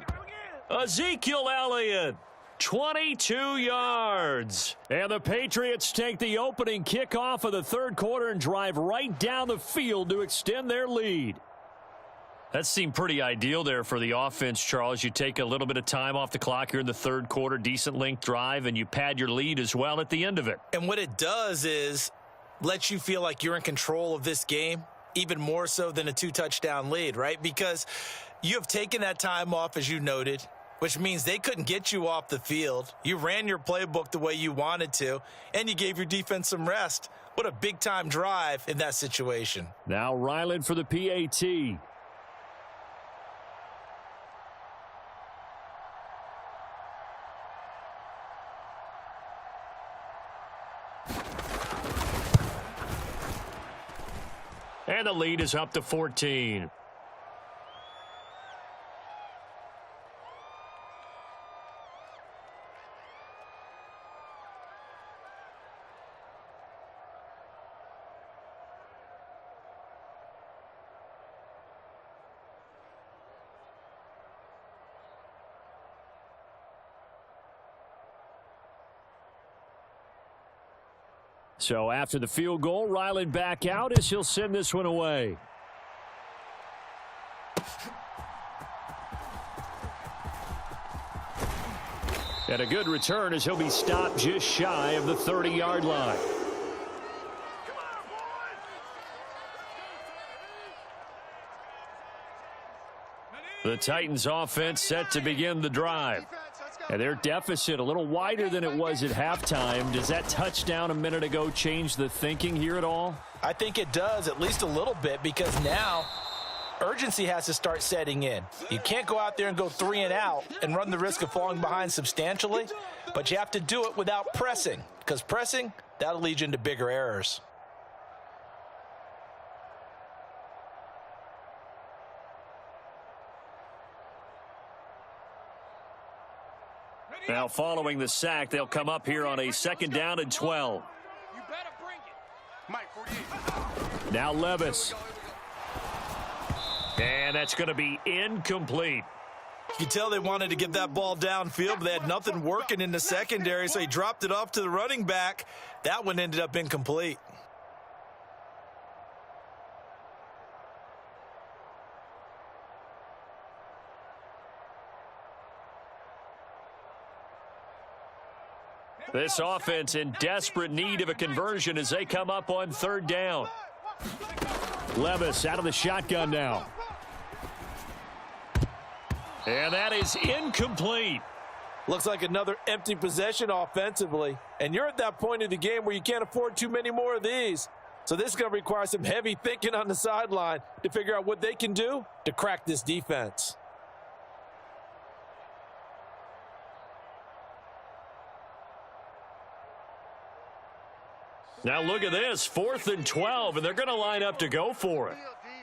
Ezekiel Elliott, 22 yards. And the Patriots take the opening kickoff of the third quarter and drive right down the field to extend their lead. That seemed pretty ideal there for the offense, Charles. You take a little bit of time off the clock here in the third quarter, decent length drive, and you pad your lead as well at the end of it. And what it does is lets you feel like you're in control of this game, even more so than a 2-touchdown lead, right? Because you have taken that time off, as you noted, which means they couldn't get you off the field. You ran your playbook the way you wanted to, and you gave your defense some rest. What a big-time drive in that situation. Now Ryland for the PAT. And the lead is up to 14. So after the field goal, Ryland back out as he'll send this one away. And a good return as he'll be stopped just shy of the 30-yard line. The Titans offense set to begin the drive. And their deficit a little wider than it was at halftime. Does that touchdown a minute ago change the thinking here at all? I think it does, at least a little bit, because now urgency has to start setting in. You can't go out there and go 3 and out and run the risk of falling behind substantially, but you have to do it without pressing, because pressing, that'll lead you into bigger errors. Now following the sack, they'll come up here on a 2nd down and 12. You better bring it. Mike, 48. Now Levis. And that's going to be incomplete. You can tell they wanted to get that ball downfield, but they had nothing working in the secondary, so he dropped it off to the running back. That one ended up incomplete. This offense in desperate need of a conversion as they come up on 3rd down. Levis out of the shotgun now. And that is incomplete. Looks like another empty possession offensively. And you're at that point of the game where you can't afford too many more of these. So this is going to require some heavy thinking on the sideline to figure out what they can do to crack this defense. Now look at this, 4th and 12, and they're going to line up to go for it.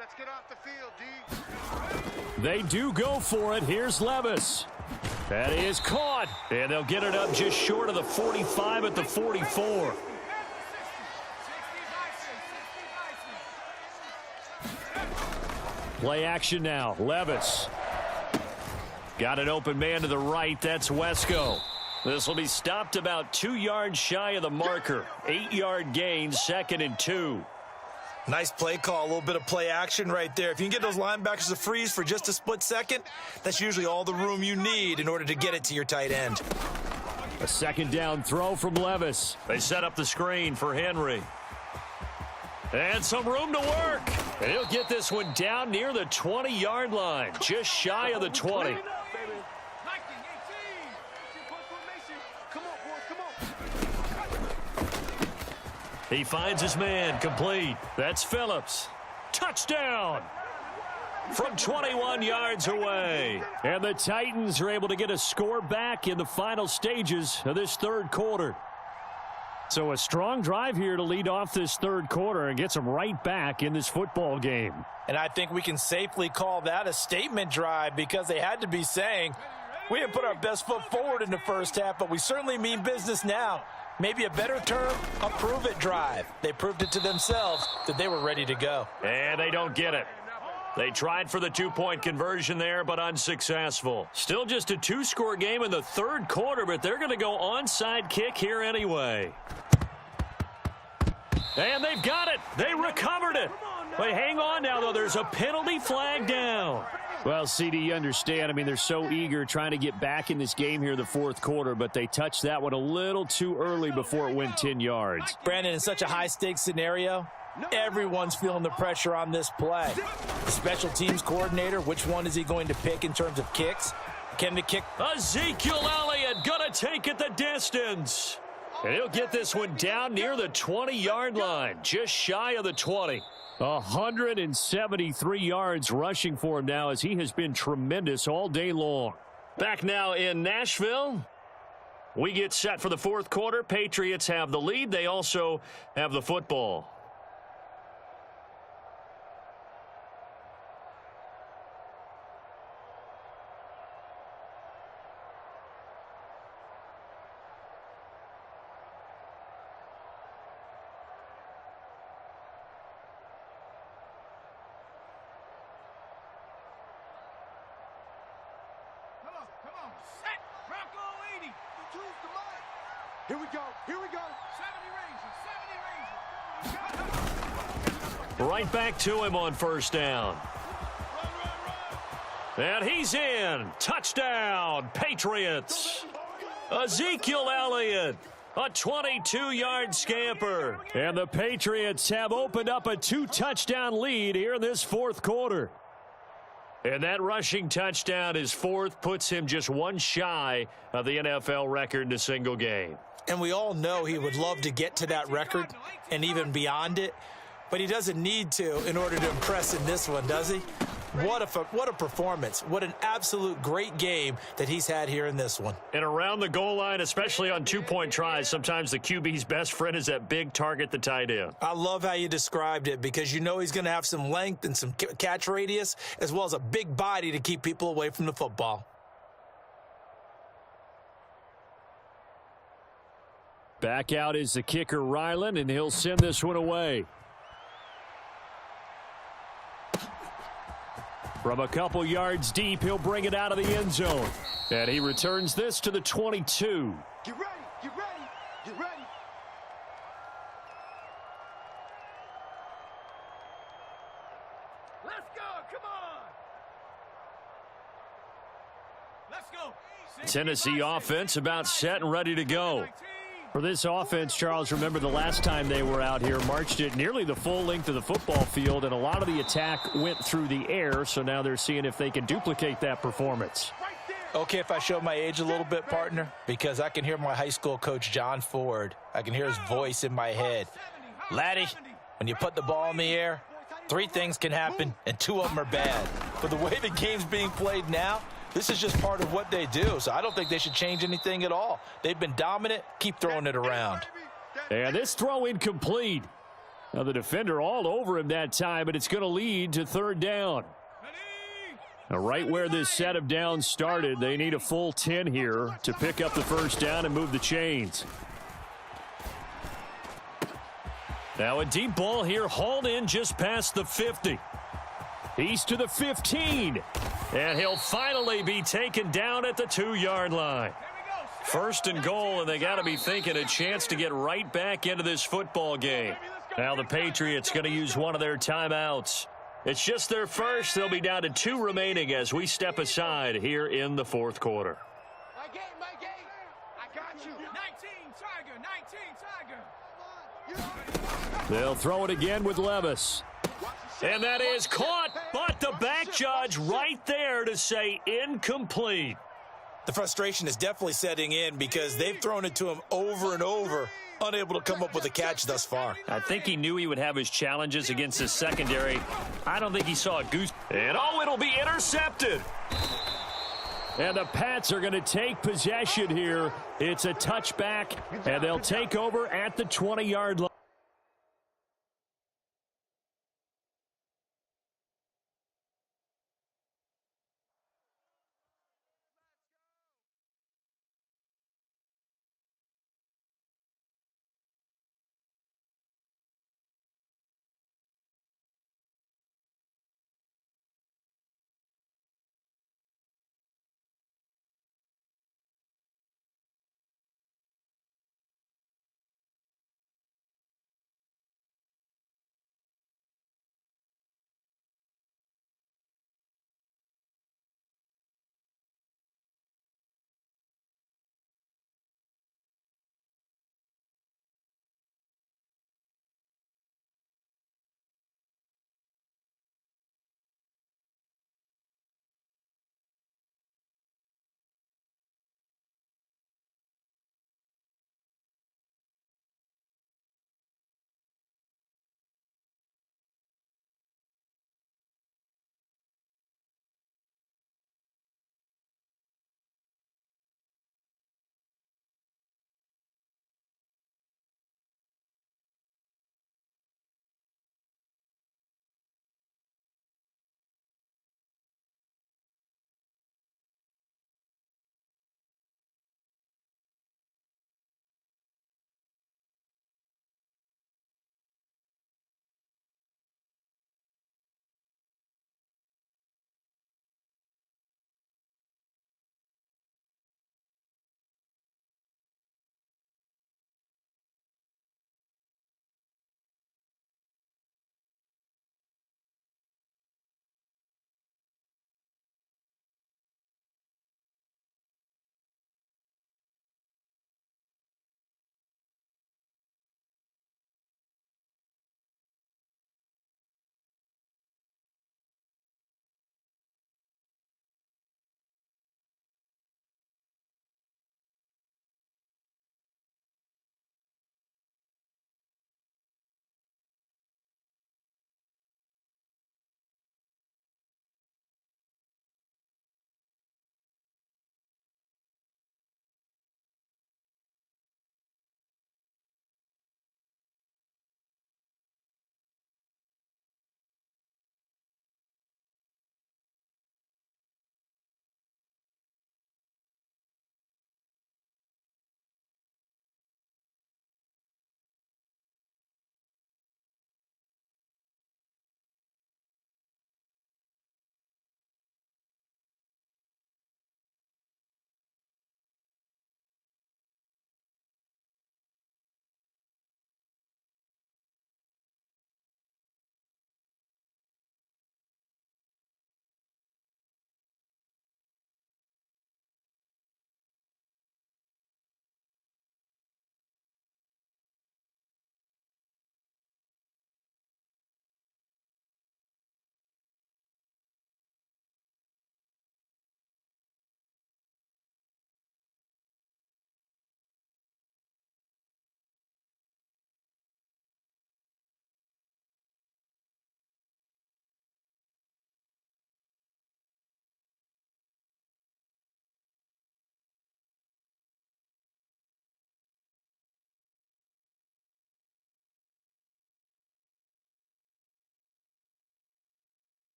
Let's get off the field, D. They do go for it. Here's Levis. That is caught, and they'll get it up just short of the 45 at the 44. Play action now. Levis. Got an open man to the right. That's Wesco. This will be stopped about 2 yards shy of the marker. 8-yard gain, 2nd and 2. Nice play call, a little bit of play action right there. If you can get those linebackers to freeze for just a split second, that's usually all the room you need in order to get it to your tight end. A 2nd down throw from Levis. They set up the screen for Henry. And some room to work. And he'll get this one down near the 20-yard line, just shy of the 20. He finds his man, complete. That's Phillips. Touchdown! from 21 yards away. And the Titans are able to get a score back in the final stages of this third quarter. So a strong drive here to lead off this third quarter and gets them right back in this football game. And I think we can safely call that a statement drive because they had to be saying, we didn't put our best foot forward in the first half, but we certainly mean business now. Maybe a better term, a prove-it drive. They proved it to themselves that they were ready to go. And they don't get it. They tried for the two-point conversion there, but unsuccessful. Still just a two-score game in the third quarter, but they're going to go onside kick here anyway. And they've got it. They recovered it. But hang on now, though. There's a penalty flag down. Well, CD, you understand. I mean, they're so eager trying to get back in this game here in the fourth quarter, but they touched that one a little too early before it went 10 yards. Brandon, in such a high-stakes scenario, everyone's feeling the pressure on this play. The special teams coordinator, which one is he going to pick in terms of kicks? Can the kick? Ezekiel Elliott gonna take it the distance. And he'll get this one down near the 20-yard line, just shy of the 20. 173 yards rushing for him now as he has been tremendous all day long. Back now in Nashville. We get set for the fourth quarter. Patriots have the lead. They also have the football. Here we go. Here we go. 70 raises. Right back to him on first down. And he's in. Touchdown, Patriots. Ezekiel Elliott, a 22-yard scamper. And the Patriots have opened up a 2-touchdown lead here in this fourth quarter. And that rushing touchdown, his fourth, puts him just one shy of the NFL record in a single game. And we all know he would love to get to that record and even beyond it, but he doesn't need to in order to impress in this one, does he? What a performance. What an absolute great game that he's had here in this one. And around the goal line, especially on two-point tries, sometimes the QB's best friend is that big target, the tight end. I love how you described it because you know he's going to have some length and some catch radius as well as a big body to keep people away from the football. Back out is the kicker, Ryland, and he'll send this one away. From a couple yards deep, he'll bring it out of the end zone. And he returns this to the 22. Get ready. Get ready. Get ready. Let's go. Come on. Let's go. Tennessee offense about set and ready to go. For this offense, Charles, remember the last time they were out here, marched it nearly the full length of the football field, and a lot of the attack went through the air, so now they're seeing if they can duplicate that performance. Okay, if I show my age a little bit, partner, because I can hear my high school coach, John Ford. I can hear his voice in my head. Laddie, when you put the ball in the air, 3 things can happen, and 2 of them are bad. But the way the game's being played now, this is just part of what they do, so I don't think they should change anything at all. They've been dominant. Keep throwing it around. And this throw incomplete. Now the defender all over him that time, but it's going to lead to third down. Now right where this set of downs started, they need a full 10 here to pick up the first down and move the chains. Now a deep ball here, hauled in just past the 50. He's to the 15. And he'll finally be taken down at the 2-yard line. First and goal, and they got to be thinking a chance to get right back into this football game. Now the Patriots going to use one of their timeouts. It's just their first. They'll be down to 2 remaining as we step aside here in the fourth quarter. My game. I got you. 19 Tiger. They'll throw it again with Levis. And that is caught, but the back judge right there to say incomplete. The frustration is definitely setting in because they've thrown it to him over and over, unable to come up with a catch thus far. I think he knew he would have his challenges against his secondary. I don't think he saw a goose. And it'll be intercepted. And the Pats are going to take possession here. It's a touchback, and they'll take over at the 20-yard line.